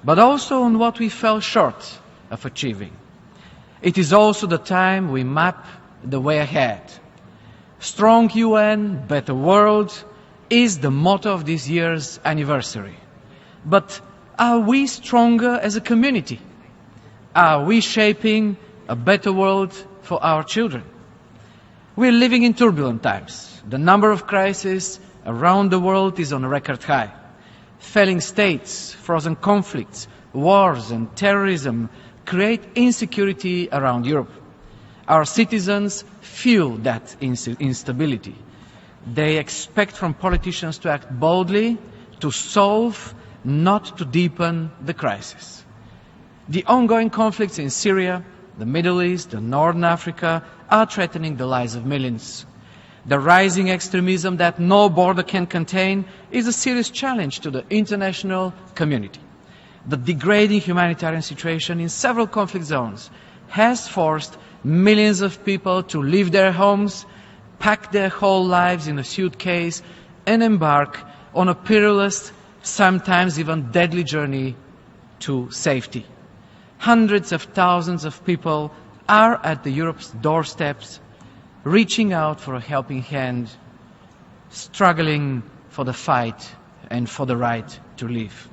but also on what we fell short of achieving. It is also the time we map the way ahead. Strong UN, better world is the motto of this year's anniversary. But are we stronger as a community? Are we shaping a better world for our children? We're living in turbulent times. The number of crises around the world is on a record high. Failing states, frozen conflicts, wars and terrorism create insecurity around Europe. Our citizens feel that instability. They expect from politicians to act boldly, to solve, not to deepen the crisis. The ongoing conflicts in Syria, the Middle East, and Northern Africa are threatening the lives of millions. The rising extremism that no border can contain is a serious challenge to the international community. The degrading humanitarian situation in several conflict zones has forced millions of people to leave their homes, pack their whole lives in a suitcase, and embark on a perilous, sometimes even deadly journey to safety. Hundreds of thousands of people are at Europe's doorsteps, reaching out for a helping hand, struggling for the fight and for the right to live.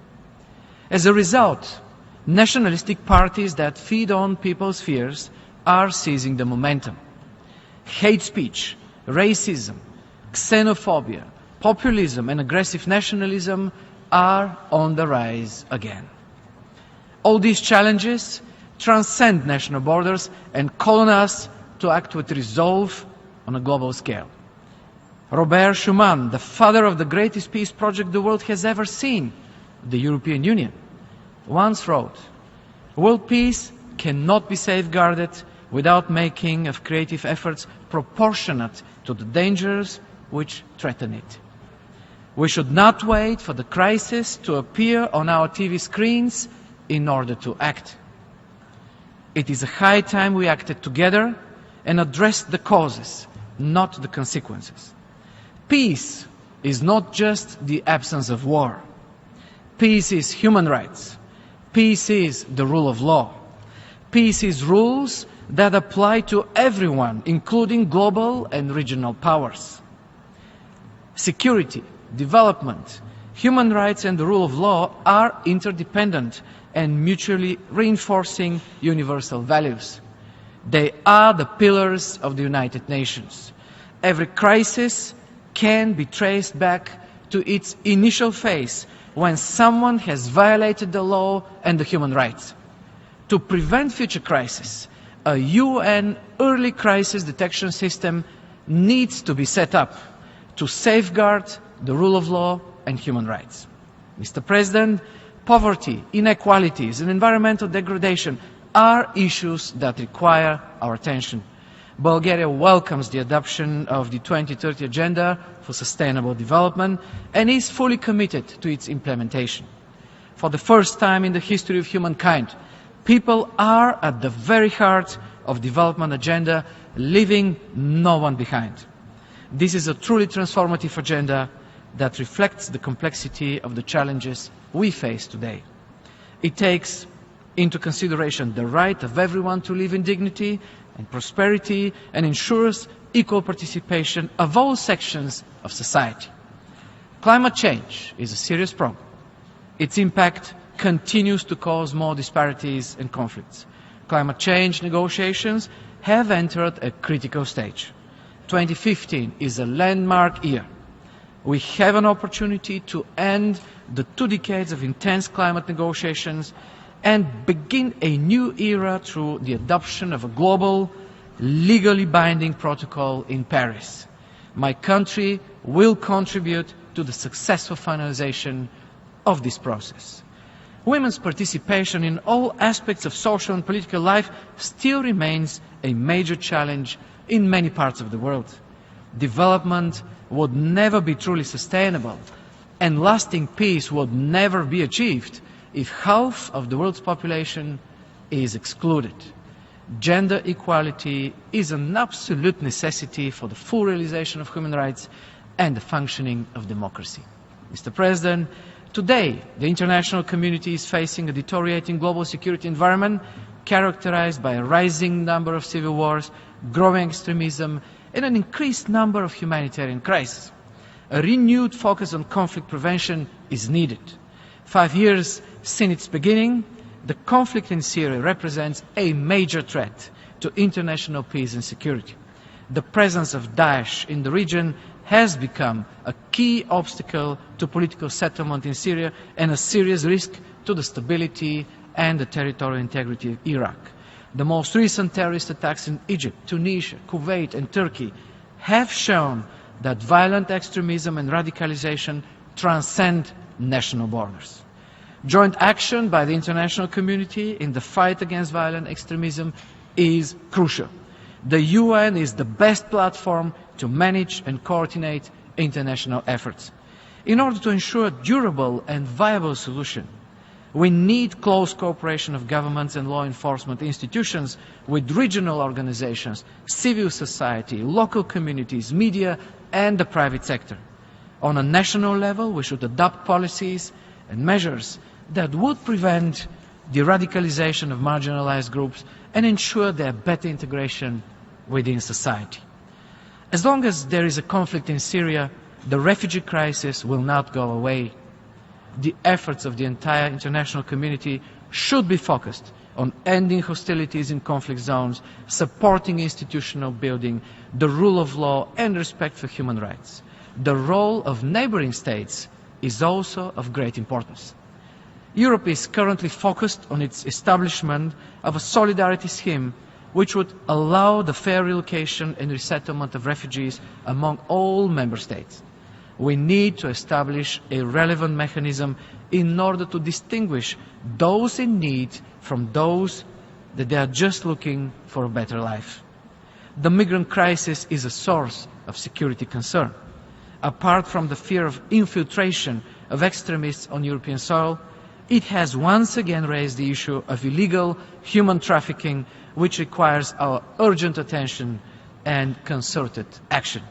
As a result, nationalistic parties that feed on people's fears are seizing the momentum. Hate speech, racism, xenophobia, populism and aggressive nationalism are on the rise again. All these challenges transcend national borders and call on us to act with resolve on a global scale. Robert Schuman, the father of the greatest peace project the world has ever seen, the European Union, once wrote, "World peace cannot be safeguarded without making of creative efforts proportionate to the dangers which threaten it." We should not wait for the crisis to appear on our TV screens in order to act. It is a high time we acted together and addressed the causes, not the consequences. Peace is not just the absence of war. Peace is human rights. Peace is the rule of law. Peace is rules that apply to everyone, including global and regional powers. Security, development, human rights and the rule of law are interdependent and mutually reinforcing universal values. They are the pillars of the United Nations. Every crisis can be traced back to its initial phase when someone has violated the law and the human rights. To prevent future crises, a UN early crisis detection system needs to be set up to safeguard the rule of law and human rights. Mr. President, poverty, inequalities and environmental degradation are issues that require our attention. Bulgaria welcomes the adoption of the 2030 Agenda for Sustainable Development and is fully committed to its implementation. For the first time in the history of humankind, people are at the very heart of the development agenda, leaving no one behind. This is a truly transformative agenda that reflects the complexity of the challenges we face today. It takes into consideration the right of everyone to live in dignity and prosperity and ensures equal participation of all sections of society. Climate change is a serious problem. Its impact continues to cause more disparities and conflicts. Climate change negotiations have entered a critical stage. 2015 is a landmark year. We have an opportunity to end the 2 decades of intense climate negotiations and begin a new era through the adoption of a global, legally binding protocol in Paris. My country will contribute to the successful finalization of this process. Women's participation in all aspects of social and political life still remains a major challenge in many parts of the world. Development would never be truly sustainable, and lasting peace would never be achieved if half of the world's population is excluded. Gender equality is an absolute necessity for the full realization of human rights and the functioning of democracy. Mr. President, Today, the international community is facing a deteriorating global security environment characterized by a rising number of civil wars, growing extremism, and an increased number of humanitarian crises. A renewed focus on conflict prevention is needed. 5 years since its beginning, the conflict in Syria represents a major threat to international peace and security. The presence of Daesh in the region has become a key obstacle to political settlement in Syria and a serious risk to the stability and the territorial integrity of Iraq. The most recent terrorist attacks in Egypt, Tunisia, Kuwait and Turkey have shown that violent extremism and radicalization transcend national borders. Joint action by the international community in the fight against violent extremism is crucial. The UN is the best platform to manage and coordinate international efforts. In order to ensure a durable and viable solution, we need close cooperation of governments and law enforcement institutions with regional organizations, civil society, local communities, media and the private sector. On a national level, we should adopt policies and measures that would prevent the radicalization of marginalized groups and ensure their better integration within society. As long as there is a conflict in Syria, the refugee crisis will not go away. The efforts of the entire international community should be focused on ending hostilities in conflict zones, supporting institutional building, the rule of law and respect for human rights. The role of neighboring states is also of great importance. Europe is currently focused on its establishment of a solidarity scheme which would allow the fair relocation and resettlement of refugees among all member states. We need to establish a relevant mechanism in order to distinguish those in need from those that they are just looking for a better life. The migrant crisis is a source of security concern. Apart from the fear of infiltration of extremists on European soil, it has once again raised the issue of illegal human trafficking, which requires our urgent attention and concerted action.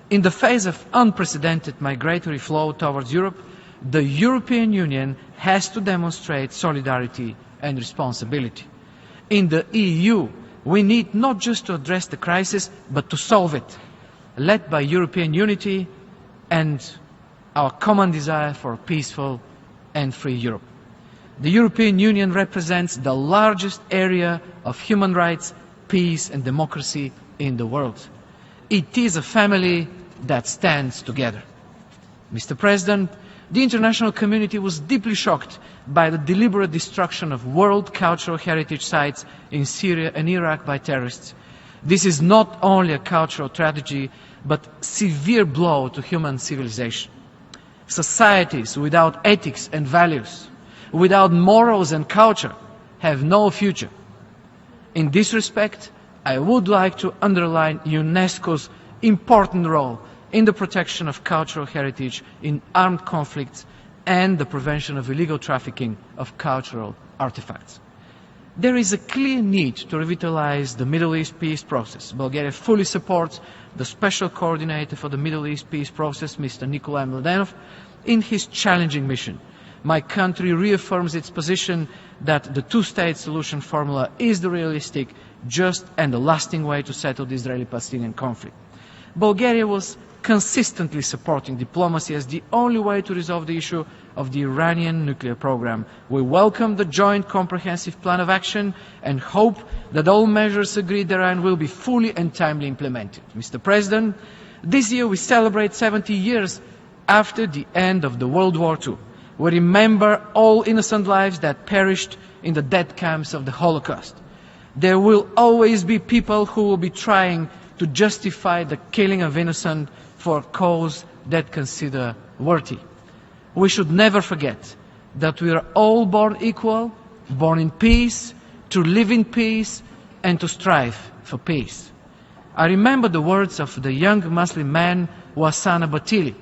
In the face of unprecedented migratory flow towards Europe, the European Union has to demonstrate solidarity and responsibility. In the EU, we need not just to address the crisis, but to solve it, led by European unity and our common desire for a peaceful and free Europe. The European Union represents the largest area of human rights, peace and democracy in the world. It is a family that stands together. Mr. President, the international community was deeply shocked by the deliberate destruction of world cultural heritage sites in Syria and Iraq by terrorists. This is not only a cultural tragedy, but a severe blow to human civilization. Societies without ethics and values, without morals and culture, have no future. In this respect, I would like to underline UNESCO's important role in the protection of cultural heritage in armed conflicts and the prevention of illegal trafficking of cultural artifacts. There is a clear need to revitalize the Middle East peace process. Bulgaria fully supports the Special Coordinator for the Middle East peace process, Mr. Nikolai Mladenov, in his challenging mission. My country reaffirms its position that the two-state solution formula is the realistic, just and the lasting way to settle the Israeli-Palestinian conflict. Bulgaria was consistently supporting diplomacy as the only way to resolve the issue of the Iranian nuclear program. We welcome the joint comprehensive plan of action and hope that all measures agreed therein will be fully and timely implemented. Mr. President, this year we celebrate 70 years after the end of the World War II. We remember all innocent lives that perished in the death camps of the Holocaust. There will always be people who will be trying to justify the killing of innocent for a cause that consider worthy. We should never forget that we are all born equal, born in peace, to live in peace and to strive for peace. I remember the words of the young Muslim man Wassana Batili,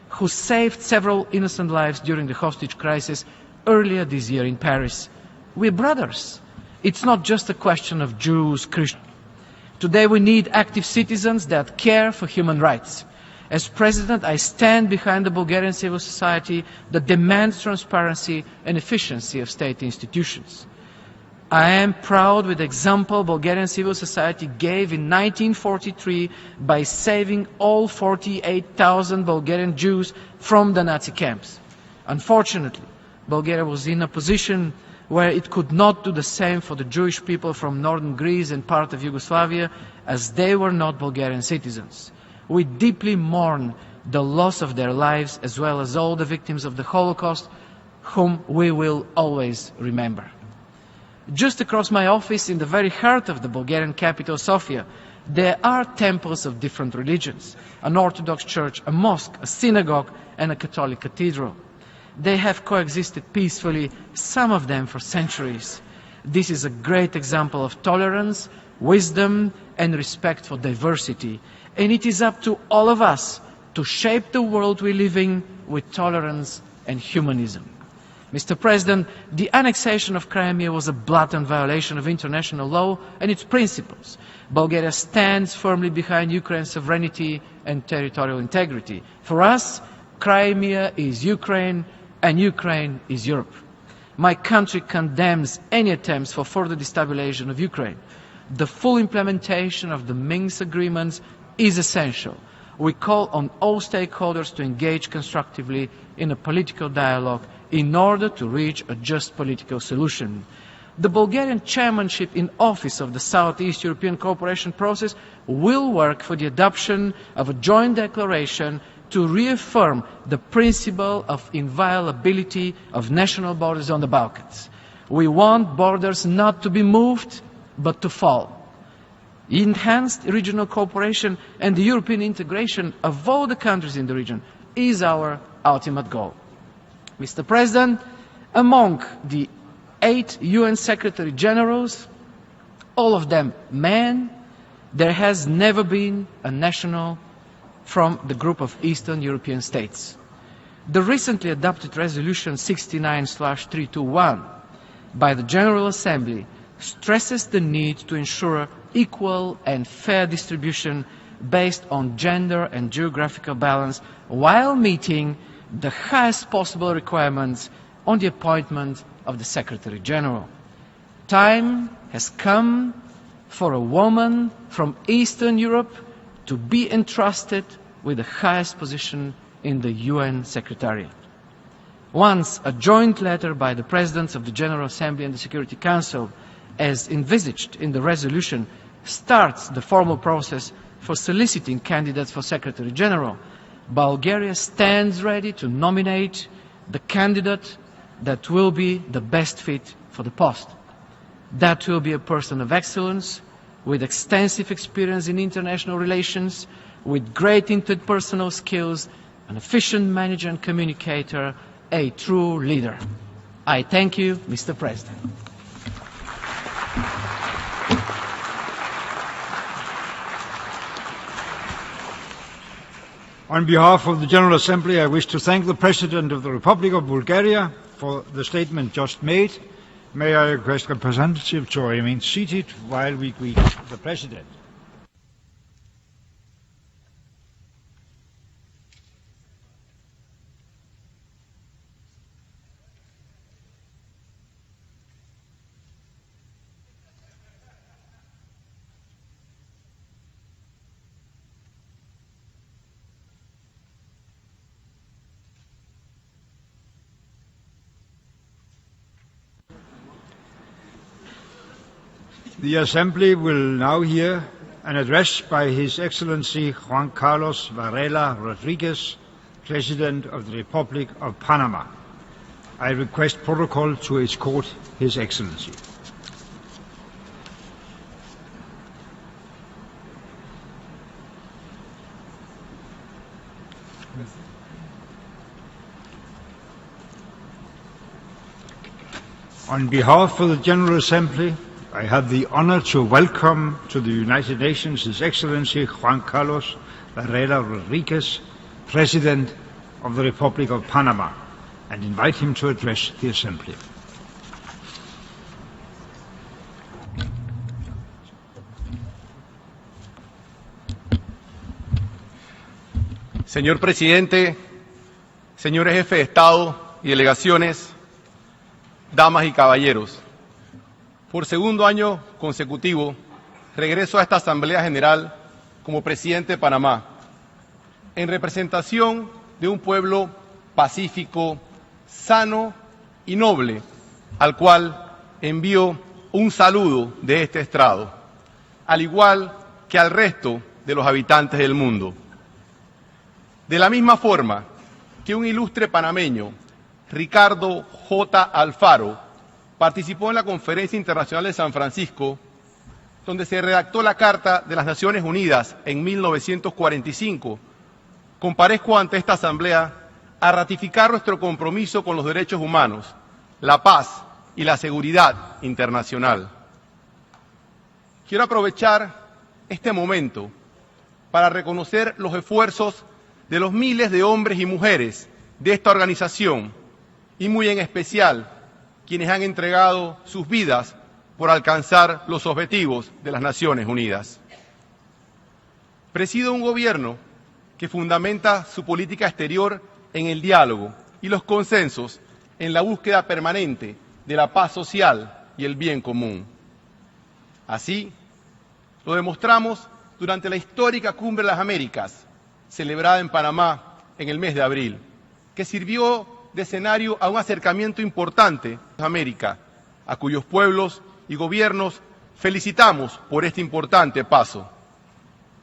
who saved several innocent lives during the hostage crisis earlier this year in Paris. We're brothers. It's not just a question of Jews, Christians. Today we need active citizens that care for human rights. As President, I stand behind the Bulgarian civil society that demands transparency and efficiency of state institutions. I am proud with the example Bulgarian civil society gave in 1943 by saving all 48,000 Bulgarian Jews from the Nazi camps. Unfortunately, Bulgaria was in a position where it could not do the same for the Jewish people from northern Greece and part of Yugoslavia, as they were not Bulgarian citizens. We deeply mourn the loss of their lives, as well as all the victims of the Holocaust, whom we will always remember. Just across my office, in the very heart of the Bulgarian capital, Sofia, there are temples of different religions, an Orthodox church, a mosque, a synagogue, and a Catholic cathedral. They have coexisted peacefully, some of them for centuries. This is a great example of tolerance, wisdom, and respect for diversity. And it is up to all of us to shape the world we live in with tolerance and humanism. Mr. President, the annexation of Crimea was a blatant violation of international law and its principles. Bulgaria stands firmly behind Ukraine's sovereignty and territorial integrity. For us, Crimea is Ukraine, and Ukraine is Europe. My country condemns any attempts for further destabilization of Ukraine. The full implementation of the Minsk agreements is essential. We call on all stakeholders to engage constructively in a political dialogue in order to reach a just political solution. The Bulgarian chairmanship in office of the Southeast European cooperation process will work for the adoption of a joint declaration to reaffirm the principle of inviolability of national borders on the Balkans. We want borders not to be moved, but to fall. Enhanced regional cooperation and the European integration of all the countries in the region is our ultimate goal. Mr. President, among the 8 UN Secretary Generals, all of them men, there has never been a national from the group of Eastern European states. The recently adopted Resolution 69/321 by the General Assembly stresses the need to ensure equal and fair distribution based on gender and geographical balance while meeting the highest possible requirements on the appointment of the Secretary General. Time has come for a woman from Eastern Europe to be entrusted with the highest position in the UN Secretariat. Once a joint letter by the Presidents of the General Assembly and the Security Council, as envisaged in the resolution, starts the formal process for soliciting candidates for Secretary General, Bulgaria stands ready to nominate the candidate that will be the best fit for the post. That will be a person of excellence, with extensive experience in international relations, with great interpersonal skills, an efficient manager and communicator, a true leader. I thank you, Mr. President. On behalf of the General Assembly, I wish to thank the President of the Republic of Bulgaria for the statement just made. May I request representatives to remain seated while we greet the President. The Assembly will now hear an address by His Excellency Juan Carlos Varela Rodriguez, President of the Republic of Panama. I request protocol to escort His Excellency. On behalf of the General Assembly, I have the honor to welcome to the United Nations His Excellency Juan Carlos Varela Rodriguez, President of the Republic of Panama, and invite him to address the Assembly. Señor presidente, señores jefes de Estado y delegaciones, damas y caballeros, por segundo año consecutivo regreso a esta Asamblea General como presidente de Panamá, en representación de un pueblo pacífico, sano y noble, al cual envío un saludo de este estrado, al igual que al resto de los habitantes del mundo. De la misma forma que un ilustre panameño, Ricardo J. Alfaro, participó en la Conferencia Internacional de San Francisco, donde se redactó la Carta de las Naciones Unidas en 1945, comparezco ante esta Asamblea a ratificar nuestro compromiso con los derechos humanos, la paz y la seguridad internacional. Quiero aprovechar este momento para reconocer los esfuerzos de los miles de hombres y mujeres de esta organización y muy en especial quienes han entregado sus vidas por alcanzar los objetivos de las Naciones Unidas. Presido un gobierno que fundamenta su política exterior en el diálogo y los consensos en la búsqueda permanente de la paz social y el bien común. Así, lo demostramos durante la histórica Cumbre de las Américas, celebrada en Panamá en el mes de abril, que sirvió de escenario a un acercamiento importante a América, a cuyos pueblos y gobiernos felicitamos por este importante paso.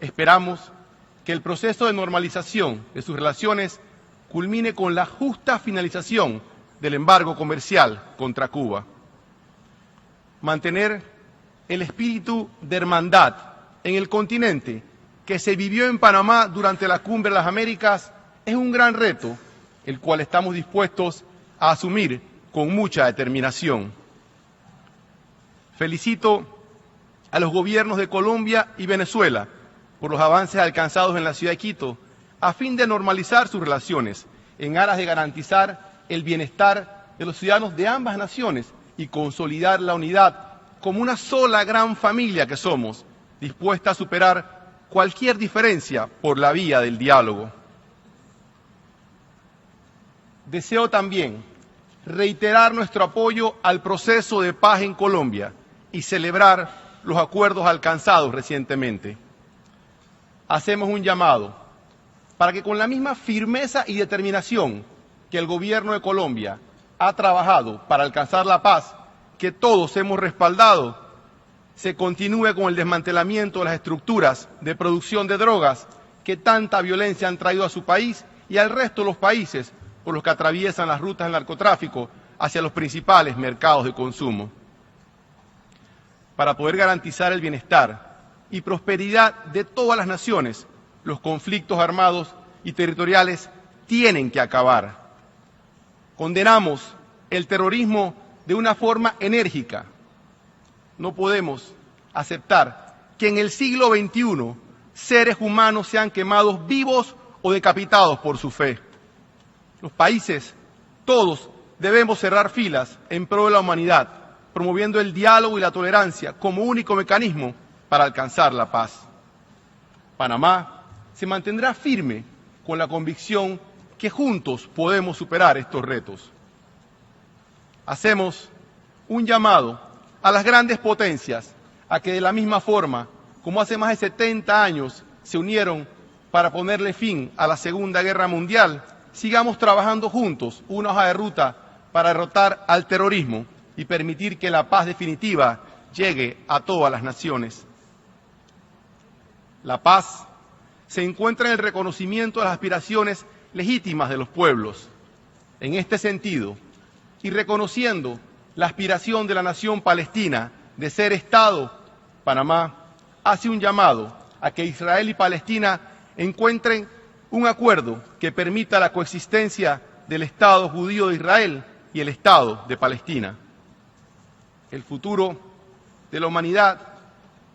Esperamos que el proceso de normalización de sus relaciones culmine con la justa finalización del embargo comercial contra Cuba. Mantener el espíritu de hermandad en el continente que se vivió en Panamá durante la Cumbre de las Américas es un gran reto, el cual estamos dispuestos a asumir con mucha determinación. Felicito a los gobiernos de Colombia y Venezuela por los avances alcanzados en la ciudad de Quito a fin de normalizar sus relaciones en aras de garantizar el bienestar de los ciudadanos de ambas naciones y consolidar la unidad como una sola gran familia que somos, dispuesta a superar cualquier diferencia por la vía del diálogo. Deseo también reiterar nuestro apoyo al proceso de paz en Colombia y celebrar los acuerdos alcanzados recientemente. Hacemos un llamado para que con la misma firmeza y determinación que el gobierno de Colombia ha trabajado para alcanzar la paz que todos hemos respaldado, se continúe con el desmantelamiento de las estructuras de producción de drogas que tanta violencia han traído a su país y al resto de los países por los que atraviesan las rutas del narcotráfico hacia los principales mercados de consumo. Para poder garantizar el bienestar y prosperidad de todas las naciones, los conflictos armados y territoriales tienen que acabar. Condenamos el terrorismo de una forma enérgica. No podemos aceptar que en el siglo XXI seres humanos sean quemados vivos o decapitados por su fe. Los países, todos, debemos cerrar filas en pro de la humanidad, promoviendo el diálogo y la tolerancia como único mecanismo para alcanzar la paz. Panamá se mantendrá firme con la convicción que juntos podemos superar estos retos. Hacemos un llamado a las grandes potencias a que de la misma forma como hace más de 70 años se unieron para ponerle fin a la Segunda Guerra Mundial, sigamos trabajando juntos una hoja de ruta para derrotar al terrorismo y permitir que la paz definitiva llegue a todas las naciones. La paz se encuentra en el reconocimiento de las aspiraciones legítimas de los pueblos. En este sentido, y reconociendo la aspiración de la nación palestina de ser Estado, Panamá hace un llamado a que Israel y Palestina encuentren un acuerdo que permita la coexistencia del Estado judío de Israel y el Estado de Palestina. El futuro de la humanidad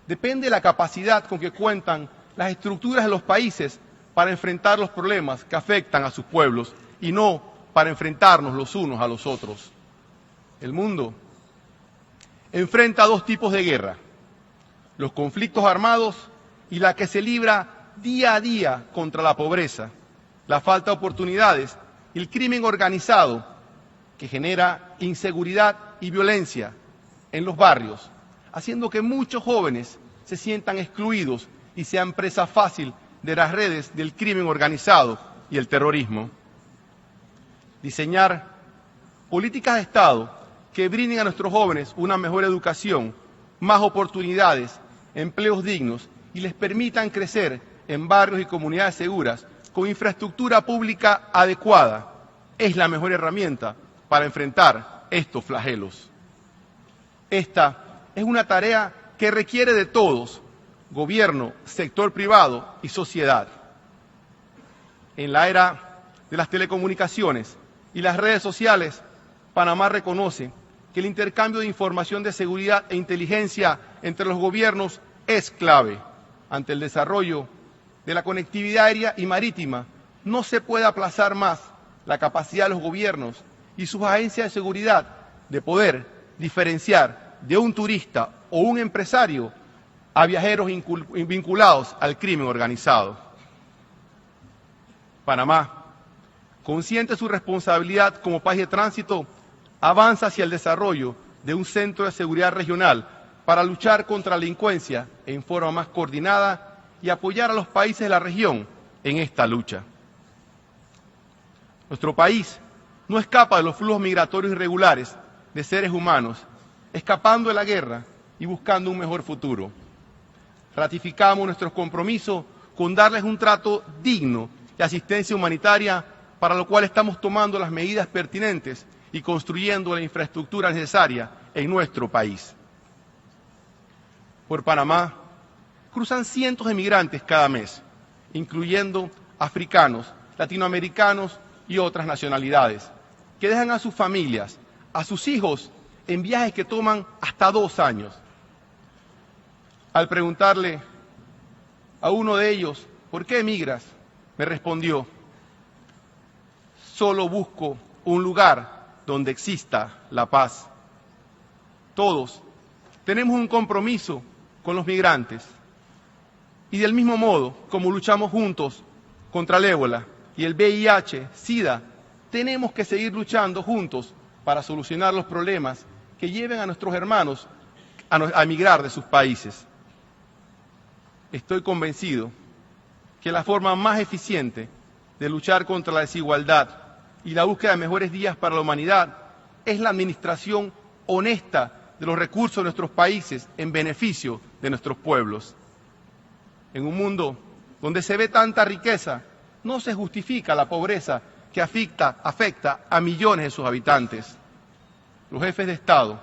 depende de la capacidad con que cuentan las estructuras de los países para enfrentar los problemas que afectan a sus pueblos y no para enfrentarnos los unos a los otros. El mundo enfrenta dos tipos de guerra: los conflictos armados y la que se libra día a día contra la pobreza, la falta de oportunidades y el crimen organizado que genera inseguridad y violencia en los barrios, haciendo que muchos jóvenes se sientan excluidos y sean presa fácil de las redes del crimen organizado y el terrorismo. Diseñar políticas de Estado que brinden a nuestros jóvenes una mejor educación, más oportunidades, empleos dignos y les permitan crecer en barrios y comunidades seguras con infraestructura pública adecuada es la mejor herramienta para enfrentar estos flagelos. Esta es una tarea que requiere de todos, gobierno, sector privado y sociedad. En la era de las telecomunicaciones y las redes sociales, Panamá reconoce que el intercambio de información de seguridad e inteligencia entre los gobiernos es clave. Ante el desarrollo de la conectividad aérea y marítima, no se puede aplazar más la capacidad de los gobiernos y sus agencias de seguridad de poder diferenciar de un turista o un empresario a viajeros vinculados al crimen organizado. Panamá, consciente de su responsabilidad como país de tránsito, avanza hacia el desarrollo de un centro de seguridad regional para luchar contra la delincuencia en forma más coordinada y apoyar a los países de la región en esta lucha. Nuestro país no escapa de los flujos migratorios irregulares de seres humanos, escapando de la guerra y buscando un mejor futuro. Ratificamos nuestro compromiso con darles un trato digno y asistencia humanitaria, para lo cual estamos tomando las medidas pertinentes y construyendo la infraestructura necesaria en nuestro país. Por Panamá cruzan cientos de migrantes cada mes, incluyendo africanos, latinoamericanos y otras nacionalidades, que dejan a sus familias, a sus hijos, en viajes que toman hasta 2 años. Al preguntarle a uno de ellos, ¿por qué emigras?, me respondió, solo busco un lugar donde exista la paz. Todos tenemos un compromiso con los migrantes y del mismo modo como luchamos juntos contra el ébola y el VIH, SIDA, tenemos que seguir luchando juntos para solucionar los problemas que lleven a nuestros hermanos a emigrar de sus países. Estoy convencido que la forma más eficiente de luchar contra la desigualdad y la búsqueda de mejores días para la humanidad es la administración honesta de los recursos de nuestros países en beneficio de nuestros pueblos. En un mundo donde se ve tanta riqueza, no se justifica la pobreza que afecta a millones de sus habitantes. Los jefes de Estado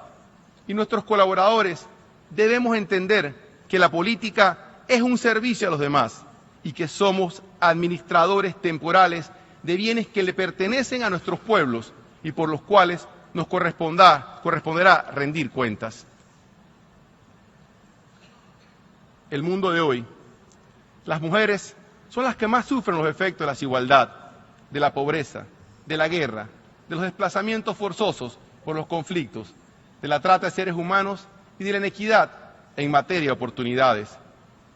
y nuestros colaboradores debemos entender que la política es un servicio a los demás y que somos administradores temporales de bienes que le pertenecen a nuestros pueblos y por los cuales nos corresponderá rendir cuentas. El mundo de hoy, las mujeres son las que más sufren los efectos de la desigualdad, de la pobreza, de la guerra, de los desplazamientos forzosos por los conflictos, de la trata de seres humanos y de la inequidad en materia de oportunidades.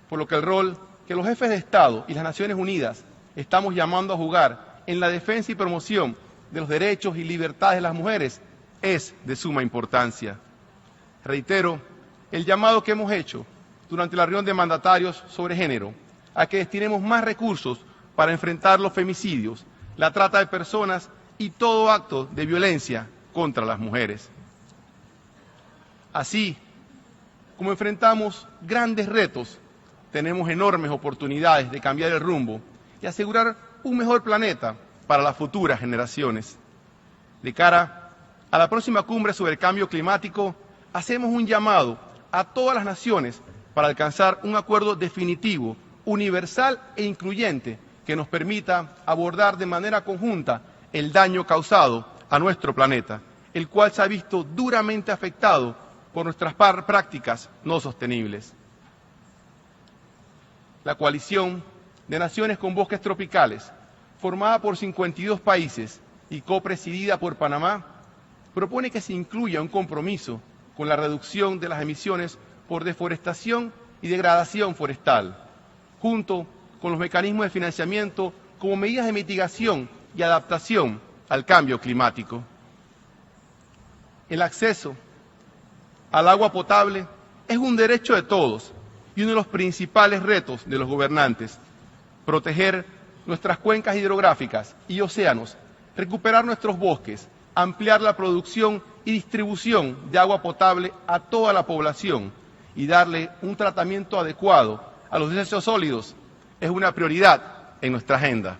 Por lo que el rol que los jefes de Estado y las Naciones Unidas estamos llamando a jugar en la defensa y promoción de los derechos y libertades de las mujeres es de suma importancia. Reitero el llamado que hemos hecho durante la reunión de mandatarios sobre género a que destinemos más recursos para enfrentar los femicidios, la trata de personas y todo acto de violencia contra las mujeres. Así como enfrentamos grandes retos, tenemos enormes oportunidades de cambiar el rumbo y asegurar un mejor planeta para las futuras generaciones. De cara a la próxima cumbre sobre el cambio climático, hacemos un llamado a todas las naciones para alcanzar un acuerdo definitivo, universal e incluyente que nos permita abordar de manera conjunta el daño causado a nuestro planeta, el cual se ha visto duramente afectado por nuestras prácticas no sostenibles. La coalición de naciones con bosques tropicales, formada por 52 países y copresidida por Panamá, propone que se incluya un compromiso con la reducción de las emisiones por deforestación y degradación forestal, junto con los mecanismos de financiamiento como medidas de mitigación y adaptación al cambio climático. El acceso al agua potable es un derecho de todos y uno de los principales retos de los gobernantes. Proteger nuestras cuencas hidrográficas y océanos, recuperar nuestros bosques, ampliar la producción y distribución de agua potable a toda la población y darle un tratamiento adecuado a los desechos sólidos es una prioridad en nuestra agenda.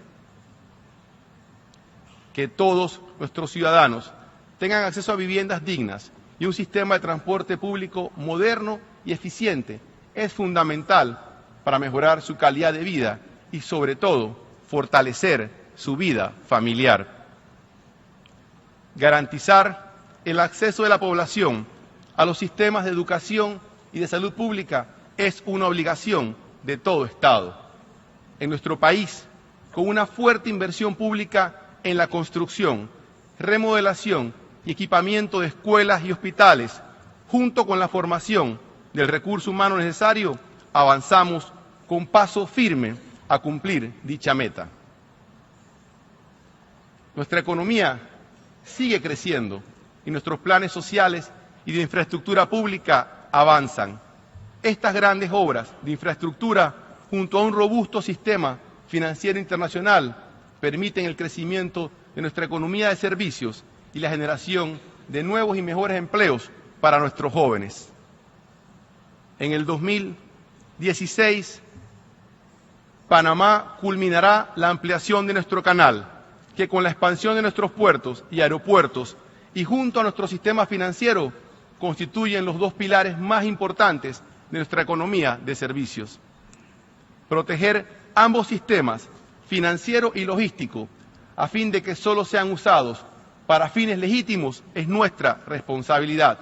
Que todos nuestros ciudadanos tengan acceso a viviendas dignas y un sistema de transporte público moderno y eficiente es fundamental para mejorar su calidad de vida y, sobre todo, fortalecer su vida familiar. Garantizar el acceso de la población a los sistemas de educación y de salud pública es una obligación de todo Estado. En nuestro país, con una fuerte inversión pública en la construcción, remodelación y equipamiento de escuelas y hospitales, junto con la formación del recurso humano necesario, avanzamos con paso firme a cumplir dicha meta. Nuestra economía sigue creciendo y nuestros planes sociales y de infraestructura pública avanzan. Estas grandes obras de infraestructura, junto a un robusto sistema financiero internacional, permiten el crecimiento de nuestra economía de servicios y la generación de nuevos y mejores empleos para nuestros jóvenes. En el 2016, Panamá culminará la ampliación de nuestro canal, que con la expansión de nuestros puertos y aeropuertos y junto a nuestro sistema financiero constituyen los dos pilares más importantes de nuestra economía de servicios. Proteger ambos sistemas, financiero y logístico, a fin de que solo sean usados para fines legítimos, es nuestra responsabilidad,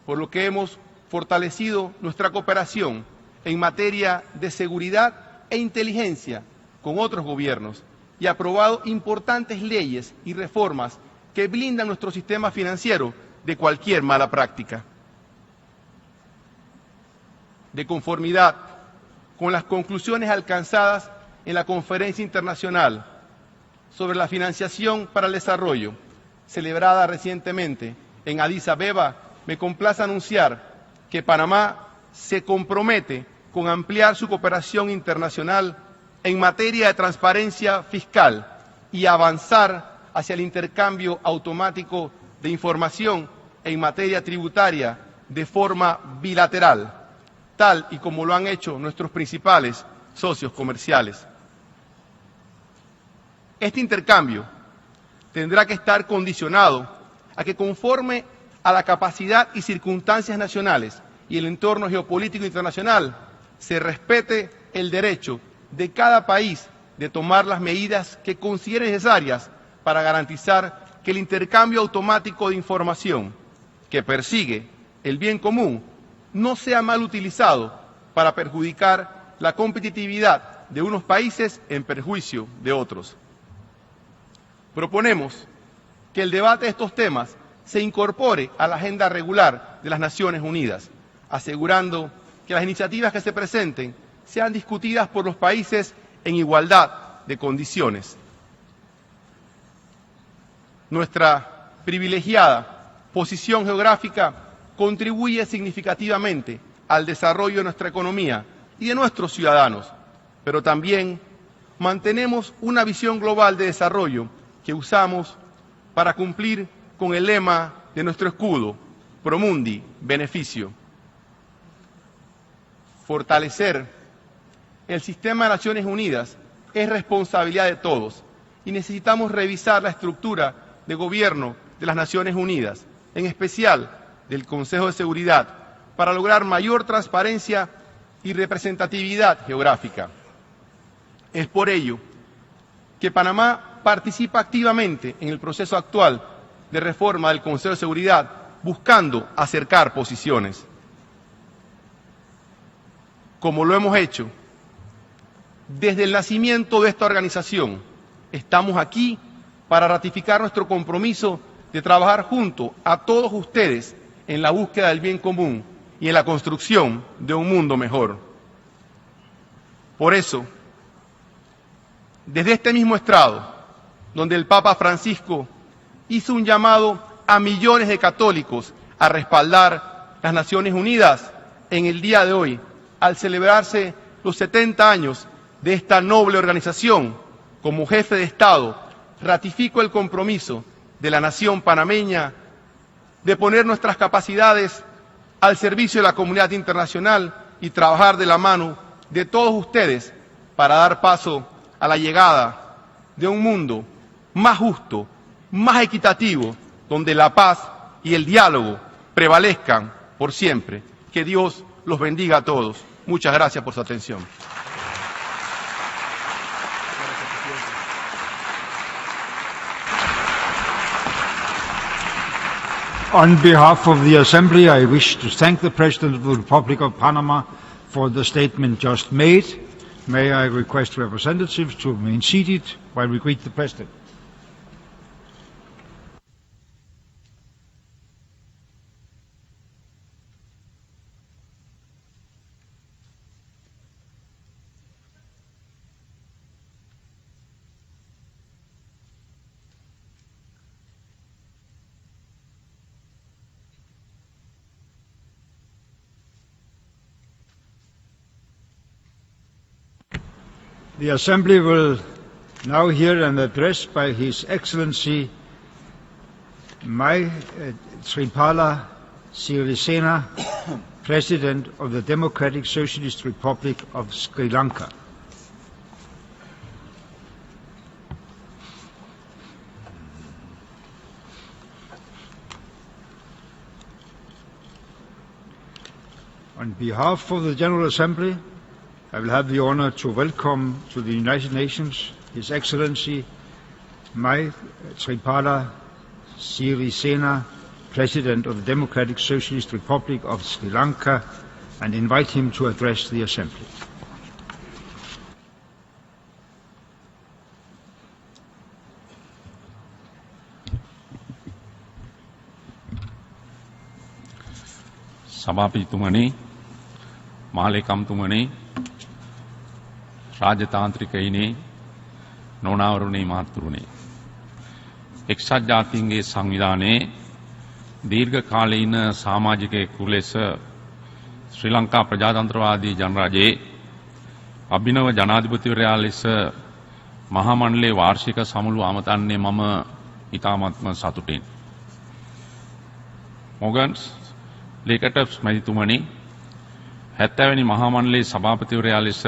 por lo que hemos fortalecido nuestra cooperación en materia de seguridad e inteligencia con otros gobiernos y aprobado importantes leyes y reformas que blindan nuestro sistema financiero de cualquier mala práctica. De conformidad con las conclusiones alcanzadas en la Conferencia Internacional sobre la Financiación para el Desarrollo, celebrada recientemente en Addis Abeba, me complace anunciar que Panamá se compromete con ampliar su cooperación internacional en materia de transparencia fiscal y avanzar hacia el intercambio automático de información en materia tributaria de forma bilateral, tal y como lo han hecho nuestros principales socios comerciales. Este intercambio tendrá que estar condicionado a que, conforme a la capacidad y circunstancias nacionales y el entorno geopolítico internacional, se respete el derecho de cada país de tomar las medidas que considere necesarias para garantizar que el intercambio automático de información que persigue el bien común no sea mal utilizado para perjudicar la competitividad de unos países en perjuicio de otros. Proponemos que el debate de estos temas se incorpore a la agenda regular de las Naciones Unidas, asegurando que las iniciativas que se presenten sean discutidas por los países en igualdad de condiciones. Nuestra privilegiada posición geográfica contribuye significativamente al desarrollo de nuestra economía y de nuestros ciudadanos, pero también mantenemos una visión global de desarrollo que usamos para cumplir con el lema de nuestro escudo, Pro Mundi, beneficio. Fortalecer el sistema de Naciones Unidas es responsabilidad de todos y necesitamos revisar la estructura de gobierno de las Naciones Unidas, en especial del Consejo de Seguridad, para lograr mayor transparencia y representatividad geográfica. Es por ello que Panamá participa activamente en el proceso actual de reforma del Consejo de Seguridad, buscando acercar posiciones. Como lo hemos hecho desde el nacimiento de esta organización, estamos aquí para ratificar nuestro compromiso de trabajar junto a todos ustedes en la búsqueda del bien común y en la construcción de un mundo mejor. Por eso, desde este mismo estrado, donde el Papa Francisco hizo un llamado a millones de católicos a respaldar las Naciones Unidas en el día de hoy, al celebrarse los 70 años de esta noble organización, como jefe de Estado, ratifico el compromiso de la nación panameña de poner nuestras capacidades al servicio de la comunidad internacional y trabajar de la mano de todos ustedes para dar paso a la llegada de un mundo más justo, más equitativo, donde la paz y el diálogo prevalezcan por siempre. Que Dios los bendiga a todos. Muchas gracias por su atención. On behalf of the Assembly, I wish to thank the President of the Republic of Panama for the statement just made. May I request representatives to remain seated while we greet the President. The Assembly will now hear an address by His Excellency Maithripala Sirisena, President of the Democratic Socialist Republic of Sri Lanka. On behalf of the General Assembly, I will have the honor to welcome to the United Nations His Excellency Maithripala Sirisena, President of the Democratic Socialist Republic of Sri Lanka, and invite him to address the Assembly. සභාපතිතුමනි, මාලේකම්තුමනි, රාජතාන්ත්‍රිකයිනේ, නොනාවරුනේ මහත්තුරුනේ, එක්සත් ජාතීන්ගේ සංවිධානයේ දීර්ඝකාලීන සමාජිකයෙකු ලෙස ශ්‍රී ලංකා ප්‍රජාතන්ත්‍රවාදී ජනරජයේ අභිනව ජනාධිපතිවරයා ලෙස මහා මණ්ඩලයේ වාර්ෂික සමුළු අමතන්නේ මම ඉතාමත්ම සතුටින්. මොගන්ස් ලේකටප්ස් මැතිතුමනි, 70 වෙනි මහා මණ්ඩලයේ සභාපතිවරයා ලෙස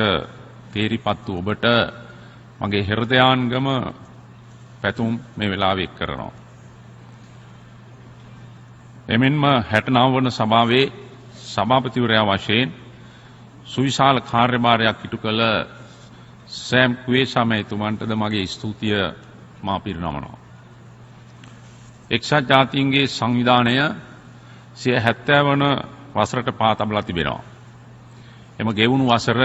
තේරිපත් වූ ඔබට මගේ හෘදයාංගම පැතුම් මේ වෙලාවේ එක් කරනවා. එමෙන්ම 69 වන සභාවේ සභාපතිවරයා වශයෙන් සුවිශාල කාර්යභාරයක් ඉටු කළ සෑම් කුවේෂා මැතිතුමන්ටද මගේ ස්තුතිය මා පිරිනමනවා. එක්සත් ජාතීන්ගේ සංවිධානය 70 වන වසරට පා තබලා තිබෙනවා. එම ගෙවුණු වසර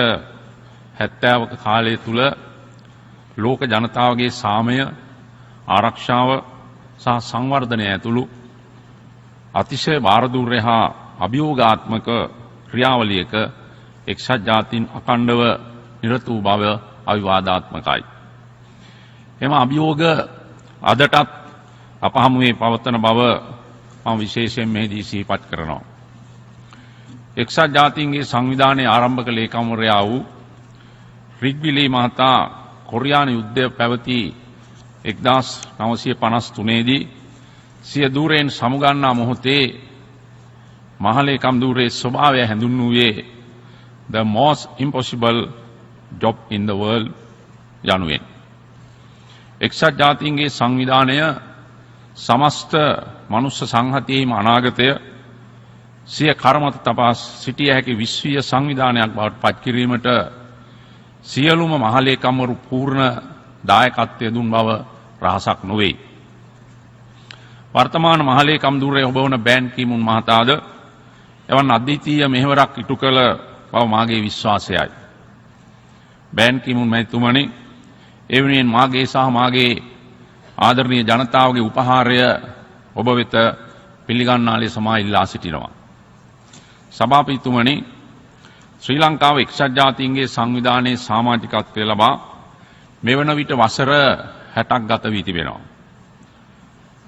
70ක කාලය තුල ලෝක ජනතාවගේ සාමය, ආරක්ෂාව සහ සංවර්ධනය ඇතුළු අතිශය භාරදූර්ය හා අභියෝගාත්මක ක්‍රියාවලියක එක්සත් ජාතීන් අඛණ්ඩව නිරත වූ බව අවිවාදාත්මකයි. එම අභියෝග අදටත් අප හමුවේ පවතන බව මම විශේෂයෙන් මෙහිදී සිහිපත් කරනවා. එක්සත් ජාතීන්ගේ සංවිධානයේ ආරම්භක ලේකම්වරයා වූ රිග්බිලී මහතා කොරියානු යුද්ධය පැවති 1953 දී සිය ධූරයෙන් සමුගන්නා මොහොතේ මහලේකම් ධූරයේ ස්වභාවය හැඳින්වුවේ the most impossible job in the world යනුවෙන්. එක්සත් ජාතීන්ගේ සංවිධානය සමස්ත මනුෂ්‍ය සංහතියේම අනාගතය සිය කර්මත තපා සිටිය හැකි විශ්වීය සංවිධානයක් බවට පත් කිරීමට සියලුම මහලේකම්වරු පූර්ණ දායකත්වය දුන් බව රහසක් නොවේ. වර්තමාන මහලේකම් ධූරයේ ඔබ වන බෑන් කීමුන් මහතාද එවන් අද්විතීය මෙහෙවරක් ඉටු කළ බව මාගේ විශ්වාසයයි. බෑන් කීමුන් මැතිතුමනි, ඒ වෙනුවෙන් මාගේ සහ මාගේ ආදරණීය ජනතාවගේ උපහාරය ඔබ වෙත පිළිගන්නා ලෙස මා ඉල්ලා සිටිනවා. සභාපතිතුමනි, ශ්‍රී ලංකාව එක්සත් ජාතීන්ගේ සංවිධානයේ සමාජිකත්වය ලබා මෙවන විට වසර 60ක් ගත වී තිබෙනවා.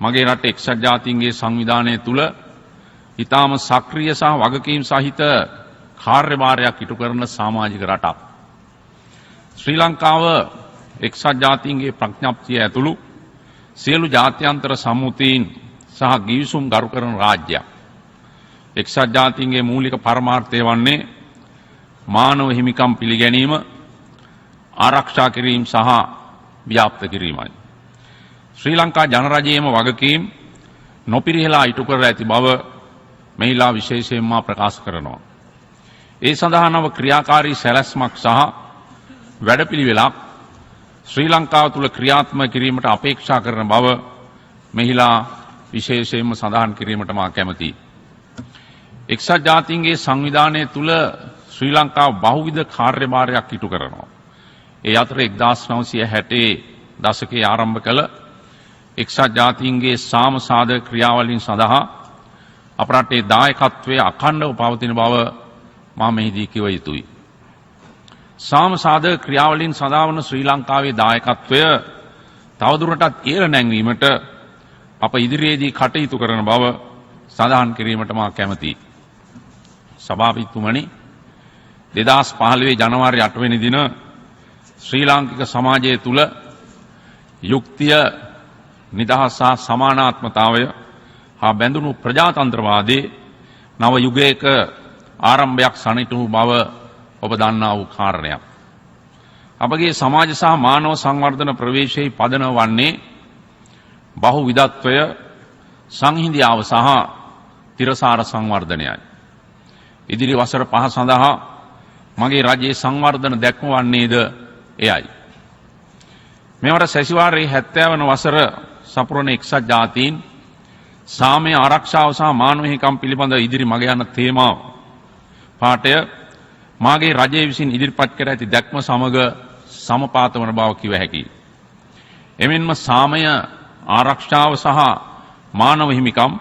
මගේ රට එක්සත් ජාතීන්ගේ සංවිධානය තුල ඊටාම සක්‍රීය සහ වගකීම් සහිත කාර්යභාරයක් ඉටු කරන සමාජික රටක්. ශ්‍රී ලංකාව එක්සත් ජාතීන්ගේ ප්‍රඥප්තිය ඇතුළු සියලු ජාත්‍යන්තර සම්මුතීන් සහ ගිවිසුම් ගරු කරන රාජ්‍යයක්. එක්සත් ජාතීන්ගේ මූලික පරමාර්ථය වන්නේ මානව හිමිකම් පිළිගැනීම, ආරක්ෂා කිරීම සහ ව්‍යාප්ත කිරීමයි. ශ්‍රී ලංකා ජනරජයේම වගකීම් නොපිරිහෙලා ඉටු කර ඇති බව මෙහිලා විශේෂයෙන්ම ප්‍රකාශ කරනවා. ඒ සඳහා නව ක්‍රියාකාරී සැලැස්මක් සහ වැඩපිළිවෙලක් ශ්‍රී ලංකාව තුළ ක්‍රියාත්මක කිරීමට අපේක්ෂා කරන බව මෙහිලා විශේෂයෙන්ම සඳහන් කිරීමට මා කැමැතියි. එක්සත් ජාතීන්ගේ සංවිධානය තුළ ශ්‍රී ලංකාව බහුවිධ කාර්යභාරයක් ඉටු කරනවා. ඒ අතර 1960 දශකයේ ආරම්භ කළ එක්සත් ජාතීන්ගේ සාම සාධක ක්‍රියාවලින් සඳහා අප රටේ දායකත්වයේ අඛණ්ඩව පවතින බව මා මෙහිදී කිව යුතුයි. සාම සාධක ක්‍රියාවලින් සඳහා වන ශ්‍රී ලංකාවේ දායකත්වය තවදුරටත් ඉහළ නැංවීමට අප ඉදිරියේදී කටයුතු කරන බව සඳහන් කිරීමට මා කැමැතියි. සභාපතිතුමනි, 2015 ජනවාරි 8 වෙනි දින ශ්‍රී ලාංකික සමාජය තුළ යුක්තිය, නිදහස සහ සමානාත්මතාවය හා බැඳුණු ප්‍රජාතන්ත්‍රවාදයේ නව යුගයක ආරම්භයක් සනිටු බව ඔබ දන්නා වූ කාරණයක්. අපගේ සමාජ සහ මානව සංවර්ධන ප්‍රවේශයේ පදනම වන්නේ බහුවිධත්වය, සංහිඳියාව සහ තිරසාර සංවර්ධනයයි. ඉදිරි වසර 5 සඳහා මගේ රජයේ සංවර්ධන දැක්ම වන්නේද එයයි. මෙවර සැසිවාරයේ 70 වන වසර සපුරන එක්සත් ජාතීන් සාමය, ආරක්ෂාව සහ මානව හිමිකම් පිළිබඳ ඉදිරි මග යන තේමාව පාඨය මාගේ රජය විසින් ඉදිරිපත් කර ඇති දැක්ම සමග සමපාත වන බව කිව හැකියි. එමෙන්ම සාමය, ආරක්ෂාව සහ මානව හිමිකම්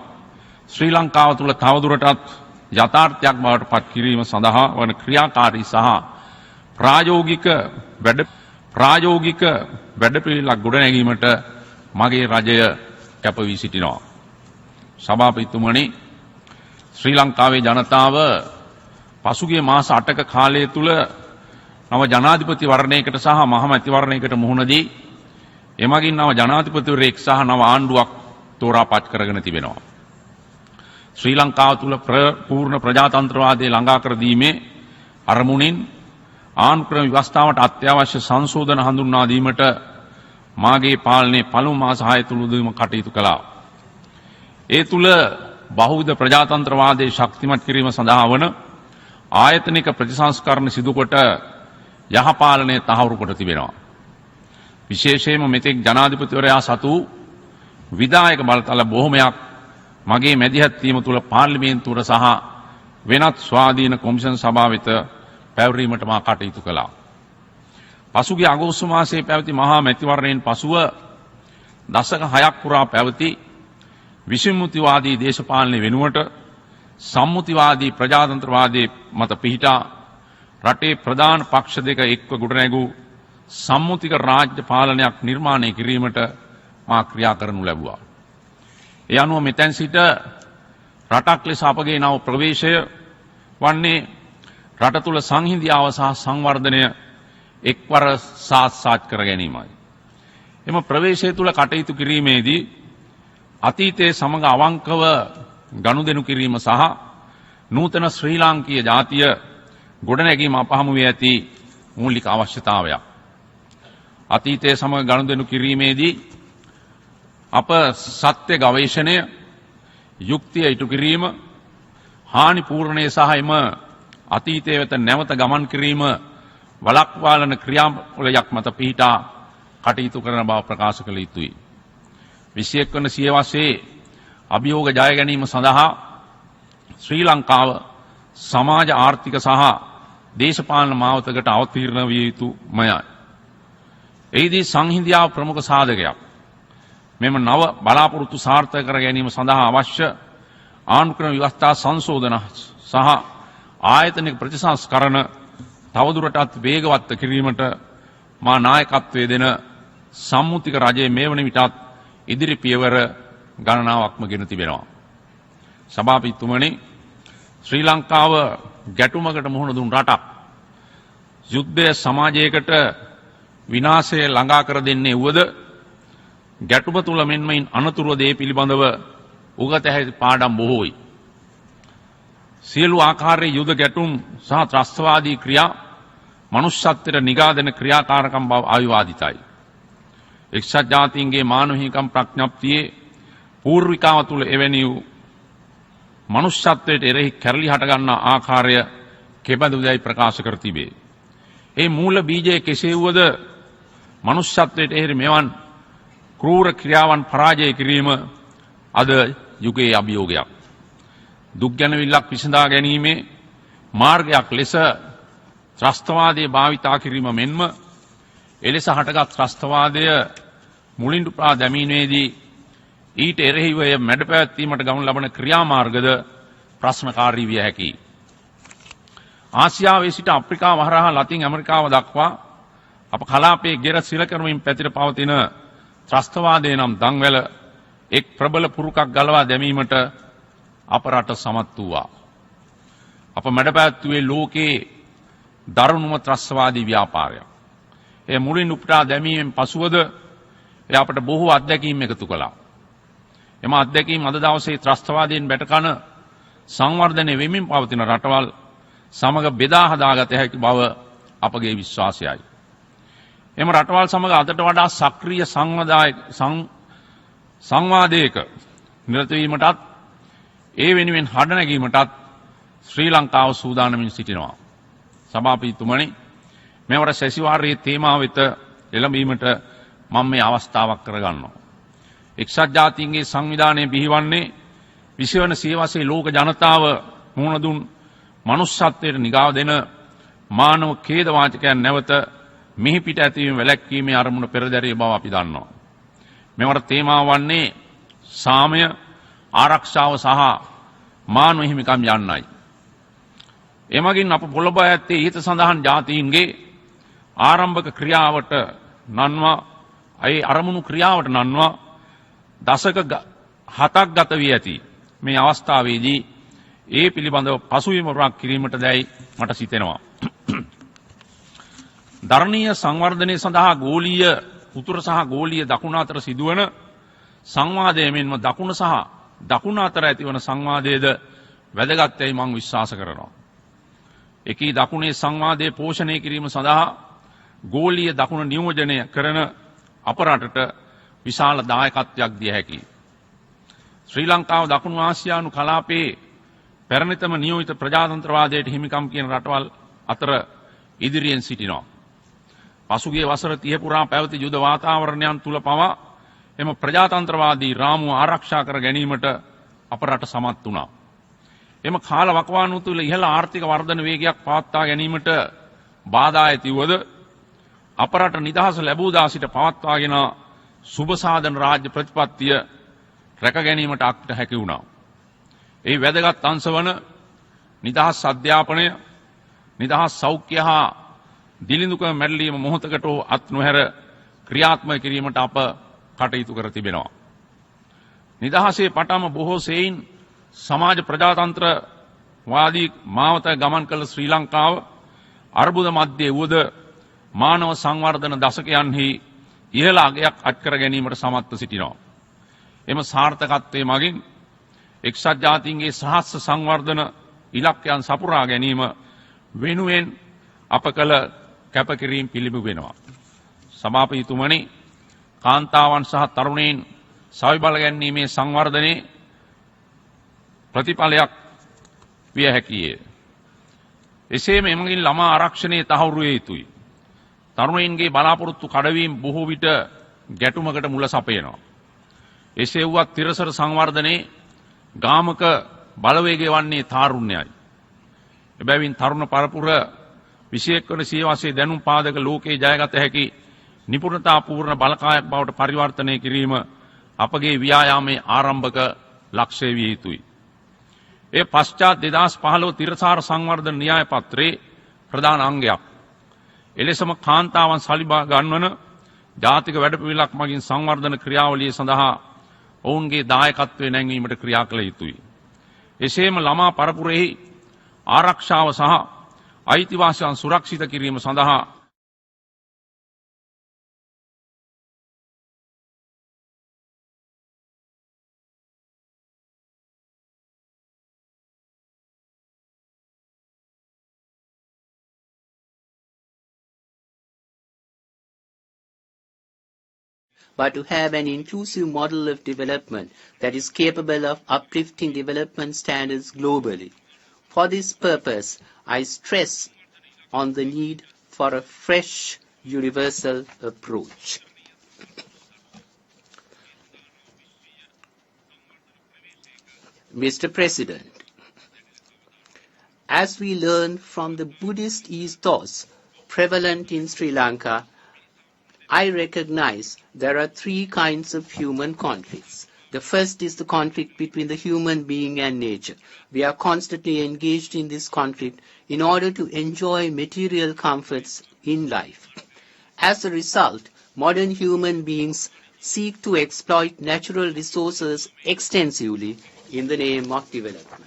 ශ්‍රී ලංකාව තුළ තවදුරටත් යථාර්ථයක් බවට පත් කිරීම සඳහා වන ක්‍රියාකාරී සහ ප්‍රායෝගික වැඩපිළිවෙලක් ගොඩනැගීමට මගේ රජය කැප වී සිටිනවා. සභාපතිතුමනි, ශ්‍රී ලංකාවේ ජනතාව පසුගිය මාස 8ක කාලය තුල නව ජනාධිපති වර්ණයකට සහ මහ මැතිවරණයකට මුහුණ දී එමගින් නව ජනාධිපතිවරයෙක් සහ නව ආණ්ඩුවක් තෝරාපත් කරගෙන තිබෙනවා. ශ්‍රී ලංකාව තුල පූර්ණ ප්‍රජාතන්ත්‍රවාදය ළඟා කර දීමේ අරමුණින් ආණ්ඩුක්‍රම ව්‍යවස්ථාවට අත්‍යවශ්‍ය සංශෝධන හඳුන්වා දීමට මාගේ පාලනයේ පළමු මාස 6 තුලදීම කටයුතු කළා. ඒ තුල බහුවිධ ප්‍රජාතන්ත්‍රවාදයේ ශක්තිමත් කිරීම සඳහා වන ආයතනික ප්‍රතිසංස්කරණ සිදුකොට යහපාලනය තහවුරු කොට තිබෙනවා. විශේෂයෙන්ම මෙතෙක් ජනාධිපතිවරයා සතු විධායක බලතල බොහොමයක් මගේ මැදිහත් වීම තුළ පාර්ලිමේන්තුවට සහ වෙනත් ස්වාධීන කොමිෂන් සභාව වෙත පැවරීමට මා කටයුතු කළා. පසුගිය අගෝස්තු මාසයේ පැවති මහා මැතිවරණයෙන් පසුව දශක 6ක් පුරා පැවති විසම්මුතිවාදී දේශපාලනය වෙනුවට සම්මුතිවාදී ප්‍රජාතන්ත්‍රවාදයේ මත පිහිටා රටේ ප්‍රධාන පක්ෂ දෙක එක්ව ගොඩනැගූ සම්මුතික රාජ්‍ය පාලනයක් නිර්මාණය කිරීමට මා ක්‍රියා කරනු ලැබුවා. ඒ අනුව මෙතෙන් සිට රටක් ලෙස අපගේ නව ප්‍රවේශය වන්නේ රට තුළ සංහිඳියාව සහ සංවර්ධනය එක්වර සාත්සාත් කර ගැනීමයි. එම ප්‍රවේශය තුළ කටයුතු කිරීමේදී අතීතයේ සමග අවංකව ගනුදෙනු කිරීම සහ නූතන ශ්‍රී ලාංකීය ජාතිය ගොඩනැගීම අපහමු වී ඇති මූලික අවශ්‍යතාවයක්. අතීතයේ සමග ගනුදෙනු කිරීමේදී අප සත්‍ය ගවේෂණය, යුක්තිය ඉටු කිරීම, හානි පූර්ණය සහ එම අතීතයේ වෙත නැවත ගමන් කිරීම වළක්වාලන ක්‍රියාවලියක් මත පිහිටා කටයුතු කරන බව ප්‍රකාශ කළ යුතුයි. 21 වන සියවසේ අභියෝග ජය ගැනීම සඳහා ශ්‍රී ලංකාව සමාජ ආර්ථික සහ දේශපාලන මාවතකට අවතීර්ණ විය යුතුමයි. එහිදී සංහිඳියාව ප්‍රමුඛ සාධකයක්. මෙම නව බලාපොරොත්තු සාර්ථක කර ගැනීම සඳහා අවශ්‍ය ආණ්ඩුක්‍රම ව්‍යවස්ථා සංශෝධන සහ ආයතනික ප්‍රතිසංස්කරණ තවදුරටත් වේගවත් කිරීමට මා නායකත්වයේ දෙන සම්මුතික රජයේ මේ වන විටත් ඉදිරි පියවර ගණනාවක්ම ගෙන තිබෙනවා. සභාපතිතුමනි, ශ්‍රී ලංකාව ගැටුමකට මුහුණ දුන් රටක්. යුද්ධය සමාජයකට විනාශය ළඟා කර දෙන්නේ වුවද ගැටුම තුල මෙන්ම අනතුරු දේ පිළිබඳව උගත හැකි පාඩම් බොහෝයි. සියලු ආකාරයේ යුද ගැටුම් සහ ත්‍රස්තවාදී ක්‍රියා මනුෂ්‍යත්වයට නිගා දෙන ක්‍රියාකාරකම් බව අවිවාදිතයි. එක්සත් ජාතීන්ගේ මානව හිමිකම් ප්‍රඥප්තියේ පූර්විකාව තුළ එවැනි වූ මනුෂ්‍යත්වයට එරෙහි කැරලි හටගන්නා ආකාරය කෙබඳුදැයි ප්‍රකාශ කර තිබේ. ඒ මූල බීජය කෙසේ වුවද මනුෂ්‍යත්වයට එරෙහි මෙවන් ක්‍රූර ක්‍රියාවන් පරාජය කිරීම අද යුගයේ අභියෝගයක්. දුක් ගැනවිල්ලක් විසඳා ගැනීමේ මාර්ගයක් ලෙස ත්‍රස්තවාදයේ භාවිතා කිරීම මෙන්ම එලෙස හටගත් ත්‍රස්තවාදය මුලින් උපා දැමීමේදී ඊට එරෙහිව මැඩ පැවැත්වීමට ගමන් ලබන ක්‍රියාමාර්ගද ප්‍රශ්නකාරී විය හැකියි. ආසියාවේ සිට අප්‍රිකාව හරහා ලතින් ඇමරිකාව දක්වා අප කලාපයේ ගෙර සිල කරමින් පැතිර පවතින ත්‍රස්තවාදයේ නම් දන්වැල එක් ප්‍රබල පුරුකක් ගලවා දැමීමට අප රට සමත් වූවා. අප මැඩ පැවැත්වුවේ ලෝකයේ දරුණුම ත්‍රස්තවාදී ව්‍යාපාරයක්. එය මුලින් උපුටා දැමීමෙන් පසුවද එය අපට බොහෝ අත්දැකීම් එකතු කළා. එම අත්දැකීම් අද දවසේ ත්‍රස්තවාදයෙන් බැටකන සංවර්ධනය වෙමින් පවතින රටවල් සමග බෙදා හදාගත හැකි බව අපගේ විශ්වාසයයි. එම රටවල් සමග අදට වඩා සක්‍රීය සංවාදයක නිරත වීමටත් ඒ වෙනුවෙන් හඬ නැගීමටත් ශ්‍රී ලංකාව සූදානමින් සිටිනවා. සභාපතිතුමනි, මෙවර සැසිවාරයේ තේමාව වෙත එළඹීමට මම මේ අවස්ථාවක් කරගන්නවා. එක්සත් ජාතීන්ගේ සංවිධානය බිහිවන්නේ විශ්වවන සියවසේ ලෝක ජනතාව මුහුණ දුන් මනුෂ්‍යත්වයට නිගාව දෙන මානව ඛේද වාචකයන් නැවත මිහි පිට ඇතිවීම වැළැක්වීමේ අරමුණ පෙරදැරිය බව අපි දන්නවා. මෙවර තේමාව වන්නේ සාමය, ආරක්ෂාව සහ මානව හිමිකම් යන්නයි. එමගින් අප පොළඹ ඇත්තේ ඊට සඳහන් ජාතීන්ගේ ආරම්භක ක්‍රියාවට නන්වා ඒ අරමුණු ක්‍රියාවට නන්වා දශක 7ක් ගත වී ඇති මේ අවස්ථාවේදී ඒ පිළිබඳව පසුවිමරක් කිරීමට දැයි මට සිතෙනවා. ධර්මීය සංවර්ධනය සඳහා ගෝලීය උතුර සහ ගෝලීය දකුණ අතර සිදුවන සංවාදය මෙන්ම දකුණ සහ දකුණ අතර ඇතිවන සංවාදයේද වැදගත් යයි මම විශ්වාස කරනවා. එකී දකුණේ සංවාදයේ පෝෂණය කිරීම සඳහා ගෝලීය දකුණ නියෝජනය කරන අප රටට විශාල දායකත්වයක් දිය හැකියි. ශ්‍රී ලංකාව දකුණු ආසියානු කලාපයේ පැරණිතම නියෝජිත ප්‍රජාතන්ත්‍රවාදයට හිමිකම් කියන රටවල් අතර ඉදිරියෙන් සිටිනවා. පසුගිය වසර 30 පුරා පැවති යුද වාතාවරණයන් තුල පවා එම ප්‍රජාතන්ත්‍රවාදී රාමුව ආරක්ෂා කර ගැනීමට අප රට සමත් වුණා. එම කාල වකවානුව තුළ ඉහළ ආර්ථික වර්ධන වේගයක් පවත්වා ගැනීමට බාධා ඇතිවද අප රට නිදහස ලැබූ දා සිට පවත්වාගෙන සුබ සාධන රාජ්‍ය ප්‍රතිපත්තිය රැක ගැනීමට අපට හැකි වුණා. ඒ වැදගත් අංශ වන නිදහස් අධ්‍යාපනය, නිදහස් සෞඛ්‍ය හා දිලිඳුක මැඩලීම මොහොතකට අත් නොහැර ක්‍රියාත්මක කිරීමට අප කටයුතු කර තිබෙනවා. නිදහසේ පටම බොහෝ සෙයින් සමාජ ප්‍රජාතන්ත්‍රවාදී මාවත ගමන් කළ ශ්‍රී ලංකාව අර්බුද මැද්දේ වුවද මානව සංවර්ධන දශකයන්හි ඉහළ අගයක් අත්කර ගැනීමට සමත්ව සිටිනවා. එම සාර්ථකත්වයේ මගින් එක්සත් ජාතීන්ගේ සහස්‍ර සංවර්ධන ඉලක්කයන් සපුරා ගැනීම වෙනුවෙන් අප කළ කැපකිරීම පිළිබිඹු වෙනවා. සභාපතිතුමනි, කාන්තාවන් සහ තරුණයින් සවිබල ගැනීමේ සංවර්ධනයේ ප්‍රතිඵලයක් විය හැකිය. එසේම එමගින් ළමා ආරක්ෂණයේ තහවුරු විය යුතුයි. තරුණයින්ගේ බලාපොරොත්තු කඩවීම බොහෝ විට ගැටුමකට මුල සපයනවා. එසේ වුවත් තිරසර සංවර්ධනයේ ගාමක බලවේගය වන්නේ තාරුණ්‍යයි. එබැවින් තරුණ පරපුර 21 වන සියවසේ දැනුම් පාදක ලෝකයේ ජයගත හැකි නිපුණතාපූර්ණ බලකායක් බවට පරිවර්තනය කිරීම අපගේ ව්‍යායාමයේ ආරම්භක ලක්ෂ්‍ය විය යුතුයි. ඒ පශ්චාත් 2015 තිරසාර සංවර්ධන න්‍යාය පත්‍රයේ ප්‍රධාන අංගයක්. එලෙසම කාන්තාවන් සලිබා ගන්වන ජාතික වැඩපිළිවෙලක් මගින් සංවර්ධන ක්‍රියාවලිය සඳහා ඔවුන්ගේ දායකත්වය නැංවීමට ක්‍රියා කළ යුතුයි. එසේම ළමා පරපුරෙහි ආරක්ෂාව සහ අයිතිවාසිකම් සුරක්ෂිත කිරීම සඳහා but to have an inclusive model of development that is capable of uplifting development standards globally. For this purpose, I stress on the need for a fresh, universal approach. Mr. President, as we learn from the Buddhist ethos prevalent in Sri Lanka, I recognize there are three kinds of human conflicts. The first is the conflict between the human being and nature. We are constantly engaged in this conflict in order to enjoy material comforts in life. As a result, modern human beings seek to exploit natural resources extensively in the name of development.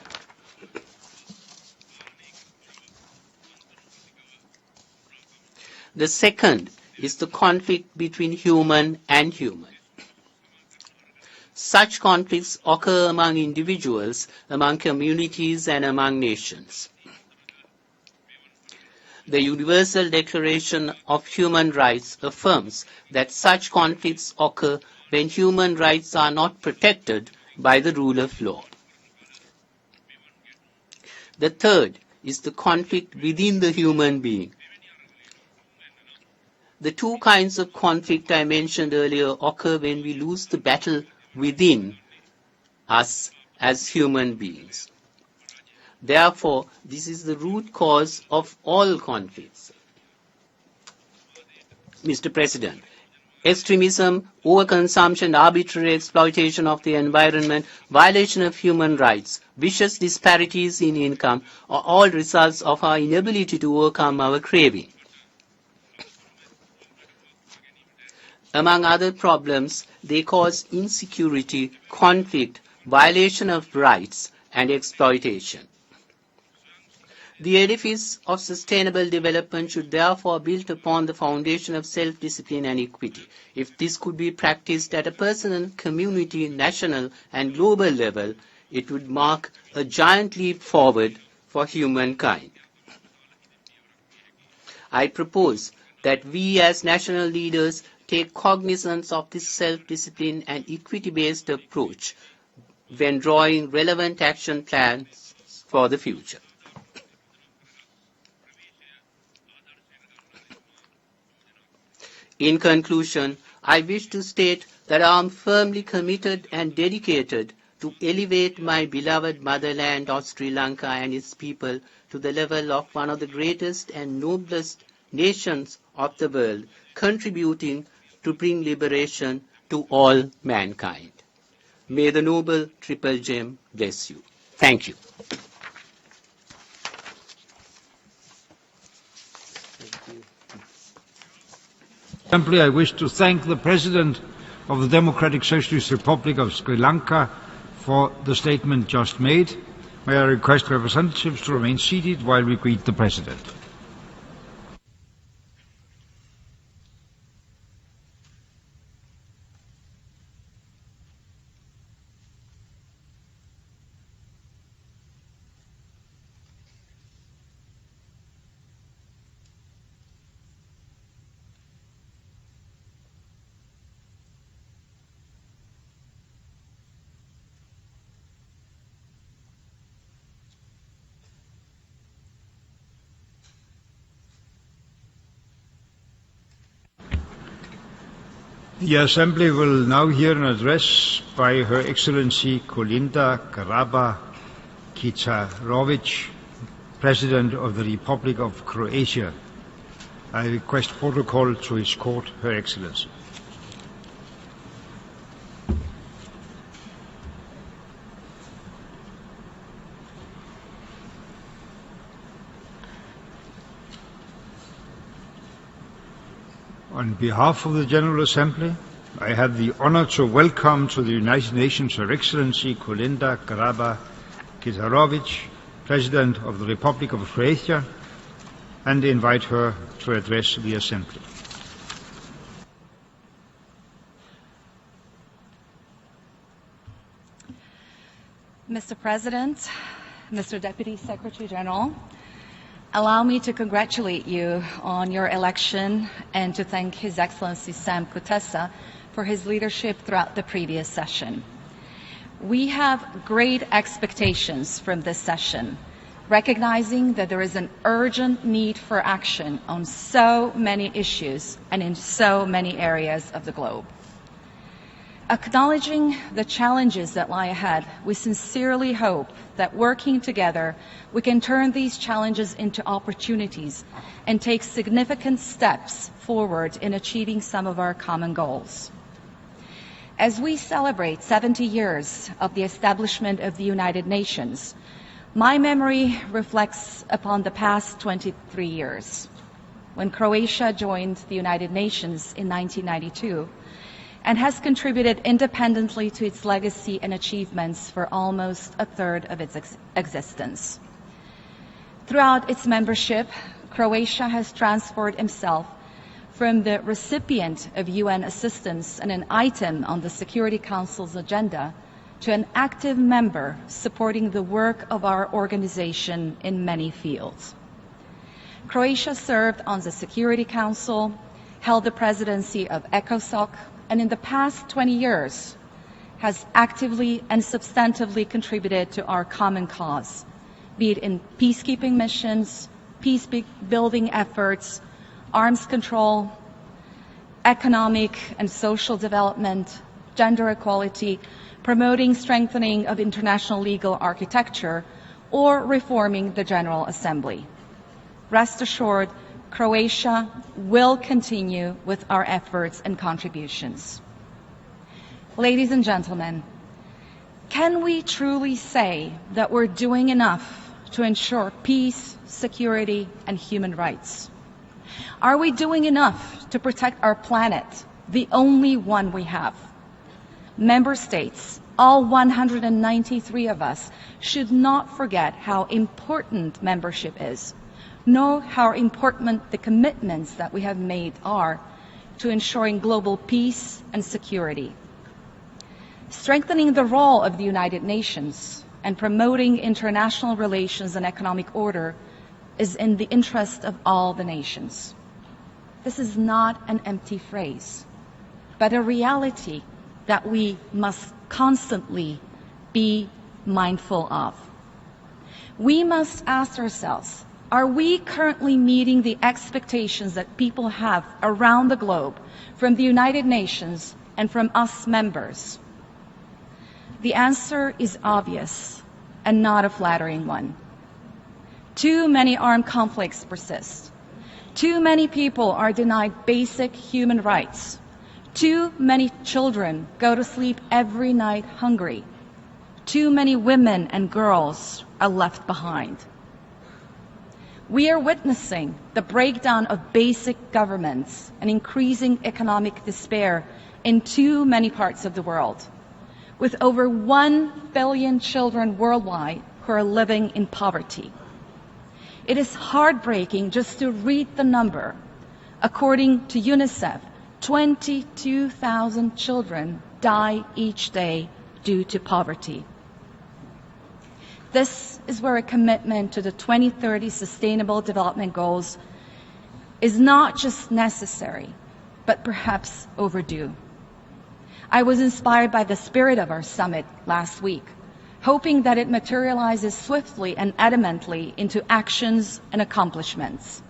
The second is the conflict between human and human. Such conflicts occur among individuals, among communities, and among nations. The Universal Declaration of Human Rights affirms that such conflicts occur when human rights are not protected by the rule of law. The third is the conflict within the human being. The two kinds of conflict I mentioned earlier occur when we lose the battle within us as human beings. Therefore, this is the root cause of all conflicts. Mr. President, extremism, overconsumption, arbitrary exploitation of the environment, violation of human rights, vicious disparities in income are all results of our inability to overcome our craving. Among other problems, they cause insecurity, conflict, violation of rights, and exploitation. The edifice of sustainable development should therefore be built upon the foundation of self-discipline and equity. If this could be practiced at a personal, community, national, and global level, it would mark a giant leap forward for humankind. I propose that we as national leaders take cognizance of this self-discipline and equity-based approach when drawing relevant action plans for the future. In conclusion, I wish to state that I am firmly committed and dedicated to elevate my beloved motherland of Sri Lanka and its people to the level of one of the greatest and noblest nations of the world, contributing to bring liberation to all mankind. May the noble Triple Gem bless you. Thank you. Simply, I wish to thank the President of the Democratic Socialist Republic of Sri Lanka for the statement just made. May I request representatives to remain seated while we greet the President. The Assembly will now hear an address by Her Excellency Kolinda Grabar-Kitarovic, President of the Republic of Croatia. I request protocol to escort Her Excellency. On behalf of the General Assembly, I have the honor to welcome to the United Nations Her Excellency Kolinda Grabar-Kitarovic, President of the Republic of Croatia, and invite her to address the Assembly. Mr. President, Mr. Deputy Secretary General, allow me to congratulate you on your election and to thank His Excellency Sam Kutesa for his leadership throughout the previous session. We have great expectations from this session, recognizing that there is an urgent need for action on so many issues and in so many areas of the globe. Acknowledging the challenges that lie ahead, we sincerely hope that working together, we can turn these challenges into opportunities and take significant steps forward in achieving some of our common goals. As we celebrate 70 years of the establishment of the United Nations, my memory reflects upon the past 23 years, when Croatia joined the United Nations in 1992, and has contributed independently to its legacy and achievements for almost a third of its existence. Throughout its membership, Croatia has transformed itself from the recipient of UN assistance and an item on the Security Council's agenda to an active member supporting the work of our organization in many fields. Croatia served on the Security Council, held the presidency of ECOSOC, and in the past 20 years has actively and substantively contributed to our common cause, be it in peacekeeping missions, peace-building efforts, arms control, economic and social development, gender equality, promoting strengthening of international legal architecture, or reforming the General Assembly. Rest assured, Croatia will continue with our efforts and contributions. Ladies and gentlemen, can we truly say that we're doing enough to ensure peace, security, and human rights? Are we doing enough to protect our planet, the only one we have? Member states, all 193 of us, should not forget how important membership is, nor how important the commitments that we have made are to ensuring global peace and security. Strengthening the role of the United Nations and promoting international relations and economic order is in the interest of all the nations. This is not an empty phrase, but a reality that we must constantly be mindful of. We must ask ourselves, are we currently meeting the expectations that people have around the globe from the United Nations and from us members? The answer is obvious and not a flattering one. Too many armed conflicts persist. Too many people are denied basic human rights. Too many children go to sleep every night hungry. Too many women and girls are left behind. We are witnessing the breakdown of basic governments and increasing economic despair in too many parts of the world, with over 1 billion children worldwide who are living in poverty. It is heartbreaking just to read the number. According to UNICEF, 22,000 children die each day due to poverty. This is where a commitment to the 2030 Sustainable Development Goals is not just necessary, but perhaps overdue. I was inspired by the spirit of our summit last week, hoping that it materializes swiftly and adamantly into actions and accomplishments.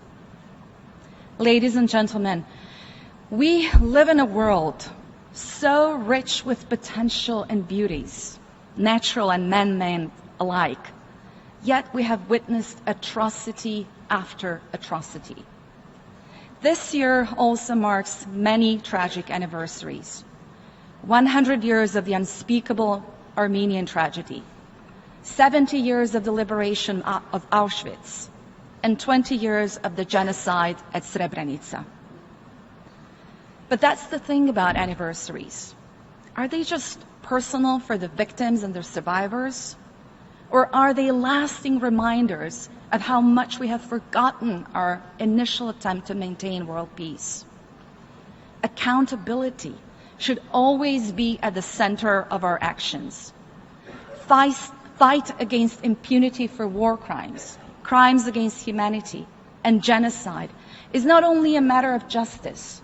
Ladies and gentlemen, we live in a world so rich with potential and beauties, natural and man-made alike, yet we have witnessed atrocity after atrocity. This year also marks many tragic anniversaries. 100 years of the unspeakable Armenian tragedy, 70 years of the liberation of Auschwitz, and 20 years of the genocide at Srebrenica. But that's the thing about anniversaries. Are they just personal for the victims and their survivors? Or are they lasting reminders of how much we have forgotten our initial attempt to maintain world peace? Accountability should always be at the center of our actions. Fight against impunity for war crimes, crimes against humanity, and genocide is not only a matter of justice,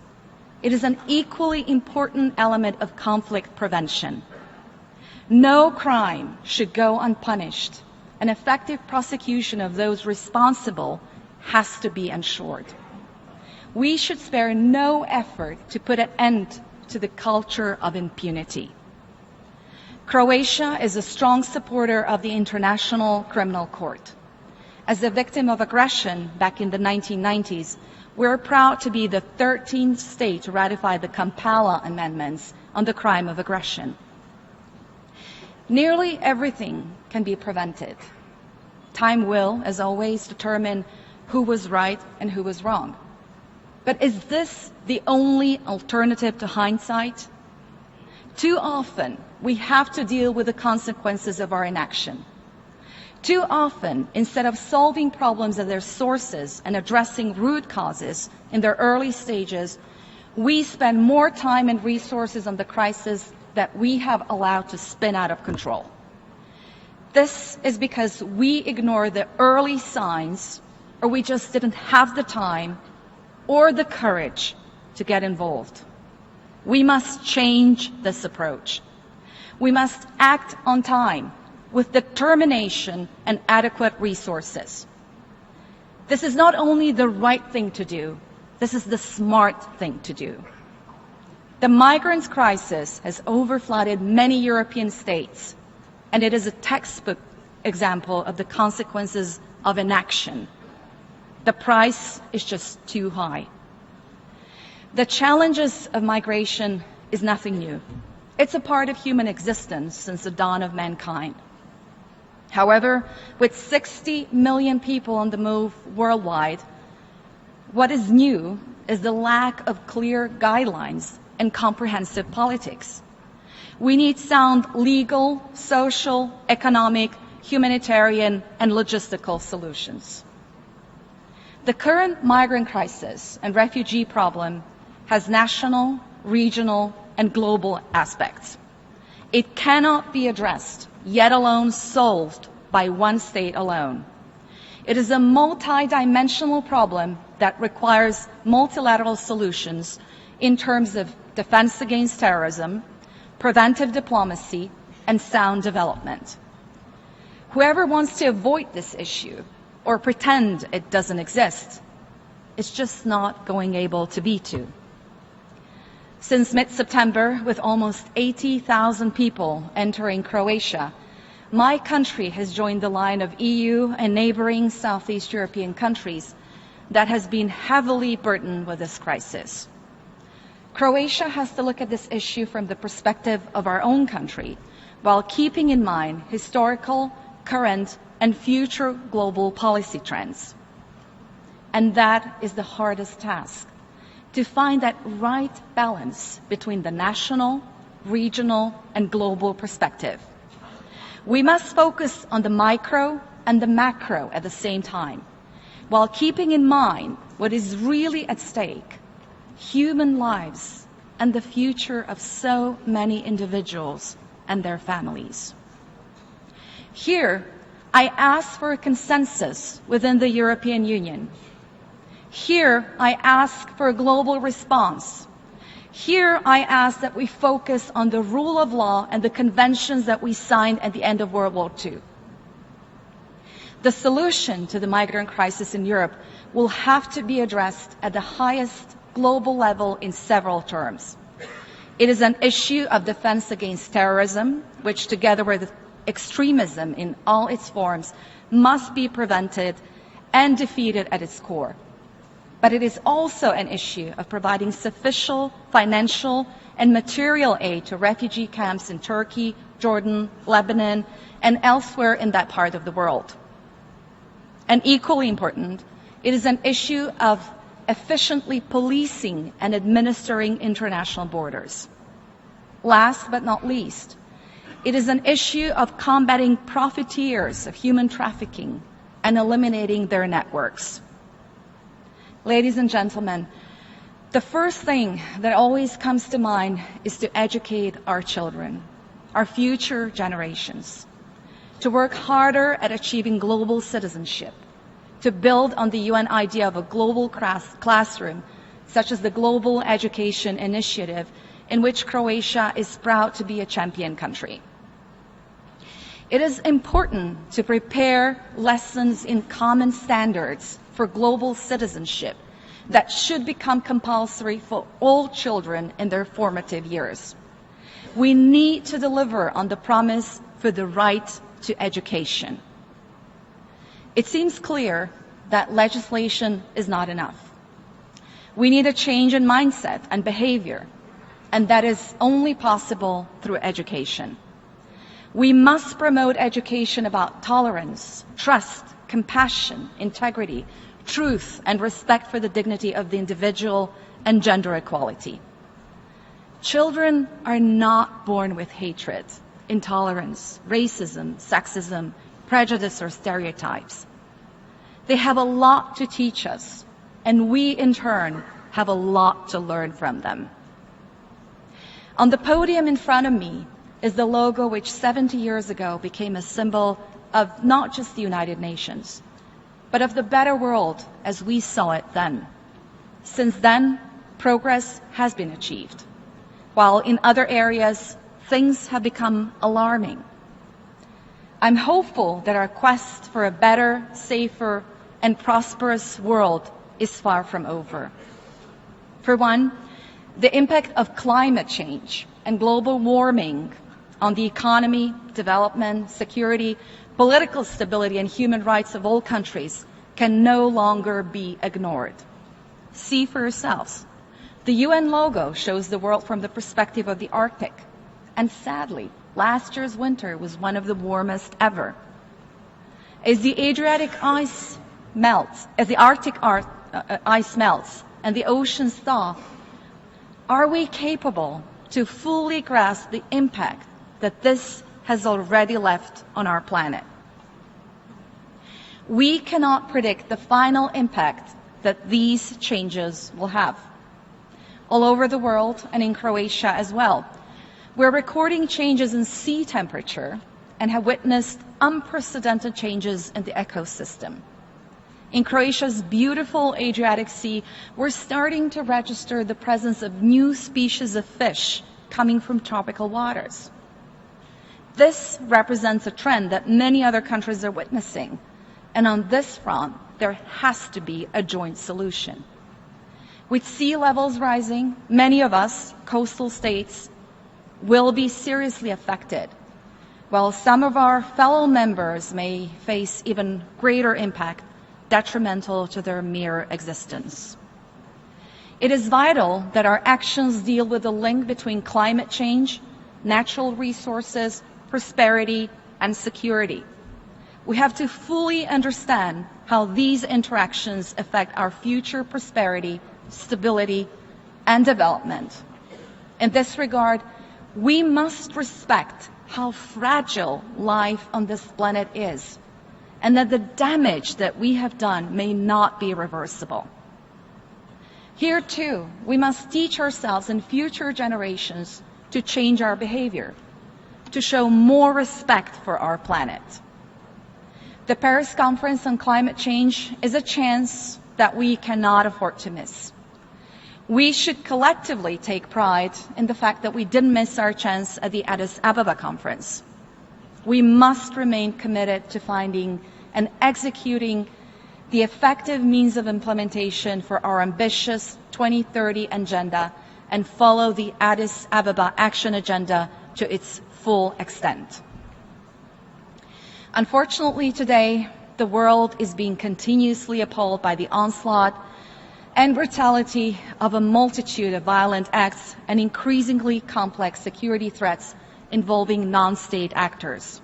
it is an equally important element of conflict prevention. No crime should go unpunished. An effective prosecution of those responsible has to be ensured. We should spare no effort to put an end to the culture of impunity. Croatia is a strong supporter of the International Criminal Court. As a victim of aggression back in the 1990s, we're proud to be the 13th state to ratify the Kampala Amendments on the crime of aggression. Nearly everything can be prevented. Time will, as always, determine who was right and who was wrong. But is this the only alternative to hindsight? Too often, we have to deal with the consequences of our inaction. Too often, instead of solving problems at their sources and addressing root causes in their early stages, we spend more time and resources on the crisis that we have allowed to spin out of control. This is because we ignore the early signs, or we just didn't have the time or the courage to get involved. We must change this approach. We must act on time, with determination and adequate resources. This is not only the right thing to do, this is the smart thing to do. The migrants crisis has overflooded many European states, and it is a textbook example of the consequences of inaction. The price is just too high. The challenges of migration is nothing new. It's a part of human existence since the dawn of mankind. However, with 60 million people on the move worldwide, what is new is the lack of clear guidelines and comprehensive politics. We need sound legal, social, economic, humanitarian, and logistical solutions. The current migrant crisis and refugee problem has national, regional, and global aspects. It cannot be addressed, yet alone solved, by one state alone. It is a multi-dimensional problem that requires multilateral solutions in terms of defense against terrorism, preventive diplomacy, and sound development. Whoever wants to avoid this issue or pretend it doesn't exist is just not going able to be to. Since mid-September, with almost 80,000 people entering Croatia, my country has joined the line of EU and neighboring Southeast European countries that has been heavily burdened with this crisis. Croatia has to look at this issue from the perspective of our own country, while keeping in mind historical, current, and future global policy trends. And that is the hardest task, to find that right balance between the national, regional, and global perspective. We must focus on the micro and the macro at the same time, while keeping in mind what is really at stake: human lives and the future of so many individuals and their families. Here, I ask for a consensus within the European Union. Here, I ask for a global response. Here, I ask that we focus on the rule of law and the conventions that we signed at the end of World War II. The solution to the migrant crisis in Europe will have to be addressed at the highest global level in several terms. It is an issue of defense against terrorism, which, together with extremism in all its forms, must be prevented and defeated at its core. But it is also an issue of providing sufficient financial and material aid to refugee camps in Turkey, Jordan, Lebanon, and elsewhere in that part of the world. And equally important, it is an issue of efficiently policing and administering international borders. Last but not least, it is an issue of combating profiteers of human trafficking and eliminating their networks. Ladies and gentlemen, the first thing that always comes to mind is to educate our children, our future generations, to work harder at achieving global citizenship, to build on the UN idea of a global classroom, such as the Global Education Initiative, in which Croatia is proud to be a champion country. It is important to prepare lessons in common standards for global citizenship that should become compulsory for all children in their formative years. We need to deliver on the promise for the right to education. It seems clear that legislation is not enough. We need a change in mindset and behavior, and that is only possible through education. We must promote education about tolerance, trust, compassion, integrity, truth, and respect for the dignity of the individual and gender equality. Children are not born with hatred, intolerance, racism, sexism, prejudice, or stereotypes. They have a lot to teach us, and we, in turn, have a lot to learn from them. On the podium in front of me is the logo which 70 years ago became a symbol of not just the United Nations, but of the better world as we saw it then. Since then, progress has been achieved, while in other areas, things have become alarming. I'm hopeful that our quest for a better, safer, and prosperous world is far from over. For one, the impact of climate change and global warming on the economy, development, security, political stability, and human rights of all countries can no longer be ignored. See for yourselves. The UN logo shows the world from the perspective of the Arctic. And sadly, last year's winter was one of the warmest ever. As the Adriatic ice melts, as the Arctic ice melts and the oceans thaw, are we capable to fully grasp the impact that this has already left on our planet? We cannot predict the final impact that these changes will have. All over the world, and in Croatia as well, we're recording changes in sea temperature and have witnessed unprecedented changes in the ecosystem. In Croatia's beautiful Adriatic Sea, we're starting to register the presence of new species of fish coming from tropical waters. This represents a trend that many other countries are witnessing, and on this front, there has to be a joint solution. With sea levels rising, many of us, coastal states, will be seriously affected, while some of our fellow members may face even greater impact, detrimental to their mere existence. It is vital that our actions deal with the link between climate change, natural resources, prosperity, and security. We have to fully understand how these interactions affect our future prosperity, stability, and development. In this regard, we must respect how fragile life on this planet is, and that the damage that we have done may not be reversible. Here, too, we must teach ourselves and future generations to change our behavior, to show more respect for our planet. The Paris Conference on Climate Change is a chance that we cannot afford to miss. We should collectively take pride in the fact that we didn't miss our chance at the Addis Ababa conference. We must remain committed to finding and executing the effective means of implementation for our ambitious 2030 agenda and follow the Addis Ababa Action Agenda to its full extent. Unfortunately, today, the world is being continuously appalled by the onslaught and brutality of a multitude of violent acts and increasingly complex security threats involving non-state actors.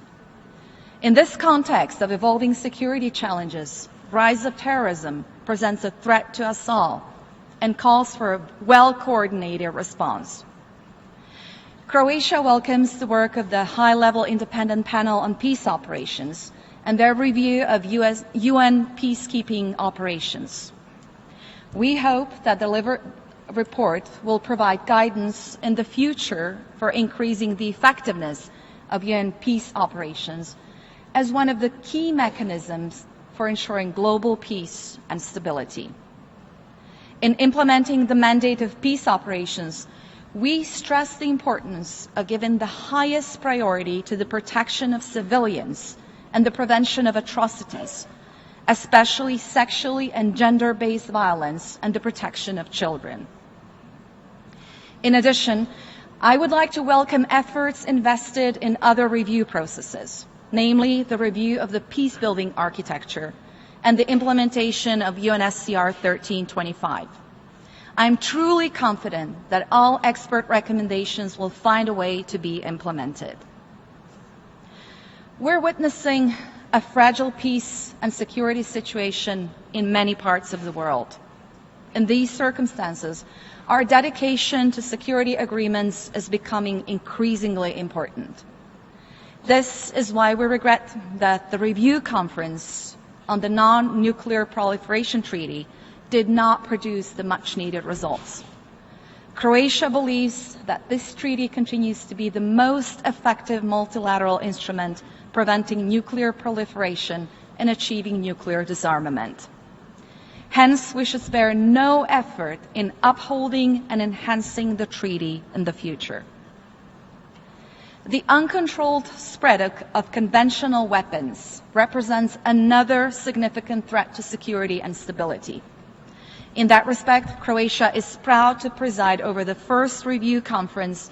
In this context of evolving security challenges, rise of terrorism presents a threat to us all, and calls for a well-coordinated response. Croatia welcomes the work of the High-Level Independent Panel on Peace Operations and their review of UN peacekeeping operations. We hope that the report will provide guidance in the future for increasing the effectiveness of UN peace operations as one of the key mechanisms for ensuring global peace and stability. In implementing the mandate of peace operations, we stress the importance of giving the highest priority to the protection of civilians and the prevention of atrocities, especially sexually and gender-based violence, and the protection of children. In addition, I would like to welcome efforts invested in other review processes, namely the review of the peace-building architecture and the implementation of UNSCR 1325. I'm truly confident that all expert recommendations will find a way to be implemented. We're witnessing a fragile peace and security situation in many parts of the world. In these circumstances, our dedication to security agreements is becoming increasingly important. This is why we regret that the review conference on the Non-Nuclear Proliferation Treaty did not produce the much-needed results. Croatia believes that this treaty continues to be the most effective multilateral instrument preventing nuclear proliferation and achieving nuclear disarmament. Hence, we should spare no effort in upholding and enhancing the treaty in the future. The uncontrolled spread of conventional weapons represents another significant threat to security and stability. In that respect, Croatia is proud to preside over the first review conference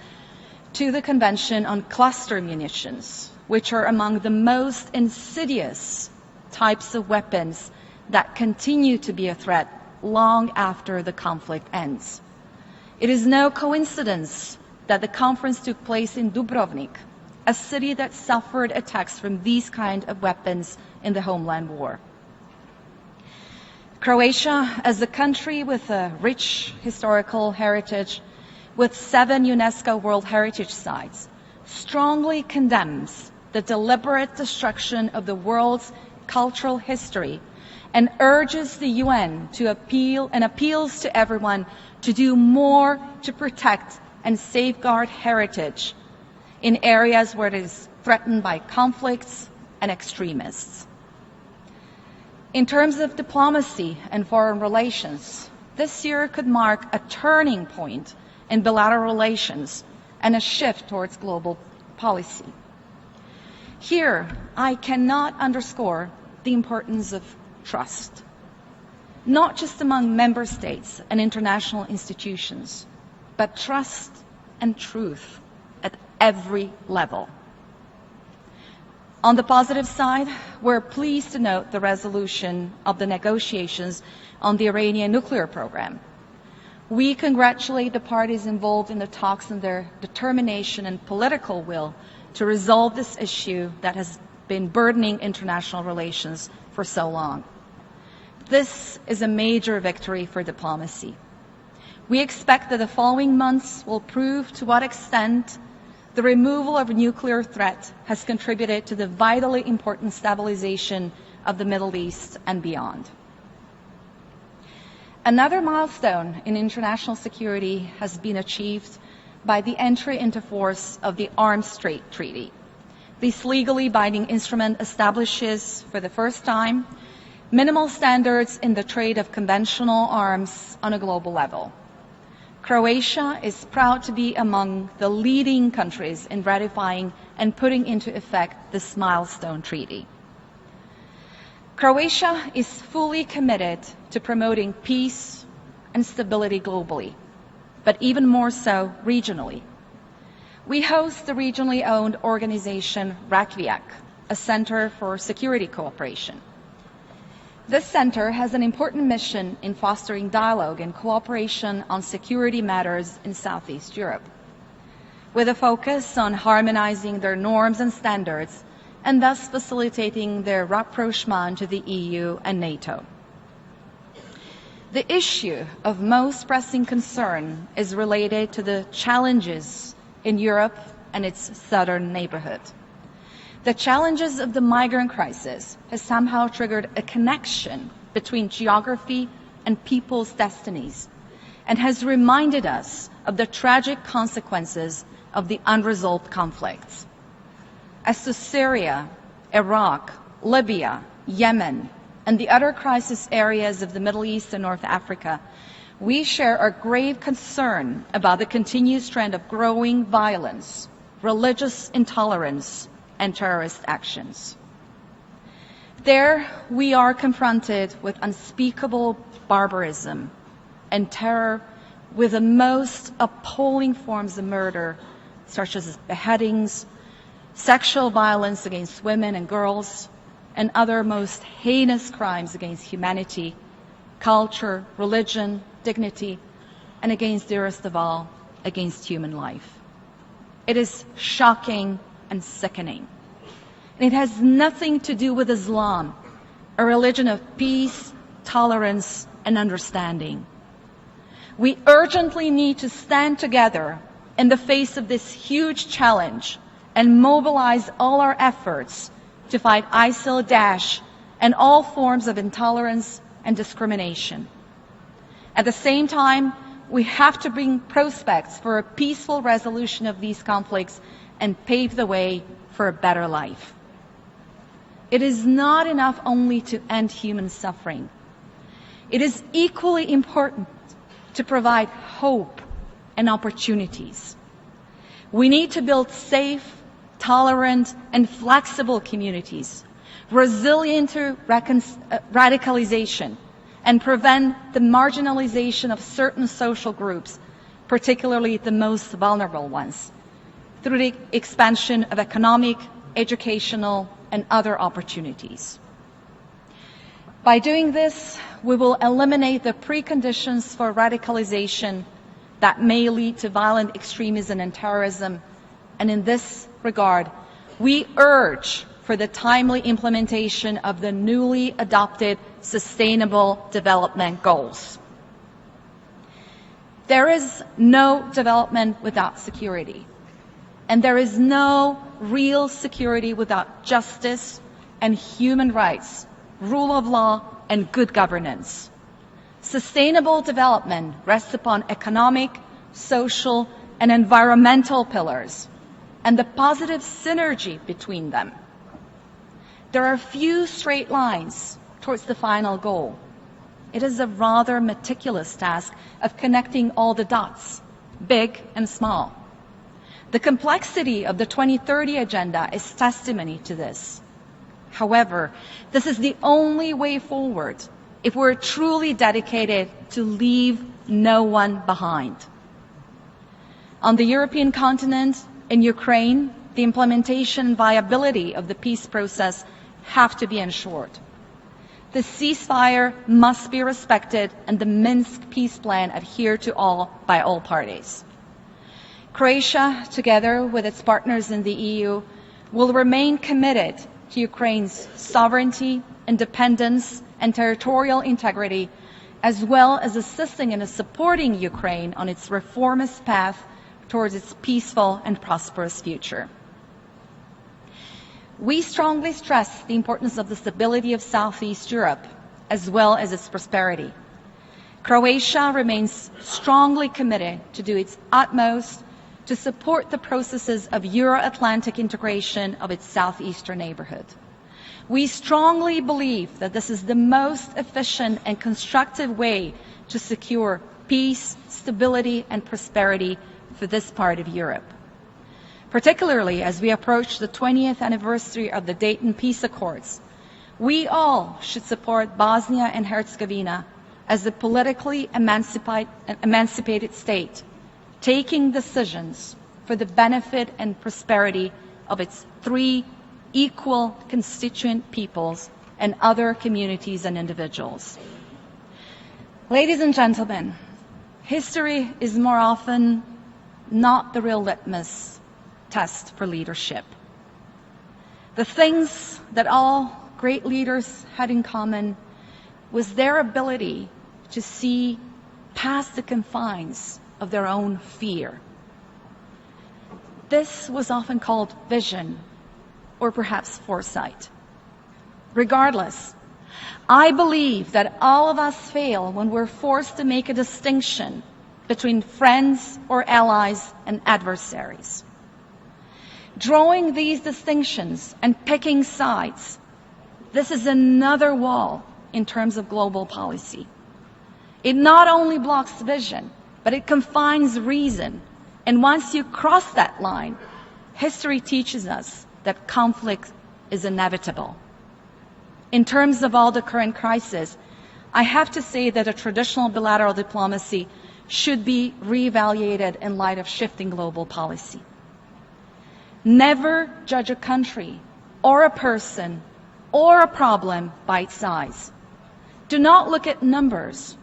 to the Convention on Cluster Munitions, which are among the most insidious types of weapons that continue to be a threat long after the conflict ends. It is no coincidence that the conference took place in Dubrovnik, a city that suffered attacks from these kind of weapons in the homeland war. Croatia, as a country with a rich historical heritage, with 7 UNESCO World Heritage Sites, strongly condemns the deliberate destruction of the world's cultural history and urges the UN to appeals to everyone to do more to protect and safeguard heritage in areas where it is threatened by conflicts and extremists. In terms of diplomacy and foreign relations, this year could mark a turning point in bilateral relations and a shift towards global policy. Here, I cannot underscore the importance of trust, not just among member states and international institutions, but trust and truth at every level. On the positive side, we're pleased to note the resolution of the negotiations on the Iranian nuclear program. We congratulate the parties involved in the talks and their determination and political will to resolve this issue that has been burdening international relations for so long. This is a major victory for diplomacy. We expect that the following months will prove to what extent the removal of a nuclear threat has contributed to the vitally important stabilization of the Middle East and beyond. Another milestone in international security has been achieved by the entry into force of the Arms Trade Treaty. This legally binding instrument establishes, for the first time, minimal standards in the trade of conventional arms on a global level. Croatia is proud to be among the leading countries in ratifying and putting into effect this milestone treaty. Croatia is fully committed to promoting peace and stability globally, but even more so regionally. We host the regionally owned organization Rakvijak, a center for security cooperation. This center has an important mission in fostering dialogue and cooperation on security matters in Southeast Europe, with a focus on harmonizing their norms and standards and thus facilitating their rapprochement to the EU and NATO. The issue of most pressing concern is related to the challenges in Europe and its southern neighborhood. The challenges of the migrant crisis has somehow triggered a connection between geography and people's destinies, and has reminded us of the tragic consequences of the unresolved conflicts. As to Syria, Iraq, Libya, Yemen, and the other crisis areas of the Middle East and North Africa, we share our grave concern about the continuous trend of growing violence, religious intolerance, and terrorist actions. There, we are confronted with unspeakable barbarism and terror, with the most appalling forms of murder, such as beheadings, sexual violence against women and girls, and other most heinous crimes against humanity, culture, religion, dignity, and against, dearest of all, against human life. It is shocking and sickening. And it has nothing to do with Islam, a religion of peace, tolerance, and understanding. We urgently need to stand together in the face of this huge challenge and mobilize all our efforts to fight ISIL, Daesh, and all forms of intolerance and discrimination. At the same time, we have to bring prospects for a peaceful resolution of these conflicts and pave the way for a better life. It is not enough only to end human suffering. It is equally important to provide hope and opportunities. We need to build safe, tolerant, and flexible communities, resilient to radicalization, and prevent the marginalization of certain social groups, particularly the most vulnerable ones, through the expansion of economic, educational, and other opportunities. By doing this, we will eliminate the preconditions for radicalization that may lead to violent extremism and terrorism, and in this regard, we urge for the timely implementation of the newly adopted Sustainable Development Goals. There is no development without security, and there is no real security without justice and human rights, rule of law, and good governance. Sustainable development rests upon economic, social, and environmental pillars, and the positive synergy between them. There are few straight lines towards the final goal. It is a rather meticulous task of connecting all the dots, big and small. The complexity of the 2030 Agenda is testimony to this. However, this is the only way forward if we're truly dedicated to leave no one behind. On the European continent, in Ukraine, the implementation and viability of the peace process have to be ensured. The ceasefire must be respected and the Minsk peace plan adhered to by all parties. Croatia, together with its partners in the EU, will remain committed to Ukraine's sovereignty, independence, and territorial integrity, as well as assisting and supporting Ukraine on its reformist path towards its peaceful and prosperous future. We strongly stress the importance of the stability of Southeast Europe, as well as its prosperity. Croatia remains strongly committed to do its utmost to support the processes of Euro-Atlantic integration of its southeastern neighborhood. We strongly believe that this is the most efficient and constructive way to secure peace, stability, and prosperity for this part of Europe. Particularly as we approach the 20th anniversary of the Dayton Peace Accords, we all should support Bosnia and Herzegovina as a politically emancipated state, taking decisions for the benefit and prosperity of its three equal constituent peoples and other communities and individuals. Ladies and gentlemen, history is more often not the real litmus test for leadership. The things that all great leaders had in common was their ability to see past the confines of their own fear. This was often called vision, or perhaps foresight. Regardless, I believe that all of us fail when we're forced to make a distinction between friends or allies and adversaries. Drawing these distinctions and picking sides, this is another wall in terms of global policy. It not only blocks vision, but it confines reason. And once you cross that line, history teaches us that conflict is inevitable. In terms of all the current crises, I have to say that a traditional bilateral diplomacy should be reevaluated in light of shifting global policy. Never judge a country or a person or a problem by its size. Do not look at numbers.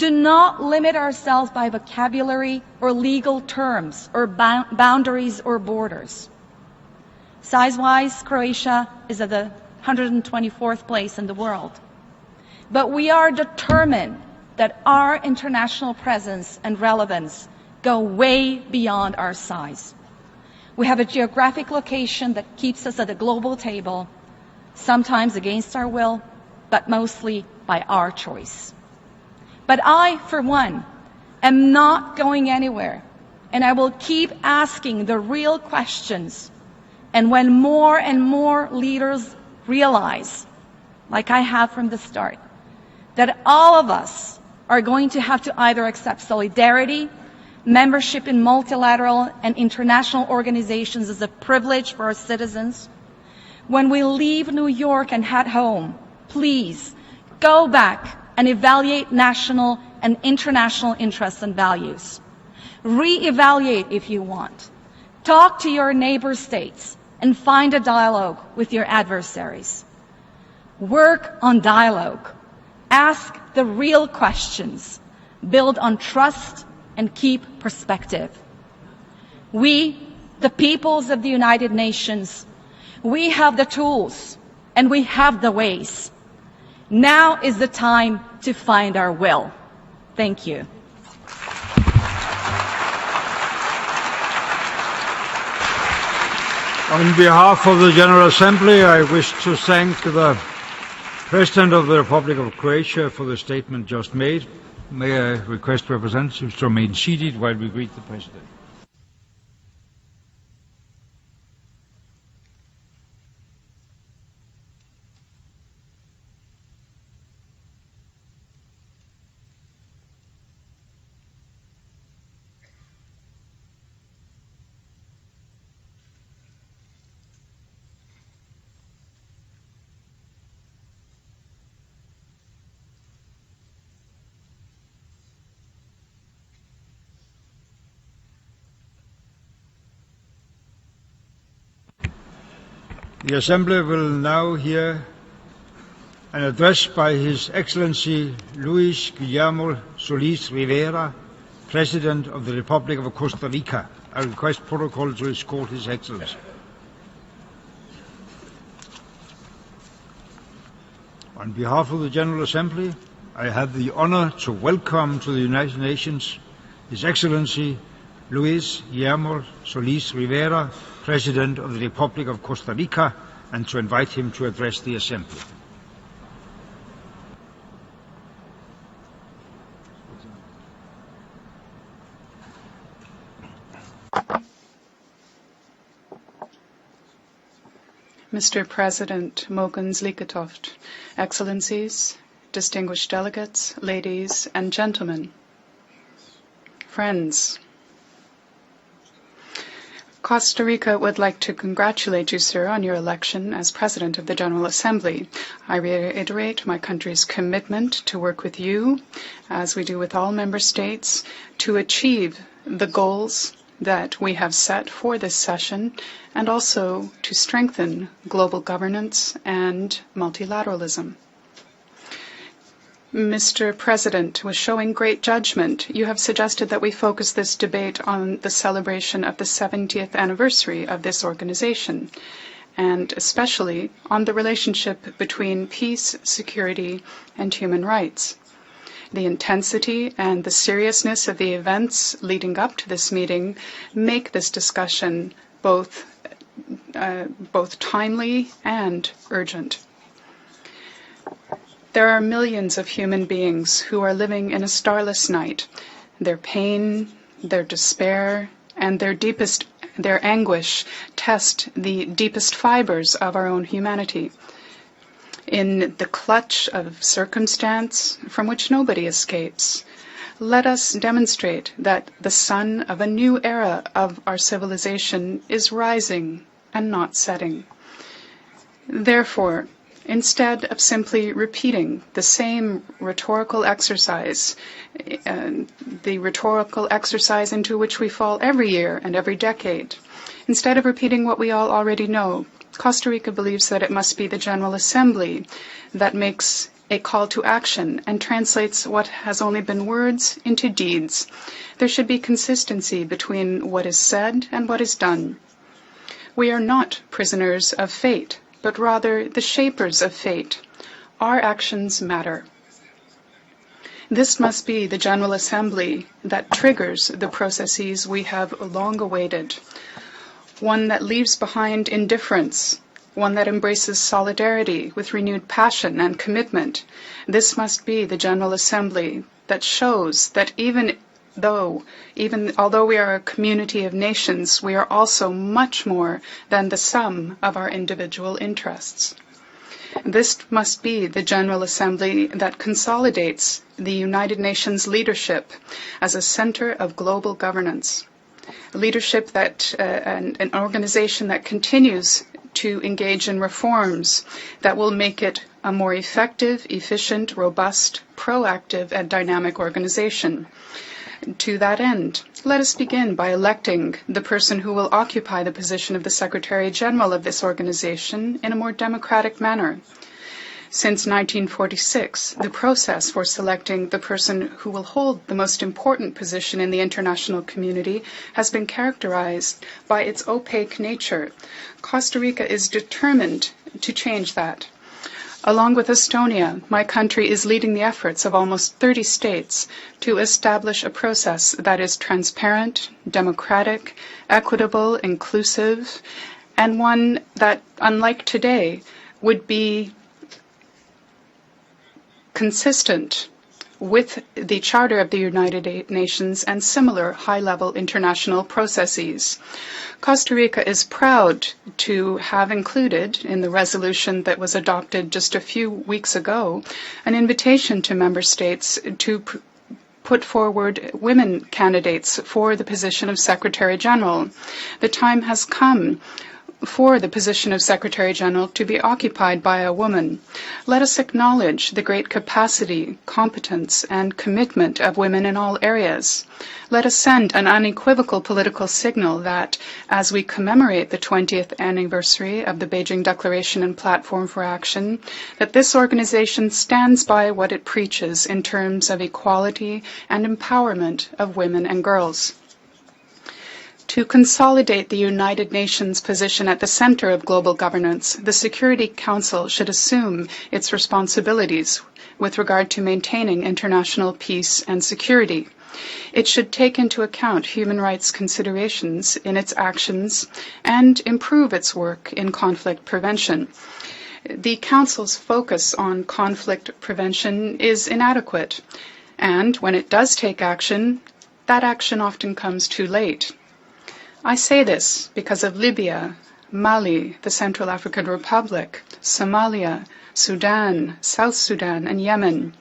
Do not limit ourselves by vocabulary or legal terms or boundaries or borders. Size-wise, Croatia is at the 124th place in the world. But we are determined that our international presence and relevance go way beyond our size. We have a geographic location that keeps us at the global table, sometimes against our will, but mostly by our choice. But I, for one, am not going anywhere, and I will keep asking the real questions. And when more and more leaders realize, like I have from the start, that all of us are going to have to either accept solidarity, membership in multilateral and international organizations as a privilege for our citizens. When we leave New York and head home, please go back and evaluate national and international interests and values. Re-evaluate if you want. Talk to your neighbor states and find a dialogue with your adversaries. Work on dialogue. Ask the real questions. Build on trust and keep perspective. We, the peoples of the United Nations, we have the tools and we have the ways. Now is the time to find our will. Thank you. On behalf of the General Assembly, I wish to thank the President of the Republic of Croatia for the statement just made. May I request representatives to remain seated while we greet the President. The Assembly will now hear an address by His Excellency Luis Guillermo Solís Rivera, President of the Republic of Costa Rica. I request protocol to escort His Excellency. On behalf of the General Assembly, I have the honor to welcome to the United Nations His Excellency Luis Guillermo Solís Rivera, President of the Republic of Costa Rica, and to invite him to address the Assembly. Mr. President Mogens Lykketoft, Excellencies, distinguished delegates, ladies and gentlemen, friends, Costa Rica would like to congratulate you, sir, on your election as President of the General Assembly. I reiterate my country's commitment to work with you, as we do with all member states, to achieve the goals that we have set for this session, and also to strengthen global governance and multilateralism. Mr. President, with showing great judgment, you have suggested that we focus this debate on the celebration of the 70th anniversary of this organization, and especially on the relationship between peace, security, and human rights. The intensity and the seriousness of the events leading up to this meeting make this discussion both timely and urgent. There are millions of human beings who are living in a starless night. Their pain, their despair, and their anguish test the deepest fibers of our own humanity. In the clutch of circumstance from which nobody escapes, let us demonstrate that the sun of a new era of our civilization is rising and not setting. Therefore, instead of simply repeating the same rhetorical exercise, the rhetorical exercise into which we fall every year and every decade, instead of repeating what we all already know, Costa Rica believes that it must be the General Assembly that makes a call to action and translates what has only been words into deeds. There should be consistency between what is said and what is done. We are not prisoners of fate, but rather the shapers of fate. Our actions matter. This must be the General Assembly that triggers the processes we have long awaited. One that leaves behind indifference, one that embraces solidarity with renewed passion and commitment. This must be the General Assembly that shows that although we are a community of nations, we are also much more than the sum of our individual interests. This must be the General Assembly that consolidates the United Nations leadership as a center of global governance. Leadership that an organization that continues to engage in reforms that will make it a more effective, efficient, robust, proactive, and dynamic organization. To that end, let us begin by electing the person who will occupy the position of the Secretary General of this organization in a more democratic manner. Since 1946, the process for selecting the person who will hold the most important position in the international community has been characterized by its opaque nature. Costa Rica is determined to change that. Along with Estonia, my country is leading the efforts of almost 30 states to establish a process that is transparent, democratic, equitable, inclusive, and one that, unlike today, would be consistent with the Charter of the United Nations and similar high-level international processes. Costa Rica is proud to have included in the resolution that was adopted just a few weeks ago an invitation to member states to put forward women candidates for the position of Secretary General. The time has come for the position of Secretary General to be occupied by a woman. Let us acknowledge the great capacity, competence, and commitment of women in all areas. Let us send an unequivocal political signal that, as we commemorate the 20th anniversary of the Beijing Declaration and Platform for Action, that this organization stands by what it preaches in terms of equality and empowerment of women and girls. To consolidate the United Nations position at the center of global governance, the Security Council should assume its responsibilities with regard to maintaining international peace and security. It should take into account human rights considerations in its actions and improve its work in conflict prevention. The Council's focus on conflict prevention is inadequate, and when it does take action, that action often comes too late. I say this because of Libya, Mali, the Central African Republic, Somalia, Sudan, South Sudan, and Yemen.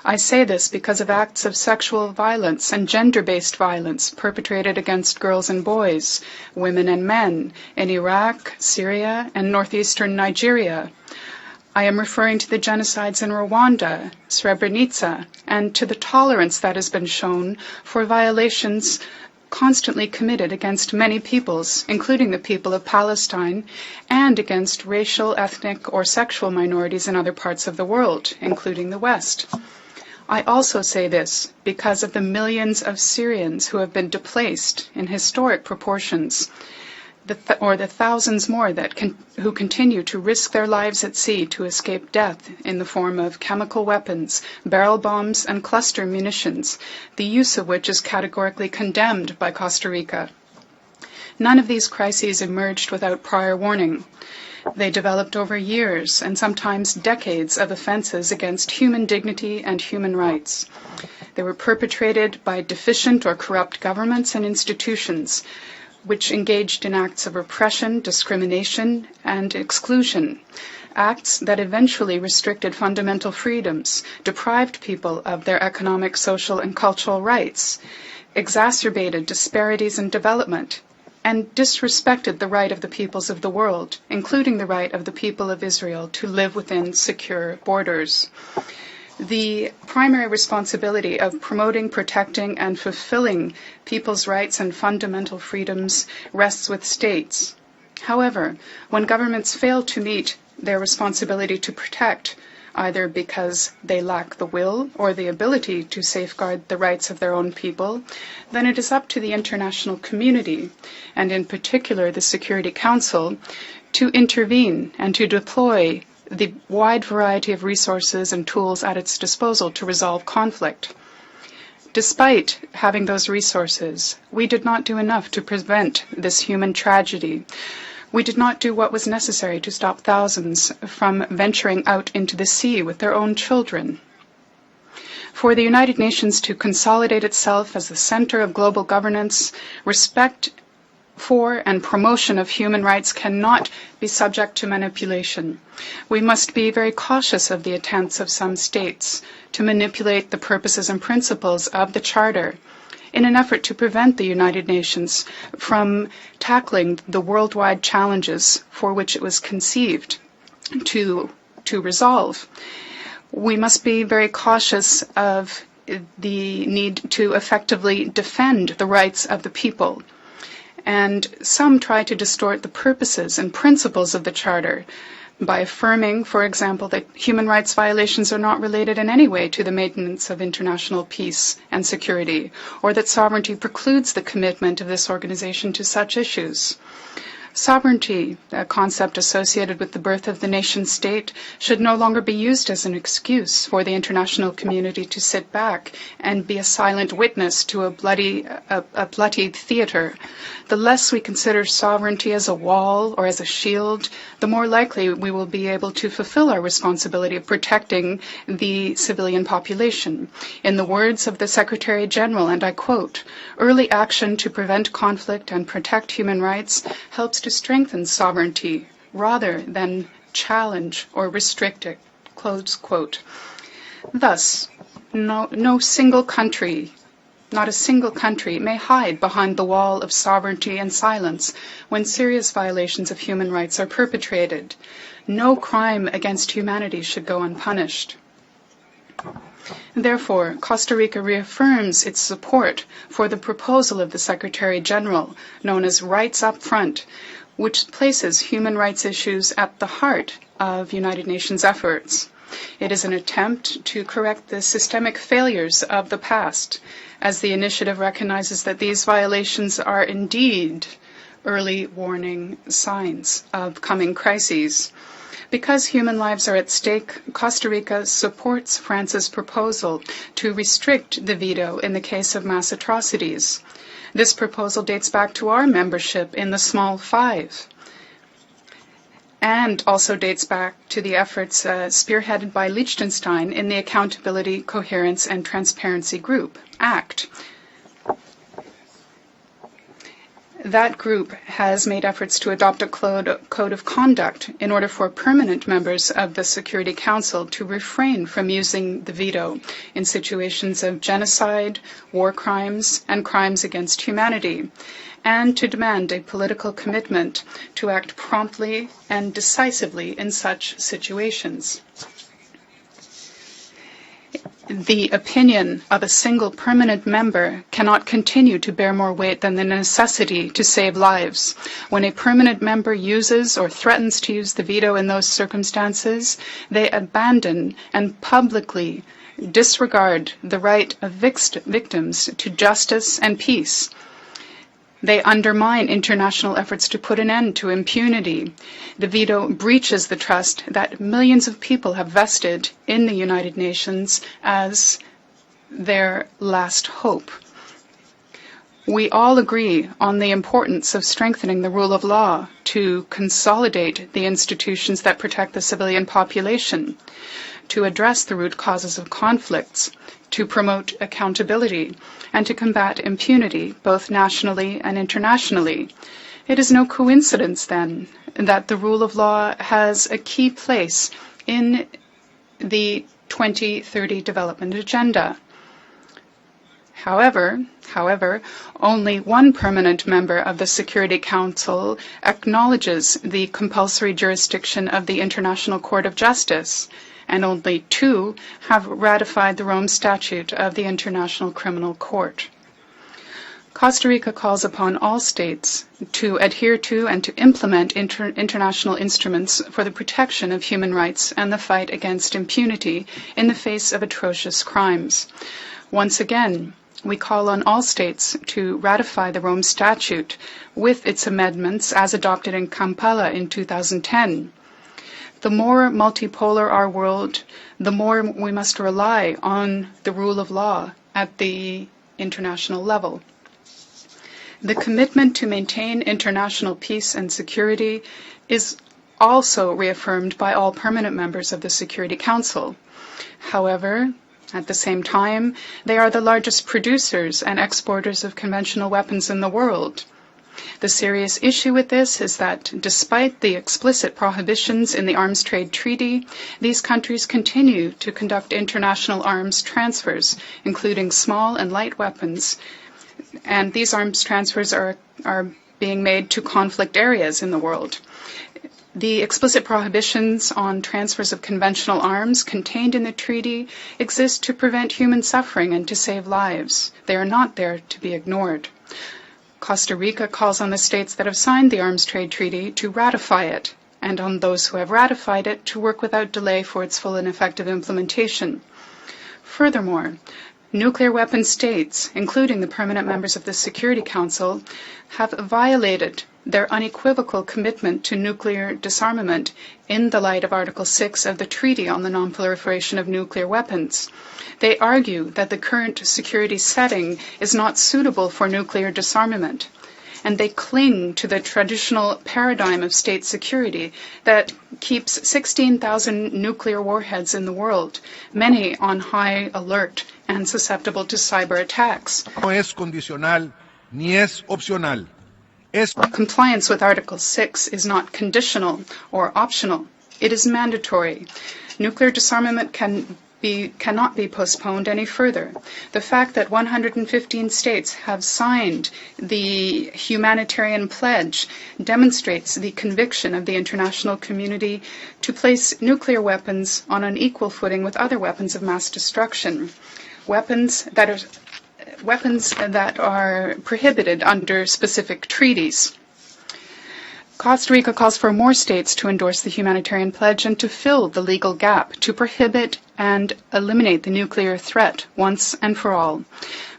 I say this because of acts of sexual violence and gender-based violence perpetrated against girls and boys, women and men in Iraq, Syria, and northeastern Nigeria. I am referring to the genocides in Rwanda, Srebrenica, and to the tolerance that has been shown for violations constantly committed against many peoples, including the people of Palestine, and against racial, ethnic, or sexual minorities in other parts of the world, including the West. I also say this because of the millions of Syrians who have been displaced in historic proportions. the thousands more who continue to risk their lives at sea to escape death in the form of chemical weapons, barrel bombs, and cluster munitions, the use of which is categorically condemned by Costa Rica. None of these crises emerged without prior warning. They developed over years and sometimes decades of offenses against human dignity and human rights. They were perpetrated by deficient or corrupt governments and institutions, which engaged in acts of repression, discrimination, and exclusion, acts that eventually restricted fundamental freedoms, deprived people of their economic, social, and cultural rights, exacerbated disparities in development, and disrespected the right of the peoples of the world, including the right of the people of Israel to live within secure borders. The primary responsibility of promoting, protecting, and fulfilling people's rights and fundamental freedoms rests with states. However, when governments fail to meet their responsibility to protect, either because they lack the will or the ability to safeguard the rights of their own people, then it is up to the international community, and in particular the Security Council, to intervene and to deploy the wide variety of resources and tools at its disposal to resolve conflict. Despite having those resources, we did not do enough to prevent this human tragedy. We did not do what was necessary to stop thousands from venturing out into the sea with their own children. For the United Nations to consolidate itself as the center of global governance, respect for and promotion of human rights cannot be subject to manipulation. We must be very cautious of the attempts of some states to manipulate the purposes and principles of the Charter in an effort to prevent the United Nations from tackling the worldwide challenges for which it was conceived to resolve. We must be very cautious of the need to effectively defend the rights of the people. And some try to distort the purposes and principles of the Charter by affirming, for example, that human rights violations are not related in any way to the maintenance of international peace and security, or that sovereignty precludes the commitment of this organization to such issues. Sovereignty, a concept associated with the birth of the nation-state, should no longer be used as an excuse for the international community to sit back and be a silent witness to a bloody theater. The less we consider sovereignty as a wall or as a shield, the more likely we will be able to fulfill our responsibility of protecting the civilian population. In the words of the Secretary General, and I quote, "Early action to prevent conflict and protect human rights helps to strengthen sovereignty rather than challenge or restrict it," close quote. Thus, not a single country may hide behind the wall of sovereignty and silence when serious violations of human rights are perpetrated. No crime against humanity should go unpunished. Therefore, Costa Rica reaffirms its support for the proposal of the Secretary General, known as Rights Up Front, which places human rights issues at the heart of United Nations efforts. It is an attempt to correct the systemic failures of the past, as the initiative recognizes that these violations are indeed early warning signs of coming crises. Because human lives are at stake, Costa Rica supports France's proposal to restrict the veto in the case of mass atrocities. This proposal dates back to our membership in the Small Five, and also dates back to the efforts spearheaded by Liechtenstein in the Accountability, Coherence, and Transparency Group, ACT. That group has made efforts to adopt a code of conduct in order for permanent members of the Security Council to refrain from using the veto in situations of genocide, war crimes, and crimes against humanity, and to demand a political commitment to act promptly and decisively in such situations. The opinion of a single permanent member cannot continue to bear more weight than the necessity to save lives. When a permanent member uses or threatens to use the veto in those circumstances, they abandon and publicly disregard the right of victims to justice and peace. They undermine international efforts to put an end to impunity. The veto breaches the trust that millions of people have vested in the United Nations as their last hope. We all agree on the importance of strengthening the rule of law to consolidate the institutions that protect the civilian population, to address the root causes of conflicts, to promote accountability, and to combat impunity, both nationally and internationally. It is no coincidence, then, that the rule of law has a key place in the 2030 Development Agenda. However, only one permanent member of the Security Council acknowledges the compulsory jurisdiction of the International Court of Justice, and only 2 have ratified the Rome Statute of the International Criminal Court. Costa Rica calls upon all states to adhere to and to implement international instruments for the protection of human rights and the fight against impunity in the face of atrocious crimes. Once again, we call on all states to ratify the Rome Statute with its amendments as adopted in Kampala in 2010. The more multipolar our world, the more we must rely on the rule of law at the international level. The commitment to maintain international peace and security is also reaffirmed by all permanent members of the Security Council. However, at the same time, they are the largest producers and exporters of conventional weapons in the world. The serious issue with this is that despite the explicit prohibitions in the Arms Trade Treaty, these countries continue to conduct international arms transfers, including small and light weapons, and these arms transfers are being made to conflict areas in the world. The explicit prohibitions on transfers of conventional arms contained in the treaty exist to prevent human suffering and to save lives. They are not there to be ignored. Costa Rica calls on the states that have signed the Arms Trade Treaty to ratify it, and on those who have ratified it to work without delay for its full and effective implementation. Furthermore, nuclear weapon states, including the permanent members of the Security Council, have violated their unequivocal commitment to nuclear disarmament in the light of Article 6 of the Treaty on the Non-Proliferation of Nuclear Weapons. They argue that the current security setting is not suitable for nuclear disarmament, and they cling to the traditional paradigm of state security that keeps 16,000 nuclear warheads in the world, many on high alert and susceptible to cyber attacks. No es condicional ni es opcional. Compliance with Article 6 is not conditional or optional. It is mandatory. Nuclear disarmament cannot be postponed any further. The fact that 115 states have signed the humanitarian pledge demonstrates the conviction of the international community to place nuclear weapons on an equal footing with other weapons of mass destruction, weapons that are prohibited under specific treaties. Costa Rica calls for more states to endorse the humanitarian pledge and to fill the legal gap to prohibit and eliminate the nuclear threat once and for all.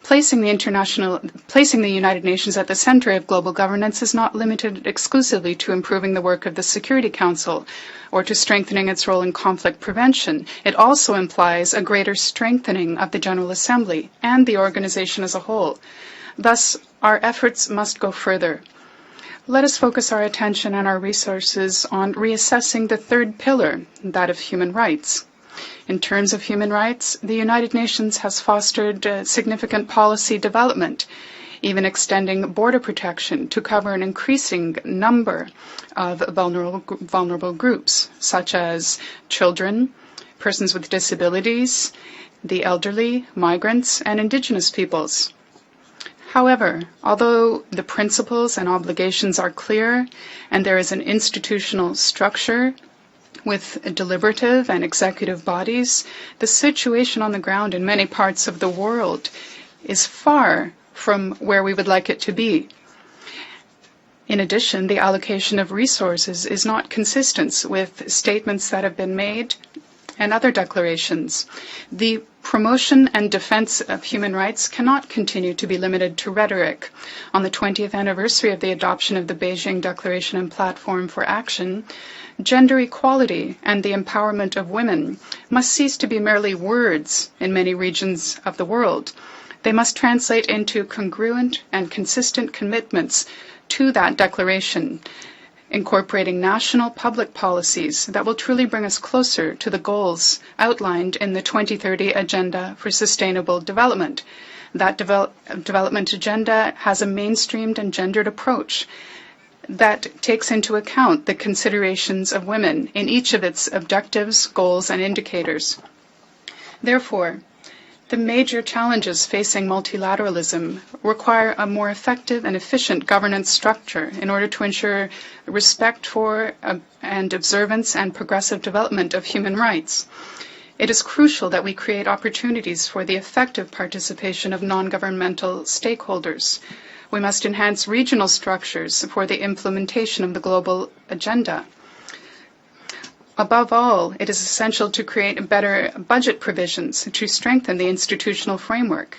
Placing the United Nations at the center of global governance is not limited exclusively to improving the work of the Security Council or to strengthening its role in conflict prevention. It also implies a greater strengthening of the General Assembly and the organization as a whole. Thus, our efforts must go further. Let us focus our attention and our resources on reassessing the third pillar, that of human rights. In terms of human rights, the United Nations has fostered significant policy development, even extending border protection to cover an increasing number of vulnerable groups, such as children, persons with disabilities, the elderly, migrants, and indigenous peoples. However, although the principles and obligations are clear and there is an institutional structure with deliberative and executive bodies, the situation on the ground in many parts of the world is far from where we would like it to be. In addition, the allocation of resources is not consistent with statements that have been made and other declarations. The promotion and defense of human rights cannot continue to be limited to rhetoric. On the 20th anniversary of the adoption of the Beijing Declaration and Platform for Action, gender equality and the empowerment of women must cease to be merely words in many regions of the world. They must translate into congruent and consistent commitments to that declaration, incorporating national public policies that will truly bring us closer to the goals outlined in the 2030 Agenda for Sustainable Development. That development agenda has a mainstreamed and gendered approach that takes into account the considerations of women in each of its objectives, goals, and indicators. Therefore, the major challenges facing multilateralism require a more effective and efficient governance structure in order to ensure respect for and observance and progressive development of human rights. It is crucial that we create opportunities for the effective participation of non-governmental stakeholders. We must enhance regional structures for the implementation of the global agenda. Above all, it is essential to create better budget provisions to strengthen the institutional framework.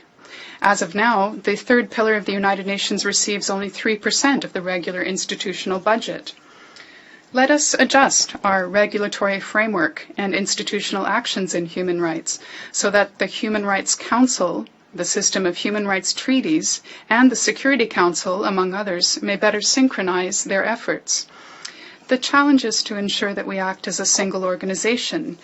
As of now, the third pillar of the United Nations receives only 3% of the regular institutional budget. Let us adjust our regulatory framework and institutional actions in human rights so that the Human Rights Council, the system of human rights treaties, and the Security Council, among others, may better synchronize their efforts. The challenge is to ensure that we act as a single organization,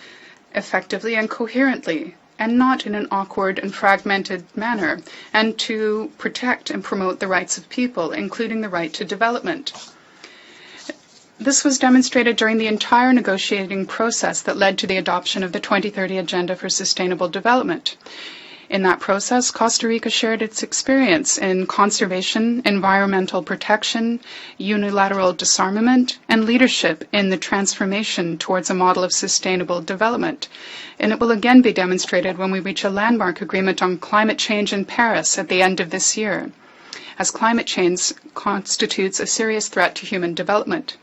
effectively and coherently, and not in an awkward and fragmented manner, and to protect and promote the rights of people, including the right to development. This was demonstrated during the entire negotiating process that led to the adoption of the 2030 Agenda for Sustainable Development. In that process, Costa Rica shared its experience in conservation, environmental protection, unilateral disarmament, and leadership in the transformation towards a model of sustainable development. And it will again be demonstrated when we reach a landmark agreement on climate change in Paris at the end of this year, as climate change constitutes a serious threat to human development.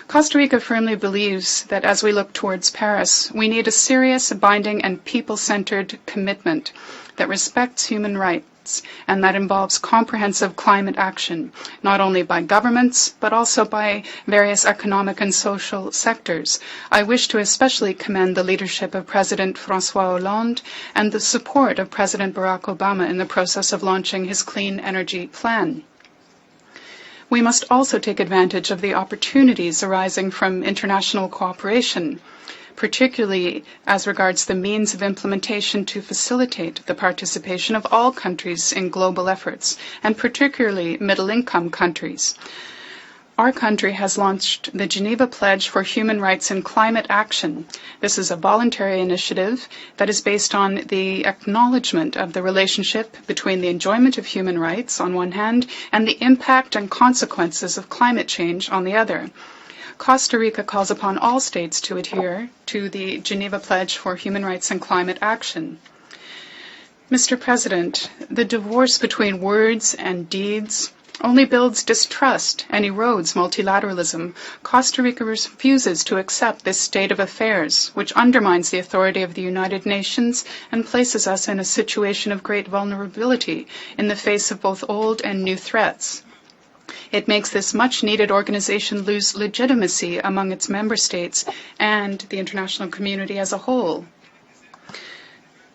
Costa Rica firmly believes that as we look towards Paris, we need a serious, binding, and people-centered commitment that respects human rights and that involves comprehensive climate action, not only by governments, but also by various economic and social sectors. I wish to especially commend the leadership of President François Hollande and the support of President Barack Obama in the process of launching his clean energy plan. We must also take advantage of the opportunities arising from international cooperation, particularly as regards the means of implementation to facilitate the participation of all countries in global efforts, and particularly middle-income countries. Our country has launched the Geneva Pledge for Human Rights and Climate Action. This is a voluntary initiative that is based on the acknowledgement of the relationship between the enjoyment of human rights on one hand and the impact and consequences of climate change on the other. Costa Rica calls upon all states to adhere to the Geneva Pledge for Human Rights and Climate Action. Mr. President, the divorce between words and deeds only builds distrust and erodes multilateralism. Costa Rica refuses to accept this state of affairs, which undermines the authority of the United Nations and places us in a situation of great vulnerability in the face of both old and new threats. It makes this much-needed organization lose legitimacy among its member states and the international community as a whole.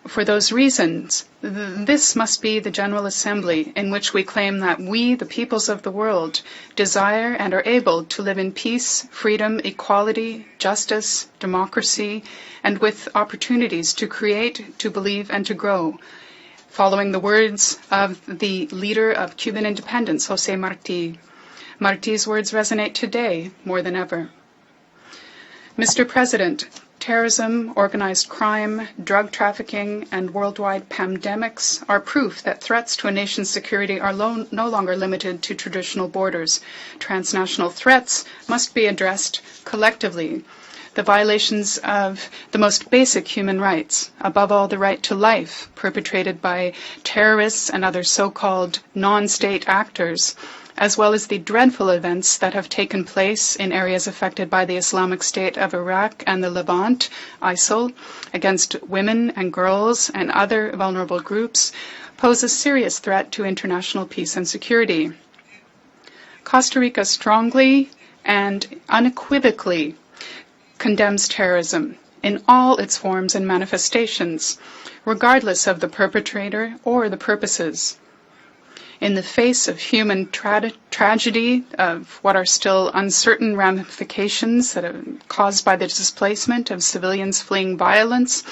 For those reasons, this must be the General Assembly in which we claim that we, the peoples of the world, desire and are able to live in peace, freedom, equality, justice, democracy, and with opportunities to create, to believe, and to grow. Following the words of the leader of Cuban independence, José Martí. Martí's words resonate today more than ever. Mr. President, terrorism, organized crime, drug trafficking, and worldwide pandemics are proof that threats to a nation's security are no longer limited to traditional borders. Transnational threats must be addressed collectively. The violations of the most basic human rights, above all the right to life, perpetrated by terrorists and other so-called non-state actors, as well as the dreadful events that have taken place in areas affected by the Islamic State of Iraq and the Levant, ISIL, against women and girls and other vulnerable groups, pose a serious threat to international peace and security. Costa Rica strongly and unequivocally condemns terrorism in all its forms and manifestations, regardless of the perpetrator or the purposes. In the face of human tragedy, of what are still uncertain ramifications that are caused by the displacement of civilians fleeing violence,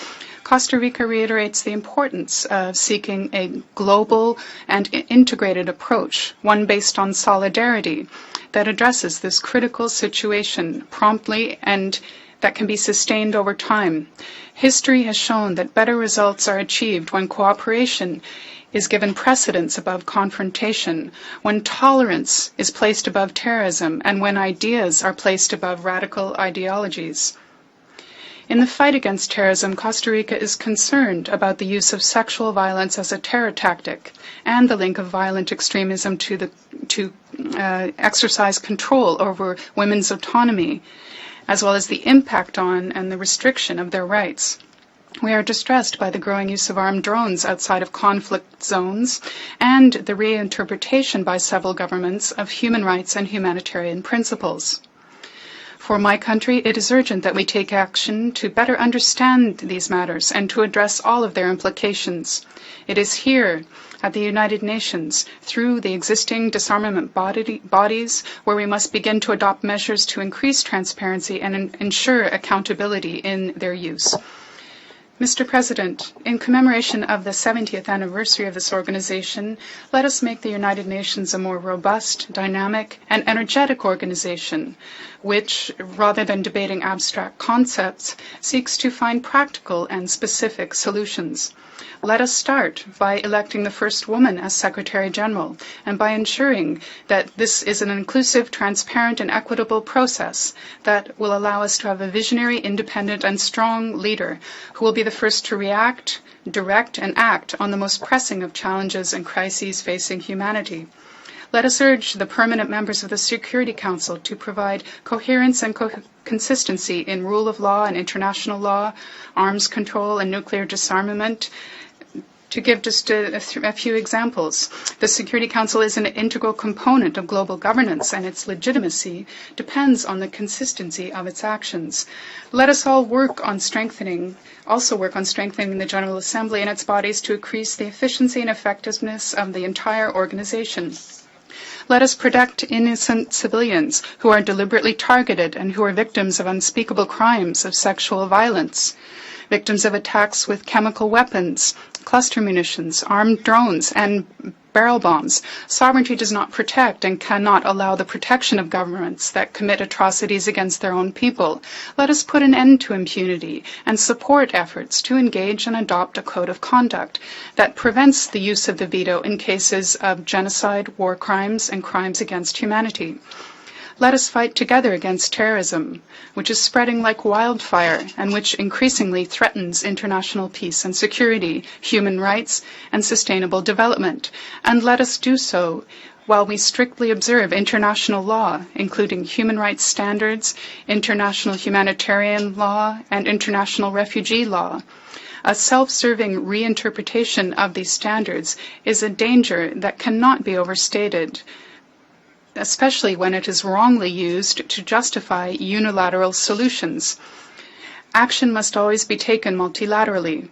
Costa Rica reiterates the importance of seeking a global and integrated approach, one based on solidarity, that addresses this critical situation promptly and that can be sustained over time. History has shown that better results are achieved when cooperation is given precedence above confrontation, when tolerance is placed above terrorism, and when ideas are placed above radical ideologies. In the fight against terrorism, Costa Rica is concerned about the use of sexual violence as a terror tactic and the link of violent extremism to exercise control over women's autonomy, as well as the impact on and the restriction of their rights. We are distressed by the growing use of armed drones outside of conflict zones and the reinterpretation by several governments of human rights and humanitarian principles. For my country, it is urgent that we take action to better understand these matters and to address all of their implications. It is here at the United Nations, through the existing disarmament bodies, where we must begin to adopt measures to increase transparency and ensure accountability in their use. Mr. President, in commemoration of the 70th anniversary of this organization, let us make the United Nations a more robust, dynamic, and energetic organization, which, rather than debating abstract concepts, seeks to find practical and specific solutions. Let us start by electing the first woman as Secretary General and by ensuring that this is an inclusive, transparent, and equitable process that will allow us to have a visionary, independent, and strong leader who will be the first to react, direct, and act on the most pressing of challenges and crises facing humanity. Let us urge the permanent members of the Security Council to provide coherence and consistency in rule of law and international law, arms control, and nuclear disarmament. To give just a few examples, the Security Council is an integral component of global governance, and its legitimacy depends on the consistency of its actions. Let us all work on strengthening the General Assembly and its bodies to increase the efficiency and effectiveness of the entire organization. Let us protect innocent civilians who are deliberately targeted and who are victims of unspeakable crimes of sexual violence, victims of attacks with chemical weapons, cluster munitions, armed drones, and barrel bombs. Sovereignty does not protect and cannot allow the protection of governments that commit atrocities against their own people. Let us put an end to impunity and support efforts to engage and adopt a code of conduct that prevents the use of the veto in cases of genocide, war crimes, and crimes against humanity. Let us fight together against terrorism, which is spreading like wildfire and which increasingly threatens international peace and security, human rights, and sustainable development. And let us do so while we strictly observe international law, including human rights standards, international humanitarian law, and international refugee law. A self-serving reinterpretation of these standards is a danger that cannot be overstated, especially when it is wrongly used to justify unilateral solutions. Action must always be taken multilaterally.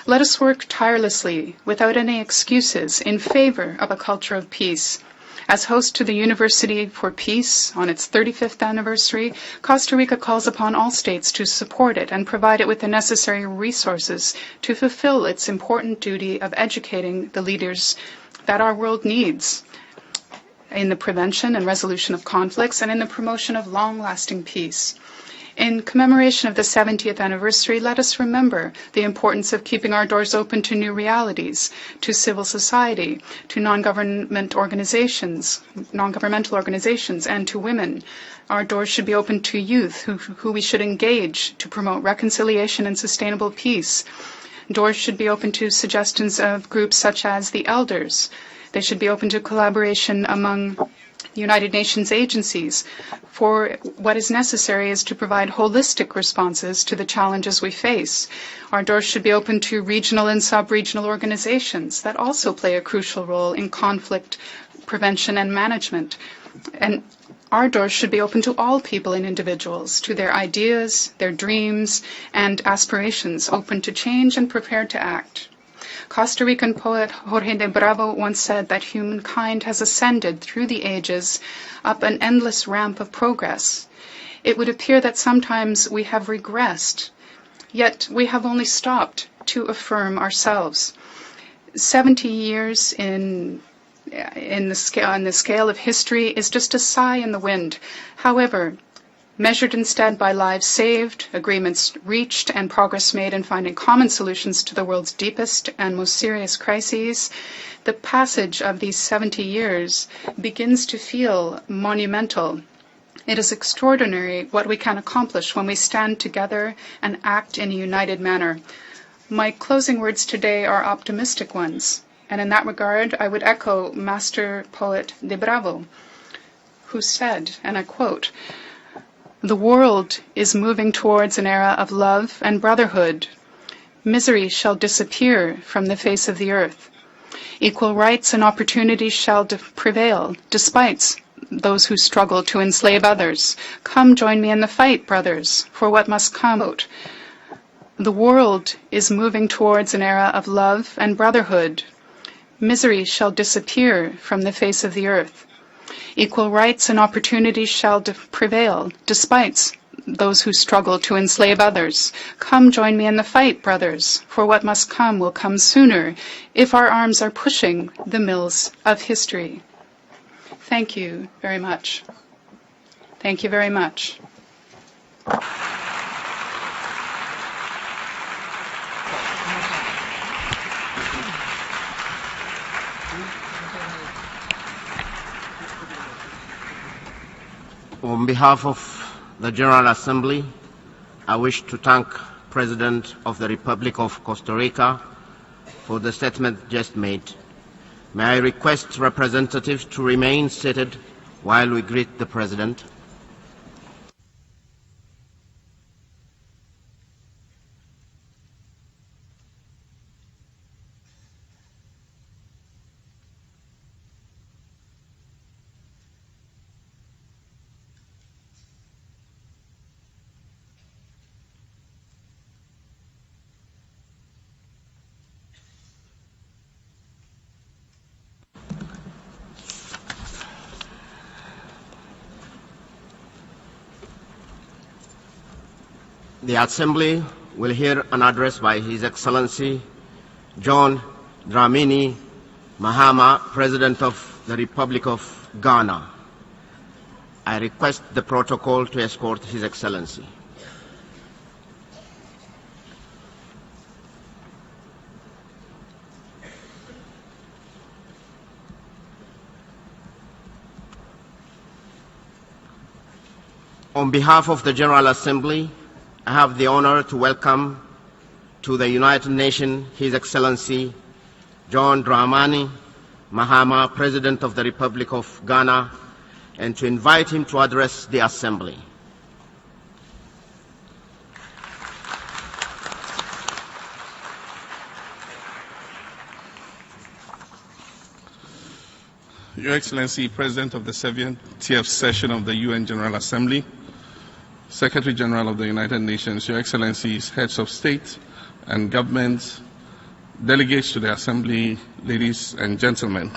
Let us work tirelessly, without any excuses, in favor of a culture of peace. As host to the University for Peace on its 35th anniversary, Costa Rica calls upon all states to support it and provide it with the necessary resources to fulfill its important duty of educating the leaders that our world needs in the prevention and resolution of conflicts and in the promotion of long-lasting peace. In commemoration of the 70th anniversary, let us remember the importance of keeping our doors open to new realities, to civil society, to non-governmental organizations, and to women. Our doors should be open to youth, who we should engage to promote reconciliation and sustainable peace. Doors should be open to suggestions of groups such as the elders. They should be open to collaboration among the United Nations agencies, for what is necessary is to provide holistic responses to the challenges we face. Our doors should be open to regional and sub-regional organizations that also play a crucial role in conflict prevention and management. And our doors should be open to all people and individuals, to their ideas, their dreams, and aspirations, open to change and prepared to act. Costa Rican poet Jorge de Bravo once said that humankind has ascended through the ages up an endless ramp of progress. It would appear that sometimes we have regressed, yet we have only stopped to affirm ourselves. 70 years on the scale of history is just a sigh in the wind. However, measured instead by lives saved, agreements reached, and progress made in finding common solutions to the world's deepest and most serious crises, the passage of these 70 years begins to feel monumental. It is extraordinary what we can accomplish when we stand together and act in a united manner. My closing words today are optimistic ones, and in that regard, I would echo Master Poet de Bravo, who said, and I quote, "The world is moving towards an era of love and brotherhood. Misery shall disappear from the face of the earth. Equal rights and opportunities shall prevail, despite those who struggle to enslave others. Come join me in the fight, brothers, for what must come." The world is moving towards an era of love and brotherhood. Misery shall disappear from the face of the earth. Equal rights and opportunities shall prevail, despite those who struggle to enslave others. Come join me in the fight, brothers, for what must come will come sooner if our arms are pushing the mills of history. Thank you very much. Thank you very much. On behalf of the General Assembly, I wish to thank President of the Republic of Costa Rica for the statement just made. May I request representatives to remain seated while we greet the President. The Assembly will hear an address by His Excellency John Dramani Mahama, President of the Republic of Ghana. I request the protocol to escort His Excellency. On behalf of the General Assembly, I have the honor to welcome to the United Nations His Excellency John Dramani Mahama, President of the Republic of Ghana, and to invite him to address the Assembly. Your Excellency, President of the 70th session of the UN General Assembly, Secretary General of the United Nations, Your Excellencies, heads of state and government, delegates to the Assembly, ladies and gentlemen.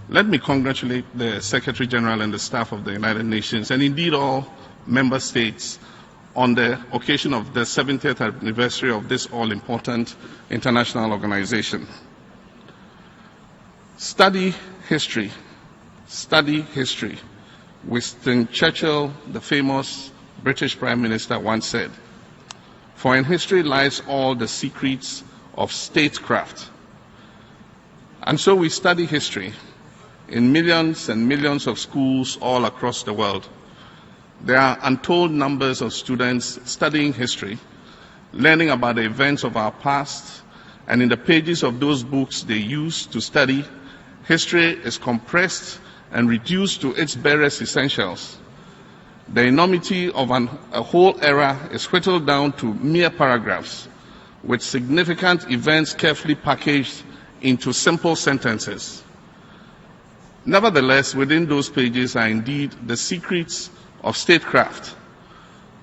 Let me congratulate the Secretary General and the staff of the United Nations, and indeed all member states, on the occasion of the 70th anniversary of this all-important international organization. Study history. Study history. Winston Churchill, the famous British Prime Minister, once said, "For in history lies all the secrets of statecraft." And so we study history in millions and millions of schools all across the world. There are untold numbers of students studying history, learning about the events of our past, and in the pages of those books they use to study, history is compressed and reduced to its barest essentials. The enormity of a whole era is whittled down to mere paragraphs, with significant events carefully packaged into simple sentences. Nevertheless, within those pages are indeed the secrets of statecraft.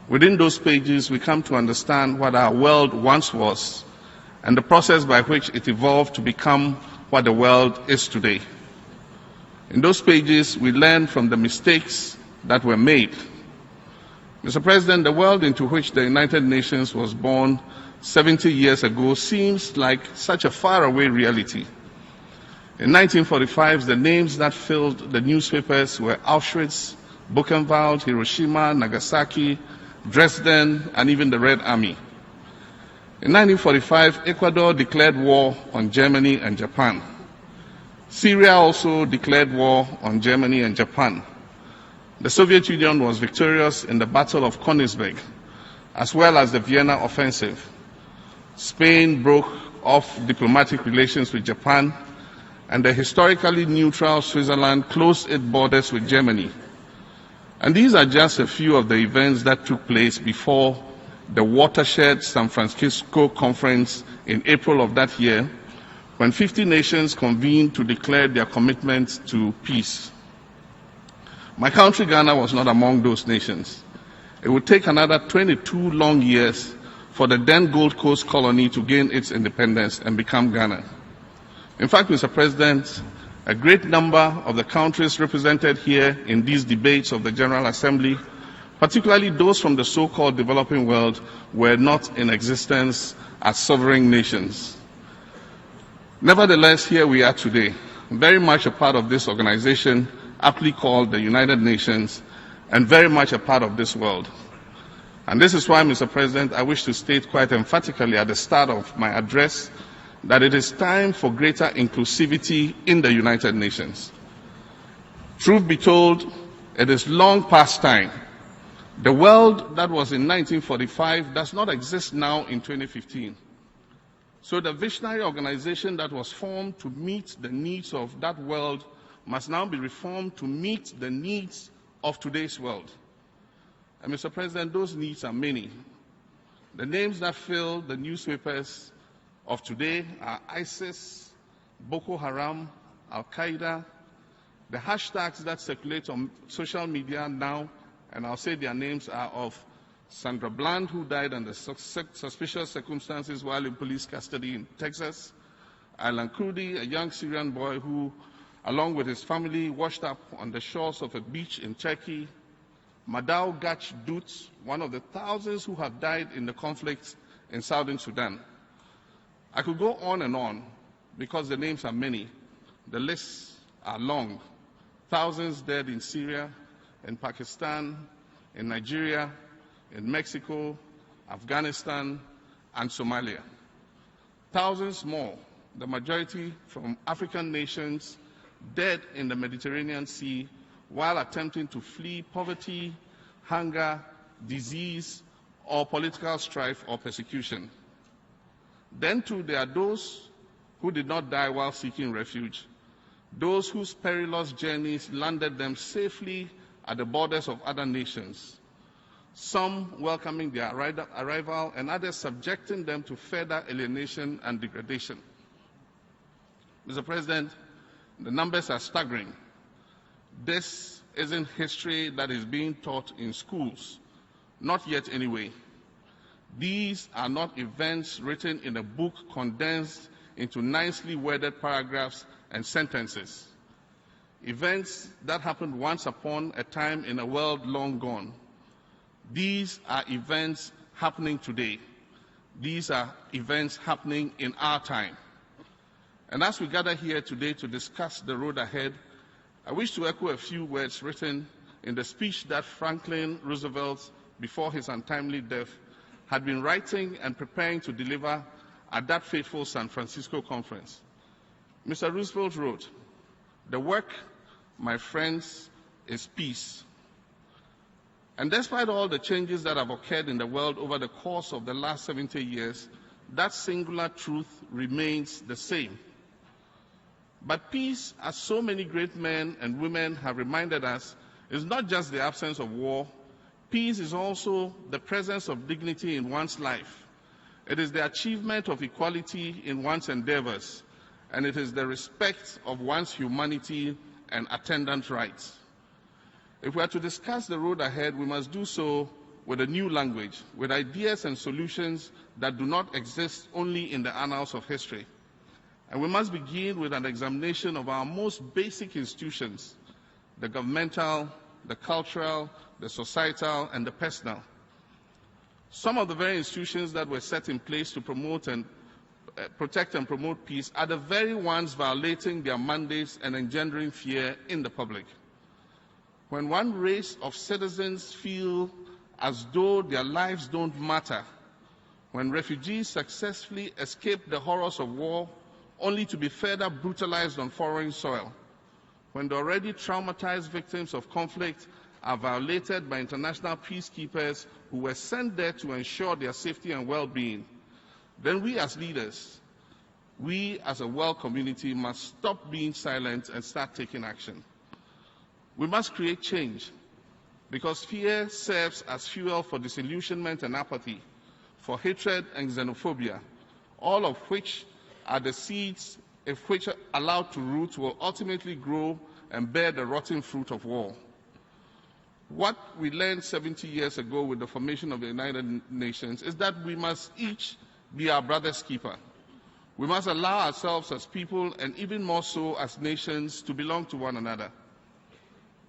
Within those pages, we come to understand what our world once was and the process by which it evolved to become what the world is today. In those pages, we learn from the mistakes that were made. Mr. President, the world into which the United Nations was born 70 years ago seems like such a faraway reality. In 1945, the names that filled the newspapers were Auschwitz, Buchenwald, Hiroshima, Nagasaki, Dresden, and even the Red Army. In 1945, Ecuador declared war on Germany and Japan. Syria also declared war on Germany and Japan. The Soviet Union was victorious in the Battle of Königsberg, as well as the Vienna Offensive. Spain broke off diplomatic relations with Japan, and the historically neutral Switzerland closed its borders with Germany. And these are just a few of the events that took place before the watershed San Francisco Conference in April of that year, when 50 nations convened to declare their commitment to peace. My country, Ghana, was not among those nations. It would take another 22 long years for the then Gold Coast colony to gain its independence and become Ghana. In fact, Mr. President, a great number of the countries represented here in these debates of the General Assembly, particularly those from the so-called developing world, were not in existence as sovereign nations. Nevertheless, here we are today, very much a part of this organization, aptly called the United Nations, and very much a part of this world. And this is why, Mr. President, I wish to state quite emphatically at the start of my address that it is time for greater inclusivity in the United Nations. Truth be told, it is long past time. The world that was in 1945 does not exist now in 2015. So the visionary organization that was formed to meet the needs of that world must now be reformed to meet the needs of today's world. And Mr. President, those needs are many. The names that fill the newspapers of today are ISIS, Boko Haram, Al-Qaeda. The hashtags that circulate on social media now, and I'll say their names, are of Sandra Bland, who died under suspicious circumstances while in police custody in Texas, Aylan Kurdi, a young Syrian boy who, along with his family, washed up on the shores of a beach in Turkey, Madao Gach Dut, one of the thousands who have died in the conflict in southern Sudan. I could go on and on because the names are many. The lists are long. Thousands dead in Syria, in Pakistan, in Nigeria, in Mexico, Afghanistan, and Somalia. Thousands more, the majority from African nations, dead in the Mediterranean Sea while attempting to flee poverty, hunger, disease, or political strife or persecution. Then too, there are those who did not die while seeking refuge, those whose perilous journeys landed them safely at the borders of other nations, some welcoming their arrival and others subjecting them to further alienation and degradation. Mr. President, the numbers are staggering. This isn't history that is being taught in schools, not yet anyway. These are not events written in a book condensed into nicely worded paragraphs and sentences. Events that happened once upon a time in a world long gone. These are events happening today. These are events happening in our time. And as we gather here today to discuss the road ahead, I wish to echo a few words written in the speech that Franklin Roosevelt, before his untimely death, had been writing and preparing to deliver at that fateful San Francisco conference. Mr. Roosevelt wrote, "The work, my friends, is peace." And despite all the changes that have occurred in the world over the course of the last 70 years, that singular truth remains the same. But peace, as so many great men and women have reminded us, is not just the absence of war. Peace is also the presence of dignity in one's life. It is the achievement of equality in one's endeavors, and it is the respect of one's humanity and attendant rights. If we are to discuss the road ahead, we must do so with a new language, with ideas and solutions that do not exist only in the annals of history. And we must begin with an examination of our most basic institutions, the governmental, the cultural, the societal, and the personal. Some of the very institutions that were set in place to promote and protect and promote peace are the very ones violating their mandates and engendering fear in the public. When one race of citizens feel as though their lives don't matter, when refugees successfully escape the horrors of war only to be further brutalized on foreign soil, when the already traumatized victims of conflict are violated by international peacekeepers who were sent there to ensure their safety and well-being, then we as leaders, we as a world community must stop being silent and start taking action. We must create change, because fear serves as fuel for disillusionment and apathy, for hatred and xenophobia, all of which are the seeds, if which are allowed to root, will ultimately grow and bear the rotten fruit of war. What we learned 70 years ago with the formation of the United Nations is that we must each be our brother's keeper. We must allow ourselves as people, and even more so as nations, to belong to one another.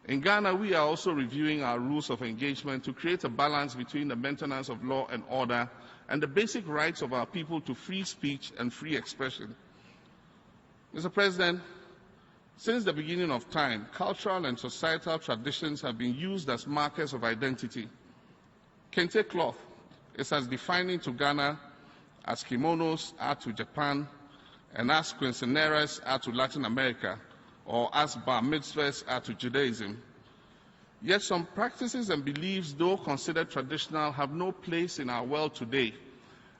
In Ghana, we are also reviewing our rules of engagement to create a balance between the maintenance of law and order and the basic rights of our people to free speech and free expression. Mr. President, since the beginning of time, cultural and societal traditions have been used as markers of identity. Kente cloth is as defining to Ghana as kimonos are to Japan, and as quinceañeras are to Latin America, or as bar mitzvahs are to Judaism. Yet some practices and beliefs, though considered traditional, have no place in our world today,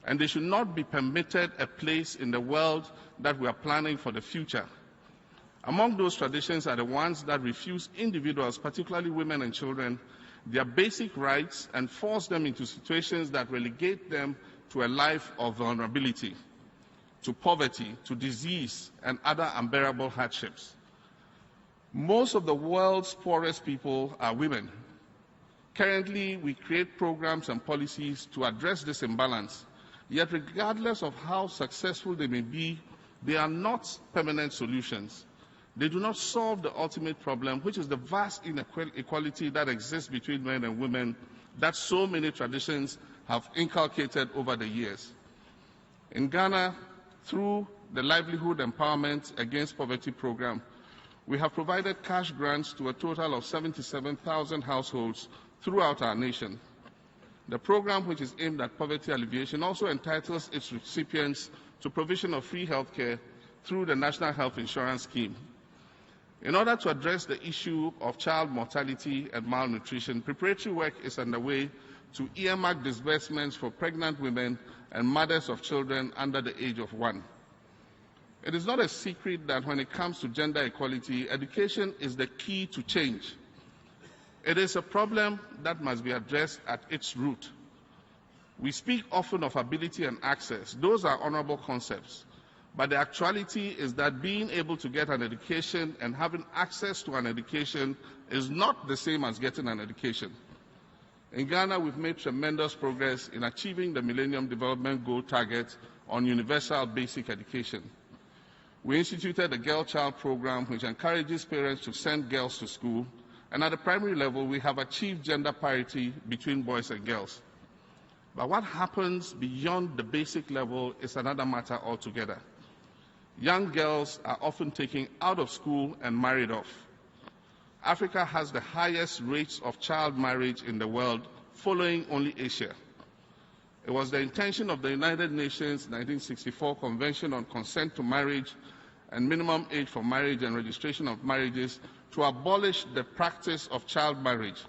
and they should not be permitted a place in the world that we are planning for the future. Among those traditions are the ones that refuse individuals, particularly women and children, their basic rights and force them into situations that relegate them to a life of vulnerability, to poverty, to disease, and other unbearable hardships. Most of the world's poorest people are women. Currently, we create programs and policies to address this imbalance, yet regardless of how successful they may be, they are not permanent solutions. They do not solve the ultimate problem, which is the vast inequality that exists between men and women that so many traditions have inculcated over the years. In Ghana, through the Livelihood Empowerment Against Poverty program, we have provided cash grants to a total of 77,000 households throughout our nation. The program, which is aimed at poverty alleviation, also entitles its recipients to provision of free health care through the National Health Insurance Scheme. In order to address the issue of child mortality and malnutrition, preparatory work is underway to earmark disbursements for pregnant women and mothers of children under the age of 1. It is not a secret that when it comes to gender equality, education is the key to change. It is a problem that must be addressed at its root. We speak often of ability and access. Those are honorable concepts. But the actuality is that being able to get an education and having access to an education is not the same as getting an education. In Ghana, we've made tremendous progress in achieving the Millennium Development Goal target on universal basic education. We instituted the Girl Child program, which encourages parents to send girls to school, and at the primary level, we have achieved gender parity between boys and girls. But what happens beyond the basic level is another matter altogether. Young girls are often taken out of school and married off. Africa has the highest rates of child marriage in the world, following only Asia. It was the intention of the United Nations 1964 Convention on Consent to Marriage and Minimum Age for Marriage and Registration of Marriages to abolish the practice of child marriage.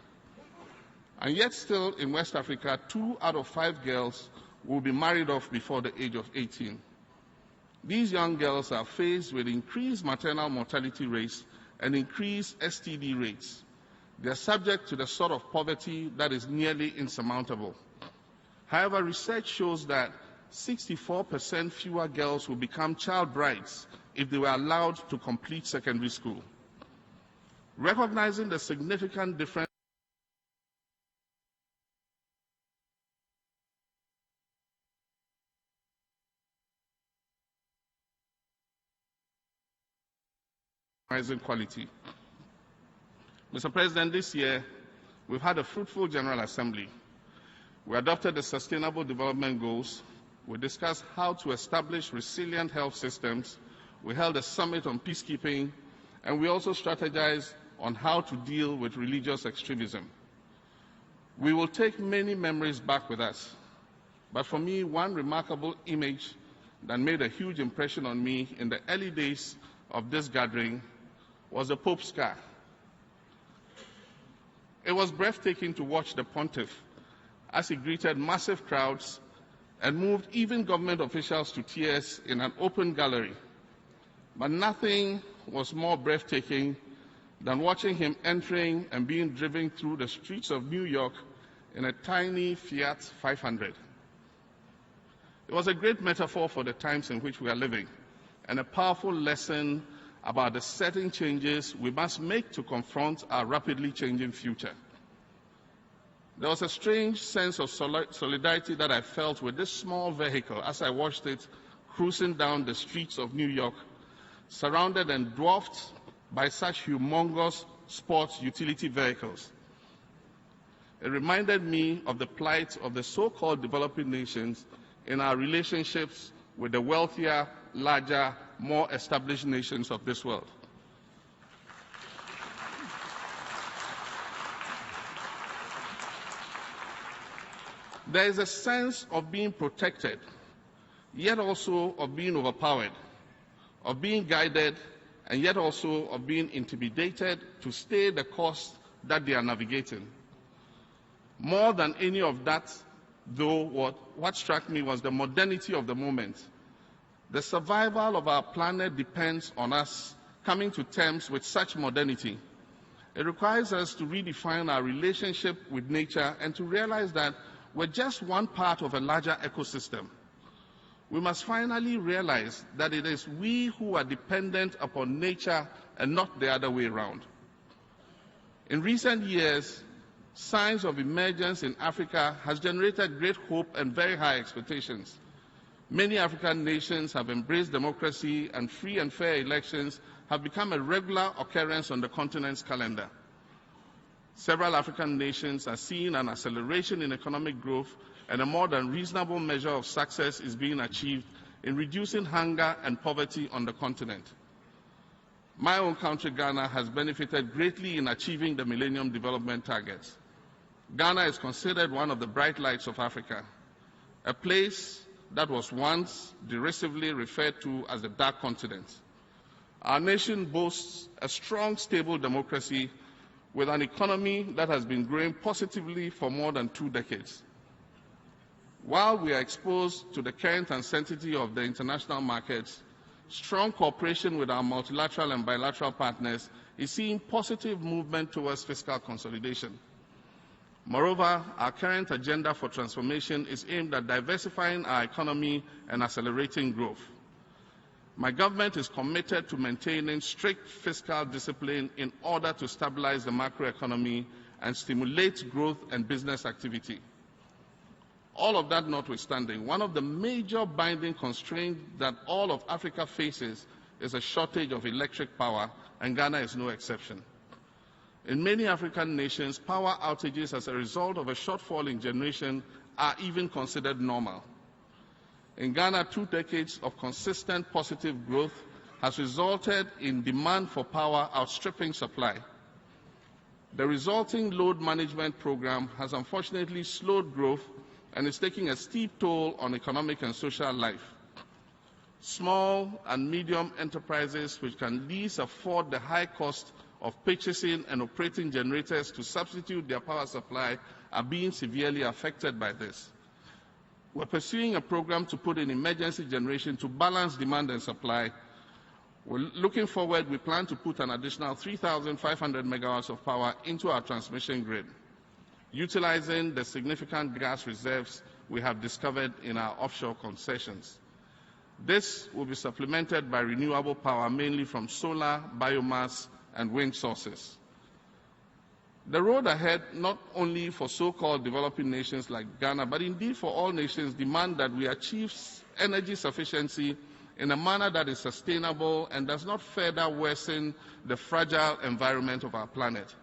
And yet still in West Africa, 2 out of 5 girls will be married off before the age of 18. These young girls are faced with increased maternal mortality rates and increased STD rates. They are subject to the sort of poverty that is nearly insurmountable. However, research shows that 64% fewer girls will become child brides if they were allowed to complete secondary school. Recognizing the significant difference in quality. Mr. President, this year we've had a fruitful General Assembly. We adopted the Sustainable Development Goals. We discussed how to establish resilient health systems. We held a summit on peacekeeping, and we also strategized on how to deal with religious extremism. We will take many memories back with us, but for me, one remarkable image that made a huge impression on me in the early days of this gathering was the Pope's car. It was breathtaking to watch the pontiff as he greeted massive crowds and moved even government officials to tears in an open gallery. But nothing was more breathtaking than watching him entering and being driven through the streets of New York in a tiny Fiat 500. It was a great metaphor for the times in which we are living, and a powerful lesson about the certain changes we must make to confront our rapidly changing future. There was a strange sense of solidarity that I felt with this small vehicle as I watched it cruising down the streets of New York, surrounded and dwarfed by such humongous sports utility vehicles. It reminded me of the plight of the so-called developing nations in our relationships with the wealthier, larger, more established nations of this world. There is a sense of being protected, yet also of being overpowered, of being guided, and yet also of being intimidated to stay the course that they are navigating. More than any of that, though, what struck me was the modernity of the moment. The survival of our planet depends on us coming to terms with such modernity. It requires us to redefine our relationship with nature and to realize that we're just one part of a larger ecosystem. We must finally realize that it is we who are dependent upon nature and not the other way around. In recent years, signs of emergence in Africa has generated great hope and very high expectations. Many African nations have embraced democracy, and free and fair elections have become a regular occurrence on the continent's calendar. Several African nations are seeing an acceleration in economic growth, and a more than reasonable measure of success is being achieved in reducing hunger and poverty on the continent. My own country, Ghana, has benefited greatly in achieving the Millennium Development Targets. Ghana is considered one of the bright lights of Africa, a place that was once derisively referred to as the Dark Continent. Our nation boasts a strong, stable democracy with an economy that has been growing positively for more than 2 decades. While we are exposed to the current uncertainty of the international markets, strong cooperation with our multilateral and bilateral partners is seeing positive movement towards fiscal consolidation. Moreover, our current agenda for transformation is aimed at diversifying our economy and accelerating growth. My government is committed to maintaining strict fiscal discipline in order to stabilize the macroeconomy and stimulate growth and business activity. All of that notwithstanding, one of the major binding constraints that all of Africa faces is a shortage of electric power, and Ghana is no exception. In many African nations, power outages as a result of a shortfall in generation are even considered normal. In Ghana, 2 decades of consistent positive growth has resulted in demand for power outstripping supply. The resulting load management program has unfortunately slowed growth and is taking a steep toll on economic and social life. Small and medium enterprises which can least afford the high cost of purchasing and operating generators to substitute their power supply are being severely affected by this. We're pursuing a program to put in emergency generation to balance demand and supply. We're looking forward, we plan to put an additional 3,500 megawatts of power into our transmission grid, utilizing the significant gas reserves we have discovered in our offshore concessions. This will be supplemented by renewable power, mainly from solar, biomass, and wind sources. The road ahead, not only for so-called developing nations like Ghana, but indeed for all nations, demand that we achieve energy sufficiency in a manner that is sustainable and does not further worsen the fragile environment of our planet.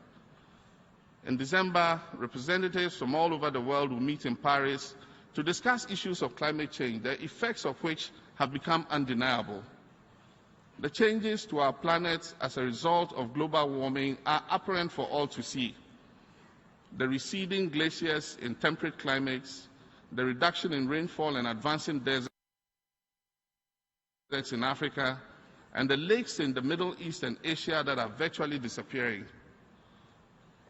In December, representatives from all over the world will meet in Paris to discuss issues of climate change, the effects of which have become undeniable. The changes to our planet as a result of global warming are apparent for all to see. The receding glaciers in temperate climates, the reduction in rainfall and advancing deserts in Africa, and the lakes in the Middle East and Asia that are virtually disappearing.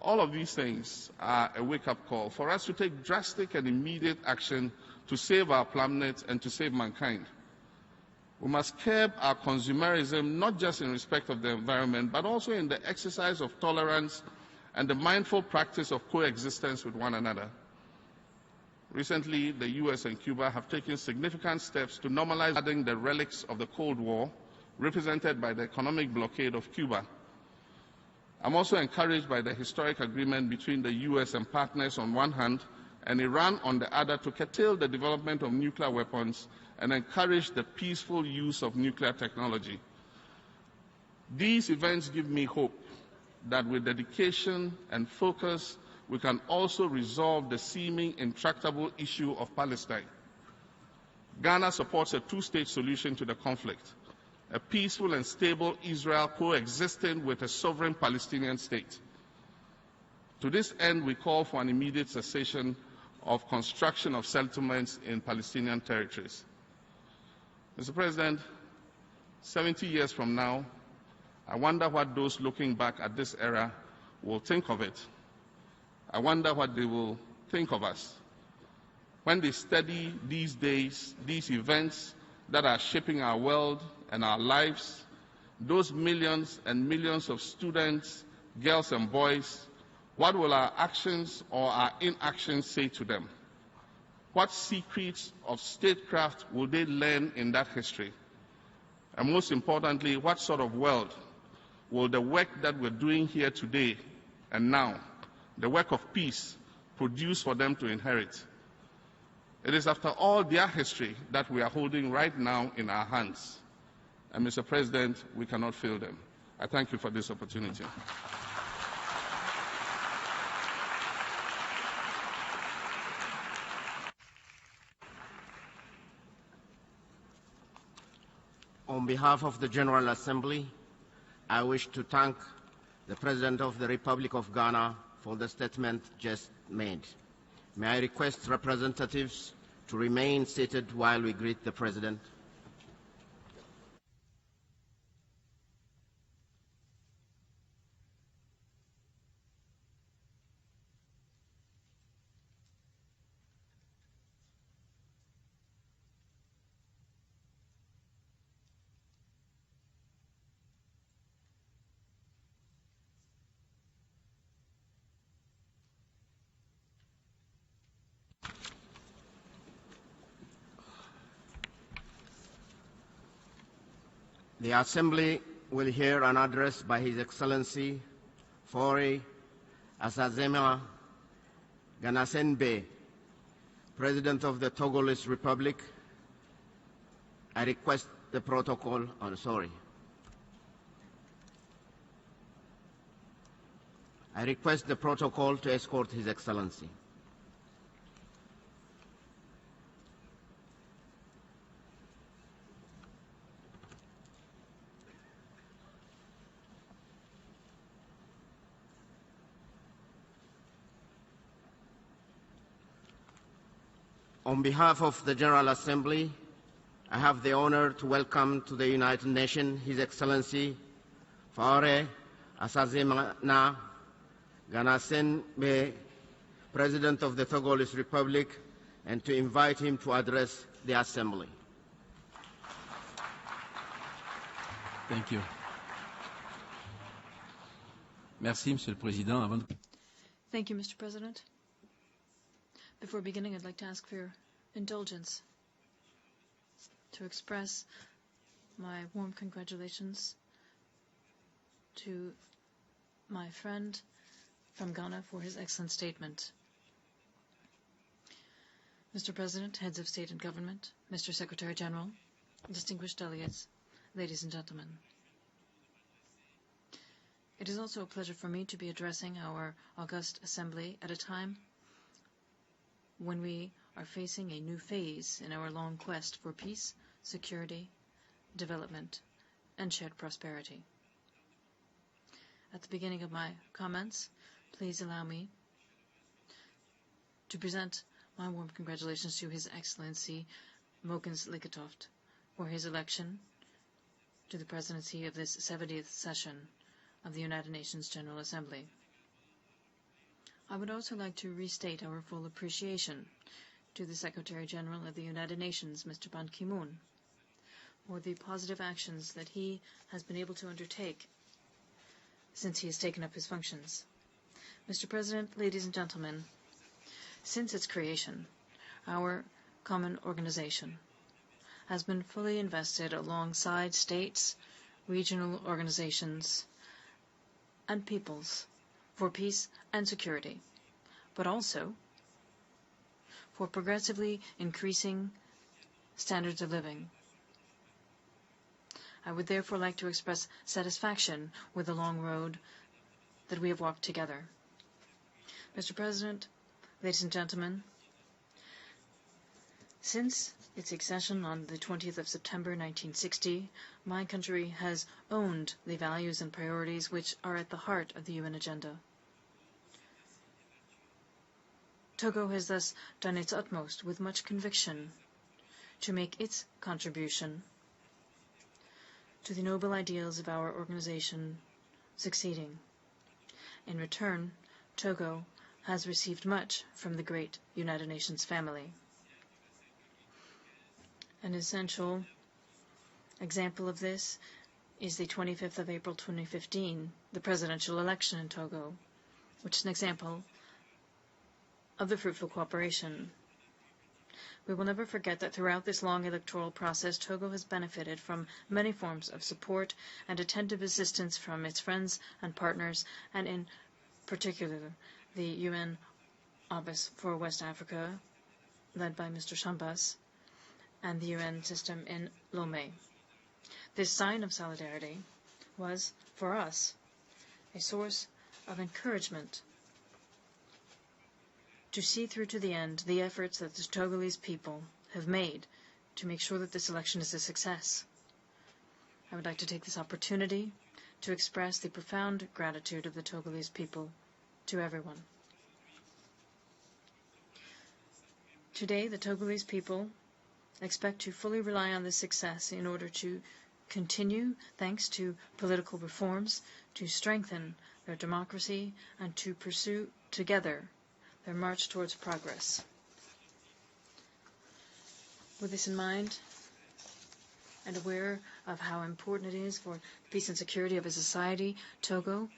All of these things are a wake-up call for us to take drastic and immediate action to save our planet and to save mankind. We must curb our consumerism, not just in respect of the environment, but also in the exercise of tolerance and the mindful practice of coexistence with one another. Recently, the US and Cuba have taken significant steps to normalize the relics of the Cold War, represented by the economic blockade of Cuba. I'm also encouraged by the historic agreement between the US and partners on one hand and Iran on the other to curtail the development of nuclear weapons and encourage the peaceful use of nuclear technology. These events give me hope that with dedication and focus, we can also resolve the seeming intractable issue of Palestine. Ghana supports a two-state solution to the conflict, a peaceful and stable Israel coexisting with a sovereign Palestinian state. To this end, we call for an immediate cessation of construction of settlements in Palestinian territories. Mr. President, 70 years from now, I wonder what those looking back at this era will think of it. I wonder what they will think of us when they study these days, these events that are shaping our world and our lives, those millions and millions of students, girls and boys. What will our actions or our inactions say to them? What secrets of statecraft will they learn in that history? And most importantly, what sort of world will the work that we're doing here today and now, the work of peace, produce for them to inherit? It is after all their history that we are holding right now in our hands. And Mr. President, we cannot fail them. I thank you for this opportunity. On behalf of the General Assembly, I wish to thank the President of the Republic of Ghana for the statement just made. May I request representatives to remain seated while we greet the President. The Assembly will hear an address by His Excellency Faure Asazema Ganasenbe, President of the Togolese Republic. I request the protocol, I request the protocol to escort His Excellency. On behalf of the General Assembly, I have the honor to welcome to the United Nations His Excellency Faure Asazemana Ganasenbe, President of the Togolese Republic, and to invite him to address the Assembly. Thank you. Merci, Monsieur le Président. Thank you, Mr. President. Before beginning, I'd like to ask for your indulgence to express my warm congratulations to my friend from Ghana for his excellent statement. Mr. President, heads of state and government, Mr. Secretary General, distinguished delegates, ladies and gentlemen. It is also a pleasure for me to be addressing our august assembly at a time when we are facing a new phase in our long quest for peace, security, development, and shared prosperity. At the beginning of my comments, please allow me to present my warm congratulations to His Excellency Mokens Likatoft for his election to the presidency of this 70th session of the United Nations General Assembly. I would also like to restate our full appreciation to the Secretary General of the United Nations, Mr. Ban Ki-moon, for the positive actions that he has been able to undertake since he has taken up his functions. Mr. President, ladies and gentlemen, since its creation, our common organization has been fully invested alongside states, regional organizations, and peoples for peace and security, but also for progressively increasing standards of living. I would therefore like to express satisfaction with the long road that we have walked together. Mr. President, ladies and gentlemen, since its accession on the 20th of September 1960, my country has owned the values and priorities which are at the heart of the UN agenda. Togo has thus done its utmost with much conviction to make its contribution to the noble ideals of our organization succeeding. In return, Togo has received much from the great United Nations family. An essential example of this is the 25th of April 2015, the presidential election in Togo, which is an example of the fruitful cooperation. We will never forget that throughout this long electoral process, Togo has benefited from many forms of support and attentive assistance from its friends and partners, and in particular the UN Office for West Africa, led by Mr. Shambas, and the UN system in Lomé. This sign of solidarity was, for us, a source of encouragement to see through to the end the efforts that the Togolese people have made to make sure that this election is a success. I would like to take this opportunity to express the profound gratitude of the Togolese people to everyone. Today, the Togolese people expect to fully rely on this success in order to continue, thanks to political reforms, to strengthen their democracy and to pursue together their march towards progress. With this in mind, and aware of how important it is for the peace and security of a society, Togo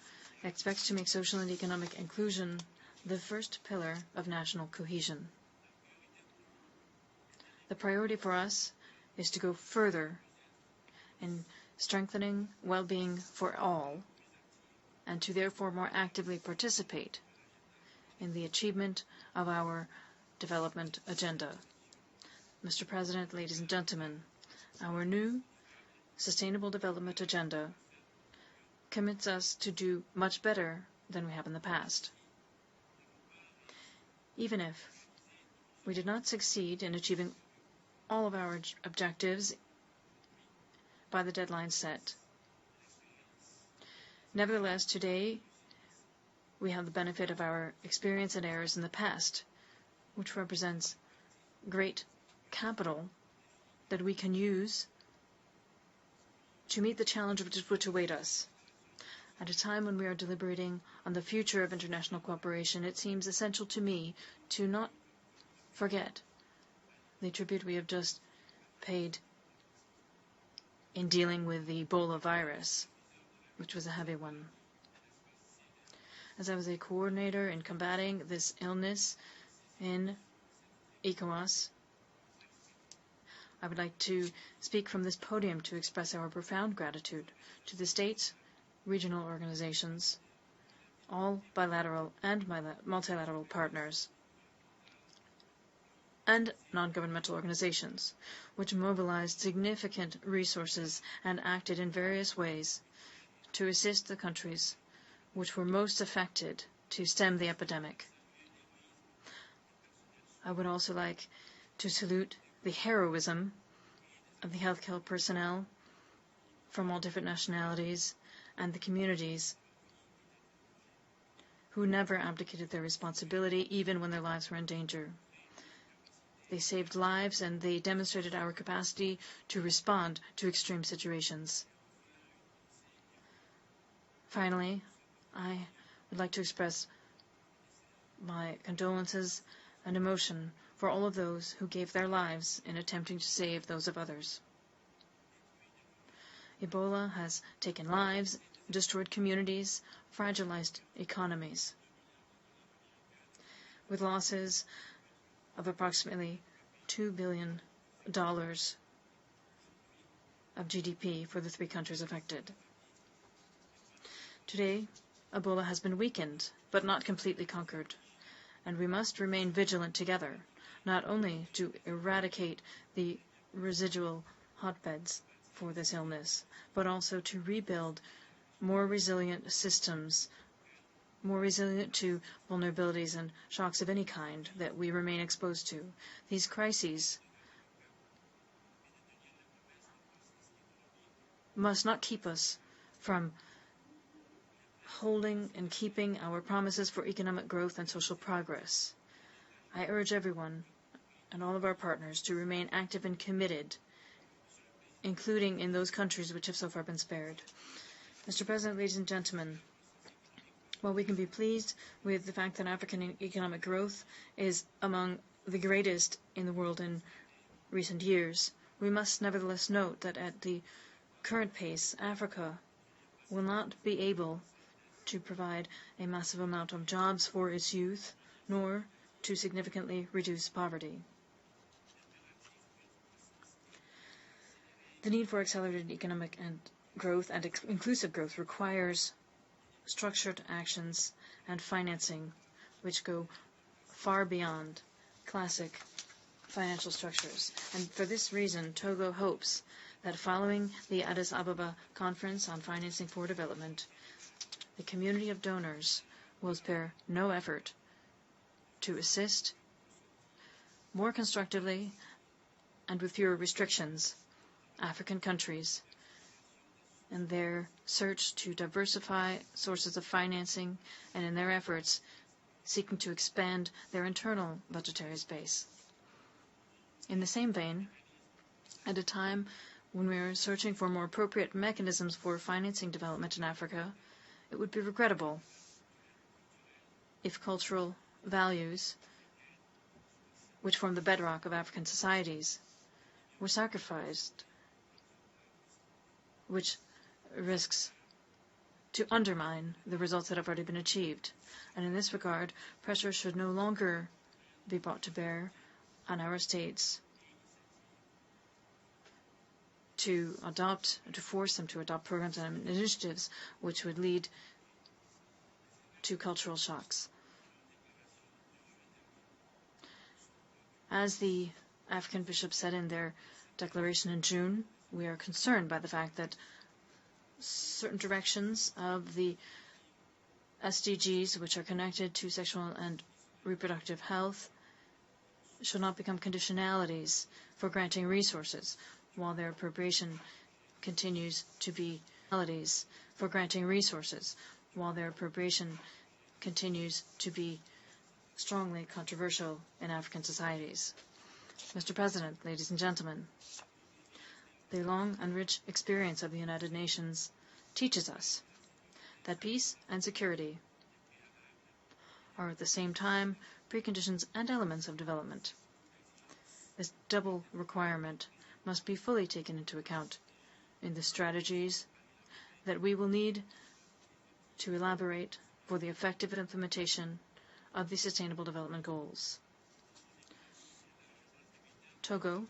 expects to make social and economic inclusion the first pillar of national cohesion. The priority for us is to go further in strengthening well-being for all, and to therefore more actively participate in the achievement of our development agenda. Mr. President, ladies and gentlemen, our new Sustainable Development Agenda commits us to do much better than we have in the past. Even if we did not succeed in achieving all of our objectives by the deadline set. Nevertheless, today we have the benefit of our experience and errors in the past, which represents great capital that we can use to meet the challenge which await us. At a time when we are deliberating on the future of international cooperation, it seems essential to me to not forget the tribute we have just paid in dealing with the Ebola virus, which was a heavy one. As I was a coordinator in combating this illness in ECOWAS, I would like to speak from this podium to express our profound gratitude to the states, regional organizations, all bilateral and multilateral partners, and non-governmental organizations, which mobilized significant resources and acted in various ways to assist the countries which were most affected to stem the epidemic. I would also like to salute the heroism of the healthcare personnel from all different nationalities and the communities who never abdicated their responsibility even when their lives were in danger. They saved lives and they demonstrated our capacity to respond to extreme situations. Finally, I would like to express my condolences and emotion for all of those who gave their lives in attempting to save those of others. Ebola has taken lives, destroyed communities, fragilized economies, with losses of approximately $2 billion of GDP for the 3 countries affected. Today, Ebola has been weakened, but not completely conquered, and we must remain vigilant together, not only to eradicate the residual hotbeds for this illness, but also to rebuild more resilient systems, more resilient to vulnerabilities and shocks of any kind that we remain exposed to. These crises must not keep us from holding and keeping our promises for economic growth and social progress. I urge everyone and all of our partners to remain active and committed, including in those countries which have so far been spared. Mr. President, ladies and gentlemen, while we can be pleased with the fact that African economic growth is among the greatest in the world in recent years, we must nevertheless note that at the current pace, Africa will not be able to provide a massive amount of jobs for its youth, nor to significantly reduce poverty. The need for accelerated economic and growth and inclusive growth requires structured actions and financing which go far beyond classic financial structures. And for this reason, Togo hopes that following the Addis Ababa Conference on Financing for Development, the community of donors will spare no effort to assist more constructively and with fewer restrictions African countries in their search to diversify sources of financing and in their efforts seeking to expand their internal budgetary space. In the same vein, at a time when we are searching for more appropriate mechanisms for financing development in Africa, it would be regrettable if cultural values, which form the bedrock of African societies, were sacrificed, which risks to undermine the results that have already been achieved. And in this regard, pressure should no longer be brought to bear on our states to force them to adopt programs and initiatives which would lead to cultural shocks. As the African bishops said in their declaration in June, we are concerned by the fact that certain directions of the SDGs, which are connected to sexual and reproductive health, should not become conditionalities for granting resources, while their appropriation continues to be strongly controversial in African societies. Mr. President, ladies and gentlemen, the long and rich experience of the United Nations teaches us that peace and security are at the same time preconditions and elements of development. This double requirement must be fully taken into account in the strategies that we will need to elaborate for the effective implementation of the Sustainable Development Goals. Togo,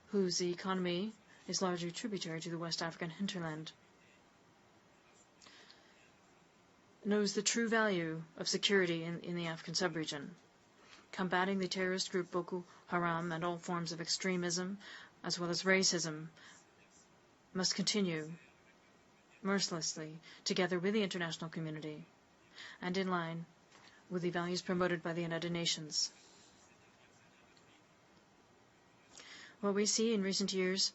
whose economy is largely tributary to the West African hinterland, knows the true value of security in the African sub-region. Combating the terrorist group Boko Haram and all forms of extremism, as well as racism, must continue mercilessly together with the international community and in line with the values promoted by the United Nations. What we see in recent years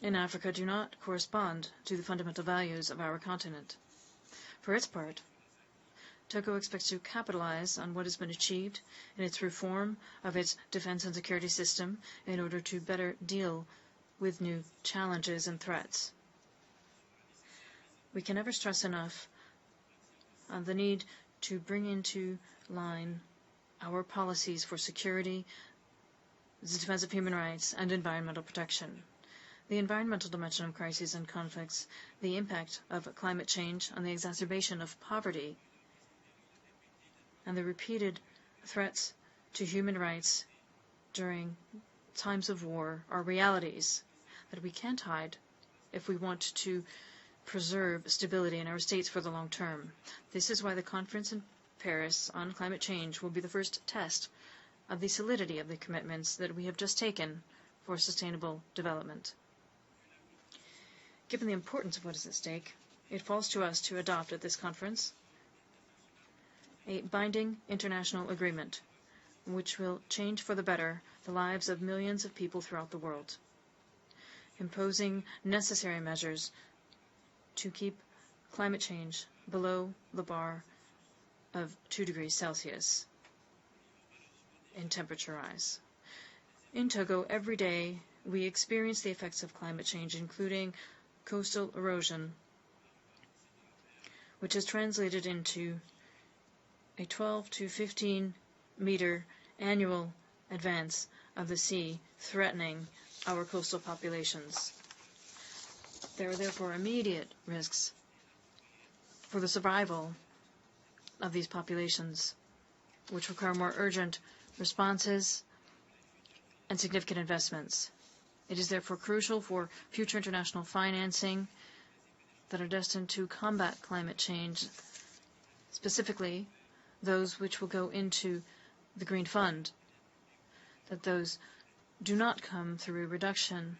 in Africa do not correspond to the fundamental values of our continent. For its part, Togo expects to capitalize on what has been achieved in its reform of its defense and security system in order to better deal with new challenges and threats. We can never stress enough on the need to bring into line our policies for security, the defense of human rights, and environmental protection. The environmental dimension of crises and conflicts, the impact of climate change on the exacerbation of poverty, and the repeated threats to human rights during times of war are realities that we can't hide if we want to preserve stability in our states for the long term. This is why the conference in Paris on climate change will be the first test of the solidity of the commitments that we have just taken for sustainable development. Given the importance of what is at stake, it falls to us to adopt at this conference a binding international agreement which will change for the better the lives of millions of people throughout the world, imposing necessary measures to keep climate change below the bar of 2 degrees Celsius in temperature rise. In Togo, every day we experience the effects of climate change, including coastal erosion, which is translated into a 12 to 15 meter annual advance of the sea, threatening our coastal populations. There are therefore immediate risks for the survival of these populations, which require more urgent responses and significant investments. It is therefore crucial for future international financing that are destined to combat climate change, specifically those which will go into the Green Fund, that those do not come through a reduction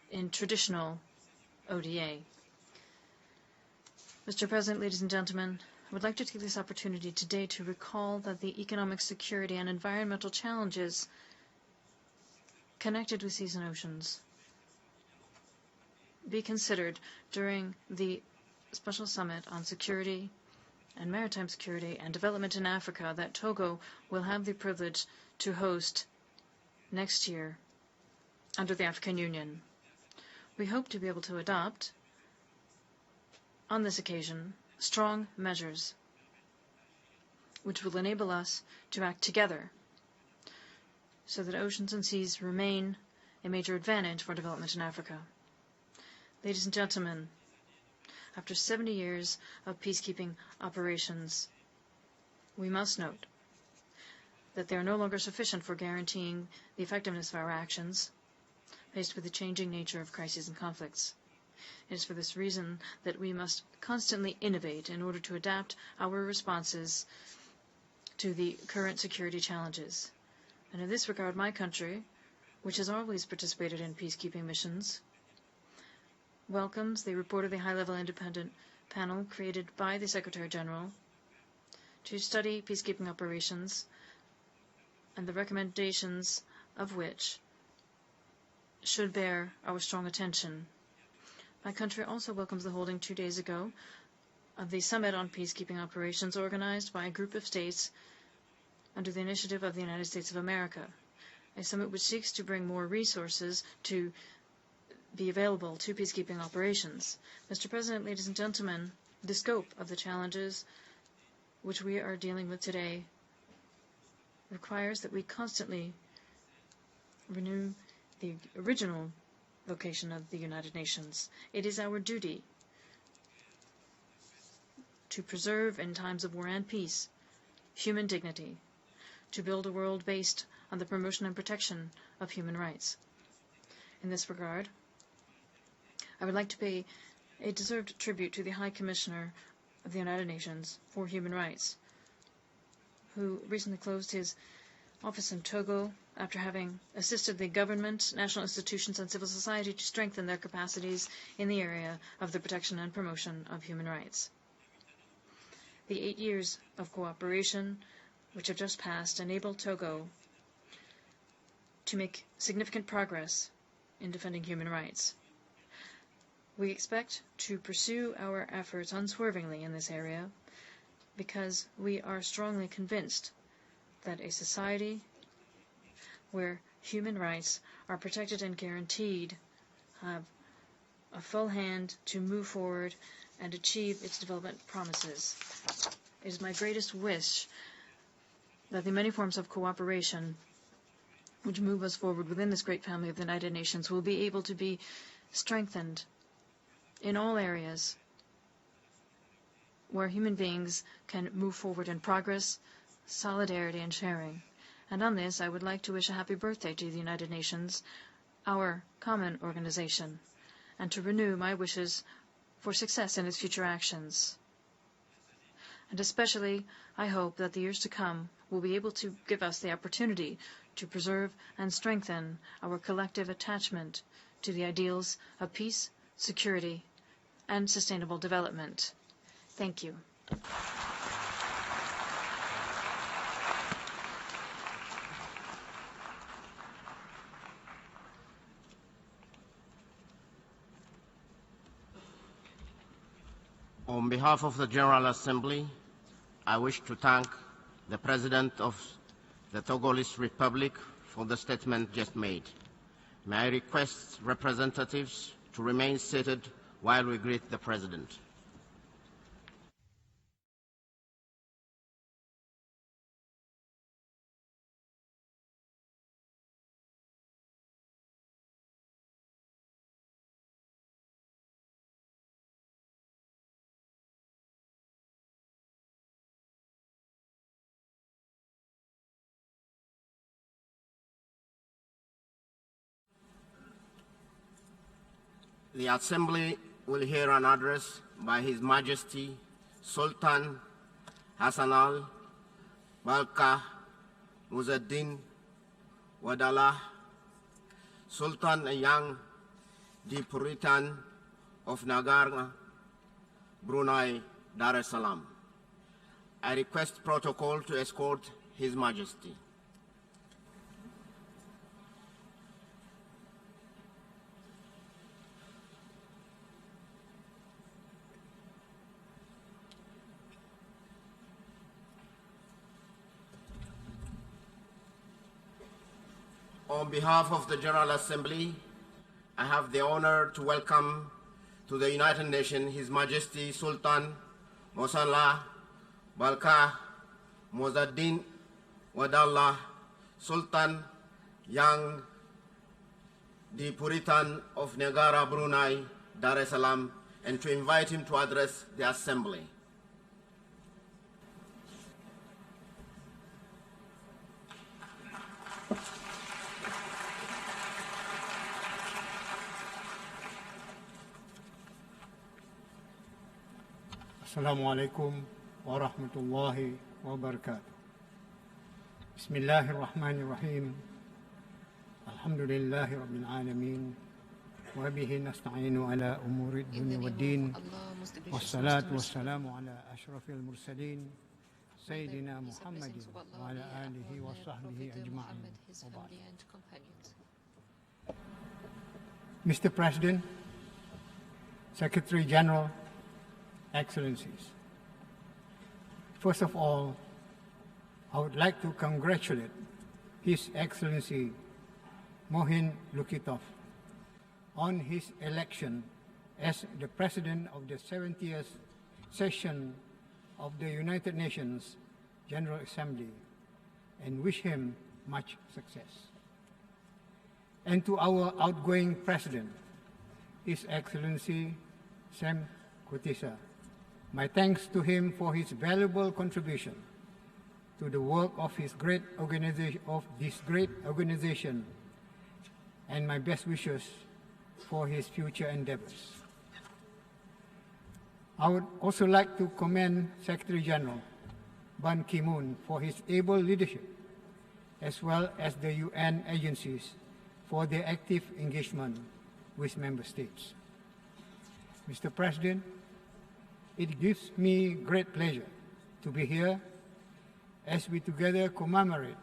in traditional ODA. Mr. President, ladies and gentlemen, I would like to take this opportunity today to recall that the economic security and environmental challenges connected with seas and oceans be considered during the Special Summit on Security and Maritime Security and Development in Africa that Togo will have the privilege to host next year under the African Union. We hope to be able to adopt, on this occasion, strong measures which will enable us to act together so that oceans and seas remain a major advantage for development in Africa. Ladies and gentlemen, after 70 years of peacekeeping operations, we must note that they are no longer sufficient for guaranteeing the effectiveness of our actions faced with the changing nature of crises and conflicts. It is for this reason that we must constantly innovate in order to adapt our responses to the current security challenges. And in this regard, my country, which has always participated in peacekeeping missions, welcomes the report of the high-level independent panel created by the Secretary General to study peacekeeping operations and the recommendations of which should bear our strong attention. My country also welcomes the holding 2 days ago of the Summit on Peacekeeping Operations organized by a group of states under the initiative of the United States of America, a summit which seeks to bring more resources to be available to peacekeeping operations. Mr. President, ladies and gentlemen, the scope of the challenges which we are dealing with today requires that we constantly renew the original location of the United Nations. It is our duty to preserve in times of war and peace human dignity, to build a world based on the promotion and protection of human rights. In this regard, I would like to pay a deserved tribute to the High Commissioner of the United Nations for Human Rights, who recently closed his office in Togo after having assisted the government, national institutions, and civil society to strengthen their capacities in the area of the protection and promotion of human rights. The 8 years of cooperation which have just passed enabled Togo to make significant progress in defending human rights. We expect to pursue our efforts unswervingly in this area because we are strongly convinced that a society where human rights are protected and guaranteed have a full hand to move forward and achieve its development promises. It is my greatest wish that the many forms of cooperation which move us forward within this great family of the United Nations will be able to be strengthened in all areas where human beings can move forward in progress, solidarity, and sharing. And on this, I would like to wish a happy birthday to the United Nations, our common organization, and to renew my wishes for success in its future actions. And especially, I hope that the years to come will be able to give us the opportunity to preserve and strengthen our collective attachment to the ideals of peace, security, and sustainable development. Thank you. On behalf of the General Assembly, I wish to thank the President of the Togolese Republic for the statement just made. May I request representatives to remain seated while we greet the President. The Assembly will hear an address by His Majesty Sultan Hassan al-Balka Muzaddin Wadallah, Sultan Yang di Puritan of Nagarga, Brunei, Dar es Salaam. I request protocol to escort His Majesty. On behalf of the General Assembly, I have the honor to welcome to the United Nations His Majesty Sultan Mosanla Balka Muzaddin Wadallah, Sultan Yang di Puritan of Negara, Brunei, Dar es Salaam, and to invite him to address the Assembly. السلام عليكم ورحمة الله وبركاته. بسم الله الرحمن الرحيم. الحمد لله رب العالمين وبه نستعين على أمور الدنيا والدين والصلاة والسلام على أشرف المرسلين سيدنا محمد وعلى آله وصحبه أجمعين. Mr. President, Secretary General, Excellencies, first of all, I would like to congratulate His Excellency Mohin Lukitov on his election as the President of the 70th session of the United Nations General Assembly and wish him much success. and to our outgoing President, His Excellency Sam Kutisa. My thanks to him for his valuable contribution to the work of this great organization, and my best wishes for his future endeavors. I would also like to commend Secretary General Ban Ki-moon for his able leadership, as well as the UN agencies for their active engagement with member states. Mr. President, it gives me great pleasure to be here as we together commemorate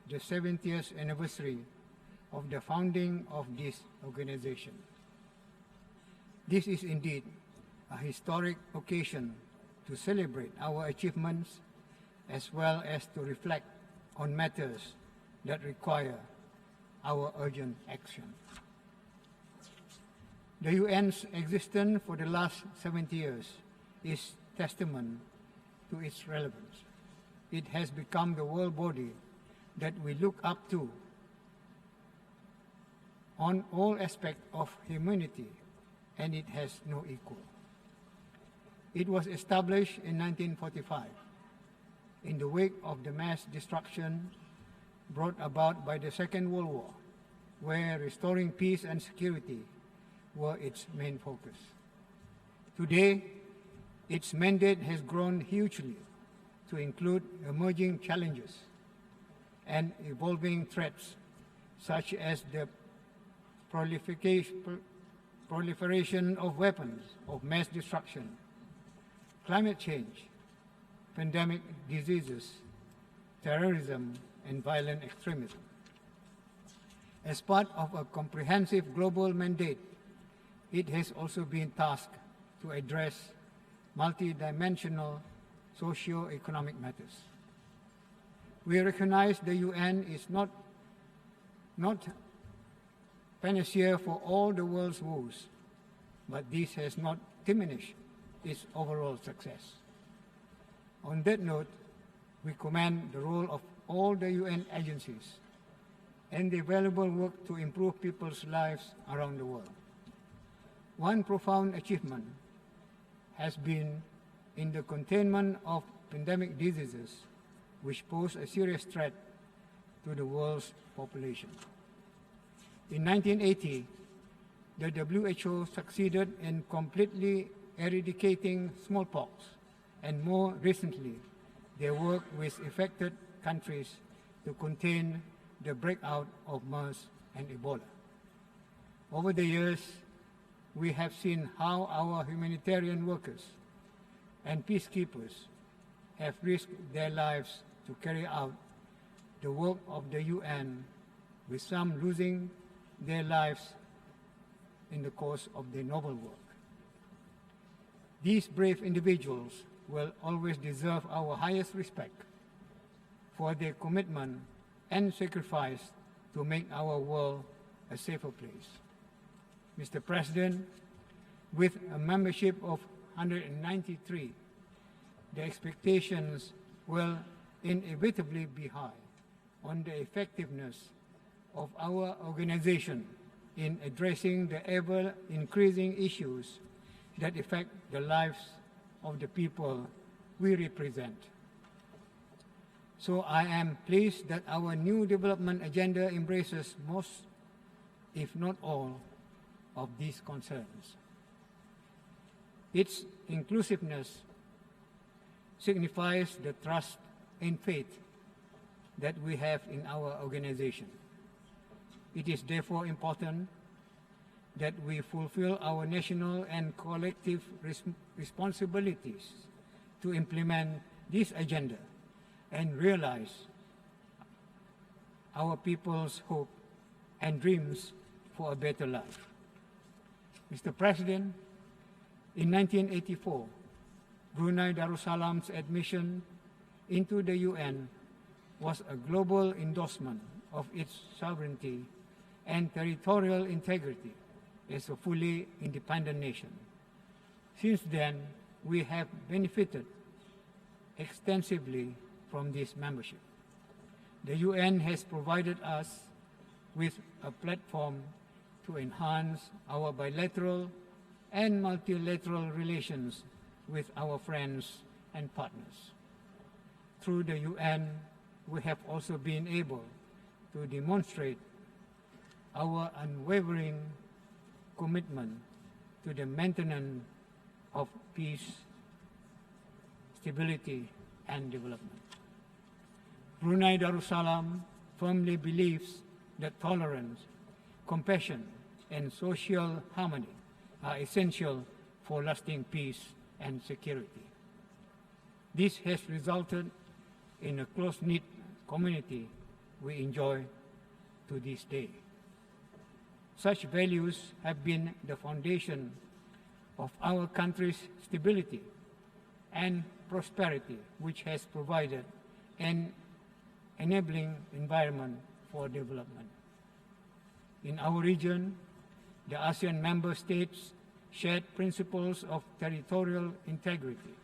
the 70th anniversary of the founding of this organization. This is indeed a historic occasion to celebrate our achievements as well as to reflect on matters that require our urgent action. The UN's existence for the last 70 years is testament to its relevance. It has become the world body that we look up to on all aspects of humanity, and it has no equal. It was established in 1945 in the wake of the mass destruction brought about by the Second World War, where restoring peace and security were its main focus. Today, its mandate has grown hugely to include emerging challenges and evolving threats such as the proliferation of weapons of mass destruction, climate change, pandemic diseases, terrorism, and violent extremism. As part of a comprehensive global mandate, it has also been tasked to address multidimensional socio-economic matters. We recognize the UN is not panacea for all the world's woes, but this has not diminished its overall success. On that note, we commend the role of all the UN agencies and the valuable work to improve people's lives around the world. One profound achievement has been in the containment of pandemic diseases which pose a serious threat to the world's population. In 1980, the WHO succeeded in completely eradicating smallpox, and more recently, they worked with affected countries to contain the breakout of MERS and Ebola. Over the years, we have seen how our humanitarian workers and peacekeepers have risked their lives to carry out the work of the UN, with some losing their lives in the course of their noble work. These brave individuals will always deserve our highest respect for their commitment and sacrifice to make our world a safer place. Mr. President, with a membership of 193, the expectations will inevitably be high on the effectiveness of our organization in addressing the ever-increasing issues that affect the lives of the people we represent. So I am pleased that our new development agenda embraces most, if not all, of these concerns. Its inclusiveness signifies the trust and faith that we have in our organization. It is therefore important that we fulfill our national and collective responsibilities to implement this agenda and realize our people's hope and dreams for a better life. Mr. President, in 1984, Brunei Darussalam's admission into the UN was a global endorsement of its sovereignty and territorial integrity as a fully independent nation. Since then, we have benefited extensively from this membership. The UN has provided us with a platform to enhance our bilateral and multilateral relations with our friends and partners. Through the UN, we have also been able to demonstrate our unwavering commitment to the maintenance of peace, stability, and development. Brunei Darussalam firmly believes that tolerance, compassion, and social harmony are essential for lasting peace and security. This has resulted in a close-knit community we enjoy to this day. Such values have been the foundation of our country's stability and prosperity, which has provided an enabling environment for development. In our region, the ASEAN member states shared principles of territorial integrity,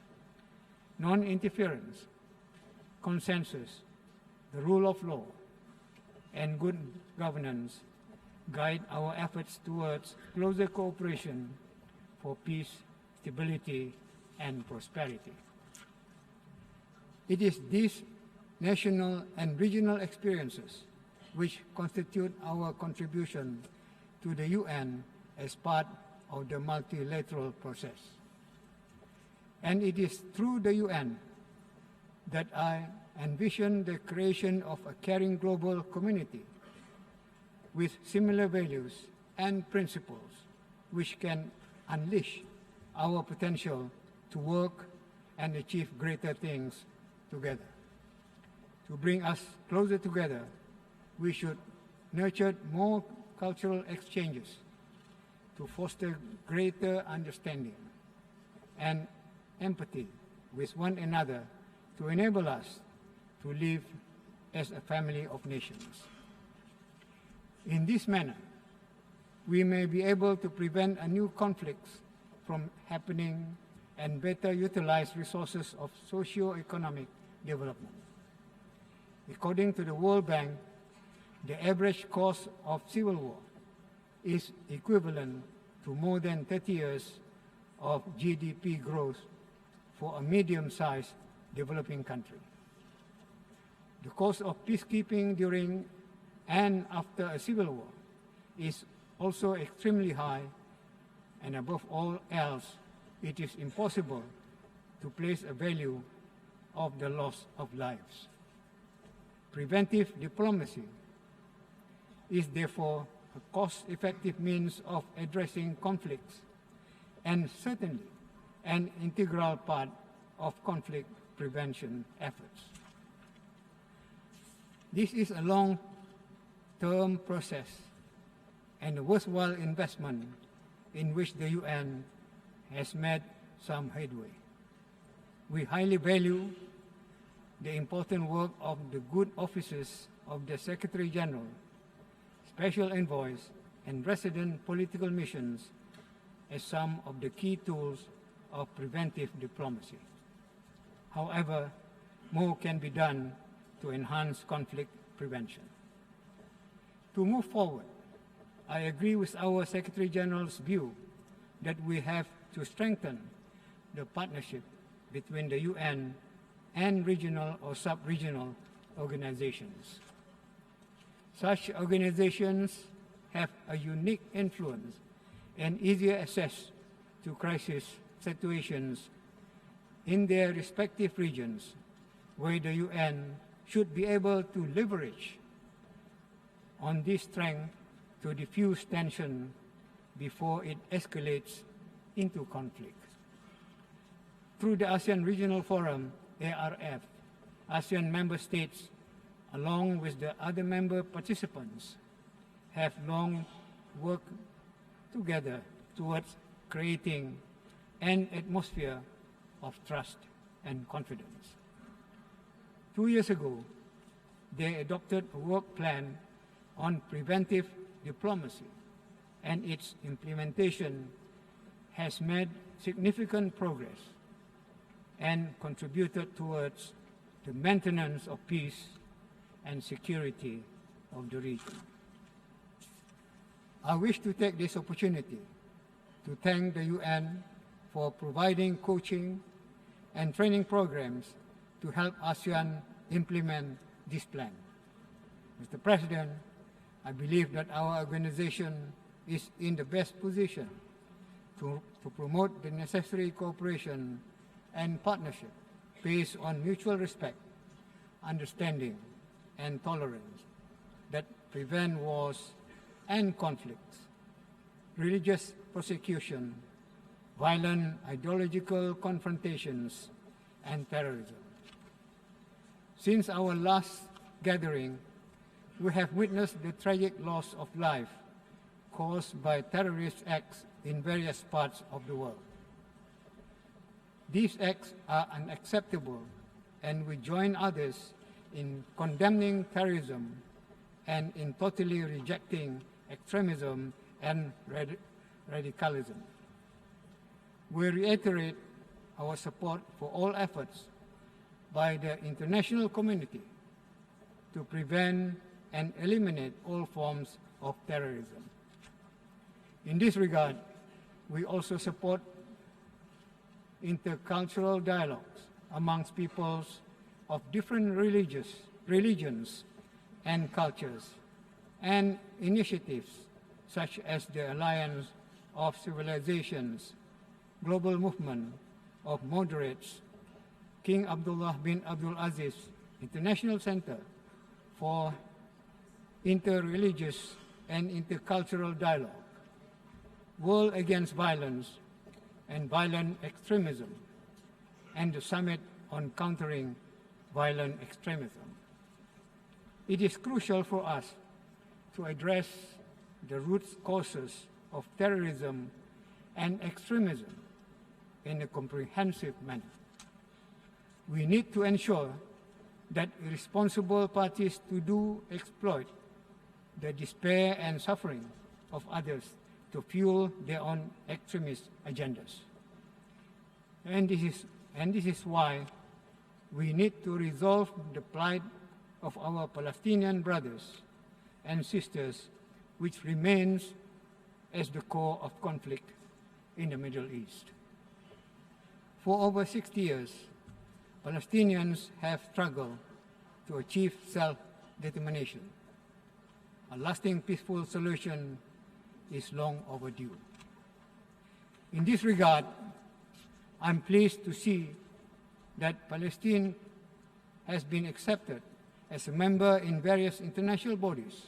non-interference, consensus, the rule of law, and good governance guide our efforts towards closer cooperation for peace, stability, and prosperity. It is these national and regional experiences which constitute our contribution to the UN as part of the multilateral process. And it is through the UN that I envision the creation of a caring global community with similar values and principles which can unleash our potential to work and achieve greater things together. To bring us closer together, we should nurture more cultural exchanges to foster greater understanding and empathy with one another to enable us to live as a family of nations. In this manner, we may be able to prevent a new conflicts from happening and better utilize resources of socio-economic development. According to the World Bank, the average cost of civil war is equivalent to more than 30 years of GDP growth for a medium-sized developing country. The cost of peacekeeping during and after a civil war is also extremely high, and above all else, it is impossible to place a value of the loss of lives. Preventive diplomacy is therefore a cost-effective means of addressing conflicts and certainly an integral part of conflict prevention efforts. This is a long-term process and a worthwhile investment in which the UN has made some headway. We highly value the important work of the good offices of the Secretary General, Special Envoys, and resident political missions as some of the key tools of preventive diplomacy. However, more can be done to enhance conflict prevention. To move forward, I agree with our Secretary General's view that we have to strengthen the partnership between the UN and regional or sub-regional organizations. Such organizations have a unique influence and easier access to crisis situations in their respective regions, where the UN should be able to leverage on this strength to diffuse tension before it escalates into conflict. Through the ASEAN Regional Forum, ARF, ASEAN member states, along with the other member participants, have long worked together towards creating an atmosphere of trust and confidence. 2 years ago, they adopted a work plan on preventive diplomacy, and its implementation has made significant progress and contributed towards the maintenance of peace and security of the region. I wish to take this opportunity to thank the UN for providing coaching and training programs to help ASEAN implement this plan. Mr. President, I believe that our organization is in the best position to promote the necessary cooperation and partnership based on mutual respect, understanding, and tolerance that prevent wars and conflicts, religious persecution, violent ideological confrontations, and terrorism. Since our last gathering, we have witnessed the tragic loss of life caused by terrorist acts in various parts of the world. These acts are unacceptable, and we join others in condemning terrorism and in totally rejecting extremism and radicalism. We reiterate our support for all efforts by the international community to prevent and eliminate all forms of terrorism. In this regard, we also support intercultural dialogues amongst peoples of different religions and cultures, and initiatives such as the Alliance of Civilizations, Global Movement of Moderates, King Abdullah bin Abdul Aziz International Center for Interreligious and Intercultural Dialogue, World Against Violence and Violent Extremism, and the Summit on Countering Violent Extremism. It is crucial for us to address the root causes of terrorism and extremism in a comprehensive manner. We need to ensure that irresponsible parties do exploit the despair and suffering of others to fuel their own extremist agendas. And this is why we need to resolve the plight of our Palestinian brothers and sisters, which remains as the core of conflict in the Middle East. For over 60 years, Palestinians have struggled to achieve self-determination. A lasting peaceful solution is long overdue. In this regard, I'm pleased to see that Palestine has been accepted as a member in various international bodies,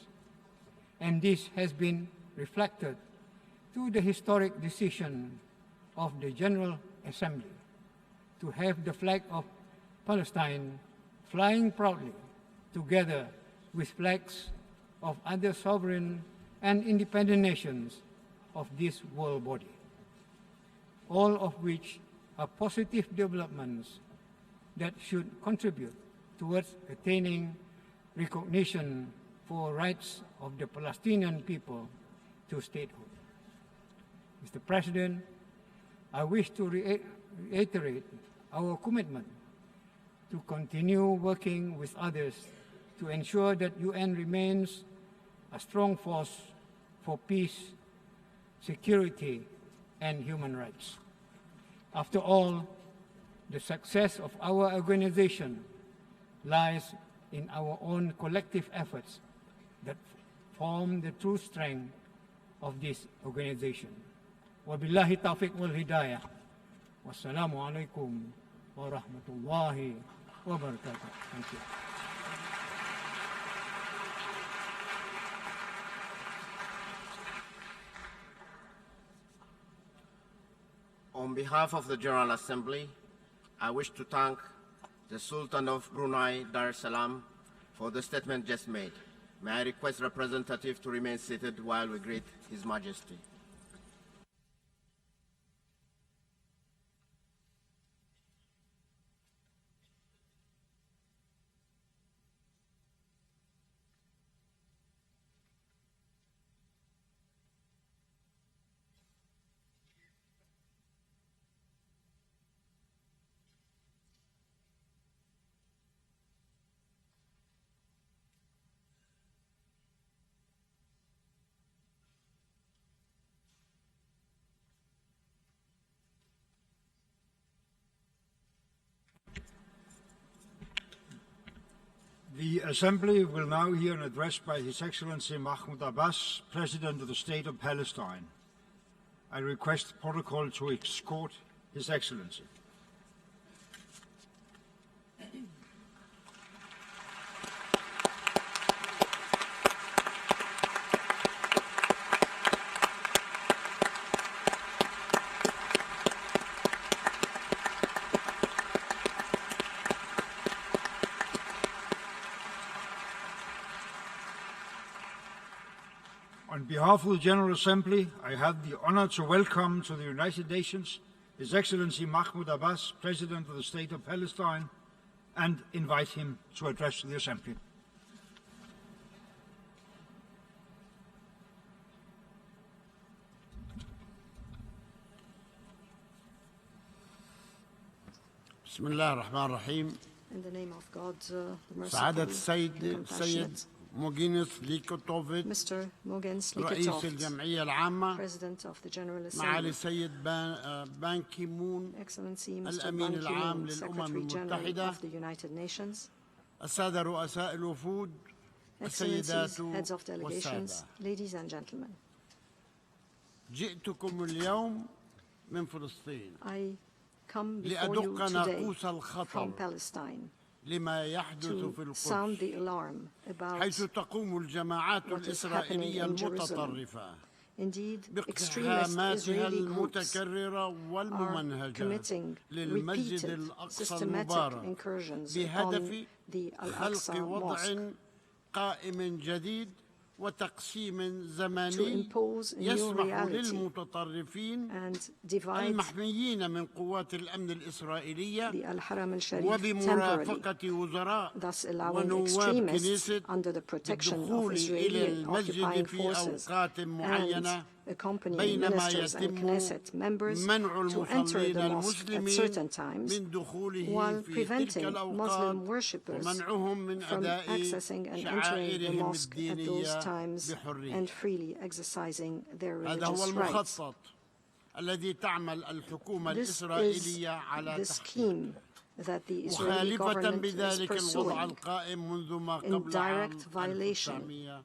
and this has been reflected through the historic decision of the General Assembly to have the flag of Palestine flying proudly together with flags of other sovereign and independent nations of this world body, all of which are positive developments that should contribute towards attaining recognition for rights of the Palestinian people to statehood. Mr. President, I wish to reiterate our commitment to continue working with others to ensure that UN remains a strong force for peace, security, and human rights. After all, the success of our organization lies in our own collective efforts that form the true strength of this organization. Wabillahi taufiq wal hidayah. Wassalamu alaikum wa rahmatullahi wa barakatuh. Thank you. On behalf of the General Assembly, I wish to thank the Sultan of Brunei Dar es Salaam for the statement just made. May I request representative to remain seated while we greet His Majesty. The Assembly will now hear an address by His Excellency Mahmoud Abbas, President of the State of Palestine. I request the protocol to escort His Excellency. On behalf of the General Assembly, I have the honor to welcome to the United Nations His Excellency Mahmoud Abbas, President of the State of Palestine, and invite him to address the Assembly. بسم الله الرحمن الرحيم. In the name of God, the سعادة merciful, the السيد compassionate, موغينيس ليكوتوفيتش Mr. Mogens رئيس Liketoft, الجمعية العامة، President of the General معالي Assembly, السيد بان كيمون Excellency Mr. الأمين Ban العام Ki-moon, للأمم Secretary General المتحدة، of the United Nations, السادة رؤساء الوفود، السيدات Excellencies, Heads of Delegations, والسادة. Ladies and Gentlemen. جئتكم اليوم من فلسطين I come before you لأدق today ناقوس الخطر from Palestine لما يحدث في to sound القدس، the alarm about حيث تقوم الجماعات what is happening الإسرائيلية in Jerusalem. المتطرفة Indeed, extremist باقتحاماتها Israeli groups المتكررة are والممنهجة committing للمسجد repeated الأقصى systematic المبارك incursions بهدف on the خلق Al-Aqsa وضع Mosque قائم جديد وتقسيم to زمني impose a new يسمح reality للمتطرفين and divide المحميين من قوات الأمن الإسرائيلية the Al-Haram al-Sharif temporarily, وبمرافقة وزراء thus allowing ونواب extremists كنيسة under the protection of بالدخول إلى Israeli occupying المسجد في forces أوقات معينة and accompanying بينما ministers and يتم Knesset members منع to enter المصلين the mosque at المسلمين certain times من دخوله while في تلك preventing الأوقات Muslim worshippers ومنعهم من from أداء accessing and entering the شعائرهم mosque at those الدينية times بحرية. and freely exercising their هذا هو religious rights. المخطط الذي تعمل الحكومة This is الإسرائيلية على the تحقيقه، scheme that the Israeli مخالفة government is بذلك الوضع pursuing القائم منذ ما in قبل عام direct violation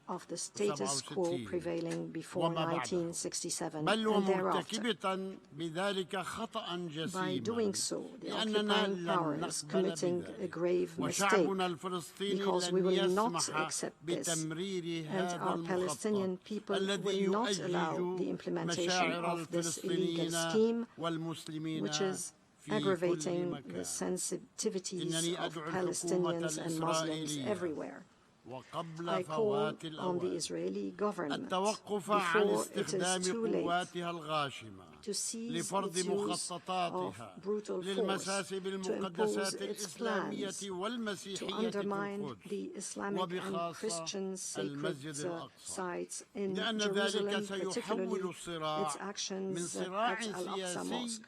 of the status quo 1967 prevailing before وما بعده. 1967 بل and thereafter. ومرتكبة بذلك خطأ By doing جسيما so, the لأننا occupying لن power is نقبل committing a بذلك grave mistake وشعبنا الفلسطيني because we لن will not يسمح accept this, بتمرير and هذا our Palestinian المخطط people الذي will not allow the يؤجج implementation مشاعر of this illegal الفلسطينيين scheme, والمسلمين which is في كل aggravating the مكان. sensitivities إنني of أدعو Palestinians الحكومة and Muslims الإسرائيلية everywhere. وقبل I call فوات on the الأوان Israeli government التوقف عن before it استخدام is too late قواتها الغاشمة to seize لفرض its use مخططاتها of brutal force, للمساس to impose بالمقدسات its الإسلامية plans, to والمسيحية في undermine القدس the Islamic and وبخاصة Christian sacred المسجد الأقصى sites in لأن Jerusalem, ذلك سيحول particularly الصراع its من actions صراع at Al-Aqsa سياسي Mosque.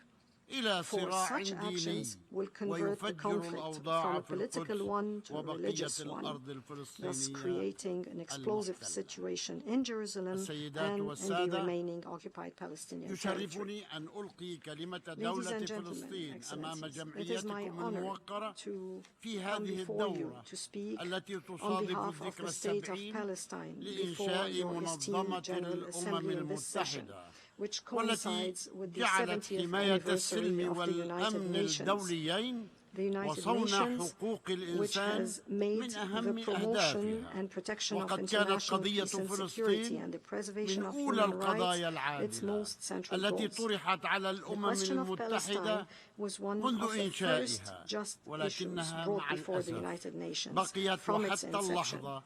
إلى For صراع such ديني actions will convert the ويفجر conflict الأوضاع from a في political القدس one to a وبقية religious one, الأرض thus الفلسطينية creating an explosive المحتلة. situation in Jerusalem السيدات and in the والسادة، remaining occupied Palestinian territory. يشرفني أن ألقي كلمة Ladies دولة and gentlemen, فلسطين أمام Excellencies, it is my جمعيتكم honor الموقرة to في come هذه before you الدورة to speak التي on تصادف behalf of الذكرى the state of 70 Palestine before لإنشاء your esteemed منظمة General الأمم Assembly in this session, المتحدة which والتي coincides with the جعلت 70th حماية anniversary السلم of the United والأمن Nations. الدوليين The United وصون Nations, حقوق which الإنسان has made من أهم the promotion أهدافها and protection of وقد كانت international قضية peace and security فلسطين and the preservation من of أولى human القضايا rights its العادلة most central التي goals. طرحت على The الأمم question of المتحدة Palestine was one منذ of the first إنشائها just issues ولكنها brought مع before the الأسف United Nations بقيت from its حتى inception. اللحظة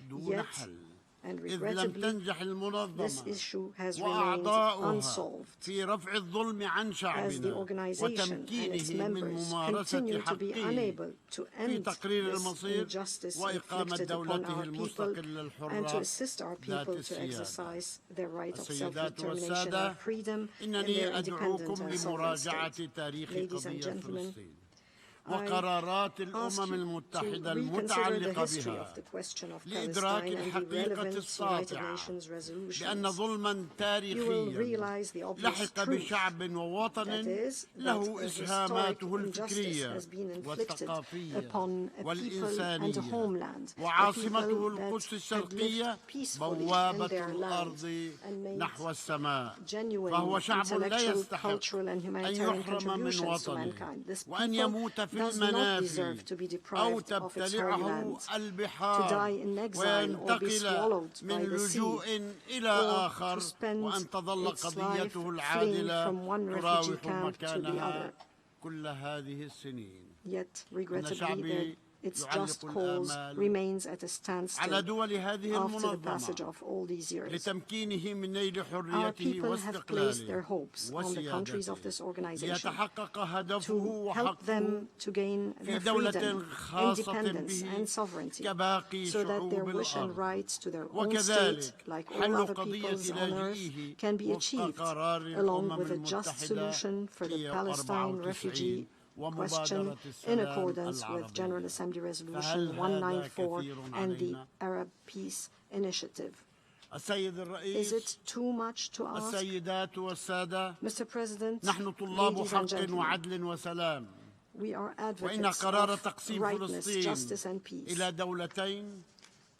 دون Yet, حل and إذ لم regrettably, تنجح this المنظمة issue has remained وأعضاؤها unsolved, في رفع الظلم عن as the شعبنا organization and its وتمكينه من members ممارسة continue to be حقه unable to في end تقرير this المصير injustice وإقامة inflicted upon دولته our people المستقلة and to الحرة assist our ذات people to السيادة. exercise their right of السيدات self-determination والسادة، and freedom and إنني their independent أدعوكم and sovereign لمراجعة state. تاريخ Ladies and قضية gentlemen, فلسطين وقرارات الأمم المتحدة المتعلقة بها لإدراك الحقيقة الساطعة بأن ظلما تاريخيا لحق بشعب ووطن له إسهاماته الفكرية والثقافية والإنسانية وعاصمته القدس الشرقية بوابة الأرض نحو السماء، فهو شعب لا يستحق أن يحرم من وطنه وأن يموت في المنافي أو تبتلعه البحار وينتقل من لجوء إلى آخر، وأن تظل قضيته العادلة تراوح مكانها كل هذه السنين. أن شعبي its just cause remains at a standstill after the passage of all these years. Our people have placed their hopes on the countries of this organization to help them to gain their freedom, independence and sovereignty, so that their wish and rights to their own state, like all other peoples on earth, can be achieved, along with a just solution for the Palestine refugee question in accordance with General Assembly Resolution 194 and the Arab Peace Initiative. Is it too much to ask? Mr. President, ladies and gentlemen, we are advocates of rightness, justice and peace.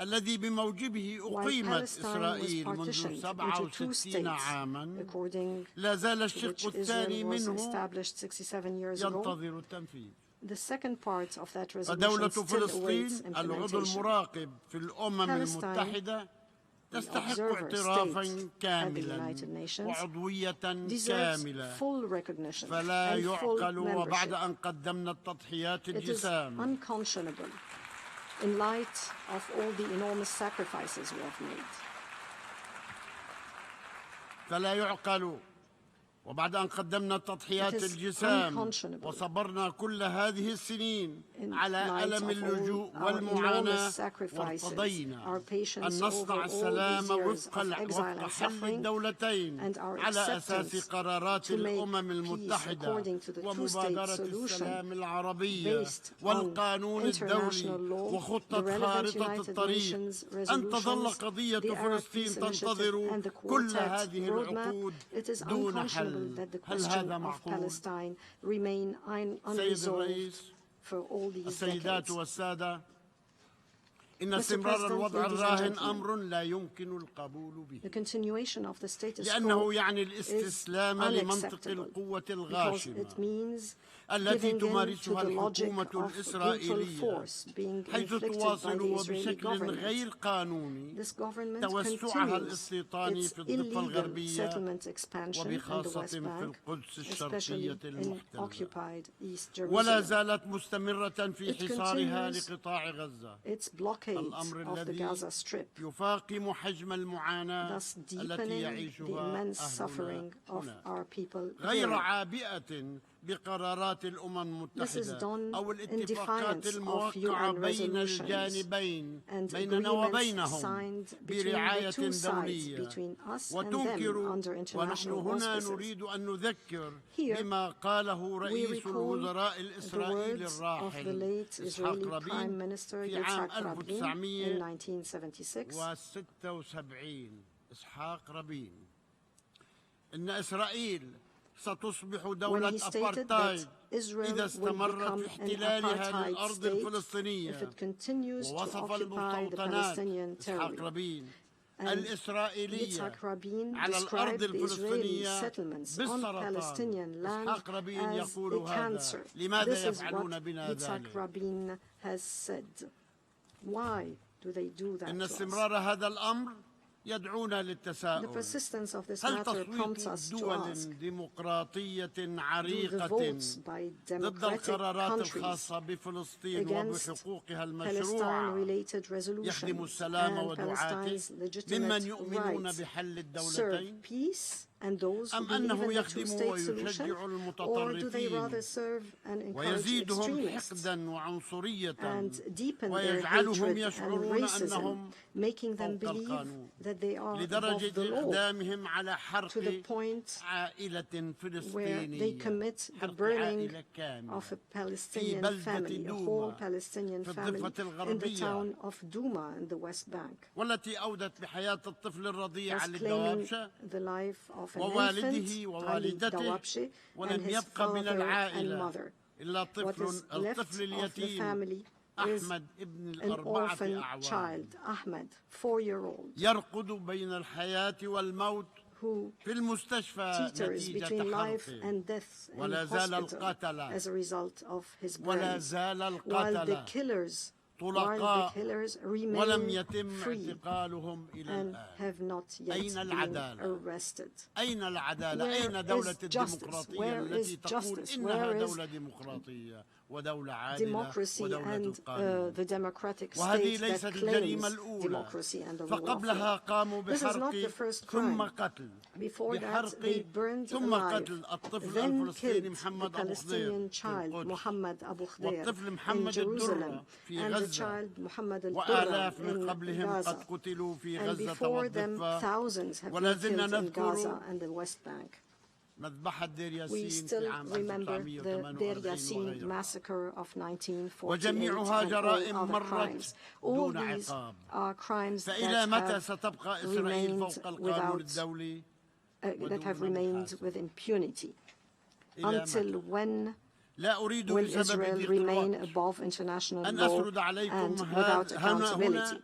الذي بموجبه أقيمت إسرائيل منذ 67 عاما، لا زال الشق الثاني منه ينتظر التنفيذ. فدولة فلسطين العضو المراقب في الأمم المتحدة تستحق اعترافا كاملا وعضوية كاملة، فلا يعقل وبعد أن قدمنا التضحيات الجسام in light of all the enormous sacrifices we have made. فلا يعقل وبعد أن قدمنا التضحيات الجسام وصبرنا كل هذه السنين على ألم اللجوء والمعاناة، وارتضينا أن نصنع السلام وفق حل الدولتين على أساس قرارات الأمم المتحدة ومبادرة السلام العربية والقانون الدولي وخطة خارطة الطريق، أن تظل قضية فلسطين تنتظر كل هذه العقود دون حل. That the question of Palestine remain unresolved for all these decades. إن استمرار الوضع الراهن أمر لا يمكن القبول به، لأنه يعني الاستسلام لمنطق القوة الغاشمة التي تمارسها الحكومة الإسرائيلية، حيث تواصل وبشكل غير قانوني توسعها الاستيطاني في الضفة الغربية وبخاصة في القدس الشرقية المحتلة، ولا زالت مستمرة في حصارها لقطاع غزة، الأمر الذي يفاقم حجم المعاناة التي يعيشها أهلنا هنا، غير عابئة بقرارات الأمم المتحدة أو الاتفاقات الموقعة بين الجانبين بيننا وبينهم برعاية دولية، وتنكر ونحن هنا نريد أن نذكر بما قاله رئيس الوزراء الإسرائيلي الراحل إسحاق رابين في عام 1976. إسحاق رابين إن إسرائيل ستصبح دولة أبارتايد إذا استمر في احتلالها للأرض الفلسطينية، ووصف المستوطنات إسحاق رابين الإسرائيلية على الأرض الفلسطينية بالسرطان. إسحاق رابين يقول هذا، لماذا يفعلون بنا ذلك؟ إن استمرار هذا الأمر يدعونا للتساؤل، هل تصويت دول ديمقراطية عريقة ضد القرارات الخاصة بفلسطين وبحقوقها المشروعة يخدم السلام ودعاته ممن يؤمنون بحل الدولتين؟ and those who believe in the two-state solution, or do they rather serve and encourage extremists and deepen their hatred and racism, making them believe that they are above the law, to the point where they commit the burning of a Palestinian family, a whole Palestinian family, in the town of Douma in the West Bank, as claiming the life of an infant, Ali Dawabshi, and his father and mother. What is left of the family is an orphan child, Ahmed, 4-year-old, who teeters between life and death in hospital as a result of his burns, while the killers remain free and have not yet been arrested. Where is justice? Where is justice? Where is democracy and the democratic state that claims democracy and the rule of law? This is not the first crime. Before that, they burned alive, then killed the Palestinian child, Muhammad Abu Khdeir, in Jerusalem, and the child, Muhammad al-Qurra, in Gaza. And before them, thousands have been killed in Gaza and the West Bank. We still remember the Deir Yassin massacre of 1948 and all other crimes. All these are crimes that have remained with impunity. Until when will Israel remain above international law and without accountability?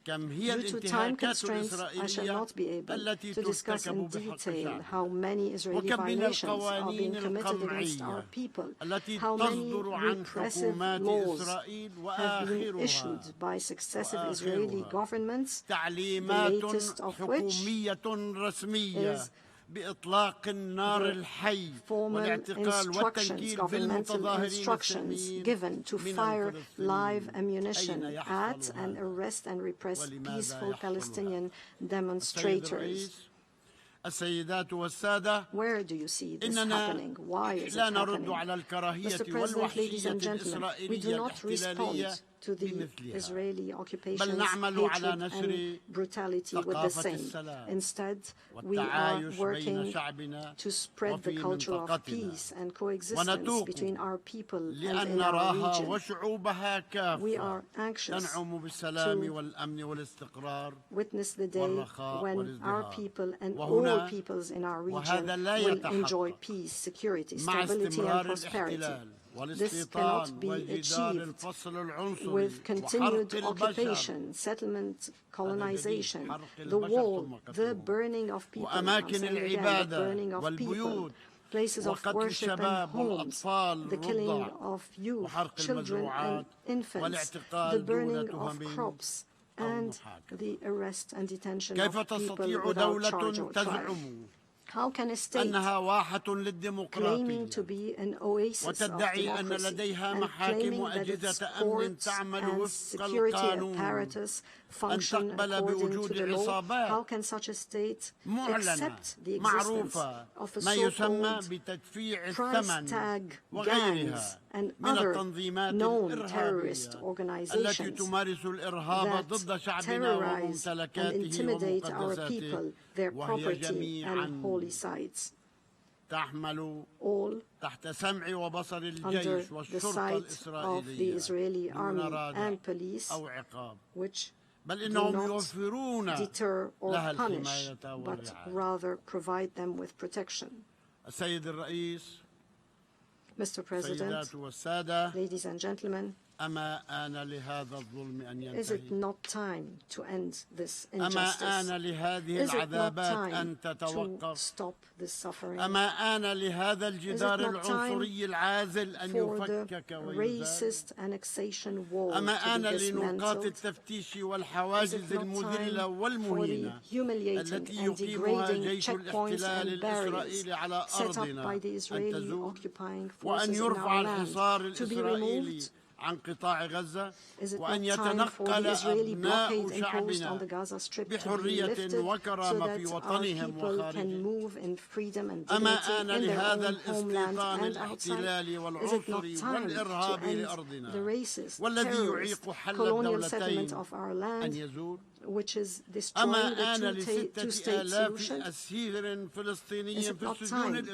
Due to time constraints, I shall not be able to discuss in detail how many Israeli violations are being committed against our people, how many repressive laws have been issued by successive Israeli governments, the latest of which is the formal instructions, governmental instructions given to fire live ammunition at and arrest and repress peaceful Palestinian demonstrators. Where do you see this happening? Why is it happening? Mr. President, ladies and gentlemen, we do not respond to the Israeli occupation's hatred and brutality with the same. Instead, we are working to spread the culture of peace and coexistence between our people and in our region. We are anxious to witness the day when our people and all peoples in our region will enjoy peace, security, stability, and prosperity. This cannot be achieved with continued occupation, settlement, colonization, the wall, the burning of people, I'm saying again, the burning of people, places of worship and homes, the killing of youth, children and infants, the burning of crops, and the arrest and detention of people without charge or trial. How can a state claiming to be an oasis of democracy and claiming that its courts and security apparatus function according to the law, how can such a state accept the existence of a so-called price tag gangs and other known terrorist organizations that terrorize and intimidate our people, their property and holy sites, all under the sight of the Israeli army and police, which do not deter or punish, but rather provide them with protection. Mr. President, ladies and gentlemen, is it not time to end this injustice? Is it not time to stop this suffering? Is it not time for the racist annexation wall to be dismantled? Is it not time for the humiliating and degrading checkpoints and barriers set up by the Israeli occupying forces in our land to be removed? Is it not time for the Israeli blockade imposed on the Gaza Strip to be lifted so that our people can move in freedom and dignity in their own homeland and outside? Is it not time to end the racist, terrorist, colonial settlement of our land, which is destroying the two-state solution? Is it not time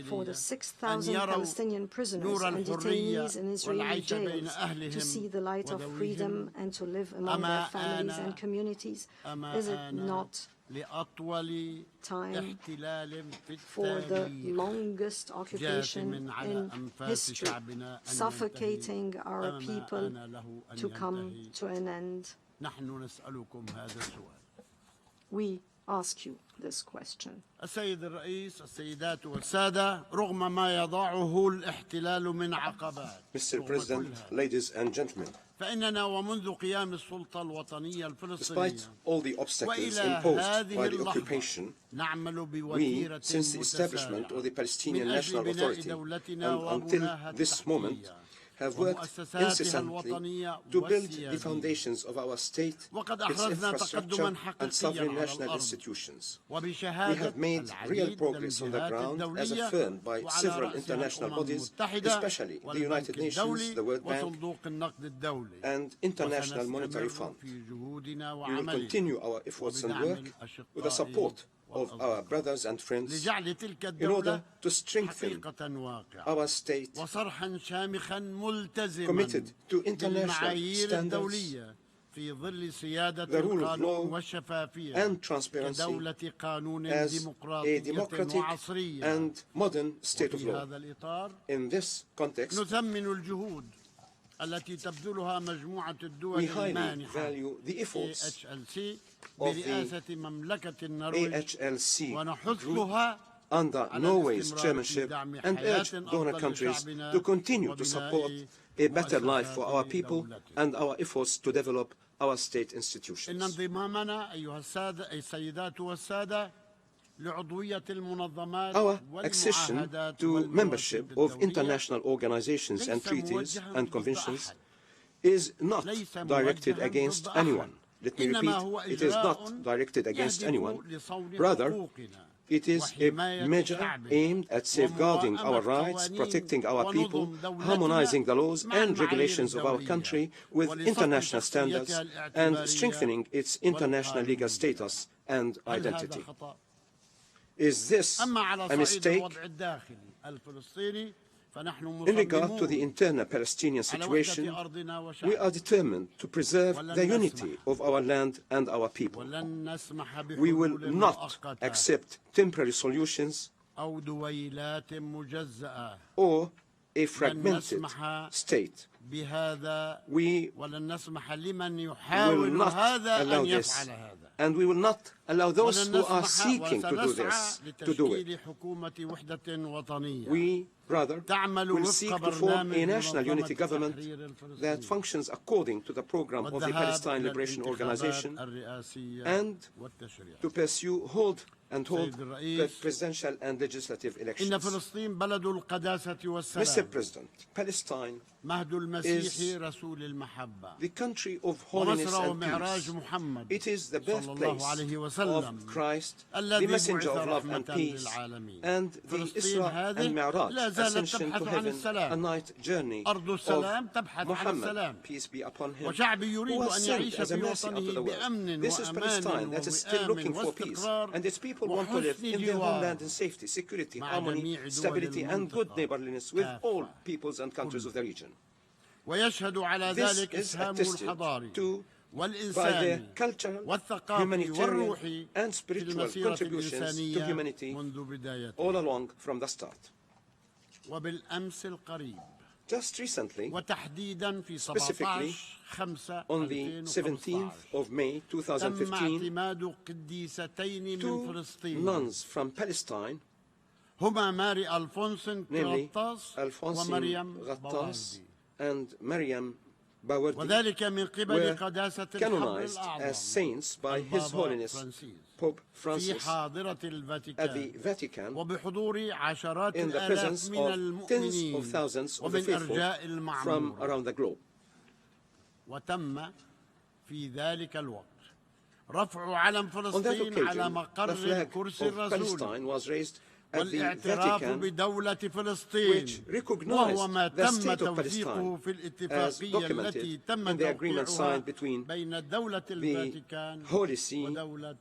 for the 6,000 Palestinian prisoners and detainees in Israeli jails to see the light of freedom and to live among their families and communities? Is it not time for the longest occupation in history, suffocating our people, to come to an end? We ask you this question. السيد الرئيس، السيدات والسادة، رغم ما يضعه الاحتلال من عقبات. Mr. President, ladies and gentlemen, فإننا ومنذ قيام السلطة الوطنية الفلسطينية despite all the obstacles imposed by the occupation, we, since the establishment of the Palestinian National Authority and until this moment, have worked incessantly to build the foundations of our state, its infrastructure and sovereign national institutions. We have made real progress on the ground as affirmed by several international bodies, especially the United Nations, the World Bank and International Monetary Fund. We will continue our efforts and work with the support of our brothers and friends in order to strengthen our state committed to international standards, the rule of law and transparency as a democratic and modern state of law. In this context, we highly value the efforts of the AHLC group under Norway's chairmanship and urge donor countries to continue to support a better life for our people and our efforts to develop our state institutions. Our accession to membership of international organizations and treaties and conventions is not directed against anyone. Let me repeat, it is not directed against anyone. Rather, it is a measure aimed at safeguarding our rights, protecting our people, harmonizing the laws and regulations of our country with international standards, and strengthening its international legal status and identity. Is this a mistake? In regard to the internal Palestinian situation, we are determined to preserve the unity of our land and our people. We will not accept temporary solutions or a fragmented state. We will not allow this, and we will not allow those who are seeking to do this to do it. We, rather, will seek to form a national unity government that functions according to the program of the Palestine Liberation Organization and to pursue the presidential and legislative elections. Mr. President, Palestine is the country of holiness and peace. It is the birthplace of Christ, the messenger of love and peace, and the Isra and Mi'raj, ascension to heaven, a night journey of Muhammad, peace be upon him, who was sent as a mercy unto the world. This is Palestine that is still looking for peace, and its people want to live in their homeland in safety, security, harmony, stability, and good neighborliness with all peoples and countries of the region. This is attested to by their cultural, humanitarian, and spiritual contributions to humanity all along from the start. Just recently, specifically on the 17th of May 2015, two nuns from Palestine, namely Alphonsine Ghattas and Maryam Bawardi, were canonized as saints by His Holiness Pope Francis at the Vatican in the presence of tens of thousands of the faithful from around the globe. وتم في ذلك الوقت رفع علم On that فلسطين على occasion, the مقر flag الكرسي of الرسولي Palestine was raised at the والاعتراف Vatican, بدولة فلسطين which recognized وهو ما the تم state of توثيقه Palestine في as الاتفاقية التي documented تم in the agreement توقيعها signed between بين دولة الفاتيكان Holy See ودولة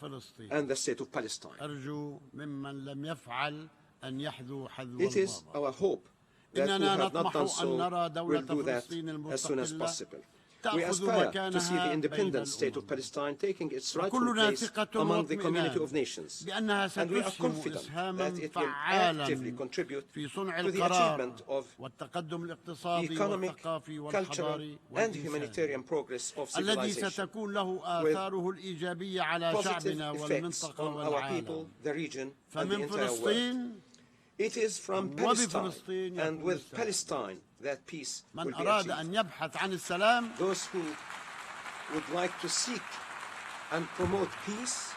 فلسطين. and the state of Palestine. أرجو ممن لم يفعل أن يحذو حذو It is البابا. our hope that who إننا have not done نطمح أن نرى so دولة will do that فلسطين as soon as المستقلة possible. We تأخذ aspire to see the مكانها independent بين state of الأمم. Palestine taking its rightful وكلنا place ثقة among the community of واطمئنان nations. بأنها And we are ستسهم confident إسهاما that it will فعالا actively contribute في صنع to the القرار achievement of والتقدم الاقتصادي economic, والثقافي cultural, والحضاري and والإنساني humanitarian progress of الذي civilization ستكون له آثاره الإيجابية على positive شعبنا effects والمنطقة on our والعالم. people, the region, and the فمن entire world. فلسطين It is from Palestine and with Palestine that peace will من be أراد achieved. أن يبحث عن السلام Those who would like to seek and promote peace,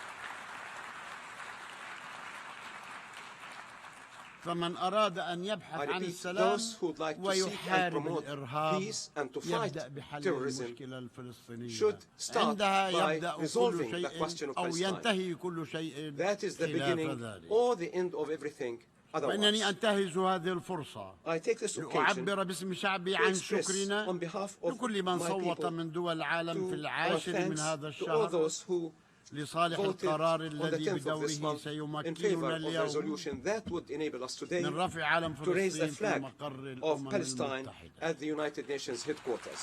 فمن أراد أن يبحث I عن repeat, السلام those who would like to seek and ويحارب promote الإرهاب peace and to fight يبدأ بحل terrorism المشكلة الفلسطينية should start عندها by يبدأ كل resolving the question شيء of أو Palestine. ينتهي كل شيء That is the خلاف beginning ذلك. or the end of everything otherwise. وإنني أنتهز هذه الفرصة I take this occasion لأعبر باسم شعبي to عن express شكرنا on behalf of لكل من my صوت people من دول العالم في to our العاشر من thanks هذا to all الشهر those who لصالح voted القرار on the الذي 10th of this بدوره month in سيمكننا favor of the اليوم resolution that would enable us today من رفع علم to raise the فلسطين في flag مقر of الأمم Palestine المتحدة. at the United Nations headquarters.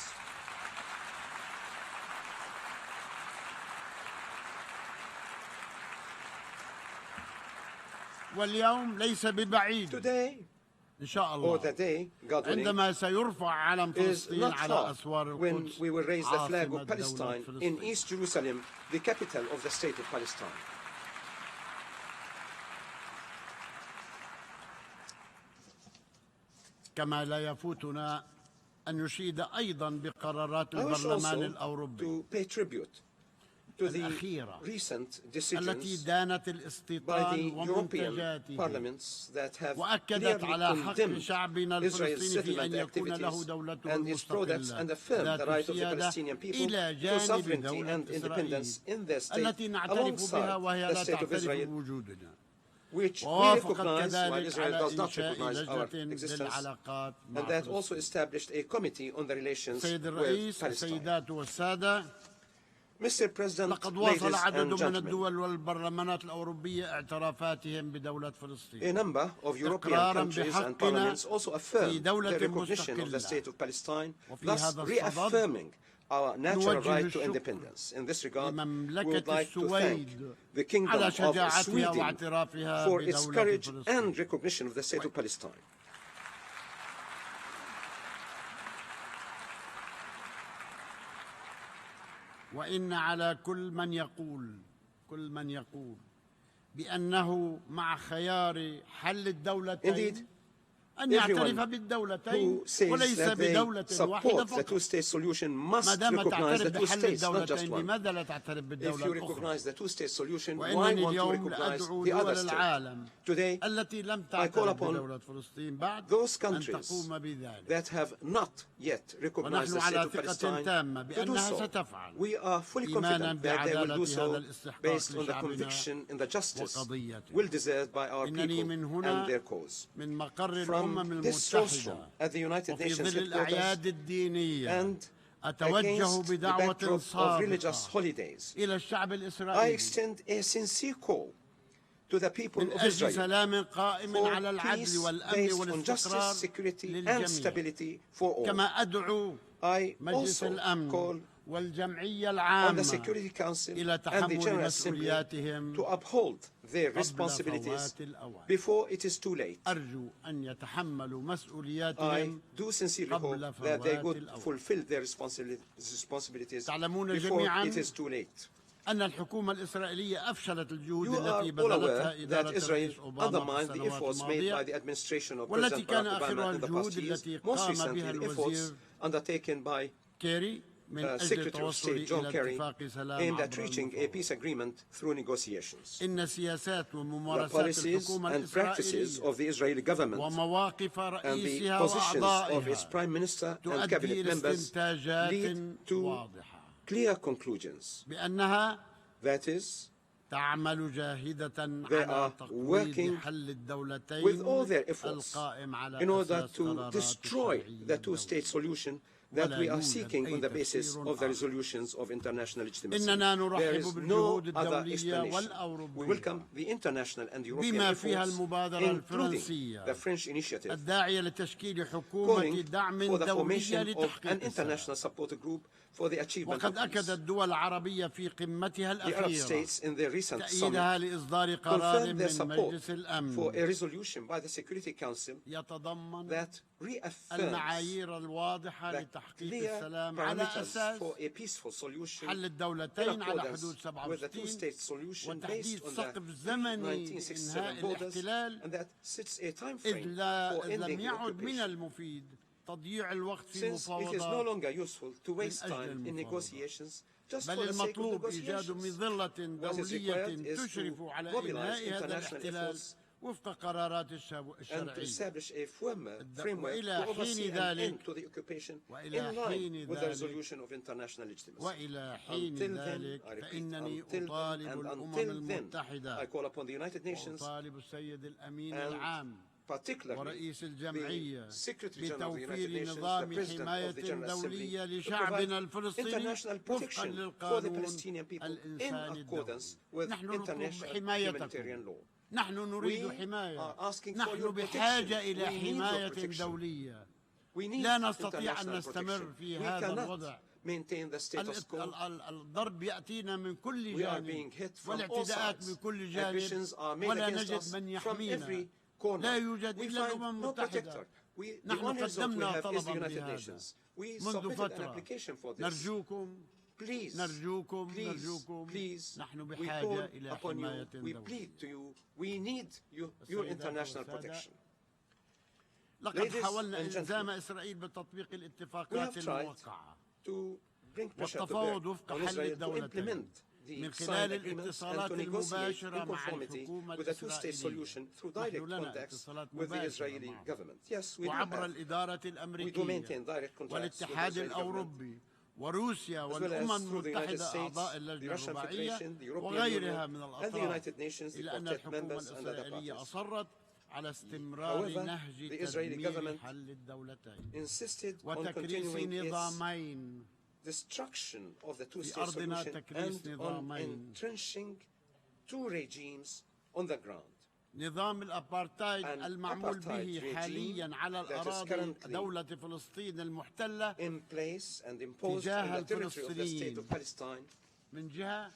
واليوم ليس ببعيد Today, إن شاء or الله the day, God willing, عندما سيرفع علم is فلسطين not على far أسوار when القدس we will raise the flag عاصمة of دولة Palestine فلسطين. in East Jerusalem, the capital of the state of Palestine. كما لا يفوتنا أن نشيد أيضا بقرارات I wish البرلمان also الأوروبي to pay tribute to the الأخيرة recent التي decisions دانت by the الاستيطان European ومنتجاته parliaments that have وأكدت clearly على حق condemned شعبنا Israel's الفلسطيني في أن settlement يكون له activities دولته and its products and المستقلة affirmed the ذات right of the السيادة Palestinian people إلى to جانب sovereignty دولة and independence إسرائيل in their state التي نعترف بها alongside وهي the لا state of تعترف Israel, بوجودنا which we ووافقت recognize while كذلك Israel على does not إنشاء recognize our لجنة existence, للعلاقات مع and that also فلسطين. established a committee on the relations سيد with الرئيس Palestine. السيدات والسادة Mr. President, لقد واصل ladies عدد and من gentlemen, الدول والبرلمانات الأوروبية اعترافاتهم بدولة a فلسطين number of European إقرارا countries and بحقنا parliaments also في affirmed دولة the recognition of the مستقلة. state of Palestine, وفي thus هذا الصدد reaffirming our natural نوجه right to الشكر independence. In this regard, we would لمملكة like to thank السويد the Kingdom على of شجاعتها Sweden واعترافها for its بدولة courage فلسطين. and recognition of the state of Palestine. وإن على كل من يقول بأنه مع خيار حل الدولتين Indeed, أن يعترف everyone بالدولتين who says وليس that they بدولة واحدة support the فقط. two-state solution ما must دام recognize the تعترف two بحل states, not just الدولتين one. لماذا لا تعترف If بالدولة you الأخرى؟ recognize the two-state solution, why وإنني won't you اليوم recognize أدعو the دول other state? العالم Today, التي لم I call تعترف upon بدولة فلسطين بعد those أن countries تقوم بذلك. that have not yet recognized ونحن the state على of ثقة Palestine تامة to do بأنها so. ستفعل We are fully إيمانا confident that they will بعدالة do هذا so الاستحقاق based on the لشعبنا conviction in the justice وقضيته. well deserved by our إنني people من and هنا their cause. من مقر الأمم From this المتحدة rostrum at the United وفي Nations ظل الأعياد headquarters الدينية and أتوجه against the بدعوة backdrop of religious صادقة holidays, إلى الشعب I الإسرائيلي extend a sincere call to the people من of أجل Israel سلام قائم for على العدل peace والأمن based on justice, والاستقرار security, and للجميع stability for all. كما أدعو I مجلس also الأمن call والجمعية on the العامة Security Council إلى and the تحمل General Assembly مسؤولياتهم to uphold their قبل responsibilities فوات الأوان. before it is too late. أرجو أن يتحملوا I مسؤولياتهم do sincerely قبل hope that they فوات would الأوان. fulfill their responsibilities تعلمون before جميعاً it is too late. أن الحكومة الإسرائيلية أفشلت الجهود You are التي all بذلتها aware إدارة that Israel الرئيس أوباما في undermined the السنوات efforts made by الماضية the administration of والتي President كان Barack آخرها Obama in the الجهود past years, التي most قام recently بها the efforts الوزير undertaken by كيري Secretary of State John Kerry aimed at reaching a peace agreement through negotiations. The policies and practices of the Israeli government and the positions of its Prime Minister and cabinet members lead to clear conclusions. That is, they are working with all their efforts in order to destroy the two-state solution that we are seeking on the basis of the resolutions of international legitimacy. There is no other explanation. We welcome the international and European efforts, including the French initiative, calling for the formation of an international support group for the achievement of peace. The Arab states in their recent summit confirmed their support for a resolution by the Security Council that reaffirms the clear parameters for a peaceful solution in accordance with the two-state solution based on the 1967 borders, and that sets a time frame for ending the occupation. Since it is no longer useful to waste time in negotiations just for the sake of negotiations, what is required is to mobilize international efforts and to establish a firmer framework to oversee an end to the occupation in line with the resolution of international legitimacy. Until then, I repeat, until then, I call upon the United Nations and particularly the Secretary General of the United Nations, the President of the General Assembly, to provide international protection for the Palestinian people in accordance with international humanitarian law. We are asking for your protection. We need your protection. We need international protection. We cannot maintain the status quo. We are being hit from all sides. Aggressions are made against us from every corner. We find no protector. The only result we have is the United Nations. We submitted an application for this. Please, we call upon you, we plead to you, we need your international protection. Ladies and gentlemen, we have tried to bring pressure to bear on Israel to implement the signed agreements and to negotiate in conformity with a two-state solution through direct contacts with the Israeli government. Yes, we do maintain direct contacts with the Israeli government, وروسيا والأمم المتحدة أعضاء اللجنة الرباعية وغيرها من الأطراف إلا أن الحكومة الإسرائيلية أصرت على استمرار نهج تدمير حل الدولتين وتكريس نظامين destruction of the two-state solution and on entrenching two regimes on the ground. نظام الأبارتايد المعمول به حاليا على الأراضي دولة فلسطين المحتلة تجاه الفلسطينيين من جهة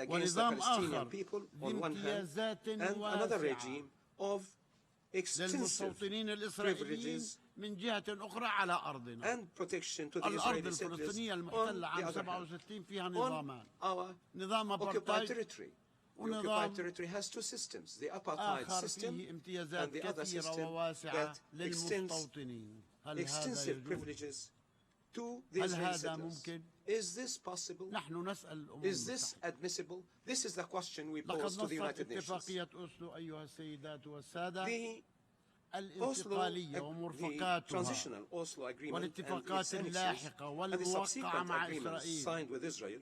ونظام آخر بامتيازات واسعة للمستوطنين الإسرائيليين من جهة أخرى على أرضنا. الأرض الفلسطينية المحتلة عام 67 فيها نظامان، نظام أبارتايد The occupied territory has two systems, the apartheid system and the other system that extends extensive privileges to the Israeli settlers. Is this possible? Is this admissible? This is the question we pose to the United Nations. The transitional Oslo agreement and its annexes and the subsequent agreements signed with Israel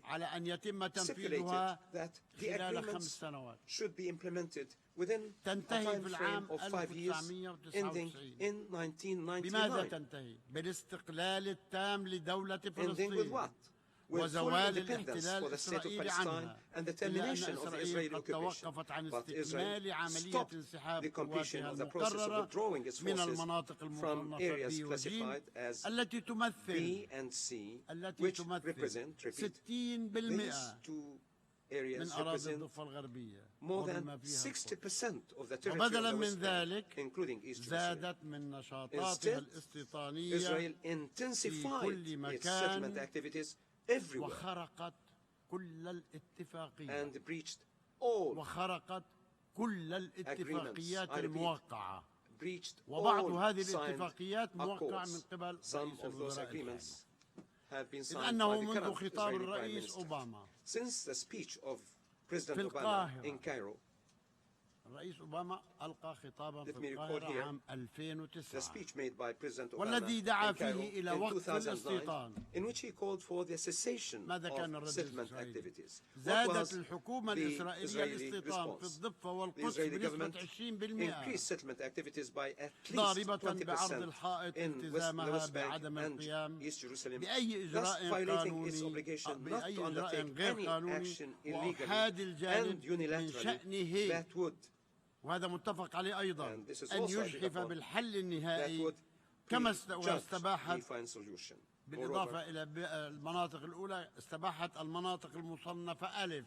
stipulated that the agreements should be implemented within a time frame of 5 years, ending in 1999. Ending with what? With full independence for the state of Palestine and the termination of the Israeli occupation. But Israel stopped the completion of the process of withdrawing its forces from areas classified as B and C, which represent, repeat, these two areas represent more than 60% of the territory of the West Bank, including East Jerusalem. Instead, Israel intensified its settlement activities everywhere and breached all agreements. I repeat, breached all signed accords. Some of those agreements have been إذ signed by أنه the منذ current خطاب Israeli Prime الرئيس Minister. أوباما Since the speech of President في Obama القاهرة. in Cairo, الرئيس أوباما ألقى خطابا في let me recall القاهرة here عام the 2009 speech made by President Obama والذي دعا in Cairo فيه إلى in وقف 2009, الاستيطان. in which he called for the cessation ماذا كان of الرد settlement الإسرائيلي؟ activities. What زادت was الحكومة the الإسرائيلية Israeli الاستيطان في response? الضفة The والقدس Israeli بنسبة government 20% increased settlement activities by at least ضاربة بعرض 20% الحائط in the التزامها West Bank بعدم and القيام East Jerusalem, بأي thus إجراء violating its قانوني obligation not بأي to إجراء undertake غير any قانوني action وأحاد illegally الجانب and من unilaterally شأنه that would وهذا متفق عليه أيضا And this is أن also agreed يجحف upon بالحل that النهائي would كما prejudge استباحت the final solution. بالإضافة Moreover, إلى المناطق الأولى استباحت المناطق المصنفة ألف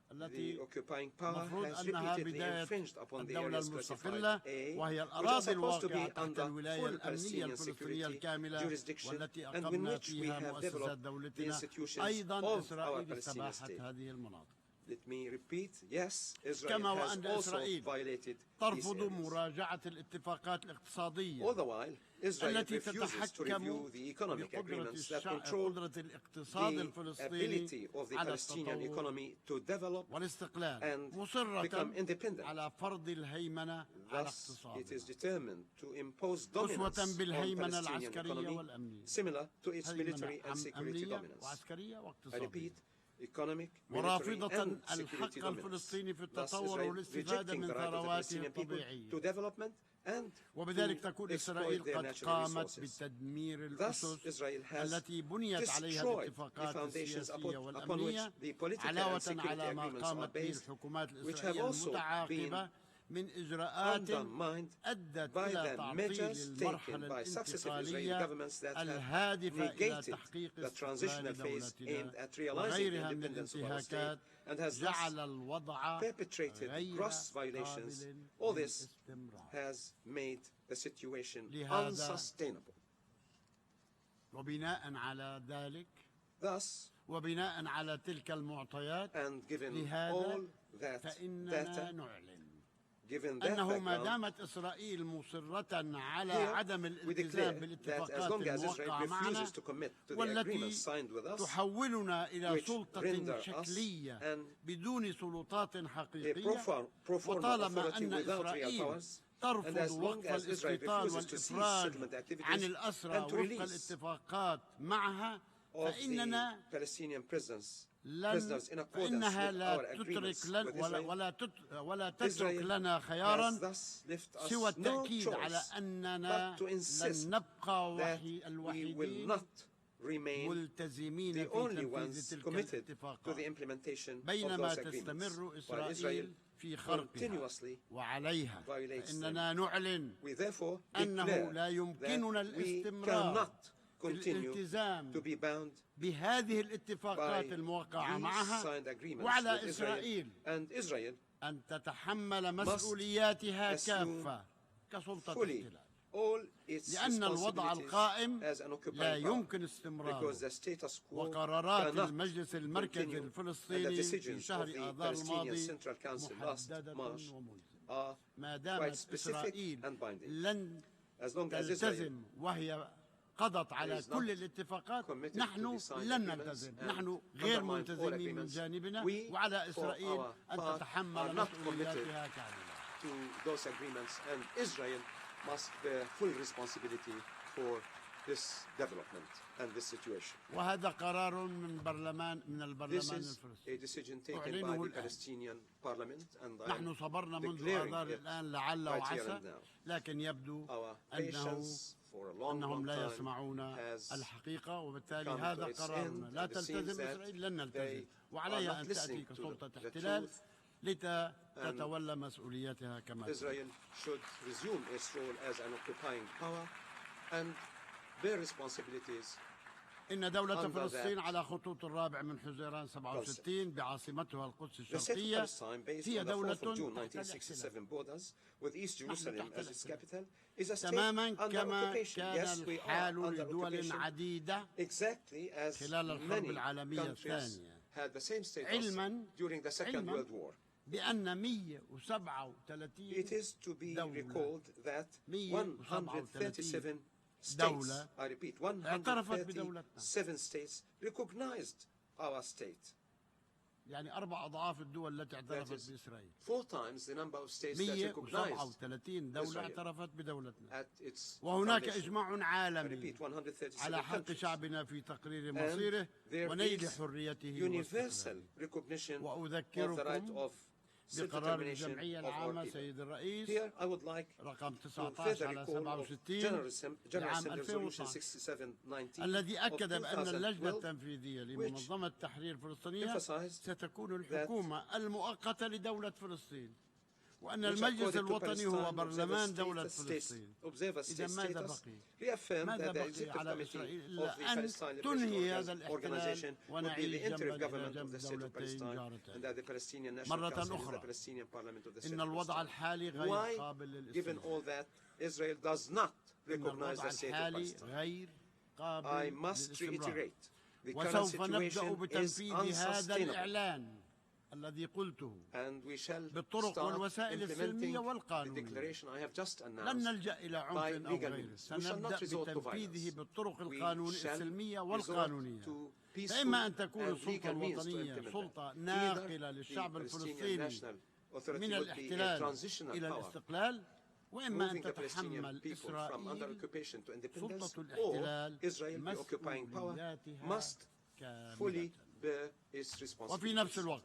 the التي occupying power مفروض has أنها repeatedly بداية infringed upon the الدولة areas المستقلة classified A, وهي which are الأراضي supposed to الواقعة be تحت under الولاية full الأمنية Palestinian الفلسطينية security الكاملة jurisdiction والتي and in أقمنا which we فيها have مؤسسات developed the دولتنا institutions أيضا of our إسرائيل Palestinian استباحت state. هذه المناطق Let me repeat, yes, Israel كما has وأن also إسرائيل violated these ترفض areas. مراجعة الاتفاقات الاقتصادية All the while, Israel التي refuses to review تتحكم the economic بقدرة agreements that control قدرة الاقتصاد the الفلسطيني ability of the على Palestinian التطور economy to develop والاستقلال and مصرة become independent. على فرض الهيمنة على Thus, it اقتصادها is determined to impose dominance أسوة on بالهيمنة Palestinian العسكرية economy والأمنية similar to its military هيمنة and security أمنية dominance. وعسكرية I واقتصادية repeat, economic, military ورافضة and security الحق dominance. الفلسطيني في Thus, التطور Israel والاستفادة rejecting من the right of the ثرواته Palestinian people الطبيعية to development and وبذلك to تكون exploit إسرائيل their قد natural قامت resources. بتدمير Thus, الأسس Israel has التي بنيت عليها destroyed the الاتفاقات foundations السياسية upon which والأمنية the political and علاوة security على ما agreements are قامت به based, الحكومات which have الإسرائيلية also المتعاقبة been من إجراءات undermined أدت by إلى the تعطيل measures taken المرحلة by successive Israeli الانتقالية governments that have الهادفة إلى negated تحقيق the transitional استقلال phase دولتنا aimed at realizing the وغيرها من independence of our state الانتهاكات and has جعل thus الوضع perpetrated غير gross violations. قابل All this للاستمرار. has made the situation لهذا unsustainable. وبناء على ذلك Thus, وبناء على تلك المعطيات and given لهذا all that فإننا data, نعلن given that أنه ما background, دامت إسرائيل مصرة على here عدم we الالتزام declare that as بالاتفاقات long as Israel الموقعة معنا refuses to commit to the والتي agreements signed with us, تحولنا إلى which سلطة render us شكلية and بدون سلطات a حقيقية pro forma وطالما authority أن without real إسرائيل powers, and ترفض as long وقف as Israel الاستيطان refuses to cease والإفراج settlement activities عن الأسرى and to وفق release الاتفاقات معها of فإننا the Palestinian prisoners لن in accordance فإنها with لا our agreements تترك with لن Israel, ولا تترك Israel لنا خيارا has thus left us سوى no التأكيد على choice أننا but to insist لن نبقى that we will الوحيدين not remain ملتزمين the في only تنفيذ ones تلك committed to الاتفاقات the implementation of بينما those agreements, تستمر while Israel إسرائيل في خرقها continuously وعليها violates them. فإننا نعلن We therefore أنه declare لا يمكننا that we الاستمرار cannot في continue الالتزام to be bound بهذه الاتفاقات by الموقعة these معها signed agreements وعلى with إسرائيل Israel, and Israel أن تتحمل مسؤولياتها كافة كسلطة fully احتلال all its لأن الوضع القائم as an occupying لا power, يمكن استمراره because the status quo وقرارات cannot المجلس المركزي continue, and the الفلسطيني في decisions of شهر the آذار Palestinian الماضي Central Council last محددة March وملزمة are ما quite دامت specific إسرائيل and binding. لن As long as Israel تلتزم وهي قضت على is كل not الاتفاقات committed نحن to the signed لن agreements نلتزم and نحن غير undermine all ملتزمين من agreements, جانبنا we, وعلى for إسرائيل our أن part, are تتحمل not committed مسؤولياتها كاملة to those agreements, and Israel must bear full responsibility for this development and this situation. وهذا قرار من البرلمان This is الفلسطيني a decision taken by أعلنه the الآن. Palestinian Parliament, and I نحن am صبرنا منذ declaring آذار it الآن لعل right here وعسى and now. لكن يبدو Our أنه patience for a long, أنهم long لا time يسمعون has الحقيقة وبالتالي come to هذا its قرارنا end, لا and it seems تلتزم that إسرائيل لن نلتزم they وعليها are not أن تأتي listening to كسلطة the احتلال truth, لتتولى مسؤوليتها كما Israel should resume its role as an occupying power and bear responsibilities. إن دولة under فلسطين that على خطوط الرابع من حزيران 67 بعاصمتها القدس The state of الشرقية Palestine, based هي on the دولة 4th of June تحت 1967 الاحتلال borders, with East Jerusalem as its capital, is a state تماما under كما occupation. كان Yes, we are الحال under لدول occupation, عديدة exactly as خلال الحرب many العالمية countries الثانية had the same status علما during the Second World War. بأن 137 It is to be دولة recalled that 137 137 دولة I repeat, اعترفت بدولتنا. 137 states recognized our state. يعني 4 أضعاف الدول التي That اعترفت is بإسرائيل. 4 times the number of states that recognized 137 دولة Israel اعترفت بدولتنا. at its وهناك foundation. إجماع I عالمي repeat, 137 على حق countries. شعبنا في تقرير And مصيره there ونيل is حريته universal واستقلاله. recognition of the right وأذكركم of بقرار self-determination الجمعية of our العامة people. سيد الرئيس Here I would like رقم to 19 further على recall of 67 General لعام Assembly Resolution 2012 6719 الذي of أكد بأن اللجنة 2012 التنفيذية لمنظمة تحرير فلسطينية emphasized ستكون الحكومة المؤقتة لدولة فلسطين وأن which المجلس according to الوطني هو Palestine برلمان دولة observer فلسطين. observer إذا ماذا status بقي؟ reaffirmed ماذا that the بقي executive على committee إسرائيل of إلا the أن Palestine تنهي هذا Liberation الاحتلال Organization would be ونعيش the interim جنبا إلى government of جنب the state of دولتين Palestine جارتين. and that the Palestinian National مرة Council is the أخرى Palestinian Parliament of the state إن of الوضع Palestine. الحالي غير Why, قابل given للاستمرار. all that, Israel does not إن recognize الوضع the state of الحالي Palestine? غير قابل I must للاستمرار. reiterate, the current وسوف نبدأ situation is بتنفيذ هذا unsustainable, الإعلان الذي قلته and we shall بالطرق start والوسائل السلمية implementing the والقانونية. declaration I have just لن announced نلجأ إلى by عنف أو legal غيره. means. We shall سنبدأ not resort to بتنفيذه violence. بالطرق We السلمية shall والقانونية. resort to peaceful فإما أن تكون and السلطة legal means to الوطنية implement سلطة that. ناقلة Either للشعب the الفلسطيني Palestinian National Authority من will be a الاحتلال transitional إلى power, الاستقلال وإما أن moving the تتحمل Palestinian people from under إسرائيل occupation to independence, سلطة or الاحتلال Israel, the occupying power, مسؤولياتها must fully كاملة. bear its وفي responsibilities. نفس الوقت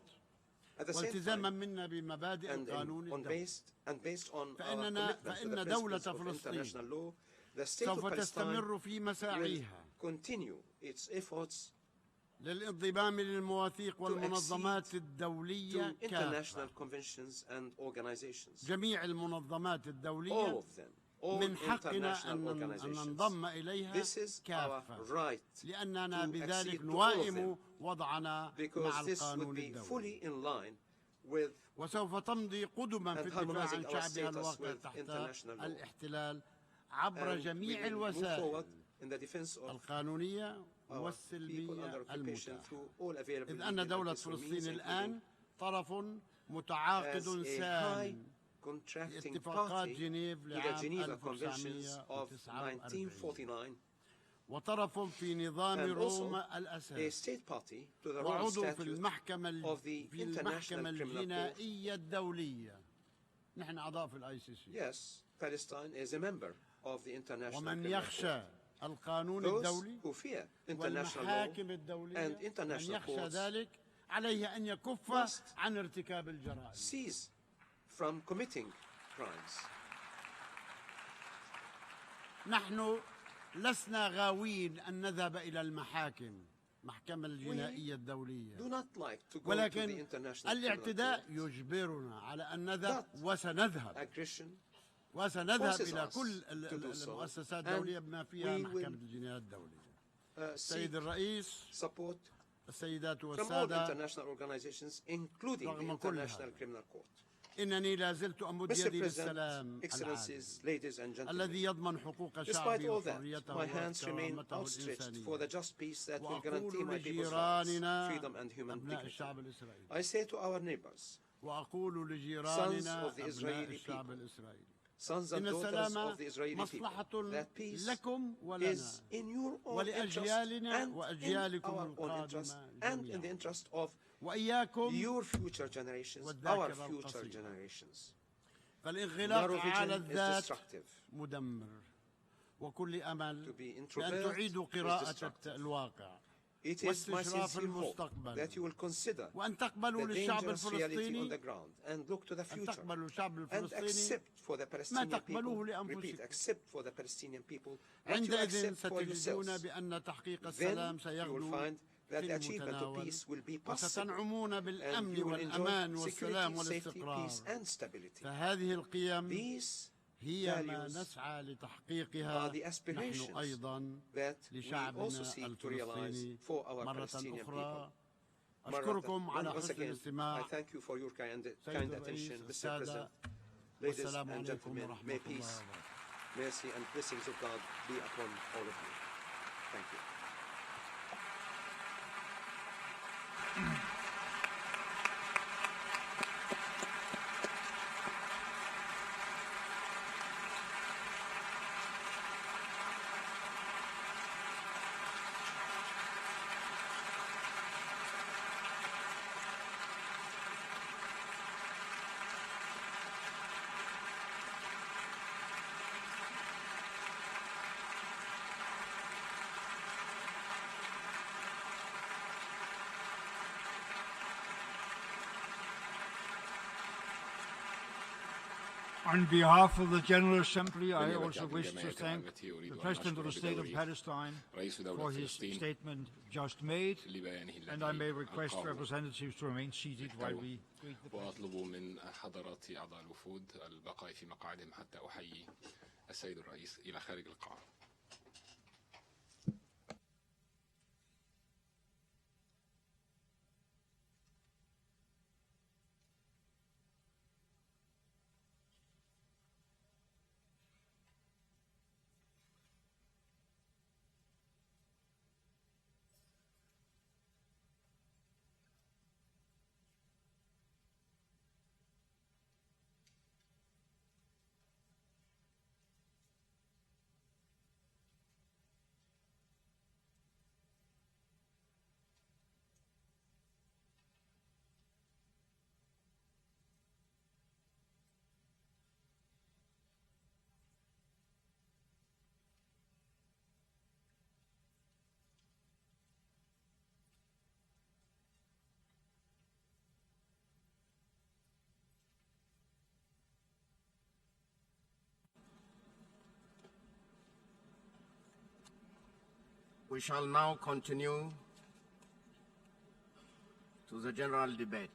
At the same والتزاما time, منا بمبادئ القانون الدولي based on our فإن commitment to the دولة principles of فلسطين international law, the state of سوف Palestine تستمر في will مساعيها continue its efforts للانضمام للمواثيق والمنظمات to الدولية international كافة. conventions and organizations. جميع المنظمات All الدولية of them, all من حقنا international أن organizations. ننضم إليها This is our كافة right لأننا to بذلك accede to all of نوائم them, وضعنا مع because this would القانون be الدولي fully in line with وسوف تمضي قدما في and الدفاع harmonizing عن our شعبها status الواقع with تحت international law. الاحتلال عبر and we جميع will move الوسائل forward in the defense of القانونية our people والسلمية under occupation المتاحة through all available إذ أن legal and دولة peaceful means, فلسطين الآن including طرف متعاقد as a سام high contracting لاتفاقات party جنيف to the لعام Geneva Conventions of 1949 1949 وطرف في نظام and also روما a الأساس state party to the Roman وعضو في Statute المحكمة of the في International المحكمة Criminal Court. الجنائية الدولية نحن أعضاء في الآي سي سي Yes, Palestine is a member of the International ومن Criminal يخشى Court. القانون Those الدولي who fear international والمحاكم law الدولية and من international يخشى courts ذلك عليه أن يكف must عن ارتكاب الجرائم cease from committing crimes. نحن لسنا غاوين أن نذهب إلى المحاكم محكمة الجنائية الدولية Do not like to go to the ولكن International Criminal الاعتداء Court. يجبرنا على أن نذهب That وسنذهب aggression وسنذهب forces إلى us كل to do so, المؤسسات and الدولية بما فيها we محكمة will الجناية الدولية seek السيد الرئيس support السيدات from all والسادة international organizations, including the رغم كل International هذا Criminal Court. إنني لا زلت أمد Mr. يدي President, للسلام العادل Excellencies, ladies and gentlemen, الذي يضمن حقوق despite شعبي all that, وحريته my hands remain وكرامته outstretched الإنسانية for the just peace that will guarantee وأقول my people's rights, لجيراننا freedom and human أبناء dignity. الشعب الإسرائيلي I say to our neighbors, وأقول Sons لجيراننا of the أبناء Israeli الشعب people, الإسرائيلي sons and إن daughters السلام of the Israeli people, مصلحة that peace لكم ولنا is in your own interest ولأجيالنا and in وأجيالكم our own interest القادمة and in the جميعا interest of وإياكم your future generations, our والذاكرة future القصيرة. generations. فالانغلاق Narrow على vision is الذات destructive. مدمر وكل أمل To be بأن introvert تعيدوا is قراءة destructive. الواقع It is my واستشراف sincere hope المستقبل that you will consider وأن تقبلوا the للشعب dangerous reality on الفلسطيني the ground and look to the أن future تقبلوا الشعب and الفلسطيني accept for the ما Palestinian تقبلوه people, لأنفسكم. repeat, accept for the Palestinian people what you عندئذ accept for ستجدون yourselves. بأن تحقيق Then السلام you will سيغدو find that في the achievement of المتناول peace will be possible وستنعمون and بالأمن you will enjoy والأمان والسلام security, safety, والاستقرار peace and stability. فهذه القيم These هي ما values نسعى are لتحقيقها the aspirations نحن أيضا that we لشعبنا also seek to realize الفلسطيني for our مرة Palestinian أخرى people. أشكركم على Once حسن again, I الاستماع thank you for your kind سيد attention, الرئيس Mr. السادة President. Ladies والسلام and عليكم gentlemen, ورحمة may الله peace, وبركاته. mercy and blessings of God be upon all of you. Thank you. On behalf of the General Assembly, I also wish to thank the President of the State of Palestine for his statement just made, and I may request representatives to remain seated while we greet the President. وأطلب من حضرات أعضاء الوفود البقاء في مقاعدهم حتى أحيي السيد الرئيس إلى خارج القاعة. We shall now continue to the general debate.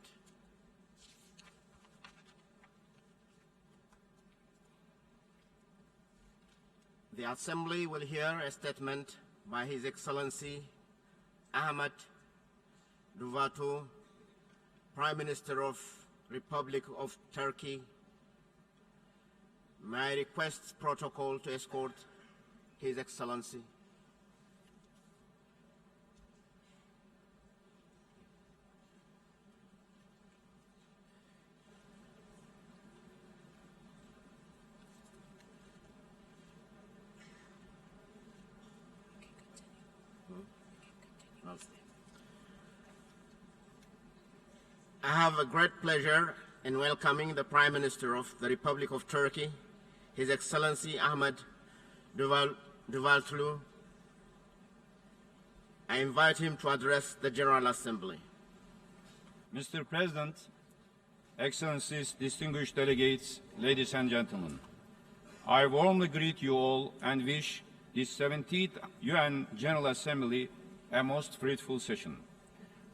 The Assembly will hear a statement by His Excellency Ahmed Davutoglu, Prime Minister of Republic of Turkey. May I request protocol to escort His Excellency. I have a great pleasure in welcoming the Prime Minister of the Republic of Turkey, His Excellency Ahmed Davutoglu. I invite him to address the General Assembly. Mr. President, Excellencies, distinguished delegates, ladies and gentlemen, I warmly greet you all and wish this 17th UN General Assembly a most fruitful session.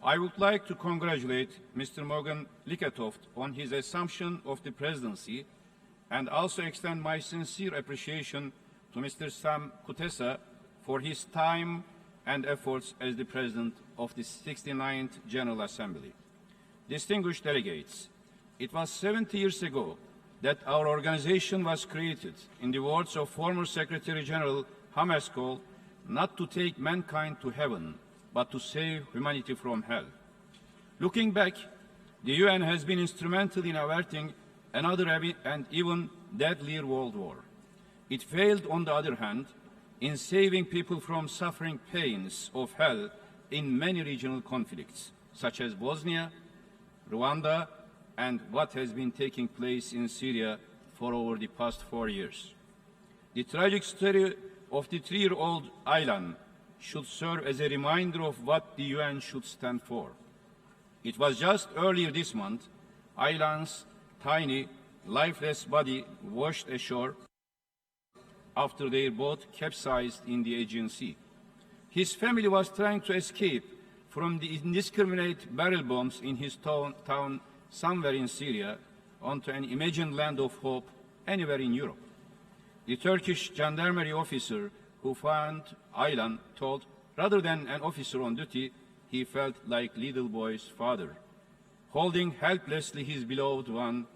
I would like to congratulate Mr. Morgan Likatoft on his assumption of the presidency and also extend my sincere appreciation to Mr. Sam Kutesa for his time and efforts as the President of the 69th General Assembly. Distinguished delegates, it was 70 years ago that our organization was created, in the words of former Secretary General Hammarskjöld, not to take mankind to heaven, but to save humanity from hell. Looking back, the UN has been instrumental in averting another and even deadlier world war. It failed, on the other hand, in saving people from suffering pains of hell in many regional conflicts, such as Bosnia, Rwanda, and what has been taking place in Syria for over the past 4 years. The tragic story of the 3-year-old Aylan should serve as a reminder of what the UN should stand for. It was just earlier this month, Aylan's tiny, lifeless body washed ashore after their boat capsized in the Aegean Sea. His family was trying to escape from the indiscriminate barrel bombs in his town somewhere in Syria onto an imagined land of hope anywhere in Europe. The Turkish gendarmerie officer who found Aylan told, rather than an officer on duty, he felt like little boy's father, holding helplessly his beloved one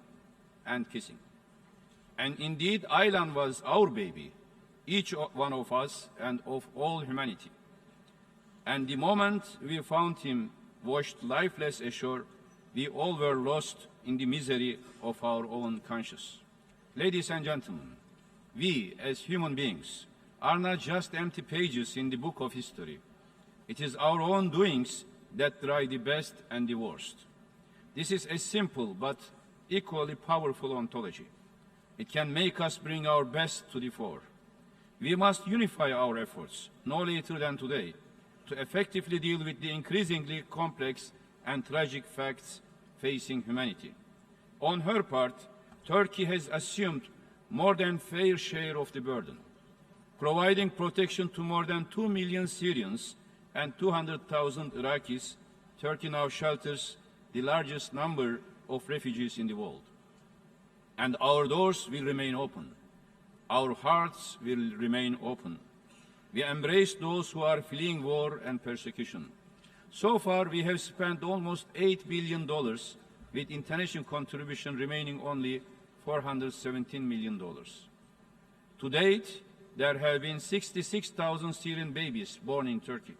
and kissing. And indeed, Aylan was our baby, each one of us and of all humanity. And the moment we found him washed lifeless ashore, we all were lost in the misery of our own conscience. Ladies and gentlemen, we as human beings are not just empty pages in the book of history. It is our own doings that drive the best and the worst. This is a simple but equally powerful ontology. It can make us bring our best to the fore. We must unify our efforts, no later than today, to effectively deal with the increasingly complex and tragic facts facing humanity. On her part, Turkey has assumed more than fair share of the burden, providing protection to more than 2 million Syrians and 200,000 Iraqis. Turkey now shelters the largest number of refugees in the world. And our doors will remain open. Our hearts will remain open. We embrace those who are fleeing war and persecution. So far, we have spent almost $8 billion, with international contribution remaining only $417 million. To date, there have been 66,000 Syrian babies born in Turkey,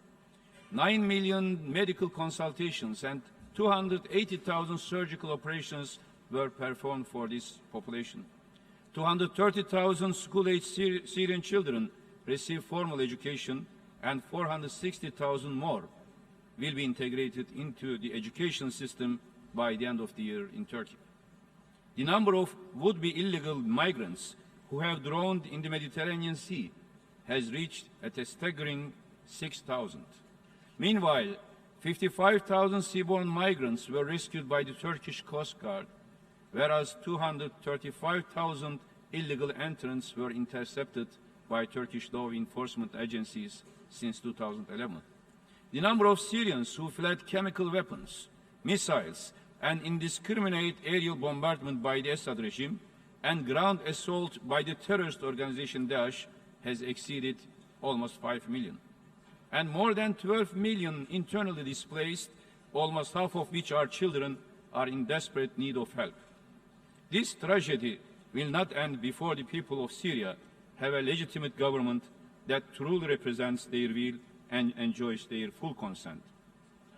9 million medical consultations, and 280,000 surgical operations were performed for this population. 230,000 school-age Syrian children receive formal education, and 460,000 more will be integrated into the education system by the end of the year in Turkey. The number of would-be illegal migrants who have drowned in the Mediterranean Sea has reached at a staggering 6,000. Meanwhile, 55,000 seaborne migrants were rescued by the Turkish Coast Guard, whereas 235,000 illegal entrants were intercepted by Turkish law enforcement agencies since 2011. The number of Syrians who fled chemical weapons, missiles, and indiscriminate aerial bombardment by the Assad regime and ground assault by the terrorist organization Daesh has exceeded almost 5 million. And more than 12 million internally displaced, almost half of which are children, are in desperate need of help. This tragedy will not end before the people of Syria have a legitimate government that truly represents their will and enjoys their full consent.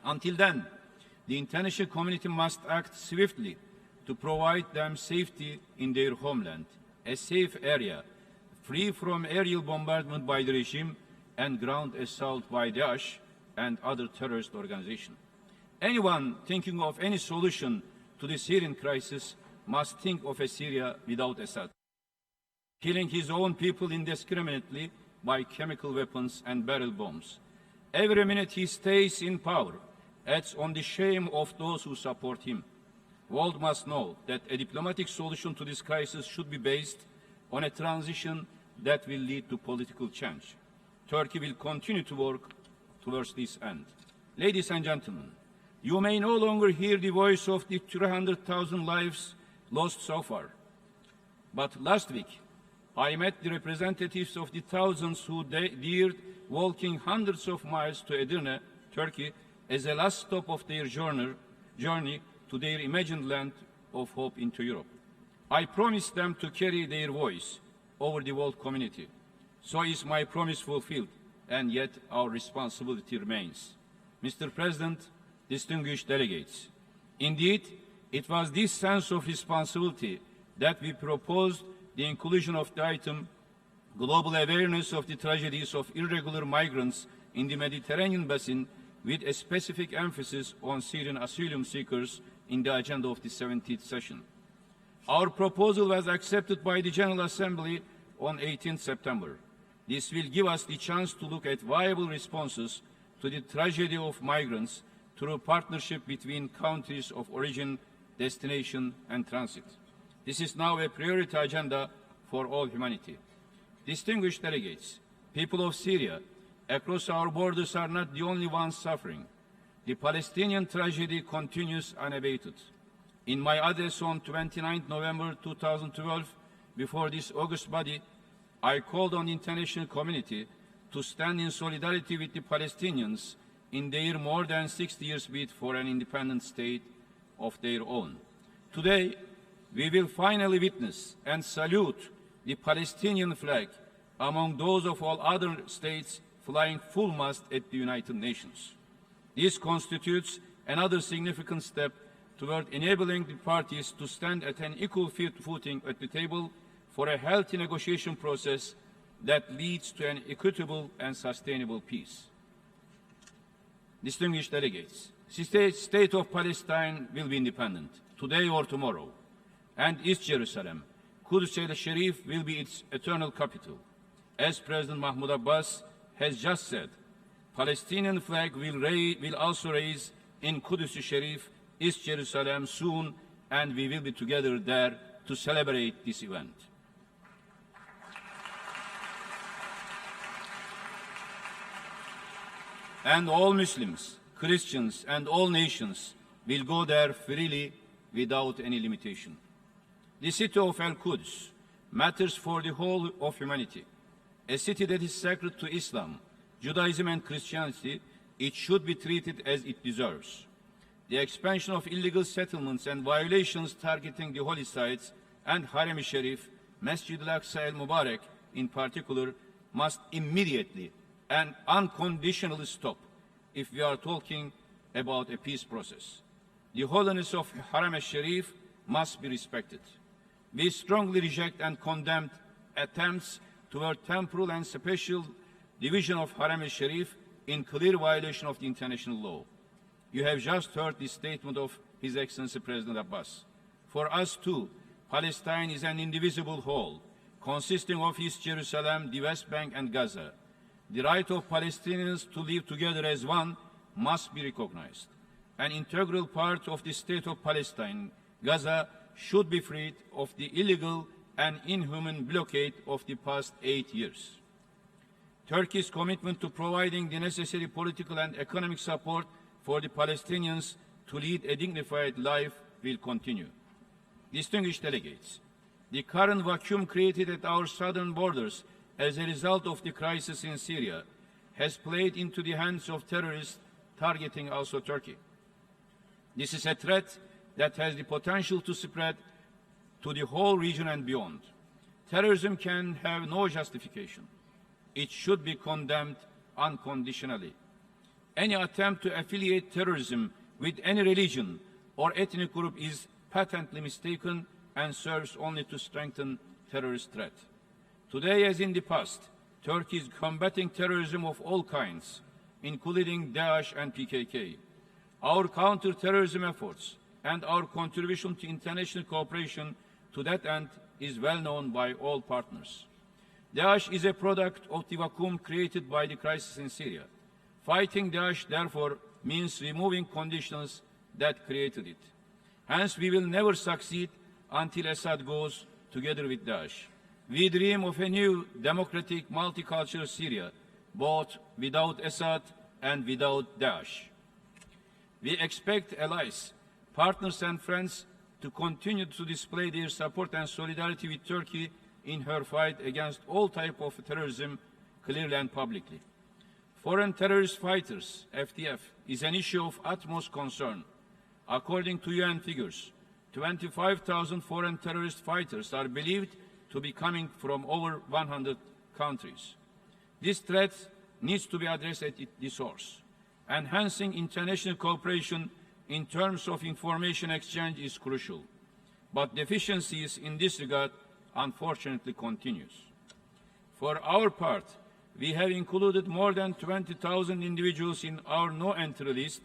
Until then, the international community must act swiftly to provide them safety in their homeland, a safe area, free from aerial bombardment by the regime and ground assault by Daesh and other terrorist organizations. Anyone thinking of any solution to the Syrian crisis must think of a Syria without Assad, killing his own people indiscriminately by chemical weapons and barrel bombs. Every minute he stays in power adds on the shame of those who support him. The world must know that a diplomatic solution to this crisis should be based on a transition that will lead to political change. Turkey will continue to work towards this end. Ladies and gentlemen, you may no longer hear the voice of the 300,000 lives lost so far. But last week, I met the representatives of the thousands who dared walking hundreds of miles to Edirne, Turkey, as a last stop of their journey to their imagined land of hope into Europe. I promised them to carry their voice over the world community. So is my promise fulfilled, and yet our responsibility remains. Mr. President, distinguished delegates, indeed, it was this sense of responsibility that we proposed the inclusion of the item Global Awareness of the Tragedies of Irregular Migrants in the Mediterranean Basin, with a specific emphasis on Syrian asylum seekers in the agenda of the 17th session. Our proposal was accepted by the General Assembly on 18 September. This will give us the chance to look at viable responses to the tragedy of migrants through partnership between countries of origin, destination, and transit. This is now a priority agenda for all humanity. Distinguished delegates, people of Syria across our borders are not the only ones suffering. The Palestinian tragedy continues unabated. In my address on 29 November 2012, before this august body, I called on the international community to stand in solidarity with the Palestinians in their more than 60 years bid for an independent state of their own. Today, we will finally witness and salute the Palestinian flag among those of all other states flying full mast at the United Nations. This constitutes another significant step toward enabling the parties to stand at an equal footing at the table for a healthy negotiation process that leads to an equitable and sustainable peace. Distinguished delegates, the state of Palestine will be independent, today or tomorrow, and East Jerusalem, Qudus al-Sharif, will be its eternal capital. As President Mahmoud Abbas has just said, Palestinian flag will also raise in Qudus al-Sharif, East Jerusalem soon, and we will be together there to celebrate this event. And all Muslims, Christians, and all nations will go there freely without any limitation. The city of Al-Quds matters for the whole of humanity. A city that is sacred to Islam, Judaism, and Christianity, it should be treated as it deserves. The expansion of illegal settlements and violations targeting the holy sites and Harem-i Sharif, Masjid al-Aqsa al-Mubarak in particular, must immediately and unconditionally stop if we are talking about a peace process. The holiness of Harem al-Sharif must be respected. We strongly reject and condemn attempts toward temporal and spatial division of Harem al-Sharif in clear violation of the international law. You have just heard the statement of His Excellency President Abbas. For us too, Palestine is an indivisible whole, consisting of East Jerusalem, the West Bank, and Gaza. The right of Palestinians to live together as one must be recognized. An integral part of the state of Palestine, Gaza, should be freed of the illegal and inhuman blockade of the past 8 years. Turkey's commitment to providing the necessary political and economic support for the Palestinians to lead a dignified life will continue. Distinguished delegates, the current vacuum created at our southern borders as a result of the crisis in Syria has played into the hands of terrorists targeting also Turkey. This is a threat that has the potential to spread to the whole region and beyond. Terrorism can have no justification. It should be condemned unconditionally. Any attempt to affiliate terrorism with any religion or ethnic group is patently mistaken and serves only to strengthen terrorist threat. Today, as in the past, Turkey is combating terrorism of all kinds, including Daesh and PKK. Our counter-terrorism efforts and our contribution to international cooperation to that end is well known by all partners. Daesh is a product of the vacuum created by the crisis in Syria. Fighting Daesh, therefore, means removing conditions that created it. Hence, we will never succeed until Assad goes together with Daesh. We dream of a new, democratic, multicultural Syria, both without Assad and without Daesh. We expect allies, partners, and friends to continue to display their support and solidarity with Turkey in her fight against all types of terrorism, clearly and publicly. Foreign terrorist fighters, FTF, is an issue of utmost concern. According to UN figures, 25,000 foreign terrorist fighters are believed to be coming from over 100 countries. This threat needs to be addressed at the source. Enhancing international cooperation in terms of information exchange is crucial, but deficiencies in this regard unfortunately continues. For our part, we have included more than 20,000 individuals in our no-entry list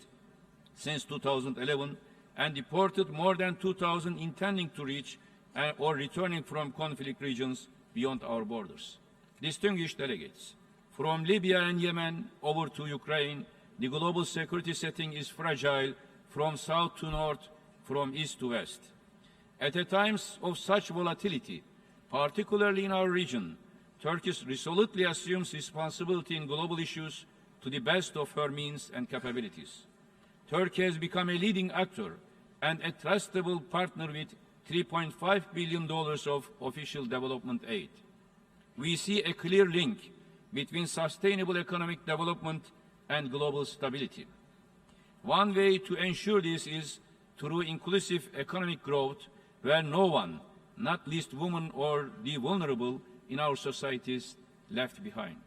since 2011 and deported more than 2,000 intending to reach or returning from conflict regions beyond our borders. Distinguished delegates, from Libya and Yemen over to Ukraine, the global security setting is fragile from south to north, from east to west. At a time of such volatility, particularly in our region, Turkey resolutely assumes responsibility in global issues to the best of her means and capabilities. Turkey has become a leading actor and a trustable partner with $3.5 billion of official development aid. We see a clear link between sustainable economic development and global stability. One way to ensure this is through inclusive economic growth, where no one, not least women or the vulnerable in our societies, left behind.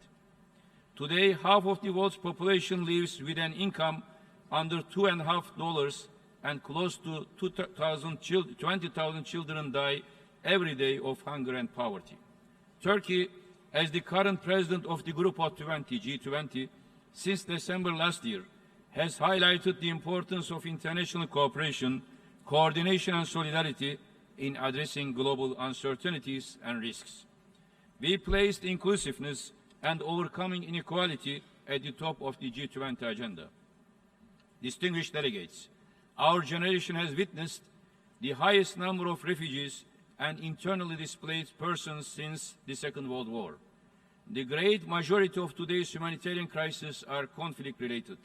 Today, half of the world's population lives with an income under $2.50, and close to 20,000 children die every day of hunger and poverty. Turkey, as the current president of the Group of 20, G20, since December last year, has highlighted the importance of international cooperation, coordination, and solidarity in addressing global uncertainties and risks. We placed inclusiveness and overcoming inequality at the top of the G20 agenda. Distinguished delegates, our generation has witnessed the highest number of refugees and internally displaced persons since the Second World War. The great majority of today's humanitarian crises are conflict-related.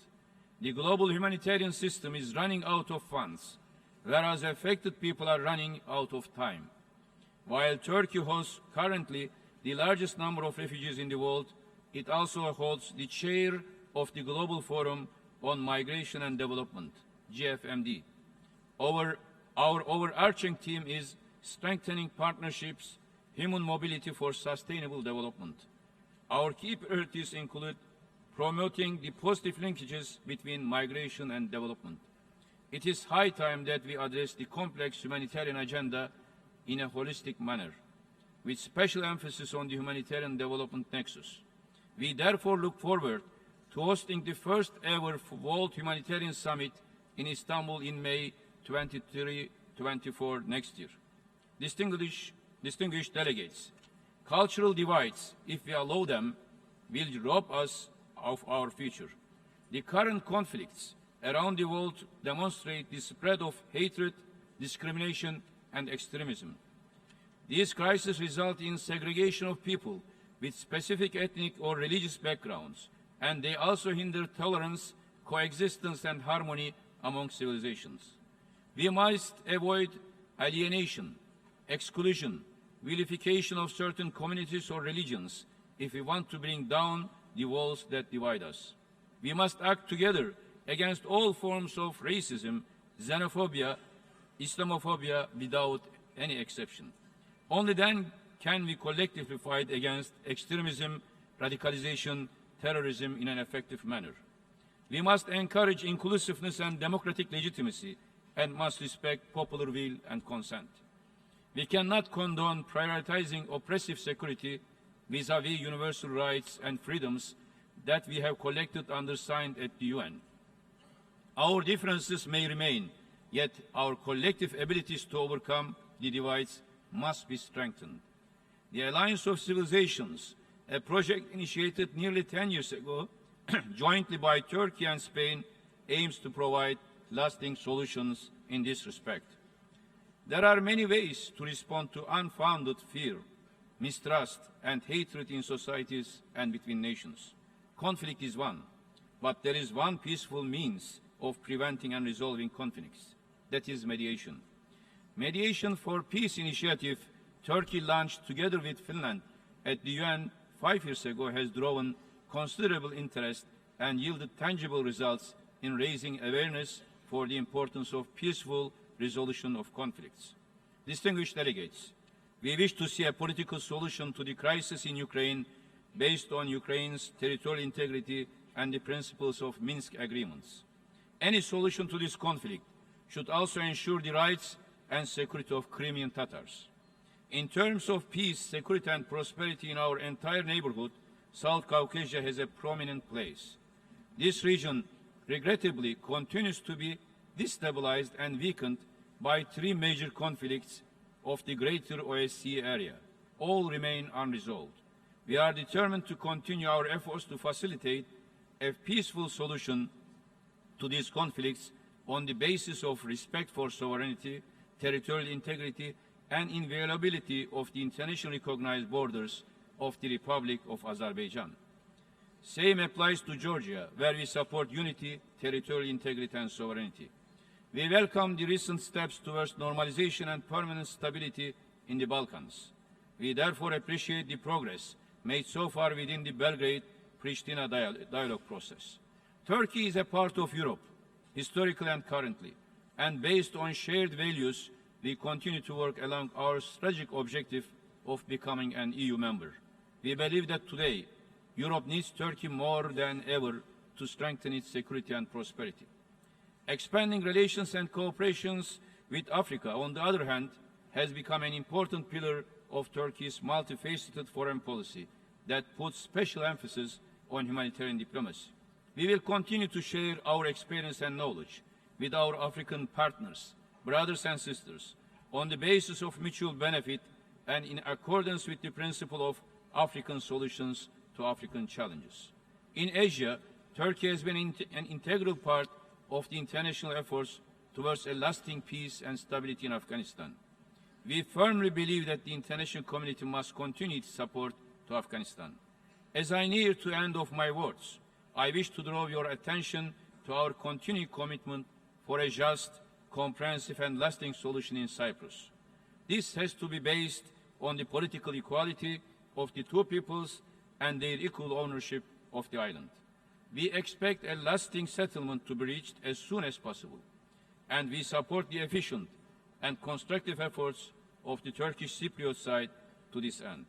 The global humanitarian system is running out of funds, whereas affected people are running out of time. While Turkey hosts currently the largest number of refugees in the world, it also holds the chair of the Global Forum on Migration and Development, GFMD. Our overarching theme is strengthening partnerships, human mobility for sustainable development. Our key priorities include promoting the positive linkages between migration and development. It is high time that we address the complex humanitarian agenda in a holistic manner, with special emphasis on the humanitarian development nexus. We therefore look forward to hosting the first ever World Humanitarian Summit in Istanbul in May 23-24 next year. Distinguished delegates, cultural divides, if we allow them, will rob us of our future. The current conflicts around the world demonstrate the spread of hatred, discrimination, and extremism. These crises result in segregation of people with specific ethnic or religious backgrounds, and they also hinder tolerance, coexistence, and harmony among civilizations. We must avoid alienation, exclusion, vilification of certain communities or religions if we want to bring down the walls that divide us. We must act together against all forms of racism, xenophobia, Islamophobia without any exception. Only then can we collectively fight against extremism, radicalization, terrorism in an effective manner. We must encourage inclusiveness and democratic legitimacy and must respect popular will and consent. We cannot condone prioritizing oppressive security vis-à-vis universal rights and freedoms that we have collected undersigned at the UN. Our differences may remain, yet our collective abilities to overcome the divides must be strengthened. The Alliance of Civilizations, a project initiated nearly 10 years ago, jointly by Turkey and Spain, aims to provide lasting solutions in this respect. There are many ways to respond to unfounded fear, mistrust, and hatred in societies and between nations. Conflict is one, but there is one peaceful means of preventing and resolving conflicts. That is mediation. Mediation for Peace initiative Turkey launched together with Finland at the UN 5 years ago has drawn considerable interest and yielded tangible results in raising awareness for the importance of peaceful resolution of conflicts. Distinguished delegates, we wish to see a political solution to the crisis in Ukraine based on Ukraine's territorial integrity and the principles of Minsk agreements. Any solution to this conflict should also ensure the rights and security of Crimean Tatars. In terms of peace, security, and prosperity in our entire neighborhood, South Caucasia has a prominent place. This region, regrettably, continues to be destabilized and weakened by three major conflicts of the greater OSCE area. All remain unresolved. We are determined to continue our efforts to facilitate a peaceful solution to these conflicts on the basis of respect for sovereignty, territorial integrity, and inviolability of the internationally recognized borders of the Republic of Azerbaijan. Same applies to Georgia, where we support unity, territorial integrity, and sovereignty. We welcome the recent steps towards normalization and permanent stability in the Balkans. We therefore appreciate the progress made so far within the Belgrade-Pristina dialogue process. Turkey is a part of Europe, historically and currently, and based on shared values, we continue to work along our strategic objective of becoming an EU member. We believe that today, Europe needs Turkey more than ever to strengthen its security and prosperity. Expanding relations and cooperations with Africa, on the other hand, has become an important pillar of Turkey's multifaceted foreign policy that puts special emphasis on humanitarian diplomacy. We will continue to share our experience and knowledge with our African partners, brothers and sisters, on the basis of mutual benefit and in accordance with the principle of African solutions to African challenges. In Asia, Turkey has been an integral part of the international efforts towards a lasting peace and stability in Afghanistan. We firmly believe that the international community must continue its support to Afghanistan. As I near to the end of my words, I wish to draw your attention to our continuing commitment for a just, comprehensive and lasting solution in Cyprus. This has to be based on the political equality of the two peoples and their equal ownership of the island. We expect a lasting settlement to be reached as soon as possible, and we support the efficient and constructive efforts of the Turkish Cypriot side to this end.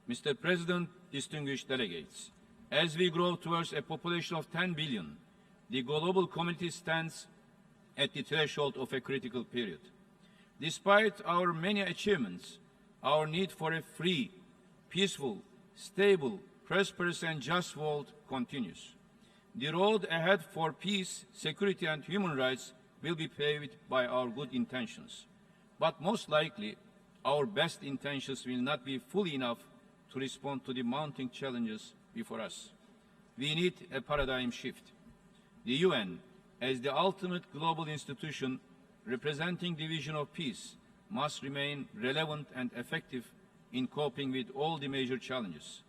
Mr. President, distinguished delegates, as we grow towards a population of 10 billion, the global community stands at the threshold of a critical period. Despite our many achievements, our need for a free, peaceful, stable, prosperous and just world continues. The road ahead for peace, security and human rights will be paved by our good intentions. But most likely, our best intentions will not be fully enough to respond to the mounting challenges before us. We need a paradigm shift. The UN, as the ultimate global institution representing the vision of peace, must remain relevant and effective in coping with all the major challenges.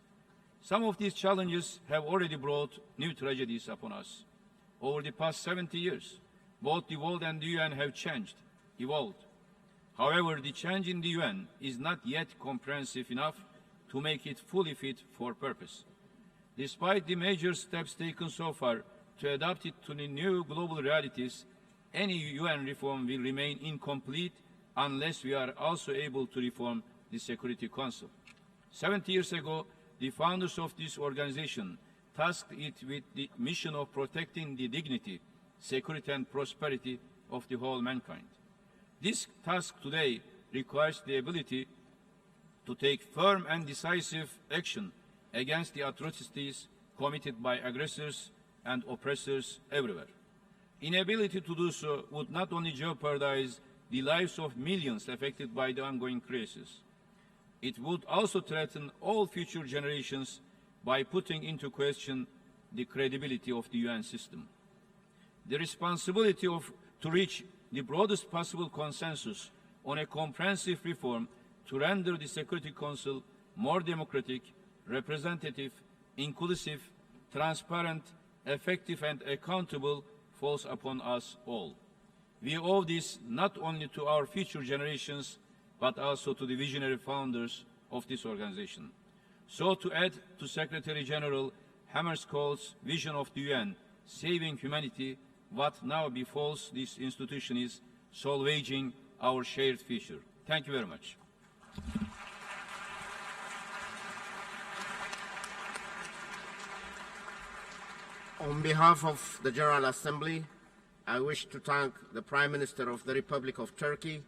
Some of these challenges have already brought new tragedies upon us. Over the past 70 years, both the world and the UN have changed, evolved. However, the change in the UN is not yet comprehensive enough to make it fully fit for purpose. Despite the major steps taken so far to adapt it to the new global realities, any UN reform will remain incomplete unless we are also able to reform the Security Council. 70 years ago, the founders of this organization tasked it with the mission of protecting the dignity, security and prosperity of the whole mankind. This task today requires the ability to take firm and decisive action against the atrocities committed by aggressors and oppressors everywhere. Inability to do so would not only jeopardize the lives of millions affected by the ongoing crisis, it would also threaten all future generations by putting into question the credibility of the UN system. The responsibility to reach the broadest possible consensus on a comprehensive reform to render the Security Council more democratic, representative, inclusive, transparent, effective and accountable falls upon us all. We owe this not only to our future generations, but also to the visionary founders of this organization. So to add to Secretary General Hammarskjöld's vision of the UN, saving humanity, what now befalls this institution is salvaging our shared future. Thank you very much. On behalf of the General Assembly, I wish to thank the Prime Minister of the Republic of Turkey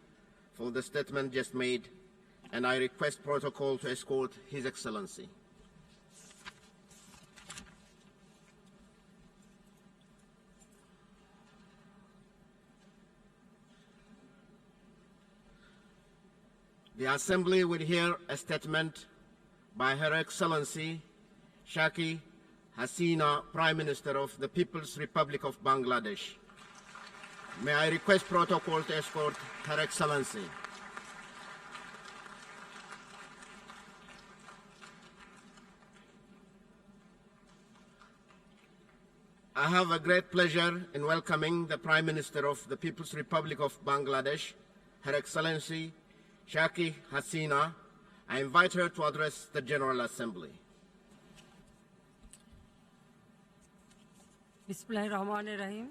for the statement just made, and I request protocol to escort His Excellency. The Assembly will hear a statement by Her Excellency Sheikh Hasina, Prime Minister of the People's Republic of Bangladesh. May I request protocol to escort Her Excellency. I have a great pleasure in welcoming the Prime Minister of the People's Republic of Bangladesh, Her Excellency Sheikh Hasina. I invite her to address the General Assembly. Bismillahir Rahmanir Rahim.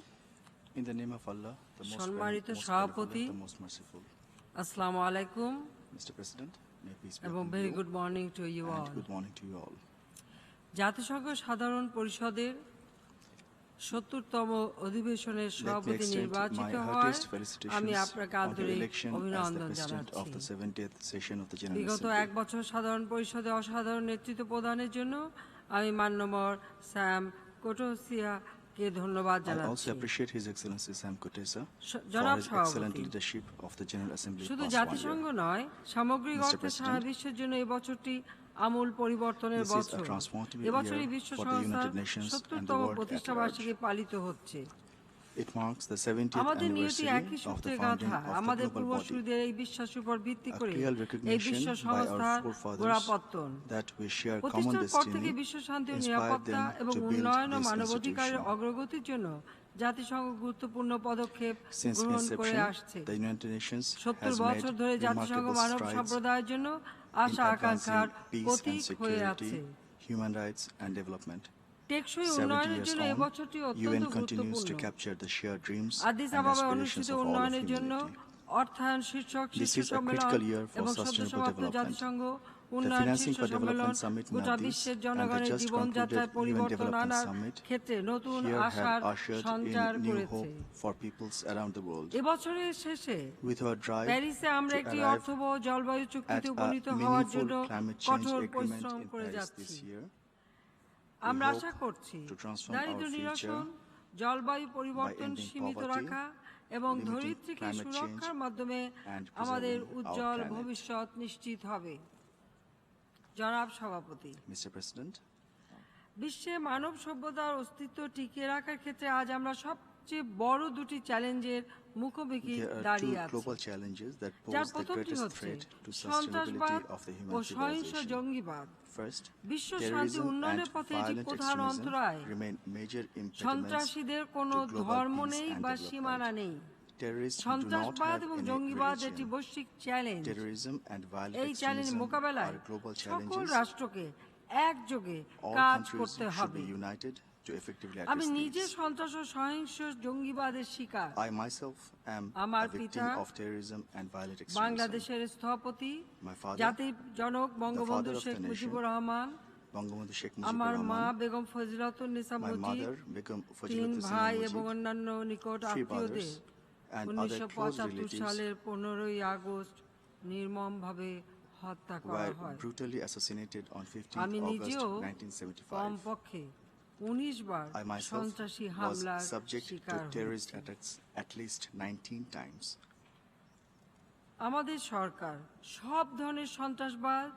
In the name of Allah, the most সম্মানিত benevolent, সভাপতি, the most merciful. আসসালামু আলাইকুম, Mr. President, may peace be এবং upon very you, good morning to you all. and good morning to you all. জাতিসংঘ সাধারণ পরিষদের ৭০তম অধিবেশনের Let me সভাপতি extend নির্বাচিত my হওয়ায় heartiest আমি felicitations আপনাকে on your আন্তরিক election as the অভিনন্দন President of the জানাচ্ছি। 70th session of the General বিগত Assembly. এক বছর সাধারণ পরিষদে অসাধারণ নেতৃত্ব প্রদানের জন্য আমি মাননীয় স্যাম কোটোসিয়াকে ধন্যবাদ I জানাচ্ছি। also appreciate His Excellency Sam Kutesa for জনাব his excellent সভাপতি, leadership of the General Assembly শুধু past 1 জাতিসংঘ year. নয়, সামগ্রিক Mr. অর্থে সারা President, বিশ্বের জন্য এই বছরটি আমূল পরিবর্তনের This is a বছর। transformative এবছরই year বিশ্ব for the সংস্থার United Nations and the ৭০তম world at প্রতিষ্ঠা large. বার্ষিকী পালিত হচ্ছে। It marks the 70th আমাদের নিয়তি anniversary একই of সূত্রে the founding গাঁথা। of the আমাদের global body, পূর্বসূরীদের এই বিশ্বাসের উপর ভিত্তি a করে clear এই recognition বিশ্ব by our সংস্থার forefathers গোড়াপত্তন। that we share common প্রতিষ্ঠার পর থেকে destiny বিশ্ব শান্তি ও inspired নিরাপত্তা them এবং to build উন্নয়ন ও this মানবাধিকারের institution. অগ্রগতির জন্য জাতিসংঘ গুরুত্বপূর্ণ পদক্ষেপ Since গ্রহণ করে inception, আসছে। the United Nations 70 has বছর made ধরে জাতিসংঘ remarkable মানব strides সম্প্রদায়ের জন্য আশা in আকাঙ্ক্ষার advancing peace and প্রতীক হয়ে আছে। security, human rights and development. টেকসই 70 উন্নয়নের years জন্য এই on, বছরটি অত্যন্ত UN continues গুরুত্বপূর্ণ। to capture the shared dreams আদিস and আবাবায় aspirations অনুষ্ঠিত of all of উন্নয়নের জন্য humanity. অর্থায়ন শীর্ষক This শীর্ষ is a সম্মেলন critical year for এবং সদ্য sustainable সমাপ্ত development. জাতিসংঘ The উন্নয়ন Financing শীর্ষ for সম্মেলন Development Summit গোটা Maldives বিশ্বের and the জনগণের just জীবনযাত্রায় concluded UN পরিবর্তন Development আনার Summit ক্ষেত্রে নতুন here আশার have ushered সঞ্চার in new করেছে। hope for peoples around the world. এবছরের শেষে With our drive প্যারিসে আমরা to একটি arrive অর্থবহ জলবায়ু চুক্তিতে at a উপনীত হওয়ার meaningful জন্য climate change কঠোর agreement পরিশ্রম in করে Paris যাচ্ছি। this year, আমরা hope আশা করছি to transform দারিদ্র্য our নিরসন, future জলবায়ু পরিবর্তন ending সীমিত poverty, রাখা এবং limiting ধরিত্রীকে climate সুরক্ষার change, মাধ্যমে and আমাদের preserving our উজ্জ্বল planet. ভবিষ্যৎ নিশ্চিত হবে। জনাব সভাপতি, Mr. President, বিশ্বে মানব সভ্যতার অস্তিত্ব টিকিয়ে রাখার ক্ষেত্রে আজ আমরা সবচেয়ে বড় দুটি চ্যালেঞ্জের মুখোমুখি there are two দাঁড়িয়ে আছি। global challenges that যার pose the প্রথমটি greatest হচ্ছে threat to সন্ত্রাসবাদ sustainability of the O human সহিংস civilization. জঙ্গিবাদ। First, বিশ্ব শান্তি terrorism উন্নয়নের and পথে এটি violent প্রধান extremism অন্তরায়। remain major impediments সন্ত্রাসীদের কোনো to global ধর্ম peace নেই and বা development. সীমানা নেই। Terrorists do not সন্ত্রাসবাদ have এবং any জঙ্গিবাদ religion. একটি বৈশ্বিক চ্যালেঞ্জ। Terrorism and violent এই চ্যালেঞ্জ extremism মোকাবেলায় are global সকল challenges. রাষ্ট্রকে একযোগে All কাজ countries করতে should হবে। be united to effectively আমি address নিজে these. সন্ত্রাস ও সহিংস জঙ্গিবাদের শিকার। I myself am আমার a victim পিতা of terrorism and violent extremism. বাংলাদেশের স্থপতি My father, জাতির জনক Bangabandhu father of Sheikh the nation, Mujibur Rahman, Bangabandhu Sheikh আমার Mujibur মা Rahman, Begum Fazilatunnesa my Mujib, mother Begum তিন Fajilatussin ভাই Mujib, এবং অন্যান্য নিকট 3 আত্মীয়দের brothers and other close 1975 relatives সালের 15ই আগস্ট নির্মমভাবে হত্যা করা were হয়। brutally assassinated on 15th আমি August নিজেও 1975. কমপক্ষে 19 বার I myself সন্ত্রাসী was হামলার subject to শিকার terrorist হয়েছি। attacks at least 19 times. আমাদের সরকার সব ধরনের সন্ত্রাসবাদ,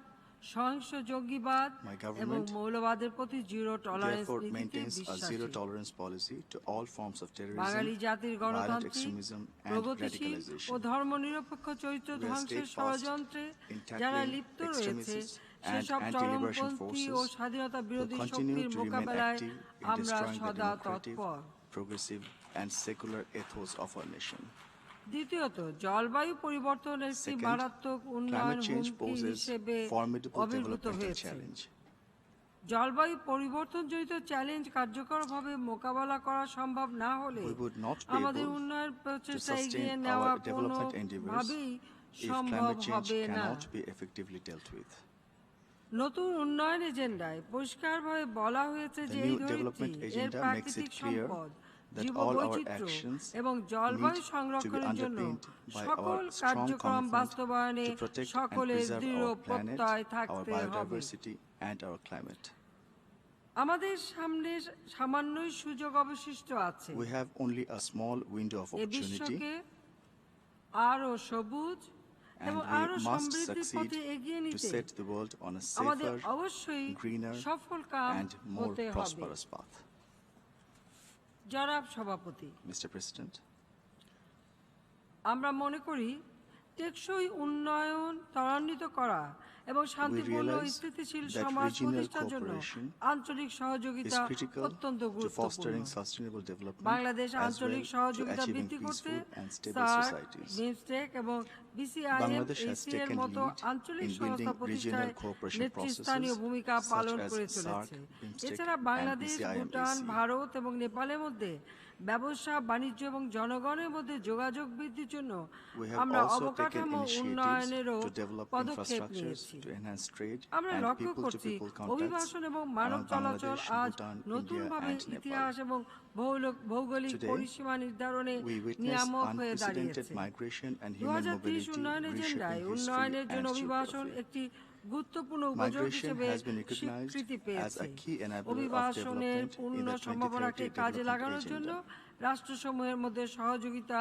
সহিংস জঙ্গিবাদ My এবং government মৌলবাদের প্রতি জিরো টলারেন্স therefore নীতিতে maintains a বিশ্বাসী। zero tolerance policy to all forms of Bengali terrorism, জাতির violent গণতান্ত্রিক, extremism and প্রগতিশীল ও radicalization. ধর্মনিরপেক্ষ চরিত্র We are ধ্বংসের steadfast ষড়যন্ত্রে in যারা tackling লিপ্ত রয়েছে extremists and সেসব anti-liberation চরমপন্থী ও forces স্বাধীনতা who বিরোধী continue শক্তির to remain মোকাবেলায় active in আমরা destroying the সদা democratic, তৎপর। progressive and secular ethos of our nation. দ্বিতীয়ত, জলবায়ু পরিবর্তন একটি Second, মারাত্মক উন্নয়ন climate change হুমকি poses হিসেবে formidable আবির্ভূত developmental হয়েছে। challenge. জলবায়ু পরিবর্তনজনিত চ্যালেঞ্জ কার্যকরভাবে মোকাবেলা করা সম্ভব না হলে We would not be আমাদের able উন্নয়ন to প্রচেষ্টা এগিয়ে sustain নেওয়া our development endeavors কোনোভাবেই if সম্ভব climate change হবে না। cannot be effectively dealt with. নতুন উন্নয়ন এজেন্ডায় পরিষ্কারভাবে বলা হয়েছে The যে এই new ধরিত্রী, development এর agenda makes প্রাকৃতিক it clear সম্পদ, that all our জীববৈচিত্র্য actions এবং জলবায়ু need to be সংরক্ষণের জন্য underpinned by সকল our strong কার্যক্রম commitment বাস্তবায়নে to protect and সকলের preserve দৃঢ় our planet, প্রত্যয় our থাকতে হবে। biodiversity and our climate. আমাদের সামনে সামান্যই সুযোগ অবশিষ্ট আছে We have only a small window of A opportunity, বিশ্বকে আরো সবুজ and এবং আরো we must সমৃদ্ধির succeed পথে এগিয়ে to নিতে set the world on a আমাদের safer, অবশ্যই greener সফল কাম and more হতে হবে। prosperous path. জনাব সভাপতি, Mr. President, আমরা মনে করি টেকসই উন্নয়ন ত্বরান্বিত করা এবং শান্তিপূর্ণ ও realize স্থিতিশীল that সমাজ regional প্রতিষ্ঠার জন্য cooperation আঞ্চলিক is সহযোগিতা critical অত্যন্ত to গুরুত্বপূর্ণ। fostering sustainable development Bangladesh as আঞ্চলিক well to সহযোগিতা achieving বৃদ্ধি করতে peaceful and stable SAARC, societies. BIMSTEC এবং বিসিআইএম Bangladesh has এর taken মতো lead আঞ্চলিক in সংস্থা building প্রতিষ্ঠায় regional cooperation নেতৃস্থানীয় processes ভূমিকা such পালন as করে SAARC, চলেছে। BIMSTEC এছাড়া and বাংলাদেশ, BCIMAC. ভুটান, ভারত এবং নেপালের মধ্যে ব্যবসা, বাণিজ্য এবং জনগণের মধ্যে যোগাযোগ বৃদ্ধির জন্য We have আমরা also taken অবকাঠামো initiatives উন্নয়নেরও to develop পদক্ষেপ infrastructures নিয়েছি। to enhance trade আমরা and লক্ষ্য করছি people-to-people contacts অভিবাসন এবং মানব among চলাচল Bangladesh, আজ Bhutan, নতুনভাবে India and ইতিহাস Nepal. এবং ভৌগোলিক Today, পরিসীমা নির্ধারণে we witness নিয়ামক হয়ে unprecedented দাঁড়িয়েছে। migration and human 2030 mobility উন্নয়ন এজেন্ডায় reshaping উন্নয়নের history জন্য and অভিবাসন geography. একটি গুরুত্বপূর্ণ উপযোগ Migration হিসেবে has been recognized স্বীকৃতি as পেয়েছে। a key enabler of অভিবাসনের development in পূর্ণ the সম্ভাবনাকে 2030 কাজে development লাগানোর agenda. জন্য রাষ্ট্রসমূহের মধ্যে সহযোগিতা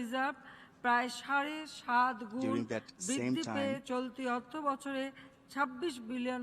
রিজার্ভ প্রায় 7.5 গুণ During that same বৃদ্ধি পেয়ে time, চলতি অর্থ বছরে $26 বিলিয়ন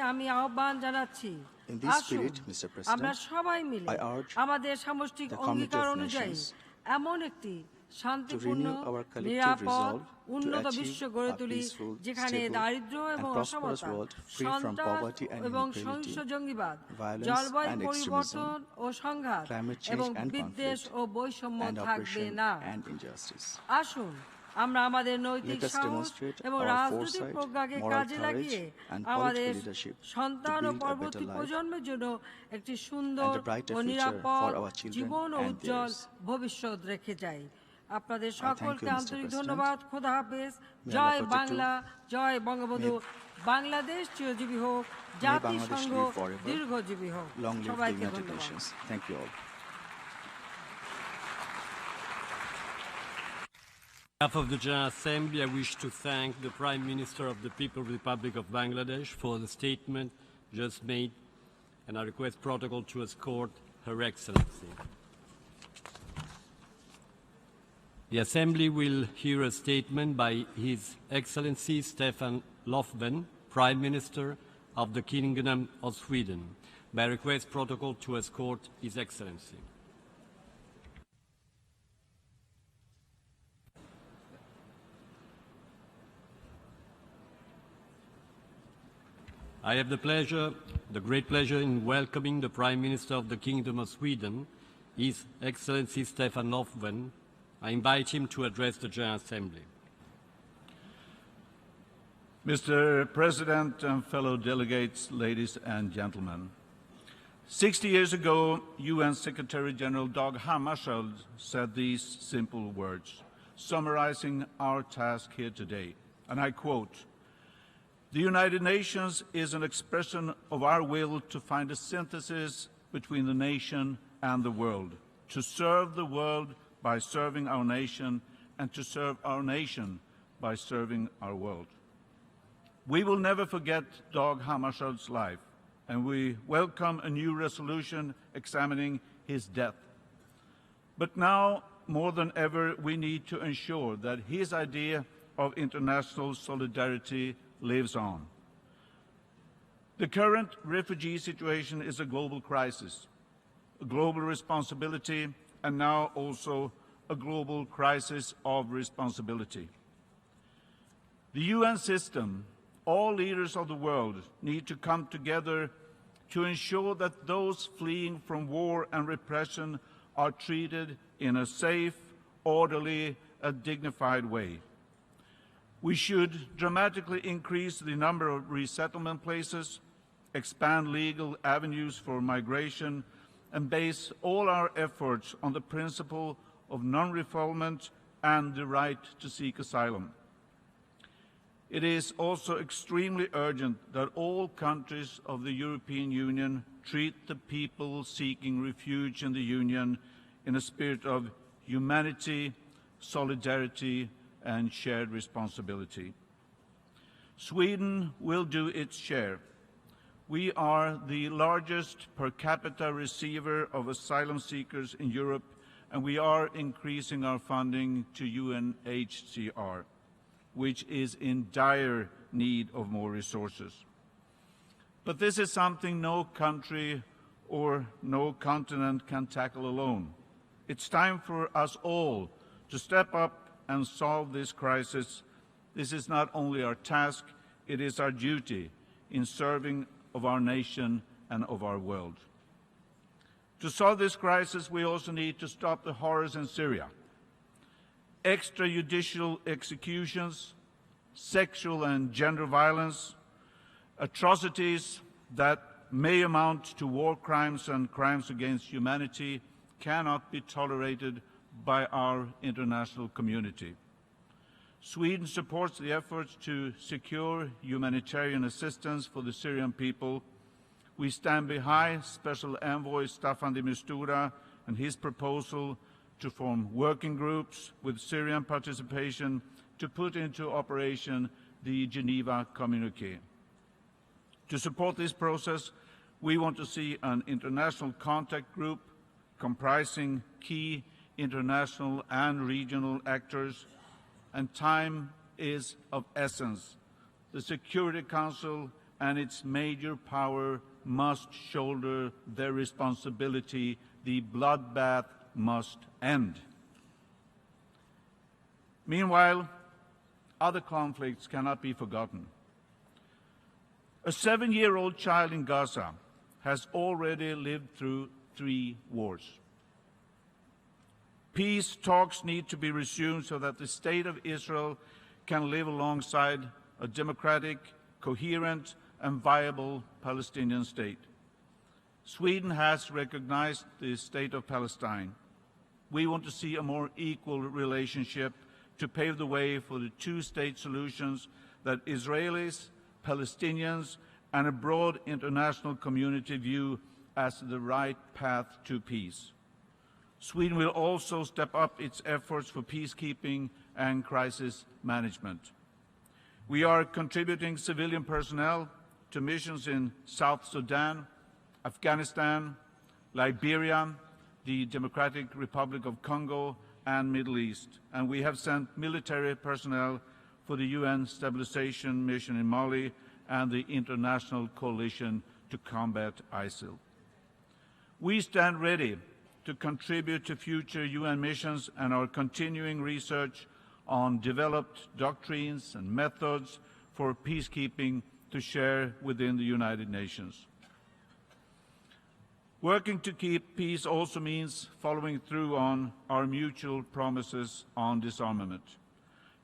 আমি আহ্বান জানাচ্ছি, In this আসুন spirit, Mr. আমরা President, সবাই মিলে I urge আমাদের সামষ্টিক the অঙ্গীকার Committee of অনুযায়ী Nations এমন একটি শান্তিপূর্ণ, নিরাপদ, উন্নত বিশ্ব গড়ে তুলি যেখানে দারিদ্র্য এবং অসমতা, সন্ত্রাস এবং সহিংস জঙ্গিবাদ, জলবায়ু পরিবর্তন ও সংঘাত এবং বিদ্বেষ ও বৈষম্য থাকবে না। আসুন আমরা আমাদের নৈতিক সাহস এবং রাজনৈতিক প্রজ্ঞাকে কাজে লাগিয়ে আমাদের সন্তান ও পরবর্তী প্রজন্মের জন্য একটি সুন্দর ও নিরাপদ জীবন ও উজ্জ্বল ভবিষ্যৎ রেখে যাই। আপনাদের সকলকে আন্তরিক ধন্যবাদ। খোদা হাফেজ। জয় বাংলা, জয় বঙ্গবন্ধু। বাংলাদেশ চিরজীবী হোক, জাতিসংঘ দীর্ঘজীবী হোক। সবাইকে ধন্যবাদ। Thank you all. On behalf of the General Assembly, I wish to thank the Prime Minister of the People's Republic of Bangladesh for the statement just made, and I request protocol to escort Her Excellency. The Assembly will hear a statement by His Excellency Stefan Löfven, Prime Minister of the Kingdom of Sweden. May I request protocol to escort His Excellency. I have the great pleasure in welcoming the Prime Minister of the Kingdom of Sweden, His Excellency Stefan Löfven. I invite him to address the General Assembly. Mr. President and fellow delegates, ladies and gentlemen, 60 years ago, UN Secretary General Dag Hammarskjöld said these simple words, summarizing our task here today, and I quote, "The United Nations is an expression of our will to find a synthesis between the nation and the world, to serve the world by serving our nation, and to serve our nation by serving our world." We will never forget Dag Hammarskjöld's life, and we welcome a new resolution examining his death. But now, more than ever, we need to ensure that his idea of international solidarity lives on. The current refugee situation is a global crisis, a global responsibility, and now also a global crisis of responsibility. The UN system, all leaders of the world need to come together to ensure that those fleeing from war and repression are treated in a safe, orderly, and dignified way. We should dramatically increase the number of resettlement places, expand legal avenues for migration, and base all our efforts on the principle of non-refoulement and the right to seek asylum. It is also extremely urgent that all countries of the European Union treat the people seeking refuge in the Union in a spirit of humanity, solidarity, and shared responsibility. Sweden will do its share. We are the largest per capita receiver of asylum seekers in Europe, and we are increasing our funding to UNHCR, which is in dire need of more resources. But this is something no country or no continent can tackle alone. It's time for us all to step up and solve this crisis. This is not only our task, it is our duty in serving of our nation and of our world. To solve this crisis, we also need to stop the horrors in Syria. Extrajudicial executions, sexual and gender violence, atrocities that may amount to war crimes and crimes against humanity cannot be tolerated by our international community. Sweden supports the efforts to secure humanitarian assistance for the Syrian people. We stand behind Special Envoy Staffan de Mistura and his proposal to form working groups with Syrian participation to put into operation the Geneva Communique. To support this process, we want to see an international contact group comprising key international and regional actors, and time is of essence. The Security Council and its major power must shoulder their responsibility. The bloodbath must end. Meanwhile, other conflicts cannot be forgotten. A 7-year-old child in Gaza has already lived through 3 wars. Peace talks need to be resumed so that the State of Israel can live alongside a democratic, coherent, and viable Palestinian state. Sweden has recognized the State of Palestine. We want to see a more equal relationship to pave the way for the 2-state solutions that Israelis, Palestinians, and a broad international community view as the right path to peace. Sweden will also step up its efforts for peacekeeping and crisis management. We are contributing civilian personnel to missions in South Sudan, Afghanistan, Liberia, the Democratic Republic of Congo, and Middle East. And we have sent military personnel for the UN Stabilization Mission in Mali and the International Coalition to Combat ISIL. We stand ready to contribute to future UN missions and are continuing research on developed doctrines and methods for peacekeeping to share within the United Nations. Working to keep peace also means following through on our mutual promises on disarmament,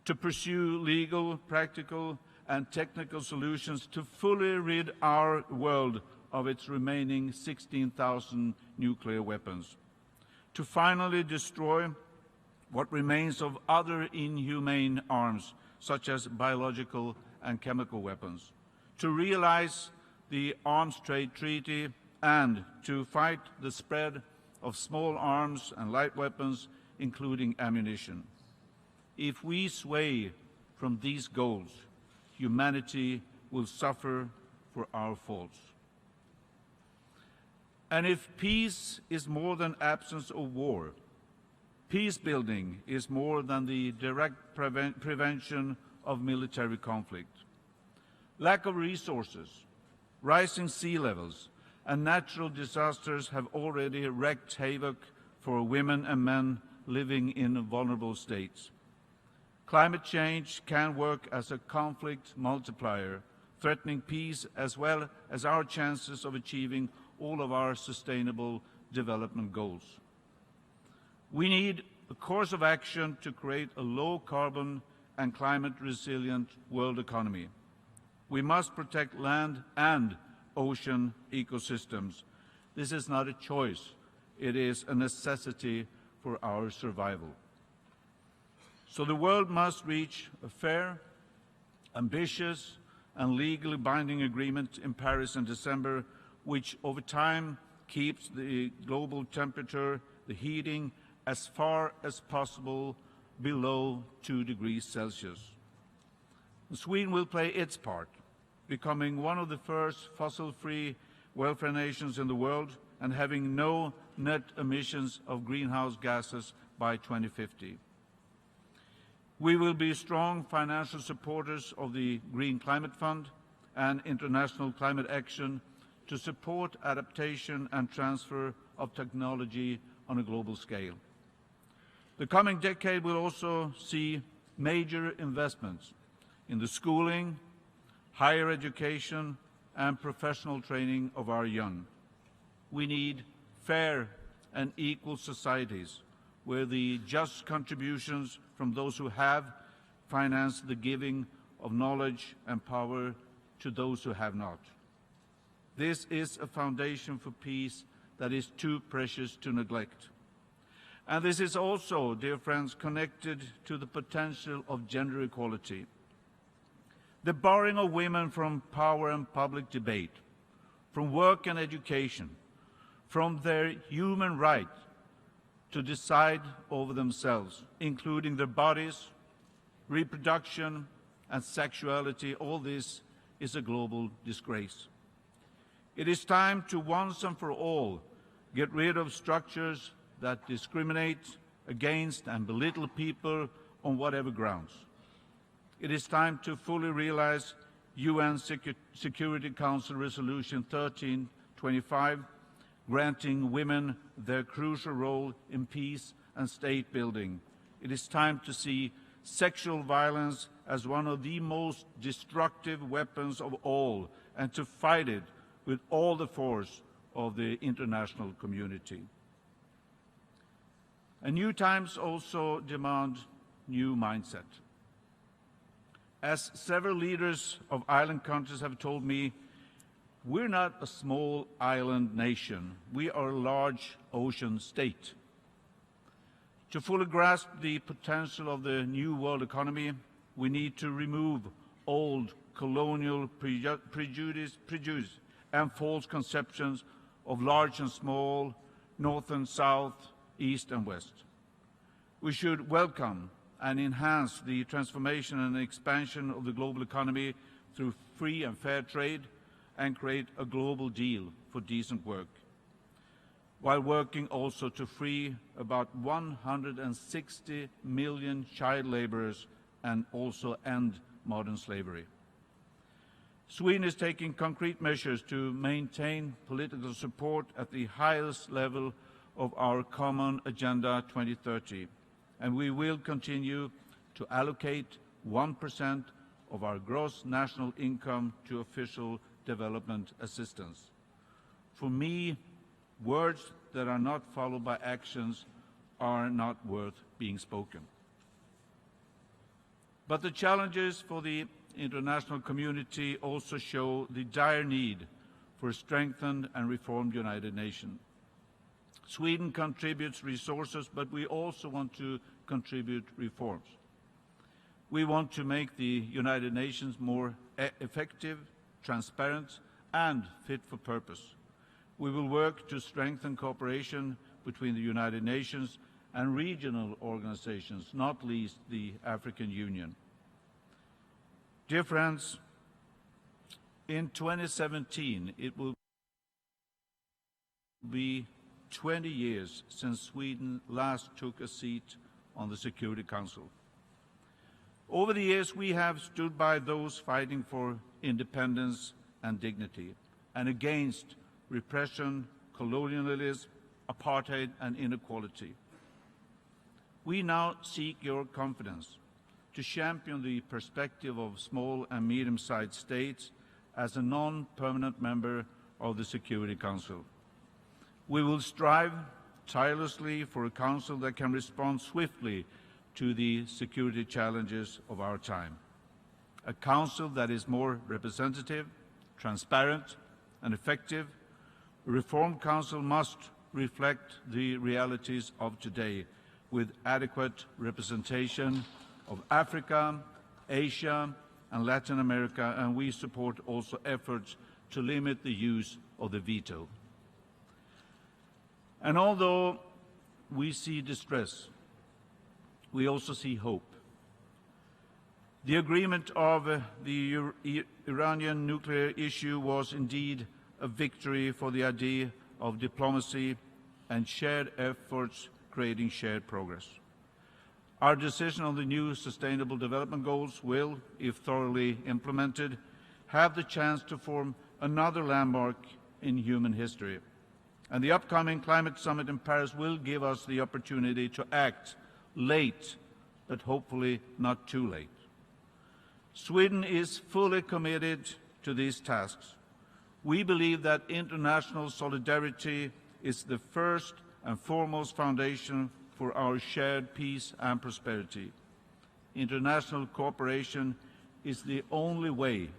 to pursue legal, practical, and technical solutions to fully rid our world of its remaining 16,000 nuclear weapons, to finally destroy what remains of other inhumane arms, such as biological and chemical weapons, to realize the Arms Trade Treaty, and to fight the spread of small arms and light weapons, including ammunition. If we sway from these goals, humanity will suffer for our faults. And if peace is more than absence of war, peace building is more than the direct prevention of military conflict. Lack of resources, rising sea levels, and natural disasters have already wreaked havoc for women and men living in vulnerable states. Climate change can work as a conflict multiplier, threatening peace as well as our chances of achieving all of our sustainable development goals. We need a course of action to create a low-carbon and climate-resilient world economy. We must protect land and ocean ecosystems. This is not a choice. It is a necessity for our survival. So the world must reach a fair, ambitious, and legally binding agreement in Paris in December, which over time keeps the global temperature, the heating, as far as possible below 2 degrees Celsius. Sweden will play its part, becoming one of the first fossil-free welfare nations in the world and having no net emissions of greenhouse gases by 2050. We will be strong financial supporters of the Green Climate Fund and international climate action to support adaptation and transfer of technology on a global scale. The coming decade will also see major investments in the schooling, higher education, and professional training of our young. We need fair and equal societies where the just contributions from those who have finance the giving of knowledge and power to those who have not. This is a foundation for peace that is too precious to neglect. And this is also, dear friends, connected to the potential of gender equality. The barring of women from power and public debate, from work and education, from their human right to decide over themselves, including their bodies, reproduction, and sexuality, all this is a global disgrace. It is time to once and for all get rid of structures that discriminate against and belittle people on whatever grounds. It is time to fully realize UN Security Council Resolution 1325, granting women their crucial role in peace and state building. It is time to see sexual violence as one of the most destructive weapons of all, and to fight it with all the force of the international community. And new times also demand new mindset. As several leaders of island countries have told me, we're not a small island nation. We are a large ocean state. To fully grasp the potential of the new world economy, we need to remove old colonial prejudice and false conceptions of large and small, north and south, east and west. We should welcome and enhance the transformation and expansion of the global economy through free and fair trade and create a global deal for decent work, while working also to free about 160 million child laborers and also end modern slavery. Sweden is taking concrete measures to maintain political support at the highest level of our common Agenda 2030, and we will continue to allocate 1% of our gross national income to official development assistance. For me, words that are not followed by actions are not worth being spoken. But the challenges for the international community also show the dire need for a strengthened and reformed United Nations. Sweden contributes resources, but we also want to contribute reforms. We want to make the United Nations more effective, transparent, and fit for purpose. We will work to strengthen cooperation between the United Nations and regional organizations, not least the African Union. Dear friends, in 2017, it will be 20 years since Sweden last took a seat on the Security Council. Over the years, we have stood by those fighting for independence and dignity, and against repression, colonialism, apartheid, and inequality. We now seek your confidence to champion the perspective of small and medium-sized states as a non-permanent member of the Security Council. We will strive tirelessly for a council that can respond swiftly to the security challenges of our time. A council that is more representative, transparent, and effective. A reformed council must reflect the realities of today with adequate representation of Africa, Asia, and Latin America, and we support also efforts to limit the use of the veto. And although we see distress, we also see hope. The agreement of the Iranian nuclear issue was indeed a victory for the idea of diplomacy and shared efforts creating shared progress. Our decision on the new Sustainable Development Goals will, if thoroughly implemented, have the chance to form another landmark in human history. And the upcoming climate summit in Paris will give us the opportunity to act late, but hopefully not too late. Sweden is fully committed to these tasks. We believe that international solidarity is the first and foremost foundation for our shared peace and prosperity. International cooperation is the only way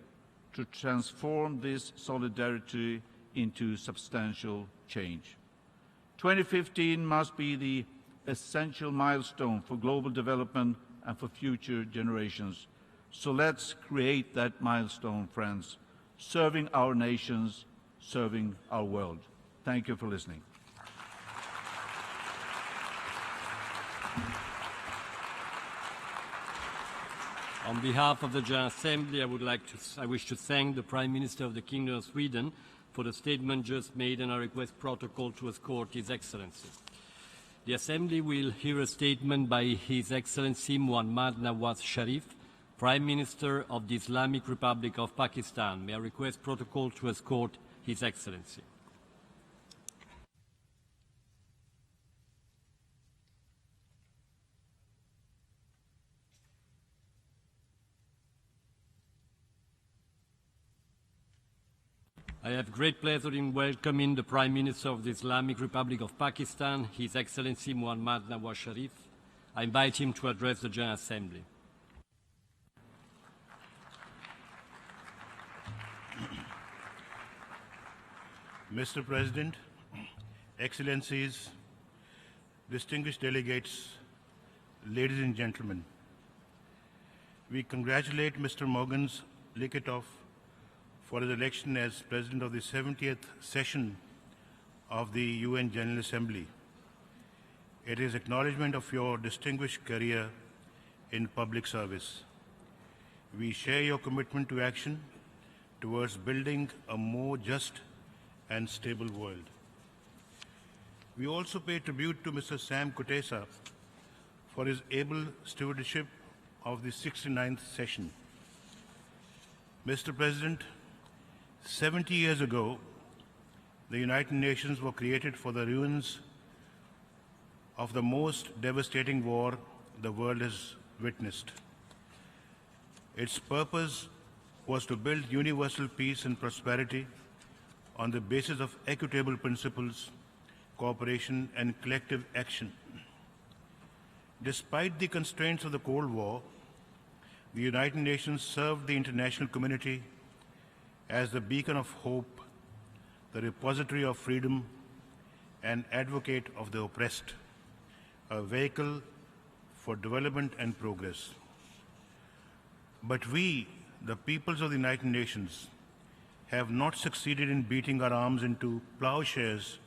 to transform this solidarity into substantial change. 2015 must be the essential milestone for global development and for future generations. So let's create that milestone, friends, serving our nations, serving our world. Thank you for listening. On behalf of the General Assembly, I wish to thank the Prime Minister of the Kingdom of Sweden for the statement just made and I request protocol to escort His Excellency. The Assembly will hear a statement by His Excellency Muhammad Nawaz Sharif, Prime Minister of the Islamic Republic of Pakistan. May I request protocol to escort His Excellency. I have great pleasure in welcoming the Prime Minister of the Islamic Republic of Pakistan, His Excellency Muhammad Nawaz Sharif. I invite him to address the General Assembly. Mr. President, Excellencies, distinguished delegates, ladies and gentlemen, we congratulate Mr. Mogens Lykketoft for his election as President of the 70th session of the UN General Assembly. It is acknowledgement of your distinguished career in public service. We share your commitment to action towards building a more just and stable world. We also pay tribute to Mr. Sam Kutesa for his able stewardship of the 69th session. Mr. President, 70 years ago, the United Nations were created for the ruins of the most devastating war the world has witnessed. Its purpose was to build universal peace and prosperity on the basis of equitable principles, cooperation, and collective action. Despite the constraints of the Cold War, the United Nations served the international community as the beacon of hope, the repository of freedom, and advocate of the oppressed, a vehicle for development and progress. But we, the peoples of the United Nations, have not succeeded in beating our arms into plowshares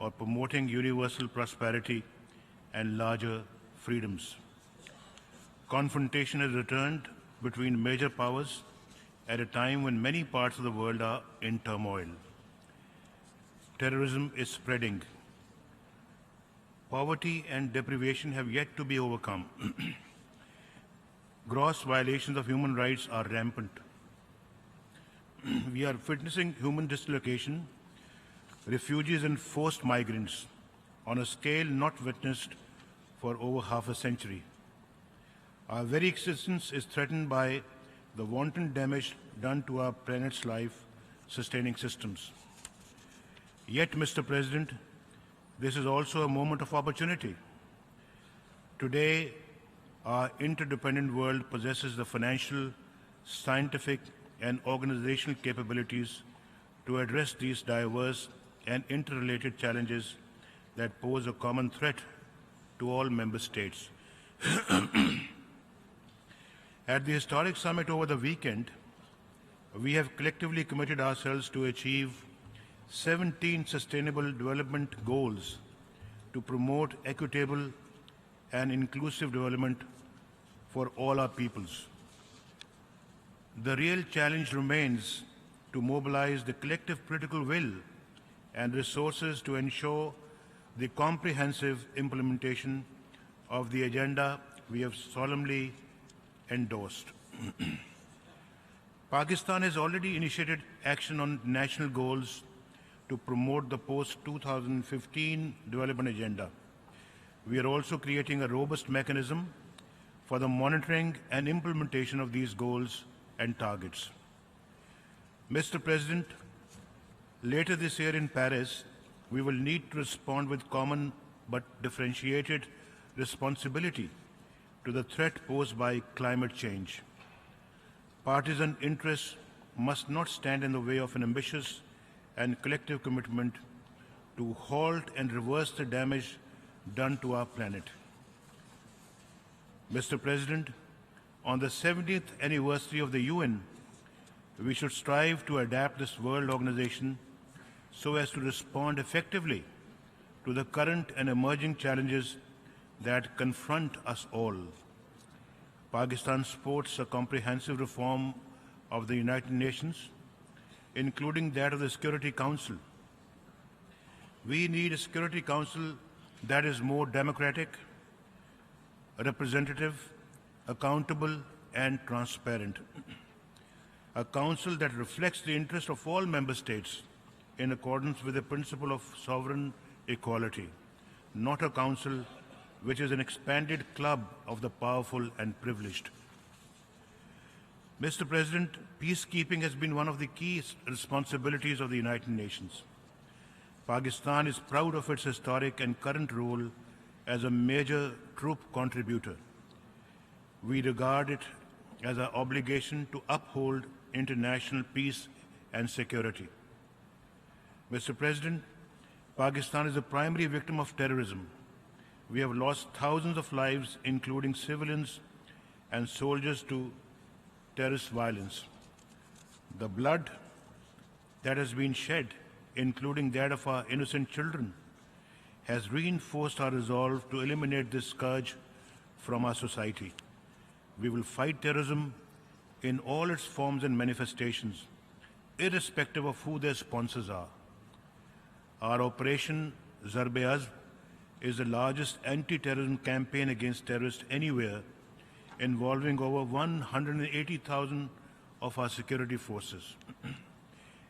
or promoting universal prosperity and larger freedoms. Confrontation has returned between major powers at a time when many parts of the world are in turmoil. Terrorism is spreading. Poverty and deprivation have yet to be overcome. Gross violations of human rights are rampant. We are witnessing human dislocation, refugees and forced migrants on a scale not witnessed for over half a century. Our very existence is threatened by the wanton damage done to our planet's life-sustaining systems. Yet, Mr. President, this is also a moment of opportunity. Today, our interdependent world possesses the financial, scientific, and organizational capabilities to address these diverse and interrelated challenges that pose a common threat to all member states. At the historic summit over the weekend, we have collectively committed ourselves to achieve 17 Sustainable Development Goals to promote equitable and inclusive development for all our peoples. The real challenge remains to mobilize the collective political will and resources to ensure the comprehensive implementation of the agenda we have solemnly endorsed. Pakistan has already initiated action on national goals to promote the post-2015 development agenda. We are also creating a robust mechanism for the monitoring and implementation of these goals and targets. Mr. President, later this year in Paris, we will need to respond with common but differentiated responsibility to the threat posed by climate change. Partisan interests must not stand in the way of an ambitious and collective commitment to halt and reverse the damage done to our planet. Mr. President, on the 70th anniversary of the UN, we should strive to adapt this world organization so as to respond effectively to the current and emerging challenges that confront us all. Pakistan supports a comprehensive reform of the United Nations, including that of the Security Council. We need a Security Council that is more democratic, representative, accountable, and transparent. A council that reflects the interest of all member states in accordance with the principle of sovereign equality, not a council which is an expanded club of the powerful and privileged. Mr. President, peacekeeping has been one of the key responsibilities of the United Nations. Pakistan is proud of its historic and current role as a major troop contributor. We regard it as our obligation to uphold international peace and security. Mr. President, Pakistan is a primary victim of terrorism. We have lost thousands of lives, including civilians and soldiers, to terrorist violence. The blood that has been shed, including that of our innocent children, has reinforced our resolve to eliminate this scourge from our society. We will fight terrorism in all its forms and manifestations, irrespective of who their sponsors are. Our Operation Zarb-e-Azb is the largest anti-terrorism campaign against terrorists anywhere, involving over 180,000 of our security forces.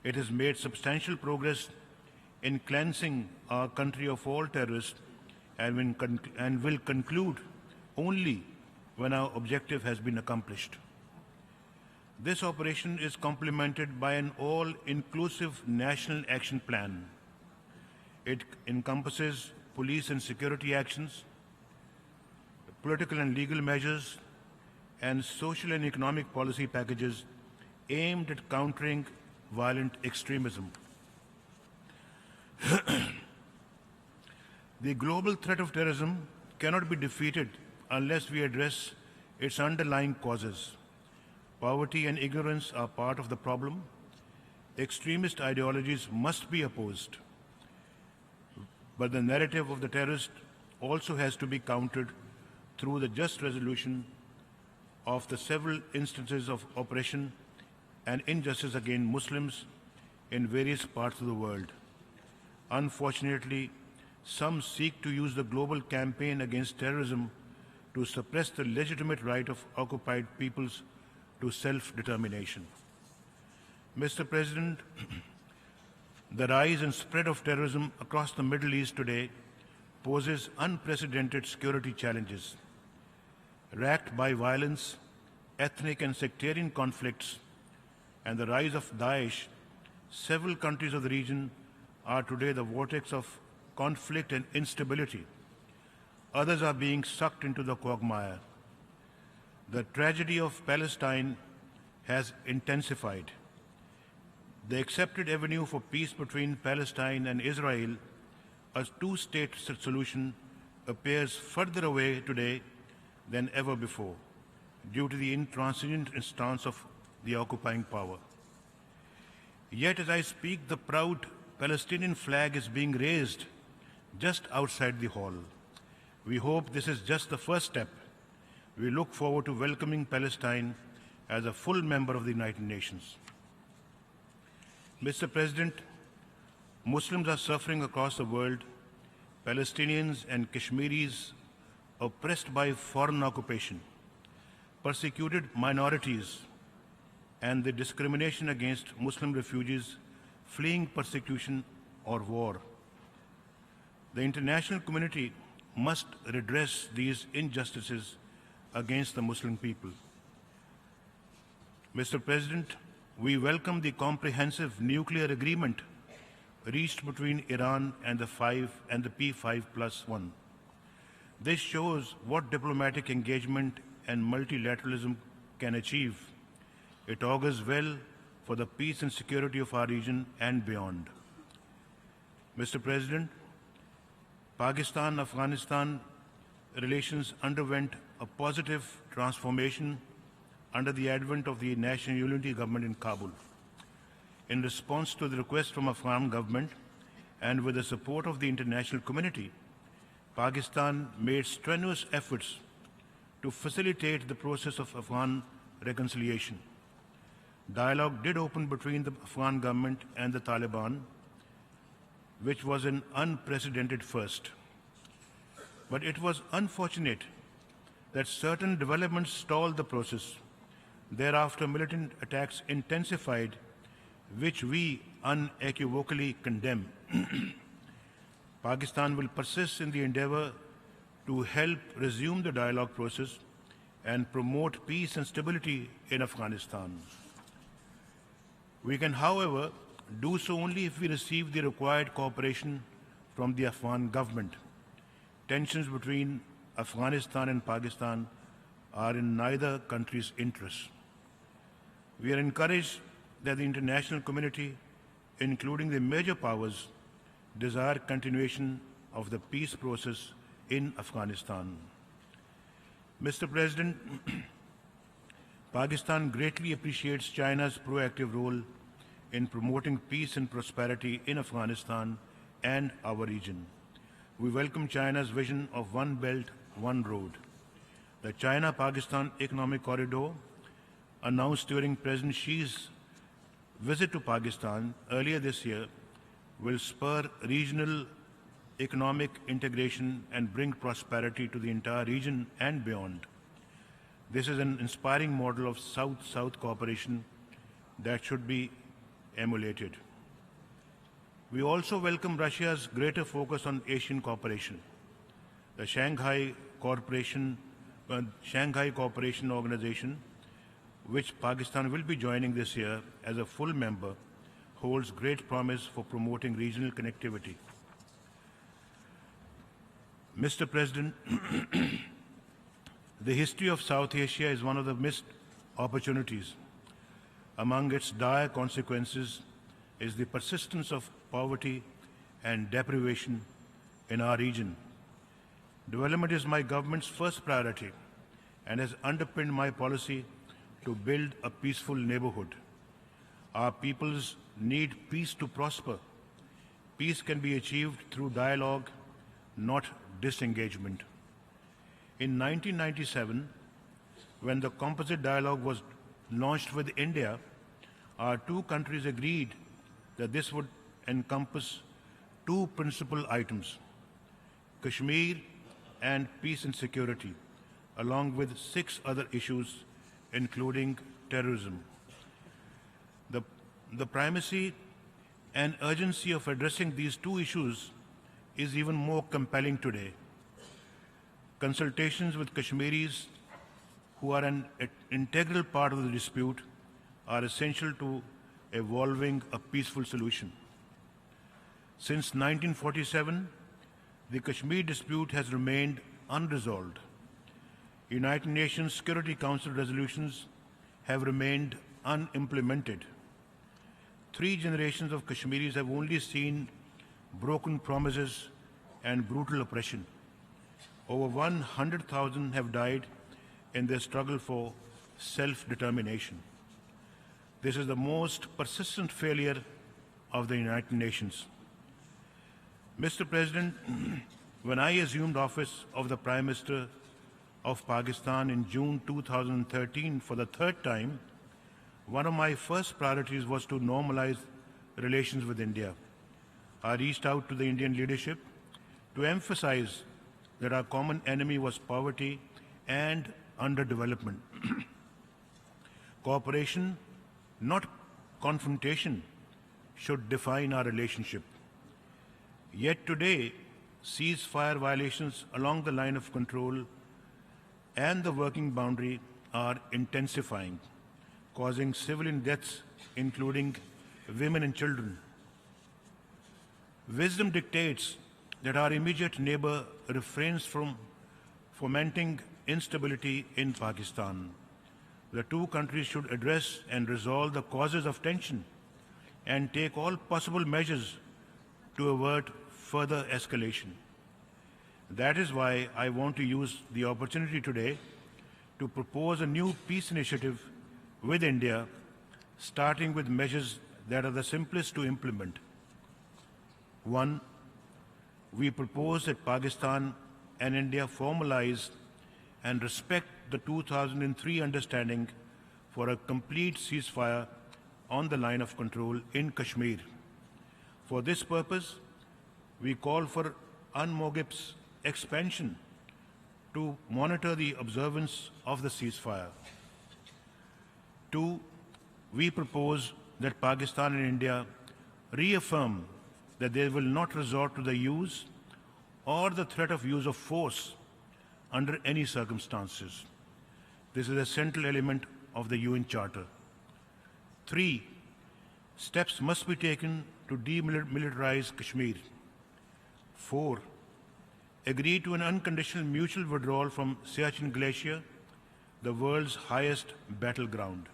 It has made substantial progress in cleansing our country of all terrorists and will conclude only when our objective has been accomplished. This operation is complemented by an all-inclusive national action plan. It encompasses police and security actions, political and legal measures, and social and economic policy packages aimed at countering violent extremism. The global threat of terrorism cannot be defeated unless we address its underlying causes. Poverty and ignorance are part of the problem. Extremist ideologies must be opposed. But the narrative of the terrorist also has to be countered through the just resolution of the several instances of oppression and injustice against Muslims in various parts of the world. Unfortunately, some seek to use the global campaign against terrorism to suppress the legitimate right of occupied peoples to self-determination. Mr. President, the rise and spread of terrorism across the Middle East today poses unprecedented security challenges. Racked by violence, ethnic and sectarian conflicts, and the rise of Daesh, several countries of the region are today the vortex of conflict and instability. Others are being sucked into the quagmire. The tragedy of Palestine has intensified. The accepted avenue for peace between Palestine and Israel, a two-state solution, appears further away today than ever before due to the intransigent stance of the occupying power. Yet as I speak, the proud Palestinian flag is being raised just outside the hall. We hope this is just the first step. We look forward to welcoming Palestine as a full member of the United Nations. Mr. President, Muslims are suffering across the world. Palestinians and Kashmiris oppressed by foreign occupation, persecuted minorities, and the discrimination against Muslim refugees fleeing persecution or war. The international community must redress these injustices against the Muslim people. Mr. President, we welcome the comprehensive nuclear agreement reached between Iran and the P5+1. This shows what diplomatic engagement and multilateralism can achieve. It augurs well for the peace and security of our region and beyond. Mr. President, Pakistan-Afghanistan relations underwent a positive transformation under the advent of the National Unity Government in Kabul. In response to the request from Afghan government and with the support of the international community, Pakistan made strenuous efforts to facilitate the process of Afghan reconciliation. Dialogue did open between the Afghan government and the Taliban, which was an unprecedented first. But it was unfortunate that certain developments stalled the process. Thereafter, militant attacks intensified, which we unequivocally condemn. Pakistan will persist in the endeavor to help resume the dialogue process and promote peace and stability in Afghanistan. We can, however, do so only if we receive the required cooperation from the Afghan government. Tensions between Afghanistan and Pakistan are in neither country's interests. We are encouraged that the international community, including the major powers, desire continuation of the peace process in Afghanistan. Mr. President, Pakistan greatly appreciates China's proactive role in promoting peace and prosperity in Afghanistan and our region. We welcome China's vision of One Belt, One Road. The China-Pakistan Economic Corridor, announced during President Xi's visit to Pakistan earlier this year, will spur regional economic integration and bring prosperity to the entire region and beyond. This is an inspiring model of South-South cooperation that should be emulated. We also welcome Russia's greater focus on Asian cooperation. The Shanghai Cooperation Organization, which Pakistan will be joining this year as a full member, holds great promise for promoting regional connectivity. Mr. President, the history of South Asia is one of the missed opportunities. Among its dire consequences is the persistence of poverty and deprivation in our region. Development is my government's first priority and has underpinned my policy to build a peaceful neighborhood. Our peoples need peace to prosper. Peace can be achieved through dialogue, not disengagement. In 1997, when the composite dialogue was launched with India, our two countries agreed that this would encompass two principal items: Kashmir and peace and security, along with 6 other issues, including terrorism. The primacy and urgency of addressing these two issues is even more compelling today. Consultations with Kashmiris, who are an integral part of the dispute, are essential to evolving a peaceful solution. Since 1947, the Kashmir dispute has remained unresolved. United Nations Security Council resolutions have remained unimplemented. 3 generations of Kashmiris have only seen broken promises and brutal oppression. Over 100,000 have died in their struggle for self-determination. This is the most persistent failure of the United Nations. Mr. President, when I assumed office of the Prime Minister of Pakistan in June 2013 for the 3rd time, one of my first priorities was to normalize relations with India. I reached out to the Indian leadership to emphasize that our common enemy was poverty and underdevelopment. Cooperation, not confrontation, should define our relationship. Yet today, ceasefire violations along the line of control and the working boundary are intensifying, causing civilian deaths, including women and children. Wisdom dictates that our immediate neighbor refrains from fomenting instability in Pakistan. The two countries should address and resolve the causes of tension and take all possible measures to avert further escalation. That is why I want to use the opportunity today to propose a new peace initiative with India, starting with measures that are the simplest to implement. 1. We propose that Pakistan and India formalize and respect the 2003 understanding for a complete ceasefire on the line of control in Kashmir. For this purpose, we call for UNMOGIP's expansion to monitor the observance of the ceasefire. 2. We propose that Pakistan and India reaffirm that they will not resort to the use or the threat of use of force under any circumstances. This is a central element of the UN Charter. 3. Steps must be taken to demilitarize Kashmir. 4. Agree to an unconditional mutual withdrawal from Siachen Glacier, the world's highest battleground.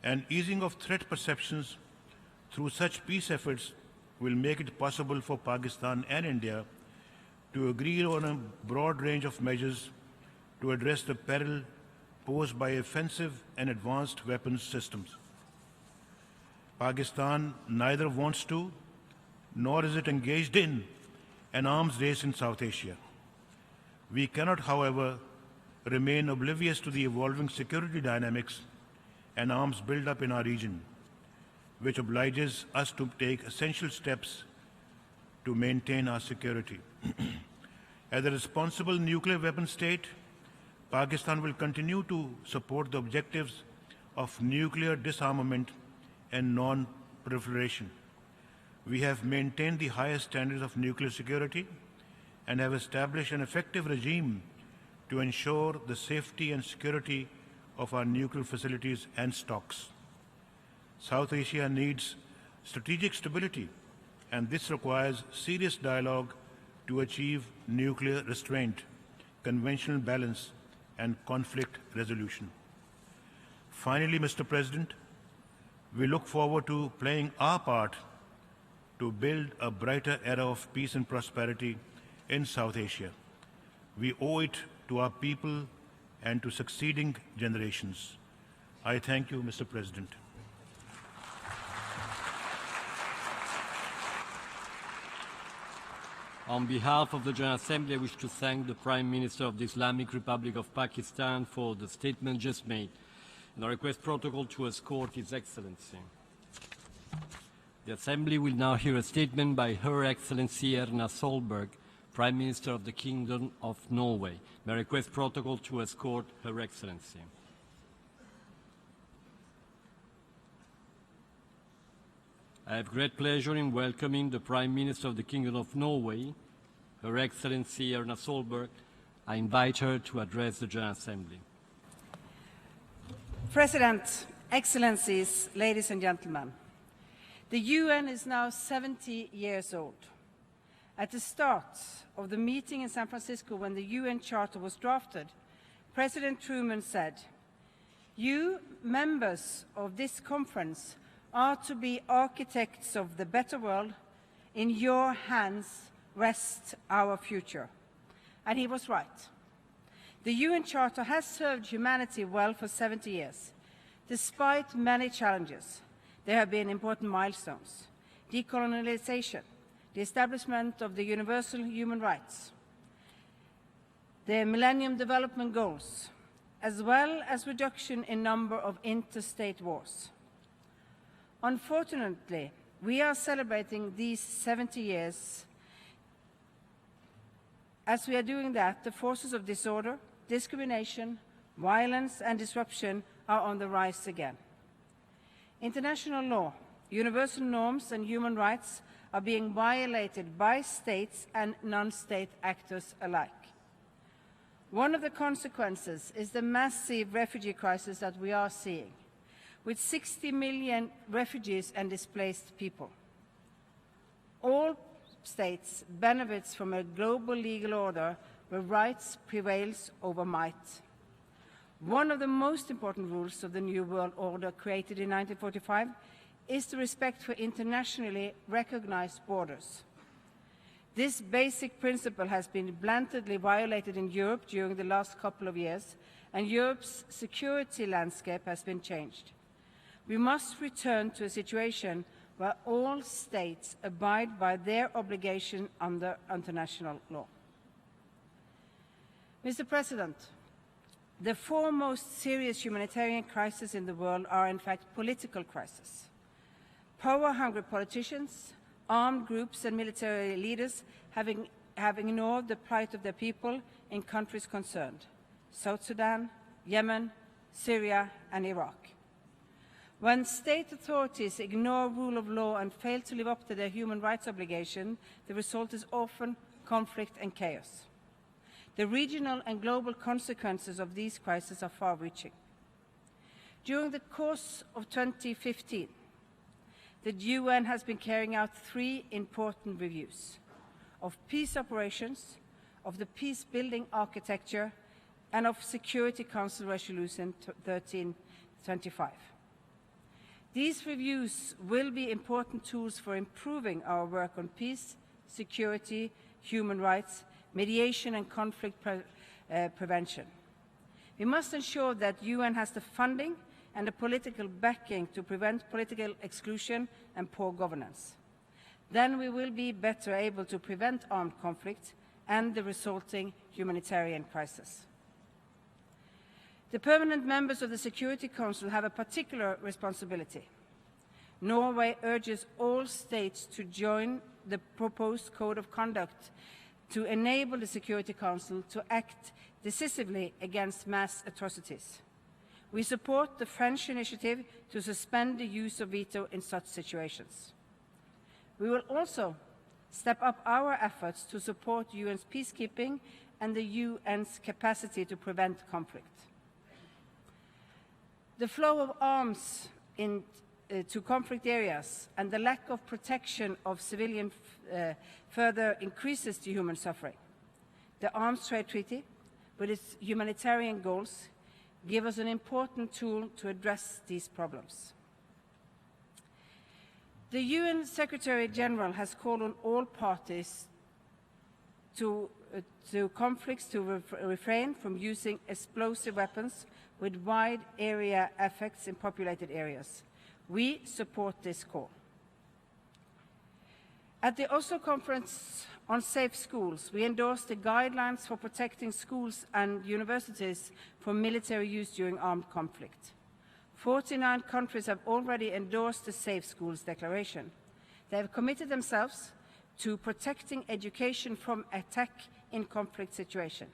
And easing of threat perceptions through such peace efforts will make it possible for Pakistan and India to agree on a broad range of measures to address the peril posed by offensive and advanced weapons systems. Pakistan neither wants to, nor is it engaged in, an arms race in South Asia. We cannot, however, remain oblivious to the evolving security dynamics and arms buildup in our region, which obliges us to take essential steps to maintain our security. As a responsible nuclear weapon state, Pakistan will continue to support the objectives of nuclear disarmament and non-proliferation. We have maintained the highest standards of nuclear security and have established an effective regime to ensure the safety and security of our nuclear facilities and stocks. South Asia needs strategic stability, and this requires serious dialogue to achieve nuclear restraint, conventional balance, and conflict resolution. Finally, Mr. President, we look forward to playing our part to build a brighter era of peace and prosperity in South Asia. We owe it to our people and to succeeding generations. I thank you, Mr. President. On behalf of the General Assembly, I wish to thank the Prime Minister of the Islamic Republic of Pakistan for the statement just made, and I request protocol to escort His Excellency. The Assembly will now hear a statement by Her Excellency Erna Solberg, Prime Minister of the Kingdom of Norway. May I request protocol to escort Her Excellency. I have great pleasure in welcoming the Prime Minister of the Kingdom of Norway, Her Excellency Erna Solberg. I invite her to address the General Assembly. President, Excellencies, ladies and gentlemen, the UN is now 70 years old. At the start of the meeting in San Francisco when the UN Charter was drafted, President Truman said, "You, members of this conference, are to be architects of the better world. In your hands rests our future." And he was right. The UN Charter has served humanity well for 70 years. Despite many challenges, there have been important milestones: decolonization, the establishment of the universal human rights, the Millennium Development Goals, as well as reduction in number of interstate wars. Unfortunately, we are celebrating these 70 years. As we are doing that, the forces of disorder, discrimination, violence, and disruption are on the rise again. International law, universal norms, and human rights are being violated by states and non-state actors alike. One of the consequences is the massive refugee crisis that we are seeing, with 60 million refugees and displaced people. All states benefit from a global legal order where rights prevails over might. One of the most important rules of the New World Order created in 1945 is the respect for internationally recognized borders. This basic principle has been blatantly violated in Europe during the last couple of years, and Europe's security landscape has been changed. We must return to a situation where all states abide by their obligation under international law. Mr. President, the four most serious humanitarian crises in the world are in fact political crises. Power-hungry politicians, armed groups and military leaders have ignored the plight of their people in countries concerned: South Sudan, Yemen, Syria, and Iraq. When state authorities ignore rule of law and fail to live up to their human rights obligation, the result is often conflict and chaos. The regional and global consequences of these crises are far-reaching. During the course of 2015, the UN has been carrying out 3 important reviews of peace operations, of the peace-building architecture, and of Security Council Resolution 1325. These reviews will be important tools for improving our work on peace, security, human rights, mediation and conflict prevention. We must ensure that the UN has the funding and the political backing to prevent political exclusion and poor governance. Then we will be better able to prevent armed conflict and the resulting humanitarian crisis. The permanent members of the Security Council have a particular responsibility. Norway urges all states to join the proposed Code of Conduct to enable the Security Council to act decisively against mass atrocities. We support the French initiative to suspend the use of veto in such situations. We will also step up our efforts to support UN's peacekeeping and the UN's capacity to prevent conflict. The flow of arms to conflict areas and the lack of protection of civilians further increases the human suffering. The Arms Trade Treaty, with its humanitarian goals, gives us an important tool to address these problems. The UN Secretary-General has called on all parties to conflicts to refrain from using explosive weapons with wide area effects in populated areas. We support this call. At the Oslo Conference on Safe Schools, we endorsed the guidelines for protecting schools and universities from military use during armed conflict. 49 countries have already endorsed the Safe Schools Declaration. They have committed themselves to protecting education from attack in conflict situations,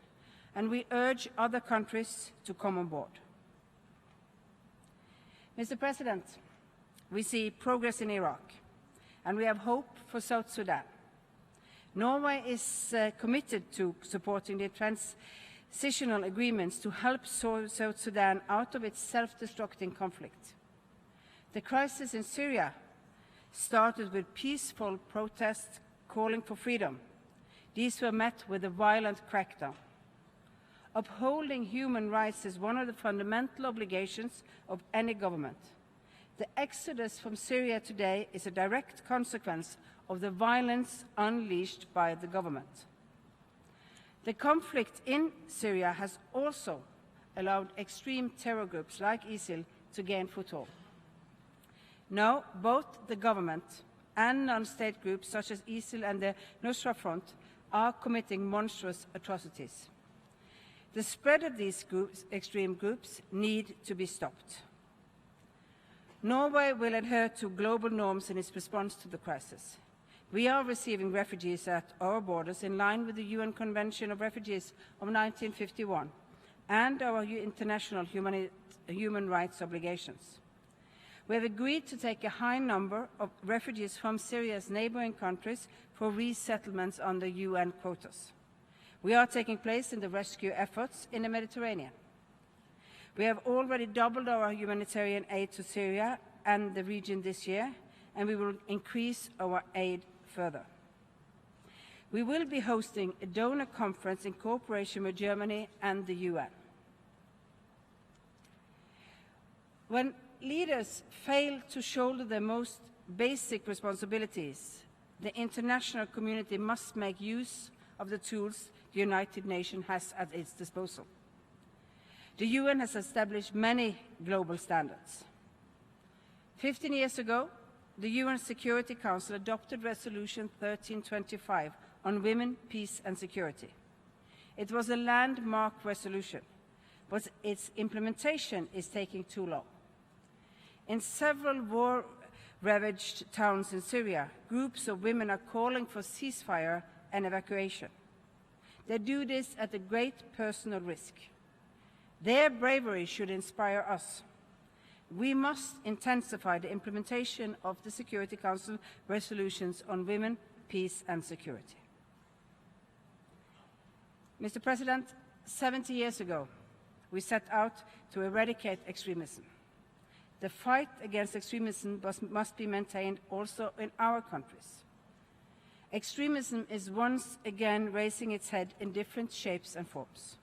and we urge other countries to come on board. Mr. President, we see progress in Iraq, and we have hope for South Sudan. Norway is committed to supporting the transitional agreements to help South Sudan out of its self-destructing conflict. The crisis in Syria started with peaceful protests calling for freedom. These were met with a violent crackdown. Upholding human rights is one of the fundamental obligations of any government. The exodus from Syria today is a direct consequence of the violence unleashed by the government. The conflict in Syria has also allowed extreme terror groups like ISIL to gain foothold. Now, both the government and non-state groups such as ISIL and the Nusra Front are committing monstrous atrocities. The spread of these extreme groups need to be stopped. Norway will adhere to global norms in its response to the crisis. We are receiving refugees at our borders in line with the UN Convention of Refugees of 1951 and our international human rights obligations. We have agreed to take a high number of refugees from Syria's neighboring countries for resettlements under UN quotas. We are taking place in the rescue efforts in the Mediterranean. We have already doubled our humanitarian aid to Syria and the region this year, and we will increase our aid further. We will be hosting a donor conference in cooperation with Germany and the UN. When leaders fail to shoulder their most basic responsibilities, the international community must make use of the tools the United Nations has at its disposal. The UN has established many global standards. 15 years ago, the UN Security Council adopted Resolution 1325 on women, peace and security. It was a landmark resolution, but its implementation is taking too long. In several war-ravaged towns in Syria, groups of women are calling for ceasefire and evacuation. They do this at a great personal risk. Their bravery should inspire us. We must intensify the implementation of the Security Council resolutions on women, peace and security. Mr. President, 70 years ago, we set out to eradicate extremism. The fight against extremism must be maintained also in our countries. Extremism is once again raising its head in different shapes and forms.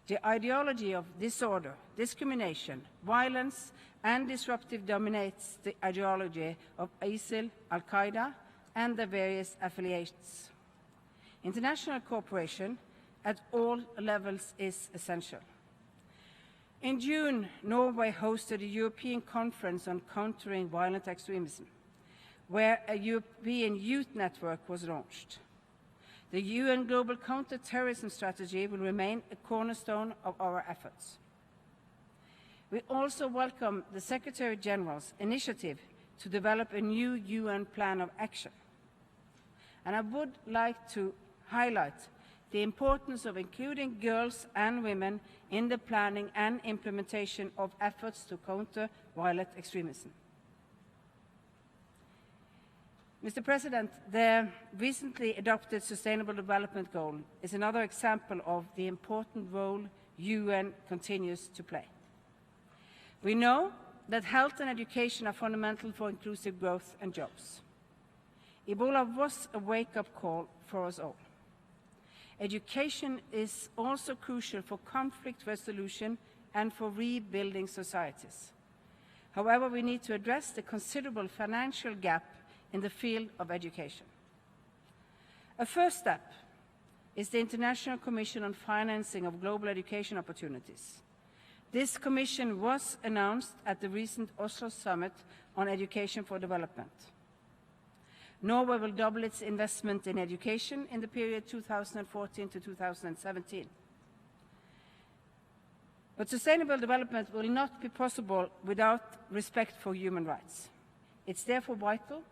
The ideology of disorder, discrimination, violence, and disruptive dominates the ideology of ISIL, Al-Qaeda, and their various affiliates. International cooperation at all levels is essential. In June, Norway hosted a European conference on countering violent extremism, where a European youth network was launched. The UN Global Counter-Terrorism Strategy will remain a cornerstone of our efforts. We also welcome the Secretary-General's initiative to develop a new UN plan of action. And I would like to highlight the importance of including girls and women in the planning and implementation of efforts to counter violent extremism. Mr. President, the recently adopted Sustainable Development Goal is another example of the important role UN continues to play. We know that health and education are fundamental for inclusive growth and jobs. Ebola was a wake-up call for us all. Education is also crucial for conflict resolution and for rebuilding societies. However, we need to address the considerable financial gap in the field of education. A first step is the International Commission on Financing of Global Education Opportunities. This commission was announced at the recent Oslo Summit on Education for Development. Norway will double its investment in education in the period 2014 to 2017. But sustainable development will not be possible without respect for human rights. It's therefore vital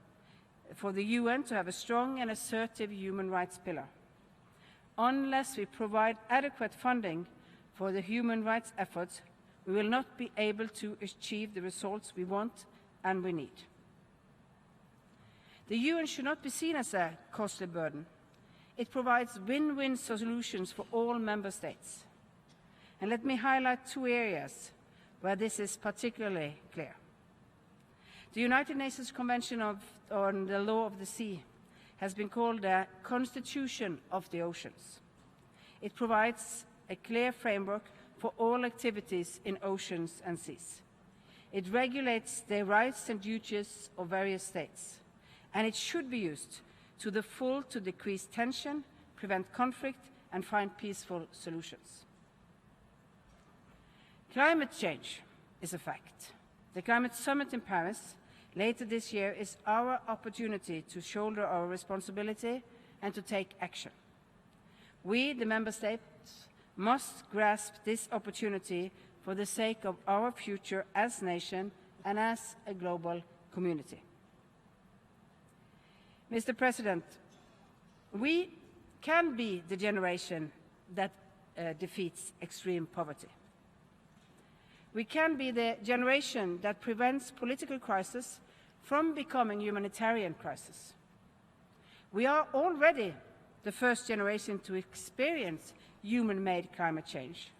for the UN to have a strong and assertive human rights pillar. Unless we provide adequate funding for the human rights efforts, we will not be able to achieve the results we want and we need. The UN should not be seen as a costly burden. It provides win-win solutions for all member states. And let me highlight two areas where this is particularly clear. The United Nations Convention on the Law of the Sea has been called the Constitution of the Oceans. It provides a clear framework for all activities in oceans and seas. It regulates the rights and duties of various states, and it should be used to the full to decrease tension, prevent conflict, and find peaceful solutions. Climate change is a fact. The Climate Summit in Paris later this year is our opportunity to shoulder our responsibility and to take action. We, the Member States, must grasp this opportunity for the sake of our future as a nation and as a global community. Mr. President, we can be the generation that defeats extreme poverty. We can be the generation that prevents political crisis from becoming humanitarian crisis. We are already the first generation to experience human-made climate change.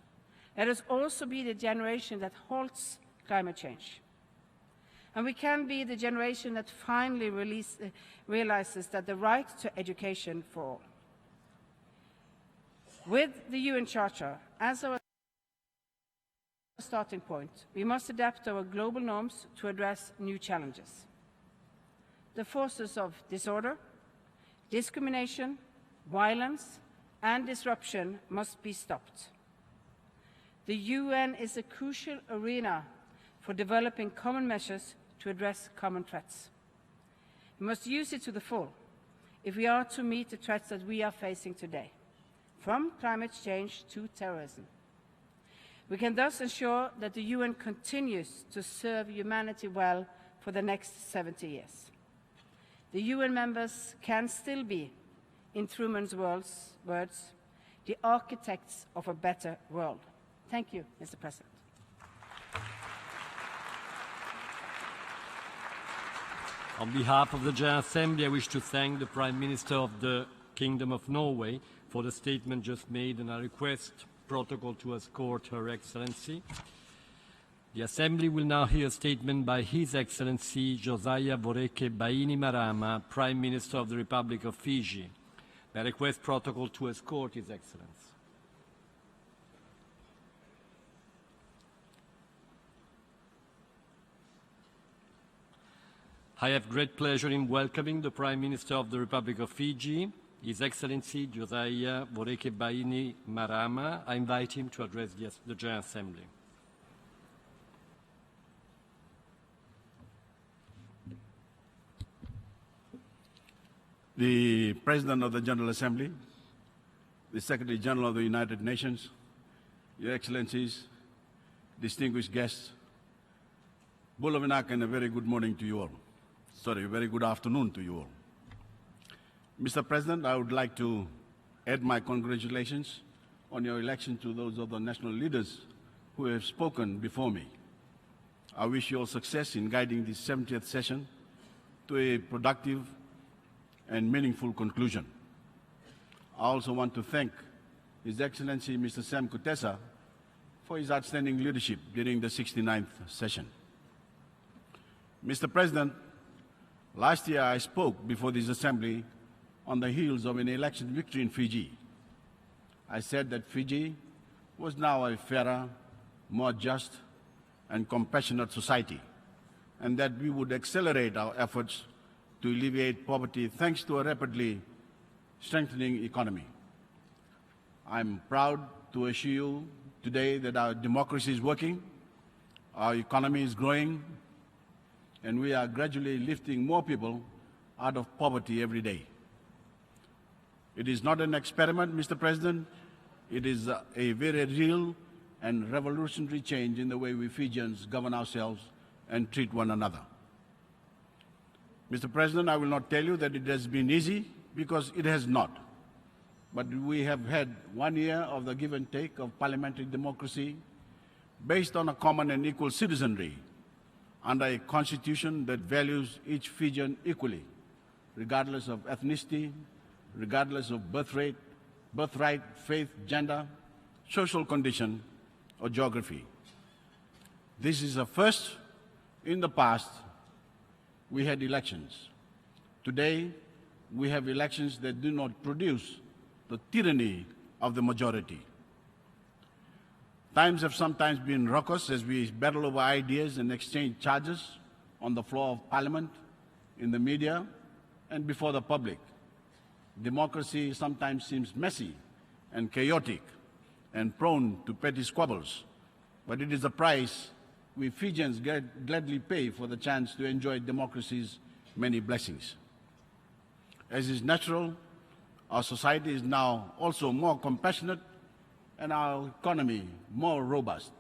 Let us also be the generation that halts climate change. And we can be the generation that finally realizes that the right to education for all. With the UN Charter as our starting point, we must adapt our global norms to address new challenges. The forces of disorder, discrimination, violence, and disruption must be stopped. The UN is a crucial arena for developing common measures to address common threats. We must use it to the full if we are to meet the threats that we are facing today, from climate change to terrorism. We can thus ensure that the UN continues to serve humanity well for the next 70 years. The UN members can still be, in Truman's words, the architects of a better world. Thank you, Mr. President. On behalf of the General Assembly, I wish to thank the Prime Minister of the Kingdom of Norway for the statement just made, and I request protocol to escort Her Excellency. The Assembly will now hear a statement by His Excellency Josiah Voreke Bainimarama, Prime Minister of the Republic of Fiji. I request protocol to escort His Excellency. I have great pleasure in welcoming the Prime Minister of the Republic of Fiji, His Excellency Josiah Voreke Bainimarama. I invite him to address the General Assembly. The President of the General Assembly, the Secretary General of the United Nations, Your Excellencies, distinguished guests, Bulavinak, and a very good morning to you all. Sorry, a very good afternoon to you all. Mr. President, I would like to add my congratulations on your election to those other national leaders who have spoken before me. I wish you all success in guiding this 70th session to a productive and meaningful conclusion. I also want to thank His Excellency Mr. Sam Kutesa for his outstanding leadership during the 69th session. Mr. President, last year I spoke before this Assembly on the heels of an election victory in Fiji. I said that Fiji was now a fairer, more just, and compassionate society, and that we would accelerate our efforts to alleviate poverty thanks to a rapidly strengthening economy. I'm proud to assure you today that our democracy is working, our economy is growing, and we are gradually lifting more people out of poverty every day. It is not an experiment, Mr. President. It is a very real and revolutionary change in the way we Fijians govern ourselves and treat one another. Mr. President, I will not tell you that it has been easy, because it has not. But we have had 1 year of the give and take of parliamentary democracy based on a common and equal citizenry under a constitution that values each Fijian equally, regardless of ethnicity, regardless of birthright, faith, gender, social condition, or geography. This is a first. In the past, we had elections. Today, we have elections that do not produce the tyranny of the majority. Times have sometimes been raucous as we battle over ideas and exchange charges on the floor of Parliament, in the media, and before the public. Democracy sometimes seems messy and chaotic and prone to petty squabbles, but it is a price we Fijians gladly pay for the chance to enjoy democracy's many blessings. As is natural, our society is now also more compassionate and our economy more robust.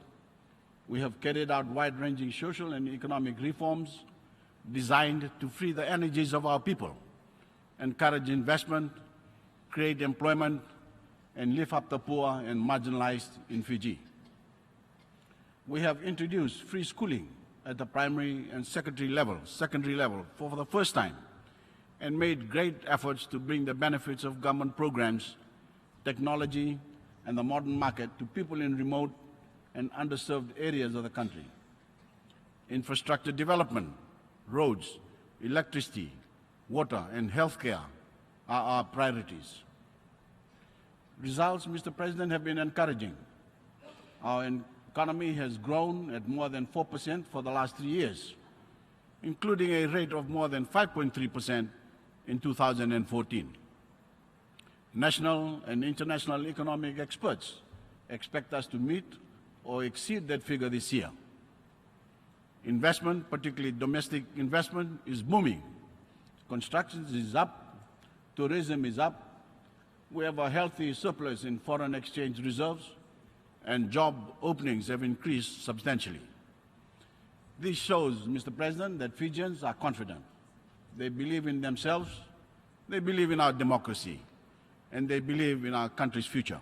We have carried out wide-ranging social and economic reforms designed to free the energies of our people, encourage investment, create employment, and lift up the poor and marginalized in Fiji. We have introduced free schooling at the primary and secondary level for the first time, and made great efforts to bring the benefits of government programs, technology, and the modern market to people in remote and underserved areas of the country. Infrastructure development, roads, electricity, water, and healthcare are our priorities. Results, Mr. President, have been encouraging. Our economy has grown at more than 4% for the last 3 years, including a rate of more than 5.3% in 2014. National and international economic experts expect us to meet or exceed that figure this year. Investment, particularly domestic investment, is booming. Construction is up, tourism is up, we have a healthy surplus in foreign exchange reserves, and job openings have increased substantially. This shows, Mr. President, that Fijians are confident. They believe in themselves, they believe in our democracy, and they believe in our country's future.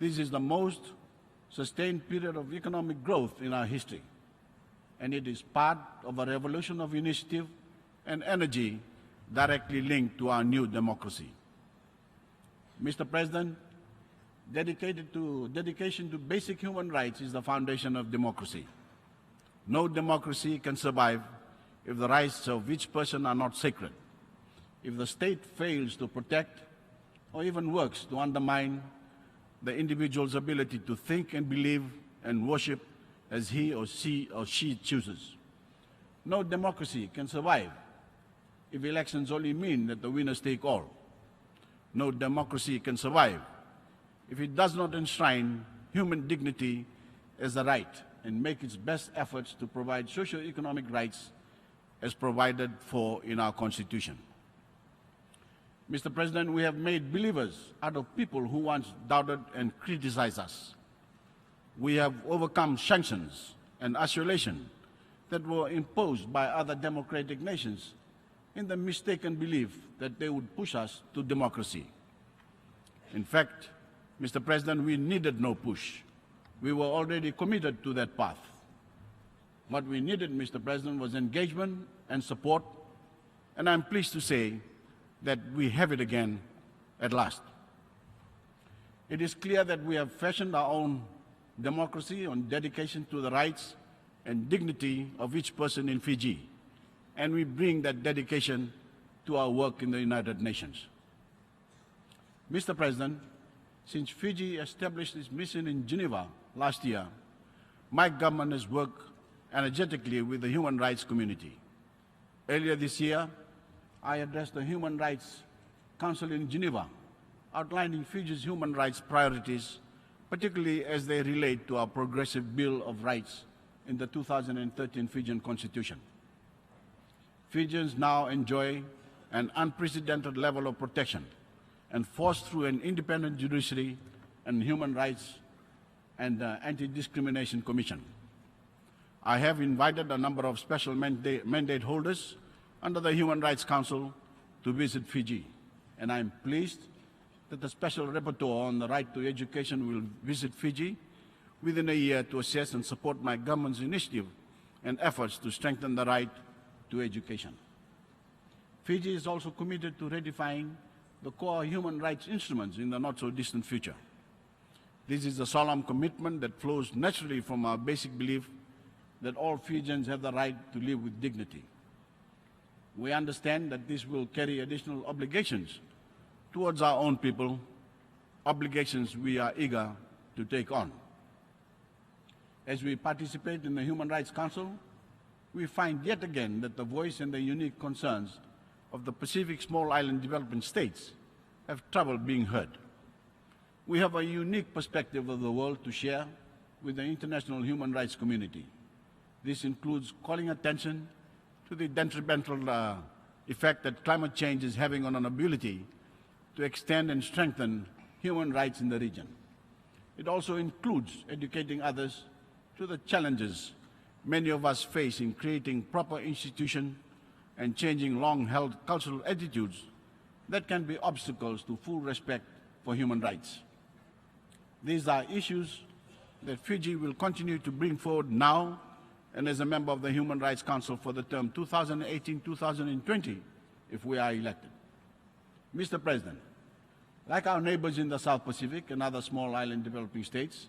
This is the most sustained period of economic growth in our history, and it is part of a revolution of initiative and energy directly linked to our new democracy. Mr. President, dedication to basic human rights is the foundation of democracy. No democracy can survive if the rights of each person are not sacred, if the state fails to protect or even works to undermine the individual's ability to think and believe and worship as he or she chooses. No democracy can survive if elections only mean that the winners take all. No democracy can survive if it does not enshrine human dignity as a right and make its best efforts to provide socio-economic rights as provided for in our Constitution. Mr. President, we have made believers out of people who once doubted and criticized us. We have overcome sanctions and isolation that were imposed by other democratic nations in the mistaken belief that they would push us to democracy. In fact, Mr. President, we needed no push. We were already committed to that path. What we needed, Mr. President, was engagement and support, and I'm pleased to say that we have it again at last. It is clear that we have fashioned our own democracy on dedication to the rights and dignity of each person in Fiji, and we bring that dedication to our work in the United Nations. Mr. President, since Fiji established its mission in Geneva last year, my government has worked energetically with the human rights community. Earlier this year, I addressed the Human Rights Council in Geneva, outlining Fiji's human rights priorities, particularly as they relate to our progressive Bill of Rights in the 2013 Fijian Constitution. Fijians now enjoy an unprecedented level of protection enforced through an independent judiciary and human rights and anti-discrimination commission. I have invited a number of special mandate holders under the Human Rights Council to visit Fiji, and I am pleased that the Special Rapporteur on the right to education will visit Fiji within a year to assess and support my government's initiative and efforts to strengthen the right to education. Fiji is also committed to ratifying the core human rights instruments in the not-so-distant future. This is a solemn commitment that flows naturally from our basic belief that all Fijians have the right to live with dignity. We understand that this will carry additional obligations towards our own people, obligations we are eager to take on. As we participate in the Human Rights Council, we find yet again that the voice and the unique concerns of the Pacific small island development states have trouble being heard. We have a unique perspective of the world to share with the international human rights community. This includes calling attention to the detrimental effect that climate change is having on our ability to extend and strengthen human rights in the region. It also includes educating others to the challenges many of us face in creating proper institutions and changing long-held cultural attitudes that can be obstacles to full respect for human rights. These are issues that Fiji will continue to bring forward now and as a member of the Human Rights Council for the term 2018-2020 if we are elected. Mr. President, like our neighbors in the South Pacific and other small island developing states,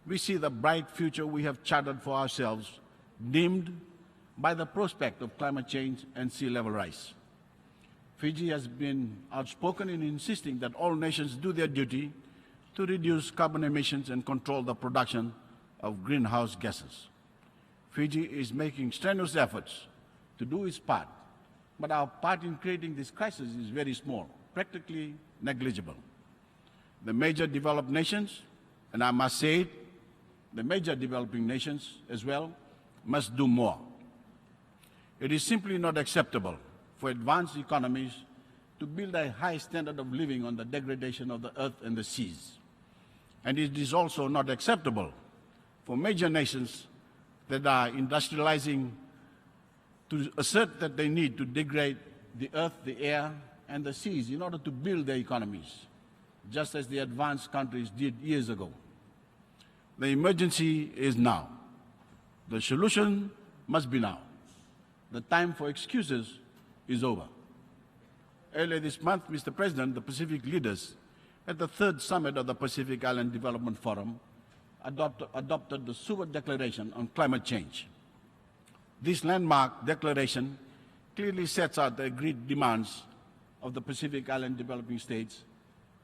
we see the bright future we have chartered for ourselves dimmed by the prospect of climate change and sea level rise. Fiji has been outspoken in insisting that all nations do their duty to reduce carbon emissions and control the production of greenhouse gases. Fiji is making strenuous efforts to do its part, but our part in creating this crisis is very small, practically negligible. The major developed nations, and I must say it, the major developing nations as well, must do more. It is simply not acceptable for advanced economies to build a high standard of living on the degradation of the earth and the seas. And it is also not acceptable for major nations that are industrializing to assert that they need to degrade the earth, the air, and the seas in order to build their economies, just as the advanced countries did years ago. The emergency is now. The solution must be now. The time for excuses is over. Earlier this month, Mr. President, the Pacific leaders at the third summit of the Pacific Island Development Forum, adopted the Seward Declaration on Climate Change. This landmark declaration clearly sets out the agreed demands of the Pacific Island developing states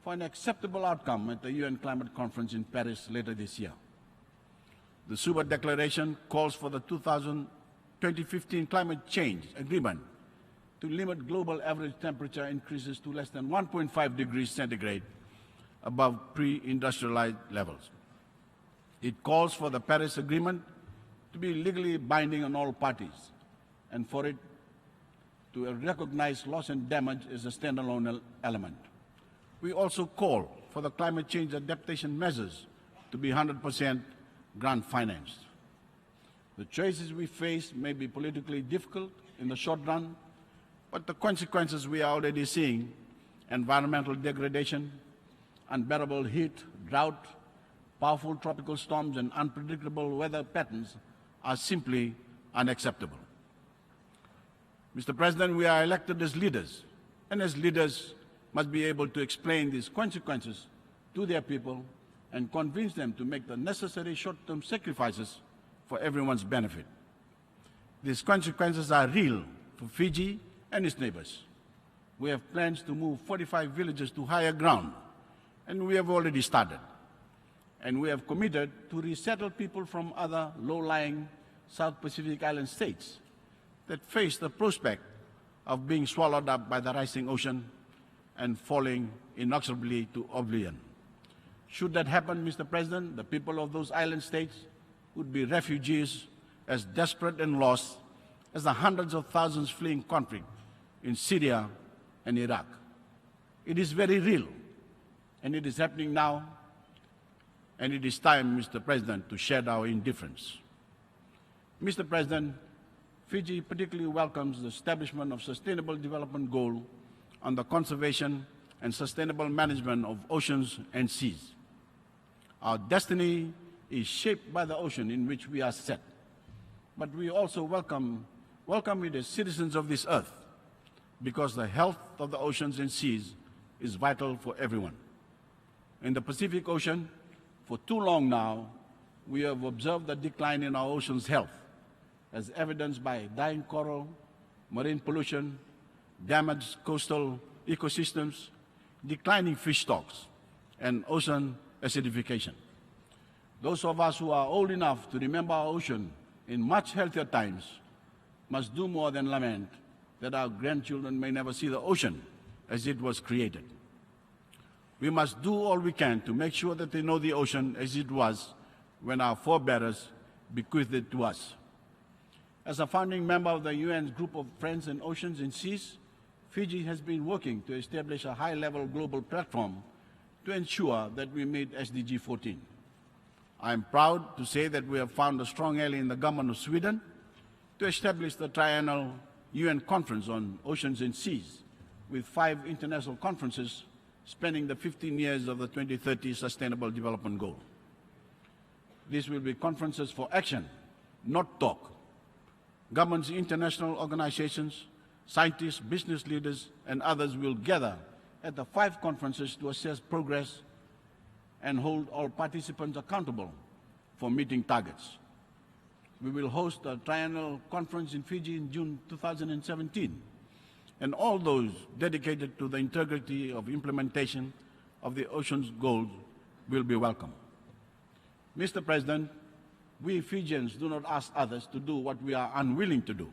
for an acceptable outcome at the UN Climate Conference in Paris later this year. The Seward Declaration calls for the 2015 Climate Change Agreement to limit global average temperature increases to less than 1.5 degrees centigrade above pre-industrialized levels. It calls for the Paris Agreement to be legally binding on all parties and for it to recognize loss and damage as a standalone element. We also call for the climate change adaptation measures to be 100% grant financed. The choices we face may be politically difficult in the short run, but the consequences we are already seeing, environmental degradation, unbearable heat, drought, powerful tropical storms, and unpredictable weather patterns are simply unacceptable. Mr. President, we are elected as leaders, and as leaders must be able to explain these consequences to their people and convince them to make the necessary short-term sacrifices for everyone's benefit. These consequences are real for Fiji and its neighbors. We have plans to move 45 villages to higher ground, and we have already started. And we have committed to resettle people from other low-lying South Pacific Island states that face the prospect of being swallowed up by the rising ocean and falling inexorably to oblivion. Should that happen, Mr. President, the people of those island states would be refugees as desperate and lost as the hundreds of thousands fleeing conflict in Syria and Iraq. It is very real, and it is happening now, and it is time, Mr. President, to shed our indifference. Mr. President, Fiji particularly welcomes the establishment of Sustainable Development Goal on the conservation and sustainable management of oceans and seas. Our destiny is shaped by the ocean in which we are set, but we also welcome it as citizens of this earth because the health of the oceans and seas is vital for everyone. In the Pacific Ocean, for too long now, we have observed the decline in our ocean's health, as evidenced by dying coral, marine pollution, damaged coastal ecosystems, declining fish stocks, and ocean acidification. Those of us who are old enough to remember our ocean in much healthier times must do more than lament that our grandchildren may never see the ocean as it was created. We must do all we can to make sure that they know the ocean as it was when our forebears bequeathed it to us. As a founding member of the UN's Group of Friends in Oceans and Seas, Fiji has been working to establish a high-level global platform to ensure that we meet SDG 14. I am proud to say that we have found a strong ally in the government of Sweden to establish the triennial UN Conference on Oceans and Seas, with 5 international conferences spanning the 15 years of the 2030 Sustainable Development Goal. These will be conferences for action, not talk. Governments, international organizations, scientists, business leaders, and others will gather at the 5 conferences to assess progress and hold all participants accountable for meeting targets. We will host a triennial conference in Fiji in June 2017, and all those dedicated to the integrity of implementation of the ocean's goals will be welcome. Mr. President, we Fijians do not ask others to do what we are unwilling to do.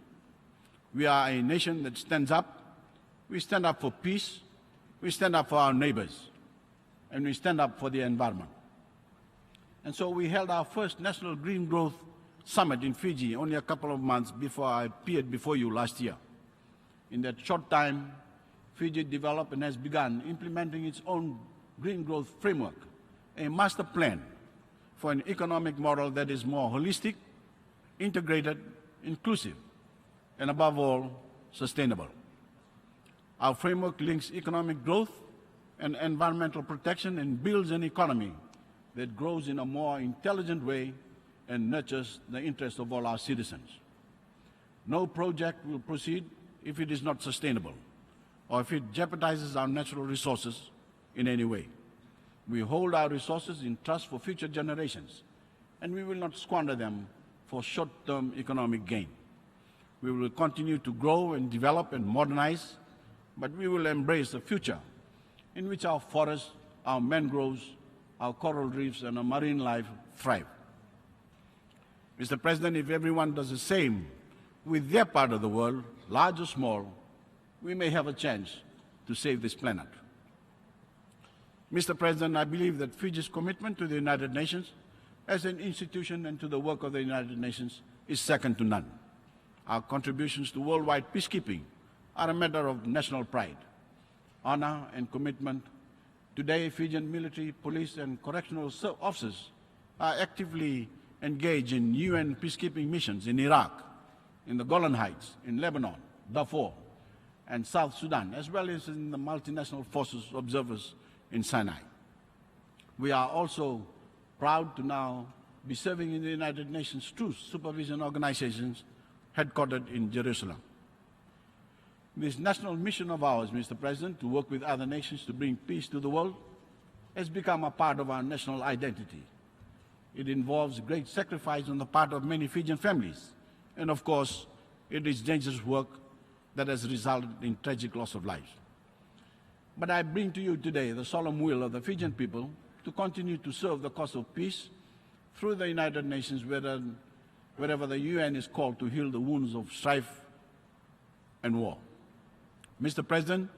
We are a nation that stands up. We stand up for peace. We stand up for our neighbors. And we stand up for the environment. And so we held our first National Green Growth Summit in Fiji only a couple of months before I appeared before you last year. In that short time, Fiji developed and has begun implementing its own green growth framework, a master plan for an economic model that is more holistic, integrated, inclusive, and above all, sustainable. Our framework links economic growth and environmental protection and builds an economy that grows in a more intelligent way and nurtures the interests of all our citizens. No project will proceed if it is not sustainable or if it jeopardizes our natural resources in any way. We hold our resources in trust for future generations, and we will not squander them for short-term economic gain. We will continue to grow and develop and modernize, but we will embrace a future in which our forests, our mangroves, our coral reefs, and our marine life thrive. Mr. President, if everyone does the same with their part of the world, large or small, we may have a chance to save this planet. Mr. President, I believe that Fiji's commitment to the United Nations as an institution and to the work of the United Nations is second to none. Our contributions to worldwide peacekeeping are a matter of national pride, honor, and commitment. Today, Fijian military, police, and correctional officers are actively engaged in UN peacekeeping missions in Iraq, in the Golan Heights, in Lebanon, Darfur, and South Sudan, as well as in the multinational forces observers in Sinai. We are also proud to now be serving in the United Nations Truth Supervision Organizations headquartered in Jerusalem. This national mission of ours, Mr. President, to work with other nations to bring peace to the world, has become a part of our national identity. It involves great sacrifice on the part of many Fijian families, and of course, it is dangerous work that has resulted in tragic loss of lives. But I bring to you today the solemn will of the Fijian people to continue to serve the cause of peace through the United Nations wherever the UN is called to heal the wounds of strife and war. Mr. President,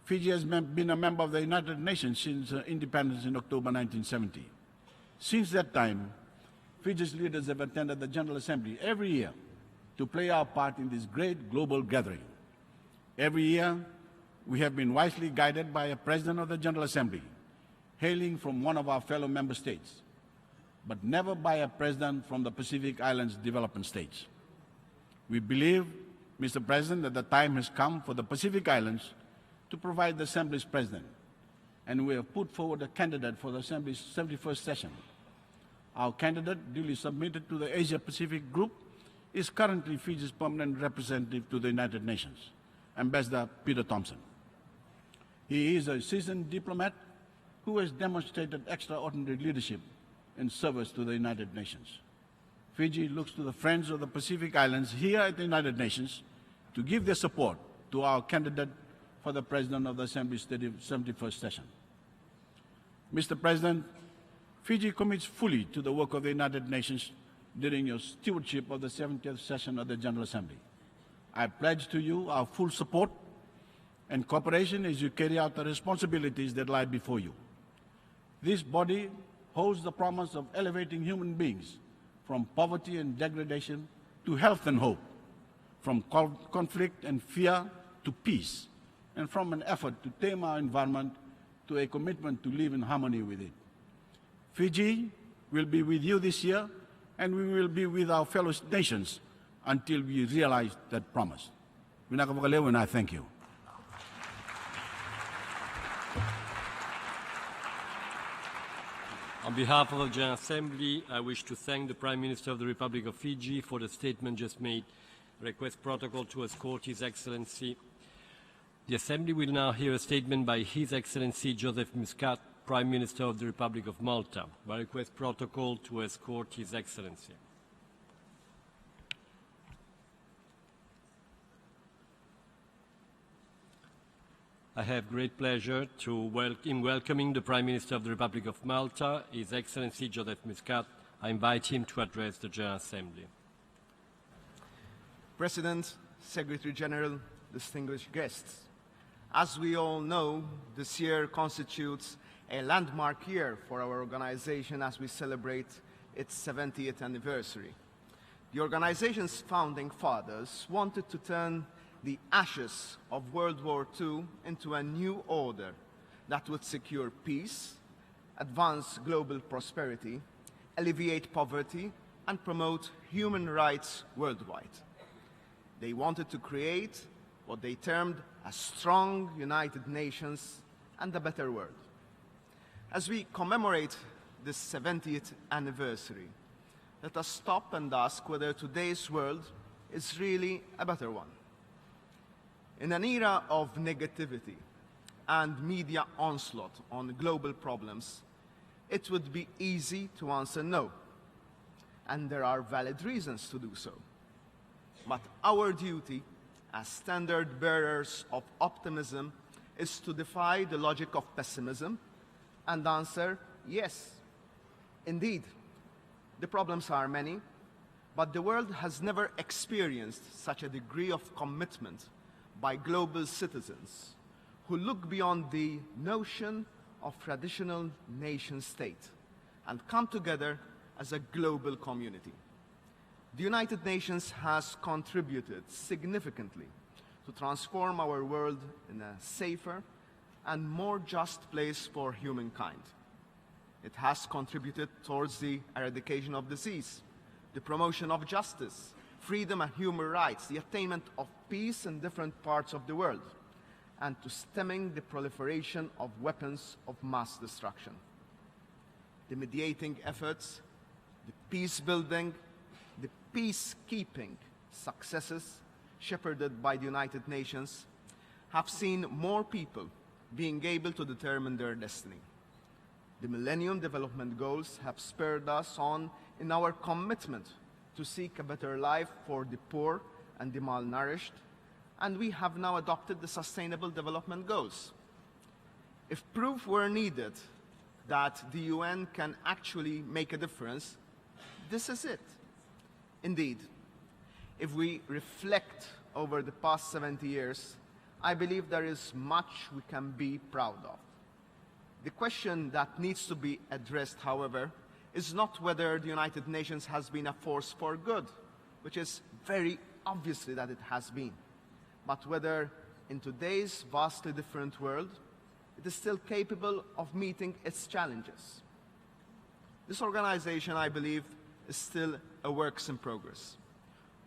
Fiji has been a member of the United Nations since independence in October 1970. Since that time, Fiji's leaders have attended the General Assembly every year to play our part in this great global gathering. Every year, we have been wisely guided by a President of the General Assembly, hailing from one of our fellow member states, but never by a President from the Pacific Islands development states. We believe, Mr. President, that the time has come for the Pacific Islands to provide the Assembly's President, and we have put forward a candidate for the Assembly's 71st session. Our candidate, duly submitted to the Asia-Pacific Group, is currently Fiji's permanent representative to the United Nations, Ambassador Peter Thompson. He is a seasoned diplomat who has demonstrated extraordinary leadership in service to the United Nations. Fiji looks to the friends of the Pacific Islands here at the United Nations to give their support to our candidate for the President of the Assembly's 71st session. Mr. President, Fiji commits fully to the work of the United Nations during your stewardship of the 70th session of the General Assembly. I pledge to you our full support and cooperation as you carry out the responsibilities that lie before you. This body holds the promise of elevating human beings from poverty and degradation to health and hope, from conflict and fear to peace, and from an effort to tame our environment to a commitment to live in harmony with it. Fiji will be with you this year, and we will be with our fellow nations until we realize that promise. And I thank you. On behalf of the General Assembly, I wish to thank the Prime Minister of the Republic of Fiji for the statement just made. Request protocol to escort His Excellency. The Assembly will now hear a statement by His Excellency Joseph Muscat, Prime Minister of the Republic of Malta. By request protocol to escort His Excellency. I have great pleasure in welcoming the Prime Minister of the Republic of Malta, His Excellency Joseph Muscat. I invite him to address the General Assembly. President, Secretary General, distinguished guests. As we all know, this year constitutes a landmark year for our organization as we celebrate its 70th anniversary. The organization's founding fathers wanted to turn the ashes of World War II into a new order that would secure peace, advance global prosperity, alleviate poverty, and promote human rights worldwide. They wanted to create what they termed a strong United Nations and a better world. As we commemorate this 70th anniversary, let us stop and ask whether today's world is really a better one. In an era of negativity and media onslaught on global problems, it would be easy to answer no. And there are valid reasons to do so. But our duty as standard bearers of optimism is to defy the logic of pessimism and answer yes. Indeed, the problems are many, but the world has never experienced such a degree of commitment by global citizens who look beyond the notion of traditional nation-state and come together as a global community. The United Nations has contributed significantly to transform our world in a safer and more just place for humankind. It has contributed towards the eradication of disease, the promotion of justice, freedom and human rights, the attainment of peace in different parts of the world, and to stemming the proliferation of weapons of mass destruction. The mediating efforts, the peace-building, the peacekeeping successes shepherded by the United Nations have seen more people being able to determine their destiny. The Millennium Development Goals have spurred us on in our commitment to seek a better life for the poor and the malnourished, and we have now adopted the Sustainable Development Goals. If proof were needed that the UN can actually make a difference, this is it. Indeed, if we reflect over the past 70 years, I believe there is much we can be proud of. The question that needs to be addressed, however, is not whether the United Nations has been a force for good, which is very obviously that it has been, but whether in today's vastly different world, it is still capable of meeting its challenges. This organization, I believe, is still a work in progress.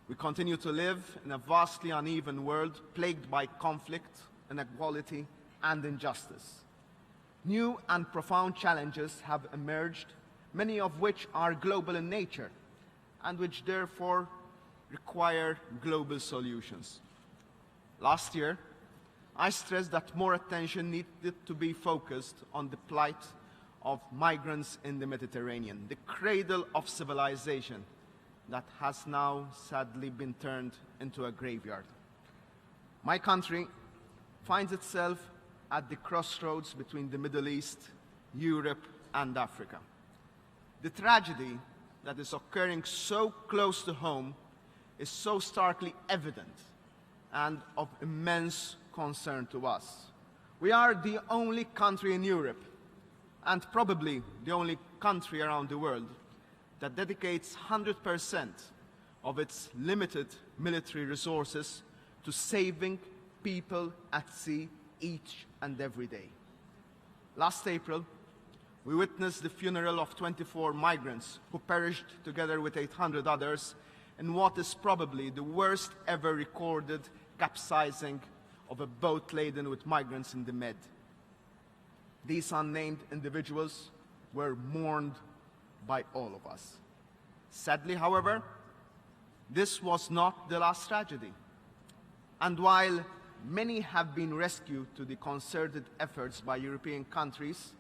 We continue to live in a vastly uneven world plagued by conflict, inequality, and injustice. New and profound challenges have emerged, many of which are global in nature, and which therefore require global solutions. Last year, I stressed that more attention needed to be focused on the plight of migrants in the Mediterranean, the cradle of civilization that has now sadly been turned into a graveyard. My country finds itself at the crossroads between the Middle East, Europe, and Africa. The tragedy that is occurring so close to home is so starkly evident and of immense concern to us. We are the only country in Europe, and probably the only country around the world, that dedicates 100% of its limited military resources to saving people at sea each and every day. Last April, we witnessed the funeral of 24 migrants who perished together with 800 others in what is probably the worst ever recorded capsizing of a boat laden with migrants in the Med. These unnamed individuals were mourned by all of us. Sadly, however, this was not the last tragedy. And while many have been rescued to the concerted efforts by European countries,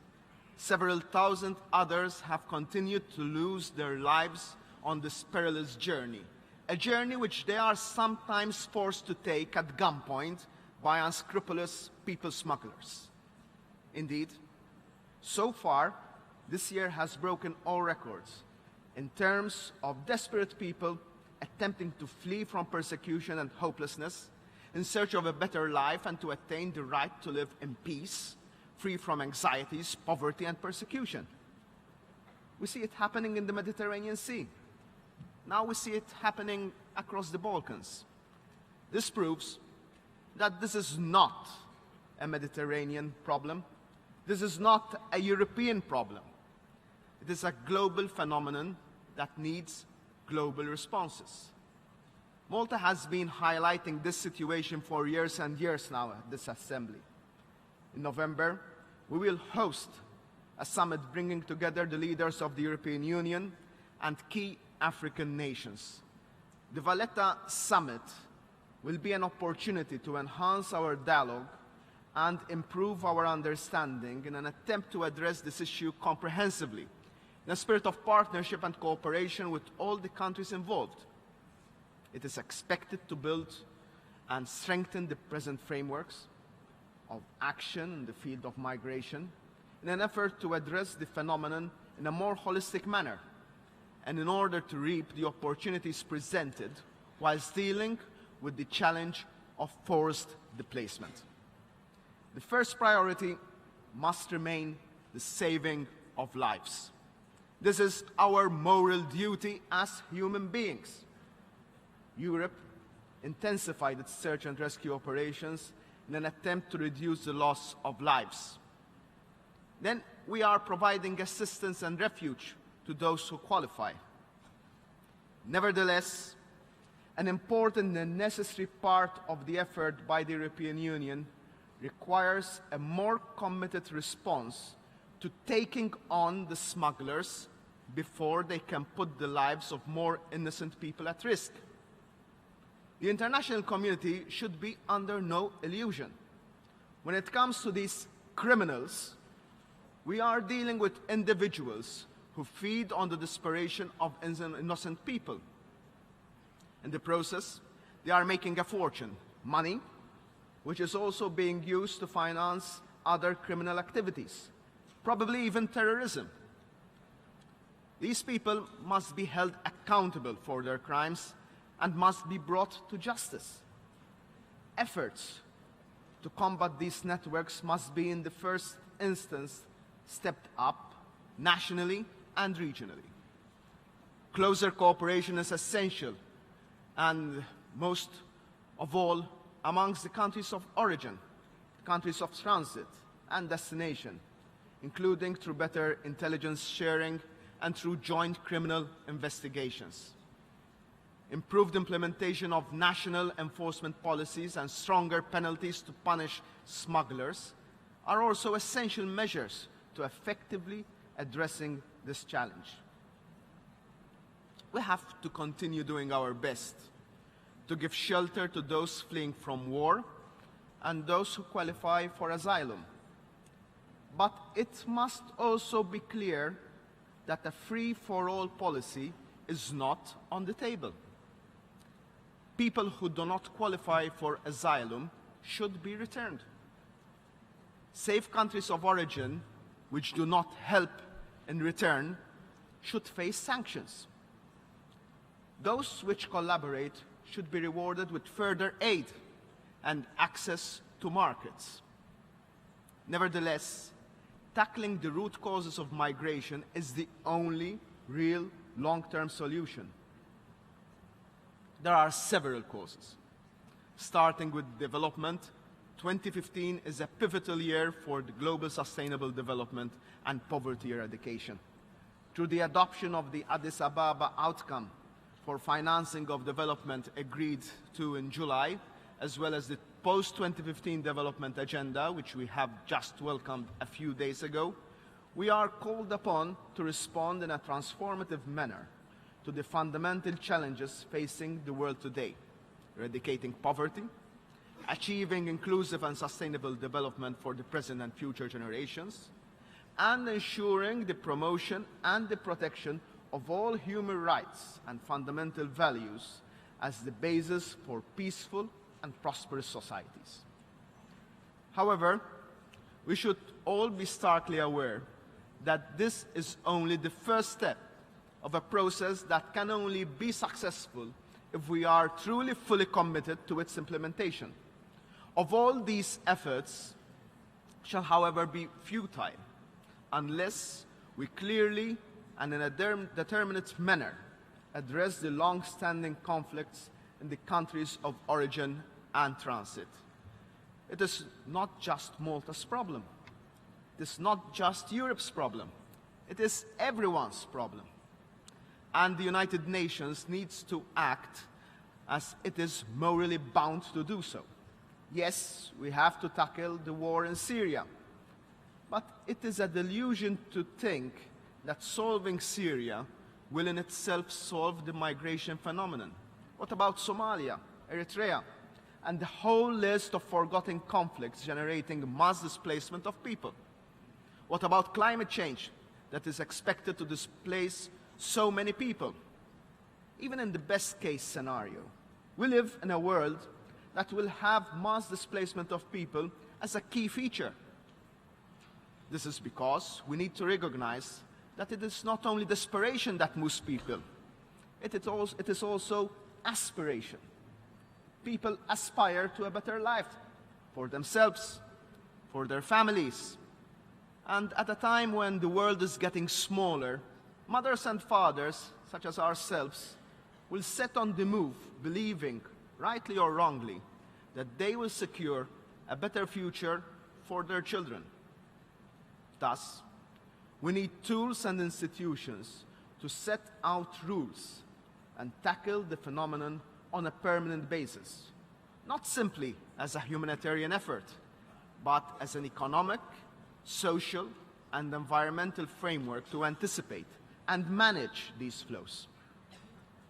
several thousand others have continued to lose their lives on this perilous journey, a journey which they are sometimes forced to take at gunpoint by unscrupulous people smugglers. Indeed, so far, this year has broken all records in terms of desperate people attempting to flee from persecution and hopelessness in search of a better life and to attain the right to live in peace, free from anxieties, poverty, and persecution. We see it happening in the Mediterranean Sea. Now we see it happening across the Balkans. This proves that this is not a Mediterranean problem. This is not a European problem. It is a global phenomenon that needs global responses. Malta has been highlighting this situation for years and years now at this Assembly. In November, we will host a summit bringing together the leaders of the European Union and key African nations. The Valletta Summit will be an opportunity to enhance our dialogue and improve our understanding in an attempt to address this issue comprehensively, in a spirit of partnership and cooperation with all the countries involved. It is expected to build and strengthen the present frameworks of action in the field of migration in an effort to address the phenomenon in a more holistic manner and in order to reap the opportunities presented whilst dealing with the challenge of forced displacement. The first priority must remain the saving of lives. This is our moral duty as human beings. Europe intensified its search and rescue operations in an attempt to reduce the loss of lives. Then we are providing assistance and refuge to those who qualify. Nevertheless, an important and necessary part of the effort by the European Union requires a more committed response to taking on the smugglers before they can put the lives of more innocent people at risk. The international community should be under no illusion. When it comes to these criminals, we are dealing with individuals who feed on the desperation of innocent people. In the process, they are making a fortune, money, which is also being used to finance other criminal activities, probably even terrorism. These people must be held accountable for their crimes and must be brought to justice. Efforts to combat these networks must be in the first instance stepped up nationally and regionally. Closer cooperation is essential, and most of all amongst the countries of origin, countries of transit and destination, including through better intelligence sharing and through joint criminal investigations. Improved implementation of national enforcement policies and stronger penalties to punish smugglers are also essential measures to effectively addressing this challenge. We have to continue doing our best to give shelter to those fleeing from war and those who qualify for asylum. But it must also be clear that a free-for-all policy is not on the table. People who do not qualify for asylum should be returned. Safe countries of origin, which do not help in return, should face sanctions. Those which collaborate should be rewarded with further aid and access to markets. Nevertheless, tackling the root causes of migration is the only real long-term solution. There are several causes. Starting with development, 2015 is a pivotal year for the global sustainable development and poverty eradication. Through the adoption of the Addis Ababa outcome for financing of development agreed to in July, as well as the post-2015 development agenda, which we have just welcomed a few days ago, we are called upon to respond in a transformative manner to the fundamental challenges facing the world today: eradicating poverty, achieving inclusive and sustainable development for the present and future generations, and ensuring the promotion and the protection of all human rights and fundamental values as the basis for peaceful and prosperous societies. However, we should all be starkly aware that this is only the first step of a process that can only be successful if we are truly fully committed to its implementation. Of all these efforts shall, however, be futile unless we clearly and in a determinate manner address the long-standing conflicts in the countries of origin and transit. It is not just Malta's problem. It is not just Europe's problem. It is everyone's problem. And the United Nations needs to act as it is morally bound to do so. Yes, we have to tackle the war in Syria, but it is a delusion to think that solving Syria will in itself solve the migration phenomenon. What about Somalia, Eritrea, and the whole list of forgotten conflicts generating mass displacement of people. What about climate change that is expected to displace so many people? Even in the best case scenario, we live in a world that will have mass displacement of people as a key feature. This is because we need to recognize that it is not only desperation that moves people, it is also aspiration. People aspire to a better life for themselves, for their families. And at a time when the world is getting smaller, mothers and fathers, such as ourselves, will set on the move, believing, rightly or wrongly, that they will secure a better future for their children. Thus, we need tools and institutions to set out rules and tackle the phenomenon on a permanent basis, not simply as a humanitarian effort, but as an economic, social, and environmental framework to anticipate and manage these flows.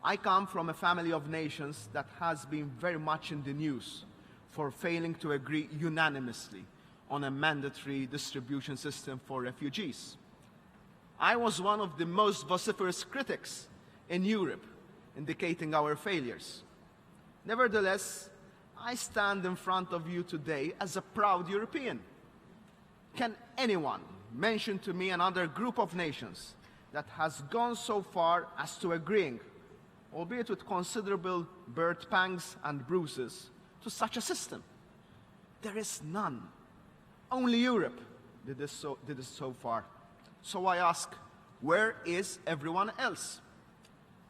I come from a family of nations that has been very much in the news for failing to agree unanimously on a mandatory distribution system for refugees. I was one of the most vociferous critics in Europe, indicating our failures. Nevertheless, I stand in front of you today as a proud European. Can anyone mention to me another group of nations that has gone so far as to agreeing, albeit with considerable birth pangs and bruises, to such a system? There is none. Only Europe did this so far. So I ask, where is everyone else?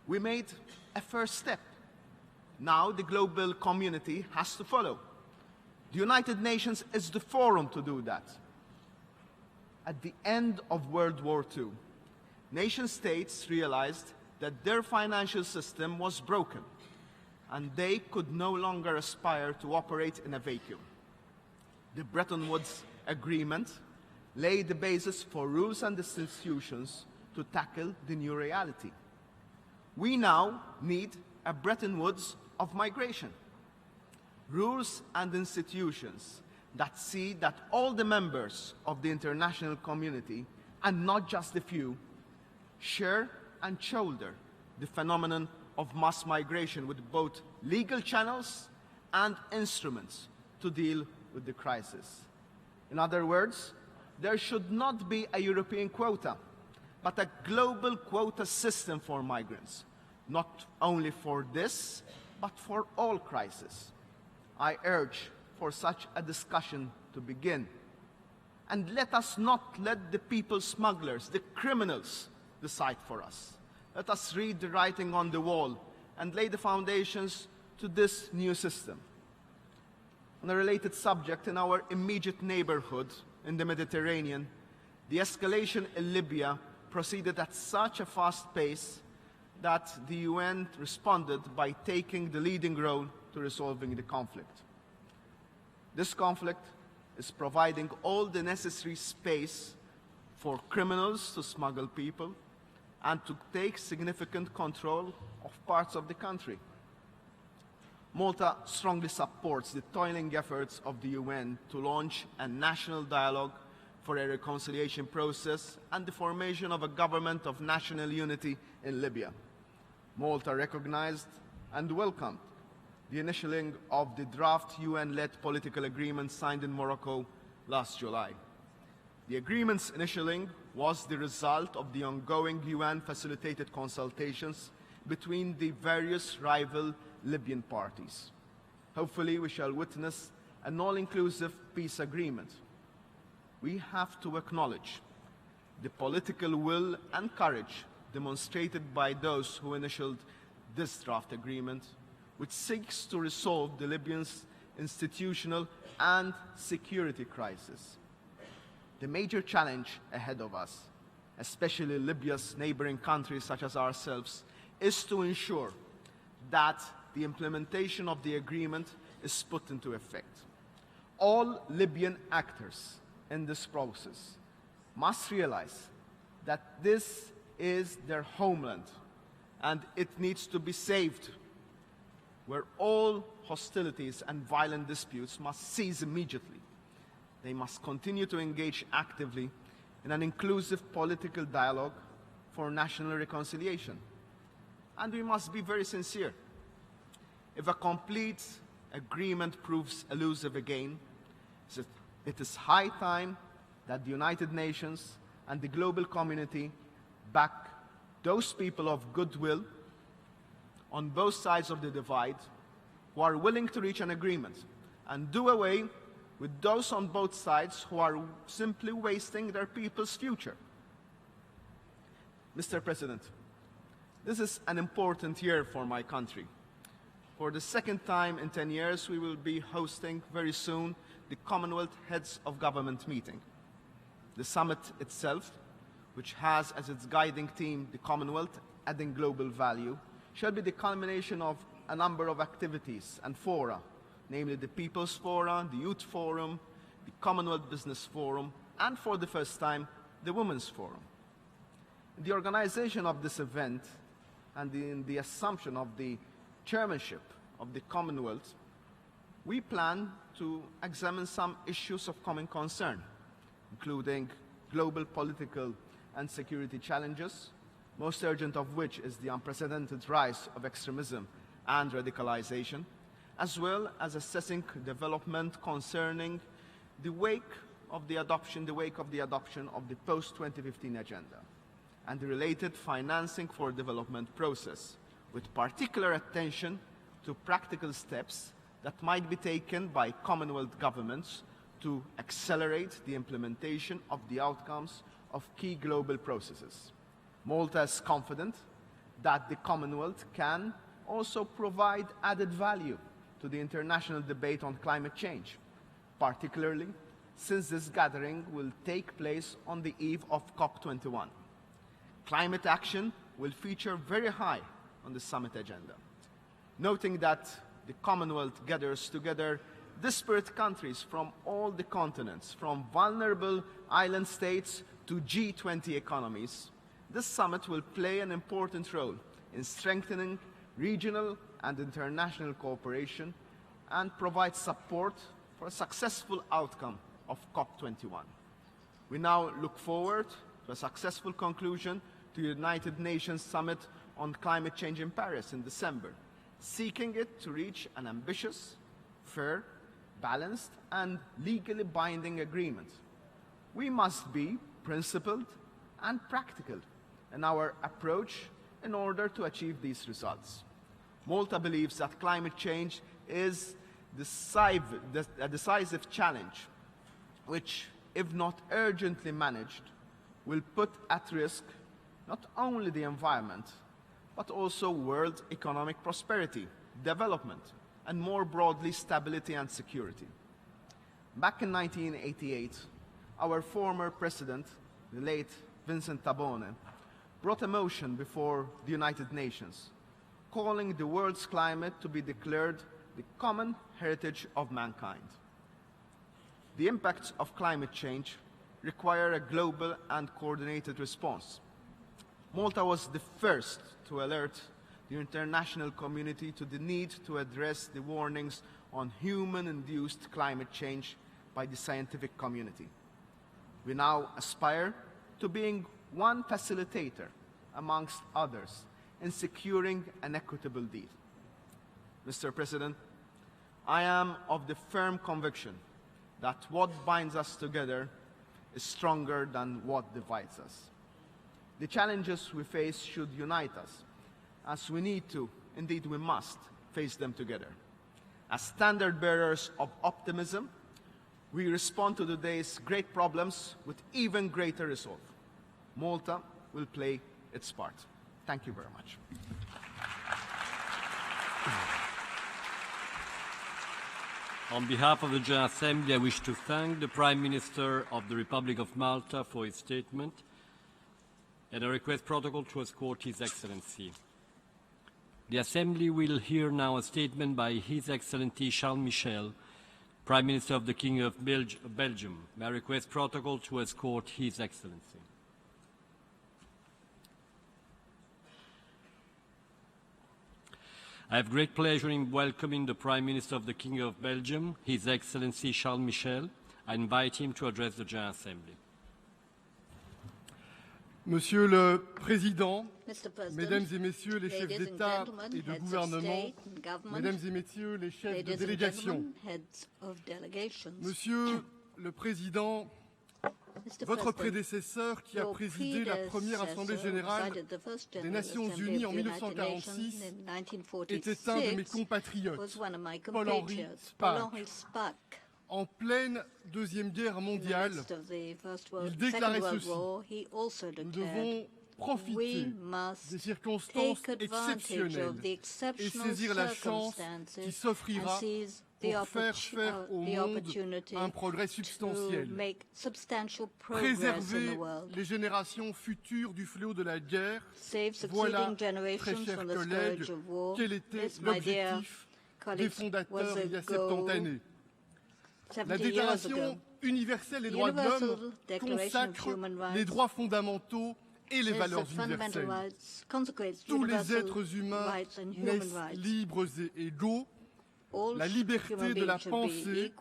We made a first step. Now the global community has to follow. The United Nations is the forum to do that. At the end of World War II, nation-states realized that their financial system was broken, and they could no longer aspire to operate in a vacuum. The Bretton Woods Agreement laid the basis for rules and institutions to tackle the new reality. We now need a Bretton Woods of migration. Rules and institutions that see that all the members of the international community, and not just the few, share and shoulder the phenomenon of mass migration with both legal channels and instruments to deal with the crisis. In other words, there should not be a European quota, but a global quota system for migrants, not only for this, but for all crises. I urge for such a discussion to begin. And let us not let the people smugglers, the criminals, decide for us. Let us read the writing on the wall and lay the foundations to this new system. On a related subject, in our immediate neighborhood in the Mediterranean, the escalation in Libya proceeded at such a fast pace that the UN responded by taking the leading role to resolving the conflict. This conflict is providing all the necessary space for criminals to smuggle people and to take significant control of parts of the country. Malta strongly supports the toiling efforts of the UN to launch a national dialogue for a reconciliation process and the formation of a government of national unity in Libya. Malta recognized and welcomed the initialing of the draft UN-led political agreement signed in Morocco last July. The agreement's initialing was the result of the ongoing UN-facilitated consultations between the various rival Libyan parties. Hopefully, we shall witness an all-inclusive peace agreement. We have to acknowledge the political will and courage demonstrated by those who initialed this draft agreement, which seeks to resolve the Libyans' institutional and security crisis. The major challenge ahead of us, especially Libya's neighboring countries such as ourselves, is to ensure that the implementation of the agreement is put into effect. All Libyan actors in this process must realize that this is their homeland and it needs to be saved. where all hostilities and violent disputes must cease immediately. They must continue to engage actively in an inclusive political dialogue for national reconciliation. And we must be very sincere. If a complete agreement proves elusive again, it is high time that the United Nations and the global community back those people of goodwill on both sides of the divide who are willing to reach an agreement, and do away with those on both sides who are simply wasting their people's future. Mr. President, this is an important year for my country. For the second time in 10 years, we will be hosting very soon the Commonwealth Heads of Government meeting. The summit itself, which has as its guiding theme the Commonwealth adding global value, shall be the culmination of a number of activities and fora, namely the People's Forum, the Youth Forum, the Commonwealth Business Forum, and for the first time, the Women's Forum. In the organization of this event and in the assumption of the chairmanship of the Commonwealth, we plan to examine some issues of common concern, including global political and security challenges, most urgent of which is the unprecedented rise of extremism and radicalization, as well as assessing development concerning the wake of the adoption of the post-2015 agenda and the related financing for development process, with particular attention to practical steps that might be taken by Commonwealth governments to accelerate the implementation of the outcomes of key global processes. Malta is confident that the Commonwealth can also provide added value to the international debate on climate change, particularly since this gathering will take place on the eve of COP21. Climate action will feature very high on the summit agenda, noting that the Commonwealth gathers together disparate countries from all the continents, from vulnerable island states to G20 economies. This summit will play an important role in strengthening regional and international cooperation and provide support for a successful outcome of COP21. We now look forward to a successful conclusion to the United Nations Summit on Climate Change in Paris in December, seeking it to reach an ambitious, fair, balanced, and legally binding agreement. We must be principled and practical in our approach in order to achieve these results. Malta believes that climate change is a decisive challenge which, if not urgently managed, will put at risk not only the environment, but also world economic prosperity, development, and more broadly, stability and security. Back in 1988, our former president, the late Vincent Tabone, brought a motion before the United Nations, calling the world's climate to be declared the common heritage of mankind. The impacts of climate change require a global and coordinated response. Malta was the first to alert the international community to the need to address the warnings on human-induced climate change by the scientific community. We now aspire to being one facilitator amongst others in securing an equitable deal. Mr. President, I am of the firm conviction that what binds us together is stronger than what divides us. The challenges we face should unite us, as we need to, indeed we must, face them together. As standard bearers of optimism, we respond to today's great problems with even greater resolve. Malta will play its part. Thank you very much. On behalf of the General Assembly, I wish to thank the Prime Minister of the Republic of Malta for his statement, and I request protocol to escort His Excellency. The Assembly will hear now a statement by His Excellency Charles Michel, Prime Minister of the Kingdom of Belgium. May I request protocol to escort His Excellency. I have great pleasure in welcoming the Prime Minister of the Kingdom of Belgium, His Excellency Charles Michel. I invite him to address the General Assembly. Monsieur le Président, Mesdames et Messieurs les chefs d'État et de gouvernement, Mesdames et Messieurs les chefs de délégation, Monsieur le Président, votre prédécesseur qui a présidé la première Assemblée générale des Nations Unies en 1946 était un de mes compatriotes, Paul-Henri Spaak. En pleine Deuxième Guerre mondiale, il déclarait ceci: nous devons profiter des circonstances exceptionnelles et saisir la chance qui s'offrira pour faire au monde un progrès substantiel. Préserver les générations futures du fléau de la guerre, voilà, très chers collègues, quel était l'objectif des fondateurs il y a 70 années. La Déclaration universelle des droits de l'homme consacre les droits fondamentaux et les valeurs universelles. Tous les êtres humains naissent libres et égaux. La liberté de la pensée,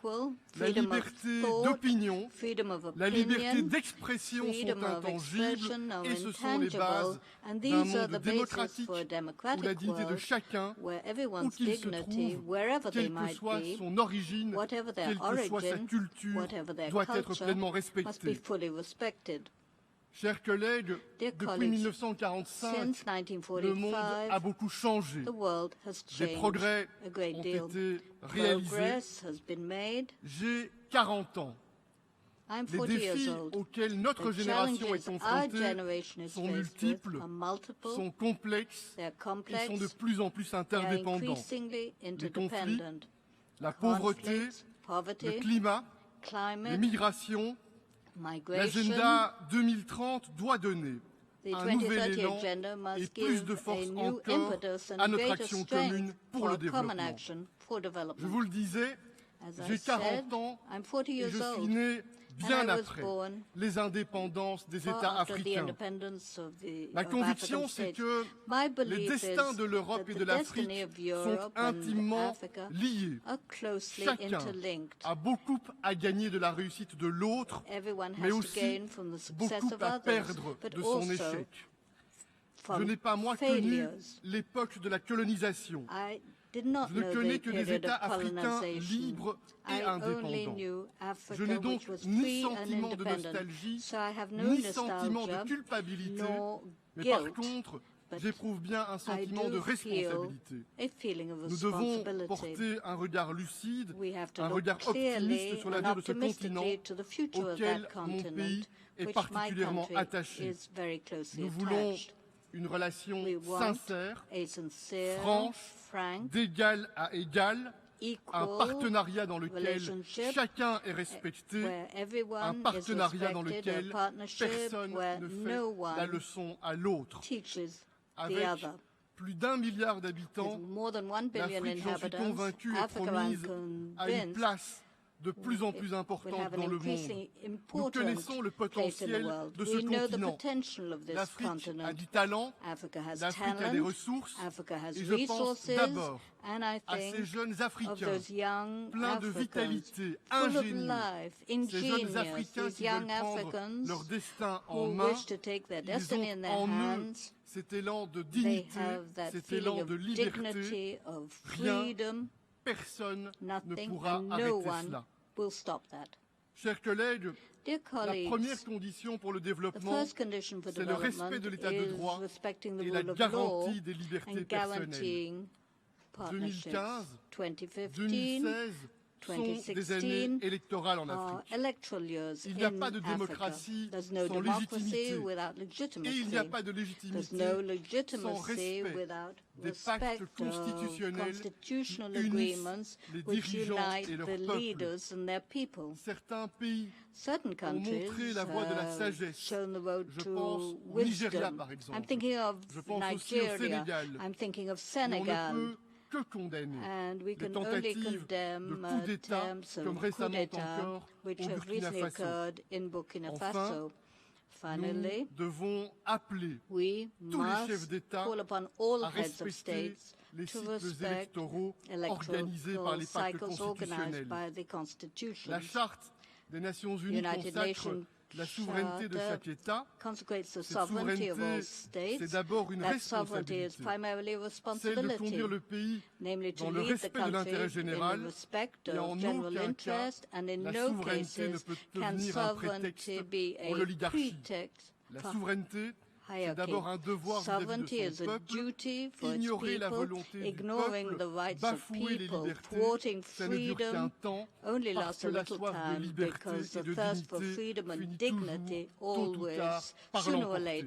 la liberté d'opinion, la liberté d'expression sont intangibles et ce sont les bases d'un monde démocratique où la dignité de chacun, où qu'il se trouve, quelle que soit son origine, quelle que soit sa culture, doit être pleinement respectée. Chers collègues, depuis 1945, le monde a beaucoup changé. Des progrès ont été réalisés. J'ai 40 ans. Les défis auxquels notre génération est confrontée sont multiples, sont complexes et sont de plus en plus interdépendants. Les conflits, la pauvreté, le climat, les migrations. L'agenda 2030 doit donner un nouvel élan et plus de force encore à notre action commune pour le développement. Je vous le disais, j'ai 40 ans et je suis né bien après les indépendances des États africains. Ma conviction, c'est que les destins de l'Europe et de l'Afrique sont intimement liés. Chacun a beaucoup à gagner de la réussite de l'autre, mais aussi beaucoup à perdre de son échec. Je n'ai pas, moi, connu l'époque de la colonisation. Je ne connais que des États africains libres et indépendants. Je n'ai donc ni sentiment de nostalgie, ni sentiment de culpabilité, mais par contre, j'éprouve bien un sentiment de responsabilité. Nous devons porter un regard lucide, un regard optimiste sur l'avenir de ce continent auquel mon pays est particulièrement attaché. Nous voulons une relation sincère, franche, d'égal à égal, un partenariat dans lequel chacun est respecté, un partenariat dans lequel personne ne fait la leçon à l'autre. Avec plus d'1 milliard d'habitants, l'Afrique, j'en suis convaincu, est promise à une place de plus en plus importante dans le monde. Nous connaissons le potentiel de ce continent. L'Afrique a du talent, l'Afrique a des ressources, et je pense d'abord à ces jeunes Africains pleins de vitalité, ingénieux, ces jeunes Africains qui veulent prendre leur destin en main. Ils ont en eux cet élan de dignité, cet élan de liberté. Rien, personne ne pourra arrêter cela. Chers collègues, la première condition pour le développement, c'est le respect de l'état de droit et la garantie des libertés personnelles. 2015, 2016 sont des années électorales en Afrique. Il n'y a pas de démocratie sans légitimité et il n'y a pas de légitimité sans respect des pactes constitutionnels qui unissent les dirigeants et leur peuple. Certains pays ont montré la voie de la sagesse. Je pense au Nigeria, par exemple. Je pense aussi au Sénégal. On ne peut que condamner les tentatives de coup d'État, comme récemment encore au Burkina Faso. Enfin, Nous devons appeler tous les chefs d'État à respecter les cycles électoraux organisés par les pactes constitutionnels. La Charte des Nations Unies consacre la souveraineté de chaque État. Cette souveraineté, c'est d'abord une responsabilité, celle de conduire le pays dans le respect de l'intérêt général, et en aucun cas, la souveraineté ne peut devenir un prétexte pour l'oligarchie. La souveraineté, c'est d'abord un devoir vis-à-vis de son peuple. Ignorer la volonté du peuple, bafouer les libertés, ça ne dure qu'un temps, parce que la soif de liberté et de dignité finit toujours, tôt ou tard, par l'emporter.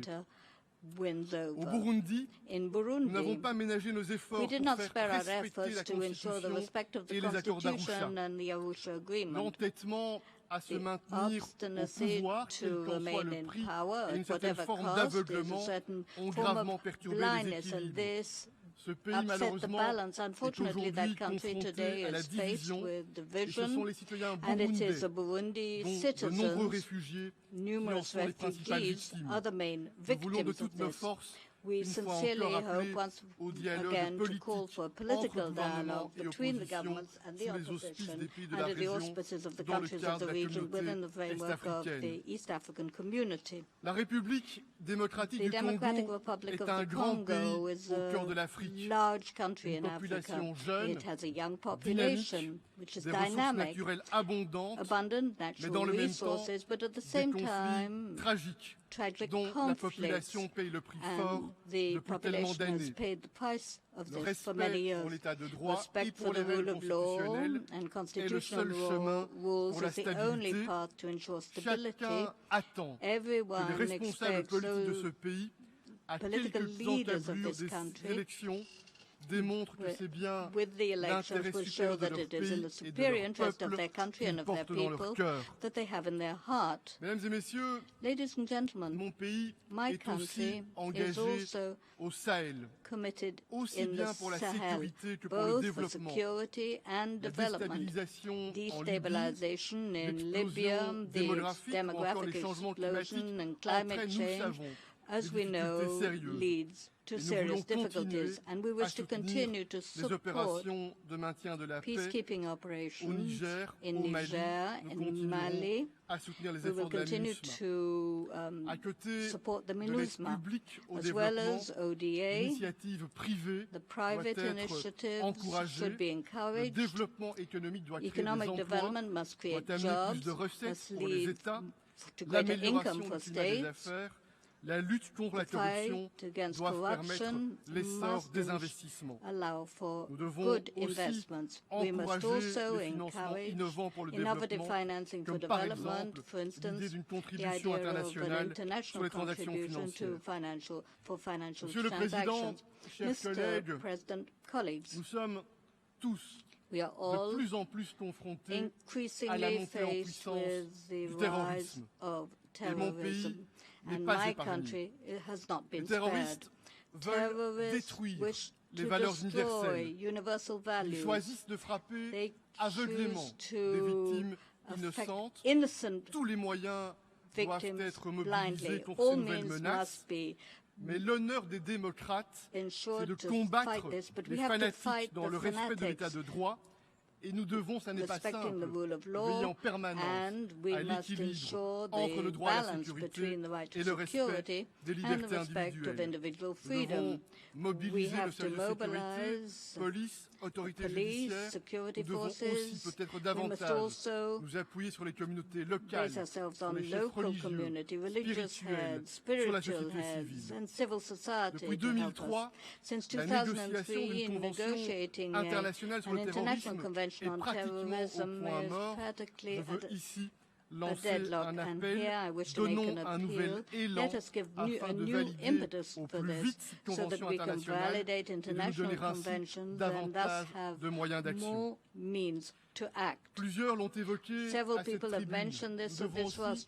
Au Burundi, nous n'avons pas ménagé nos efforts pour faire respecter la Constitution et les accords d'Arusha. L'entêtement à se maintenir au pouvoir, quel qu'en soit le prix, et une certaine forme d'aveuglement ont gravement perturbé les équilibres. Ce pays, malheureusement, est aujourd'hui confronté à la division, et ce sont les citoyens burundais, dont de nombreux réfugiés, qui en sont les principales victimes. Nous voulons de toutes nos forces We sincerely hope once again to call for a political dialogue between the governments and the opposition under the auspices of the countries of the region within the framework of the East African Community. La République démocratique du Congo est un grand pays au cœur de l'Afrique. Une population jeune, dynamique, des ressources naturelles abondantes, mais dans le même temps, des conflits tragiques dont la population paye le prix fort depuis tellement d'années. Le respect pour l'état de droit et pour les règles constitutionnelles est le seul chemin pour la stabilité. Chacun attend que les responsables politiques de ce pays, à quelques encablures des élections, démontrent que c'est bien l'intérêt supérieur de leur pays et de leur peuple qu'ils portent dans leur cœur. Mesdames et messieurs, mon pays est aussi engagé au Sahel, aussi bien pour la sécurité que pour le développement. La déstabilisation en Libye, l'explosion démographique ou encore les changements climatiques entraînent, nous le savons, as we know, leads to serious difficulties, and we wish to continue to support peacekeeping operations in Niger and Mali. We will continue to support the MINUSMA, as well as ODA. The private initiatives should be encouraged. Economic development must create jobs, must lead to greater income for states. La lutte contre la corruption doit permettre l'essor des investissements. Nous devons aussi encourager les financements innovants pour le développement, comme par exemple l'idée d'une contribution internationale sur les transactions financières. Monsieur le Président, chers collègues, nous sommes tous de plus en plus confrontés à la montée en puissance du terrorisme. Et mon pays n'est pas épargné. Les terroristes veulent détruire les valeurs universelles. Ils choisissent de frapper aveuglément des victimes innocentes. Tous les moyens doivent être mobilisés contre ces nouvelles menaces. Mais l'honneur des démocrates, c'est de combattre les fanatiques dans le respect de l'état de droit. Et nous devons, ça n'est pas simple, veiller en permanence à l'équilibre entre le droit à la sécurité et le respect des libertés individuelles. Nous devons mobiliser le service de sécurité, police, autorités judiciaires. Nous devons aussi peut-être davantage nous appuyer sur les communautés locales, sur les chefs religieux, spirituels, sur la société civile. Depuis 2003, la négociation d'une convention internationale sur le terrorisme est pratiquement au point mort. Je veux ici lancer un appel, donnons un nouvel élan afin de valider au plus vite cette convention internationale et de nous donner ainsi davantage de moyens d'action. Plusieurs l'ont évoqué à cette tribune. Nous devons aussi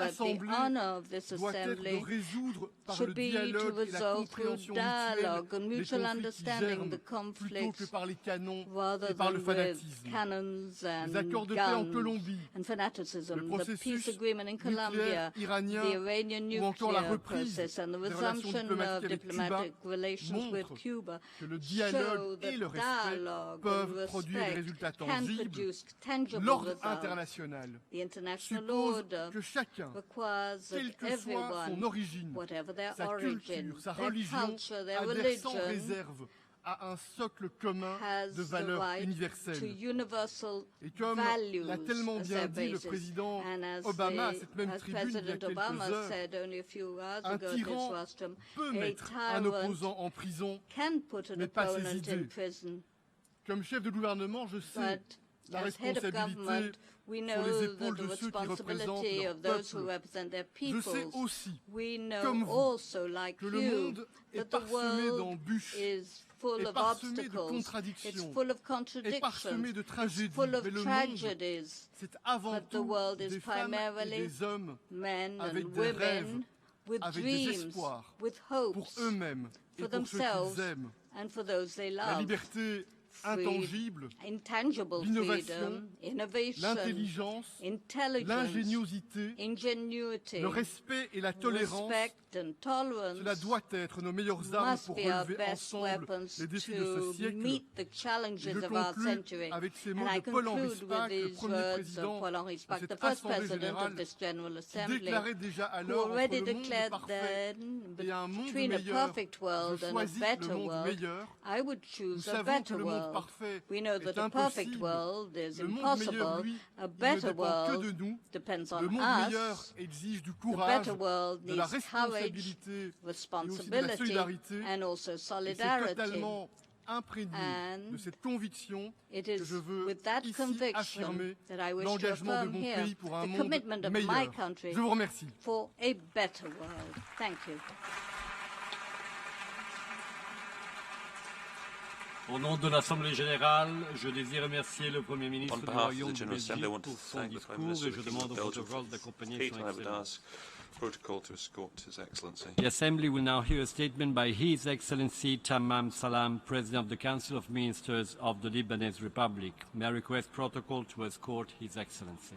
assemblée doit être de résoudre par le dialogue et la compréhension mutuelle les conflits qui germent plutôt que par les canons et par le fanatisme. Les accords de paix en Colombie, le processus nucléaire iranien ou encore la reprise des relations diplomatiques avec Cuba montrent que le dialogue et le respect peuvent produire des résultats tangibles. L'ordre international suppose que chacun, quelle que soit son origine, sa culture, sa religion, adhère sans réserve a un socle commun de valeurs universelles. Et comme l'a tellement bien dit le président Obama à cette même tribune il y a quelques heures, un tyran peut mettre un opposant en prison, mais pas ses idées. Comme chef de gouvernement, je sais la responsabilité sur les épaules de ceux qui représentent leur peuple. Je sais aussi, comme vous, que le monde est parsemé d'embûches, est parsemé de contradictions, est parsemé de tragédies. Mais le monde, c'est avant tout des femmes et des hommes avec des rêves, avec des espoirs pour eux-mêmes et pour ceux qu'ils aiment. La liberté intangible, l'innovation, l'intelligence, l'ingéniosité, le respect et la tolérance, cela doit être nos meilleures armes pour relever ensemble les défis de ce siècle. Et je conclus avec ces mots de Paul-Henri Spaak, le premier président de cette Assemblée générale, qui déclarait déjà alors entre le monde parfait et un monde meilleur, je choisis le monde meilleur. Nous savons que le monde parfait est impossible. Le monde meilleur, lui, il ne dépend que de nous. Le monde meilleur exige du courage, de la responsabilité et aussi de la solidarité. Et c'est totalement imprégné de cette conviction que je veux ici affirmer l'engagement de mon pays pour un monde meilleur. Je vous remercie. Au nom de l'Assemblée générale, je désire remercier le Premier ministre du Royaume de Belgique pour son discours et je demande au protocole d'accompagner son Excellence. Protocol to escort His Excellency. The Assembly will now hear a statement by His Excellency Tamam Salam, President of the Council of Ministers of the Lebanese Republic. May I request protocol to escort His Excellency.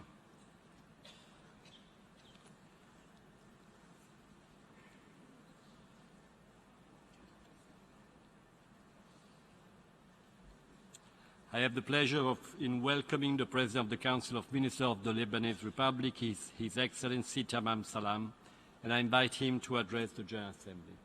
I have the pleasure in welcoming the President of the Council of Ministers of the Lebanese Republic, His Excellency Tamam Salam, and I invite him to address the General Assembly.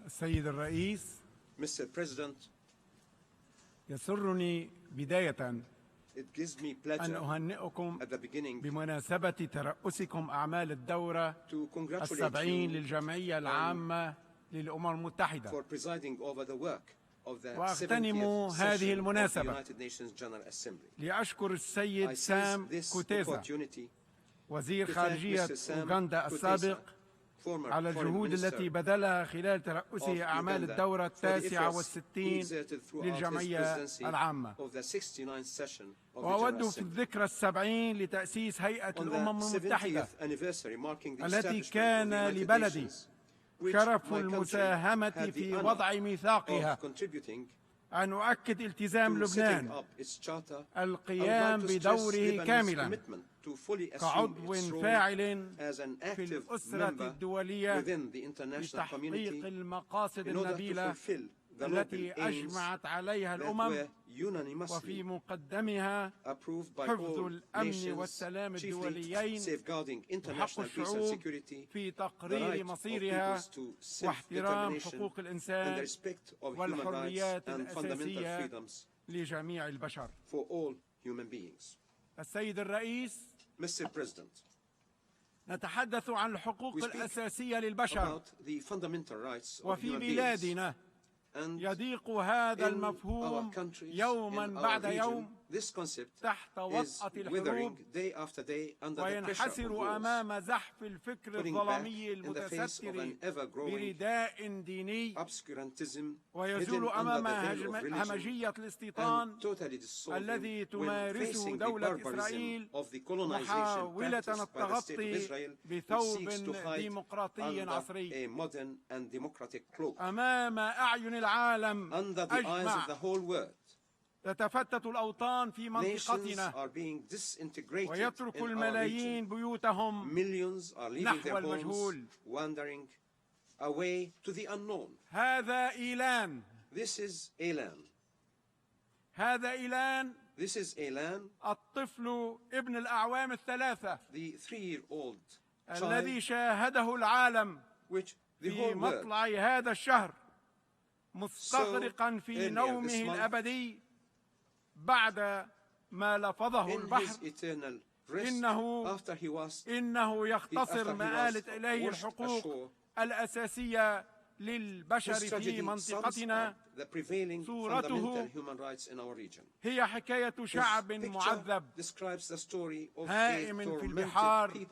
السيد الرئيس Mr. President, يسرني بداية it gives me أن pleasure أهنئكم at the beginning بمناسبة ترأسكم أعمال الدورة to congratulate السبعين you للجمعية العامة للأمم المتحدة for presiding over the work of the وأغتنم 70th هذه session of the المناسبة United Nations General Assembly. لأشكر السيد I سام seize this كوتيزا opportunity وزير to thank خارجية Mr. Sam أوغندا Kutesa, السابق former على foreign الجهود minister التي بذلها خلال of ترأسه أعمال Uganda الدورة for the التاسعة efforts he والستين exerted throughout his للجمعية presidency العامة of the 69th session of the وأود General في Assembly. الذكرى السبعين لتأسيس هيئة On الأمم the المتحدة 70th anniversary marking the التي establishment of the كان United لبلدي Nations, which شرف my country المساهمة had the في honor وضع ميثاقها of contributing أن أؤكد التزام to setting لبنان up its charter. القيام I would like to stress بدوره Lebanon's كاملا commitment to fully assume كعضو its role فاعل as an في active الأسرة member الدولية within the international community لتحقيق المقاصد in order to النبيلة fulfill the التي noble aims أجمعت عليها that الأمم were unanimously وفي مقدمها approved by حفظ all الأمن nations, والسلام chiefly الدوليين safeguarding وحق international peace and الشعوب security, في the تقرير right of مصيرها peoples to واحترام self-determination, حقوق and the الإنسان respect of human rights والحريات and fundamental الأساسية freedoms لجميع البشر. for all human beings. السيد الرئيس، Mr. President, نتحدث عن الحقوق we speak الأساسية للبشر about the fundamental rights of وفي human beings, بلادنا and يضيق هذا in المفهوم our countries, يوما in our بعد region, يوم this concept تحت is وطأة الحروب withering day after day under the pressure of وينحسر wars, أمام زحف الفكر putting back الظلامي in the face of المتستر an ever-growing برداء ديني obscurantism ويزول hidden under أمام the veil of religion, همجية الاستيطان and totally dissolving الذي when تمارسه facing the دولة barbarism إسرائيل of the colonization محاولة practiced by the state of التغطي Israel, which بثوب seeks to hide ديمقراطي under عصري a modern and democratic cloak. أمام أعين العالم Under the eyes of أجمع the whole world, تتفتت الأوطان في منطقتنا ويترك الملايين بيوتهم نحو المجهول. هذا إعلان. هذا إعلان الطفل ابن الأعوام الثلاثة الذي شاهده العالم في مطلع هذا الشهر مستغرقا في نومه الأبدي بعد ما لفظه البحر إنه يختصر ما آلت إليه الحقوق الأساسية للبشر في منطقتنا. صورته هي حكاية شعب معذب هائم في البحار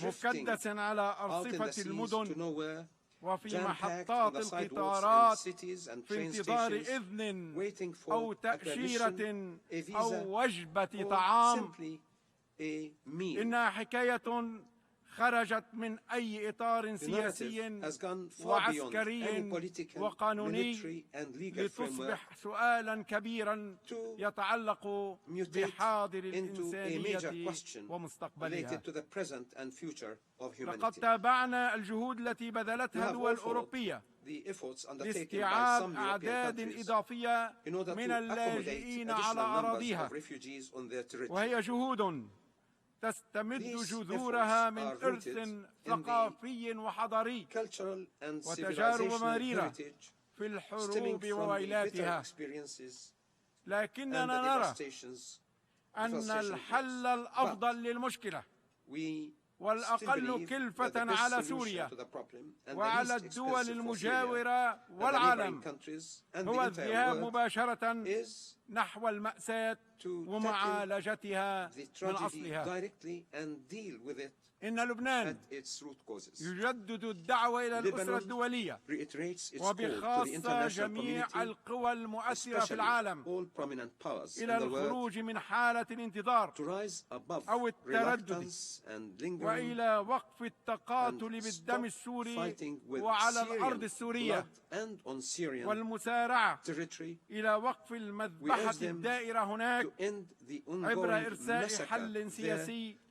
مكدس على أرصفة المدن وفي محطات القطارات في انتظار إذن أو تأشيرة أو وجبة طعام. إنها حكاية خرجت من أي إطار سياسي وعسكري وقانوني لتصبح سؤالا كبيرا يتعلق بحاضر الإنسانية ومستقبلها. لقد تابعنا الجهود التي بذلتها دول أوروبية لاستيعاب أعداد إضافية من اللاجئين على أراضيها، وهي جهود تستمد جذورها من إرث ثقافي وحضاري وتجارب مريرة في الحروب وويلاتها. لكننا نرى أن الحل الأفضل للمشكلة والأقل كلفة على سوريا وعلى الدول المجاورة والعالم هو الذهاب مباشرة نحو المأساة ومعالجتها من أصلها. إن لبنان يجدد الدعوة إلى الأسرة الدولية وبخاصة جميع القوى المؤثرة في العالم إلى الخروج من حالة الانتظار أو التردد وإلى وقف التقاتل بالدم السوري وعلى الأرض السورية والمسارعة إلى وقف المذبحة الدائرة هناك عبر إرساء حل سياسي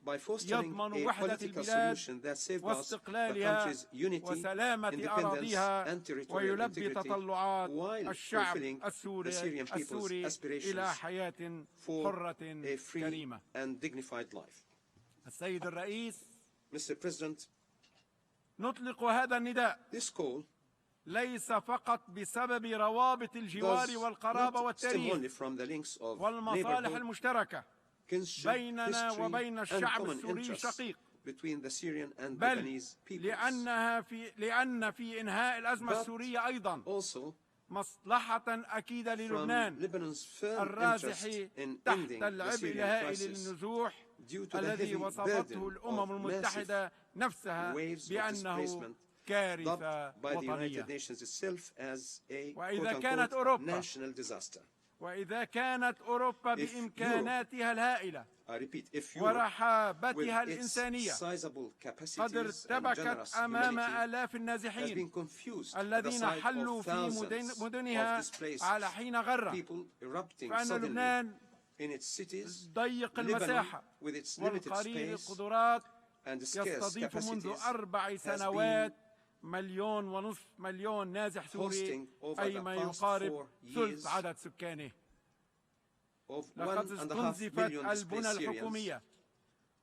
يضمن وحدة البلاد واستقلالها وسلامة أراضيها ويلبي تطلعات الشعب السوري إلى حياة حرة كريمة. السيد الرئيس، نطلق هذا النداء ليس فقط بسبب روابط الجوار والقرابة والتاريخ والمصالح المشتركة بيننا وبين الشعب السوري الشقيق، بل لأن في إنهاء الأزمة السورية أيضا مصلحة أكيدة للبنان الرازح تحت العبء الهائل للنزوح الذي وصفته الأمم المتحدة نفسها بأنه كارثة وطنية. وإذا كانت أوروبا بإمكاناتها الهائلة ورحابتها الإنسانية قد ارتبكت أمام آلاف النازحين الذين حلوا في مدنها على حين غرة، فإن لبنان ضيق المساحة والقليل القدرات يستضيف منذ 4 سنوات 1.5 مليون نازح سوري، أي ما يقارب ثلث عدد سكانه. لقد استنزفت البنى الحكومية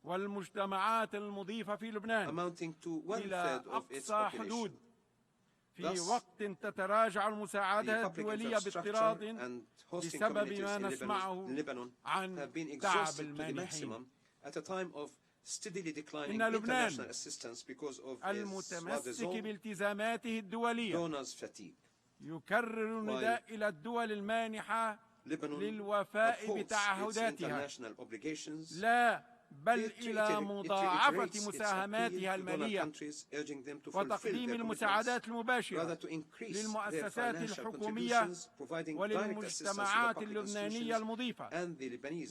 والمجتمعات المضيفة في لبنان إلى أقصى حدود في وقت تتراجع المساعدات الدولية باضطراد بسبب ما نسمعه عن تعب المانحين. إن لبنان المتمسك بالتزاماته الدولية يكرر النداء إلى الدول المانحة للوفاء بتعهداتها، لا بل إلى مضاعفة مساهماتها المالية وتقديم المساعدات المباشرة للمؤسسات الحكومية وللمجتمعات اللبنانية المضيفة،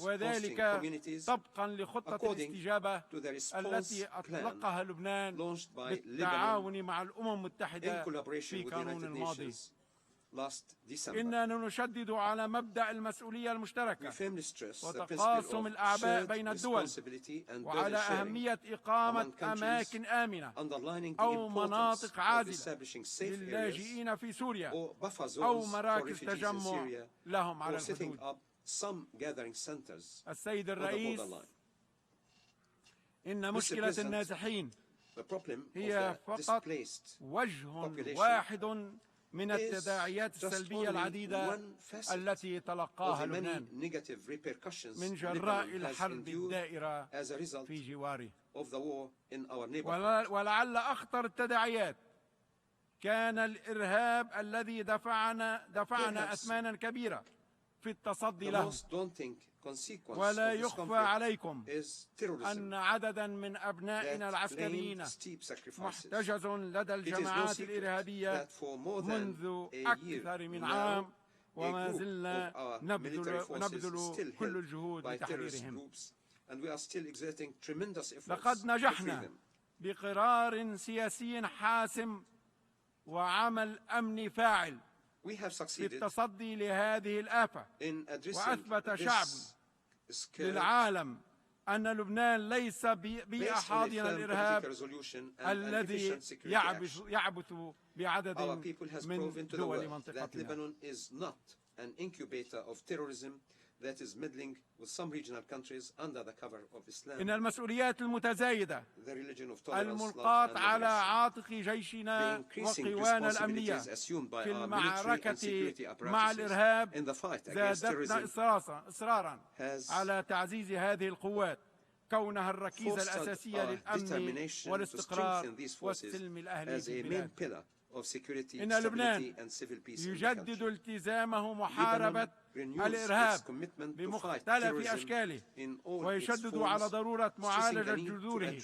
وذلك طبقا لخطة الاستجابة التي أطلقها لبنان بالتعاون مع الأمم المتحدة في كانون الماضي. إننا نشدد على مبدأ المسؤولية المشتركة وتقاسم الأعباء بين الدول، وعلى أهمية إقامة أماكن آمنة أو مناطق عازلة للاجئين في سوريا أو مراكز تجمع لهم على الحدود. السيد الرئيس، إن مشكلة النازحين هي فقط وجه واحد من التداعيات السلبية العديدة التي تلقاها لبنان من جراء الحرب الدائرة في جواره. ولعل أخطر التداعيات كان الإرهاب الذي دفعنا أثمانا كبيرة في التصدي له. ولا يخفى عليكم أن عددا من أبنائنا العسكريين محتجز لدى الجماعات الإرهابية منذ أكثر من عام، وما زلنا نبذل كل الجهود لتحريرهم. لقد نجحنا بقرار سياسي حاسم وعمل أمني فاعل في التصدي لهذه الآفة، وأثبت شعب للعالم أن لبنان ليس بيئة حاضنة للإرهاب الذي يعبث بعدد من دول منطقتنا. إن المسؤوليات المتزايدة الملقاة على عاتق جيشنا وقوانا الأمنية في المعركة مع الإرهاب زادتنا إصرارا على تعزيز هذه القوات كونها الركيزة الأساسية للأمن والاستقرار والسلم الأهلي في البلاد. إن لبنان يجدد التزامه محاربة الإرهاب بمختلف أشكاله، ويشدد على ضرورة معالجة جذوره،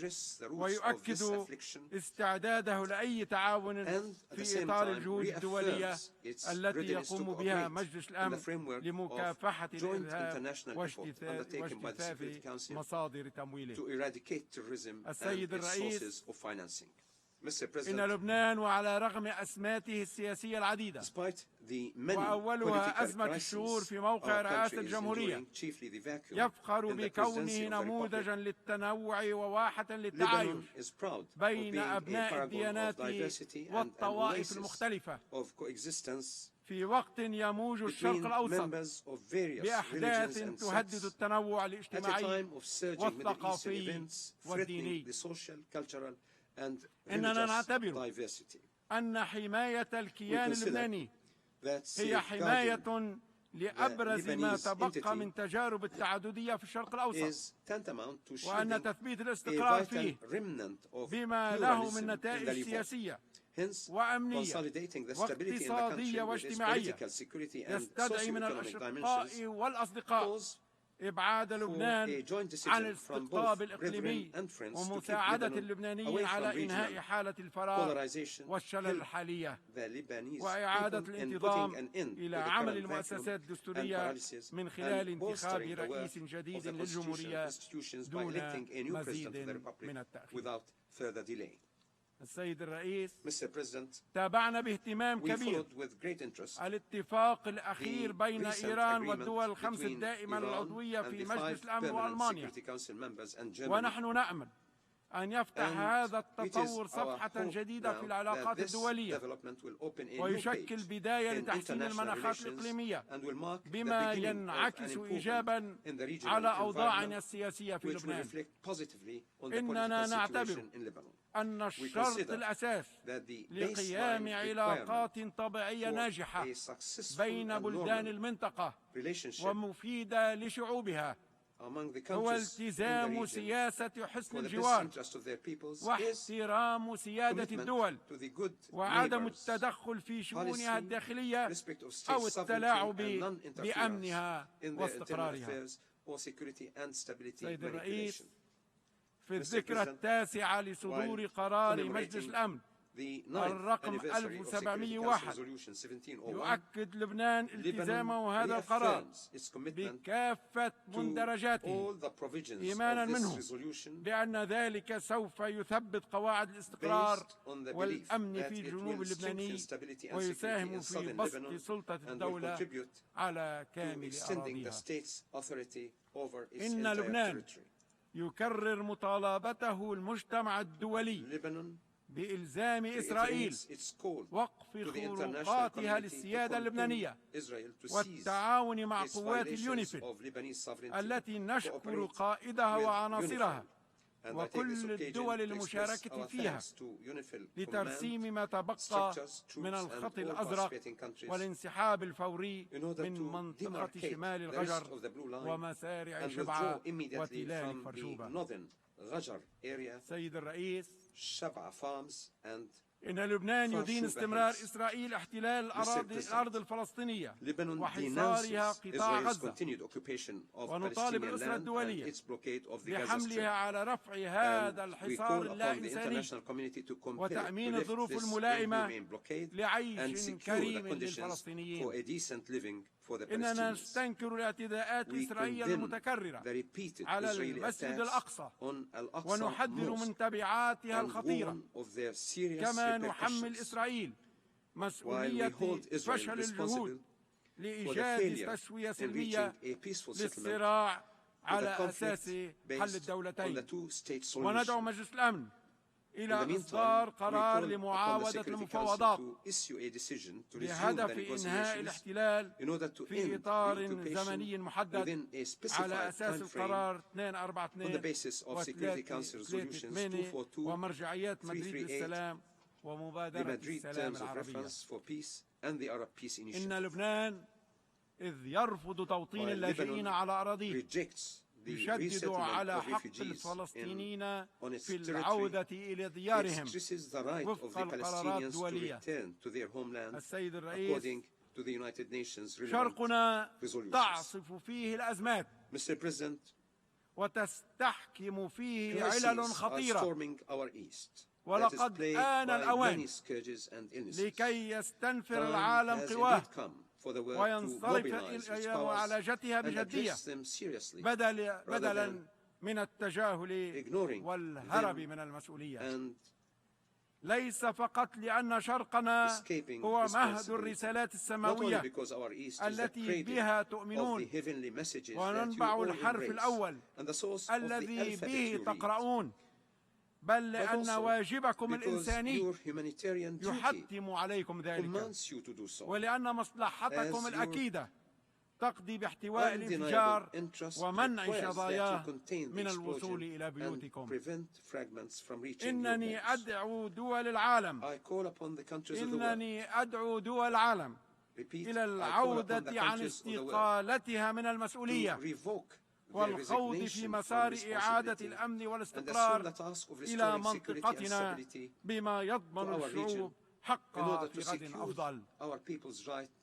ويؤكد استعداده لأي تعاون في إطار الجهود الدولية التي يقوم بها مجلس الأمن لمكافحة الإرهاب واجتثاث مصادر تمويله. السيد الرئيس، إن لبنان وعلى رغم أزماته السياسية العديدة، وأولها أزمة الشهور في موقع رئاسة الجمهورية، يفخر بكونه نموذجا للتنوع وواحة للتعايش بين أبناء الديانات والطوائف المختلفة في وقت يموج الشرق الأوسط بأحداث تهدد التنوع الاجتماعي والثقافي والديني. إننا نعتبر أن حماية الكيان اللبناني هي حماية لأبرز ما تبقى من تجارب التعددية في الشرق الأوسط، وأن تثبيت الاستقرار فيه بما له من نتائج سياسية وأمنية واقتصادية واجتماعية يستدعي من الأشقاء والأصدقاء إبعاد لبنان عن الاستقطاب الإقليمي ومساعدة اللبنانيين على إنهاء حالة الفراغ والشلل الحالية، وإعادة الانتظام إلى عمل المؤسسات الدستورية من خلال انتخاب رئيس جديد للجمهورية دون مزيد من التأخير. السيد الرئيس، تابعنا باهتمام كبير الاتفاق الأخير بين إيران والدول الخمس الدائمة العضوية في مجلس الأمن وألمانيا، ونحن نأمل أن يفتح هذا التطور صفحة جديدة في العلاقات الدولية، ويشكل بداية لتحسين المناخات الإقليمية بما ينعكس إيجابا على أوضاعنا السياسية في لبنان. إننا نعتبر أن الشرط الأساس لقيام علاقات طبيعية ناجحة بين بلدان المنطقة ومفيدة لشعوبها هو التزام سياسة حسن الجوار واحترام سيادة الدول وعدم التدخل في شؤونها الداخلية أو التلاعب بأمنها واستقرارها. سيد الرئيس، في الذكرى 9 لصدور قرار مجلس الأمن الرقم 1701 يؤكد لبنان التزامه هذا القرار بكافة مندرجاته إيمانا منه بأن ذلك سوف يثبت قواعد الاستقرار والأمن في الجنوب اللبناني ويساهم في بسط سلطة الدولة على كامل أراضيها. إن لبنان يكرر مطالبته المجتمع الدولي بإلزام إسرائيل وقف خروقاتها للسيادة اللبنانية والتعاون مع قوات اليونيفيل التي نشكر قائدها وعناصرها وكل الدول المشاركة فيها لترسيم ما تبقى من الخط الأزرق والانسحاب الفوري من منطقة شمال الغجر ومسارع شبعة وتلال فرشوبة. سيد الرئيس، إن لبنان يدين استمرار إسرائيل احتلال الأرض الفلسطينية وحصارها قطاع غزة، ونطالب الأسرة الدولية بحملها على رفع هذا الحصار اللا إنساني وتأمين الظروف الملائمة لعيش كريم للفلسطينيين. إننا نستنكر الاعتداءات الإسرائيلية المتكررة على المسجد الأقصى ونحذر من تبعاتها الخطيرة، كما نحمل إسرائيل مسؤولية فشل الجهود لإيجاد تسوية سلمية للصراع على أساس حل الدولتين، وندعو مجلس الأمن إلى إصدار قرار لمعاودة المفاوضات بهدف إنهاء الاحتلال في إطار زمني محدد على أساس القرار 242 ومرجعيات مدريد للسلام ومبادرة السلام العربية. إن لبنان إذ يرفض توطين اللاجئين على أراضيه يشدد على حق الفلسطينيين في العودة إلى ديارهم وفق القرارات الدولية. السيد الرئيس، شرقنا تعصف فيه الأزمات وتستحكم فيه علل خطيرة، ولقد آن الأوان لكي يستنفر العالم قواه وينصرف إلى معالجتها بجدية بدلا من التجاهل والهرب من المسؤولية. ليس فقط لأن شرقنا هو مهد الرسالات السماوية التي بها تؤمنون ومنبع الحرف الأول الذي به تقرؤون، بل لأن واجبكم الإنساني يحتم عليكم ذلك، ولأن مصلحتكم الأكيدة تقضي باحتواء الانفجار ومنع شظاياه من الوصول إلى بيوتكم. إنني أدعو دول العالم إلى العودة عن استقالتها من المسؤولية والخوض في مسار إعادة الأمن والاستقرار إلى منطقتنا بما يضمن الشعوب حقها في غد أفضل.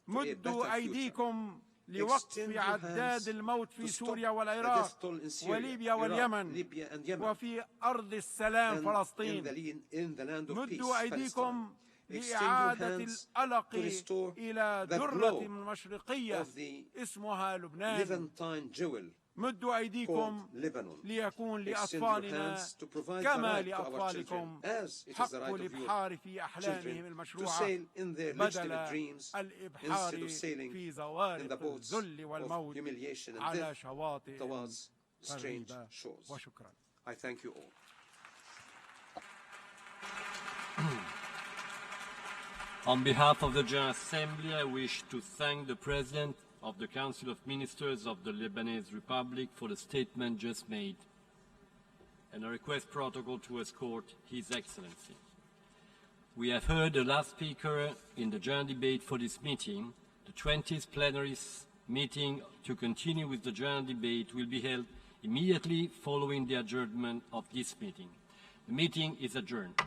مدوا أيديكم لوقف عداد الموت في سوريا والعراق وليبيا واليمن وفي أرض السلام فلسطين. مدوا أيديكم لإعادة الألق إلى درة مشرقية اسمها لبنان. مدوا أيديكم ليكون لأطفالنا كما لأطفالكم حق الإبحار في أحلامهم المشروعة بدل الإبحار في زوارق الذل والموت على شواطئ غريبة. وشكرا. On behalf of the General Assembly, I wish to thank the President of the Council of Ministers of the Lebanese Republic for the statement just made, and I request protocol to escort His Excellency. We have heard the last speaker in the general debate for this meeting. The 20th plenary meeting to continue with the general debate will be held immediately following the adjournment of this meeting. The meeting is adjourned.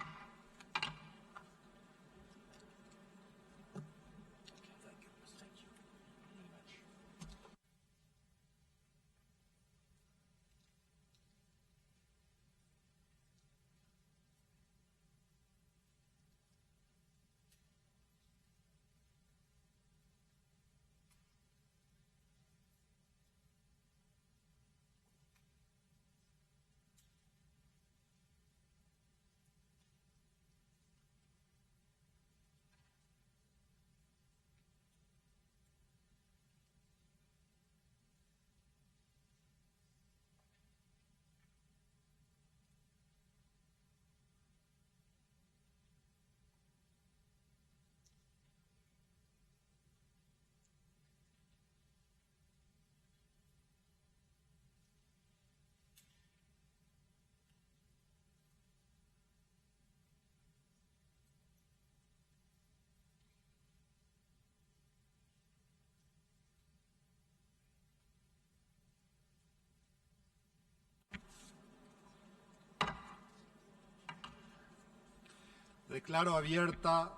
Declaro abierta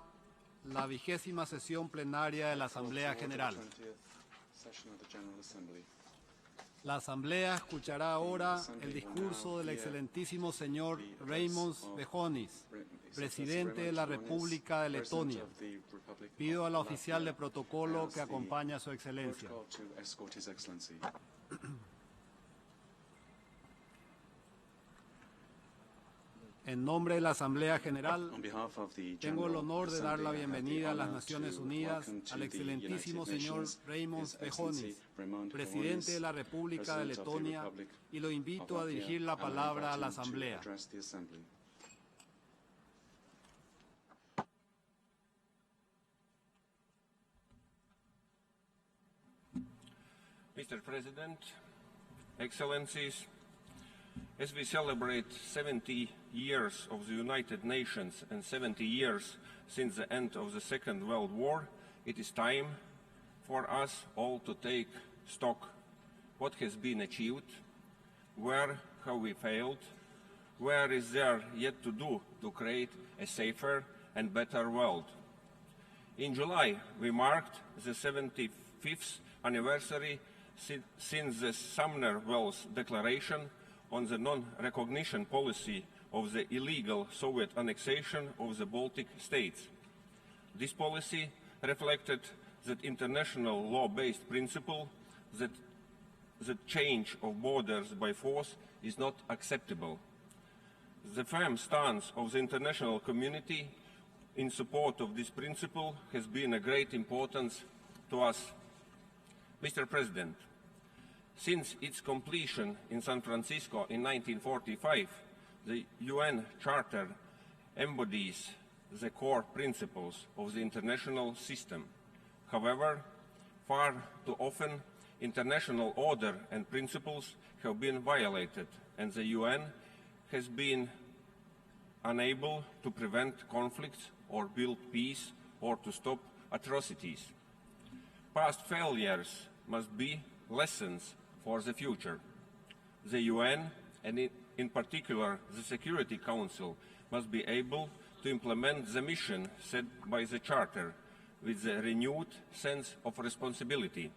la 20ª sesión plenaria de la Asamblea General. La Asamblea escuchará ahora el discurso del excelentísimo señor Raimond Vejonis, presidente de la República de Letonia. Pido a la oficial de protocolo que acompañe a su excelencia. En nombre de la Asamblea General, tengo el honor de dar la bienvenida a las Naciones Unidas al excelentísimo señor Raimond Vejonis, presidente de la República de Letonia, y lo invito a dirigir la palabra a la Asamblea. Mr. President, Excellencies, as we celebrate 70 years of the United Nations and 70 years since the end of the Second World War, it is time for us all to take stock what has been achieved, where have we failed, where is there yet to do to create a safer and better world. In July, we marked the 75th anniversary since the Sumner Wells Declaration on the non-recognition policy of the illegal Soviet annexation of the Baltic states. This policy reflected that international law-based principle that the change of borders by force is not acceptable. The firm stance of the international community in support of this principle has been of great importance to us. Mr. President, since its completion in San Francisco in 1945, the UN Charter embodies the core principles of the international system. However, far too often, international order and principles have been violated, and the UN has been unable to prevent conflicts or build peace or to stop atrocities. Past failures must be lessons for the future. The UN, and in particular the Security Council, must be able to implement the mission set by the Charter with a renewed sense of responsibility.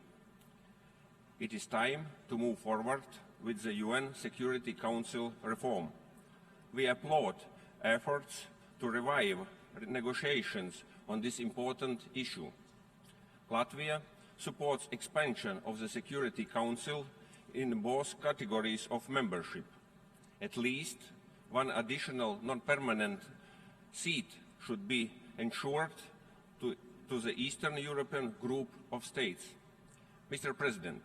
It is time to move forward with the UN Security Council reform. We applaud efforts to revive negotiations on this important issue. Latvia supports expansion of the Security Council in both categories of membership. At least one additional non-permanent seat should be ensured to the Eastern European group of states. Mr. President,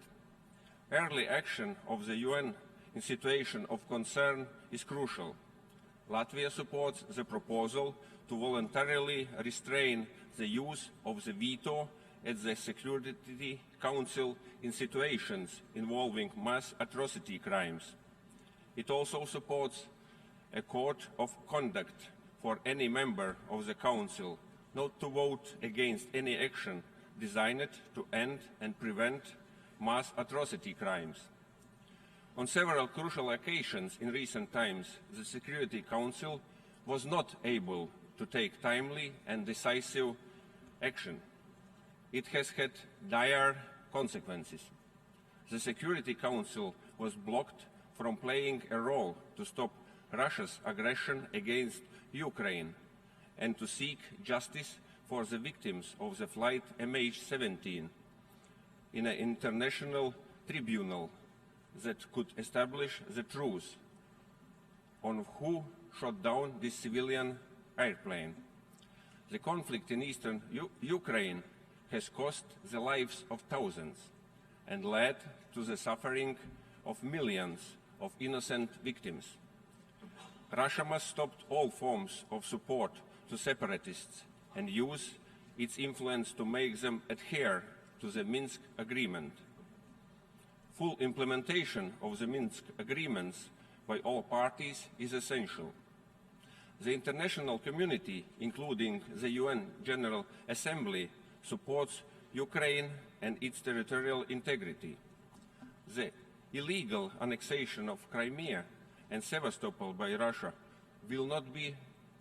early action of the UN in situation of concern is crucial. Latvia supports the proposal to voluntarily restrain the use of the veto at the Security Council in situations involving mass atrocity crimes. It also supports a code of conduct for any member of the Council not to vote against any action designed to end and prevent mass atrocity crimes. On several crucial occasions in recent times, the Security Council was not able to take timely and decisive action. It has had dire consequences. The Security Council was blocked from playing a role to stop Russia's aggression against Ukraine and to seek justice for the victims of the flight MH17 in an international tribunal that could establish the truth on who shot down this civilian airplane. The conflict in eastern Ukraine has cost the lives of thousands and led to the suffering of millions of innocent victims. Russia must stop all forms of support to separatists and use its influence to make them adhere to the Minsk Agreement. Full implementation of the Minsk agreements by all parties is essential. The international community, including the UN General Assembly, supports Ukraine and its territorial integrity. The illegal annexation of Crimea and Sevastopol by Russia will not be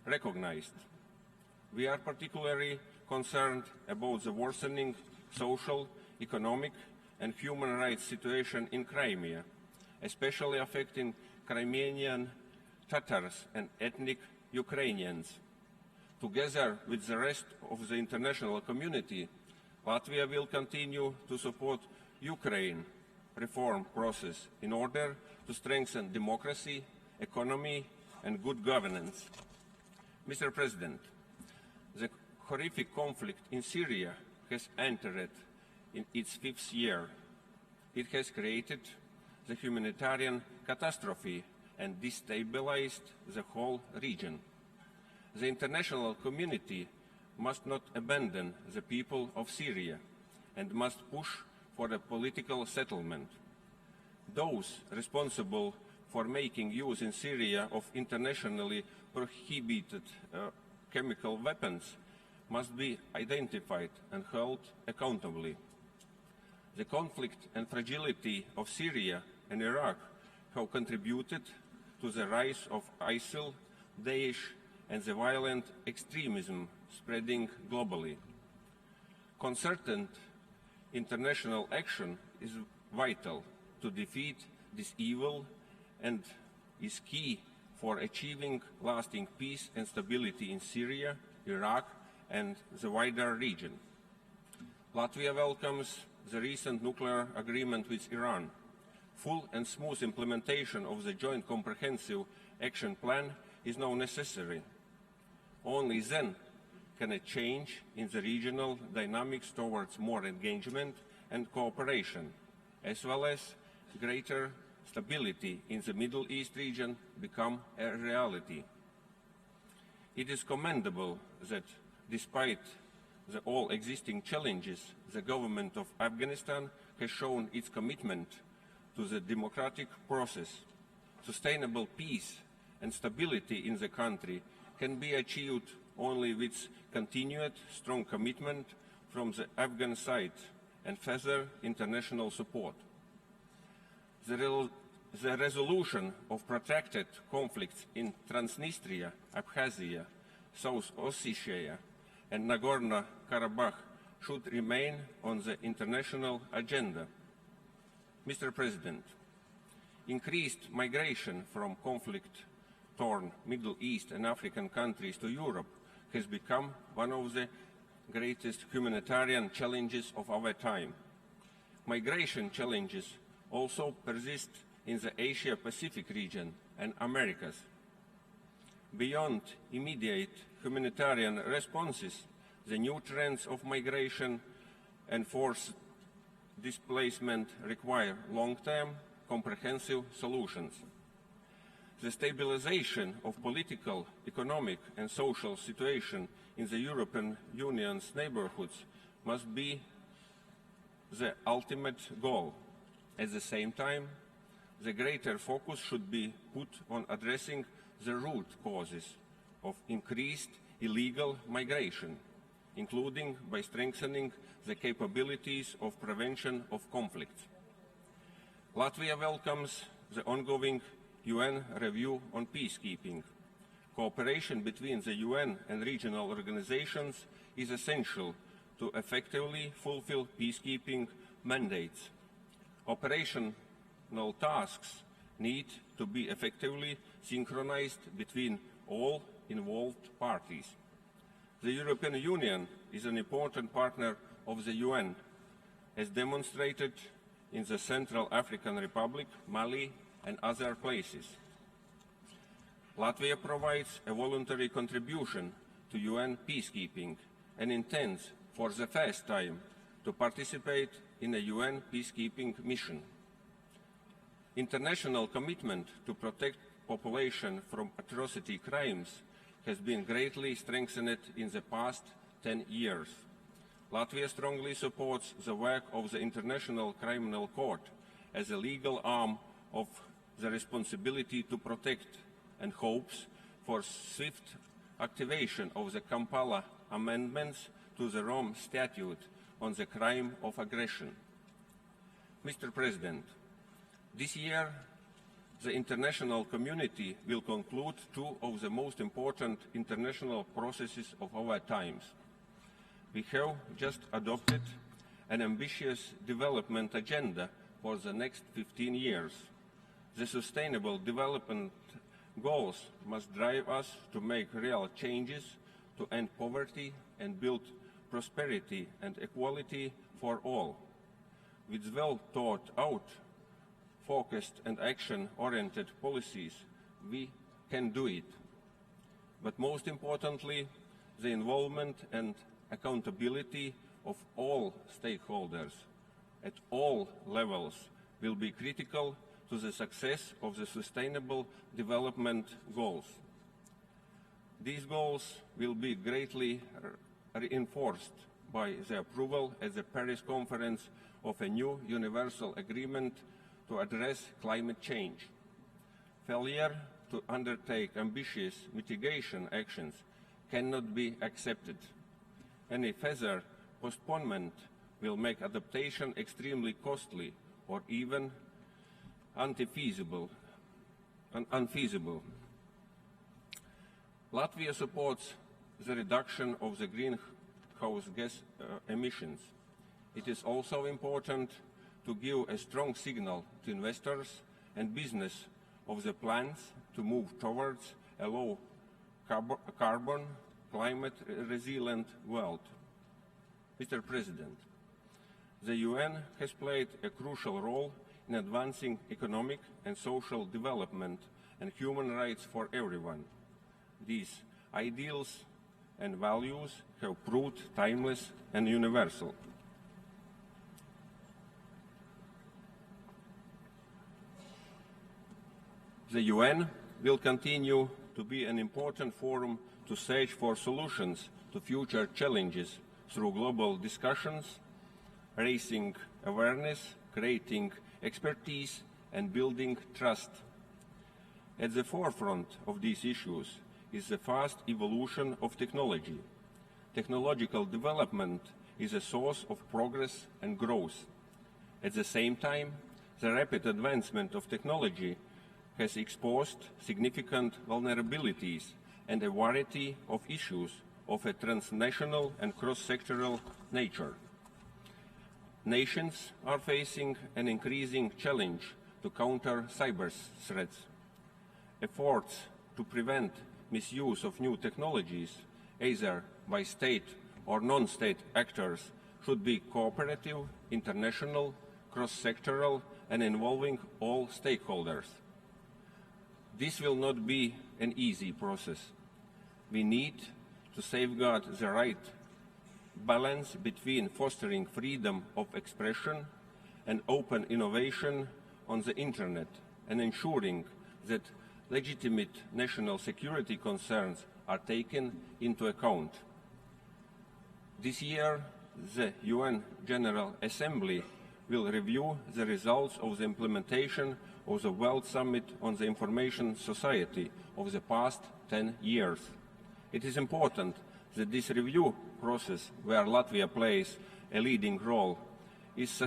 recognized. We are particularly concerned about the worsening social, economic, and human rights situation in Crimea, especially affecting Crimean Tatars and ethnic Ukrainians. Together with the rest of the international community, Latvia will continue to support Ukraine reform process in order to strengthen democracy, economy, and good governance. Mr. President, the horrific conflict in Syria has entered in its fifth year. It has created the humanitarian catastrophe and destabilized the whole region. The international community must not abandon the people of Syria and must push for a political settlement. Those responsible for making use in Syria of internationally prohibited chemical weapons must be identified and held accountably. The conflict and fragility of Syria and Iraq have contributed to the rise of ISIL, Daesh, and the violent extremism spreading globally. Concerted international action is vital to defeat this evil and is key for achieving lasting peace and stability in Syria, Iraq, and the wider region. Latvia welcomes the recent nuclear agreement with Iran. Full and smooth implementation of the Joint Comprehensive Action Plan is now necessary. Only then can a change in the regional dynamics towards more engagement and cooperation, as well as greater stability in the Middle East region, become a reality. It is commendable that, despite all existing challenges, the government of Afghanistan has shown its commitment to the democratic process. Sustainable peace and stability in the country can be achieved only with continued strong commitment from the Afghan side and further international support. The resolution of protracted conflicts in Transnistria, Abkhazia, South Ossetia, and Nagorno-Karabakh should remain on the international agenda. Mr. President, increased migration from conflict-torn Middle East and African countries to Europe has become one of the greatest humanitarian challenges of our time. Migration challenges also persist in the Asia-Pacific region and Americas. Beyond immediate humanitarian responses, the new trends of migration and forced displacement require long-term, comprehensive solutions. The stabilization of political, economic, and social situation in the European Union's neighborhoods must be the ultimate goal. At the same time, the greater focus should be put on addressing the root causes of increased illegal migration, including by strengthening the capabilities of prevention of conflicts. Latvia welcomes the ongoing UN review on peacekeeping. Cooperation between the UN and regional organizations is essential to effectively fulfill peacekeeping mandates. Operational tasks need to be effectively synchronized between all involved parties. The European Union is an important partner of the UN, as demonstrated in the Central African Republic, Mali, and other places. Latvia provides a voluntary contribution to UN peacekeeping and intends, for the first time, to participate in a UN peacekeeping mission. International commitment to protect population from atrocity crimes has been greatly strengthened in the past 10 years. Latvia strongly supports the work of the International Criminal Court as a legal arm of the responsibility to protect and hopes for swift activation of the Kampala amendments to the Rome Statute on the crime of aggression. Mr. President, this year The international community will conclude two of the most important international processes of our times. We have just adopted an ambitious development agenda for the next 15 years. The Sustainable Development Goals must drive us to make real changes to end poverty and build prosperity and equality for all. With well thought out, focused and action-oriented policies, we can do it. But most importantly, the involvement and accountability of all stakeholders at all levels will be critical to the success of the Sustainable Development Goals. These goals will be greatly reinforced by the approval at the Paris Conference of a new universal agreement to address climate change. Failure to undertake ambitious mitigation actions cannot be accepted. Any further postponement will make adaptation extremely costly or even unfeasible. Latvia supports the reduction of the greenhouse gas emissions. It is also important to give a strong signal to investors and business of the plans to move towards a low carbon, climate-resilient world. Mr. President, the UN has played a crucial role in advancing economic and social development and human rights for everyone. These ideals and values have proved timeless and universal. The UN will continue to be an important forum to search for solutions to future challenges through global discussions, raising awareness, creating expertise, and building trust. At the forefront of these issues is the fast evolution of technology. Technological development is a source of progress and growth. At the same time, the rapid advancement of technology has exposed significant vulnerabilities and a variety of issues of a transnational and cross-sectoral nature. Nations are facing an increasing challenge to counter cyber threats. Efforts to prevent misuse of new technologies, either by state or non-state actors, should be cooperative, international, cross-sectoral, and involving all stakeholders. This will not be an easy process. We need to safeguard the right balance between fostering freedom of expression and open innovation on the Internet and ensuring that legitimate national security concerns are taken into account. This year, the UN General Assembly will review the results of the implementation of the World Summit on the Information Society of the past 10 years. It is important that this review process, where Latvia plays a leading role, is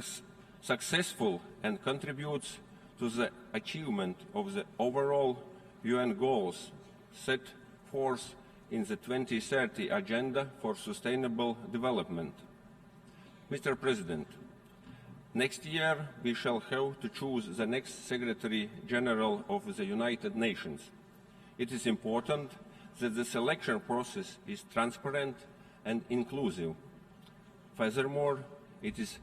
successful and contributes to the achievement of the overall UN goals set forth in the 2030 Agenda for Sustainable Development. Mr. President, next year we shall have to choose the next Secretary General of the United Nations. It is important that the selection process is transparent and inclusive. Furthermore, it is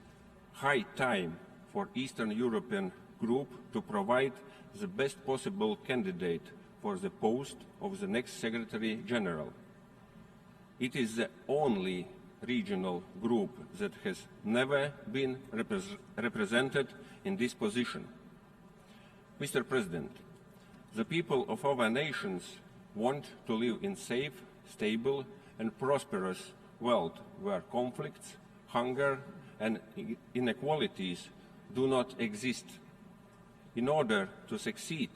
high time for Eastern European group to provide the best possible candidate for the post of the next Secretary General. It is the only regional group that has never been represented in this position. Mr. President, the people of our nations want to live in safe, stable, and prosperous world where conflicts, hunger, and inequalities do not exist. In order to succeed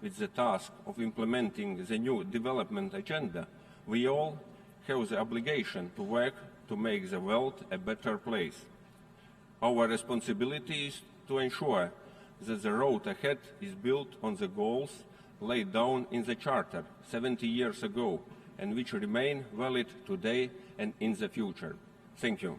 with the task of implementing the new development agenda, we all have the obligation to work to make the world a better place. Our responsibility is to ensure that the road ahead is built on the goals laid down in the Charter 70 years ago and which remain valid today and in the future. Thank you.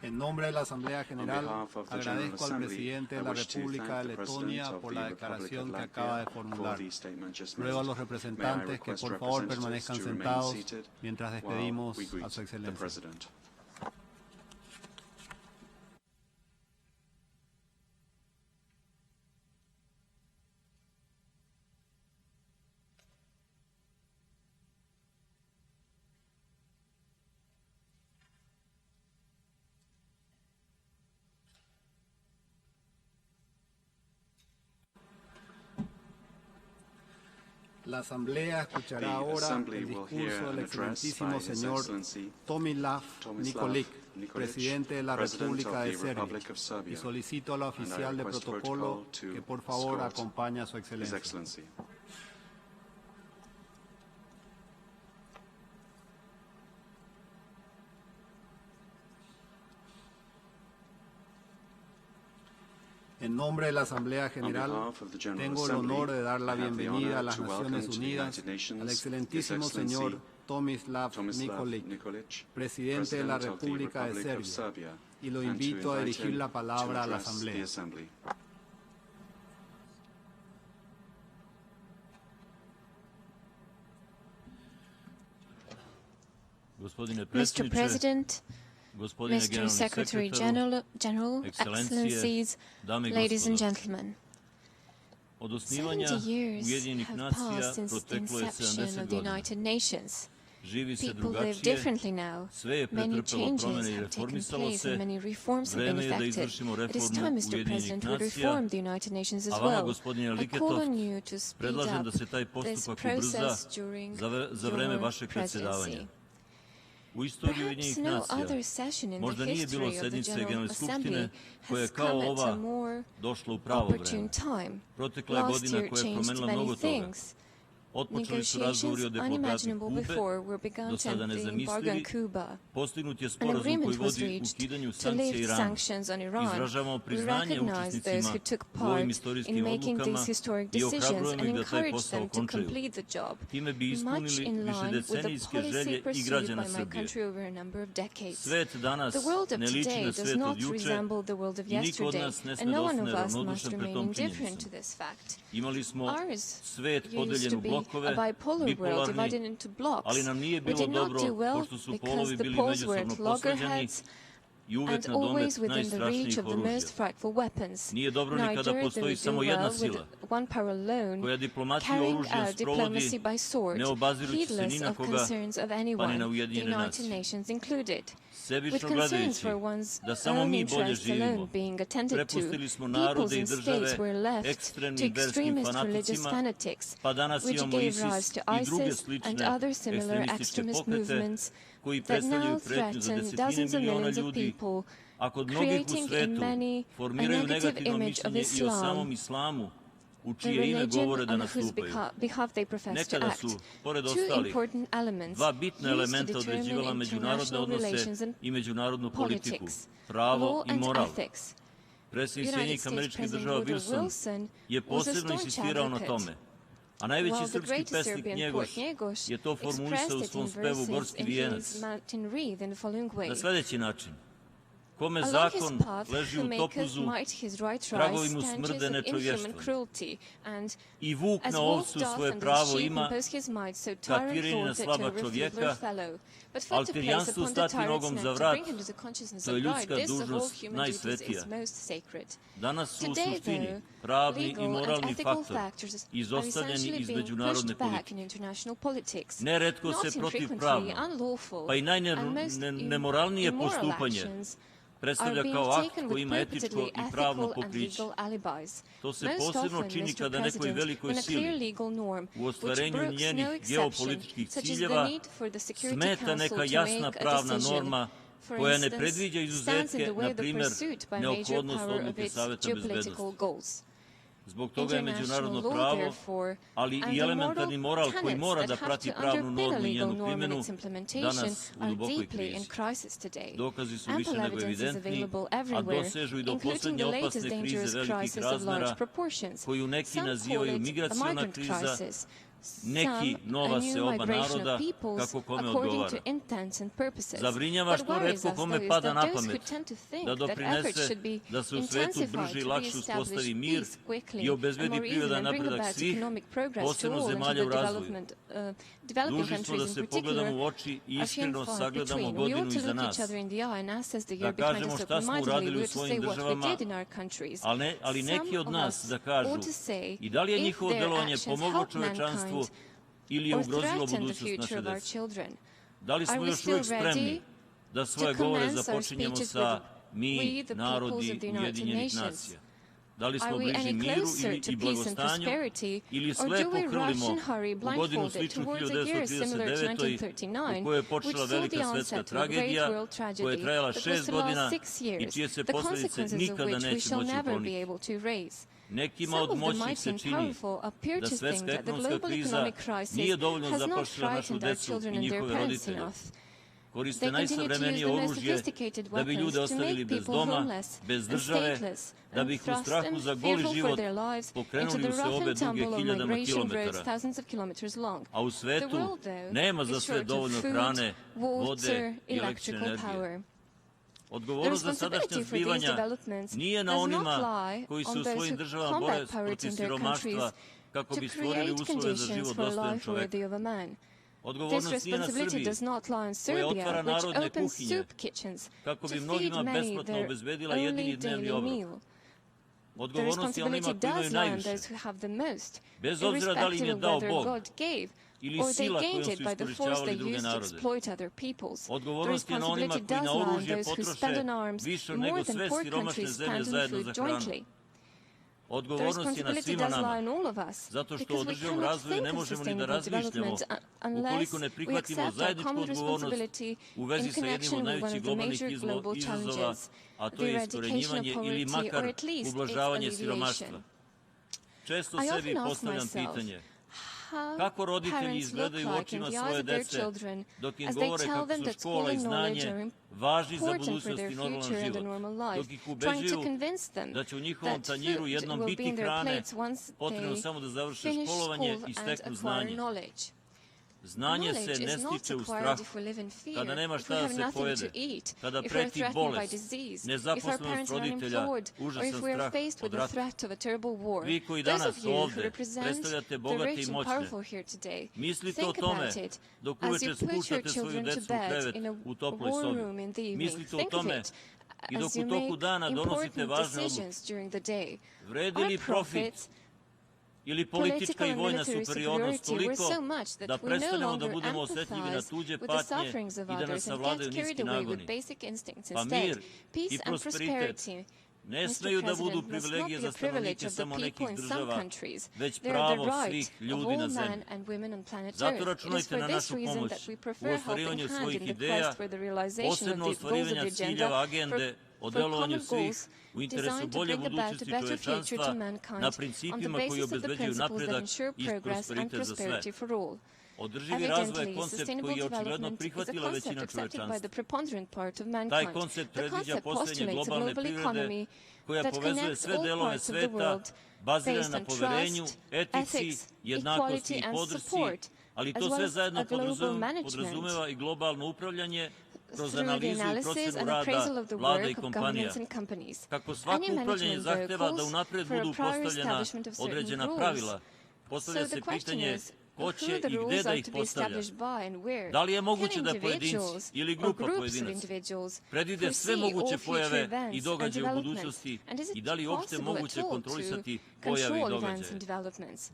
En nombre de la Asamblea General, agradezco al presidente de la República de Letonia por la declaración que acaba de formular. Ruego a los representantes que por favor permanezcan sentados mientras despedimos a su excelencia. La Asamblea escuchará ahora el discurso del excelentísimo señor Tomislav Nikolic, presidente de la República de Serbia, y solicito a la oficial de protocolo que por favor acompañe a su excelencia. En nombre de la Asamblea General, tengo el honor de dar la bienvenida a las Naciones Unidas al excelentísimo señor Tomislav Nikolic, presidente de la República de Serbia, y lo invito a dirigir la palabra a la Asamblea. Mr. President, Mr. Secretary General, Excellencies, ladies and gentlemen, 70 years have passed since the inception of the United Nations. People live differently now. Many changes have taken place and many reforms have been effected. It is time, Mr. President, we reform the United Nations as well. I call on you to speed up this process during your presidency. Perhaps no other session in the history of the General Assembly has come at a more opportune time. Last year changed many things. Negotiations unimaginable before were begun to end the embargo on Cuba. An agreement was reached to lift sanctions on Iran. We recognize those who took part in making these historic decisions and encourage them to complete the job, much in line with the policy pursued by my country over a number of decades. The world of today does not resemble the world of yesterday, and no one of us must remain indifferent to this fact. Ours used to be a bipolar world divided into blocks. We did not do well because the poles were at loggerheads and always within the reach of the most frightful weapons. Neither do we do well with one power alone, carrying out diplomacy by sword, heedless of concerns of anyone, the United Nations included. With concerns for one's own interests alone being attended to, peoples and states were left to extremist religious fanatics, which gave rise to ISIS and other similar extremist movements that now threaten dozens of millions of people, creating in many a negative image of Islam, the religion on whose behalf they profess to act. Two important elements used to determine international relations and politics, law and ethics. United States President Woodrow Wilson was a staunch advocate, while the great Serbian poet Njegoš expressed it in verses in his Mountain Wreath in the following way. Kome zakon leži u topuzu, tragovi mu smrde nečovještvom. I vuk na ovcu svoje pravo ima, kad tirenje na slaba čovjeka, ali tirijanstvo stati nogom za vrat, to je ljudska dužnost najsvetija. Danas su u suštini pravni i moralni faktori izostavljeni iz međunarodne politike. Neretko se protivpravno, pa i najnemoralnije postupanje predstavlja kao akt koji ima etičko i pravno pokriće. To se posebno čini kada nekoj velikoj sili u ostvarenju njenih geopolitičkih ciljeva smeta neka jasna pravna norma koja ne predviđa izuzetke, na primjer, neophodnost odluke Saveta bezbednosti. Zbog toga je međunarodno pravo, ali i elementarni moral koji mora da prati pravnu normu i njenu primjenu, danas u dubokoj krizi. Dokazi su više nego evidentni, a dosežu i do poslednje opasne krize velikih razmera, koju neki nazivaju migraciona kriza, neki nova seoba naroda, kako kome odgovara. Zabrinjava što retko kome pada na pamet da doprinese da se u svetu brže i lakše uspostavi mir i obezbedi prirodan napredak svih, posebno zemalja u razvoju. Dužni smo da se pogledamo u oči i iskreno sagledamo godinu iza nas, da kažemo šta smo uradili u svojim državama, ali neki od nas da kažu i da li je njihovo delovanje pomoglo čovečanstvu ili je ugrozilo budućnost naše dece. Da li smo još uvijek spremni da svoje govore započinjemo sa mi, narodi Ujedinjenih nacija? Da li smo bliži miru i blagostanju ili slepo hrlimo u godinu sličnu 1939. u kojoj je počela velika svetska tragedija koja je trajala 6 godina i čije se posljedice nikada neće moći ukloniti? Nekima od moćnih se čini da svetska ekonomska kriza nije dovoljno zaplašila našu decu i njihove roditelje. Koriste najsavremenije oružje da bi ljude ostavili bez doma, bez države, da bi ih u strahu za goli život pokrenuli u seobe duge hiljadama kilometara. A u svetu nema za sve dovoljno hrane, vode i električne energije. Odgovornost za sadašnja zbivanja nije na onima koji se u svojim državama bore protiv siromaštva kako bi stvorili uslove za život dostojan čoveka. Odgovornost nije na Srbiji, koja otvara narodne kuhinje kako bi mnogima besplatno obezbedila jedini dnevni obrok. Odgovornost je onima koji imaju najviše, bez obzira da li im je dao Bog ili sila kojom su iskorišćavali druge narode. Odgovornost je na onima koji na oružje potroše više nego sve siromašne zemlje zajedno za hranu. Odgovornost je na svima nama, zato što o održivom razvoju ne možemo ni da razmišljamo ukoliko ne prihvatimo zajedničku odgovornost u vezi sa jednim od najvećih globalnih izazova, a to je iskorenjivanje ili makar ublažavanje siromaštva. Često sebi postavljam pitanje, kako roditelji izgledaju u očima svoje dece dok im govore kako su škola i znanje važni za budućnost i normalan život, dok ih ubeđuju da će u njihovom tanjiru jednom biti hrane, potrebno samo da završe školovanje i steknu znanje. Znanje se ne stiče u strahu, kada nema šta da se pojede, kada preti bolest, nezaposlenost roditelja, užasan strah od rata. Vi koji danas ovde predstavljate bogate i moćne, mislite o tome dok uveče spuštate svoju decu u krevet u toploj sobi. Mislite o tome i dok u toku dana donosite važne odluke. Vredi li profit ili politička i vojna superiornost toliko da prestanemo da budemo osjetljivi na tuđe patnje i da nas savladaju niski nagoni? Pa mir i prosperitet ne smeju da budu privilegije za stanovnike samo nekih država, već pravo svih ljudi na zemlji. Zato računajte na našu pomoć u ostvarivanju svojih ideja, posebno ostvarivanja ciljeva agende o delovanju svih u interesu bolje budućnosti čovečanstva na principima koji obezbeđuju napredak i prosperitet za sve. Održivi razvoj je koncept koji je očigledno prihvatila većina čovečanstva. Taj koncept predviđa postojanje globalne privrede koja povezuje sve delove sveta, bazirana na poverenju, etici, jednakosti i podršci, ali to sve zajedno podrazumeva i globalno upravljanje kroz analizu i procenu rada vlada i kompanija. Kako svako upravljanje zahteva da unapred budu postavljena određena pravila, postavlja se pitanje ko će i gde da ih postavlja. Da li je moguće da pojedinci ili grupa pojedinaca predvide sve moguće pojave i događaje u budućnosti i da li je uopšte moguće kontrolisati pojave i događaje?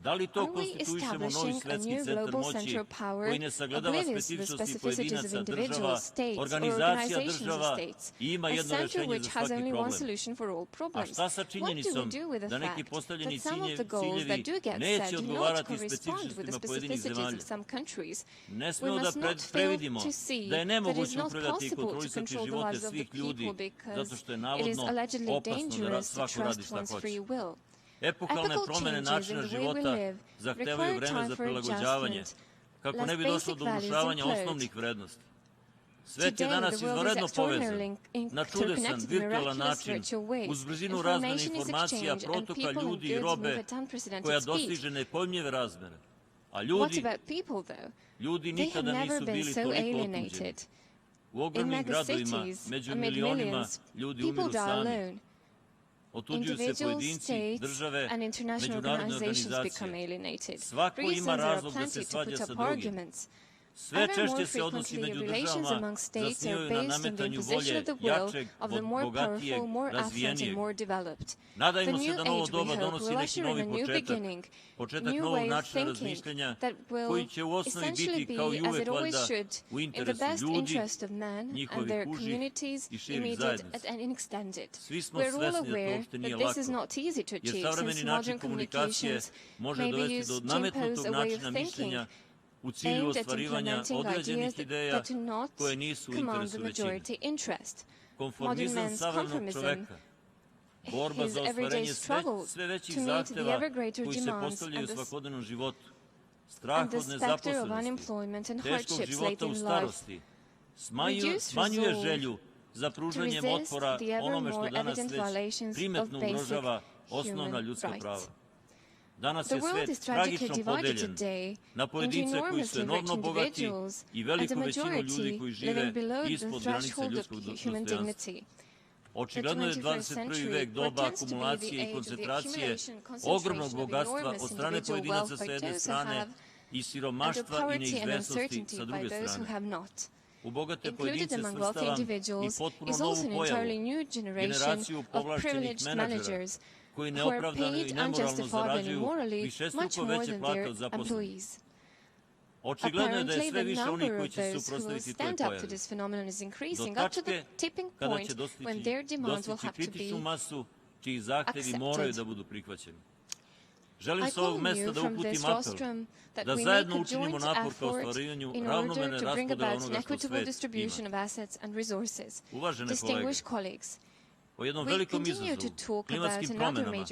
Da li to konstituišemo novi svetski centar moći koji ne sagledava specifičnosti pojedinaca, država, organizacija država i ima jedno rešenje za svaki problem? A šta sa činjenicom da neki postavljeni ciljevi neće odgovarati specifičnostima pojedinih zemalja? Ne smemo da previdimo da je nemoguće upravljati i kontrolisati živote svih ljudi zato što je navodno opasno da svako radi šta hoće. Epohalne promene načina života zahtevaju vreme za prilagođavanje, kako ne bi došlo do urušavanja osnovnih vrednosti. Svet je danas izvanredno povezan, na čudesan, virtualan način, uz brzinu razmene informacija, protoka ljudi i robe koja dostiže nepojmljive razmere. A ljudi nikada nisu bili toliko otuđeni. U ogromnim gradovima, među milionima, ljudi umiru sami. Otuđuju se pojedinci, države, međunarodne organizacije. Svako ima razlog da se svađa sa drugim. Sve češće se odnosi među državama zasnivaju na nametanju volje jačeg, bogatijeg, razvijenijeg. Nadajmo se da novo doba donosi neki novi početak novog načina razmišljanja koji će u osnovi biti kao i uvek valjda u interesu ljudi, njihovih užih i širih zajednica. Svi smo svesni da to uopšte nije lako, jer savremeni način komunikacije može dovesti do nametnutog načina mišljenja u cilju ostvarivanja određenih ideja koje nisu u interesu većine. Konformizam savremenog čoveka, borba za ostvarenje sve većih zahteva koji se postavljaju u svakodnevnom životu, strah od nezaposlenosti, teškog života u starosti, smanjuje želju za pružanjem otpora onome što danas već primetno ugrožava osnovna ljudska prava. Danas je svet tragično podeljen na pojedince koji su enormno bogati i veliku većinu ljudi koji žive ispod granice ljudskog dostojanstva. Očigledno je 21. vek doba akumulacije i koncentracije ogromnog bogatstva od strane pojedinaca sa jedne strane i siromaštva i neizvesnosti sa druge strane. U bogate pojedince svrstavam i potpuno novu pojavu, generaciju povlašćenih menadžera, koji neopravdano i nemoralno zarađuju višestruko veće plate od zaposlenih. Očigledno je da je sve više onih koji će se suprotstaviti toj pojavi. Do tačke kada će dostići kritičnu masu čiji zahtevi moraju da budu prihvaćeni. Želim sa ovog mesta da uputim apel da zajedno učinimo napor ka ostvarivanju ravnomerne raspodele onoga što svet ima. Uvažene kolege, o jednom velikom izazovu, klimatskim promenama,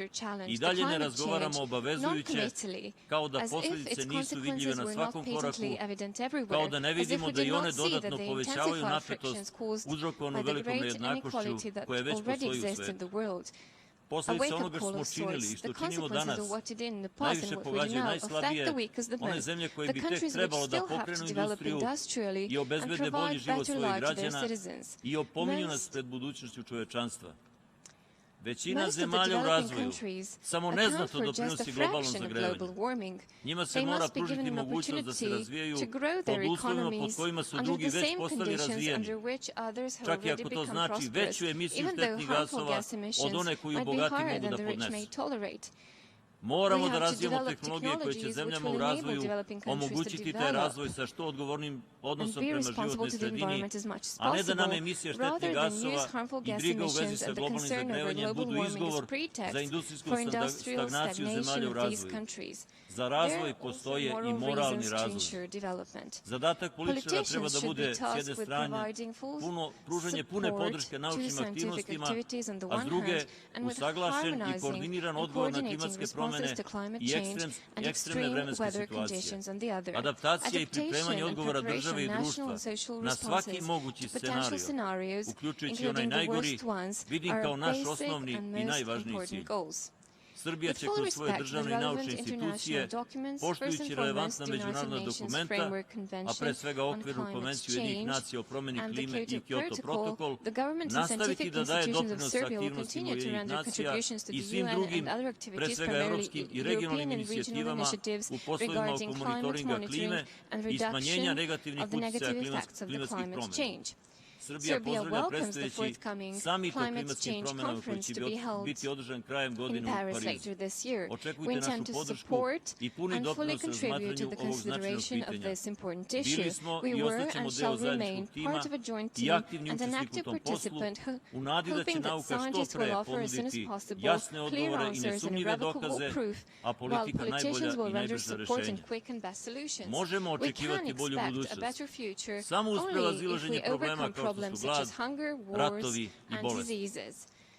i dalje ne razgovaramo obavezujuće, kao da posljedice nisu vidljive na svakom koraku, kao da ne vidimo da i one dodatno povećavaju napetost uzrokovanu velikom nejednakošću koja već postoji u svetu. Posljedice onoga što smo činili i što činimo danas najviše pogađaju najslabije, one zemlje koje bi tek trebalo da pokrenu industriju i obezbede bolji život svojih građana i opominju nas pred budućnošću čovečanstva. Većina zemalja u razvoju samo neznatno doprinosi globalnom zagrevanju. Njima se mora pružiti mogućnost da se razvijaju pod uslovima pod kojima su drugi već postali razvijeni, čak i ako to znači veću emisiju štetnih gasova od one koju bogati mogu da podnesu. Moramo da razvijemo tehnologije koje će zemljama u razvoju omogućiti taj razvoj sa što odgovornim odnosom prema životnoj sredini, a ne da nam emisije štetnih gasova i briga u vezi sa globalnim zagrevanjem budu izgovor za industrijsku stagnaciju zemalja u razvoju. Za razvoj postoje i moralni razlozi. Zadatak političara treba da bude, s jedne strane, pružanje pune podrške naučnim aktivnostima, a s druge, usaglašen i koordiniran odgovor na klimatske promene i ekstremne vremenske situacije. Adaptacija i pripremanje odgovora države i društva na svaki mogući scenario, uključujući onaj najgori, vidim kao naš osnovni i najvažniji cilj. Srbija će kroz svoje državne i naučne institucije, poštujući relevantna međunarodna dokumenta, a pre svega okvirnu konvenciju Ujedinjenih nacija o promeni klime i Kyoto protokol, nastaviti da daje doprinos aktivnostima Ujedinjenih nacija i svim drugim, pre svega evropskim i regionalnim inicijativama u poslovima oko monitoringa klime i smanjenja negativnih uticaja klimatskih promena. Srbija pozdravlja predstojeći samit o klimatskim promenama koji će biti održan krajem godine u Parizu. Očekujte našu podršku i puni doprinos razmatranju ovog značajnog pitanja. Bili smo i ostaćemo deo zajedničkog tima i aktivni učesnik u tom poslu, u nadi da će nauka što pre ponuditi jasne odgovore i nesumnjive dokaze, a politika najbolja i najbrža rešenja. Možemo očekivati bolju budućnost samo uz prevazilaženje problema kao što su glad, ratovi i bolesti.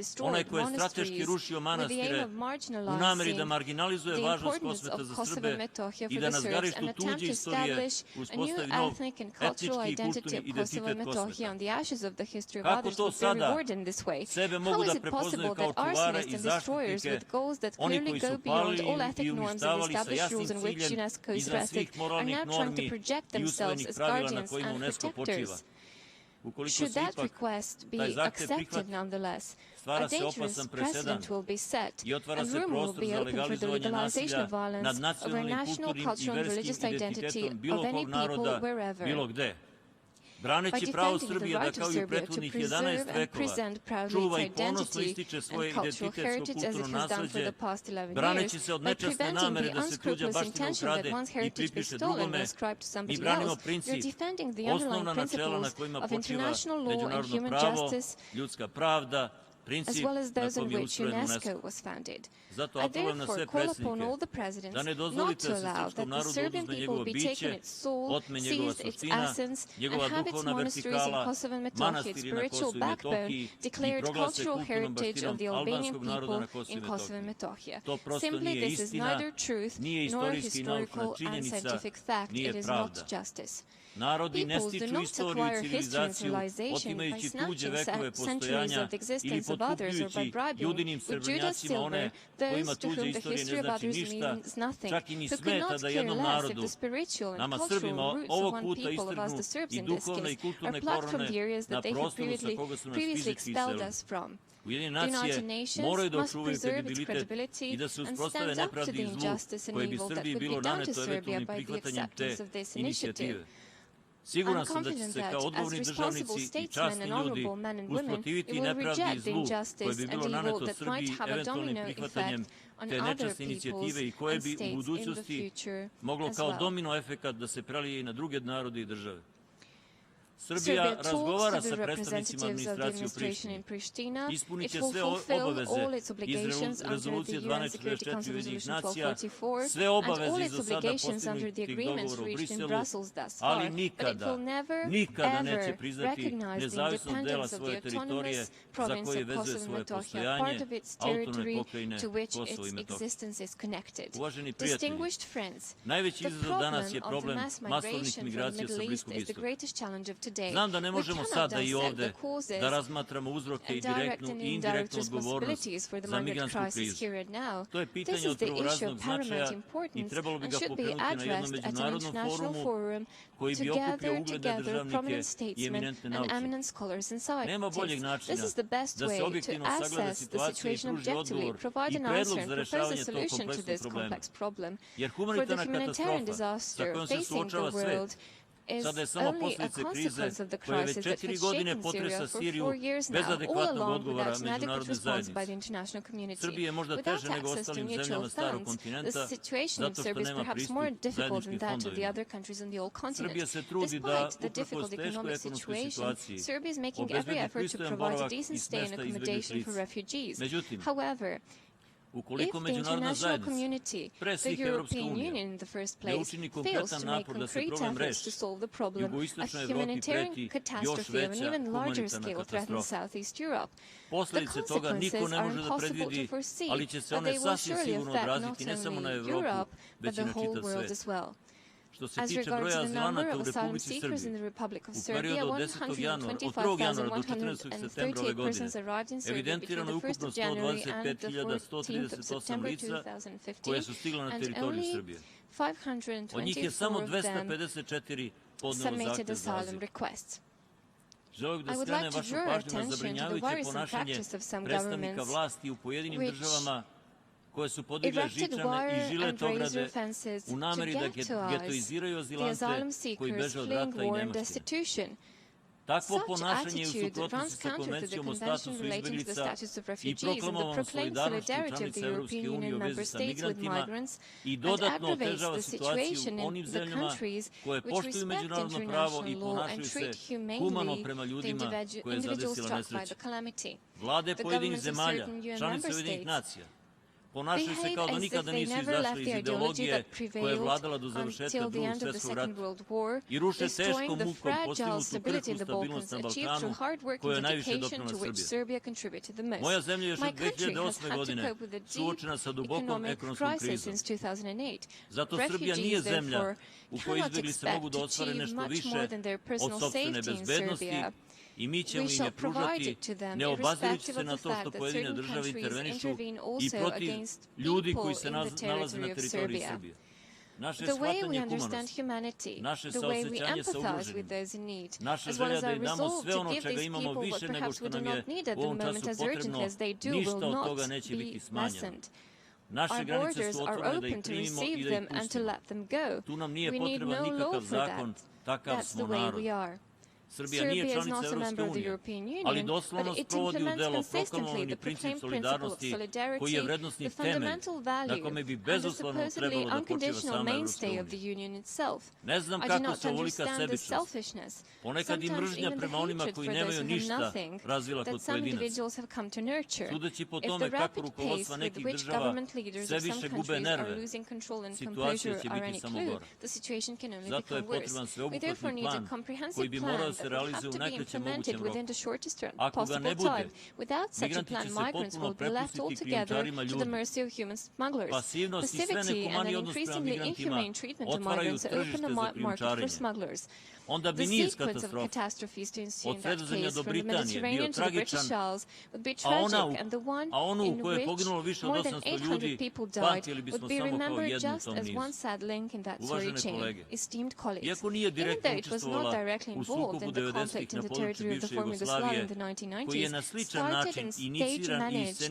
destroyed monasteries with the aim of marginalizing the importance of Kosovo Metohija for the Serbs and attempt to establish a new ethnic and cultural identity of Kosovo Metohija on the ashes of the history of others would be rewarded in this way. How is it possible that arsonists and destroyers with goals that clearly go beyond all ethic norms and established rules in which UNESCO is vested are now trying to project themselves as guardians and protectors? Should that request be accepted nonetheless, a dangerous precedent will be set, and room will be open for the legalization of violence over national, cultural, and religious identity of any people wherever. By defending the right of Serbia to preserve and present proudly its identity and cultural heritage as it has done for the past 11 years, by preventing the unscrupulous intention that one's heritage be stolen or ascribed to somebody else, you're defending the underlying principles of international law and human justice, as well as those on which UNESCO was founded. I therefore call upon all the presidents not to allow that the Serbian people be taken its soul, seized its essence, and have its monasteries in Kosovo and Metohija, its spiritual backbone, declared cultural heritage of the Albanian people in Kosovo and Metohija. Simply, this is neither truth nor historical and scientific fact. It is not justice. Peoples do not acquire history and civilization by snatching centuries of the existence of others or by bribing with Judas silver those to whom the history of others means nothing, who could not care less if the spiritual and cultural roots of one people, of us the Serbs in this case, are plucked from the areas that they have previously expelled us from. The United Nations must preserve its credibility and stand up to the injustice and evil that could be done to Serbia by the acceptance of this initiative. I'm confident that, as responsible statesmen and honorable men and women, we will reject the injustice and evil that might have a domino effect on other peoples and states in the future as well. Serbia talks to the representatives of the administration in Pristina. It will fulfill all its obligations under the UN Security Council Resolution 1244 and all its obligations under the agreements reached in Brussels thus far, but it will never, ever recognize the independence of the autonomous province of Kosovo and Metohija, part of its territory to which its existence is connected. Distinguished friends, the problem of the mass migration from the Middle East is the greatest challenge of today. Znam da ne možemo sada i ovde da razmatramo uzroke i direktnu i indirektnu odgovornost za migrantsku krizu. To je pitanje od prvorazrednog značaja i trebalo bi ga pokrenuti na jednom međunarodnom forumu koji bi okupio ugledne državnike i eminentne naučnike. Nema boljeg načina da se objektivno sagleda situacija i pruži odgovor i predlog za rešavanje tog kompleksnog problema. Jer humanitarna katastrofa sa kojom se suočava svet sada je samo posljedice krize koja već 4 godine potresa Siriju bez adekvatnog odgovora međunarodne zajednice. Srbiji je možda teže nego ostalim zemljama starog kontinenta zato što nema pristup zajedničkim fondovima. Srbija se trudi da, uprkos teškoj ekonomskoj situaciji, obezbedi pristojan boravak i smeštaj izbjeglih lica. Međutim, ukoliko međunarodna zajednica, pre svih Evropska unija, ne učini konkretan napor da se problem reši, jugoistočnoj Evropi preti još veća humanitarna katastrofa. Posljedice toga niko ne može da predvidi, ali će se one sasvim sigurno odraziti ne samo na Evropu, već i na čitav svet. Što se tiče broja azilanata u Republici Srbiji, u periodu od 1. januara do 14. septembra ove godine evidentirano je ukupno 125.138 lica koje su stigla na teritoriju Srbije. Od njih je samo 254 podnelo zahtev za azil. Želeo bih da skrenem vašu pažnju na zabrinjavajuće ponašanje predstavnika vlasti u pojedinim državama koje su podigli žičane i žilet ograde u nameri da getoiziraju azilante koji beže od rata i nemaštine. Takvo ponašanje je u suprotnosti sa Konvencijom o statusu izbjeglica i proklamovanom solidarnošću članica Evropske unije u vezi sa migrantima i dodatno otežava situaciju u onim zemljama koje poštuju međunarodno pravo i ponašaju se humano prema ljudima koje je zadesila nesreća. Vlade pojedinih zemalja, članice Ujedinjenih nacija, ponašaju se kao da nikada nisu izašli iz ideologije koja je vladala do završetka Drugog svjetskog rata i ruše teškom mukom postignutu krhku stabilnost na Balkanu koja je najviše doprinela Srbija. Moja zemlja još od 2008. godine suočena sa dubokom ekonomskom krizom. Zato Srbija nije zemlja u kojoj izbjeglice mogu da ostvare nešto više od sopstvene bezbednosti i mi ćemo im je pružati ne obazirući se na to što pojedine države intervenišu i protiv ljudi koji se nalaze na teritoriji Srbije. Naše shvatanje humanosti, naše saosećanje sa ugroženim, naša želja da im damo sve ono čega imamo više nego što nam je u ovom času potrebno, ništa od toga neće biti smanjeno. Naše granice su otvorene da ih primimo i da ih pustimo. Tu nam nije potreban nikakav zakon, takav smo narod. Serbia is not a member of the European Union, but it implements consistently the proclaimed principle of solidarity, the fundamental value and the supposedly unconditional mainstay of the Union itself. I do not understand the selfishness, sometimes even the hatred for those who have nothing, that some individuals have come to nurture. If the rapid pace with which government leaders of some countries are losing control and composure are any clue, the situation can only become worse. We therefore need a comprehensive plan that will have to be implemented within the shortest possible time. Without such a plan, migrants will be left altogether to the mercy of human smugglers. Passivity and an increasingly inhumane treatment of migrants open a market for smugglers. The sequence of catastrophes to ensue in that case, from the Mediterranean to the British Isles, would be tragic, and the one in which more than 800 people died would be remembered just as one sad link in that sorry chain. Esteemed colleagues, even though it was not directly involved in the conflict in the territory of the former Yugoslavia in the 1990s, started and stage-managed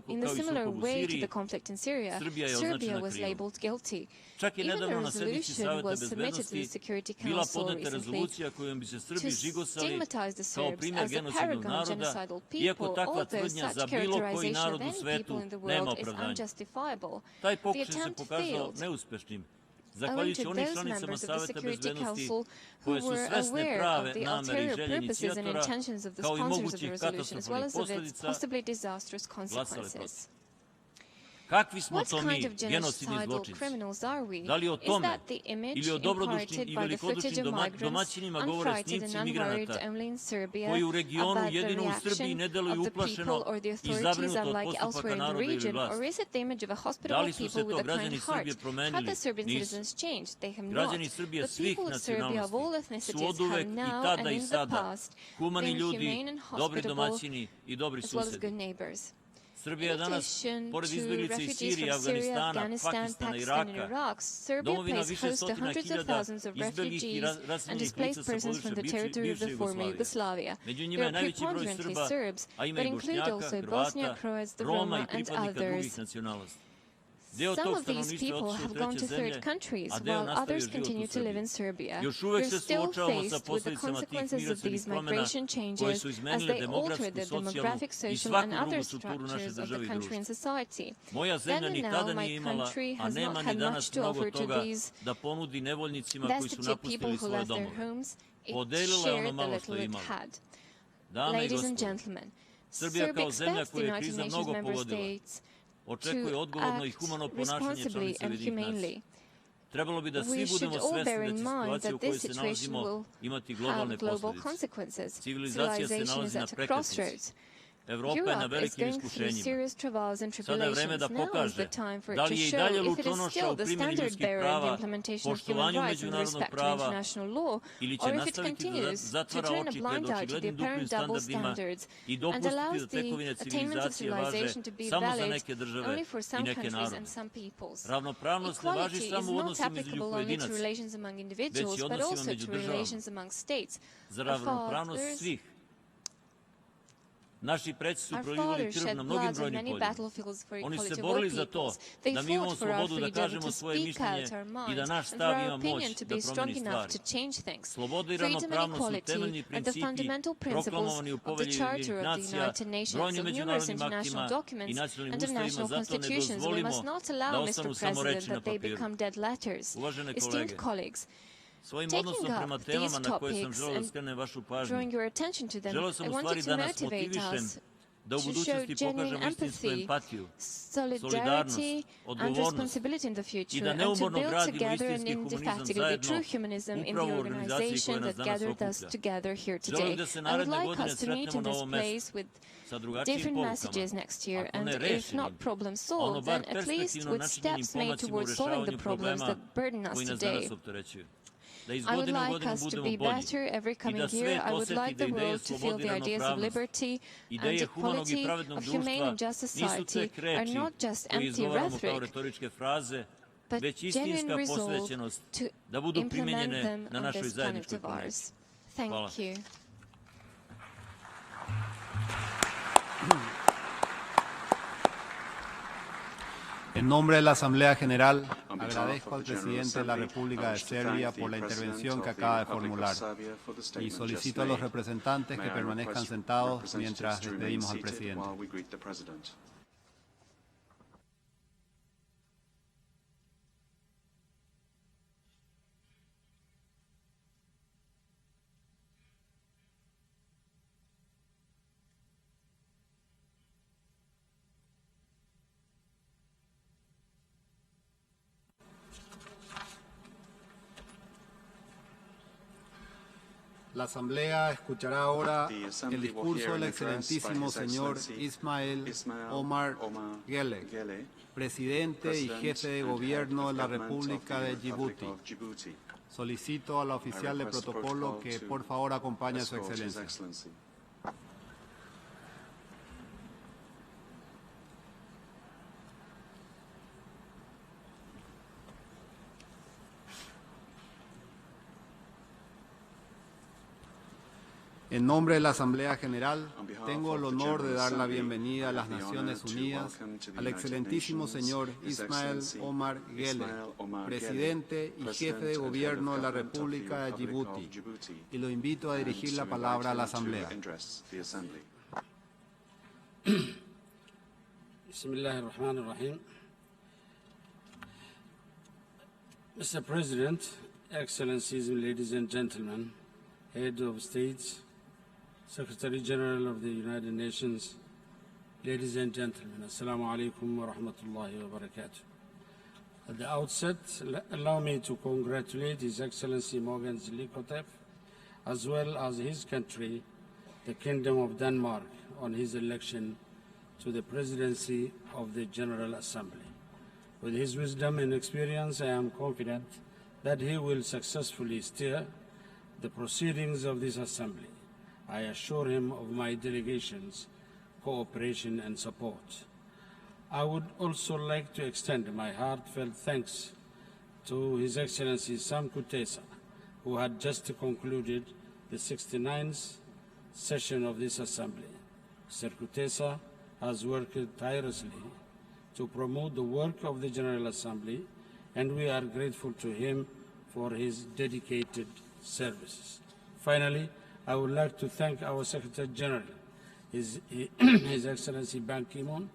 in a similar way to the conflict in Syria, Serbia was labeled guilty. Even a resolution was submitted to the Security Council recently to stigmatize the Serbs as a paragon genocidal people, although such characterization of any people in the world is unjustifiable. The attempt failed. Owing to those members of the Security Council who were aware of the ulterior purposes and intentions of the sponsors of the resolution, as well as of its possibly disastrous consequences. What kind of genocidal criminals are we? Is that the image imparted by the footage of migrants, unfrighted and unworried only in Serbia, about the reaction of the people or the authorities unlike elsewhere in the region, or is it the image of a hospitable people with a kind heart? Have the Serbian citizens changed? They have not. The people of Serbia of all ethnicities have now and in the past been humane and hospitable, as well as good neighbors. Srbija danas, pored izbjeglica iz Sirije, Afganistana, Pakistana, Iraka, domovina više stotina hiljada izbjeglih i raseljenih lica sa područja bivše Jugoslavije. Među njima je najveći broj Srba, a ima i Bošnjaka, Hrvata, Roma i pripadnika drugih nacionalnosti. Some of these people have gone to third countries, while others continue to live in Serbia. We're still faced with the consequences of these migration changes as they alter the demographic, social and other structures of the country and society. Then and now, my country has not had much to offer to these destitute people who left their homes. It shared the little it had. Ladies and gentlemen, Serbia expects the United Nations member states očekuje odgovorno i humano ponašanje članica Ujedinjenih nacija. Trebalo bi da svi budemo svesni da će situacija u kojoj se nalazimo imati globalne posljedice. Civilizacija se nalazi na prekretnici. Evropa je na velikim iskušenjima. Sada je vreme da pokaže da li je i dalje lutonoša u primjeni ljudskih prava, poštovanju međunarodnog prava, ili će nastaviti da zatvara oči pred očiglednim duplim standardima i dopustiti da tekovine civilizacije važe samo za neke države i neke narode. Ravnopravnost ne važi samo u odnosima između pojedinaca, već i odnosima među državama. Za ravnopravnost svih naši preci su prolivali krv na mnogim brojnim poljima. Oni su se borili za to da mi imamo slobodu da kažemo svoje mišljenje i da naš stav ima moć da promeni stvari. Sloboda i ravnopravnost su temeljni principi proklamovani u Povelji Ujedinjenih nacija, brojnim međunarodnim aktima i nacionalnim ustavima, zato ne dozvolimo da ostanu samo reči na papiru. Uvažene kolege, svojim odnosom prema temama na koje sam želeo da skrenem vašu pažnju, želeo sam u stvari da nas motivišem da u budućnosti pokažemo istinsku empatiju, solidarnost, odgovornost i da neumorno gradimo istinski humanizam zajedno upravo u organizaciji koja nas danas okuplja. Želim da se naredne godine sretnemo na ovom mestu sa drugačijim porukama, ako ne rešenim, ono bar perspektivno načinjenim pomacima u rešavanju problema koji nas danas opterećuju. I would like us to be better every coming year. I would like the world to feel the ideas of liberty and equality, of humane and just society are not just empty rhetoric, but genuine resolve to implement them on this planet of ours. Thank you. En nombre de la Asamblea General, Agradezco al presidente de la República de Serbia por la intervención que acaba de formular y solicito a los representantes que permanezcan sentados mientras despedimos al presidente. La Asamblea escuchará ahora el discurso del excelentísimo señor Ismail Omar Guelleh, presidente y jefe de gobierno de la República de Djibouti. Solicito a la oficial de protocolo que por favor acompañe a su excelencia. En nombre de la Asamblea General, tengo el honor de dar la bienvenida a las Naciones Unidas al excelentísimo señor Ismail Omar Guelleh, presidente y jefe de gobierno de la República de Djibouti, y lo invito a dirigir la palabra a la Asamblea. Bismillahirrahmanirrahim. Mr. President, Excellencies, ladies and gentlemen, Head of States, Secretary General of the United Nations, ladies and gentlemen, Assalamu alaikum wa rahmatullahi wa barakatuh. At the outset, allow me to congratulate His Excellency Morgan Zlikotep, as well as his country, the Kingdom of Denmark, on his election to the presidency of the General Assembly. With his wisdom and experience, I am confident that he will successfully steer the proceedings of this Assembly. I assure him of my delegation's cooperation and support. I would also like to extend my heartfelt thanks to His Excellency Sam Kutesa, who had just concluded the 69th session of this Assembly. Mr. Kutesa has worked tirelessly to promote the work of the General Assembly, and we are grateful to him for his dedicated services. Finally, I would like to thank our Secretary General, His Excellency Ban Ki-moon,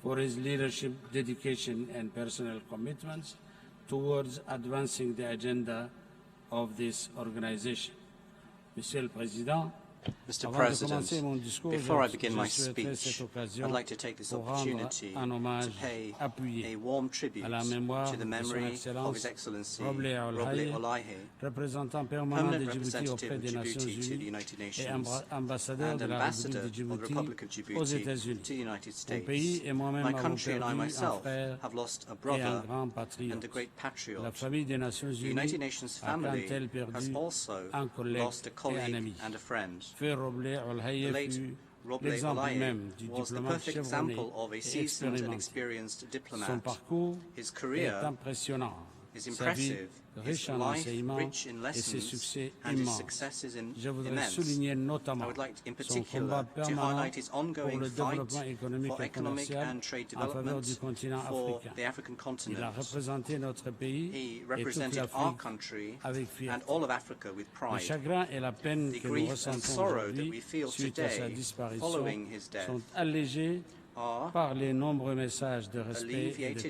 for his leadership, dedication, and personal commitments towards advancing the agenda of this organization. Monsieur le Président, Mr. President, before I begin my speech, I'd like to take this opportunity to pay a warm tribute to the memory of His Excellency Roble Olaye, Permanent Representative of Djibouti to the United Nations and Ambassador of the Republic of Djibouti to the United States. My country and I myself have lost a brother and a great patriot. The United Nations family has also lost a colleague and a friend. The late Roble Olaye was the perfect example of a seasoned and experienced diplomat. His career is impressive, his life rich in lessons, and his successes immense. I would like in particular to highlight his ongoing fight for economic and trade development for the African continent. He represented our country and all of Africa with pride. The grief and sorrow that we feel today following his death are alleviated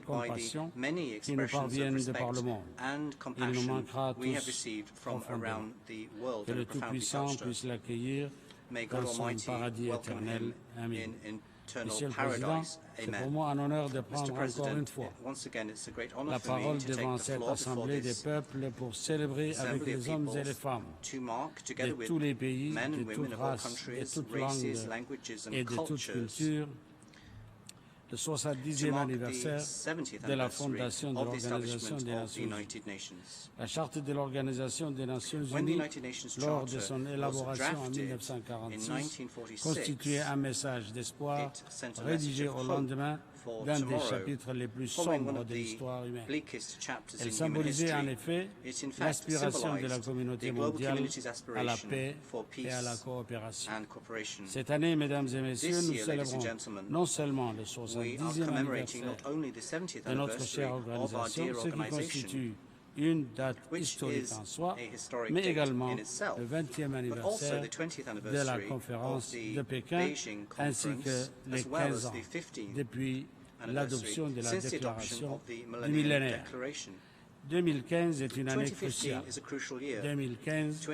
by the many expressions of respect and compassion we have received from around the world and profoundly touched us. May God Almighty welcome him in eternal paradise. Amen. Mr. President, once again, it's a great honor for me to take the floor before this Assembly of Peoples to mark, together with men and women of all countries, races, languages, and cultures, le 70e anniversaire de la fondation de l'Organisation des Nations Unies. La Charte de l'Organisation des Nations Unies, lors de son élaboration en 1946, constituait un message d'espoir rédigé au lendemain d'un des chapitres les plus sombres de l'histoire humaine. Elle symbolisait en effet l'aspiration de la communauté mondiale à la paix et à la coopération. Cette année, mesdames et messieurs, nous célébrons non seulement le 70e anniversaire de notre chère organisation, ce qui constitue une date historique en soi, mais également le 20e anniversaire de la conférence de Pékin, ainsi que les 15 ans depuis l'adoption de la déclaration du millénaire. 2015 est une année cruciale. 2015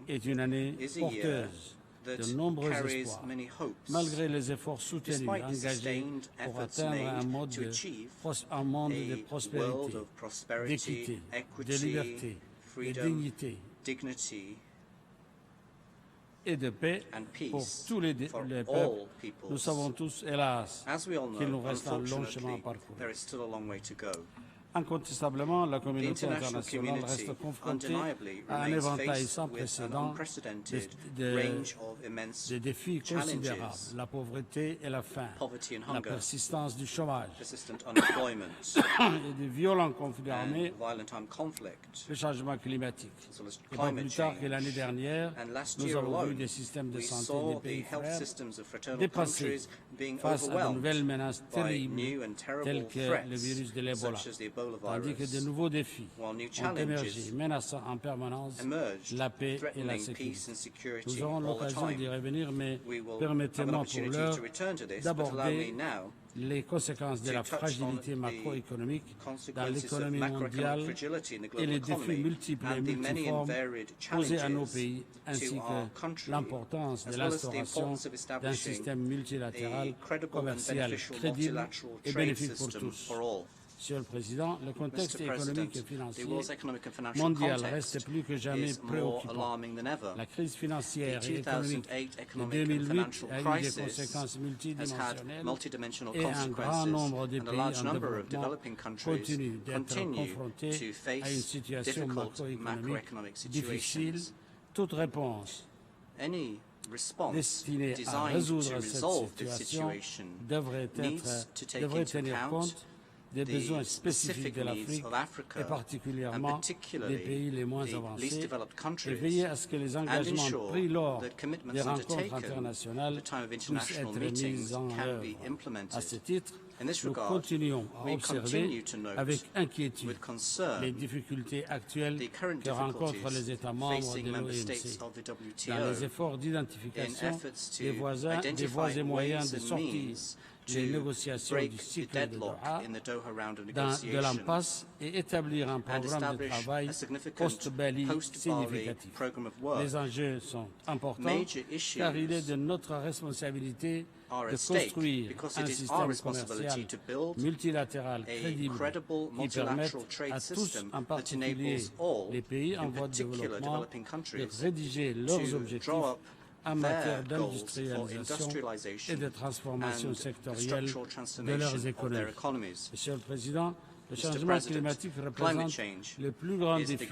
est une année porteuse de nombreux espoirs, malgré les efforts soutenus, engagés pour atteindre un monde de prospérité, d'équité, de liberté, de dignité et de paix pour tous les peuples. Nous savons tous, hélas, qu'il nous reste un long chemin à parcourir. Incontestablement, la communauté internationale reste confrontée à un éventail sans précédent de défis considérables, la pauvreté et la faim, la persistance du chômage et de violents conflits armés, le changement climatique. Et pas plus tard que l'année dernière, nous avons vu des systèmes de santé des pays frères dépassés face à de nouvelles menaces terribles telles que le virus de l'Ebola, tandis que de nouveaux défis ont émergé, menaçant en permanence la paix et la sécurité. Nous aurons l'occasion d'y revenir, mais permettez-moi pour l'heure d'aborder les conséquences de la fragilité macroéconomique dans l'économie mondiale et les défis multiples et multiformes posés à nos pays, ainsi que l'importance de l'instauration d'un système multilatéral commercial crédible et bénéfique pour tous. Monsieur le Président, le contexte économique et financier mondial reste plus que jamais préoccupant. La crise financière et économique de 2008 a eu des conséquences multidimensionnelles et un grand nombre de pays en développement continuent d'être confrontés à une situation macroéconomique difficile. Toute réponse destinée à résoudre cette situation devrait tenir compte des besoins spécifiques de l'Afrique et particulièrement des pays les moins avancés et veiller à ce que les engagements pris lors des rencontres internationales puissent être mis en œuvre. À ce titre, nous continuons à observer avec inquiétude les difficultés actuelles que rencontrent les États membres de l'OMC dans les efforts d'identification des voies et moyens de sortir les négociations du cycle de Doha de l'impasse et établir un programme de travail post-Bali significatif. Les enjeux sont importants car il est de notre responsabilité de construire un système commercial multilatéral crédible qui permette à tous, en particulier les pays en voie de développement, de rédiger leurs objectifs en matière d'industrialisation et de transformation sectorielle de leurs économies. Monsieur le Président, le changement climatique représente le plus grand défi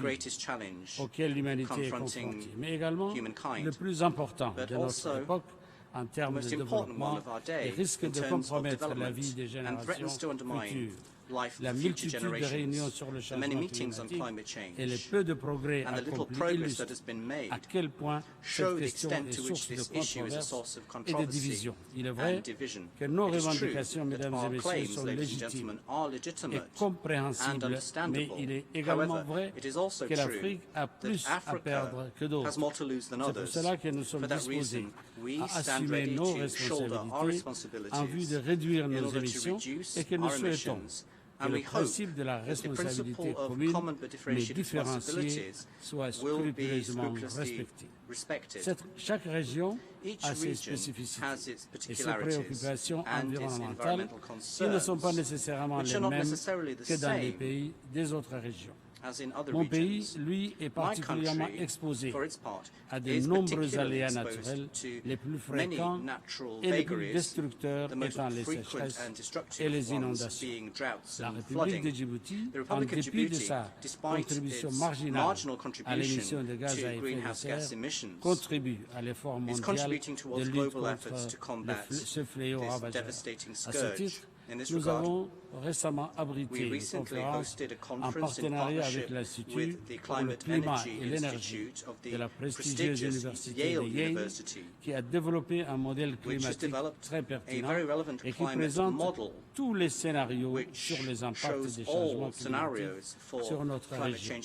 auquel l'humanité est confrontée, mais également le plus important de notre époque en termes de développement et risque de compromettre la vie des générations futures. La multitude de réunions sur le changement climatique et le peu de progrès accomplis illustrent à quel point cette question est source de controverses et de divisions. Il est vrai que nos revendications, mesdames et messieurs, sont légitimes et compréhensibles, mais il est également vrai que l'Afrique a plus à perdre que d'autres. C'est pour cela que nous sommes disposés à assumer nos responsabilités en vue de réduire nos émissions et que nous souhaitons que le principe de la responsabilité commune, mais différenciée, soit scrupuleusement respecté. Chaque région a ses spécificités et ses préoccupations environnementales qui ne sont pas nécessairement les mêmes que dans les pays des autres régions. Mon pays, lui, est particulièrement exposé à de nombreux aléas naturels, les plus fréquents et les plus destructeurs étant les sécheresses et les inondations. La République de Djibouti, en dépit de sa contribution marginale à l'émission de gaz à effet de serre, contribue à l'effort mondial de lutte contre ce fléau ravageur. À ce titre, Nous avons récemment abrité une conférence en partenariat avec l'Institut pour le climat et l'énergie de la prestigieuse université de Yale, qui a développé un modèle climatique très pertinent et qui présente tous les scénarios sur les impacts des changements climatiques sur notre région.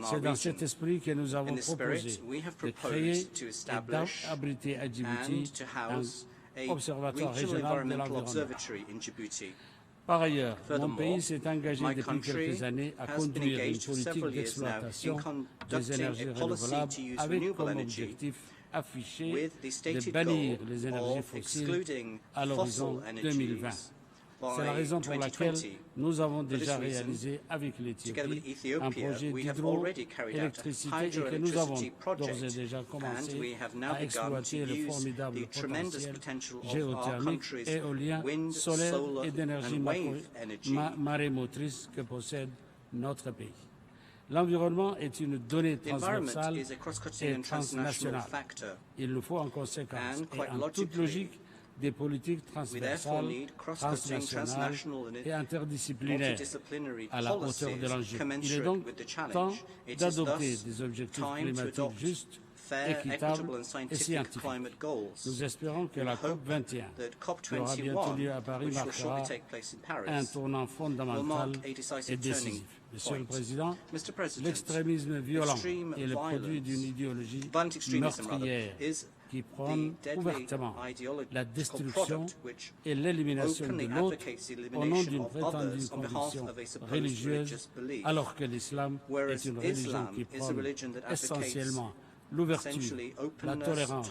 C'est dans cet esprit que nous avons proposé de créer et d'abriter à Djibouti un observatoire régional de l'environnement. Par ailleurs, mon pays s'est engagé depuis quelques années à conduire une politique d'exploitation des énergies renouvelables avec comme objectif affiché de bannir les énergies fossiles à l'horizon 2020. C'est la raison pour laquelle nous avons déjà réalisé avec l'Éthiopie un projet d'hydroélectricité et que nous avons d'ores et déjà commencé à exploiter le formidable potentiel géothermique, éolien, solaire et d'énergie marémotrice que possède notre pays. L'environnement est une donnée transversale et transnationale. Il nous faut en conséquence et en toute logique des politiques transversales, transnationales et interdisciplinaires à la hauteur de l'enjeu. Il est donc temps d'adopter des objectifs climatiques justes, équitables et scientifiques. Nous espérons que la COP21, qui aura bientôt lieu à Paris, marquera un tournant fondamental et décisif. Monsieur le Président, l'extrémisme violent est le produit d'une idéologie meurtrière qui prône ouvertement la destruction et l'élimination de l'autre au nom d'une prétendue conviction religieuse, alors que l'islam est une religion qui prône essentiellement l'ouverture, la tolérance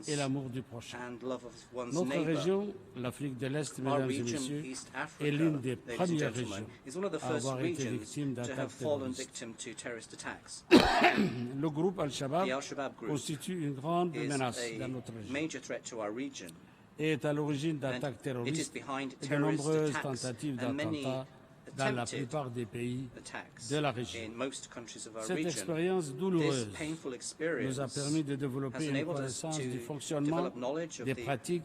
et l'amour du prochain. Notre région, l'Afrique de l'Est, mesdames et messieurs, est l'une des premières régions à avoir été victime d'attaques terroristes. Le groupe Al-Shabaab constitue une grande menace dans notre région et est à l'origine d'attaques terroristes et de nombreuses tentatives d'attentats dans la plupart des pays de la région. Cette expérience douloureuse nous a permis de développer une connaissance du fonctionnement, des pratiques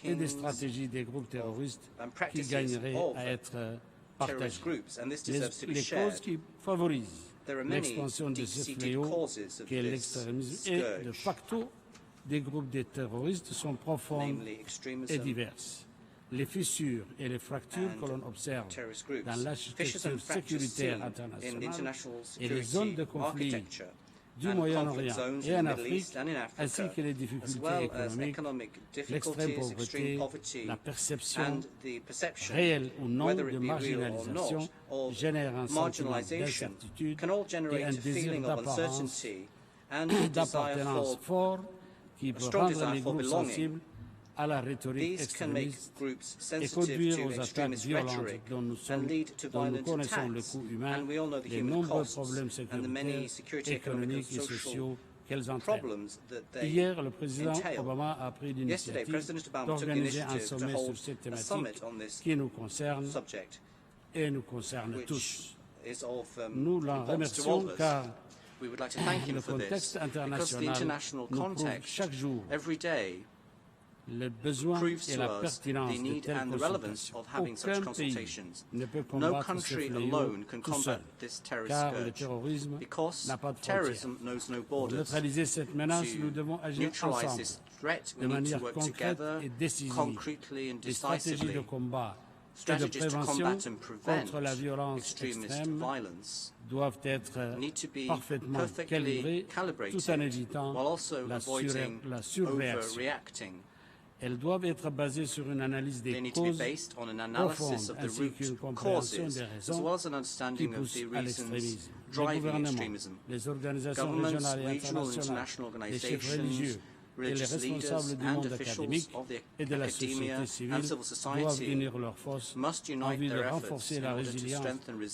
et des stratégies des groupes terroristes qui gagneraient à être partagées. Les causes qui favorisent l'expansion de ce fléau qu'est l'extrémisme et, de facto, des groupes de terroristes sont profondes et diverses. Les fissures et les fractures que l'on observe dans l'architecture sécuritaire internationale et les zones de conflit du Moyen-Orient et en Afrique, ainsi que les difficultés économiques, l'extrême pauvreté, la perception réelle ou non de marginalisation génèrent un sentiment d'incertitude et un désir d'appartenance fort qui peut rendre les groupes sensibles à la rhétorique extrémiste et conduire aux attaques violentes dont nous connaissons le coût humain, les nombreux problèmes sécuritaires, économiques et sociaux qu'elles entraînent. Hier, le président Obama a pris l'initiative d'organiser un sommet sur cette thématique qui nous concerne et nous concerne tous. Nous l'en remercions car le contexte international nous prouve chaque jour le besoin et la pertinence de telles consultations. Aucun pays ne peut combattre ce fléau tout seul, car le terrorisme n'a pas de frontières. Pour neutraliser cette menace, nous devons agir ensemble, de manière concrète et décisive. Les stratégies de combat et de prévention contre la violence extrême doivent être parfaitement calibrées tout en évitant la surréaction. Elles doivent être basées sur une analyse des causes profondes ainsi qu'une compréhension des raisons qui poussent à l'extrémisme. Les gouvernements, les organisations régionales et internationales, les chefs religieux et les responsables du monde académique et de la société civile doivent unir leurs forces en vue de renforcer la résilience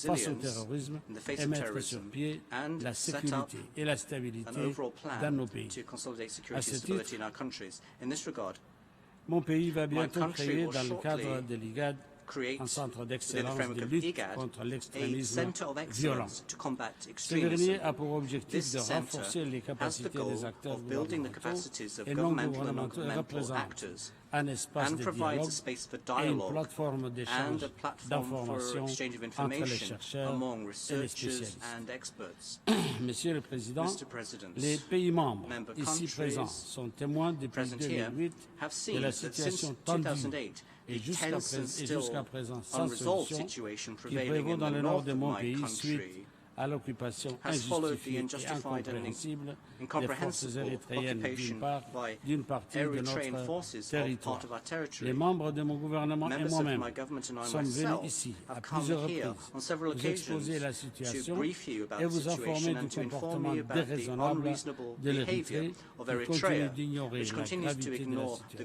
face au terrorisme et mettre sur pied la sécurité et la stabilité dans nos pays. À ce titre, mon pays va bientôt créer, dans le cadre de l'IGAD, un centre d'excellence de lutte contre l'extrémisme violent. Ce dernier a pour objectif de renforcer les capacités des acteurs gouvernementaux et non gouvernementaux et représente un espace de dialogue et une plateforme d'échange d'informations entre les chercheurs et les spécialistes. Monsieur le Président, les pays membres ici présents sont témoins depuis 2008 de la situation tendue et jusqu'à présent sans solution qui prévaut dans le nord de mon pays suite à l'occupation injustifiée et incompréhensible des forces érythréennes d'une partie de notre territoire. Les membres de mon gouvernement et moi-même sommes venus ici à plusieurs reprises vous exposer la situation et vous informer du comportement déraisonnable de l'Érythrée qui continue d'ignorer la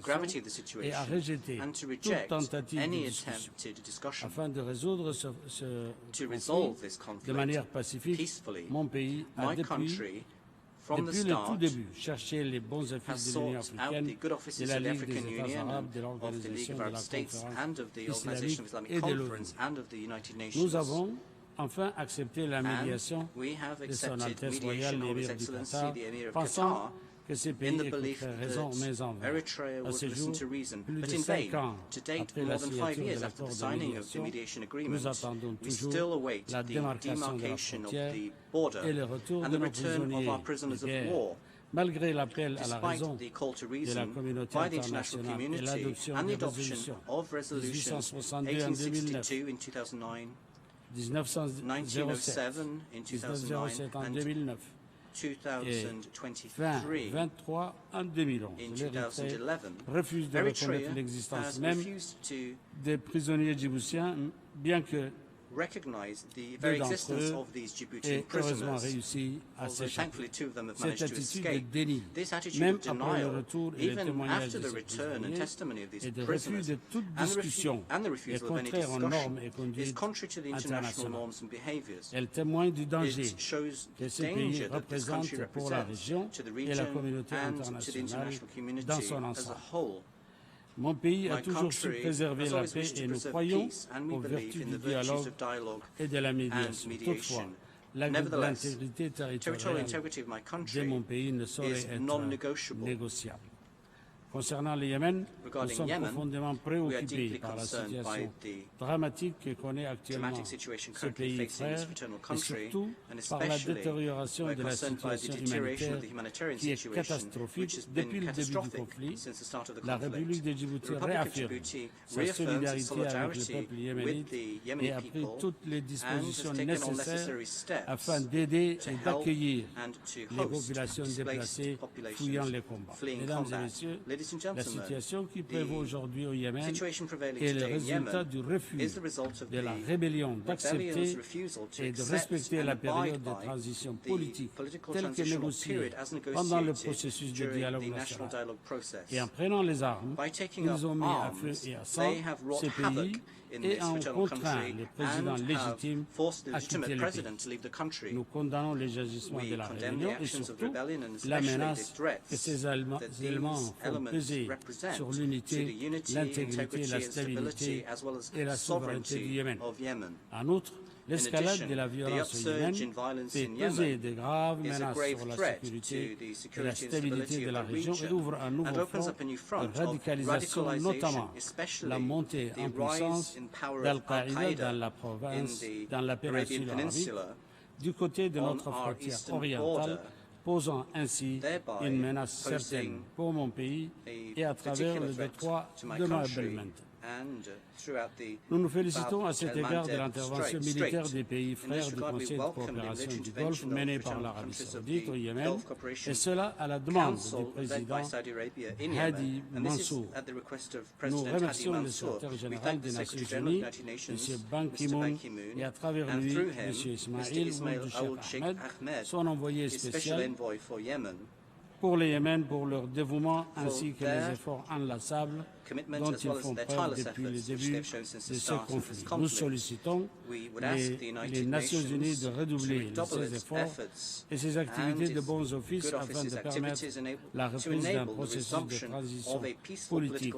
gravité de la situation et à rejeter toute tentative de discussion. Afin de résoudre ce conflit de manière pacifique, mon pays a depuis le tout début cherché les bons offices de l'Union africaine, de la Ligue des États arabes, de l'Organisation de la Conférence islamique et de l'ONU. Nous avons enfin accepté la médiation de Son Altesse Royale l'émir du Qatar, pensant que ces pays écouteraient raison mais en vain. À ce jour, plus de 5 ans après la signature de l'accord de médiation, nous attendons toujours la démarcation de la frontière et le retour de nos prisonniers de guerre. Malgré l'appel à la raison de la communauté internationale et l'adoption des résolutions 1862 en 2009, 1907 en 2009, et 23 en 2011. L'Érythrée refuse de reconnaître l'existence même des prisonniers djiboutiens, bien que deux d'entre eux aient heureusement réussi à s'échapper. Cette attitude de déni, même après le retour et le témoignage de ces prisonniers, et de refus de toute discussion, est contraire aux normes et conduites internationales. Elle témoigne du danger que ces pays représentent pour la région et la communauté internationale dans son ensemble. Mon pays a toujours su préserver la paix et nous croyons aux vertus du dialogue et de la médiation. Toutefois, l'intégrité territoriale de mon pays ne saurait être négociable. Concernant le Yémen, nous sommes profondément préoccupés par la situation dramatique que connaît actuellement ce pays frère et surtout par la détérioration de la situation humanitaire qui est catastrophique depuis le début du conflit. La République de Djibouti réaffirme sa solidarité avec le peuple yéménite et a pris toutes les dispositions nécessaires afin d'aider et d'accueillir les populations déplacées fuyant les combats. Mesdames et messieurs, la situation qui prévaut aujourd'hui au Yémen est le résultat du refus de la rébellion d'accepter et de respecter la période de transition politique telle que négociée pendant le processus de dialogue national. Et en prenant les armes, ils ont mis à feu et à sang ces pays et ont contraint les présidents légitimes à quitter le pays. Nous condamnons les agissements de la rébellion et surtout la menace que ces éléments font peser sur l'unité, l'intégrité, la stabilité et la souveraineté du Yémen. En outre, l'escalade de la violence au Yémen fait peser de graves menaces sur la sécurité et la stabilité de la région et ouvre un nouveau front de radicalisation, notamment la montée en puissance d'Al-Qaïda dans la province, dans la péninsule arabique, du côté de notre frontière orientale, posant ainsi une menace certaine pour mon pays et à travers le détroit de Bab-el-Mandeb. Nous nous félicitons à cet égard de l'intervention militaire des pays frères du Conseil de coopération du Golfe menée par l'Arabie saoudite au Yémen, et cela à la demande du président Hadi Mansour. Nous remercions le secrétaire général des Nations Unies, M. Ban Ki-moon, et à travers lui, M. Ismail Ould Cheikh Ahmed, son envoyé spécial pour le Yémen, pour leur dévouement ainsi que les efforts inlassables dont ils font preuve depuis le début de ce conflit. Nous sollicitons les Nations Unies de redoubler ces efforts et ces activités de bons offices afin de permettre la reprise d'un processus de transition politique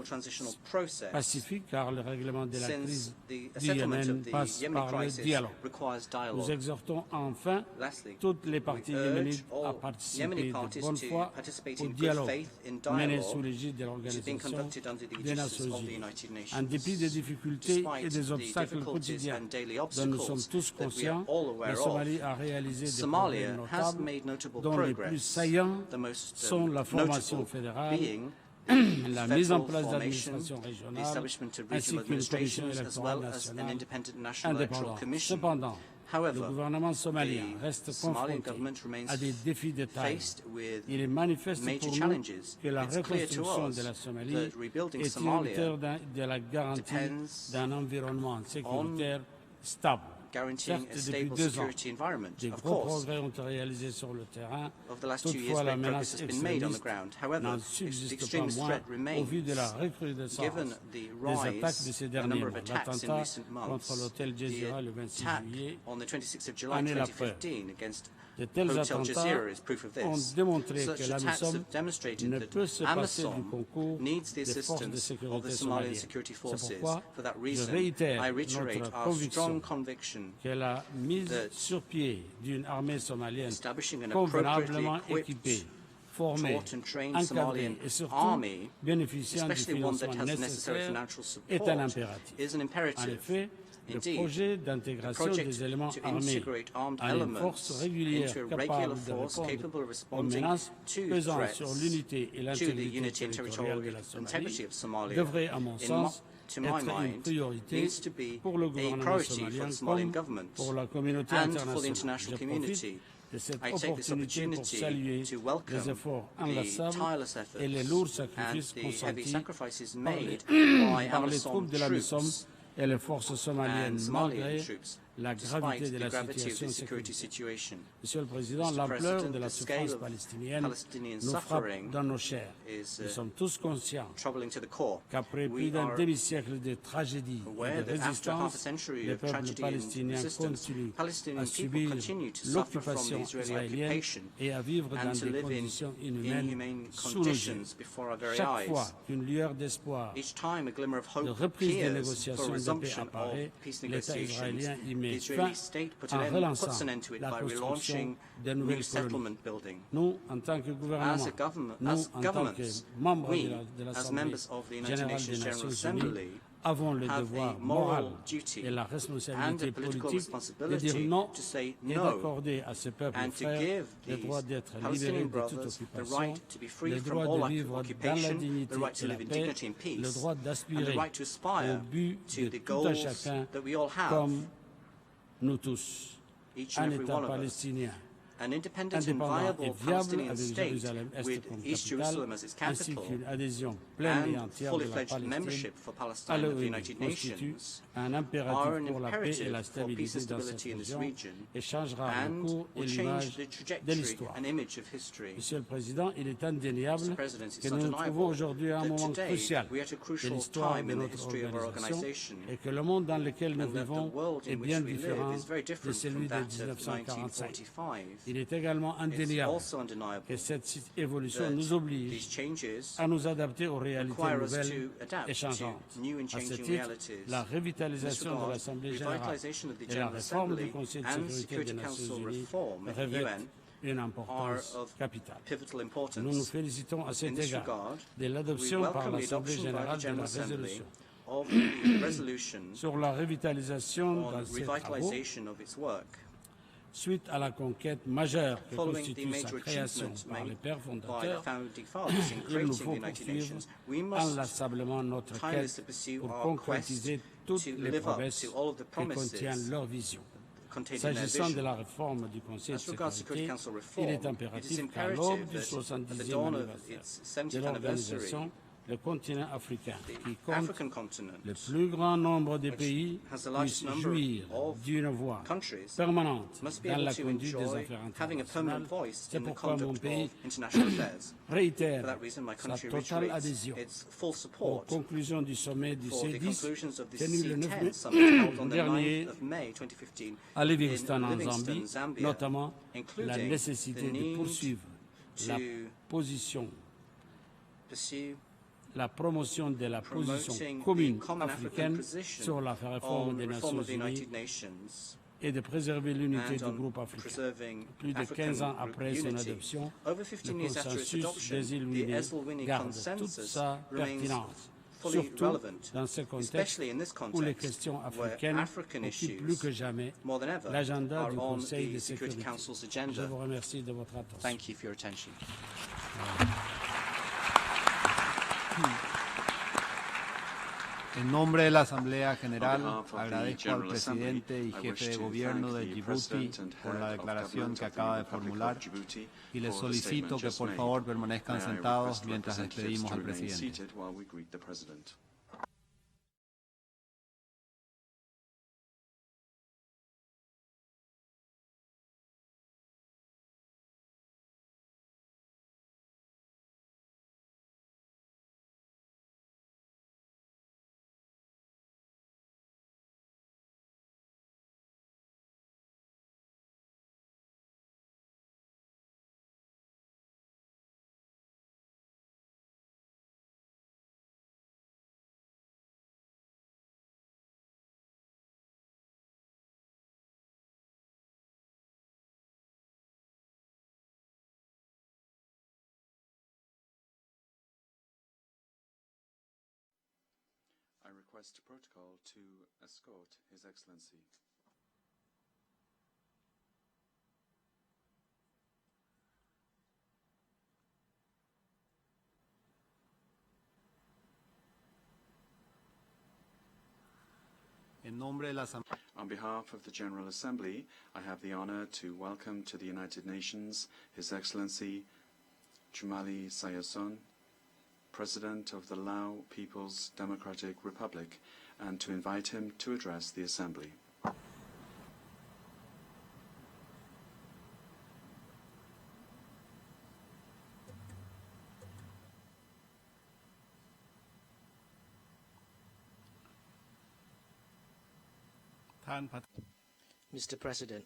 pacifique, car le règlement de la crise du Yémen passe par le dialogue. Nous exhortons enfin toutes les parties yéménites à participer de bonne foi au dialogue mené sous l'égide de l'organisation des Nations Unies. En dépit des difficultés et des obstacles quotidiens dont nous sommes tous conscients, la Somalie a réalisé des progrès notables, dont les plus saillants sont la formation fédérale, la mise en place d'administrations régionales, ainsi qu'une commission électorale nationale indépendante. Cependant, le gouvernement somalien reste confronté à des défis de taille. Il est manifeste pour nous que la reconstruction de la Somalie est tributaire de la garantie d'un environnement sécuritaire stable. Certes, depuis 2 ans, des gros progrès ont été réalisés sur le terrain. Toutefois, la menace extrémiste n'en subsiste pas moins au vu de la recrudescence des attaques de ces derniers mois. L'attentat contre l'hôtel Jazeera le 26 juillet en est la preuve. De tels attentats ont démontré que l'AMISOM ne peut se passer du concours des forces de sécurité somaliennes. C'est pourquoi je réitère notre conviction que la mise sur pied d'une armée somalienne convenablement équipée, formée, encadrée et surtout bénéficiant du financement nécessaire est un impératif. En effet, le projet d'intégration des éléments armés à une force régulière capable de répondre aux menaces pesant sur l'unité et l'intégrité territoriale de la Somalie devrait, à mon sens, être une priorité pour le gouvernement somalien comme pour la communauté internationale. Je profite de cette opportunité pour saluer les efforts inlassables et les lourds sacrifices consentis par les troupes de la MISOM et les forces somaliennes malgré la gravité de la situation sécuritaire. Monsieur le Président, l'ampleur de la souffrance palestinienne nous frappe dans nos chairs. Nous sommes tous conscients qu'après plus d'un demi-siècle de tragédie et de résistance, le peuple palestinien continue à subir l'occupation israélienne et à vivre dans des conditions inhumaines sous nos yeux. Chaque fois qu'une lueur d'espoir de reprise des négociations de paix apparaît, l'État israélien y met fin en relançant la construction de nouvelles colonies. Nous, en tant que gouvernement, nous, en tant que membres de l'Assemblée générale des Nations Unies, avons le devoir moral et la responsabilité politique de dire non et d'accorder à ce peuple frère le droit d'être libéré de toute occupation, le droit de vivre dans la dignité et la paix, le droit d'aspirer au but de tout un chacun comme nous tous, un État palestinien indépendant et viable avec Jérusalem-Est comme capitale, ainsi qu'une adhésion pleine et entière de la Palestine à l'ONU constitue un impératif pour la paix et la stabilité dans cette région et changera le cours et l'image de l'histoire. Monsieur le Président, il est indéniable que nous nous trouvons aujourd'hui à un moment crucial de l'histoire de notre organisation et que le monde dans lequel nous vivons est bien différent de celui de 1945. Il est également indéniable que cette évolution nous oblige à nous adapter aux réalités nouvelles et changeantes. À ce titre, la revitalisation de l'Assemblée générale et la réforme du Conseil de sécurité des Nations Unies revêtent une importance capitale. Nous nous félicitons à cet égard de l'adoption par l'Assemblée générale de la résolution sur la revitalisation dans ses travaux suite à la conquête majeure que constitue sa création par les pères fondateurs. Il nous faut poursuivre inlassablement notre quête pour concrétiser toutes les promesses que contient leur vision. S'agissant de la réforme du Conseil de sécurité, il est impératif qu'à l'aube du 70e anniversaire de l'organisation, le continent africain, qui compte le plus grand nombre de pays, puisse jouir d'une voix permanente dans la conduite des affaires internationales. C'est pourquoi mon pays réitère sa totale adhésion aux conclusions du sommet du C10 tenu le 9 mai dernier à Livingstone en Zambie, notamment la nécessité de poursuivre la promotion de la position commune africaine sur la réforme des Nations Unies et de préserver l'unité du groupe africain. Plus de 15 ans après son adoption, le consensus des îles Winnie garde toute sa pertinence. fully relevant, especially in this context where African issues, more than ever, are on the Security Council's agenda. Thank you for your attention. En nombre de la Asamblea General, agradezco al presidente y jefe de gobierno de Djibouti por la declaración que acaba de formular y les solicito que por favor permanezcan sentados mientras despedimos al presidente. I request protocol to escort His Excellency. On behalf of the General Assembly, I have the honor to welcome to the United Nations His Excellency Jumali Sayason, President of the Lao People's Democratic Republic, and to invite him to address the Assembly. Mr. President,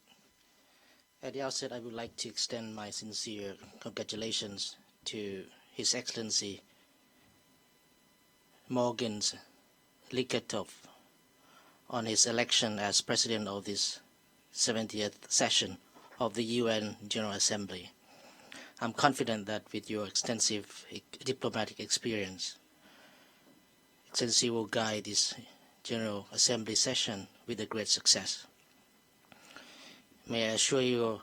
at the outset I would like to extend my sincere congratulations to His Excellency Morgan Likatov on his election as President of this 70th session of the UN General Assembly. I'm confident that with your extensive diplomatic experience, Excellency will guide this General Assembly session with a great success. May I assure you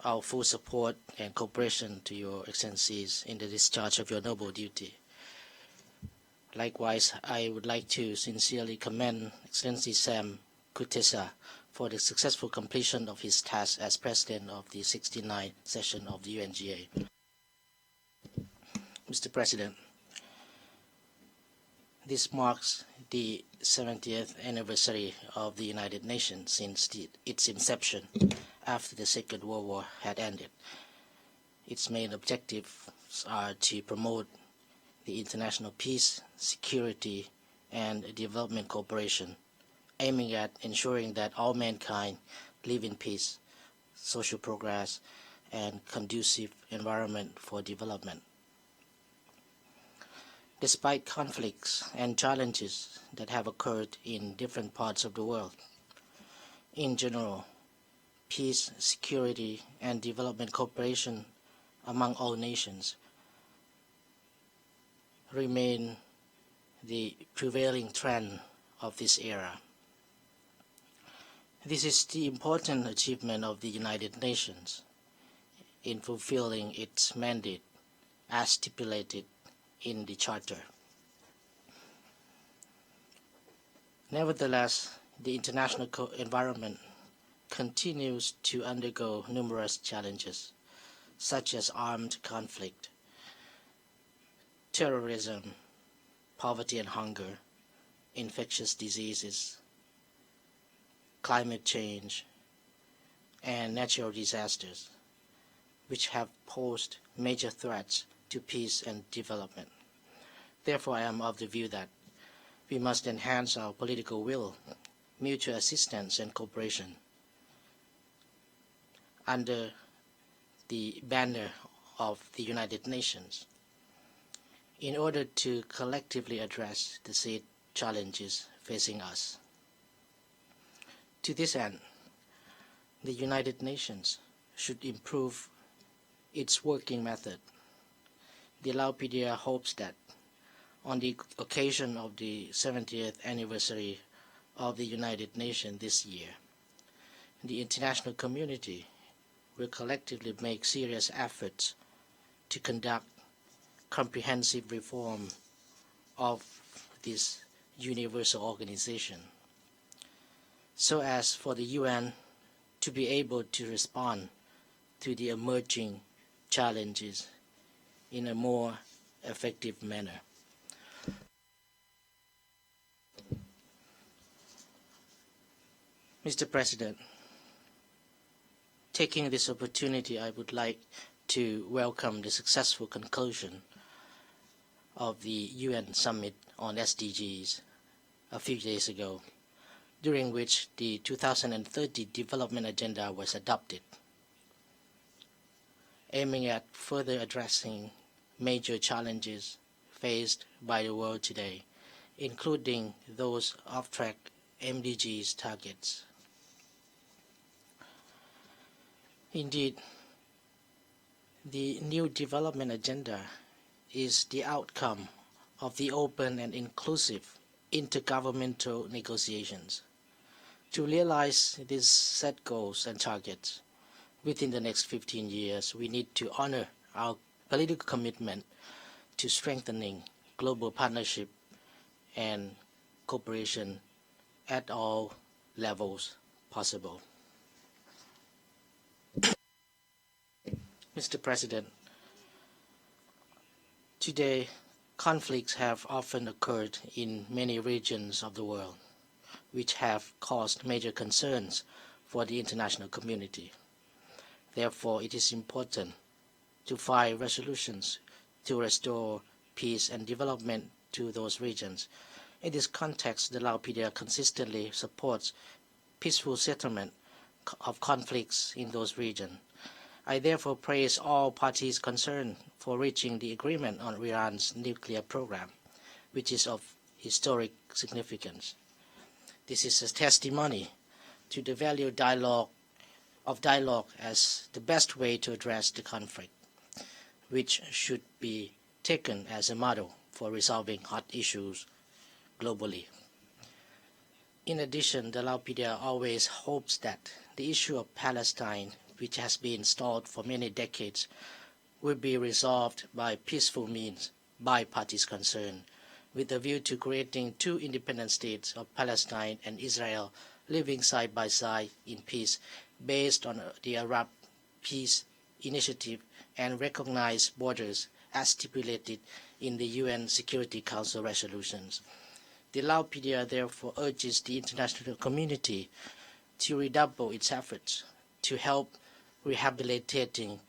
our full support and cooperation to your Excellencies in the discharge of your noble duty. Likewise, I would like to sincerely commend Excellency Sam Kutesa for the successful completion of his task as President of the 69th session of the UNGA. Mr. President, this marks the 70th anniversary of the United Nations since its inception after the Second World War had ended. Its main objectives are to promote the international peace, security, and development cooperation, aiming at ensuring that all mankind live in peace, social progress, and conducive environment for development. Despite conflicts and challenges that have occurred in different parts of the world, in general, peace, security, and development cooperation among all nations remain the prevailing trend of this era. This is the important achievement of the United Nations in fulfilling its mandate as stipulated in the Charter. Nevertheless, the international environment continues to undergo numerous challenges, such as armed conflict, terrorism, poverty and hunger, infectious diseases, climate change, and natural disasters, which have posed major threats to peace and development. Therefore, I am of the view that we must enhance our political will, mutual assistance and cooperation under the banner of the United Nations in order to collectively address the said challenges facing us. To this end, the United Nations should improve its working method. The Lao PDR hopes that on the occasion of the 70th anniversary of the United Nations this year. The international community will collectively make serious efforts to conduct comprehensive reform of this universal organization, so as for the UN to be able to respond to the emerging challenges in a more effective manner. Mr. President, taking this opportunity, I would like to welcome the successful conclusion of the UN Summit on SDGs a few days ago, during which the 2030 Development Agenda was adopted, aiming at further addressing major challenges faced by the world today, including those off-track MDGs targets. Indeed, the new development agenda is the outcome of the open and inclusive intergovernmental negotiations. To realize these set goals and targets within the next 15 years, we need to honor our political commitment to strengthening global partnership and cooperation at all levels possible. Mr. President, today conflicts have often occurred in many regions of the world, which have caused major concerns for the international community. Therefore, it is important to find resolutions to restore peace and development to those regions. In this context, the Lao-PDR consistently supports peaceful settlement of conflicts in those regions. I therefore praise all parties concerned for reaching the agreement on Iran's nuclear program, which is of historic significance. This is a testimony to the value of dialogue as the best way to address the conflict, which should be taken as a model for resolving hot issues globally. In addition, the Lao-PDR always hopes that the issue of Palestine, which has been stalled for many decades, will be resolved by peaceful means by parties concerned, with a view to creating two independent states of Palestine and Israel living side by side in peace based on the Arab Peace Initiative and recognized borders as stipulated in the UN Security Council resolutions. The Lao-PDR therefore urges the international community to redouble its efforts to help rehabilitating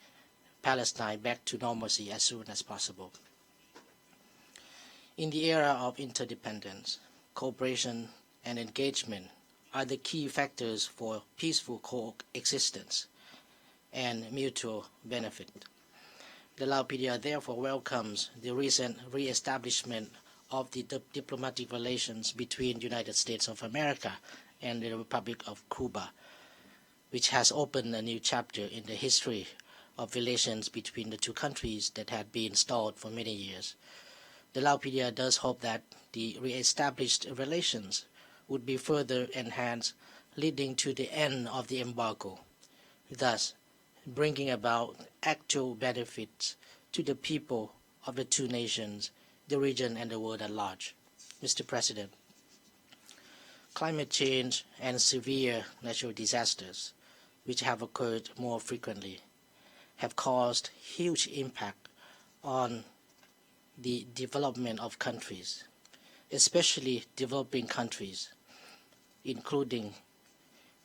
Palestine back to normalcy as soon as possible. In the era of interdependence, cooperation and engagement are the key factors for peaceful coexistence and mutual benefit. The Lao-PDR therefore welcomes the recent re-establishment of the diplomatic relations between the United States of America and the Republic of Cuba, which has opened a new chapter in the history of relations between the two countries that had been stalled for many years. The Lao-PDR does hope that the re-established relations would be further enhanced, leading to the end of the embargo, thus bringing about actual benefits to the people of the two nations, the region, and the world at large. Mr. President, climate change and severe natural disasters, which have occurred more frequently, have caused huge impact on the development of countries, especially developing countries, including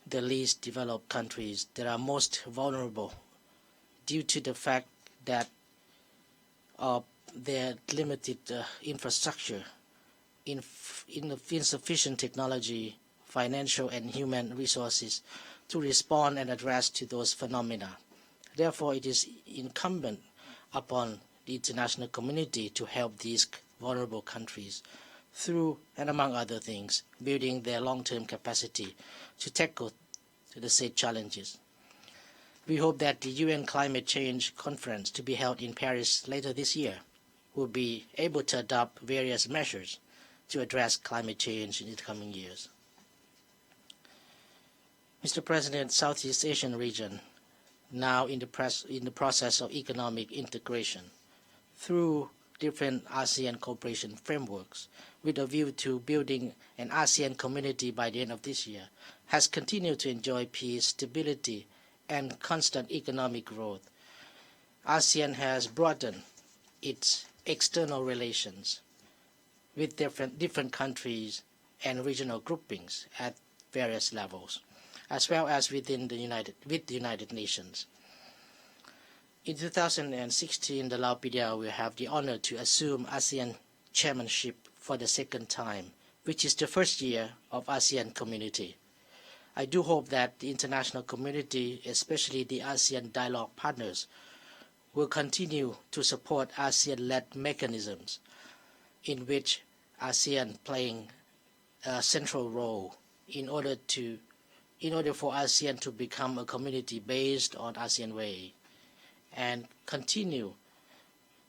the least developed countries that are most vulnerable due to the fact that of their limited infrastructure, insufficient technology, financial and human resources to respond and address to those phenomena. Therefore, it is incumbent upon the international community to help these vulnerable countries through, and among other things, building their long-term capacity to tackle the said challenges. We hope that the UN Climate Change Conference to be held in Paris later this year will be able to adopt various measures to address climate change in the coming years. Mr. President, Southeast Asian region now in the process of economic integration through different ASEAN cooperation frameworks with a view to building an ASEAN community by the end of this year, has continued to enjoy peace, stability, and constant economic growth. ASEAN has broadened its external relations with different countries and regional groupings at various levels, as well as within the United Nations. In 2016, the Lao PDR will have the honor to assume ASEAN chairmanship for the second time, which is the first year of ASEAN community. I do hope that the international community, especially the ASEAN dialogue partners, will continue to support ASEAN-led mechanisms in which ASEAN playing a central role in order for ASEAN to become a community based on ASEAN way and continue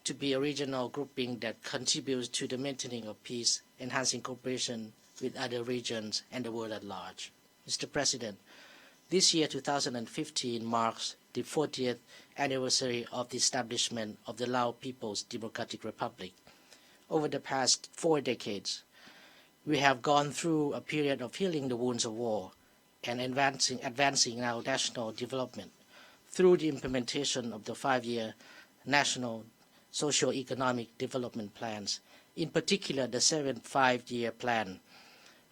to be a regional grouping that contributes to the maintaining of peace, enhancing cooperation with other regions and the world at large. Mr. President, this year, 2015, marks the 40th anniversary of the establishment of the Lao People's Democratic Republic. Over the past 4 decades, we have gone through a period of healing the wounds of war and advancing our national development through the implementation of the 5-year national socio-economic development plans, in particular the 7th 5-year plan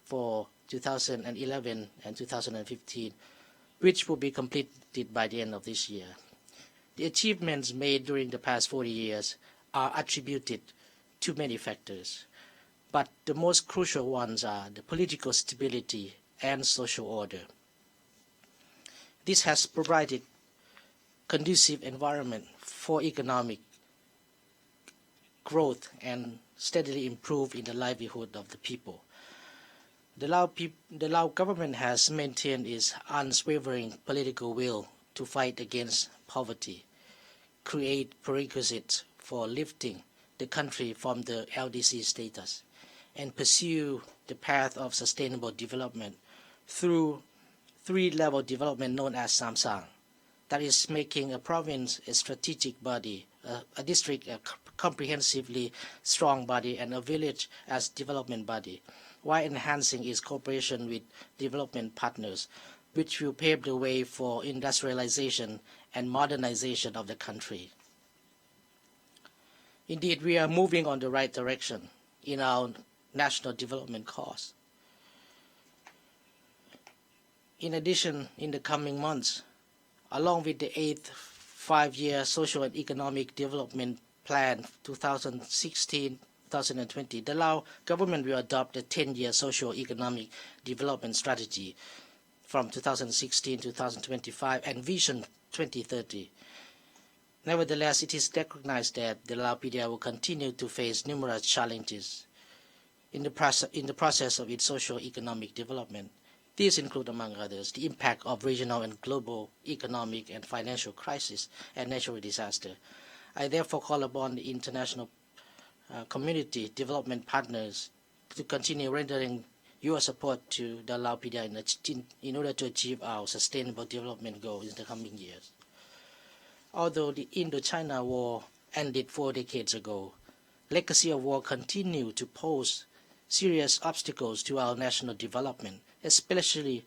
for 2011 and 2015, which will be completed by the end of this year. The achievements made during the past 40 years are attributed to many factors, but the most crucial ones are the political stability and social order. This has provided conducive environment for economic growth and steadily improve in the livelihood of the people. The Lao government has maintained its unswavering political will to fight against poverty, create prerequisites for lifting the country from the LDC status, and pursue the path of sustainable development through 3-level development known as Samsang, that is making a province a strategic body, a district a comprehensively strong body, and a village as development body, while enhancing its cooperation with development partners, which will pave the way for industrialization and modernization of the country. Indeed, we are moving on the right direction in our national development cause. In addition, in the coming months, along with the 8th 5-year social and economic development plan 2016-2020, the Lao government will adopt a 10-year socio-economic development strategy from 2016 to 2025 and Vision 2030. Nevertheless, it is recognized that the Lao PDR will continue to face numerous challenges in the process of its socio-economic development. These include, among others, the impact of regional and global economic and financial crisis and natural disaster. I therefore call upon the international community development partners to continue rendering your support to the Lao PDR in order to achieve our sustainable development goals in the coming years. Although the Indochina War ended 4 decades ago, legacy of war continue to pose serious obstacles to our national development, especially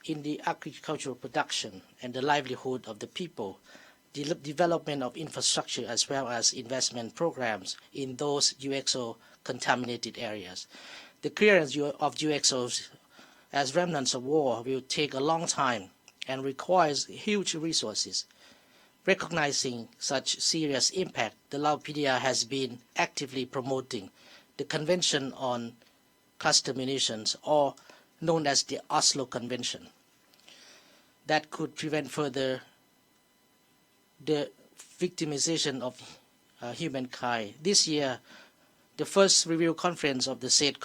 in the agricultural production and the livelihood of the people, the development of infrastructure as well as investment programs in those UXO-contaminated areas. The clearance of UXOs as remnants of war will take a long time and requires huge resources. Recognizing such serious impact, the Lao PDR has been actively promoting the Convention on Cluster Munitions, or known as the Oslo Convention, that could prevent further the victimization of humankind. This year, the first review conference of the said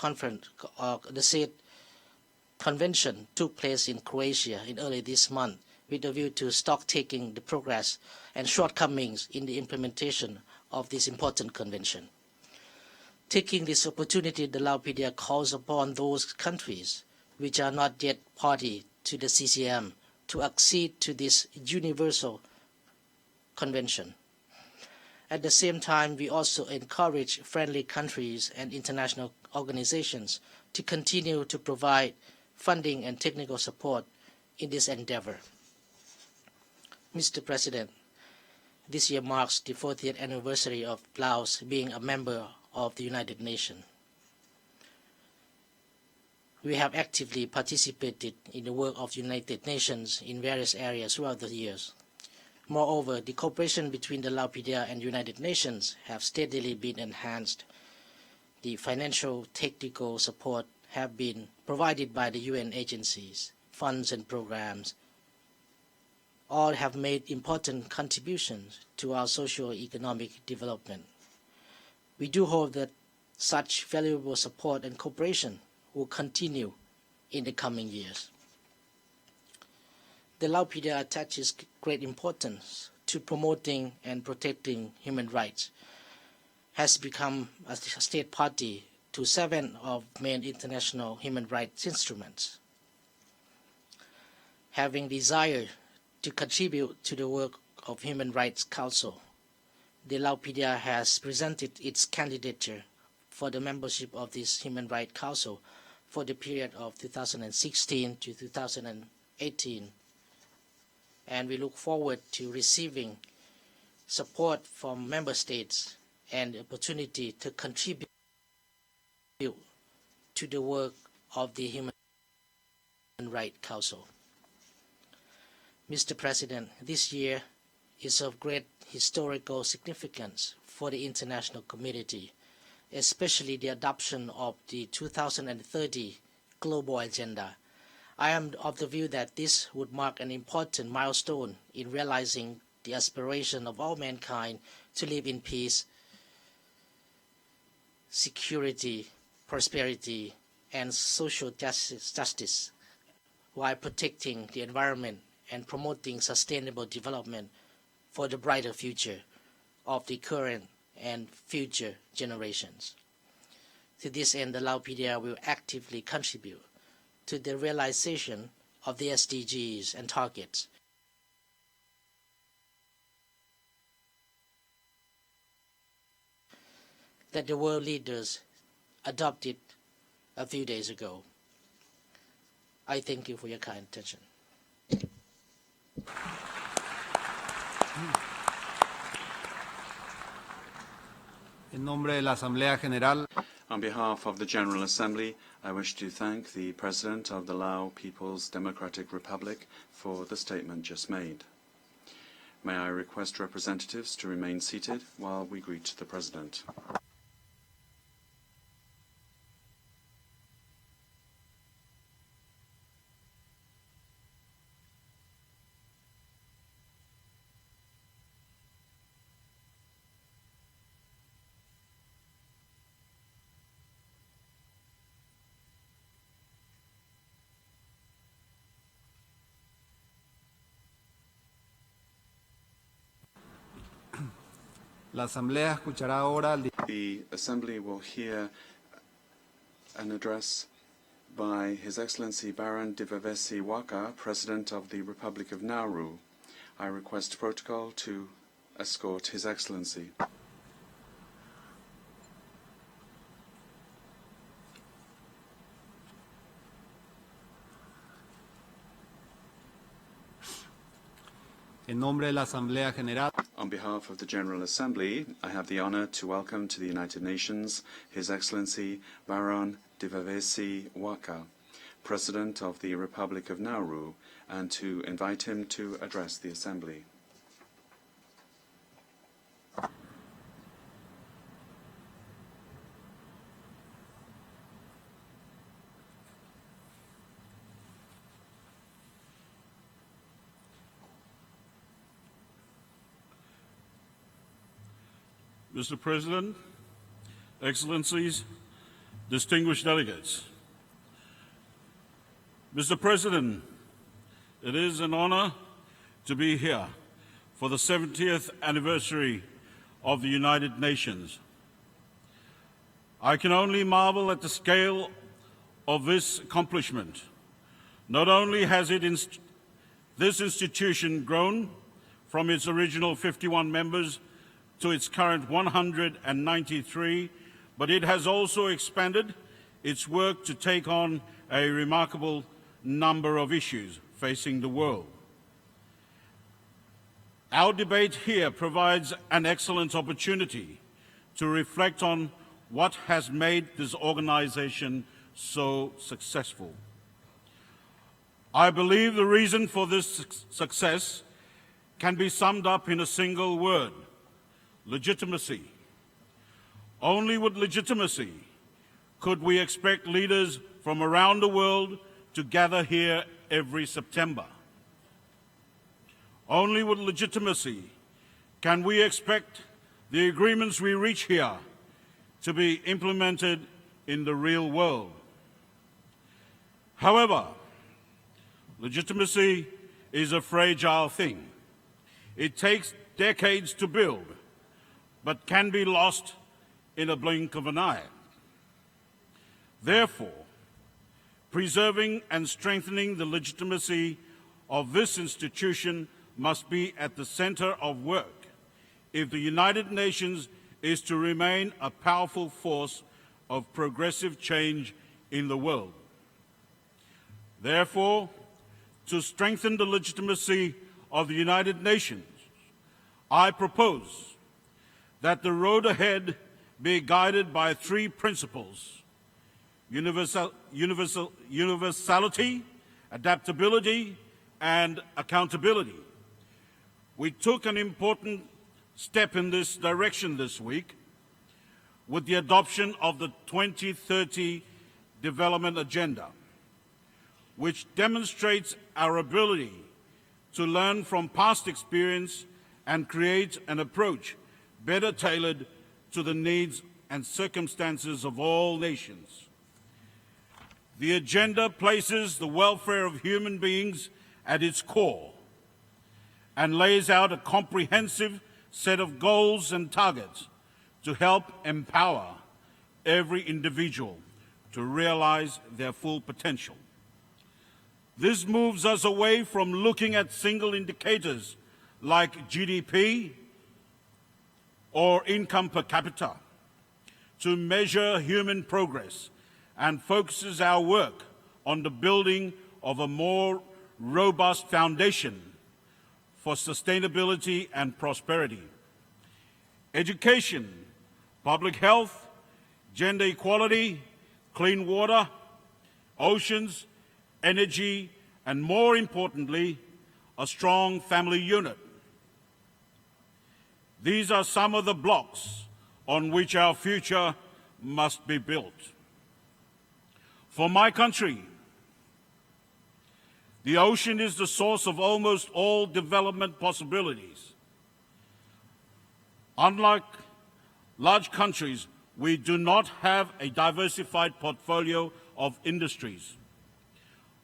convention took place in Croatia in early this month, with a view to stock-taking the progress and shortcomings in the implementation of this important convention. Taking this opportunity, the Laupedia calls upon those countries which are not yet party to the CCM to accede to this universal convention. At the same time, we also encourage friendly countries and international organizations to continue to provide funding and technical support in this endeavor. Mr. President, this year marks the 40th anniversary of Laos being a member of the United Nations. We have actively participated in the work of the United Nations in various areas throughout the years. Moreover, the cooperation between the Laupedia and United Nations have steadily been enhanced. The financial technical support have been provided by the UN agencies, funds and programs. All have made important contributions to our socio-economic development. We do hope that such valuable support and cooperation will continue in the coming years. The Laupedia attaches great importance to promoting and protecting human rights, has become a state party to 7 of main international human rights instruments. Having desired to contribute to the work of Human Rights Council, the Laupedia has presented its candidature for the membership of this Human Rights Council for the period of 2016 to 2018. And we look forward to receiving support from member states and the opportunity to contribute to the work of the Human Rights Council. Mr. President, this year is of great historical significance for the international community, especially the adoption of the 2030 Global Agenda. I am of the view that this would mark an important milestone in realizing the aspiration of all mankind to live in peace, security, prosperity, and social justice, while protecting the environment and promoting sustainable development for the brighter future of the current and future generations. To this end, the Laupedia will actively contribute to the realization of the SDGs and targets that the world leaders adopted a few days ago. I thank you for your kind attention. En nombre de la Asamblea General. On behalf of the General Assembly, I wish to thank the President of the Lao People's Democratic Republic for the statement just made. May I request representatives to remain seated while we greet the President. La Asamblea escuchará ahora al... The Assembly will hear an address by His Excellency Baron Divavesi Waka, President of the Republic of Nauru. I request protocol to escort His Excellency. En nombre de la Asamblea General. On behalf of the General Assembly, I have the honor to welcome to the United Nations His Excellency Baron Divavesi Waka, President of the Republic of Nauru, and to invite him to address the Assembly. Mr. President, Excellencies, distinguished delegates. Mr. President, it is an honor to be here for the 70th anniversary of the United Nations. I can only marvel at the scale of this accomplishment. Not only has this institution grown from its original 51 members to its current 193, but it has also expanded its work to take on a remarkable number of issues facing the world. Our debate here provides an excellent opportunity to reflect on what has made this organization so successful. I believe the reason for this success can be summed up in a single word: legitimacy. Only with legitimacy could we expect leaders from around the world to gather here every September. Only with legitimacy can we expect the agreements we reach here to be implemented in the real world. However, legitimacy is a fragile thing. It takes decades to build, but can be lost in a blink of an eye. Therefore, preserving and strengthening the legitimacy of this institution must be at the center of work if the United Nations is to remain a powerful force of progressive change in the world. Therefore, to strengthen the legitimacy of the United Nations, I propose that the road ahead be guided by three principles: universality, adaptability, and accountability. We took an important step in this direction this week with the adoption of the 2030 Development Agenda, which demonstrates our ability to learn from past experience and create an approach better tailored to the needs and circumstances of all nations. The agenda places the welfare of human beings at its core and lays out a comprehensive set of goals and targets to help empower every individual to realize their full potential. This moves us away from looking at single indicators like GDP or income per capita to measure human progress and focuses our work on the building of a more robust foundation for sustainability and prosperity. Education, public health, gender equality, clean water, oceans, energy, and more importantly, a strong family unit. These are some of the blocks on which our future must be built. For my country, the ocean is the source of almost all development possibilities. Unlike large countries, we do not have a diversified portfolio of industries.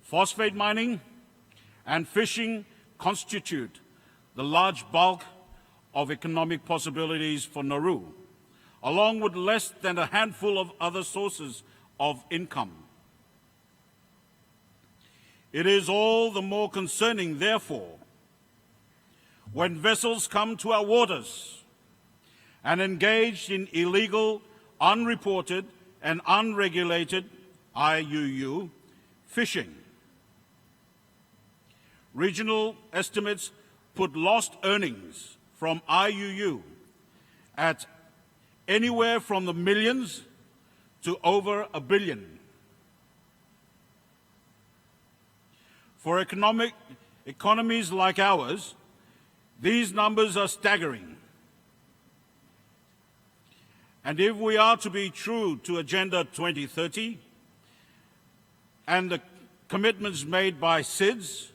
Phosphate mining and fishing constitute the large bulk of economic possibilities for Nauru, along with less than a handful of other sources of income. It is all the more concerning, therefore, when vessels come to our waters and engage in illegal, unreported, and unregulated IUU fishing. Regional estimates put lost earnings from IUU at anywhere from the millions to over $1 billion. For economies like ours, these numbers are staggering. And if we are to be true to Agenda 2030 and the commitments made by SIDS,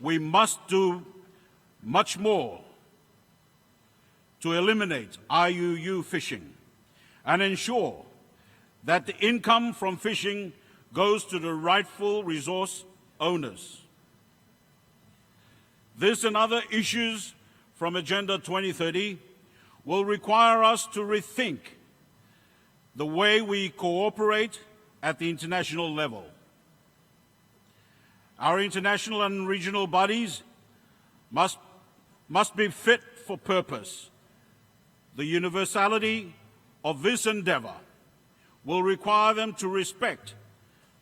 we must do much more to eliminate IUU fishing and ensure that the income from fishing goes to the rightful resource owners. This and other issues from Agenda 2030 will require us to rethink the way we cooperate at the international level. Our international and regional bodies must be fit for purpose. The universality of this endeavor will require them to respect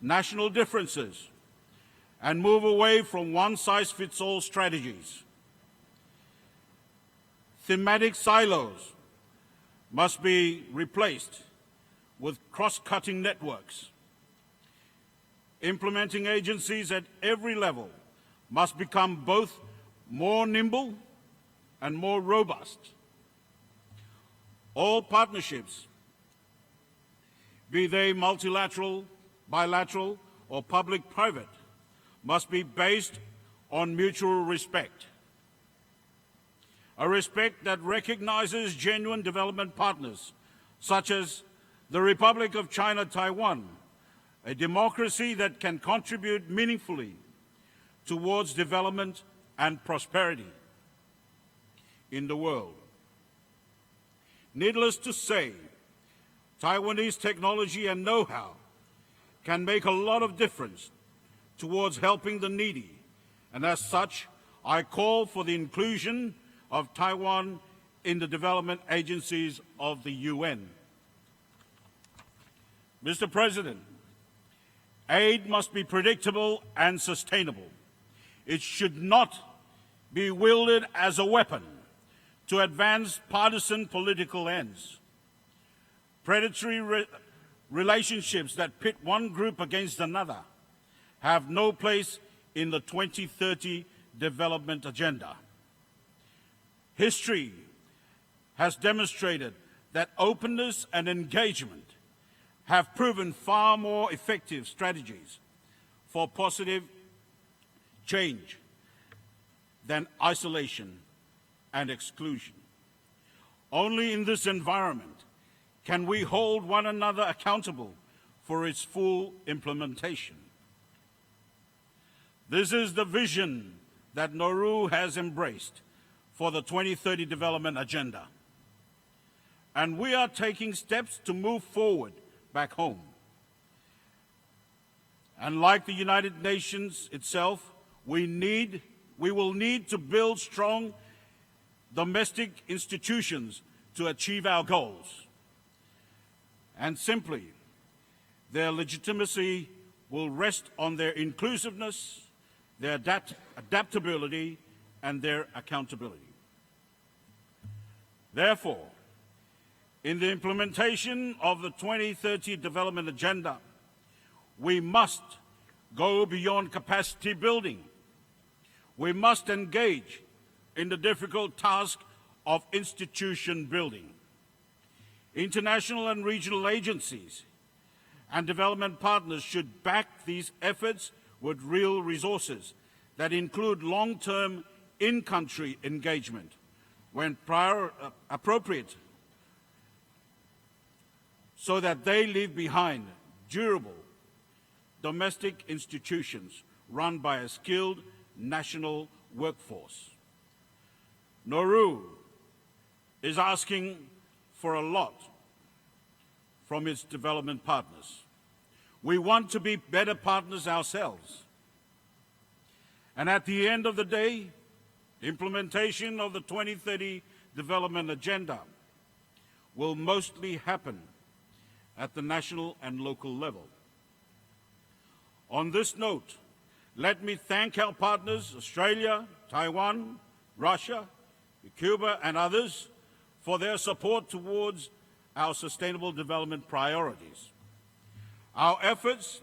national differences and move away from one-size-fits-all strategies. Thematic silos must be replaced with cross-cutting networks. Implementing agencies at every level must become both more nimble and more robust. All partnerships, be they multilateral, bilateral, or public-private, must be based on mutual respect. A respect that recognizes genuine development partners, such as the Republic of China, Taiwan, a democracy that can contribute meaningfully towards development and prosperity in the world. Needless to say, Taiwanese technology and know-how can make a lot of difference towards helping the needy, and as such, I call for the inclusion of Taiwan in the development agencies of the UN. Mr. President, aid must be predictable and sustainable. It should not be wielded as a weapon to advance partisan political ends. Predatory relationships that pit one group against another have no place in the 2030 development agenda. History has demonstrated that openness and engagement have proven far more effective strategies for positive change than isolation and exclusion. Only in this environment can we hold one another accountable for its full implementation. This is the vision that Nauru has embraced for the 2030 Development Agenda. And we are taking steps to move forward back home. And like the United Nations itself, we will need to build strong domestic institutions to achieve our goals. And simply, their legitimacy will rest on their inclusiveness, their adaptability, and their accountability. Therefore, in the implementation of the 2030 Development Agenda, we must go beyond capacity building. We must engage in the difficult task of institution building. International and regional agencies and development partners should back these efforts with real resources that include long-term in-country engagement when appropriate, so that they leave behind durable domestic institutions run by a skilled national workforce. Nauru is asking for a lot from its development partners. We want to be better partners ourselves. And at the end of the day, implementation of the 2030 Development Agenda will mostly happen at the national and local level. On this note, let me thank our partners, Australia, Taiwan, Russia, Cuba, and others, for their support towards our sustainable development priorities. Our efforts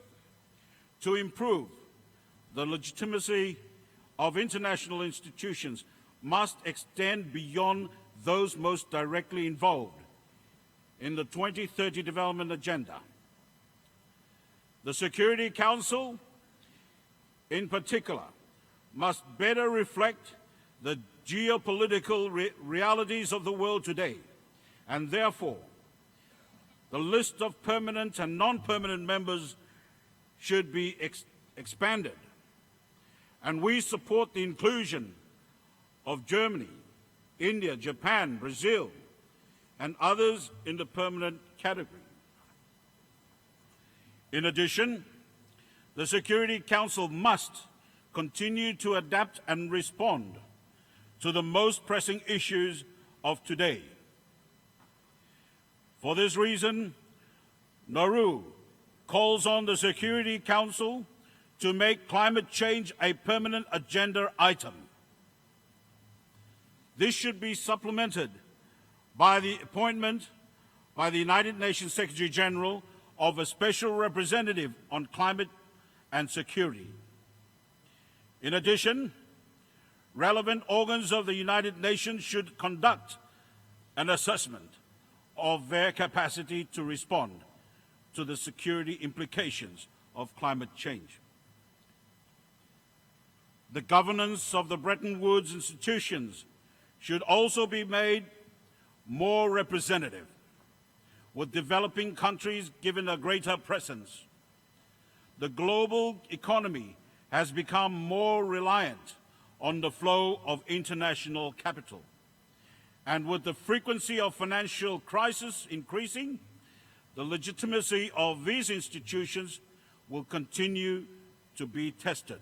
to improve the legitimacy of international institutions must extend beyond those most directly involved in the 2030 Development Agenda. The Security Council, in particular, must better reflect the geopolitical realities of the world today, and therefore, the list of permanent and non-permanent members should be expanded. And we support the inclusion of Germany, India, Japan, Brazil, and others in the permanent category. In addition, the Security Council must continue to adapt and respond to the most pressing issues of today. For this reason, Nauru calls on the Security Council to make climate change a permanent agenda item. This should be supplemented by the appointment by the United Nations Secretary General of a special representative on climate and security. In addition, relevant organs of the United Nations should conduct an assessment of their capacity to respond to the security implications of climate change. The governance of the Bretton Woods institutions should also be made more representative, with developing countries given a greater presence. The global economy has become more reliant on the flow of international capital. And with the frequency of financial crisis increasing, the legitimacy of these institutions will continue to be tested.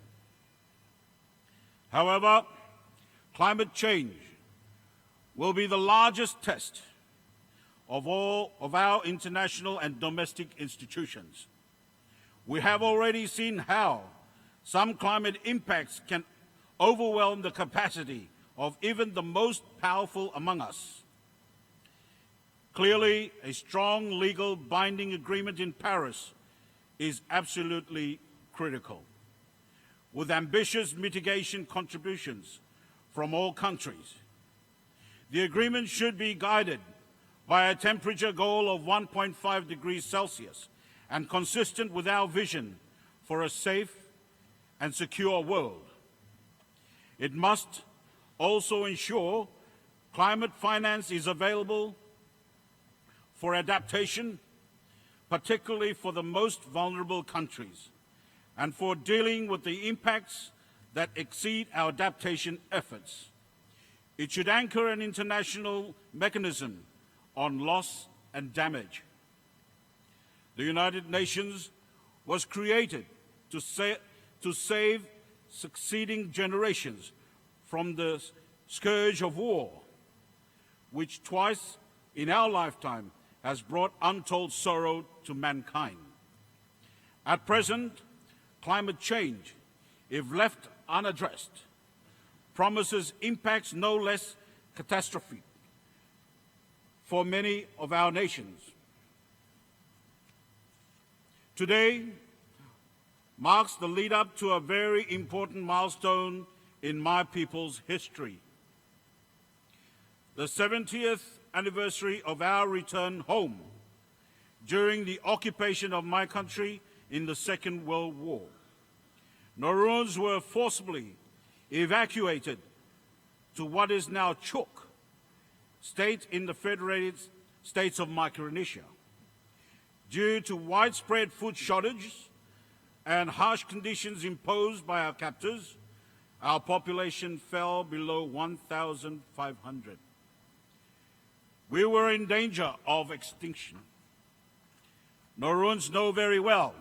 However, climate change will be the largest test of all of our international and domestic institutions. We have already seen how some climate impacts can overwhelm the capacity of even the most powerful among us. Clearly, a strong legal binding agreement in Paris is absolutely critical, with ambitious mitigation contributions from all countries. The agreement should be guided by a temperature goal of 1.5 degrees Celsius and consistent with our vision for a safe and secure world. It must also ensure climate finance is available for adaptation, particularly for the most vulnerable countries, and for dealing with the impacts that exceed our adaptation efforts. It should anchor an international mechanism on loss and damage. The United Nations was created to save succeeding generations from the scourge of war, which twice in our lifetime has brought untold sorrow to mankind. At present, climate change, if left unaddressed, promises impacts no less catastrophic for many of our nations. Today marks the lead-up to a very important milestone in my people's history. The 70th anniversary of our return home during the occupation of my country in the Second World War. Nauruans were forcibly evacuated to what is now Chuuk, state in the Federated States of Micronesia. Due to widespread food shortages and harsh conditions imposed by our captors, our population fell below 1,500. We were in danger of extinction. Nauruans know very well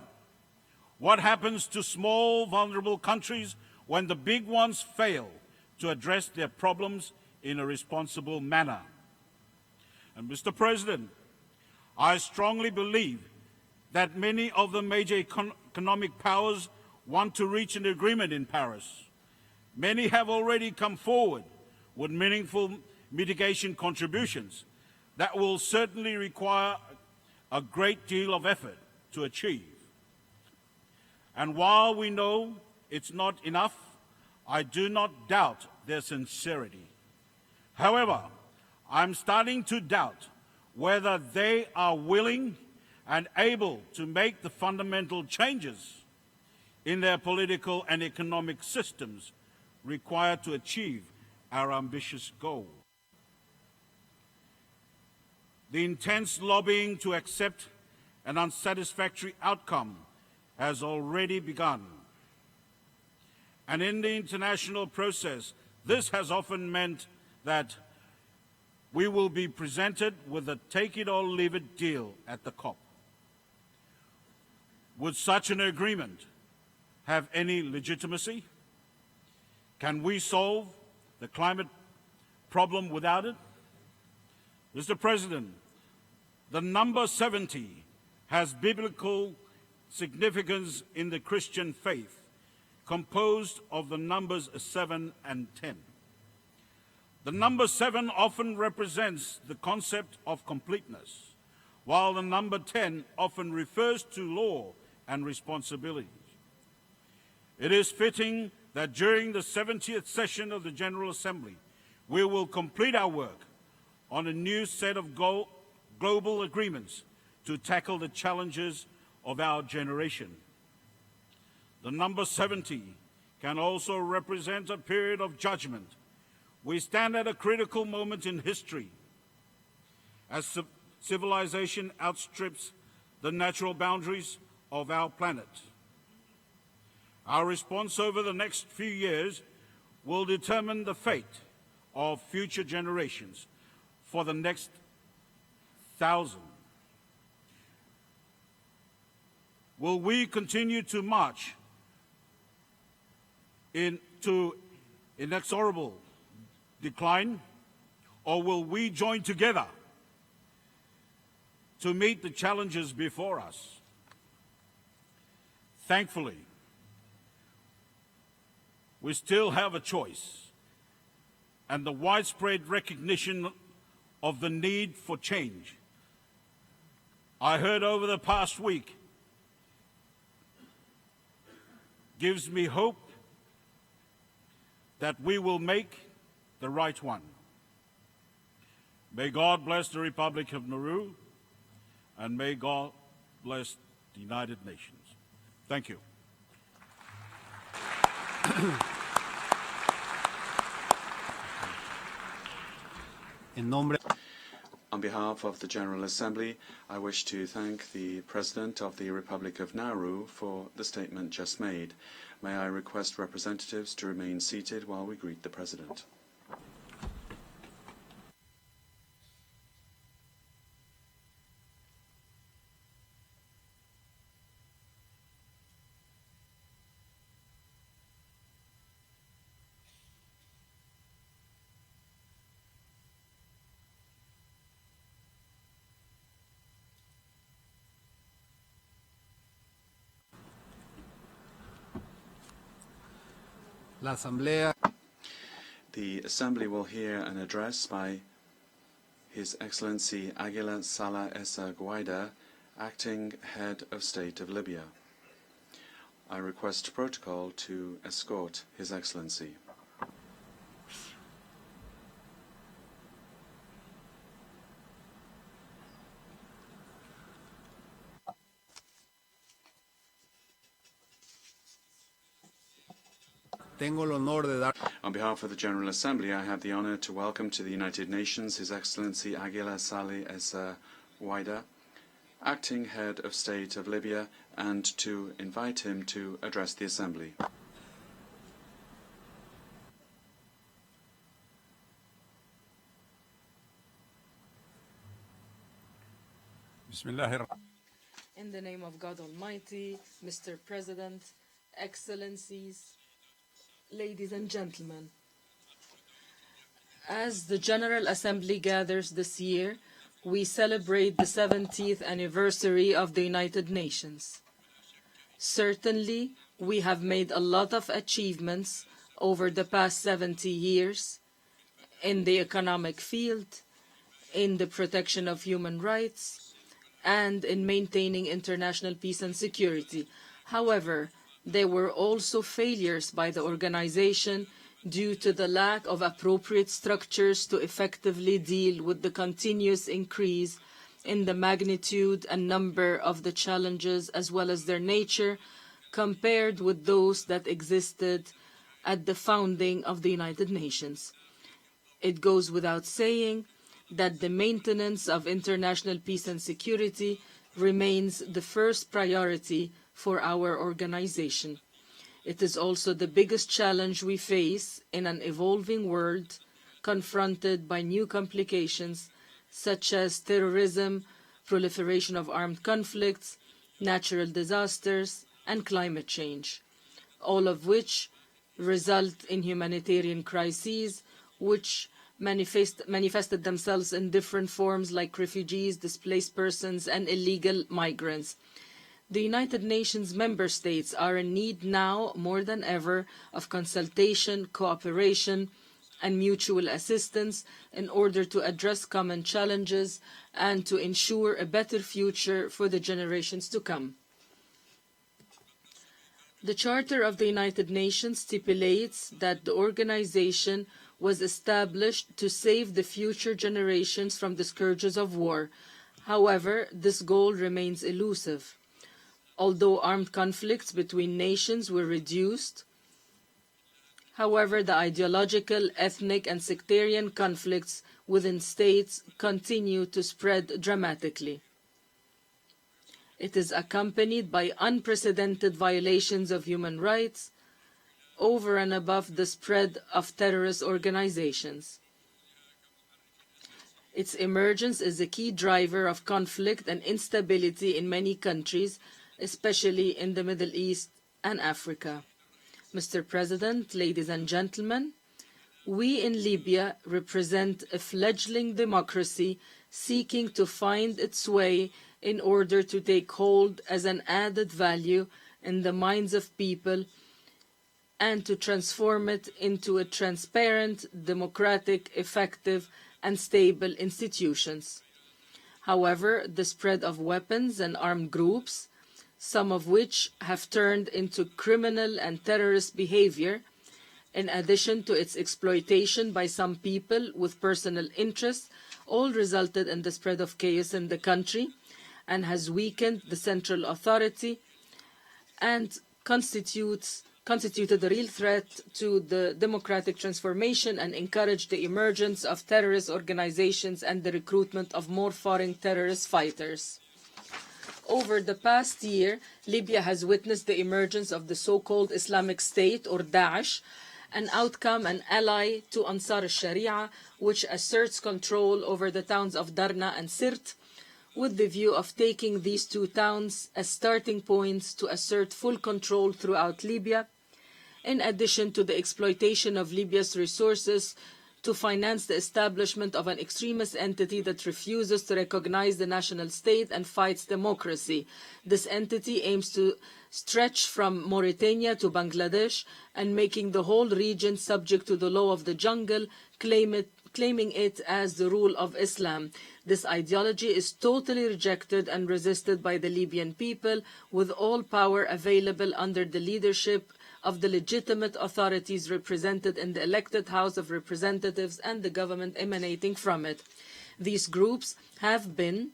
what happens to small, vulnerable countries when the big ones fail to address their problems in a responsible manner. And Mr. President, I strongly believe that many of the major economic powers want to reach an agreement in Paris. Many have already come forward with meaningful mitigation contributions that will certainly require a great deal of effort to achieve. And while we know it's not enough, I do not doubt their sincerity. However, I'm starting to doubt whether they are willing and able to make the fundamental changes in their political and economic systems required to achieve our ambitious goal. The intense lobbying to accept an unsatisfactory outcome has already begun. And in the international process, this has often meant that we will be presented with a take-it-or-leave-it deal at the COP. Would such an agreement have any legitimacy? Can we solve the climate problem without it? Mr. President, the number 70 has biblical significance in the Christian faith, composed of the numbers 7 and 10. The number 7 often represents the concept of completeness, while the number 10 often refers to law and responsibilities. It is fitting that during the 70th session of the General Assembly, we will complete our work on a new set of global agreements to tackle the challenges of our generation. The number 70 can also represent a period of judgment. We stand at a critical moment in history as civilization outstrips the natural boundaries of our planet. Our response over the next few years will determine the fate of future generations for the next 1,000. Will we continue to march into inexorable decline, or will we join together to meet the challenges before us? Thankfully, we still have a choice, and the widespread recognition of the need for change. I heard over the past week gives me hope that we will make the right one. May God bless the Republic of Nauru, and may God bless the United Nations. Thank you. On behalf of the General Assembly, I wish to thank the President of the Republic of Nauru for the statement just made. May I request representatives to remain seated while we greet the President. The Assembly will hear an address by His Excellency Aguila Saleh Essa Guaida, Acting Head of State of Libya. I request protocol to escort His Excellency. On behalf of the General Assembly, I have the honor to welcome to the United Nations His Excellency Aguila Saleh Essa Guaida, Acting Head of State of Libya, and to invite him to address the Assembly. In the name of God Almighty, Mr. President, Excellencies, ladies and gentlemen, as the General Assembly gathers this year, we celebrate the 70th anniversary of the United Nations. Certainly, we have made a lot of achievements over the past 70 years in the economic field, in the protection of human rights, and in maintaining international peace and security. However, there were also failures by the organization due to the lack of appropriate structures to effectively deal with the continuous increase in the magnitude and number of the challenges as well as their nature compared with those that existed at the founding of the United Nations. It goes without saying that the maintenance of international peace and security remains the first priority for our organization. It is also the biggest challenge we face in an evolving world confronted by new complications such as terrorism, proliferation of armed conflicts, natural disasters, and climate change, all of which result in humanitarian crises which manifested themselves in different forms like refugees, displaced persons, and illegal migrants. The United Nations member states are in need now more than ever of consultation, cooperation, and mutual assistance in order to address common challenges and to ensure a better future for the generations to come. The Charter of the United Nations stipulates that the organization was established to save the future generations from the scourges of war. However, this goal remains elusive. Although armed conflicts between nations were reduced, however, the ideological, ethnic, and sectarian conflicts within states continue to spread dramatically. It is accompanied by unprecedented violations of human rights, over and above the spread of terrorist organizations. Its emergence is a key driver of conflict and instability in many countries, especially in the Middle East and Africa. Mr. President, ladies and gentlemen, we in Libya represent a fledgling democracy seeking to find its way in order to take hold as an added value in the minds of people and to transform it into a transparent, democratic, effective, and stable institutions. However, the spread of weapons and armed groups, some of which have turned into criminal and terrorist behavior, in addition to its exploitation by some people with personal interests, all resulted in the spread of chaos in the country and has weakened the central authority and constituted a real threat to the democratic transformation and encouraged the emergence of terrorist organizations and the recruitment of more foreign terrorist fighters. Over the past year, Libya has witnessed the emergence of the so-called Islamic State, or Daesh, an outcome and ally to Ansar al-Sharia, which asserts control over the towns of Darna and Sirt, with the view of taking these two towns as starting points to assert full control throughout Libya, in addition to the exploitation of Libya's resources to finance the establishment of an extremist entity that refuses to recognize the national state and fights democracy. This entity aims to stretch from Mauritania to Bangladesh and making the whole region subject to the law of the jungle, claiming it as the rule of Islam. This ideology is totally rejected and resisted by the Libyan people, with all power available under the leadership of the legitimate authorities represented in the elected House of Representatives and the government emanating from it. These groups have been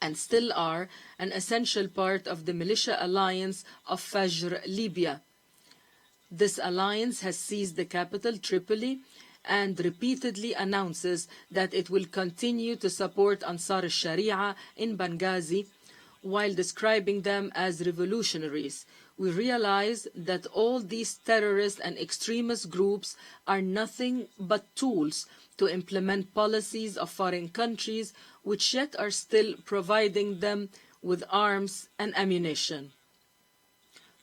and still are an essential part of the militia alliance of Fajr Libya. This alliance has seized the capital, Tripoli, and repeatedly announces that it will continue to support Ansar al-Sharia in Benghazi while describing them as revolutionaries. We realize that all these terrorist and extremist groups are nothing but tools to implement policies of foreign countries, which yet are still providing them with arms and ammunition.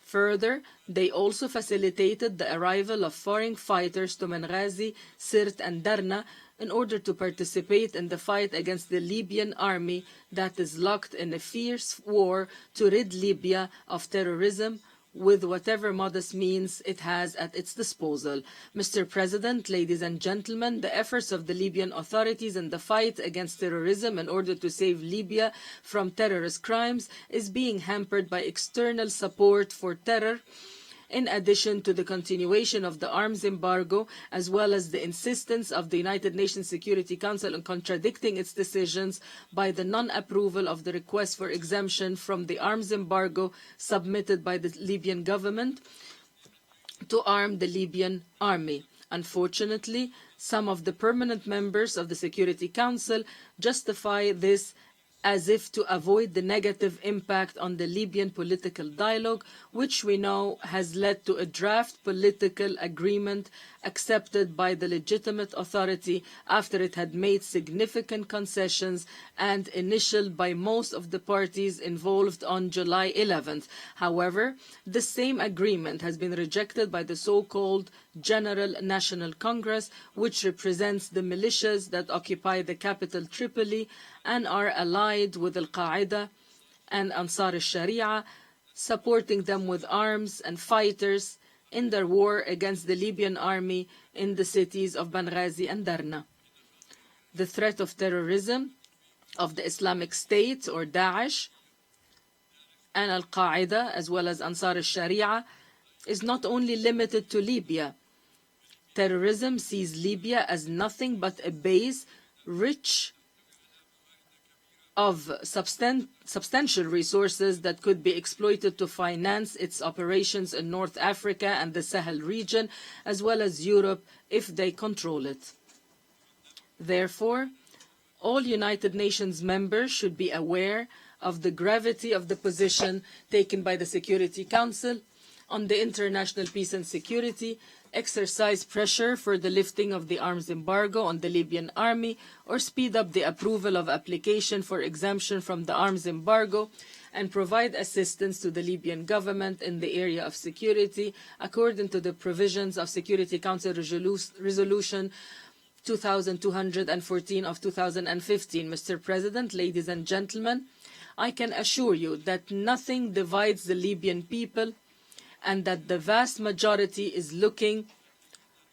Further, they also facilitated the arrival of foreign fighters to Benghazi, Sirt, and Darna in order to participate in the fight against the Libyan army that is locked in a fierce war to rid Libya of terrorism with whatever modest means it has at its disposal. Mr. President, ladies and gentlemen, the efforts of the Libyan authorities in the fight against terrorism in order to save Libya from terrorist crimes is being hampered by external support for terror, in addition to the continuation of the arms embargo, as well as the insistence of the United Nations Security Council in contradicting its decisions by the non-approval of the request for exemption from the arms embargo submitted by the Libyan government to arm the Libyan army. Unfortunately, some of the permanent members of the Security Council justify this as if to avoid the negative impact on the Libyan political dialogue, which we know has led to a draft political agreement accepted by the legitimate authority after it had made significant concessions and initialed by most of the parties involved on July 11th. However, the same agreement has been rejected by the so-called General National Congress, which represents the militias that occupy the capital Tripoli and are allied with Al-Qaeda and Ansar al-Sharia, supporting them with arms and fighters in their war against the Libyan army in the cities of Benghazi and Darna. The threat of terrorism of the Islamic State or Daesh and Al-Qaeda, as well as Ansar al-Sharia, is not only limited to Libya. Terrorism sees Libya as nothing but a base rich of substantial resources that could be exploited to finance its operations in North Africa and the Sahel region, as well as Europe, if they control it. Therefore, all United Nations members should be aware of the gravity of the position taken by the Security Council on the international peace and security, exercise pressure for the lifting of the arms embargo on the Libyan army, or speed up the approval of application for exemption from the arms embargo, and provide assistance to the Libyan government in the area of security, according to the provisions of Security Council Resolution 2214 of 2015. Mr. President, ladies and gentlemen, I can assure you that nothing divides the Libyan people, and that the vast majority is looking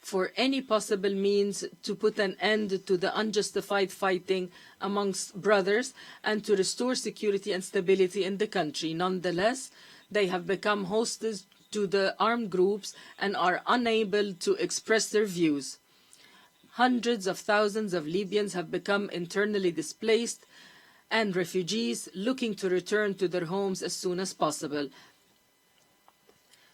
for any possible means to put an end to the unjustified fighting amongst brothers and to restore security and stability in the country. Nonetheless, they have become hostages to the armed groups and are unable to express their views. Hundreds of thousands of Libyans have become internally displaced and refugees looking to return to their homes as soon as possible.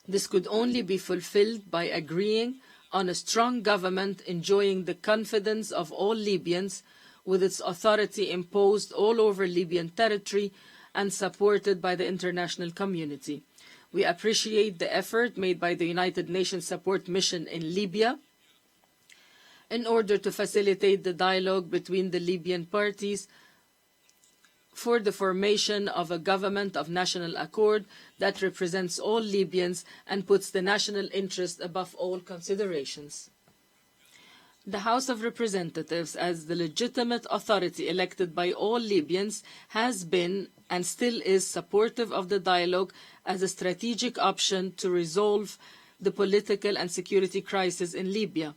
This could only be fulfilled by agreeing on a strong government enjoying the confidence of all Libyans, with its authority imposed all over Libyan territory and supported by the international community. We appreciate the effort made by the United Nations Support Mission in Libya in order to facilitate the dialogue between the Libyan parties for the formation of a government of national accord that represents all Libyans and puts the national interest above all considerations. The House of Representatives, as the legitimate authority elected by all Libyans, has been and still is supportive of the dialogue as a strategic option to resolve the political and security crisis in Libya.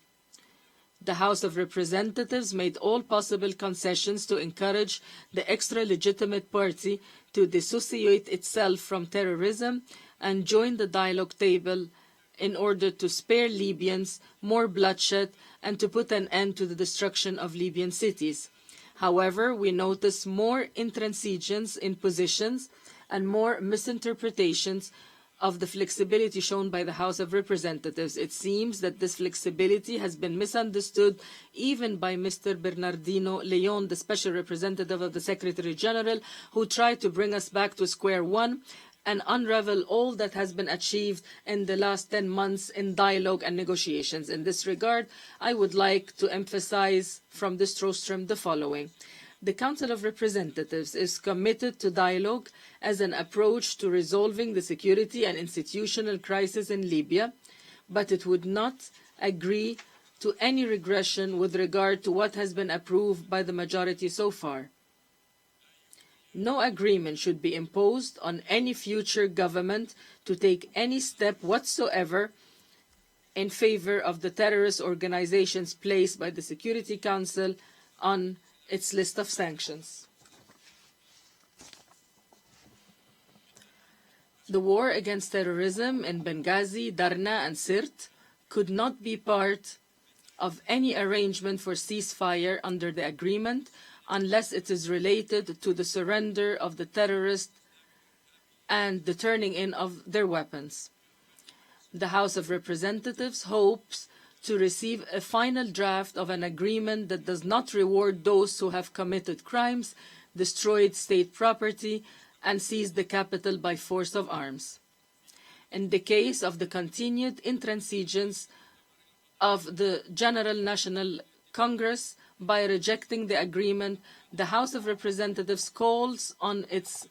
The House of Representatives made all possible concessions to encourage the extra-legitimate party to dissociate itself from terrorism and join the dialogue table in order to spare Libyans more bloodshed and to put an end to the destruction of Libyan cities. However, we notice more intransigence in positions and more misinterpretations of the flexibility shown by the House of Representatives. It seems that this flexibility has been misunderstood even by Mr. Bernardino Leon, the Special Representative of the Secretary General, who tried to bring us back to square one and unravel all that has been achieved in the last 10 months in dialogue and negotiations. In this regard, I would like to emphasize from this rostrum the following. The Council of Representatives is committed to dialogue as an approach to resolving the security and institutional crisis in Libya, but it would not agree to any regression with regard to what has been approved by the majority so far. No agreement should be imposed on any future government to take any step whatsoever in favor of the terrorist organizations placed by the Security Council on its list of sanctions. The war against terrorism in Benghazi, Darna and Sirte could not be part of any arrangement for ceasefire under the agreement unless it is related to the surrender of the terrorists and the turning in of their weapons. The House of Representatives hopes to receive a final draft of an agreement that does not reward those who have committed crimes, destroyed state property, and seized the capital by force of arms. In the case of the continued intransigence of the General National Congress by rejecting the agreement, the House of Representatives calls on its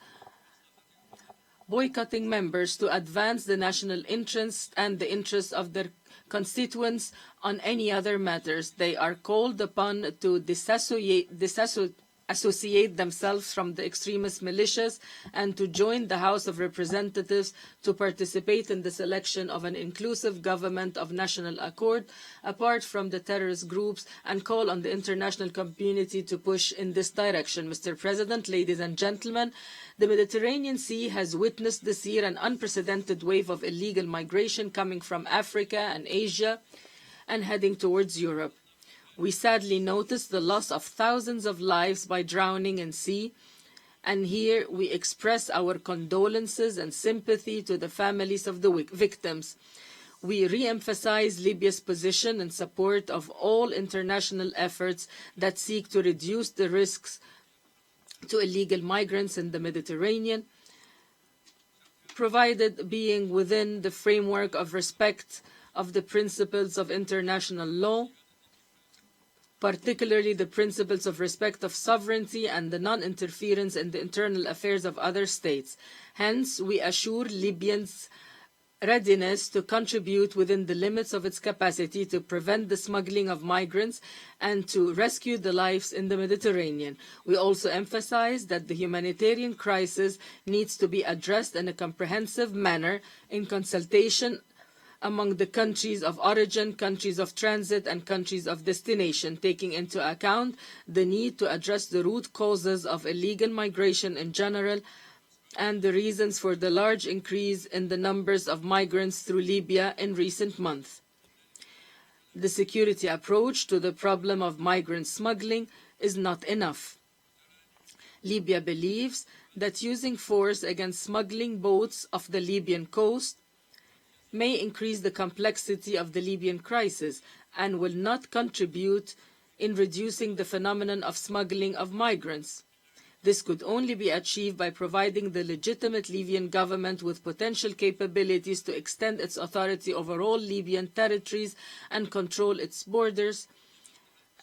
boycotting members to advance the national interest and the interests of their constituents on any other matters. They are called upon to disassociate themselves from the extremist militias and to join the House of Representatives to participate in the selection of an inclusive government of national accord apart from the terrorist groups and call on the international community to push in this direction. Mr. President, ladies and gentlemen, the Mediterranean Sea has witnessed this year an unprecedented wave of illegal migration coming from Africa and Asia and heading towards Europe. We sadly notice the loss of thousands of lives by drowning in sea, and here we express our condolences and sympathy to the families of the victims. We re-emphasize Libya's position in support of all international efforts that seek to reduce the risks to illegal migrants in the Mediterranean, provided being within the framework of respect of the principles of international law, particularly the principles of respect of sovereignty and the non-interference in the internal affairs of other states. Hence, we assure Libyans' readiness to contribute within the limits of its capacity to prevent the smuggling of migrants and to rescue the lives in the Mediterranean. We also emphasize that the humanitarian crisis needs to be addressed in a comprehensive manner in consultation among the countries of origin, countries of transit, and countries of destination, taking into account the need to address the root causes of illegal migration in general and the reasons for the large increase in the numbers of migrants through Libya in recent months. The security approach to the problem of migrant smuggling is not enough. Libya believes that using force against smuggling boats off the Libyan coast may increase the complexity of the Libyan crisis and will not contribute in reducing the phenomenon of smuggling of migrants. This could only be achieved by providing the legitimate Libyan government with potential capabilities to extend its authority over all Libyan territories and control its borders,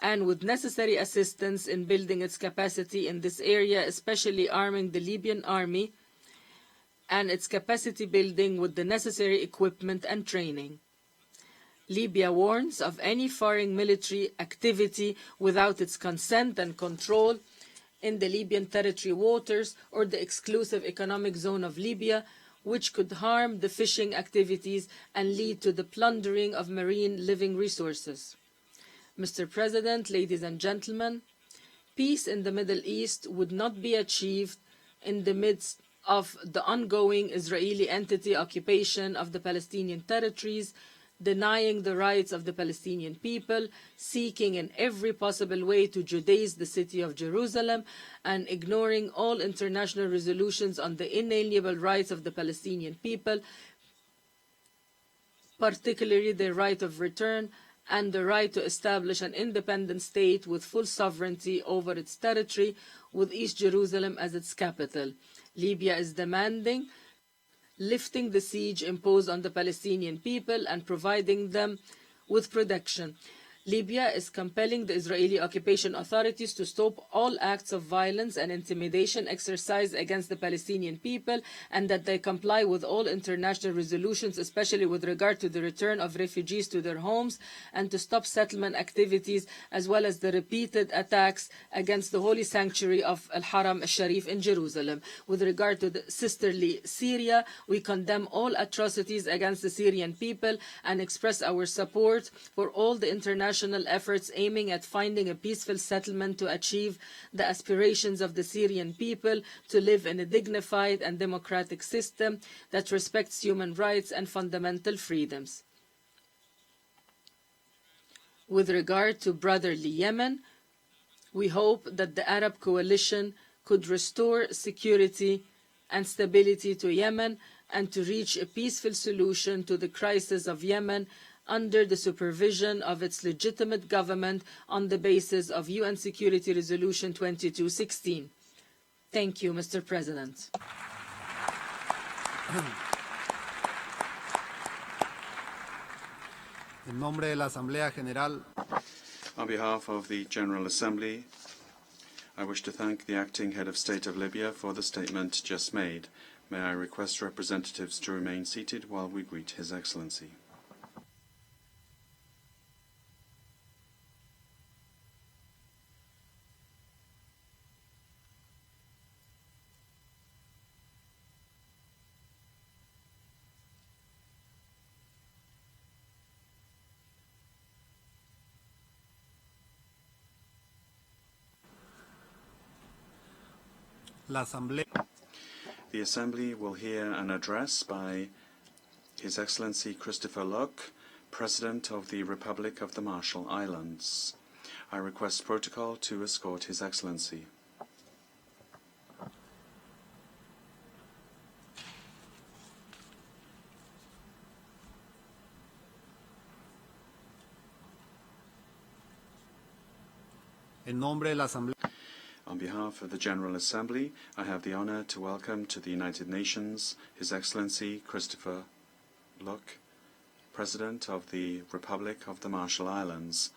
and with necessary assistance in building its capacity in this area, especially arming the Libyan army and its capacity building with the necessary equipment and training. Libya warns of any foreign military activity without its consent and control in the Libyan territory waters or the exclusive economic zone of Libya, which could harm the fishing activities and lead to the plundering of marine living resources. Mr. President, ladies and gentlemen, peace in the Middle East would not be achieved in the midst of the ongoing Israeli entity occupation of the Palestinian territories, denying the rights of the Palestinian people, seeking in every possible way to Judaize the city of Jerusalem, and ignoring all international resolutions on the inalienable rights of the Palestinian people, particularly their right of return and the right to establish an independent state with full sovereignty over its territory, with East Jerusalem as its capital. Libya is demanding lifting the siege imposed on the Palestinian people and providing them with protection. Libya is compelling the Israeli occupation authorities to stop all acts of violence and intimidation exercised against the Palestinian people, and that they comply with all international resolutions, especially with regard to the return of refugees to their homes, and to stop settlement activities, as well as the repeated attacks against the holy sanctuary of Al-Haram al-Sharif in Jerusalem. With regard to the sisterly Syria, we condemn all atrocities against the Syrian people and express our support for all the international efforts aiming at finding a peaceful settlement to achieve the aspirations of the Syrian people to live in a dignified and democratic system that respects human rights and fundamental freedoms. With regard to brotherly Yemen, we hope that the Arab coalition could restore security and stability to Yemen and to reach a peaceful solution to the crisis of Yemen under the supervision of its legitimate government on the basis of UN Security Resolution 2216. Thank you, Mr. President. En nombre de la Asamblea General. On behalf of the General Assembly, I wish to thank the Acting Head of State of Libya for the statement just made. May I request representatives to remain seated while we greet His Excellency. The Assembly will hear an address by His Excellency Christopher Luck, President of the Republic of the Marshall Islands. I request protocol to escort His Excellency. En nombre de la Asamblea. On behalf of the General Assembly, I have the honor to welcome to the United Nations His Excellency Christopher Luck, President of the Republic of the Marshall Islands,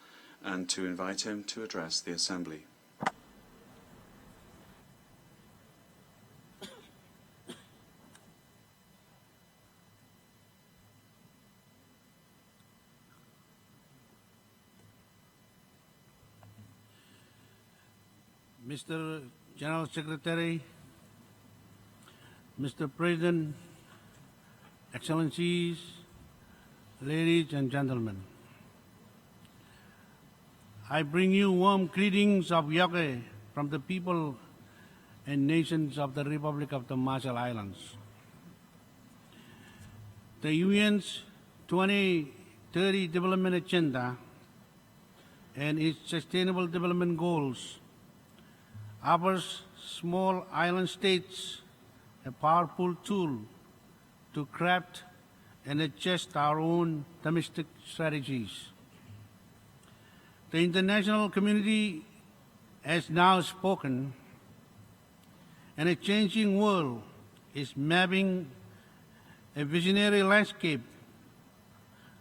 and to invite him to address the Assembly. Mr. General Secretary, Mr. President, Excellencies, ladies and gentlemen, I bring you warm greetings of Yoke from the people and nations of the Republic of the Marshall Islands. The UN's 2030 Development Agenda and its Sustainable Development Goals offers small island states a powerful tool to craft and adjust our own domestic strategies. The international community has now spoken, and a changing world is mapping a visionary landscape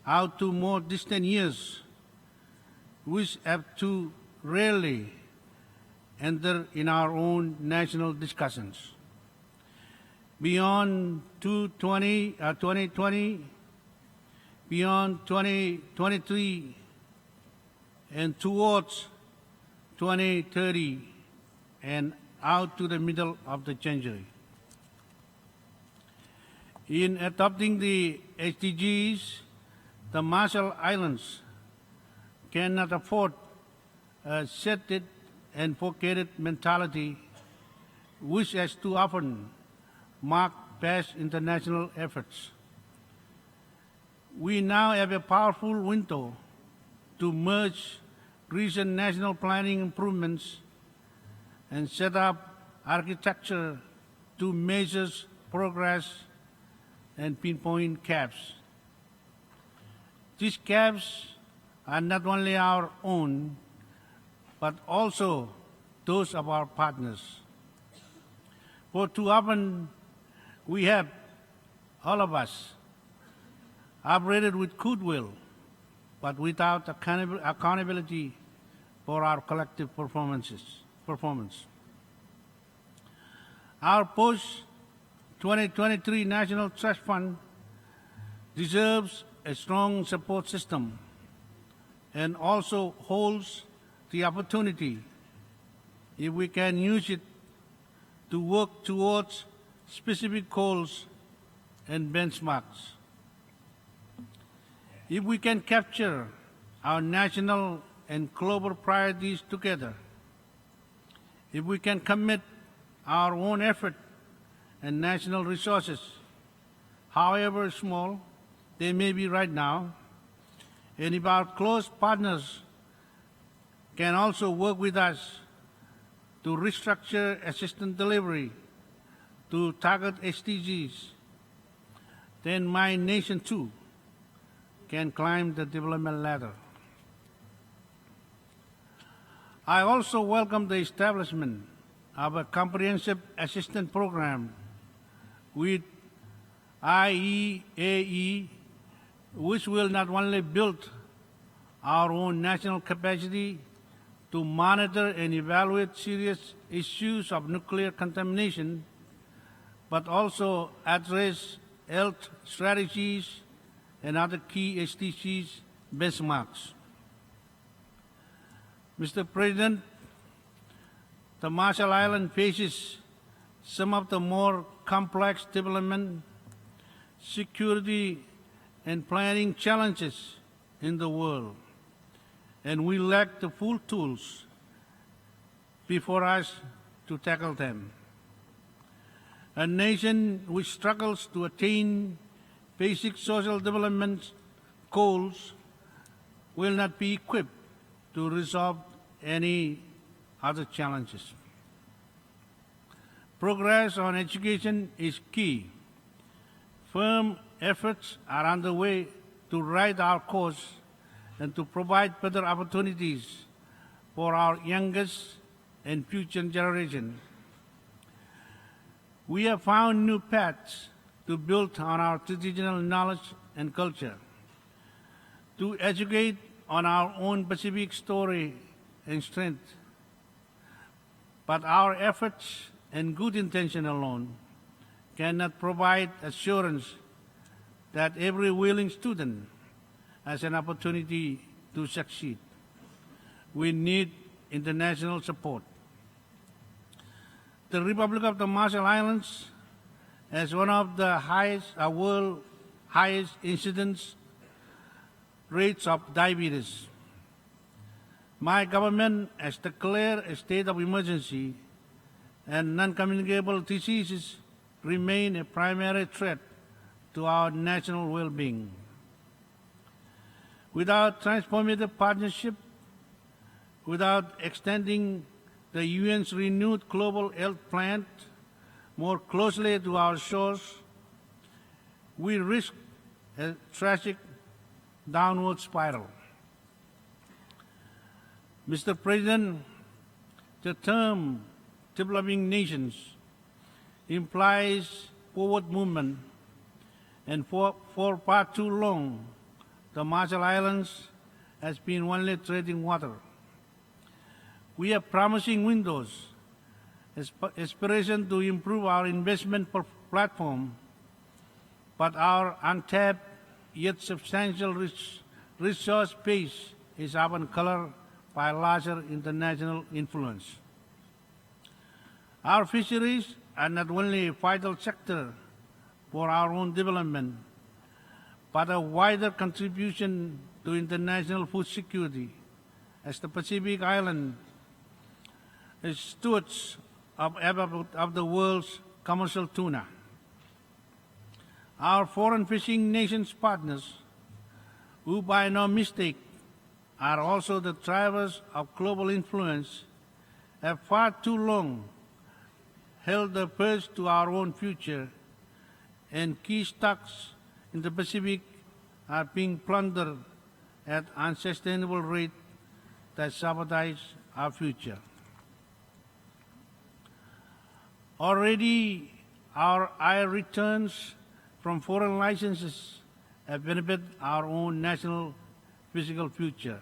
out to more distant years, which have too rarely enter in our own national discussions. Beyond 2020, beyond 2023, and towards 2030, and out to the middle of the century. In adopting the SDGs, the Marshall Islands cannot afford a set it and forget it mentality, which has too often marked past international efforts. We now have a powerful window to merge recent national planning improvements and set up architecture to measure progress and pinpoint gaps. These gaps are not only our own, but also those of our partners. For too often, we have, all of us, operated with goodwill, but without accountability for our collective performance. Our post-2023 National Trust Fund deserves a strong support system and also holds the opportunity, if we can use it, to work towards specific goals and benchmarks. If we can capture our national and global priorities together, if we can commit our own effort and national resources, however small they may be right now, and if our close partners can also work with us to restructure assistance delivery to target SDGs, then my nation too can climb the development ladder. I also welcome the establishment of a comprehensive assistance program with IEAE, which will not only build our own national capacity to monitor and evaluate serious issues of nuclear contamination, but also address health strategies and other key SDGs benchmarks. Mr. President, the Marshall Islands faces some of the more complex development, security, and planning challenges in the world, and we lack the full tools before us to tackle them. A nation which struggles to attain basic social development goals will not be equipped to resolve any other challenges. Progress on education is key. Firm efforts are underway to right our course and to provide better opportunities for our youngest and future generation. We have found new paths to build on our traditional knowledge and culture, to educate on our own Pacific story and strength. But our efforts and good intention alone cannot provide assurance that every willing student has an opportunity to succeed. We need international support. The Republic of the Marshall Islands has one of the world's highest incidence rates of diabetes. My government has declared a state of emergency, and non-communicable diseases remain a primary threat to our national well-being. Without transformative partnership, without extending the UN's renewed global health plan more closely to our shores, we risk a tragic downward spiral. Mr. President, the term developing nations implies forward movement, and for far too long, the Marshall Islands has been only treading water. We have promising windows, aspiration to improve our investment platform, but our untapped yet substantial resource base is often colored by larger international influence. Our fisheries are not only a vital sector for our own development, but a wider contribution to international food security, as the Pacific Island is stewards of the world's commercial tuna. Our foreign fishing nations partners, who by no mistake are also the drivers of global influence, have far too long held the purse to our own future, and key stocks in the Pacific are being plundered at unsustainable rate that sabotage our future. Already, our high returns from foreign licenses have benefited our own national physical future,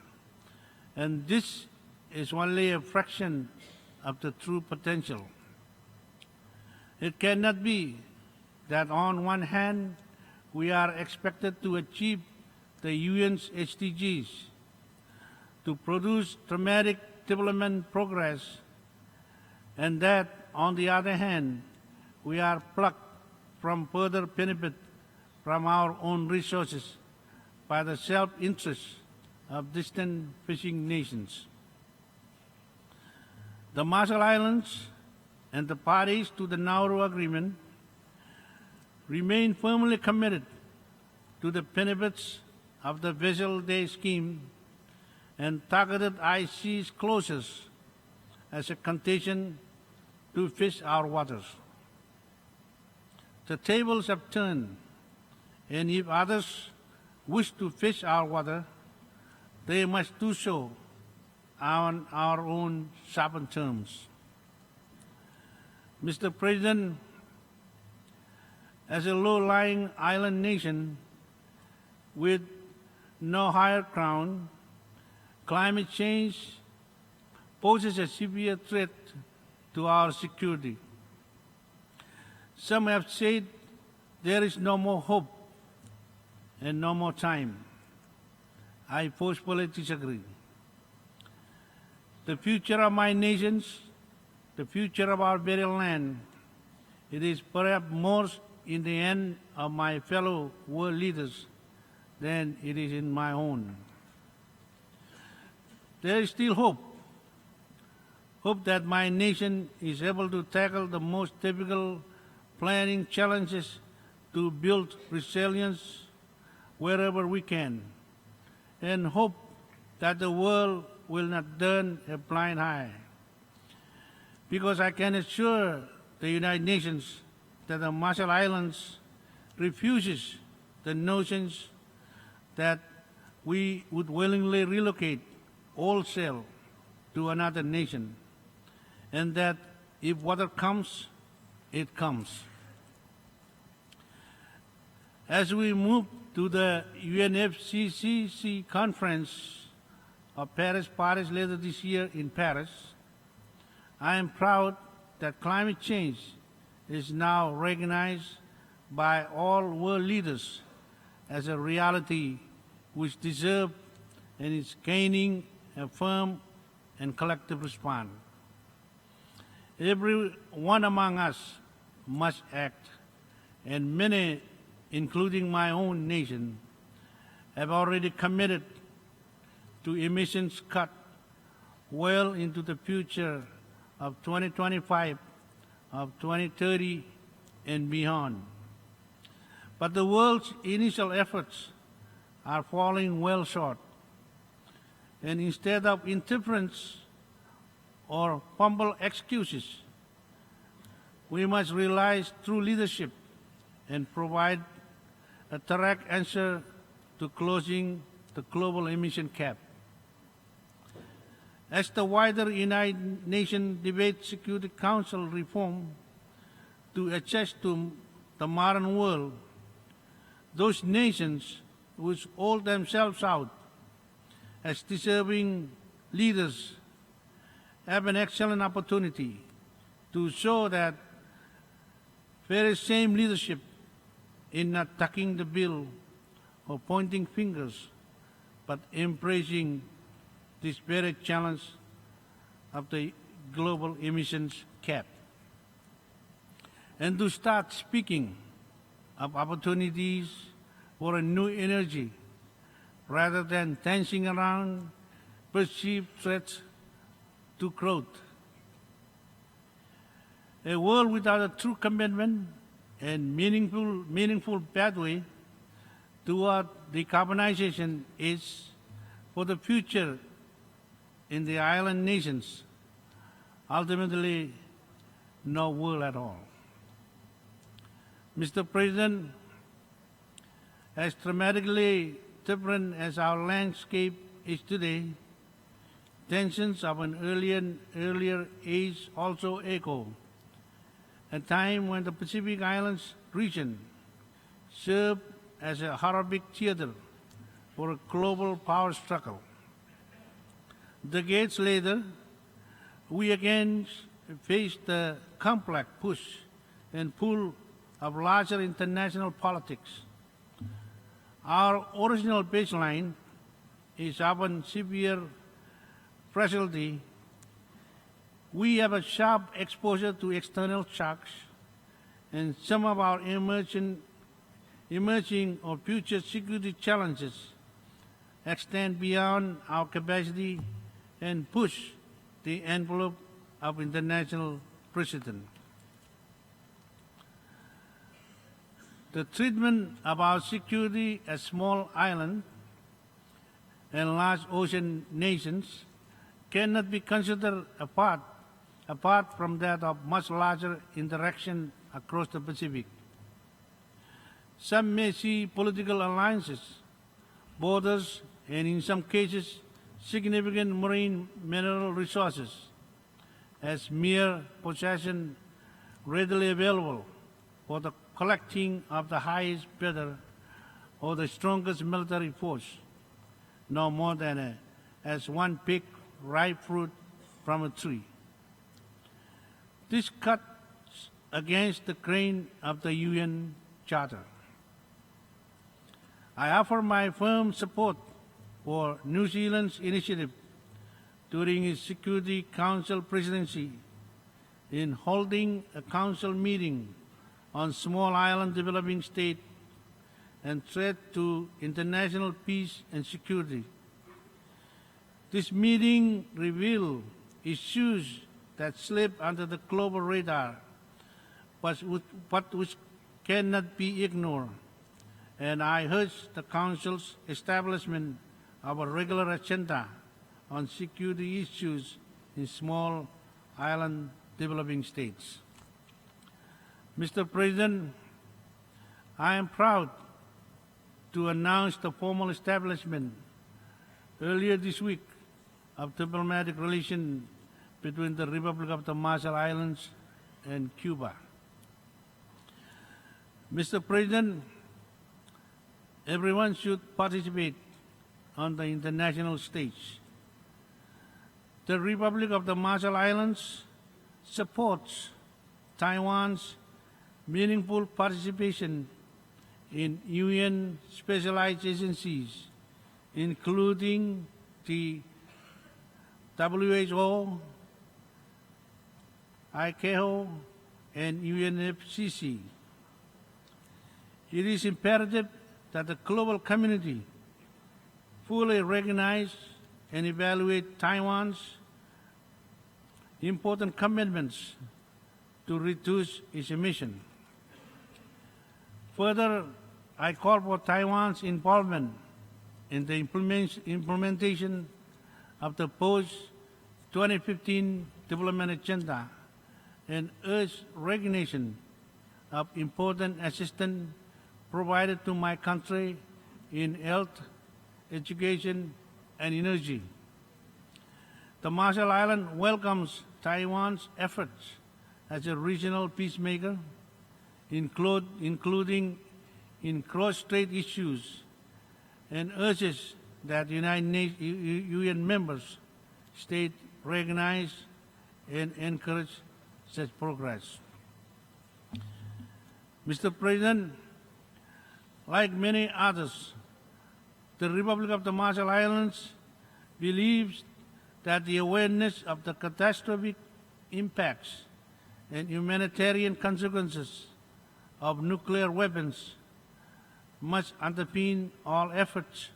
and this is only a fraction of the true potential. It cannot be that on one hand, we are expected to achieve the UN's SDGs, to produce dramatic development progress, and that, on the other hand, we are plucked from further benefit from our own resources by the self-interest of distant fishing nations. The Marshall Islands and the parties to the Nauru Agreement remain firmly committed to the benefits of the Vessel Day Scheme and targeted IC's closures as a condition to fish our waters. The tables have turned, and if others wish to fish our water, they must do so on our own sharpened terms. Mr. President, as a low-lying island nation with no higher ground, climate change poses a severe threat to our security. Some have said there is no more hope and no more time. I forcefully disagree. The future of my nations, the future of our very land, it is perhaps more in the hands of my fellow world leaders than it is in my own. There is still hope. Hope that my nation is able to tackle the most difficult planning challenges to build resilience wherever we can, and hope that the world will not turn a blind eye. Because I can assure the United Nations that the Marshall Islands refuses the notions that we would willingly relocate wholesale to another nation, and that if water comes, it comes. As we move to the UNFCCC conference of Paris parties later this year in Paris, I am proud that climate change is now recognized by all world leaders as a reality which deserves and is gaining a firm and collective response. Every one among us must act, and many, including my own nation, have already committed to emissions cut well into the future of 2025, of 2030, and beyond. But the world's initial efforts are falling well short. And instead of indifference or humble excuses, we must realize true leadership and provide a direct answer to closing the global emission gap. As the wider United Nations Debate Security Council reform to adjust to the modern world, those nations which hold themselves out as deserving leaders have an excellent opportunity to show that very same leadership in not tucking the bill or pointing fingers, but embracing this very challenge of the global emissions cap. And to start speaking of opportunities for a new energy rather than dancing around perceived threats to growth. A world without a true commitment and meaningful pathway toward decarbonization is, for the future in the island nations, ultimately no world at all. Mr. President, as dramatically different as our landscape is today, tensions of an earlier age also echo, a time when the Pacific Islands region served as a horrific theater for a global power struggle. Decades later, we again face the complex push and pull of larger international politics. Our original baseline is often severe fragility. We have a sharp exposure to external shocks, and some of our emerging or future security challenges extend beyond our capacity and push the envelope of international precedent. The treatment of our security as small island and large ocean nations cannot be considered apart from that of much larger interaction across the Pacific. Some may see political alliances, borders, and in some cases, significant marine mineral resources as mere possession readily available for the collecting of the highest bidder or the strongest military force, no more than as one pick ripe fruit from a tree. This cuts against the grain of the UN Charter. I offer my firm support for New Zealand's initiative during its Security Council presidency in holding a council meeting on small island developing state and threat to international peace and security. This meeting revealed issues that slip under the global radar, but which cannot be ignored, and I urge the Council's establishment of a regular agenda on security issues in small island developing states. Mr. President, I am proud to announce the formal establishment earlier this week of diplomatic relations between the Republic of the Marshall Islands and Cuba. Mr. President, everyone should participate on the international stage. The Republic of the Marshall Islands supports Taiwan's meaningful participation in UN specialized agencies, including the WHO, ICAO, and UNFCCC. It is imperative that the global community fully recognize and evaluate Taiwan's important commitments to reduce its emission. Further, I call for Taiwan's involvement in the implementation of the post-2015 development agenda and urge recognition of important assistance provided to my country in health, education, and energy. The Marshall Islands welcomes Taiwan's efforts as a regional peacemaker, including in cross-strait issues, and urges that UN members states recognize and encourage such progress. Mr. President, like many others, the Republic of the Marshall Islands believes that the awareness of the catastrophic impacts and humanitarian consequences of nuclear weapons must underpin all efforts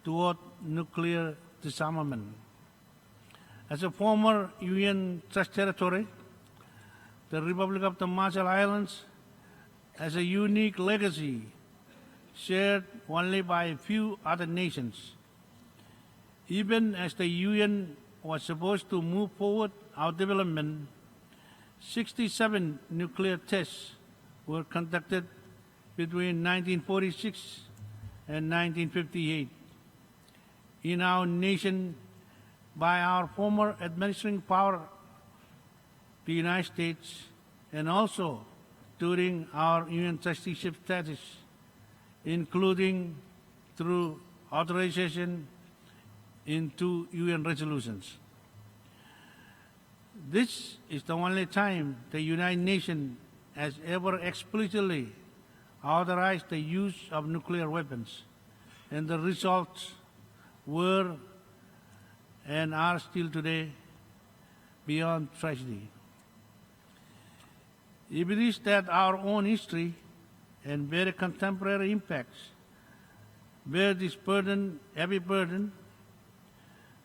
toward nuclear disarmament. As a former UN trust territory, the Republic of the Marshall Islands has a unique legacy shared only by a few other nations. Even as the UN was supposed to move forward our development, 67 nuclear tests were conducted between 1946 and 1958 in our nation by our former administering power, the United States, and also during our UN trusteeship status, including through authorization in 2 UN resolutions. This is the only time the United Nations has ever explicitly authorized the use of nuclear weapons, and the results were and are still today beyond tragedy. If it is that our own history and very contemporary impacts bear this burden, heavy burden,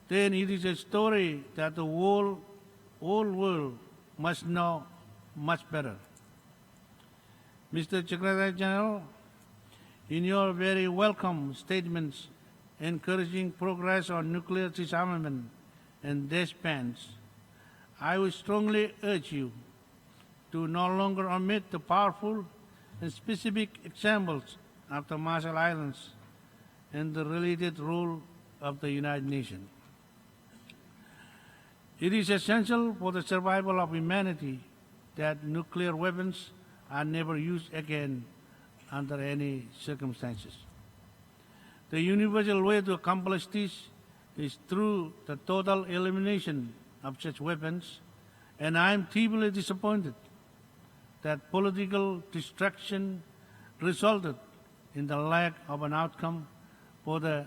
then it is a story that the whole world must know much better. Mr. Secretary General, in your very welcome statements encouraging progress on nuclear disarmament and disbans, I would strongly urge you to no longer omit the powerful and specific examples of the Marshall Islands and the related role of the United Nations. It is essential for the survival of humanity that nuclear weapons are never used again under any circumstances. The universal way to accomplish this is through the total elimination of such weapons, and I am deeply disappointed that political distraction resulted in the lack of an outcome for the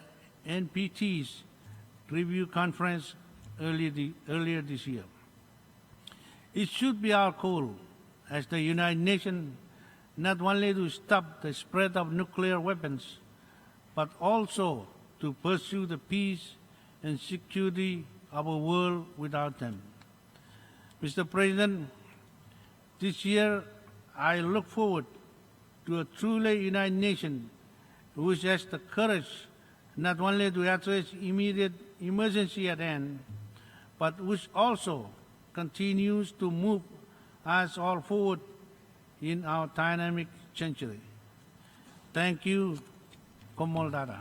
NPT's review conference earlier this year. It should be our goal as the United Nations not only to stop the spread of nuclear weapons, but also to pursue the peace and security of a world without them. Mr. President, this year I look forward to a truly united nation which has the courage not only to address immediate emergency at hand, but which also continues to move us all forward in our dynamic century. Thank you, Komol-Dada.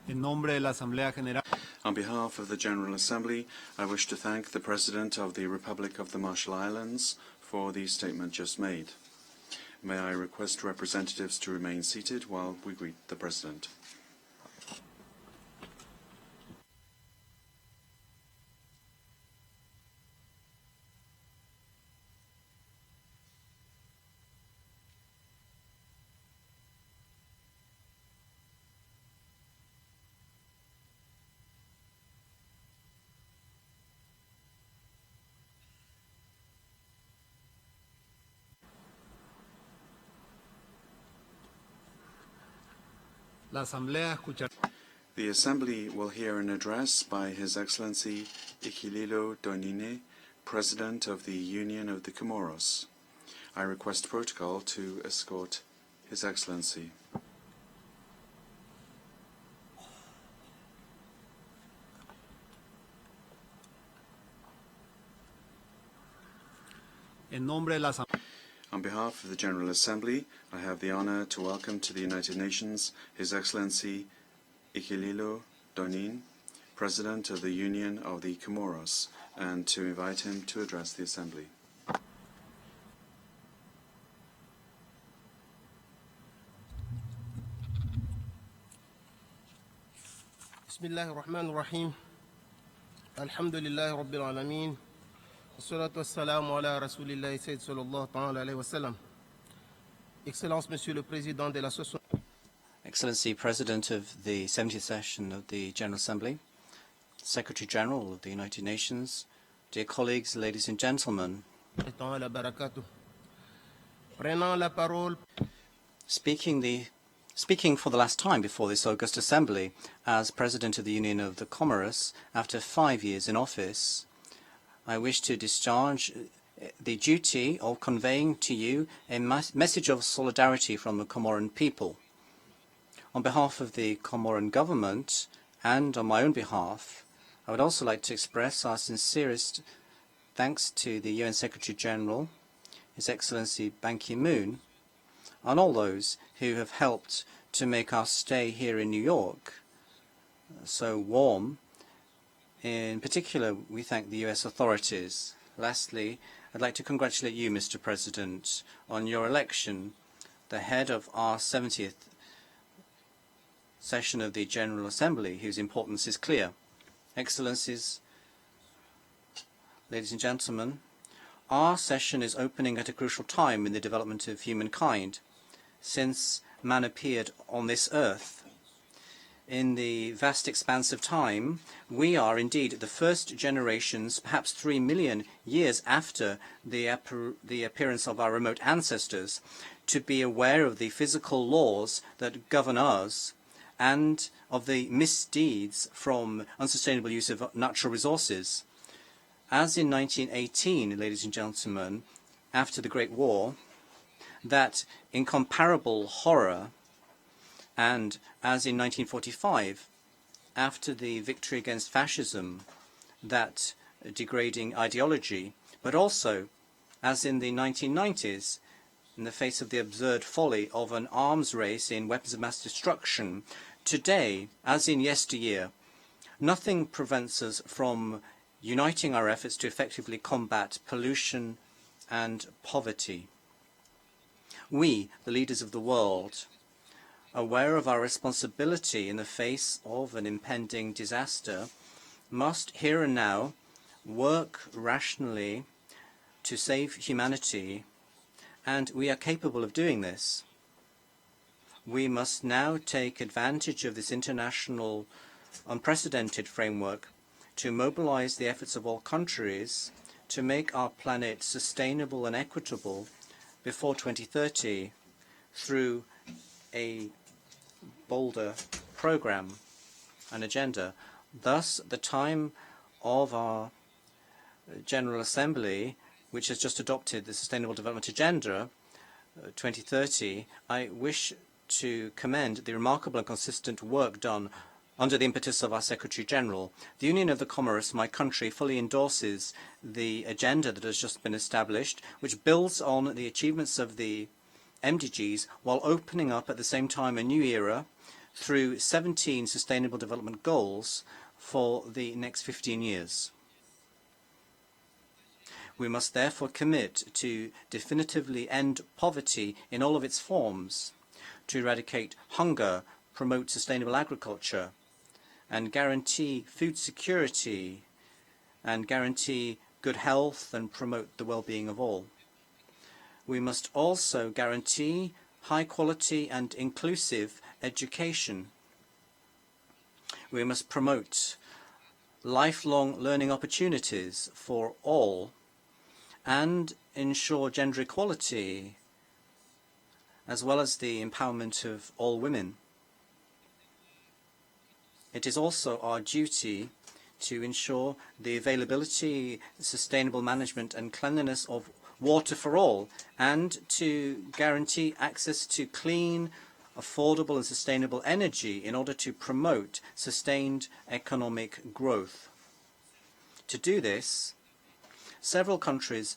En nombre de la Asamblea General. On behalf of the General Assembly, I wish to thank the President of the Republic of the Marshall Islands for the statement just made. May I request representatives to remain seated while we greet the President. The Assembly will hear an address by His Excellency Ikililo Donine, President of the Union of the Comoros. I request protocol to escort His Excellency. On behalf of the General Assembly, I have the honor to welcome to the United Nations His Excellency Ikililo Donine, President of the Union of the Comoros, and to invite him to address the Assembly. Bismillah ar-Rahman ar-Rahim. Alhamdulillah Rabbil Alameen. Wassalatu wassalamu ala Rasulillahi Sayyid sallallahu ta'ala alayhi wa sallam. Excellence, Monsieur le Président de la Excellency, President of the 70th session of the General Assembly, Secretary General of the United Nations, dear colleagues, ladies and gentlemen, speaking for the last time before this August Assembly as President of the Union of the Comoros after 5 years in office, I wish to discharge the duty of conveying to you a message of solidarity from the Comoran people. On behalf of the Comoran government and on my own behalf, I would also like to express our sincerest thanks to the UN Secretary General, His Excellency Ban Ki-moon, and all those who have helped to make our stay here in New York so warm. In particular, we thank the US authorities. Lastly, I'd like to congratulate you, Mr. President, on your election, the head of our 70th session of the General Assembly, whose importance is clear. Excellencies, ladies and gentlemen, our session is opening at a crucial time in the development of humankind. Since man appeared on this earth, in the vast expanse of time, we are indeed the first generations, perhaps 3 million years after the appearance of our remote ancestors, to be aware of the physical laws that govern us and of the misdeeds from unsustainable use of natural resources. As in 1918, ladies and gentlemen, after the Great War, that incomparable horror, and as in 1945, after the victory against fascism, that degrading ideology, but also, as in the 1990s, in the face of the absurd folly of an arms race in weapons of mass destruction Today, as in yesteryear, nothing prevents us from uniting our efforts to effectively combat pollution and poverty. We, the leaders of the world, aware of our responsibility in the face of an impending disaster, must here and now work rationally to save humanity, and we are capable of doing this. We must now take advantage of this international unprecedented framework to mobilize the efforts of all countries to make our planet sustainable and equitable before 2030 through a bolder program and agenda. Thus, the time of our General Assembly, which has just adopted the Sustainable Development Agenda 2030, I wish to commend the remarkable and consistent work done under the impetus of our Secretary General. The Union of the Comoros, my country, fully endorses the agenda that has just been established, which builds on the achievements of the MDGs while opening up at the same time a new era through 17 Sustainable Development Goals for the next 15 years. We must therefore commit to definitively end poverty in all of its forms, to eradicate hunger, promote sustainable agriculture, and guarantee food security, and guarantee good health and promote the well-being of all. We must also guarantee high quality and inclusive education. We must promote lifelong learning opportunities for all and ensure gender equality, as well as the empowerment of all women. It is also our duty to ensure the availability, sustainable management and cleanliness of water for all, and to guarantee access to clean, affordable and sustainable energy in order to promote sustained economic growth. To do this, several countries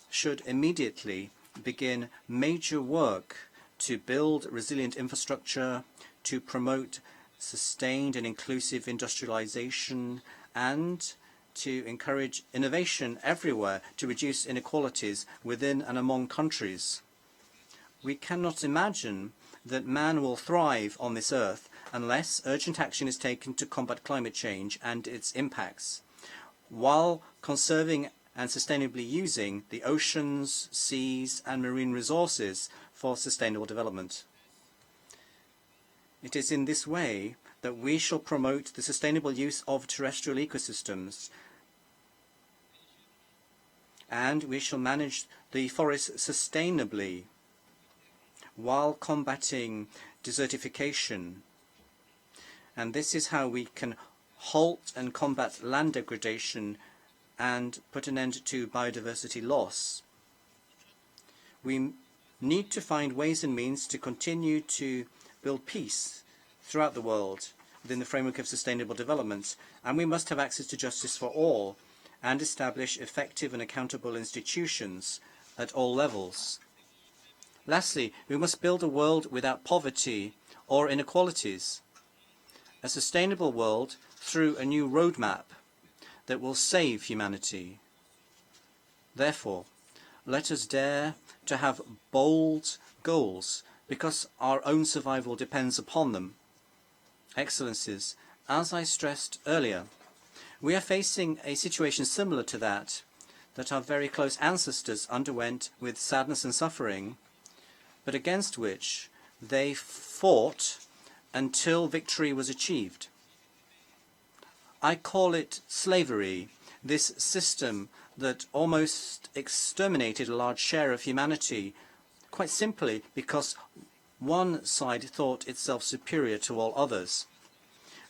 should immediately begin major work to build resilient infrastructure, to promote sustained and inclusive industrialization, and to encourage innovation everywhere to reduce inequalities within and among countries. We cannot imagine that man will thrive on this earth unless urgent action is taken to combat climate change and its impacts, while conserving and sustainably using the oceans, seas, and marine resources for sustainable development. It is in this way that we shall promote the sustainable use of terrestrial ecosystems, and we shall manage the forests sustainably while combating desertification. And this is how we can halt and combat land degradation and put an end to biodiversity loss. We need to find ways and means to continue to build peace throughout the world within the framework of sustainable development, and we must have access to justice for all and establish effective and accountable institutions at all levels. Lastly, we must build a world without poverty or inequalities, a sustainable world through a new roadmap that will save humanity. Therefore, let us dare to have bold goals, because our own survival depends upon them. Excellencies, as I stressed earlier, we are facing a situation similar to that our very close ancestors underwent with sadness and suffering, but against which they fought until victory was achieved. I call it slavery, this system that almost exterminated a large share of humanity, quite simply because one side thought itself superior to all others.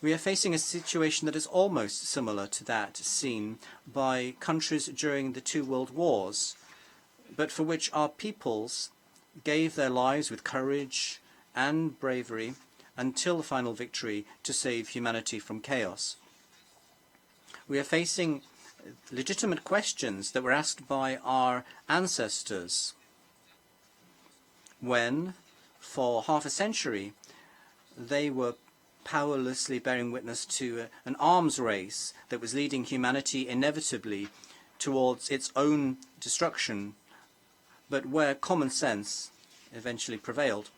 We are facing a situation that is almost similar to that seen by countries during the 2 world wars, but for which our peoples gave their lives with courage and bravery until the final victory to save humanity from chaos. We are facing legitimate questions that were asked by our ancestors when, for half a century, they were powerlessly bearing witness to an arms race that was leading humanity inevitably towards its own destruction, but where common sense eventually prevailed.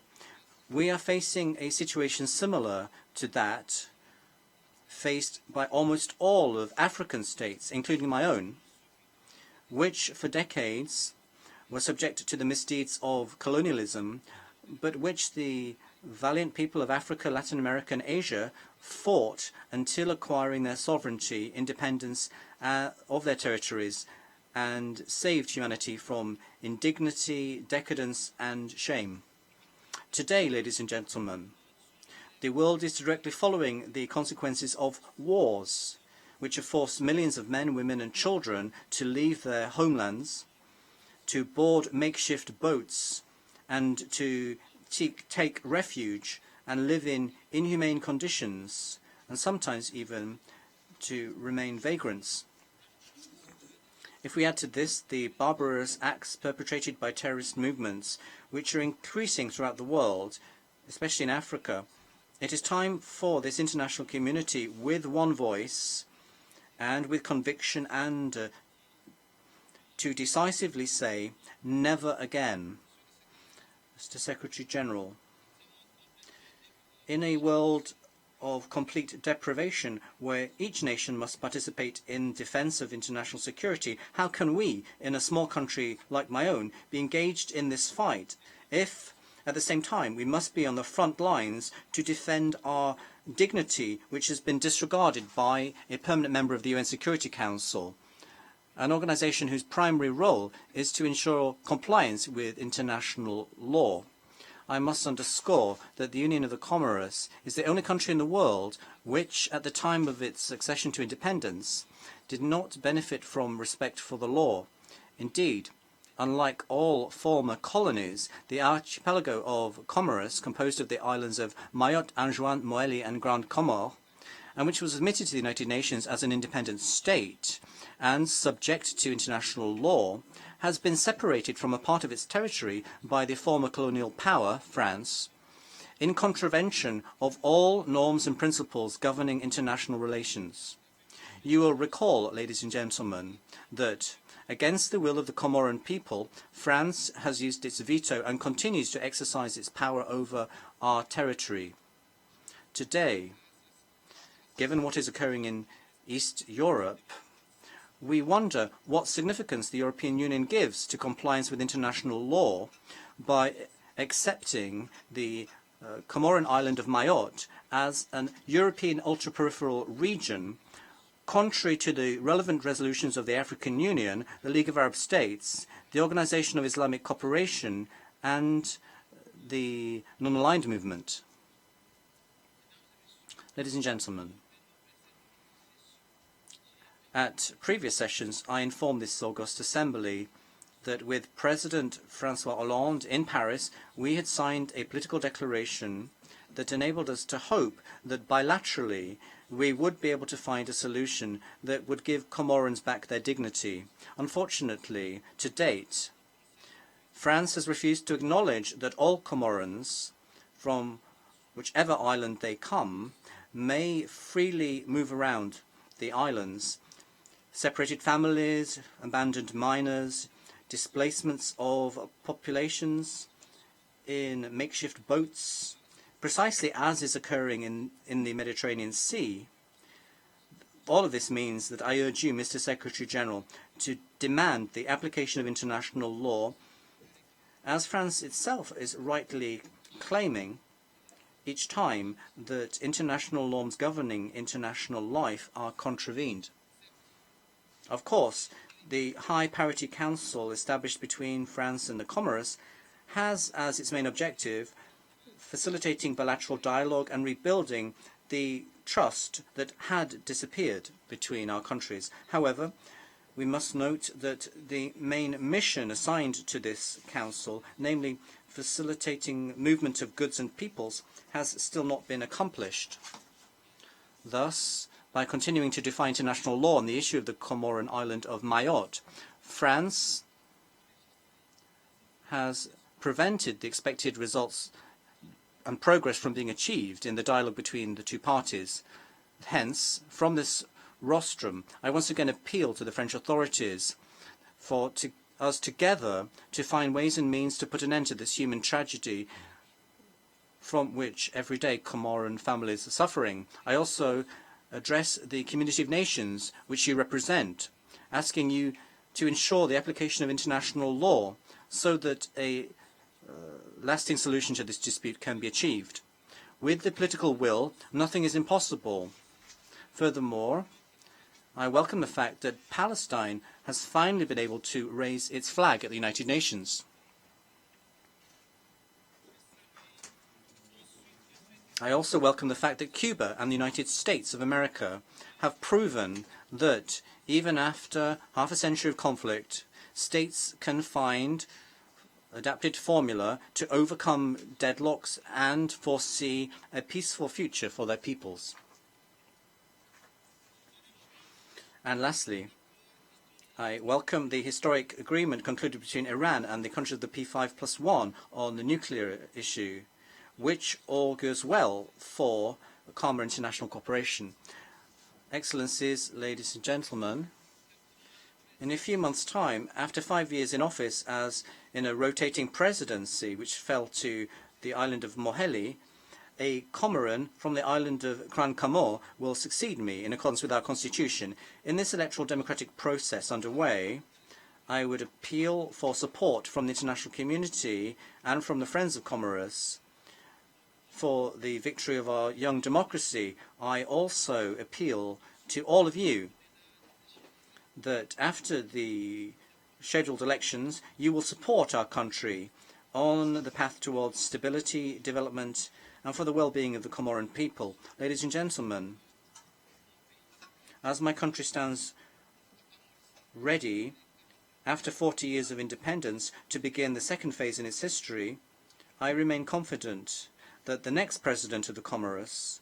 We are facing a situation similar to that faced by almost all of African states, including my own, which for decades were subject to the misdeeds of colonialism, but which the valiant people of Africa, Latin America, and Asia fought until acquiring their sovereignty, independence of their territories, and saved humanity from indignity, decadence, and shame. Today, ladies and gentlemen, the world is directly following the consequences of wars, which have forced millions of men, women, and children to leave their homelands, to board makeshift boats, and to take refuge and live in inhumane conditions, and sometimes even to remain vagrants. If we add to this the barbarous acts perpetrated by terrorist movements, which are increasing throughout the world, especially in Africa, it is time for this international community, with one voice and with conviction, and to decisively say, never again. Mr. Secretary General, in a world of complete deprivation, where each nation must participate in defense of international security, how can we, in a small country like my own, be engaged in this fight if, at the same time, we must be on the front lines to defend our dignity, which has been disregarded by a permanent member of the UN Security Council, an organization whose primary role is to ensure compliance with international law? I must underscore that the Union of the Comoros is the only country in the world which, at the time of its accession to independence, did not benefit from respect for the law. Indeed, unlike all former colonies, the archipelago of Comoros, composed of the islands of Mayotte, Anjouan, Moélie, and Grande Comore, and which was admitted to the United Nations as an independent state and subject to international law, has been separated from a part of its territory by the former colonial power, France, in contravention of all norms and principles governing international relations. You will recall, ladies and gentlemen, that against the will of the Comoran people, France has used its veto and continues to exercise its power over our territory. Today, given what is occurring in East Europe, we wonder what significance the European Union gives to compliance with international law by accepting the Comoran island of Mayotte as an European ultra-peripheral region, contrary to the relevant resolutions of the African Union, the League of Arab States, the Organization of Islamic Cooperation, and the Non-Aligned Movement. Ladies and gentlemen, at previous sessions, I informed this august assembly that with President François Hollande in Paris, we had signed a political declaration that enabled us to hope that bilaterally we would be able to find a solution that would give Comorans back their dignity. Unfortunately, to date, France has refused to acknowledge that all Comorans, from whichever island they come, may freely move around the islands. Separated families, abandoned minors, displacements of populations in makeshift boats, precisely as is occurring in the Mediterranean Sea. All of this means that I urge you, Mr. Secretary General, to demand the application of international law, as France itself is rightly claiming each time that international norms governing international life are contravened. Of course, the High Parity Council established between France and the Comoros has as its main objective facilitating bilateral dialogue and rebuilding the trust that had disappeared between our countries. However, we must note that the main mission assigned to this council, namely facilitating movement of goods and peoples, has still not been accomplished. Thus, by continuing to defy international law on the issue of the Comoran island of Mayotte, France has prevented the expected results and progress from being achieved in the dialogue between the two parties. Hence, from this rostrum, I once again appeal to the French authorities for us together to find ways and means to put an end to this human tragedy from which every day Comoran families are suffering. I also address the community of nations which you represent, asking you to ensure the application of international law so that a lasting solution to this dispute can be achieved. With the political will, nothing is impossible. Furthermore, I welcome the fact that Palestine has finally been able to raise its flag at the United Nations. I also welcome the fact that Cuba and the United States of America have proven that even after half a century of conflict, states can find adapted formula to overcome deadlocks and foresee a peaceful future for their peoples. And lastly, I welcome the historic agreement concluded between Iran and the countries of the P5+1 on the nuclear issue, which augurs well for calmer international cooperation. Excellencies, ladies and gentlemen, in a few months' time, after 5 years in office as in a rotating presidency which fell to the island of Moheli, a Comoran from the island of Gran Camor will succeed me in accordance with our constitution. In this electoral democratic process underway, I would appeal for support from the international community and from the Friends of Comoros for the victory of our young democracy. I also appeal to all of you that after the scheduled elections, you will support our country on the path towards stability, development, and for the well-being of the Comoran people. Ladies and gentlemen, as my country stands ready, after 40 years of independence, to begin the second phase in its history, I remain confident that the next president of the Comoros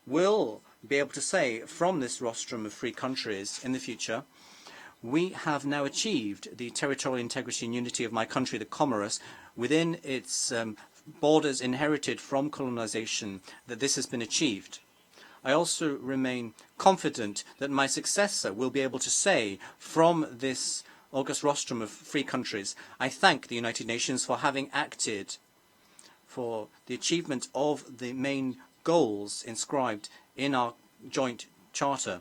will be able to say from this rostrum of free countries in the future, we have now achieved the territorial integrity and unity of my country, the Comoros, within its borders inherited from colonization, that this has been achieved. I also remain confident that my successor will be able to say from this august rostrum of free countries, I thank the United Nations for having acted for the achievement of the main goals inscribed in our joint charter.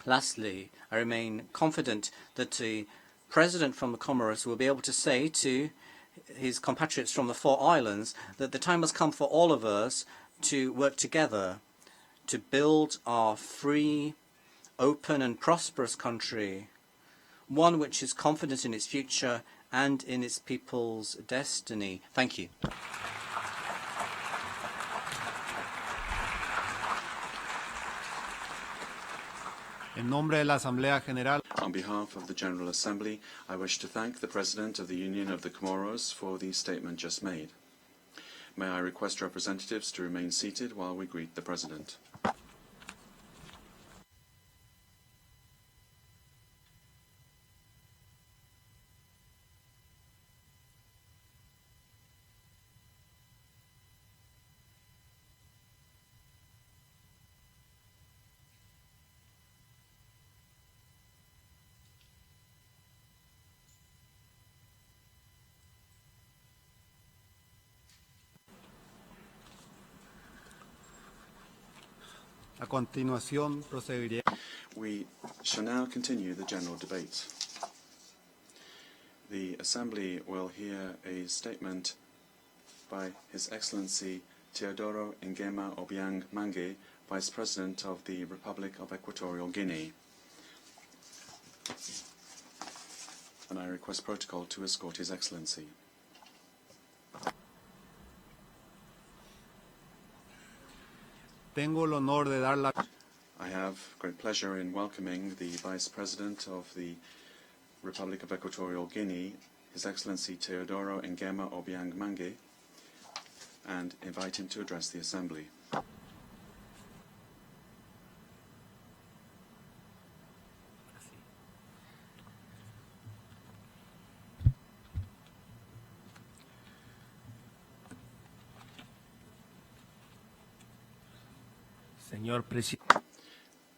Lastly, I remain confident that the President from the Comoros will be able to say to his compatriots from the 4 islands that the time has come for all of us to work together to build our free, open and prosperous country, one which is confident in its future and in its people's destiny. Thank you. On behalf of the General Assembly, I wish to thank the President of the Union of the Comoros for the statement just made. May I request representatives to remain seated while we greet the President. We shall now continue the general debate. The Assembly will hear a statement by His Excellency Teodoro Nguema Obiang Mange, Vice President of the Republic of Equatorial Guinea. And I request protocol to escort His Excellency. I have great pleasure in welcoming the Vice President of the Republic of Equatorial Guinea, His Excellency Teodoro Nguema Obiang Mange, and invite him to address the Assembly.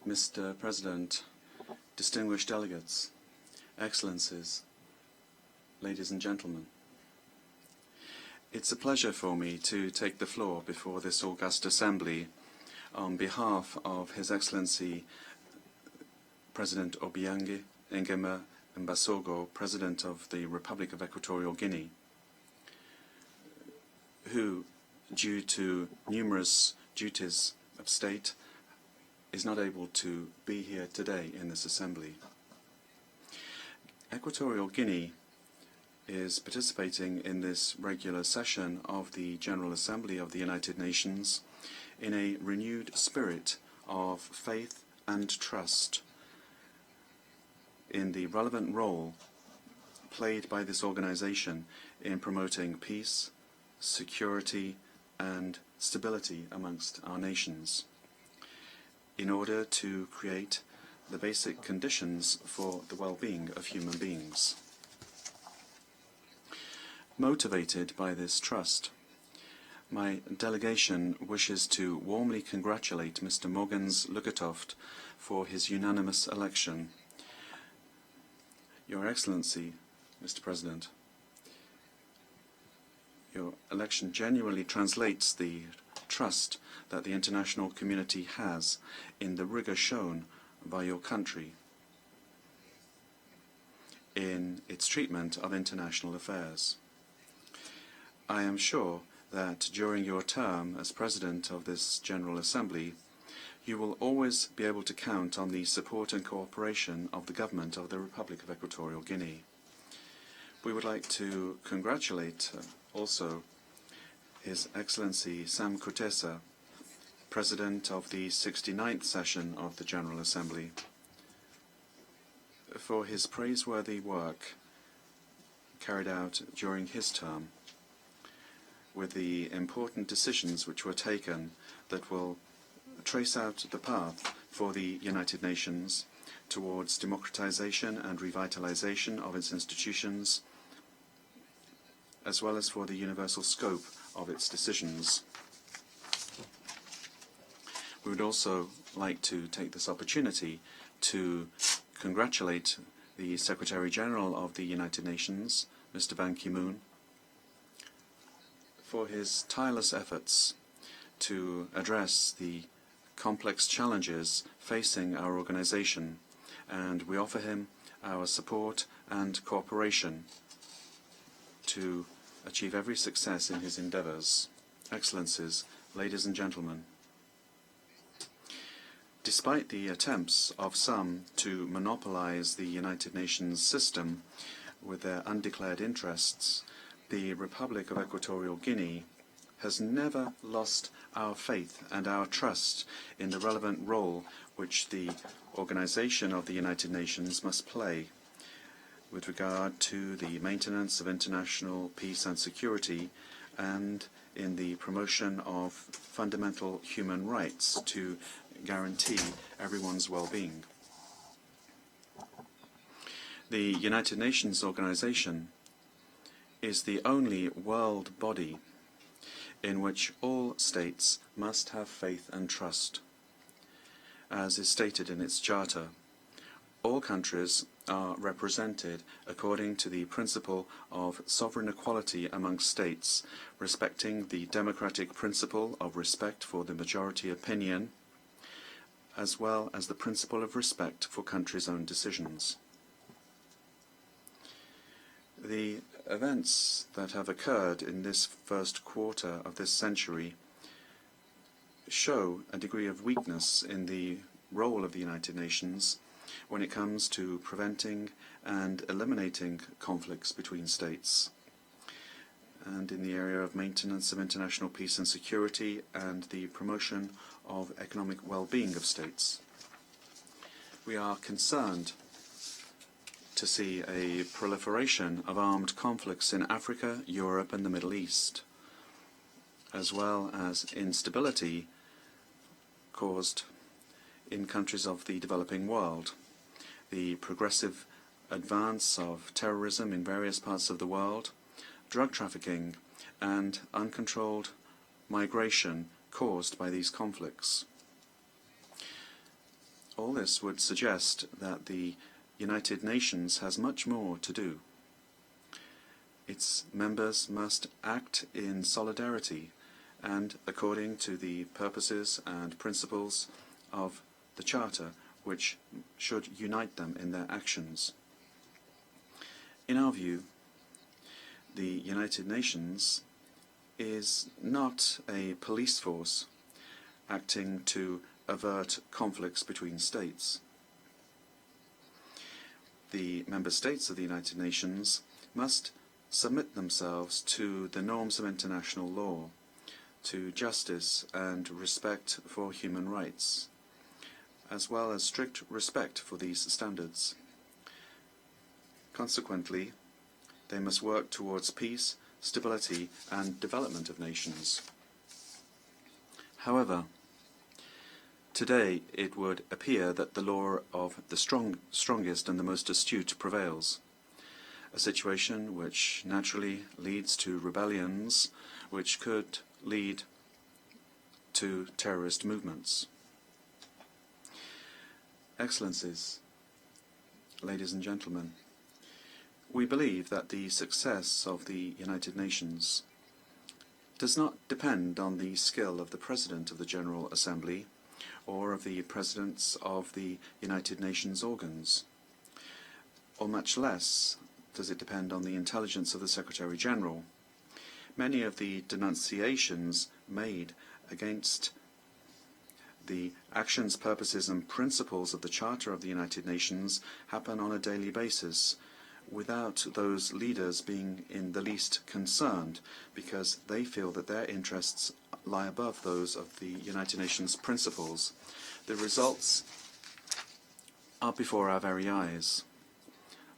Mr. President, distinguished delegates, Excellencies, ladies and gentlemen. It's a pleasure for me to take the floor before this august assembly on behalf of His Excellency President Obiang Nguema Mbasogo, President of the Republic of Equatorial Guinea, who, due to numerous duties of state, is not able to be here today in this assembly. Equatorial Guinea is participating in this regular session of the General Assembly of the United Nations in a renewed spirit of faith and trust in the relevant role played by this organization in promoting peace, security, and stability amongst our nations, in order to create the basic conditions for the well-being of human beings. Motivated by this trust, my delegation wishes to warmly congratulate Mr. Mogens Lykketoft for his unanimous election. Your Excellency, Mr. President, your election genuinely translates the trust that the international community has in the rigor shown by your country in its treatment of international affairs. I am sure that during your term as President of this General Assembly, you will always be able to count on the support and cooperation of the government of the Republic of Equatorial Guinea. We would like to congratulate also His Excellency Sam Kutesa, President of the 69th session of the General Assembly, for his praiseworthy work carried out during his term, with the important decisions which were taken that will trace out the path for the United Nations towards democratization and revitalization of its institutions, as well as for the universal scope of its decisions. We would also like to take this opportunity to congratulate the Secretary-General of the United Nations, Mr. Ban Ki-moon, for his tireless efforts to address the complex challenges facing our organization, and we offer him our support and cooperation to achieve every success in his endeavors. Excellencies, ladies and gentlemen, despite the attempts of some to monopolize the United Nations system with their undeclared interests, the Republic of Equatorial Guinea has never lost our faith and our trust in the relevant role which the organization of the United Nations must play with regard to the maintenance of international peace and security and in the promotion of fundamental human rights to guarantee everyone's well-being. The United Nations organization is the only world body in which all states must have faith and trust. As is stated in its charter, all countries are represented according to the principle of sovereign equality among states, respecting the democratic principle of respect for the majority opinion, as well as the principle of respect for countries' own decisions. The events that have occurred in this first quarter of this century show a degree of weakness in the role of the United Nations when it comes to preventing and eliminating conflicts between states, and in the area of maintenance of international peace and security and the promotion of economic well-being of states. We are concerned to see a proliferation of armed conflicts in Africa, Europe, and the Middle East, as well as instability caused in countries of the developing world, the progressive advance of terrorism in various parts of the world, drug trafficking, and uncontrolled migration caused by these conflicts. All this would suggest that the United Nations has much more to do. Its members must act in solidarity and according to the purposes and principles of the Charter, which should unite them in their actions. In our view, the United Nations is not a police force acting to avert conflicts between states. The member states of the United Nations must submit themselves to the norms of international law, to justice and respect for human rights, as well as strict respect for these standards. Consequently, they must work towards peace, stability, and development of nations. However, today it would appear that the law of the strongest and the most astute prevails, a situation which naturally leads to rebellions, which could lead to terrorist movements. Excellencies, ladies and gentlemen, we believe that the success of the United Nations does not depend on the skill of the President of the General Assembly or of the Presidents of the United Nations organs, or much less does it depend on the intelligence of the Secretary General. Many of the denunciations made against the actions, purposes and principles of the Charter of the United Nations happen on a daily basis without those leaders being in the least concerned, because they feel that their interests lie above those of the United Nations principles. The results are before our very eyes.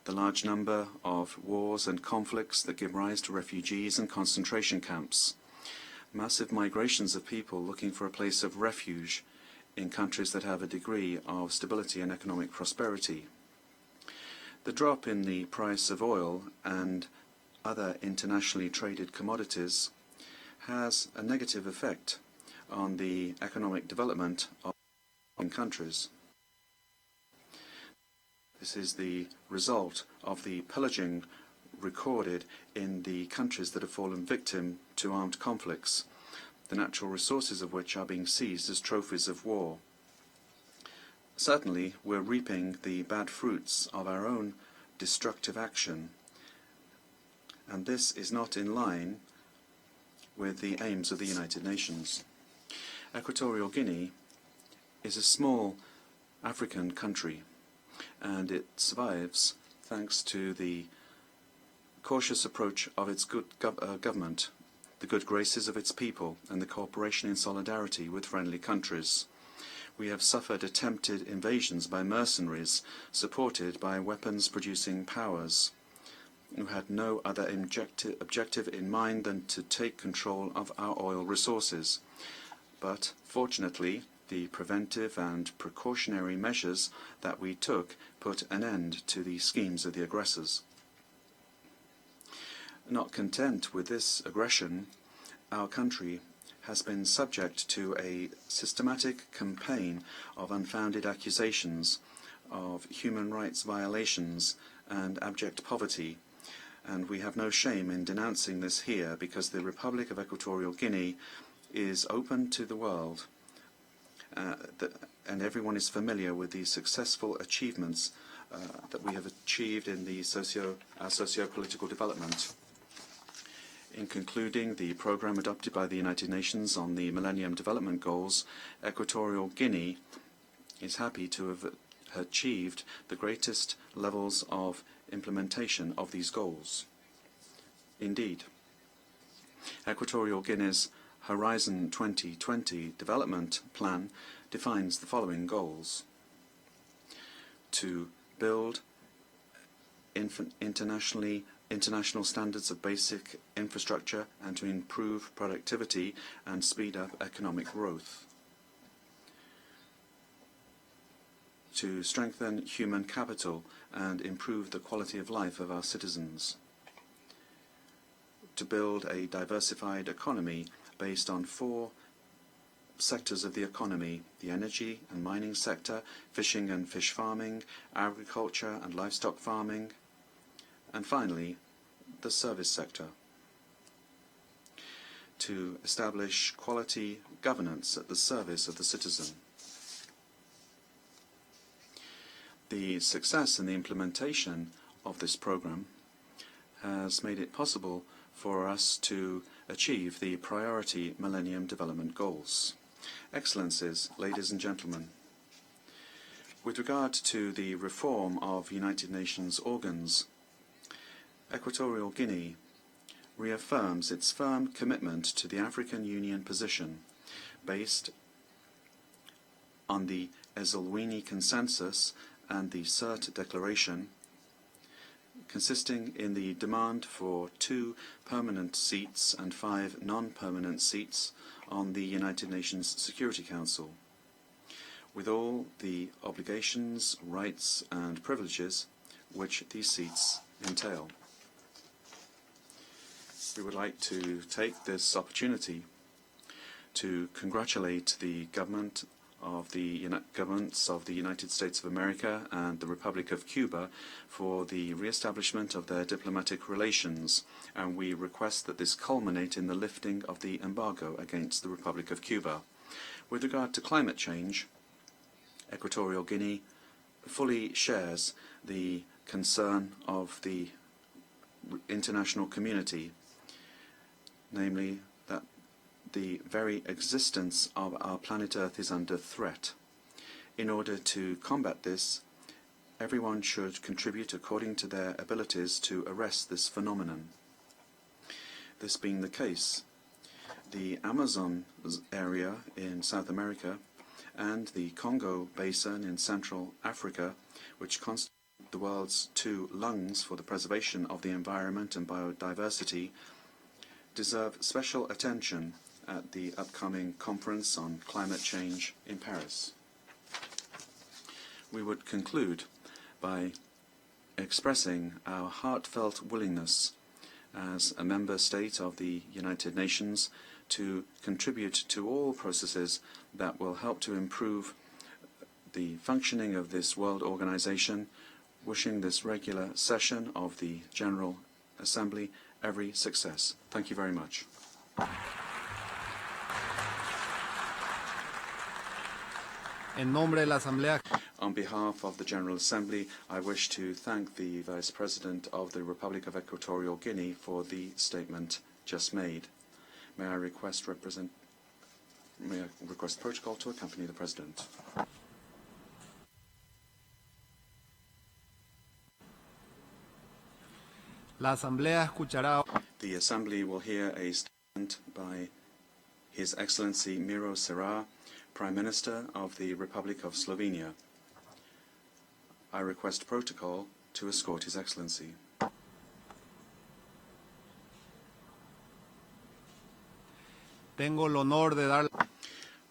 The large number of wars and conflicts that give rise to refugees and concentration camps, massive migrations of people looking for a place of refuge in countries that have a degree of stability and economic prosperity. The drop in the price of oil and other internationally traded commodities has a negative effect on the economic development of countries. This is the result of the pillaging recorded in the countries that have fallen victim to armed conflicts, the natural resources of which are being seized as trophies of war. Certainly, we're reaping the bad fruits of our own destructive action, and this is not in line with the aims of the United Nations. Equatorial Guinea is a small African country, and it survives thanks to the cautious approach of its good government, the good graces of its people, and the cooperation in solidarity with friendly countries. We have suffered attempted invasions by mercenaries supported by weapons-producing powers who had no other objective in mind than to take control of our oil resources. But fortunately, the preventive and precautionary measures that we took put an end to the schemes of the aggressors. Not content with this aggression, our country has been subject to a systematic campaign of unfounded accusations of human rights violations and abject poverty, and we have no shame in denouncing this here, because the Republic of Equatorial Guinea is open to the world, and everyone is familiar with the successful achievements that we have achieved in the socio-political development. In concluding the program adopted by the United Nations on the Millennium Development Goals, Equatorial Guinea is happy to have achieved the greatest levels of implementation of these goals. Indeed, Equatorial Guinea's Horizon 2020 development plan defines the following goals: to build international standards of basic infrastructure and to improve productivity and speed up economic growth, to strengthen human capital and improve the quality of life of our citizens, to build a diversified economy based on 4 sectors of the economy: the energy and mining sector, fishing and fish farming, agriculture and livestock farming, and finally, the service sector, to establish quality governance at the service of the citizen. The success in the implementation of this program has made it possible for us to achieve the priority Millennium Development Goals. Excellencies, ladies and gentlemen, with regard to the reform of United Nations organs, Equatorial Guinea reaffirms its firm commitment to the African Union position based on the Esselwini Consensus and the CERT Declaration, consisting in the demand for 2 permanent seats and 5 non-permanent seats on the United Nations Security Council, with all the obligations, rights and privileges which these seats entail. We would like to take this opportunity to congratulate the governments of the United States of America and the Republic of Cuba for the re-establishment of their diplomatic relations, and we request that this culminate in the lifting of the embargo against the Republic of Cuba. With regard to climate change, Equatorial Guinea fully shares the concern of the international community, namely that the very existence of our planet Earth is under threat. In order to combat this, everyone should contribute according to their abilities to arrest this phenomenon. This being the case, the Amazon area in South America and the Congo Basin in Central Africa, which constitute the world's 2 lungs for the preservation of the environment and biodiversity, deserve special attention at the upcoming conference on climate change in Paris. We would conclude by expressing our heartfelt willingness as a member state of the United Nations to contribute to all processes that will help to improve the functioning of this world organization, wishing this regular session of the General Assembly every success. Thank you very much. On behalf of the General Assembly, I wish to thank the Vice President of the Republic of Equatorial Guinea for the statement just made. May I request protocol to accompany the President. The Assembly will hear a statement by His Excellency Miro Cerar, Prime Minister of the Republic of Slovenia. I request protocol to escort His Excellency. I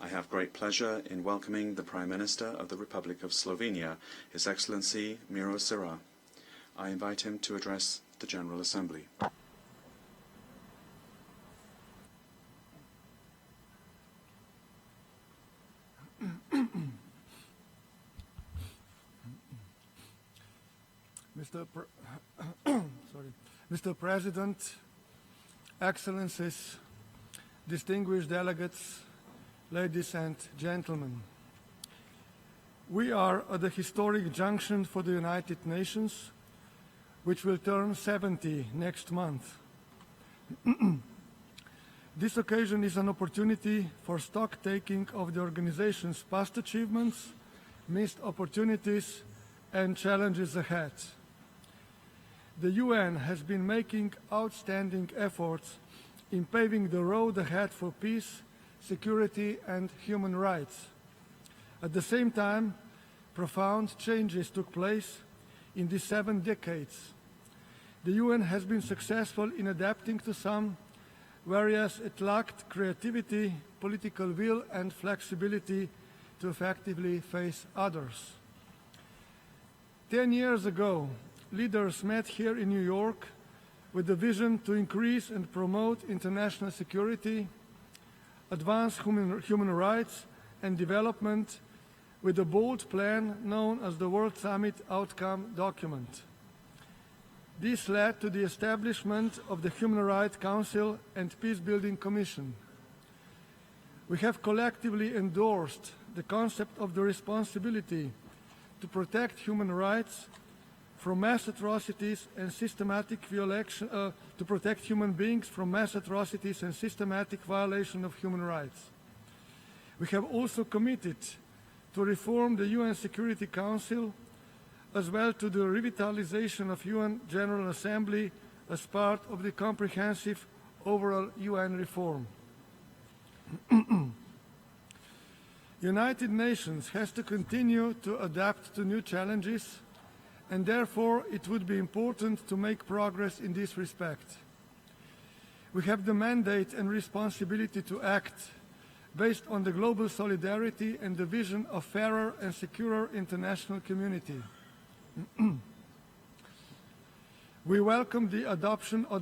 have great pleasure in welcoming the Prime Minister of the Republic of Slovenia, His Excellency Miro Cerar. I invite him to address the General Assembly. Mr. President, Excellencies, distinguished delegates, ladies and gentlemen, we are at a historic junction for the United Nations, which will turn 70 next month. This occasion is an opportunity for stock-taking of the organization's past achievements, missed opportunities, and challenges ahead. The UN has been making outstanding efforts in paving the road ahead for peace, security, and human rights. At the same time, profound changes took place in these 7 decades. The UN has been successful in adapting to some, whereas it lacked creativity, political will, and flexibility to effectively face others. 10 years ago, leaders met here in New York with the vision to increase and promote international security, advance human rights and development with a bold plan known as the World Summit Outcome Document. This led to the establishment of the Human Rights Council and Peacebuilding Commission. We have collectively endorsed the concept of the responsibility to protect human rights from mass atrocities and systematic violation, to protect human beings from mass atrocities and systematic violation of human rights. We have also committed to reform the UN Security Council, as well to the revitalization of UN General Assembly as part of the comprehensive overall UN reform. United Nations has to continue to adapt to new challenges, and therefore it would be important to make progress in this respect. We have the mandate and responsibility to act based on the global solidarity and the vision of fairer and securer international community. We welcome the adoption of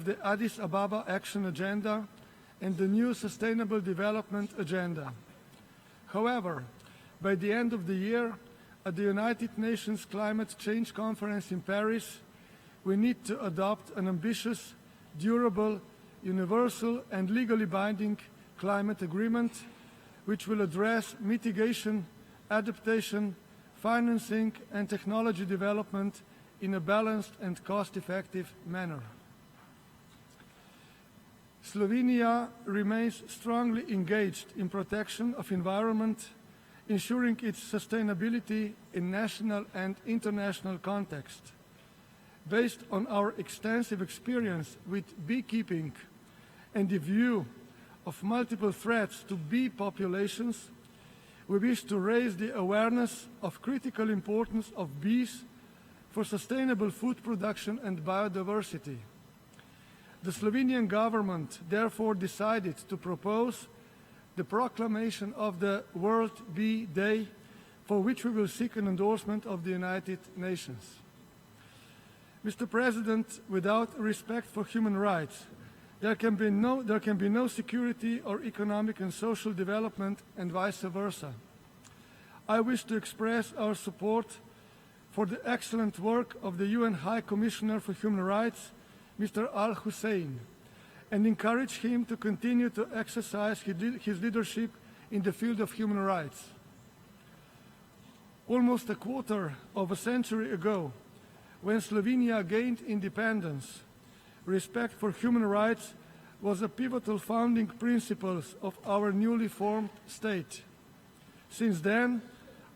the Addis Ababa Action Agenda and the new Sustainable Development Agenda. However, by the end of the year, at the United Nations Climate Change Conference in Paris, we need to adopt an ambitious, durable, universal and legally binding climate agreement which will address mitigation, adaptation, financing and technology development in a balanced and cost-effective manner. Slovenia remains strongly engaged in protection of environment, ensuring its sustainability in national and international context. Based on our extensive experience with beekeeping and the view of multiple threats to bee populations, we wish to raise the awareness of critical importance of bees for sustainable food production and biodiversity. The Slovenian government therefore decided to propose the proclamation of the World Bee Day, for which we will seek an endorsement of the United Nations. Mr. President, without respect for human rights, there can be no security or economic and social development, and vice versa. I wish to express our support for the excellent work of the UN High Commissioner for Human Rights, Mr. Al-Hussein, and encourage him to continue to exercise his leadership in the field of human rights. Almost a quarter of a century ago, when Slovenia gained independence, respect for human rights was a pivotal founding principle of our newly formed state. Since then,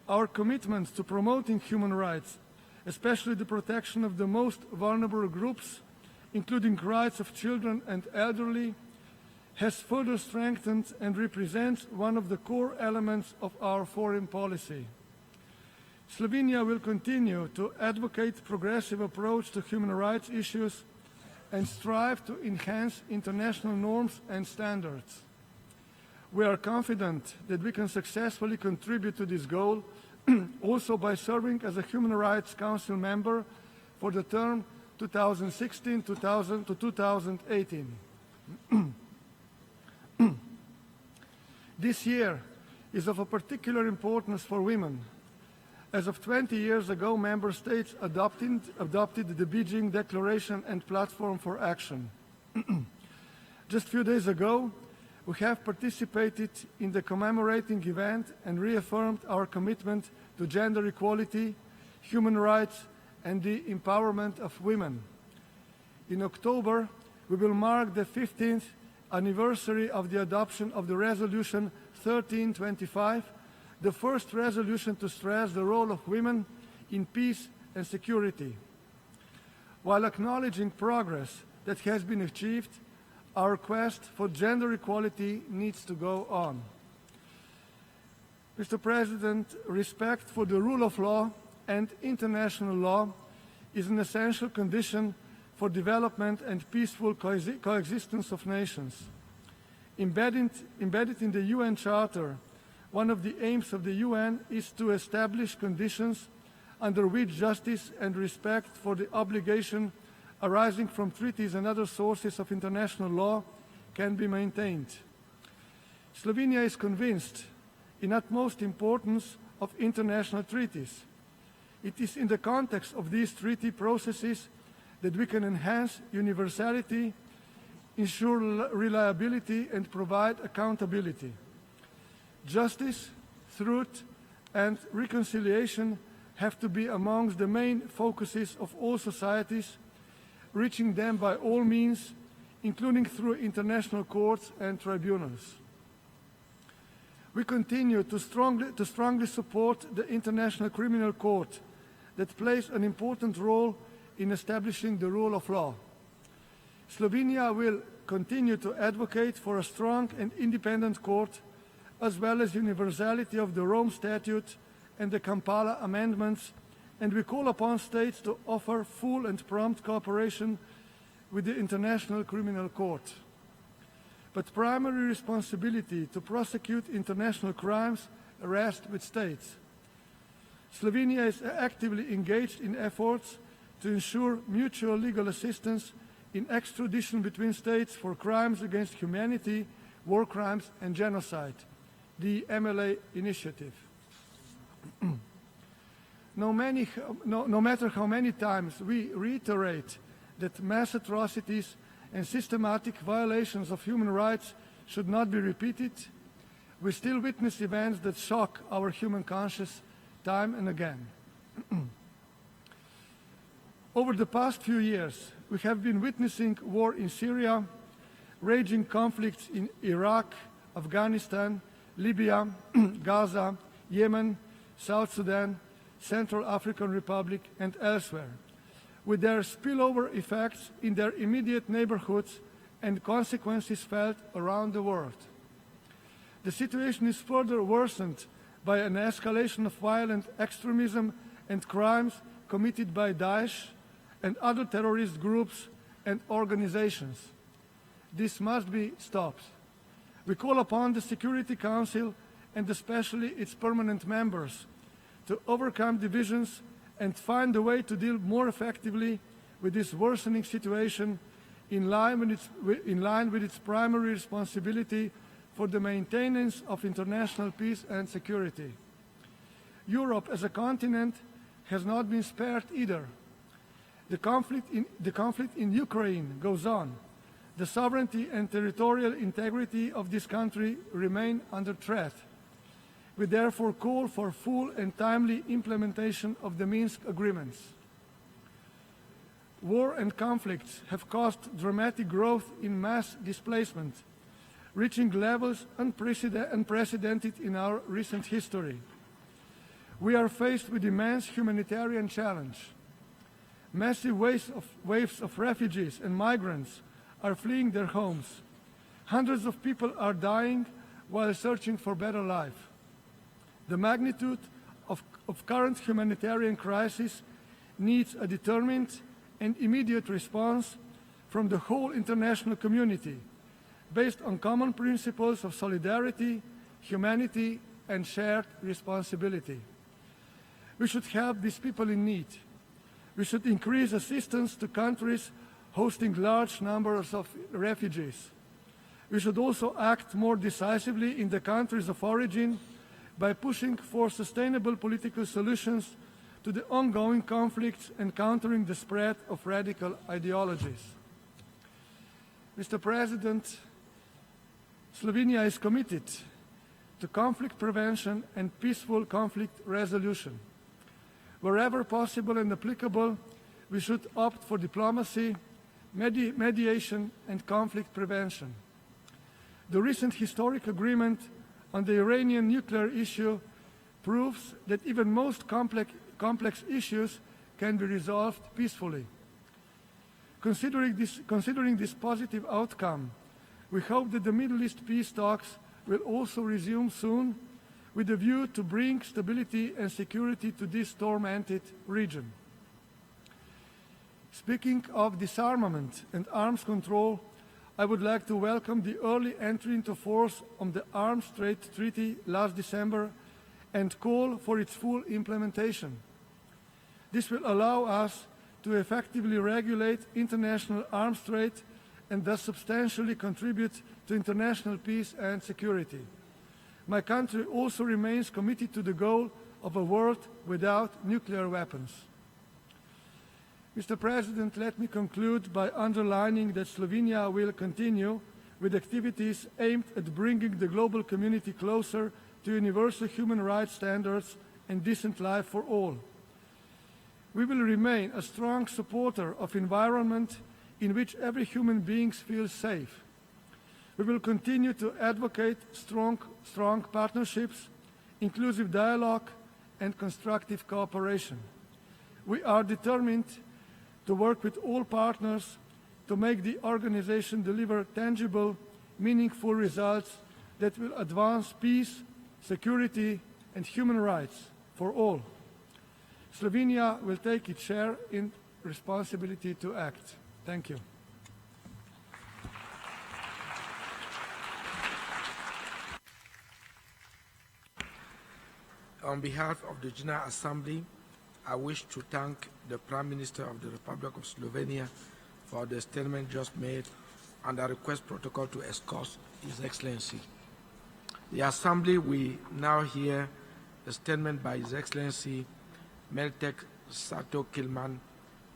our commitment to promoting human rights, especially the protection of the most vulnerable groups, including rights of children and elderly, has further strengthened and represents one of the core elements of our foreign policy. Slovenia will continue to advocate a progressive approach to human rights issues and strive to enhance international norms and standards. We are confident that we can successfully contribute to this goal also by serving as a Human Rights Council member for the term 2016 to 2018. This year is of a particular importance for women. As of 20 years ago, member states adopted the Beijing Declaration and Platform for Action. Just a few days ago, we have participated in the commemorating event and reaffirmed our commitment to gender equality, human rights, and the empowerment of women. In October, we will mark the 15th anniversary of the adoption of the Resolution 1325, the first resolution to stress the role of women in peace and security. While acknowledging progress that has been achieved, our quest for gender equality needs to go on. Mr. President, respect for the rule of law and international law is an essential condition for development and peaceful coexistence of nations. Embedded in the UN Charter, one of the aims of the UN is to establish conditions under which justice and respect for the obligation arising from treaties and other sources of international law can be maintained. Slovenia is convinced in utmost importance of international treaties. It is in the context of these treaty processes that we can enhance universality, ensure reliability, and provide accountability. Justice, truth, and reconciliation have to be amongst the main focuses of all societies, reaching them by all means, including through international courts and tribunals. We continue to strongly support the International Criminal Court that plays an important role in establishing the rule of law. Slovenia will continue to advocate for a strong and independent court, as well as universality of the Rome Statute and the Kampala amendments, and we call upon states to offer full and prompt cooperation with the International Criminal Court. But primary responsibility to prosecute international crimes rests with states. Slovenia is actively engaged in efforts to ensure mutual legal assistance in extradition between states for crimes against humanity, war crimes, and genocide, the MLA initiative. No matter how many times we reiterate that mass atrocities and systematic violations of human rights should not be repeated, we still witness events that shock our human conscience time and again. Over the past few years, we have been witnessing war in Syria, raging conflicts in Iraq, Afghanistan, Libya, Gaza, Yemen, South Sudan, Central African Republic, and elsewhere, with their spillover effects in their immediate neighborhoods and consequences felt around the world. The situation is further worsened by an escalation of violent extremism and crimes committed by Daesh and other terrorist groups and organizations. This must be stopped. We call upon the Security Council and especially its permanent members to overcome divisions and find a way to deal more effectively with this worsening situation in line with its primary responsibility for the maintenance of international peace and security. Europe as a continent has not been spared either. The conflict in Ukraine goes on. The sovereignty and territorial integrity of this country remain under threat. We therefore call for full and timely implementation of the Minsk agreements. War and conflicts have caused dramatic growth in mass displacement, reaching levels unprecedented in our recent history. We are faced with immense humanitarian challenge. Massive waves of refugees and migrants are fleeing their homes. Hundreds of people are dying while searching for better life. The magnitude of current humanitarian crisis needs a determined and immediate response from the whole international community, based on common principles of solidarity, humanity, and shared responsibility. We should help these people in need. We should increase assistance to countries hosting large numbers of refugees. We should also act more decisively in the countries of origin by pushing for sustainable political solutions to the ongoing conflicts and countering the spread of radical ideologies. Mr. President, Slovenia is committed to conflict prevention and peaceful conflict resolution. Wherever possible and applicable, we should opt for diplomacy, mediation, and conflict prevention. The recent historic agreement on the Iranian nuclear issue proves that even most complex issues can be resolved peacefully. Considering this positive outcome, we hope that the Middle East peace talks will also resume soon, with a view to bring stability and security to this tormented region. Speaking of disarmament and arms control, I would like to welcome the early entry into force of the Arms Trade Treaty last December and call for its full implementation. This will allow us to effectively regulate international arms trade and thus substantially contribute to international peace and security. My country also remains committed to the goal of a world without nuclear weapons. Mr. President, let me conclude by underlining that Slovenia will continue with activities aimed at bringing the global community closer to universal human rights standards and decent life for all. We will remain a strong supporter of an environment in which every human being feels safe. We will continue to advocate strong partnerships, inclusive dialogue, and constructive cooperation. We are determined to work with all partners to make the organization deliver tangible, meaningful results that will advance peace, security, and human rights for all. Slovenia will take its share in responsibility to act. Thank you. On behalf of the General Assembly, I wish to thank the Prime Minister of the Republic of Slovenia for the statement just made and I request protocol to escort His Excellency. The Assembly will now hear a statement by His Excellency Meltek Sato Kilman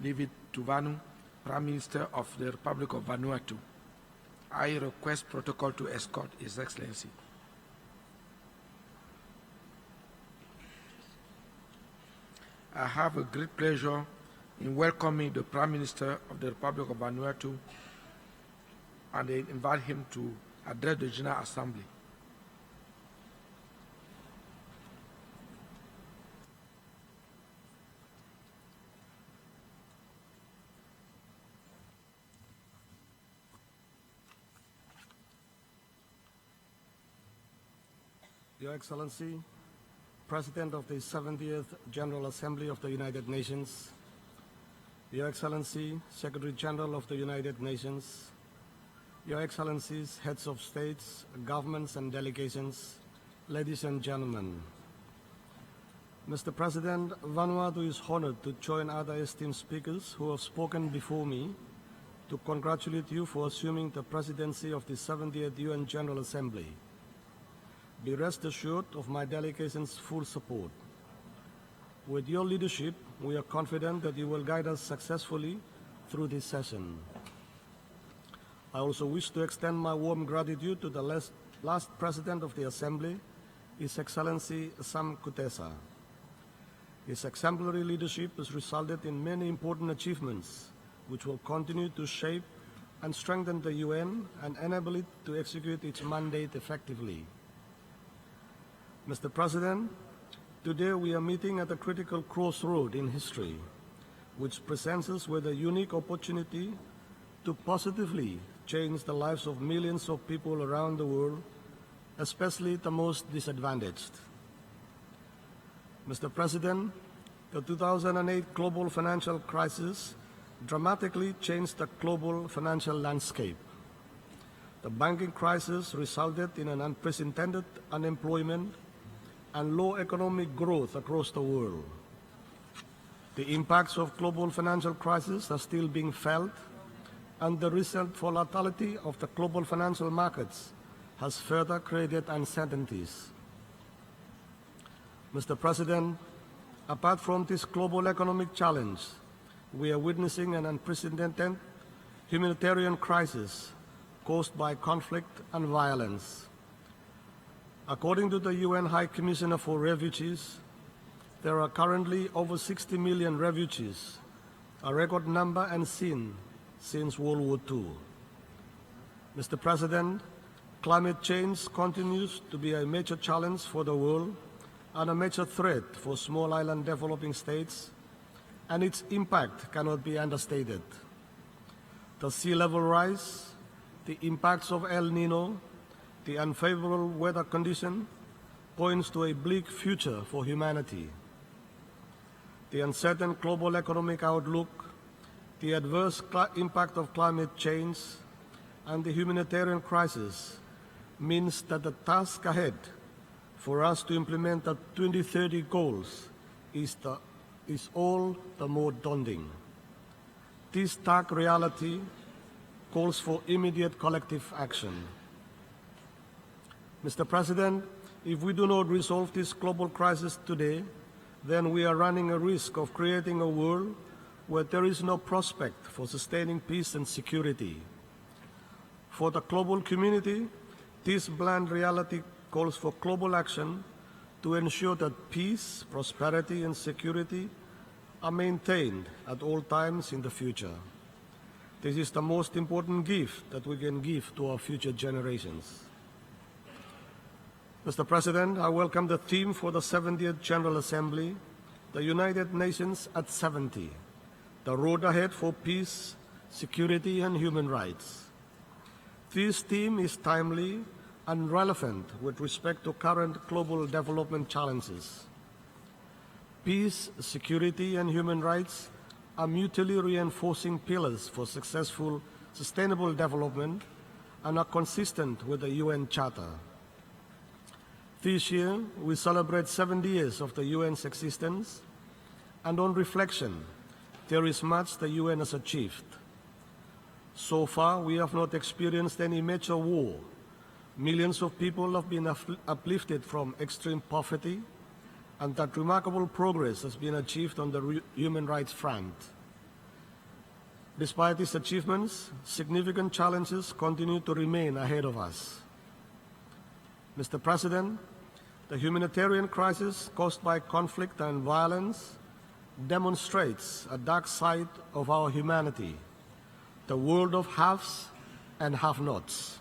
Livit Tuvanu, Prime Minister of the Republic of Vanuatu. I request protocol to escort His Excellency. I have a great pleasure in welcoming the Prime Minister of the Republic of Vanuatu and I invite him to address the General Assembly. Your Excellency, President of the 70th General Assembly of the United Nations, Your Excellency, Secretary General of the United Nations, Your Excellencies, Heads of States, Governments and Delegations, ladies and gentlemen. Mr. President, Vanuatu is honored to join other esteemed speakers who have spoken before me to congratulate you for assuming the presidency of the 70th UN General Assembly. Be rest assured of my delegation's full support. With your leadership, we are confident that you will guide us successfully through this session. I also wish to extend my warm gratitude to the last President of the Assembly, His Excellency Sam Kutesa. His exemplary leadership has resulted in many important achievements, which will continue to shape and strengthen the UN and enable it to execute its mandate effectively. Mr. President, today we are meeting at a critical crossroad in history, which presents us with a unique opportunity to positively change the lives of millions of people around the world, especially the most disadvantaged. Mr. President, the 2008 global financial crisis dramatically changed the global financial landscape. The banking crisis resulted in an unprecedented unemployment and low economic growth across the world. The impacts of global financial crisis are still being felt, and the recent volatility of the global financial markets has further created uncertainties. Mr. President, apart from this global economic challenge, we are witnessing an unprecedented humanitarian crisis caused by conflict and violence. According to the UN High Commissioner for Refugees, there are currently over 60 million refugees, a record number unseen since World War II. Mr. President, climate change continues to be a major challenge for the world and a major threat for small island developing states, and its impact cannot be understated. The sea level rise, the impacts of El Nino, the unfavorable weather condition points to a bleak future for humanity. The uncertain global economic outlook, the adverse impact of climate change, and the humanitarian crisis means that the task ahead for us to implement the 2030 goals is all the more daunting. This stark reality calls for immediate collective action. Mr. President, if we do not resolve this global crisis today, then we are running a risk of creating a world where there is no prospect for sustaining peace and security. For the global community, this blunt reality calls for global action to ensure that peace, prosperity, and security are maintained at all times in the future. This is the most important gift that we can give to our future generations. Mr. President, I welcome the theme for the 70th General Assembly, the United Nations at 70, the road ahead for peace, security, and human rights. This theme is timely and relevant with respect to current global development challenges. Peace, security, and human rights are mutually reinforcing pillars for successful, sustainable development and are consistent with the UN Charter. This year, we celebrate 70 years of the UN's existence, and on reflection, there is much the UN has achieved. So far, we have not experienced any major war. Millions of people have been uplifted from extreme poverty, and that remarkable progress has been achieved on the human rights front. Despite these achievements, significant challenges continue to remain ahead of us. Mr. President, the humanitarian crisis caused by conflict and violence demonstrates a dark side of our humanity, the world of haves and have-nots.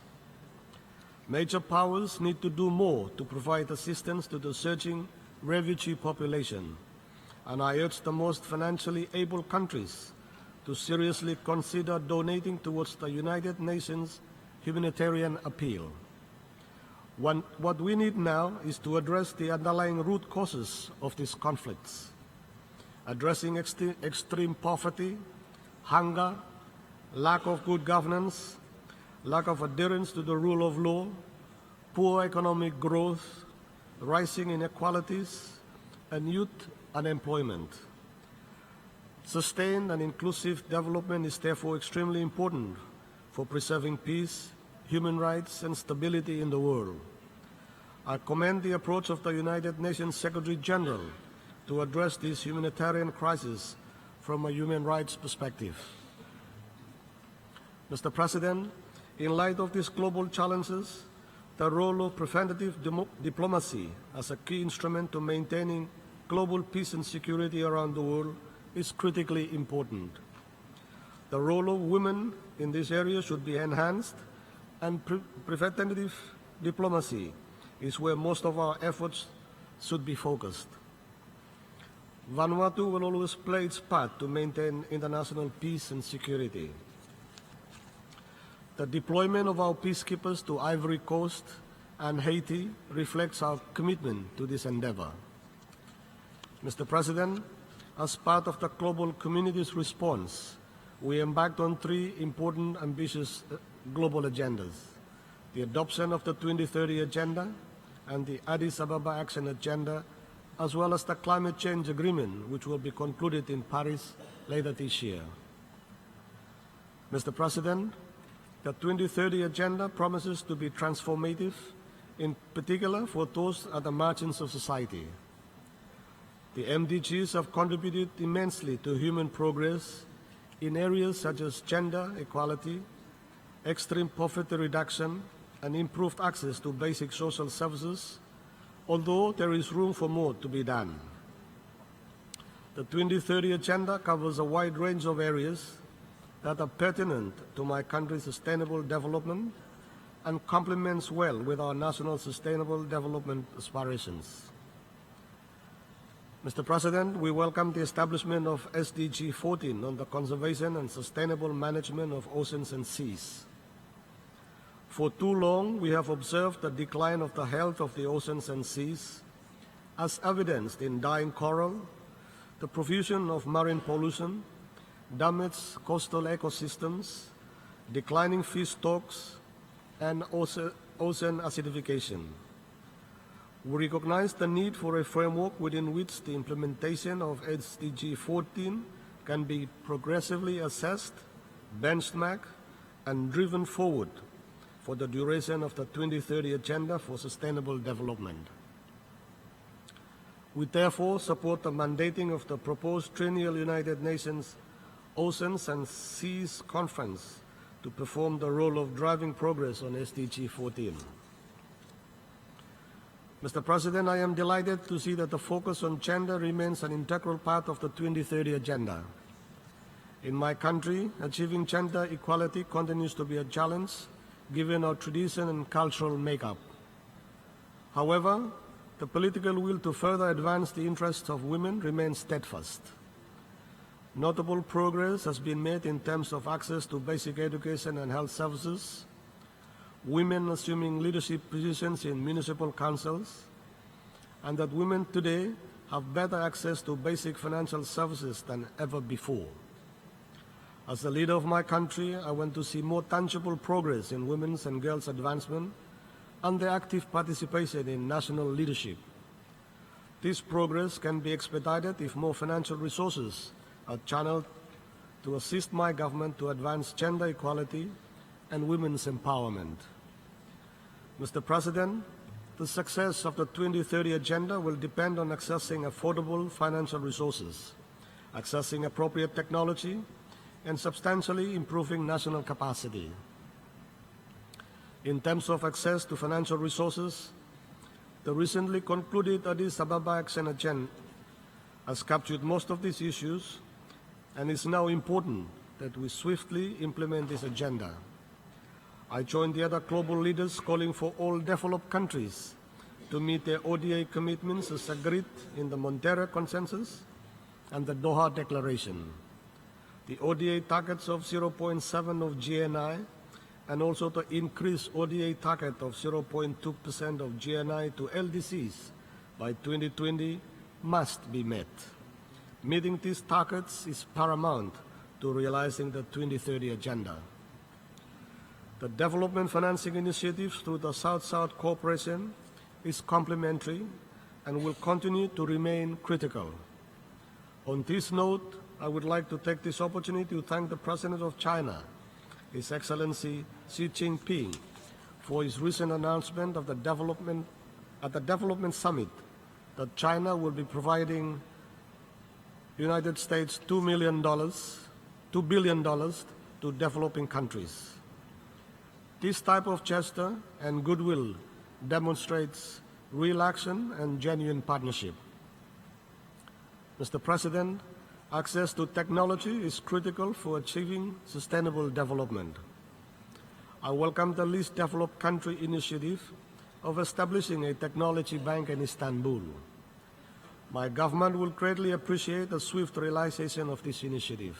Major powers need to do more to provide assistance to the surging refugee population, and I urge the most financially able countries to seriously consider donating towards the United Nations humanitarian appeal. What we need now is to address the underlying root causes of these conflicts, addressing extreme poverty, hunger, lack of good governance, lack of adherence to the rule of law, poor economic growth, rising inequalities, and youth unemployment. Sustained and inclusive development is therefore extremely important for preserving peace, human rights, and stability in the world. I commend the approach of the United Nations Secretary General to address this humanitarian crisis from a human rights perspective. Mr. President, in light of these global challenges, the role of preventative diplomacy as a key instrument to maintaining global peace and security around the world is critically important. The role of women in this area should be enhanced, and preventative diplomacy is where most of our efforts should be focused. Vanuatu will always play its part to maintain international peace and security. The deployment of our peacekeepers to Ivory Coast and Haiti reflects our commitment to this endeavor. Mr. President, as part of the global community's response, we embarked on 3 important, ambitious global agendas: the adoption of the 2030 Agenda and the Addis Ababa Action Agenda, as well as the Climate Change Agreement, which will be concluded in Paris later this year. Mr. President, the 2030 Agenda promises to be transformative, in particular for those at the margins of society. The MDGs have contributed immensely to human progress in areas such as gender equality, extreme poverty reduction, and improved access to basic social services, although there is room for more to be done. The 2030 Agenda covers a wide range of areas that are pertinent to my country's sustainable development and complements well with our national sustainable development aspirations. Mr. President, we welcome the establishment of SDG 14 on the conservation and sustainable management of oceans and seas. For too long, we have observed the decline of the health of the oceans and seas, as evidenced in dying coral, the profusion of marine pollution, damaged coastal ecosystems, declining fish stocks, and ocean acidification. We recognize the need for a framework within which the implementation of SDG 14 can be progressively assessed, benchmarked, and driven forward for the duration of the 2030 Agenda for Sustainable Development. We therefore support the mandating of the proposed triennial United Nations Oceans and Seas Conference to perform the role of driving progress on SDG 14. Mr. President, I am delighted to see that the focus on gender remains an integral part of the 2030 Agenda. In my country, achieving gender equality continues to be a challenge given our tradition and cultural makeup. However, the political will to further advance the interests of women remains steadfast. Notable progress has been made in terms of access to basic education and health services, women assuming leadership positions in municipal councils, and that women today have better access to basic financial services than ever before. As the leader of my country, I want to see more tangible progress in women's and girls' advancement and their active participation in national leadership. This progress can be expedited if more financial resources are channeled to assist my government to advance gender equality and women's empowerment. Mr. President, the success of the 2030 Agenda will depend on accessing affordable financial resources, accessing appropriate technology, and substantially improving national capacity. In terms of access to financial resources, the recently concluded Addis Ababa Action Agenda has captured most of these issues, and it's now important that we swiftly implement this agenda. I join the other global leaders calling for all developed countries to meet their ODA commitments as agreed in the Monterrey Consensus and the Doha Declaration. The ODA targets of 0.7 of GNI and also the increased ODA target of 0.2% of GNI to LDCs by 2020 must be met. Meeting these targets is paramount to realizing the 2030 Agenda. The development financing initiatives through the South-South cooperation is complementary and will continue to remain critical. On this note, I would like to take this opportunity to thank the President of China, His Excellency Xi Jinping, for his recent announcement of the Development Summit that China will be providing United States $2 billion to developing countries. This type of gesture and goodwill demonstrates real action and genuine partnership. Mr. President, access to technology is critical for achieving sustainable development. I welcome the least developed country initiative of establishing a technology bank in Istanbul. My government will greatly appreciate the swift realization of this initiative.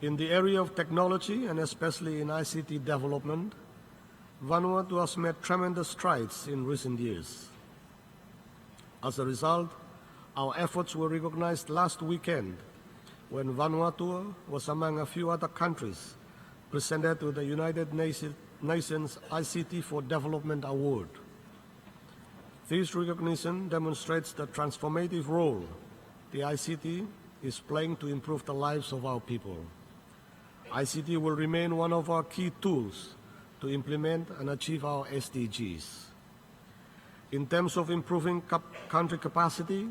In the area of technology, and especially in ICT development, Vanuatu has made tremendous strides in recent years. As a result, our efforts were recognized last weekend when Vanuatu was among a few other countries presented with the United Nations ICT for Development Award. This recognition demonstrates the transformative role the ICT is playing to improve the lives of our people. ICT will remain one of our key tools to implement and achieve our SDGs. In terms of improving country capacity,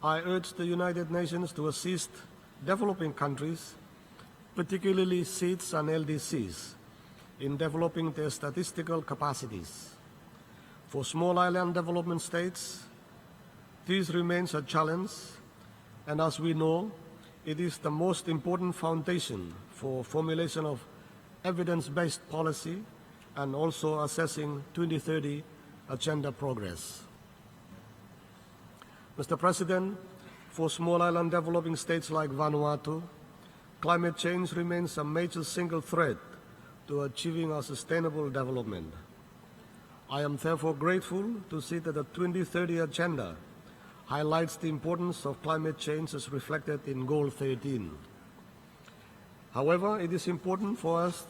I urge the United Nations to assist developing countries, particularly SEEDs and LDCs, in developing their statistical capacities. For small island development states, this remains a challenge, and as we know, it is the most important foundation for formulation of evidence-based policy and also assessing 2030 Agenda progress. Mr. President, for small island developing states like Vanuatu, climate change remains a major single threat to achieving our sustainable development. I am therefore grateful to see that the 2030 Agenda highlights the importance of climate change as reflected in Goal 13. However, it is important for us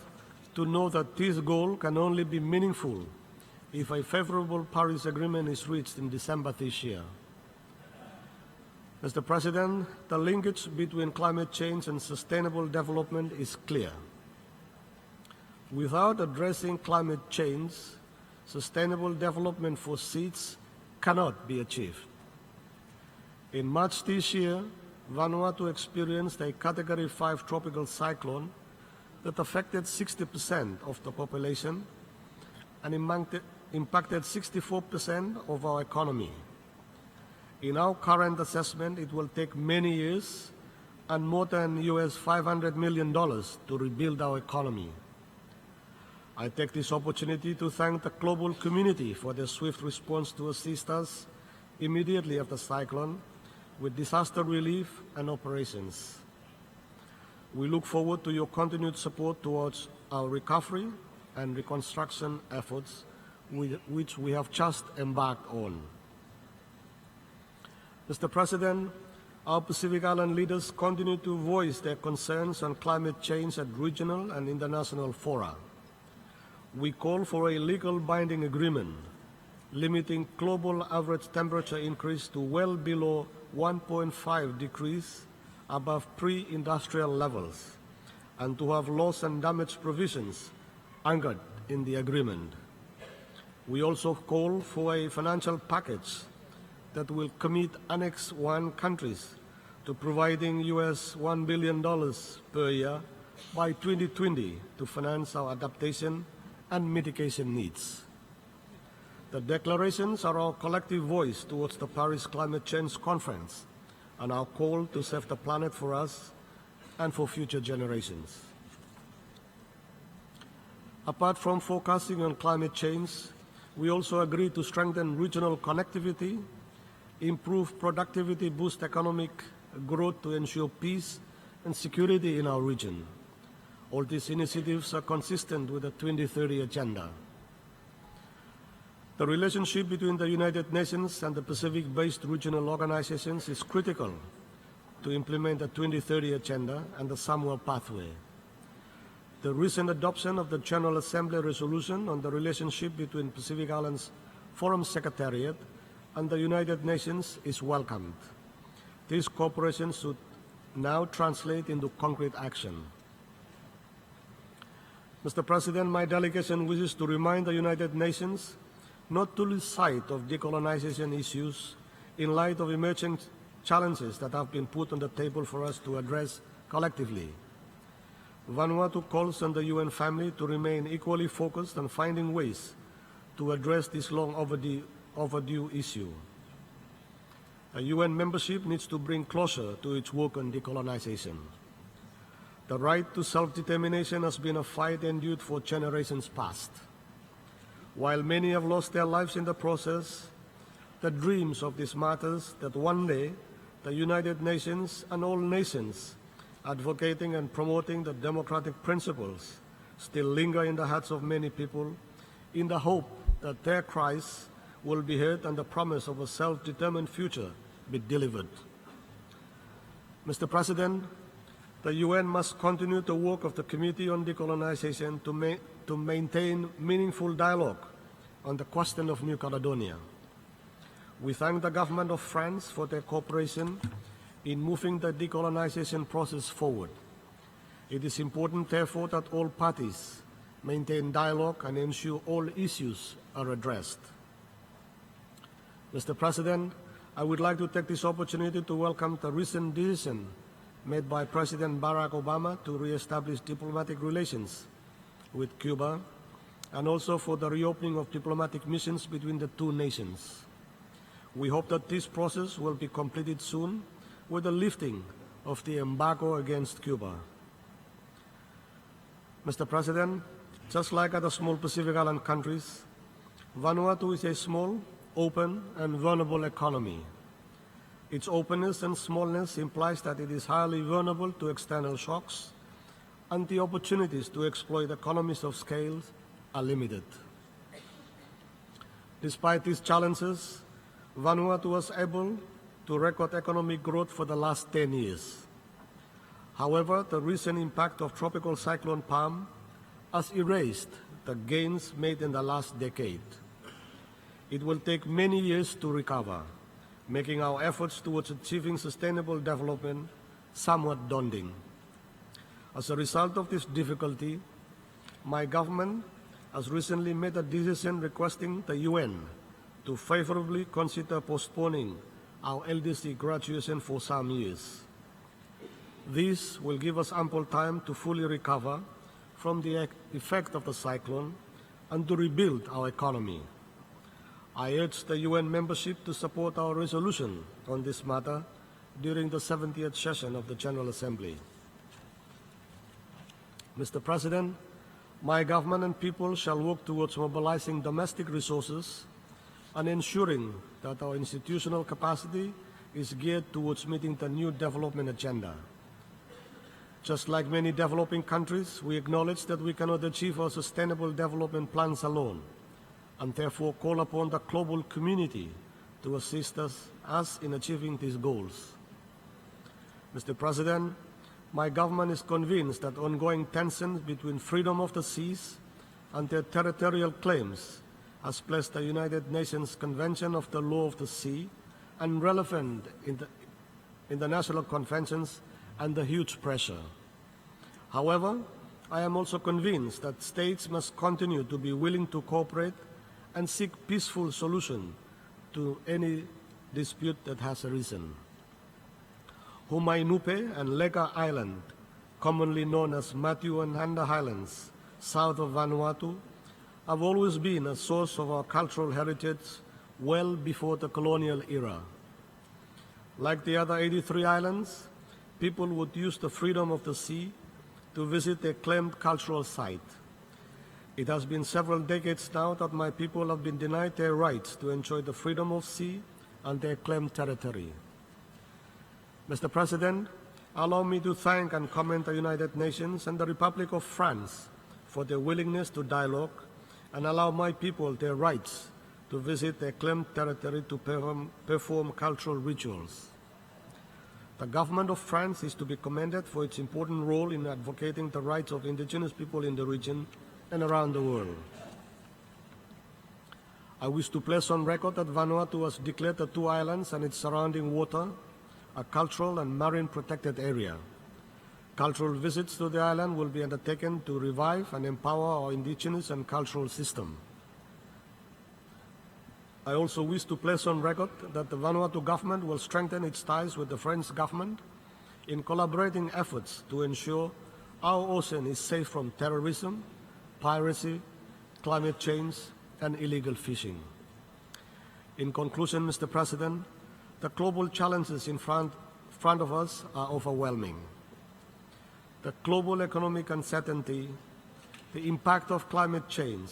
to know that this goal can only be meaningful if a favorable Paris Agreement is reached in December this year. Mr. President, the linkage between climate change and sustainable development is clear. Without addressing climate change, sustainable development for seeds cannot be achieved. In March this year, Vanuatu experienced a Category 5 tropical cyclone that affected 60% of the population and impacted 64% of our economy. In our current assessment, it will take many years and more than $500 million to rebuild our economy. I take this opportunity to thank the global community for their swift response to assist us immediately after the cyclone with disaster relief and operations. We look forward to your continued support towards our recovery and reconstruction efforts, which we have just embarked on. Mr. President, our Pacific Island leaders continue to voice their concerns on climate change at regional and international fora. We call for a legal binding agreement limiting global average temperature increase to well below 1.5 degrees above pre-industrial levels, and to have loss and damage provisions anchored in the agreement. We also call for a financial package that will commit Annex 1 countries to providing $1 billion per year by 2020 to finance our adaptation and mitigation needs. The declarations are our collective voice towards the Paris Climate Change Conference and our call to save the planet for us and for future generations. Apart from focusing on climate change, we also agree to strengthen regional connectivity, improve productivity, boost economic growth to ensure peace and security in our region. All these initiatives are consistent with the 2030 Agenda. The relationship between the United Nations and the Pacific-based regional organizations is critical to implement the 2030 Agenda and the Samoa Pathway. The recent adoption of the General Assembly resolution on the relationship between Pacific Islands Forum Secretariat and the United Nations is welcomed. This cooperation should now translate into concrete action. Mr. President, my delegation wishes to remind the United Nations not to lose sight of decolonization issues in light of emerging challenges that have been put on the table for us to address collectively. Vanuatu calls on the UN family to remain equally focused on finding ways to address this long overdue issue. A UN membership needs to bring closer to its work on decolonization. The right to self-determination has been a fight endured for generations past. While many have lost their lives in the process, the dreams of these martyrs that one day the United Nations and all nations advocating and promoting the democratic principles still linger in the hearts of many people in the hope that their cries will be heard and the promise of a self-determined future be delivered. Mr. President, the UN must continue the work of the Committee on Decolonization to maintain meaningful dialogue on the question of New Caledonia. We thank the government of France for their cooperation in moving the decolonization process forward. It is important, therefore, that all parties maintain dialogue and ensure all issues are addressed. Mr. President, I would like to take this opportunity to welcome the recent decision made by President Barack Obama to re-establish diplomatic relations with Cuba, and also for the reopening of diplomatic missions between the two nations. We hope that this process will be completed soon with the lifting of the embargo against Cuba. Mr. President, just like other small Pacific Island countries, Vanuatu is a small, open, and vulnerable economy. Its openness and smallness implies that it is highly vulnerable to external shocks, and the opportunities to exploit economies of scale are limited. Despite these challenges, Vanuatu was able to record economic growth for the last 10 years. However, the recent impact of Tropical Cyclone Palm has erased the gains made in the last decade. It will take many years to recover, making our efforts towards achieving sustainable development somewhat daunting. As a result of this difficulty, my government has recently made a decision requesting the UN to favorably consider postponing our LDC graduation for some years. This will give us ample time to fully recover from the effect of the cyclone and to rebuild our economy. I urge the UN membership to support our resolution on this matter during the 70th session of the General Assembly. Mr. President, my government and people shall work towards mobilizing domestic resources and ensuring that our institutional capacity is geared towards meeting the new development agenda. Just like many developing countries, we acknowledge that we cannot achieve our sustainable development plans alone, and therefore call upon the global community to assist us in achieving these goals. Mr. President, my government is convinced that ongoing tensions between freedom of the seas and their territorial claims has placed the United Nations Convention of the Law of the Sea and relevant international conventions under huge pressure. However, I am also convinced that states must continue to be willing to cooperate and seek peaceful solution to any dispute that has arisen. Humaynupe and Lega Island, commonly known as Matthew and Handa Islands, south of Vanuatu, have always been a source of our cultural heritage well before the colonial era. Like the other 83 islands, people would use the freedom of the sea to visit their claimed cultural site. It has been several decades now that my people have been denied their rights to enjoy the freedom of sea and their claimed territory. Mr. President, allow me to thank and commend the United Nations and the Republic of France for their willingness to dialogue and allow my people their rights to visit their claimed territory to perform cultural rituals. The government of France is to be commended for its important role in advocating the rights of indigenous people in the region and around the world. I wish to place on record that Vanuatu has declared the two islands and its surrounding water a cultural and marine protected area. Cultural visits to the island will be undertaken to revive and empower our indigenous and cultural system. I also wish to place on record that the Vanuatu government will strengthen its ties with the French government in collaborating efforts to ensure our ocean is safe from terrorism, piracy, climate change, and illegal fishing. In conclusion, Mr. President, the global challenges in front of us are overwhelming. The global economic uncertainty, the impact of climate change,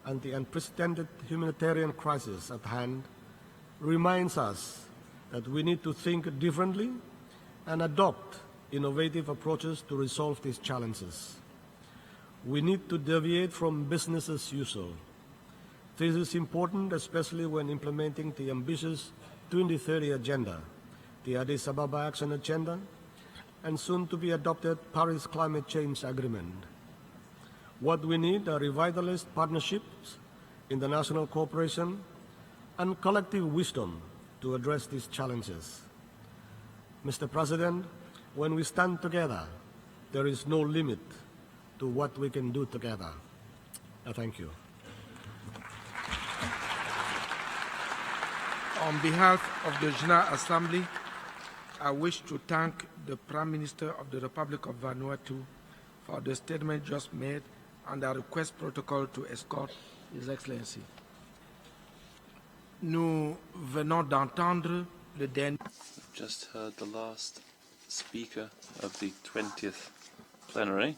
and the unprecedented humanitarian crisis at hand reminds us that we need to think differently and adopt innovative approaches to resolve these challenges. We need to deviate from business as usual. This is important, especially when implementing the ambitious 2030 Agenda, the Addis Ababa Action Agenda, and soon to be adopted Paris Climate Change Agreement. What we need are revitalized partnerships, international cooperation, and collective wisdom to address these challenges. Mr. President, when we stand together, there is no limit to what we can do together. Thank you. On behalf of the General Assembly, I wish to thank the Prime Minister of the Republic of Vanuatu for the statement just made and the request protocol to escort His Excellency. Nous venons d'entendre le dernier. Just heard the last speaker of the 20th plenary.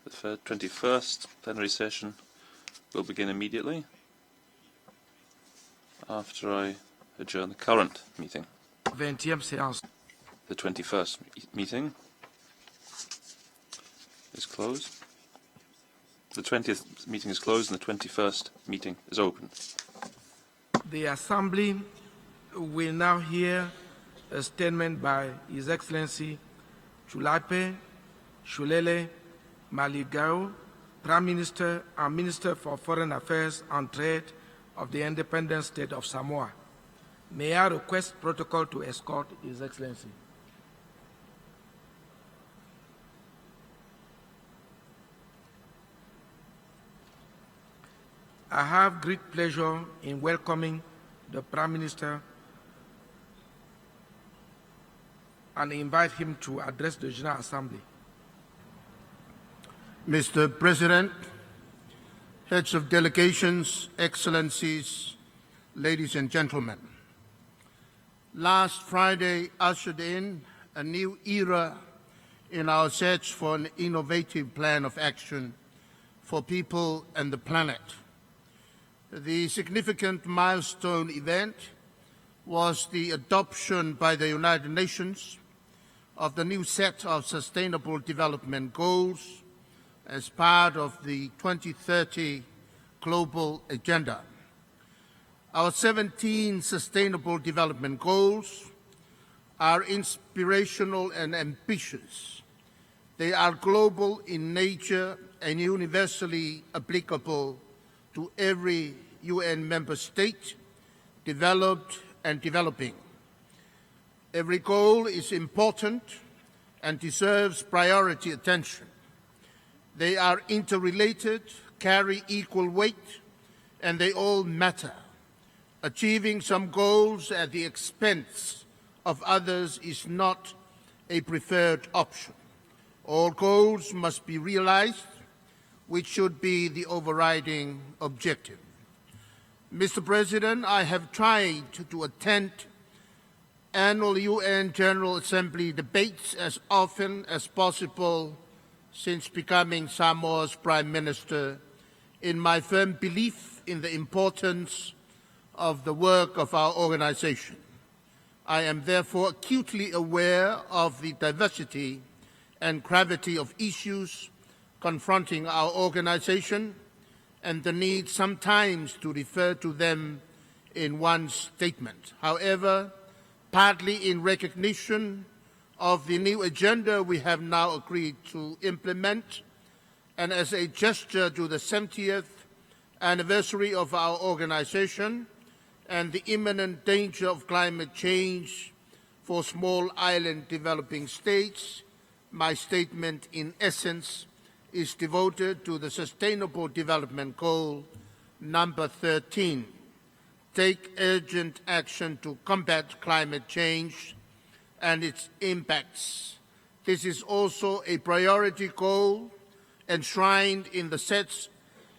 The 21st plenary session will begin immediately after I adjourn the current meeting. 20e séance. The 21st meeting is closed. The 20th meeting is closed and the 21st meeting is open. The Assembly will now hear a statement by His Excellency Chulape Shulele Maligao, Prime Minister and Minister for Foreign Affairs and Trade of the Independent State of Samoa. May I request protocol to escort His Excellency. I have great pleasure in welcoming the Prime Minister and invite him to address the General Assembly. Mr. President, heads of delegations, excellencies, ladies and gentlemen, last Friday ushered in a new era in our search for an innovative plan of action for people and the planet. The significant milestone event was the adoption by the United Nations of the new set of Sustainable Development Goals as part of the 2030 Global Agenda. Our 17 Sustainable Development Goals are inspirational and ambitious. They are global in nature and universally applicable to every UN member state, developed and developing. Every goal is important and deserves priority attention. They are interrelated, carry equal weight, and they all matter. Achieving some goals at the expense of others is not a preferred option. All goals must be realized, which should be the overriding objective. Mr. President, I have tried to attend annual UN General Assembly debates as often as possible since becoming Samoa's Prime Minister, in my firm belief in the importance of the work of our organization. I am therefore acutely aware of the diversity and gravity of issues confronting our organization and the need sometimes to refer to them in one statement. However, partly in recognition of the new agenda we have now agreed to implement, and as a gesture to the 70th anniversary of our organization and the imminent danger of climate change for small island developing states, my statement in essence is devoted to the Sustainable Development Goal number 13. Take urgent action to combat climate change and its impacts. This is also a priority goal enshrined in the set's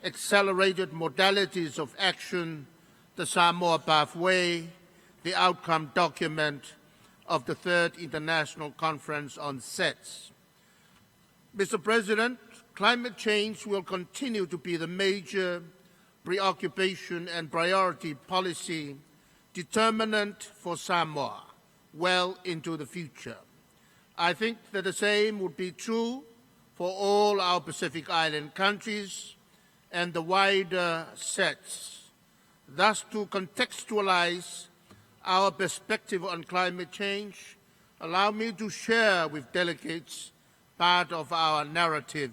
accelerated modalities of action, the Samoa Pathway, the outcome document of the Third International Conference on SETS. Mr. President, climate change will continue to be the major preoccupation and priority policy determinant for Samoa well into the future. I think that the same would be true for all our Pacific Island countries and the wider SETS. Thus, to contextualize our perspective on climate change, allow me to share with delegates part of our narrative.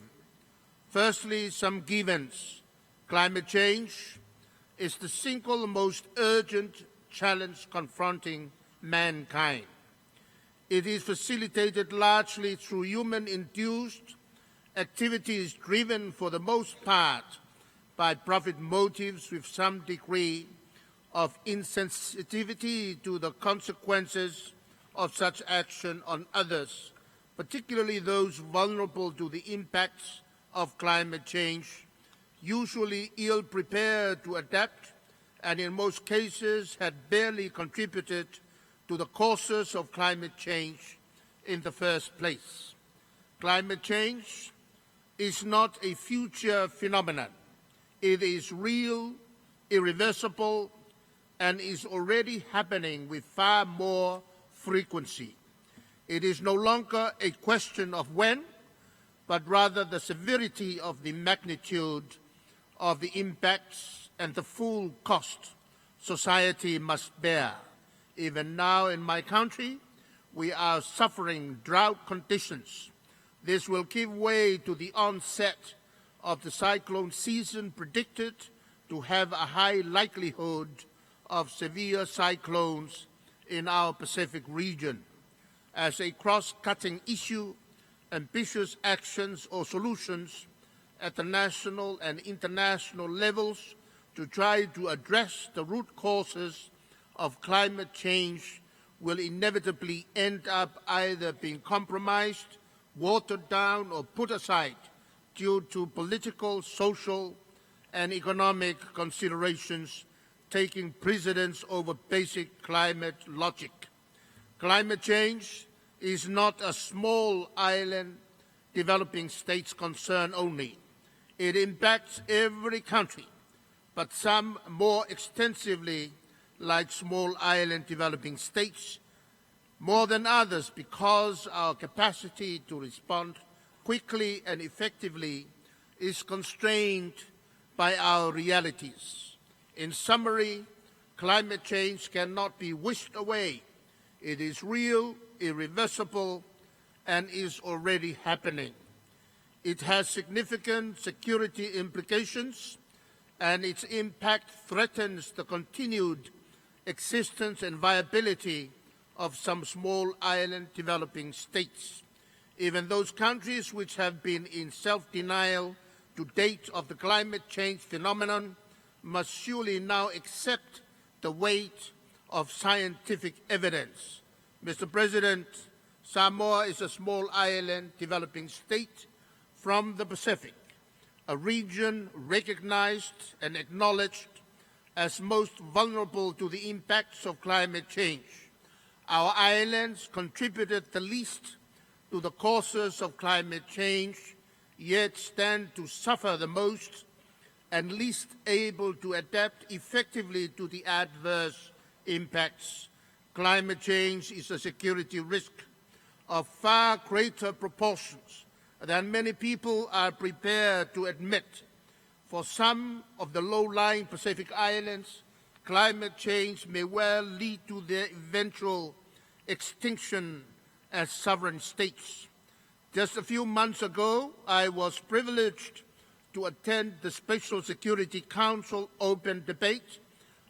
Firstly, some givens. Climate change is the single most urgent challenge confronting mankind. It is facilitated largely through human-induced activities driven for the most part by profit motives with some degree of insensitivity to the consequences of such action on others, particularly those vulnerable to the impacts of climate change, usually ill-prepared to adapt and in most cases had barely contributed to the causes of climate change in the first place. Climate change is not a future phenomenon. It is real, irreversible, and is already happening with far more frequency. It is no longer a question of when, but rather the severity of the magnitude of the impacts and the full cost society must bear. Even now in my country, we are suffering drought conditions. This will give way to the onset of the cyclone season predicted to have a high likelihood of severe cyclones in our Pacific region. As a cross-cutting issue, ambitious actions or solutions at the national and international levels to try to address the root causes of climate change will inevitably end up either being compromised, watered down, or put aside due to political, social, and economic considerations taking precedence over basic climate logic. Climate change is not a small island developing states concern only. It impacts every country, but some more extensively, like small island developing states, more than others because our capacity to respond quickly and effectively is constrained by our realities. In summary, climate change cannot be wished away. It is real, irreversible, and is already happening. It has significant security implications, and its impact threatens the continued existence and viability of some small island developing states. Even those countries which have been in self-denial to date of the climate change phenomenon must surely now accept the weight of scientific evidence. Mr. President, Samoa is a small island developing state from the Pacific, a region recognized and acknowledged as most vulnerable to the impacts of climate change. Our islands contributed the least to the causes of climate change, yet stand to suffer the most and least able to adapt effectively to the adverse impacts. Climate change is a security risk of far greater proportions than many people are prepared to admit. For some of the low-lying Pacific islands, climate change may well lead to their eventual extinction as sovereign states. Just a few months ago, I was privileged to attend the Special Security Council open debate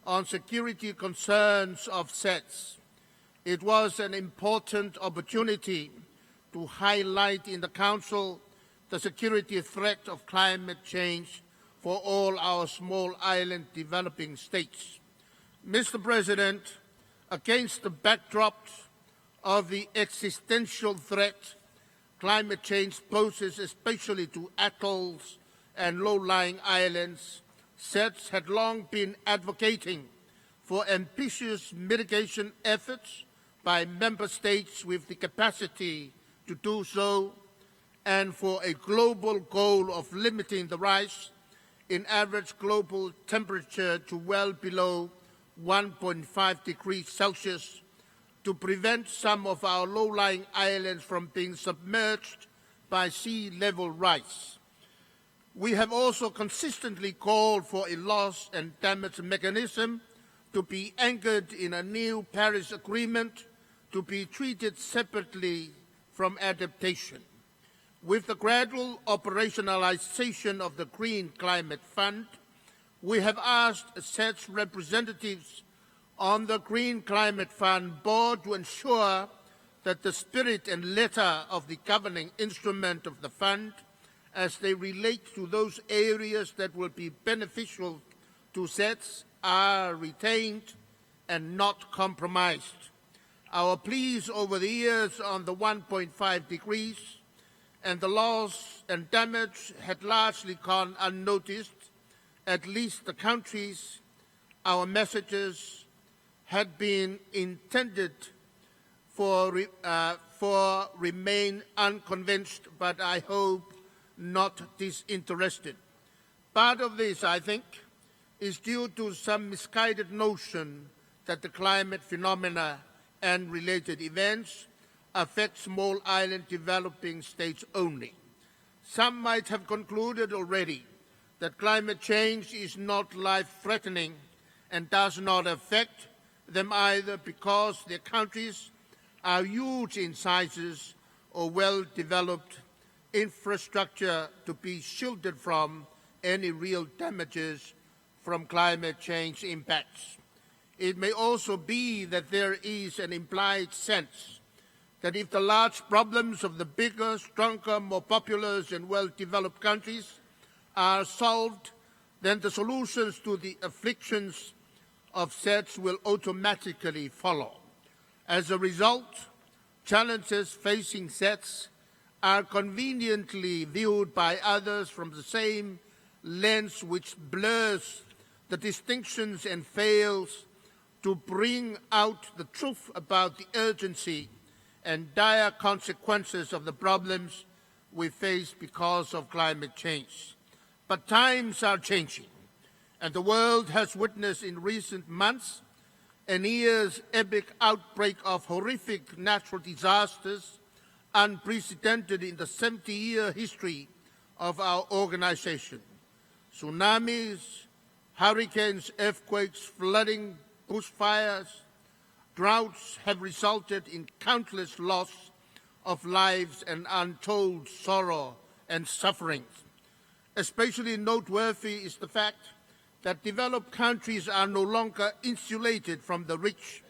on security concerns of SETS. It was an important opportunity to highlight in the Council the security threat of climate change for all our small island developing states. Mr. President, against the backdrop of the existential threat climate change poses, especially to atolls and low-lying islands, SETS had long been advocating for ambitious mitigation efforts by member states with the capacity to do so, and for a global goal of limiting the rise in average global temperature to well below 1.5 degrees Celsius to prevent some of our low-lying islands from being submerged by sea level rise. We have also consistently called for a loss and damage mechanism to be anchored in a new Paris Agreement to be treated separately from adaptation. With the gradual operationalization of the Green Climate Fund, we have asked SETS representatives on the Green Climate Fund board to ensure that the spirit and letter of the governing instrument of the fund, as they relate to those areas that will be beneficial to SETS, are retained and not compromised. Our pleas over the years on the 1.5 degrees and the loss and damage had largely gone unnoticed. At least the countries our messages had been intended for remain unconvinced, but I hope not disinterested. Part of this, I think, is due to some misguided notion that the climate phenomena and related events affect small island developing states only. Some might have concluded already that climate change is not life-threatening and does not affect them either because their countries are huge in sizes or well-developed infrastructure to be shielded from any real damages from climate change impacts. It may also be that there is an implied sense that if the large problems of the bigger, stronger, more populous and well-developed countries are solved then the solutions to the afflictions of sets will automatically follow. As a result, challenges facing sets are conveniently viewed by others from the same lens, which blurs the distinctions and fails to bring out the truth about the urgency and dire consequences of the problems we face because of climate change. But times are changing, and the world has witnessed in recent months a year's epic outbreak of horrific natural disasters unprecedented in the 70-year history of our organization. Tsunamis, hurricanes, earthquakes, flooding, bushfires, droughts have resulted in countless loss of lives and untold sorrow and suffering. Especially noteworthy is the fact that developed countries are no longer insulated from the rich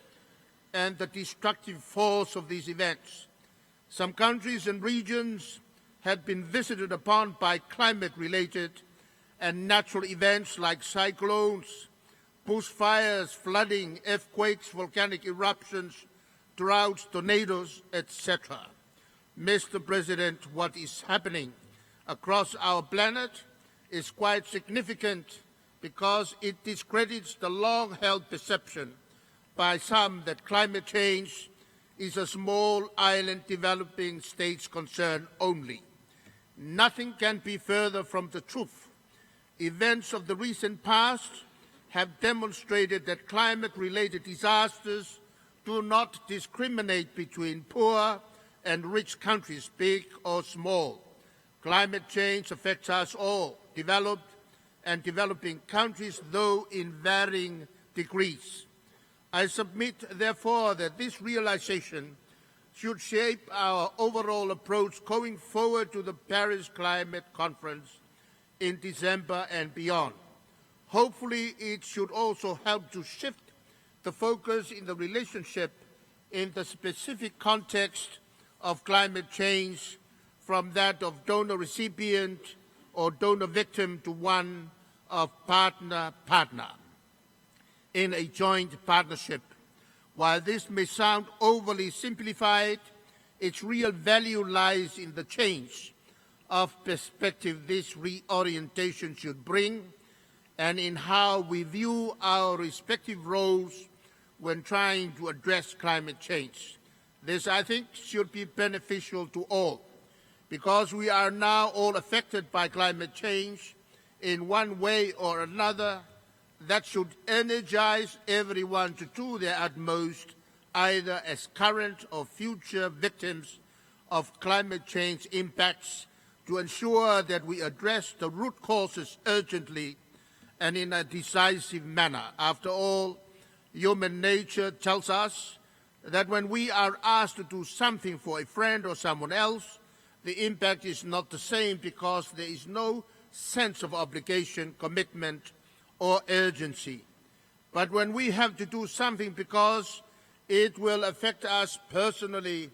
and the destructive force of these events. Some countries and regions have been visited upon by climate-related and natural events like cyclones, bushfires, flooding, earthquakes, volcanic eruptions, droughts, tornadoes, etc. Mr. President, what is happening across our planet is quite significant because it discredits the long-held perception by some that climate change is a small island developing state's concern only. Nothing can be further from the truth. Events of the recent past have demonstrated that climate-related disasters do not discriminate between poor and rich countries, big or small. Climate change affects us all, developed and developing countries, though in varying degrees. I submit, therefore, that this realization should shape our overall approach going forward to the Paris Climate Conference in December and beyond. Hopefully, it should also help to shift the focus in the relationship in the specific context of climate change from that of donor-recipient or donor-victim to one of partner-partner in a joint partnership. While this may sound overly simplified, its real value lies in the change of perspective this reorientation should bring and in how we view our respective roles when trying to address climate change. This, I think, should be beneficial to all, because we are now all affected by climate change in one way or another. That should energize everyone to do their utmost, either as current or future victims of climate change impacts, to ensure that we address the root causes urgently and in a decisive manner. After all, human nature tells us that when we are asked to do something for a friend or someone else, the impact is not the same because there is no sense of obligation, commitment, or urgency. But when we have to do something because it will affect us personally,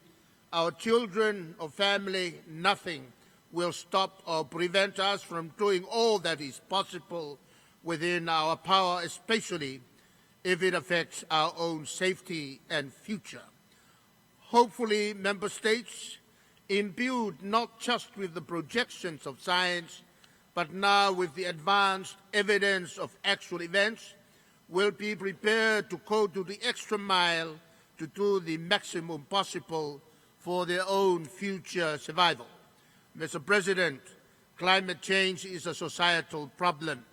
our children or family, nothing will stop or prevent us from doing all that is possible within our power, especially if it affects our own safety and future. Hopefully, member states, imbued not just with the projections of science, but now with the advanced evidence of actual events, will be prepared to go to the extra mile to do the maximum possible for their own future survival. Mr. President, climate change is a societal problem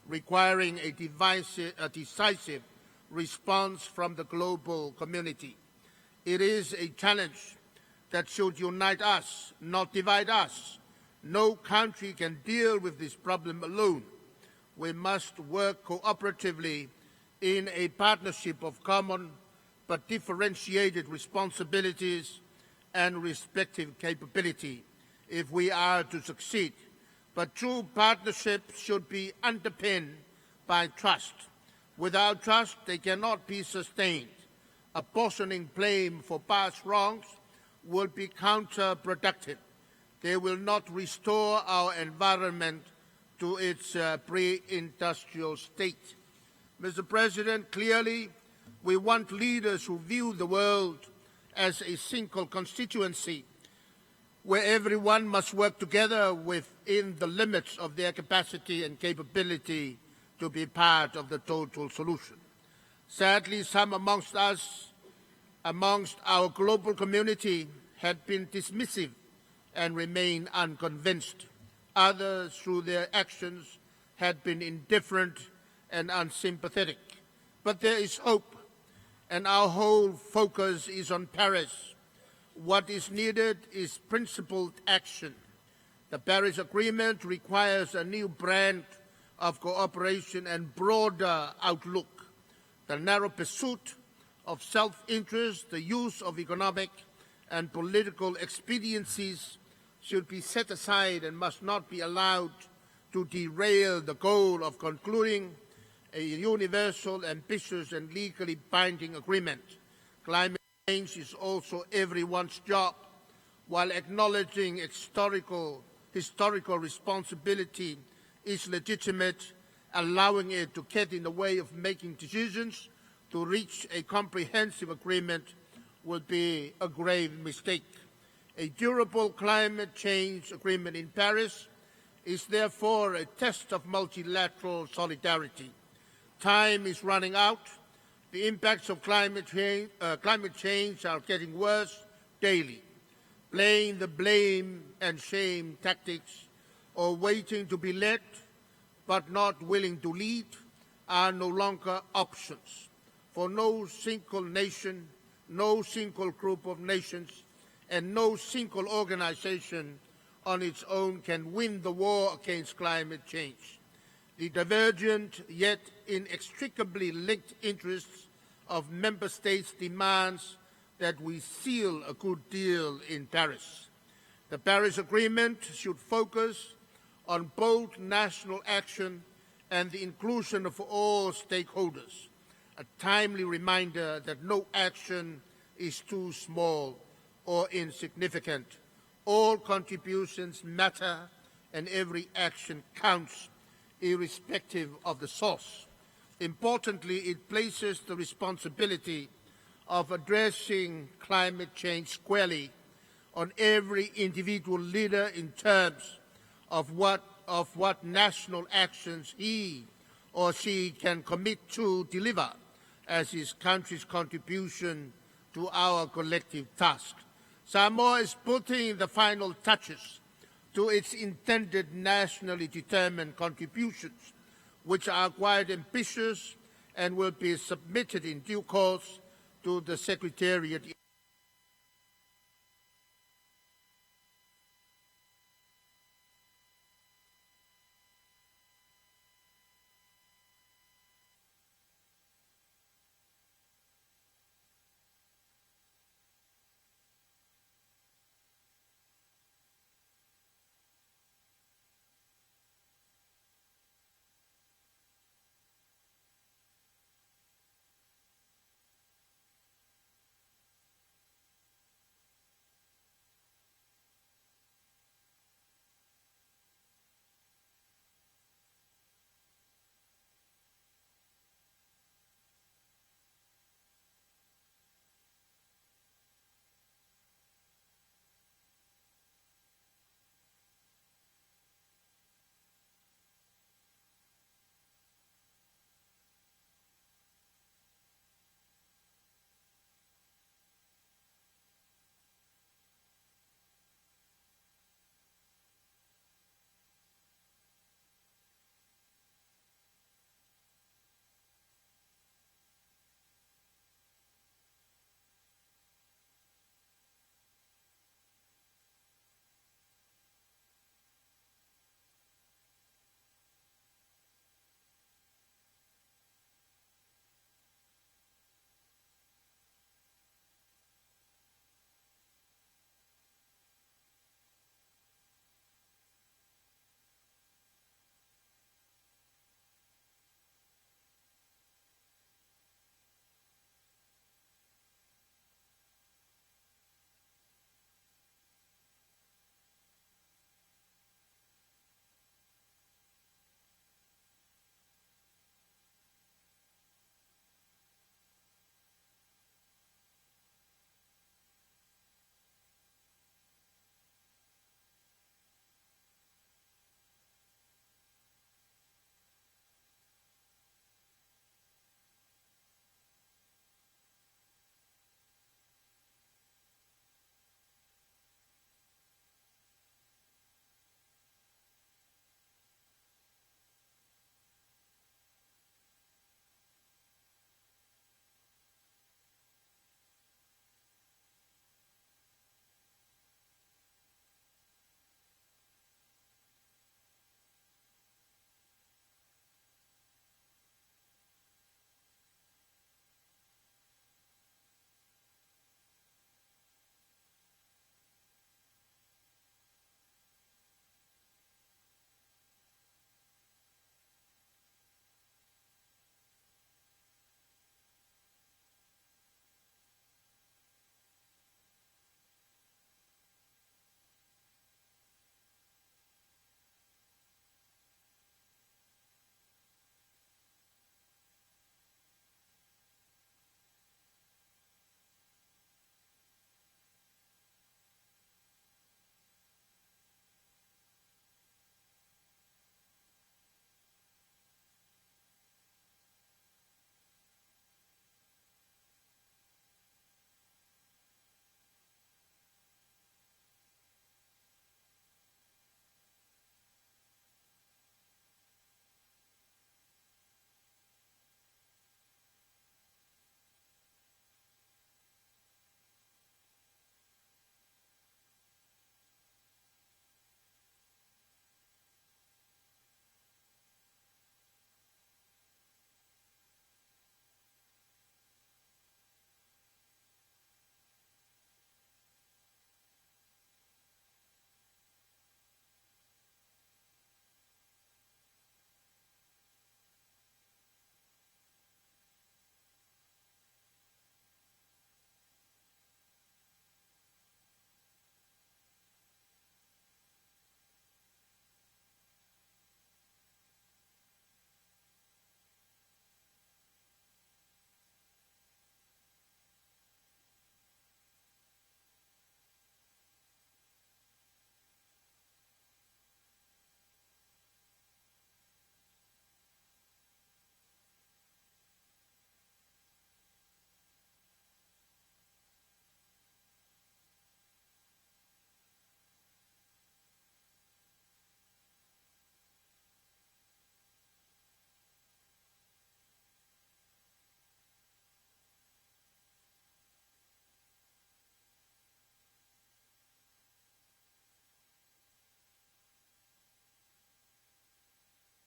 requiring a decisive response from the global community. It is a challenge that should unite us, not divide us. No country can deal with this problem alone. We must work cooperatively in a partnership of common but differentiated responsibilities and respective capability if we are to succeed. But true partnerships should be underpinned by trust. Without trust, they cannot be sustained. Apportioning blame for past wrongs will be counterproductive. They will not restore our environment to its pre-industrial state. Mr. President, clearly we want leaders who view the world as a single constituency, where everyone must work together within the limits of their capacity and capability to be part of the total solution. Sadly, some amongst us, amongst our global community, had been dismissive and remain unconvinced. Others, through their actions, had been indifferent and unsympathetic. But there is hope, and our whole focus is on Paris. What is needed is principled action. The Paris Agreement requires a new brand of cooperation and broader outlook. The narrow pursuit of self-interest, the use of economic and political expediencies should be set aside and must not be allowed to derail the goal of concluding a universal, ambitious, and legally binding agreement. Climate change is also everyone's job. While acknowledging historical responsibility is legitimate, allowing it to get in the way of making decisions to reach a comprehensive agreement would be a grave mistake. A durable climate change agreement in Paris is therefore a test of multilateral solidarity. Time is running out. The impacts of climate change are getting worse daily. Playing the blame and shame tactics or waiting to be led but not willing to lead are no longer options. For no single nation, no single group of nations, and no single organization on its own can win the war against climate change. The divergent yet inextricably linked interests of member states demands that we seal a good deal in Paris. The Paris Agreement should focus on both national action and the inclusion of all stakeholders, a timely reminder that no action is too small or insignificant. All contributions matter and every action counts, irrespective of the source. Importantly, it places the responsibility of addressing climate change squarely on every individual leader in terms of what national actions he or she can commit to deliver as his country's contribution to our collective task. Samoa is putting the final touches to its intended nationally determined contributions, which are quite ambitious and will be submitted in due course to the Secretariat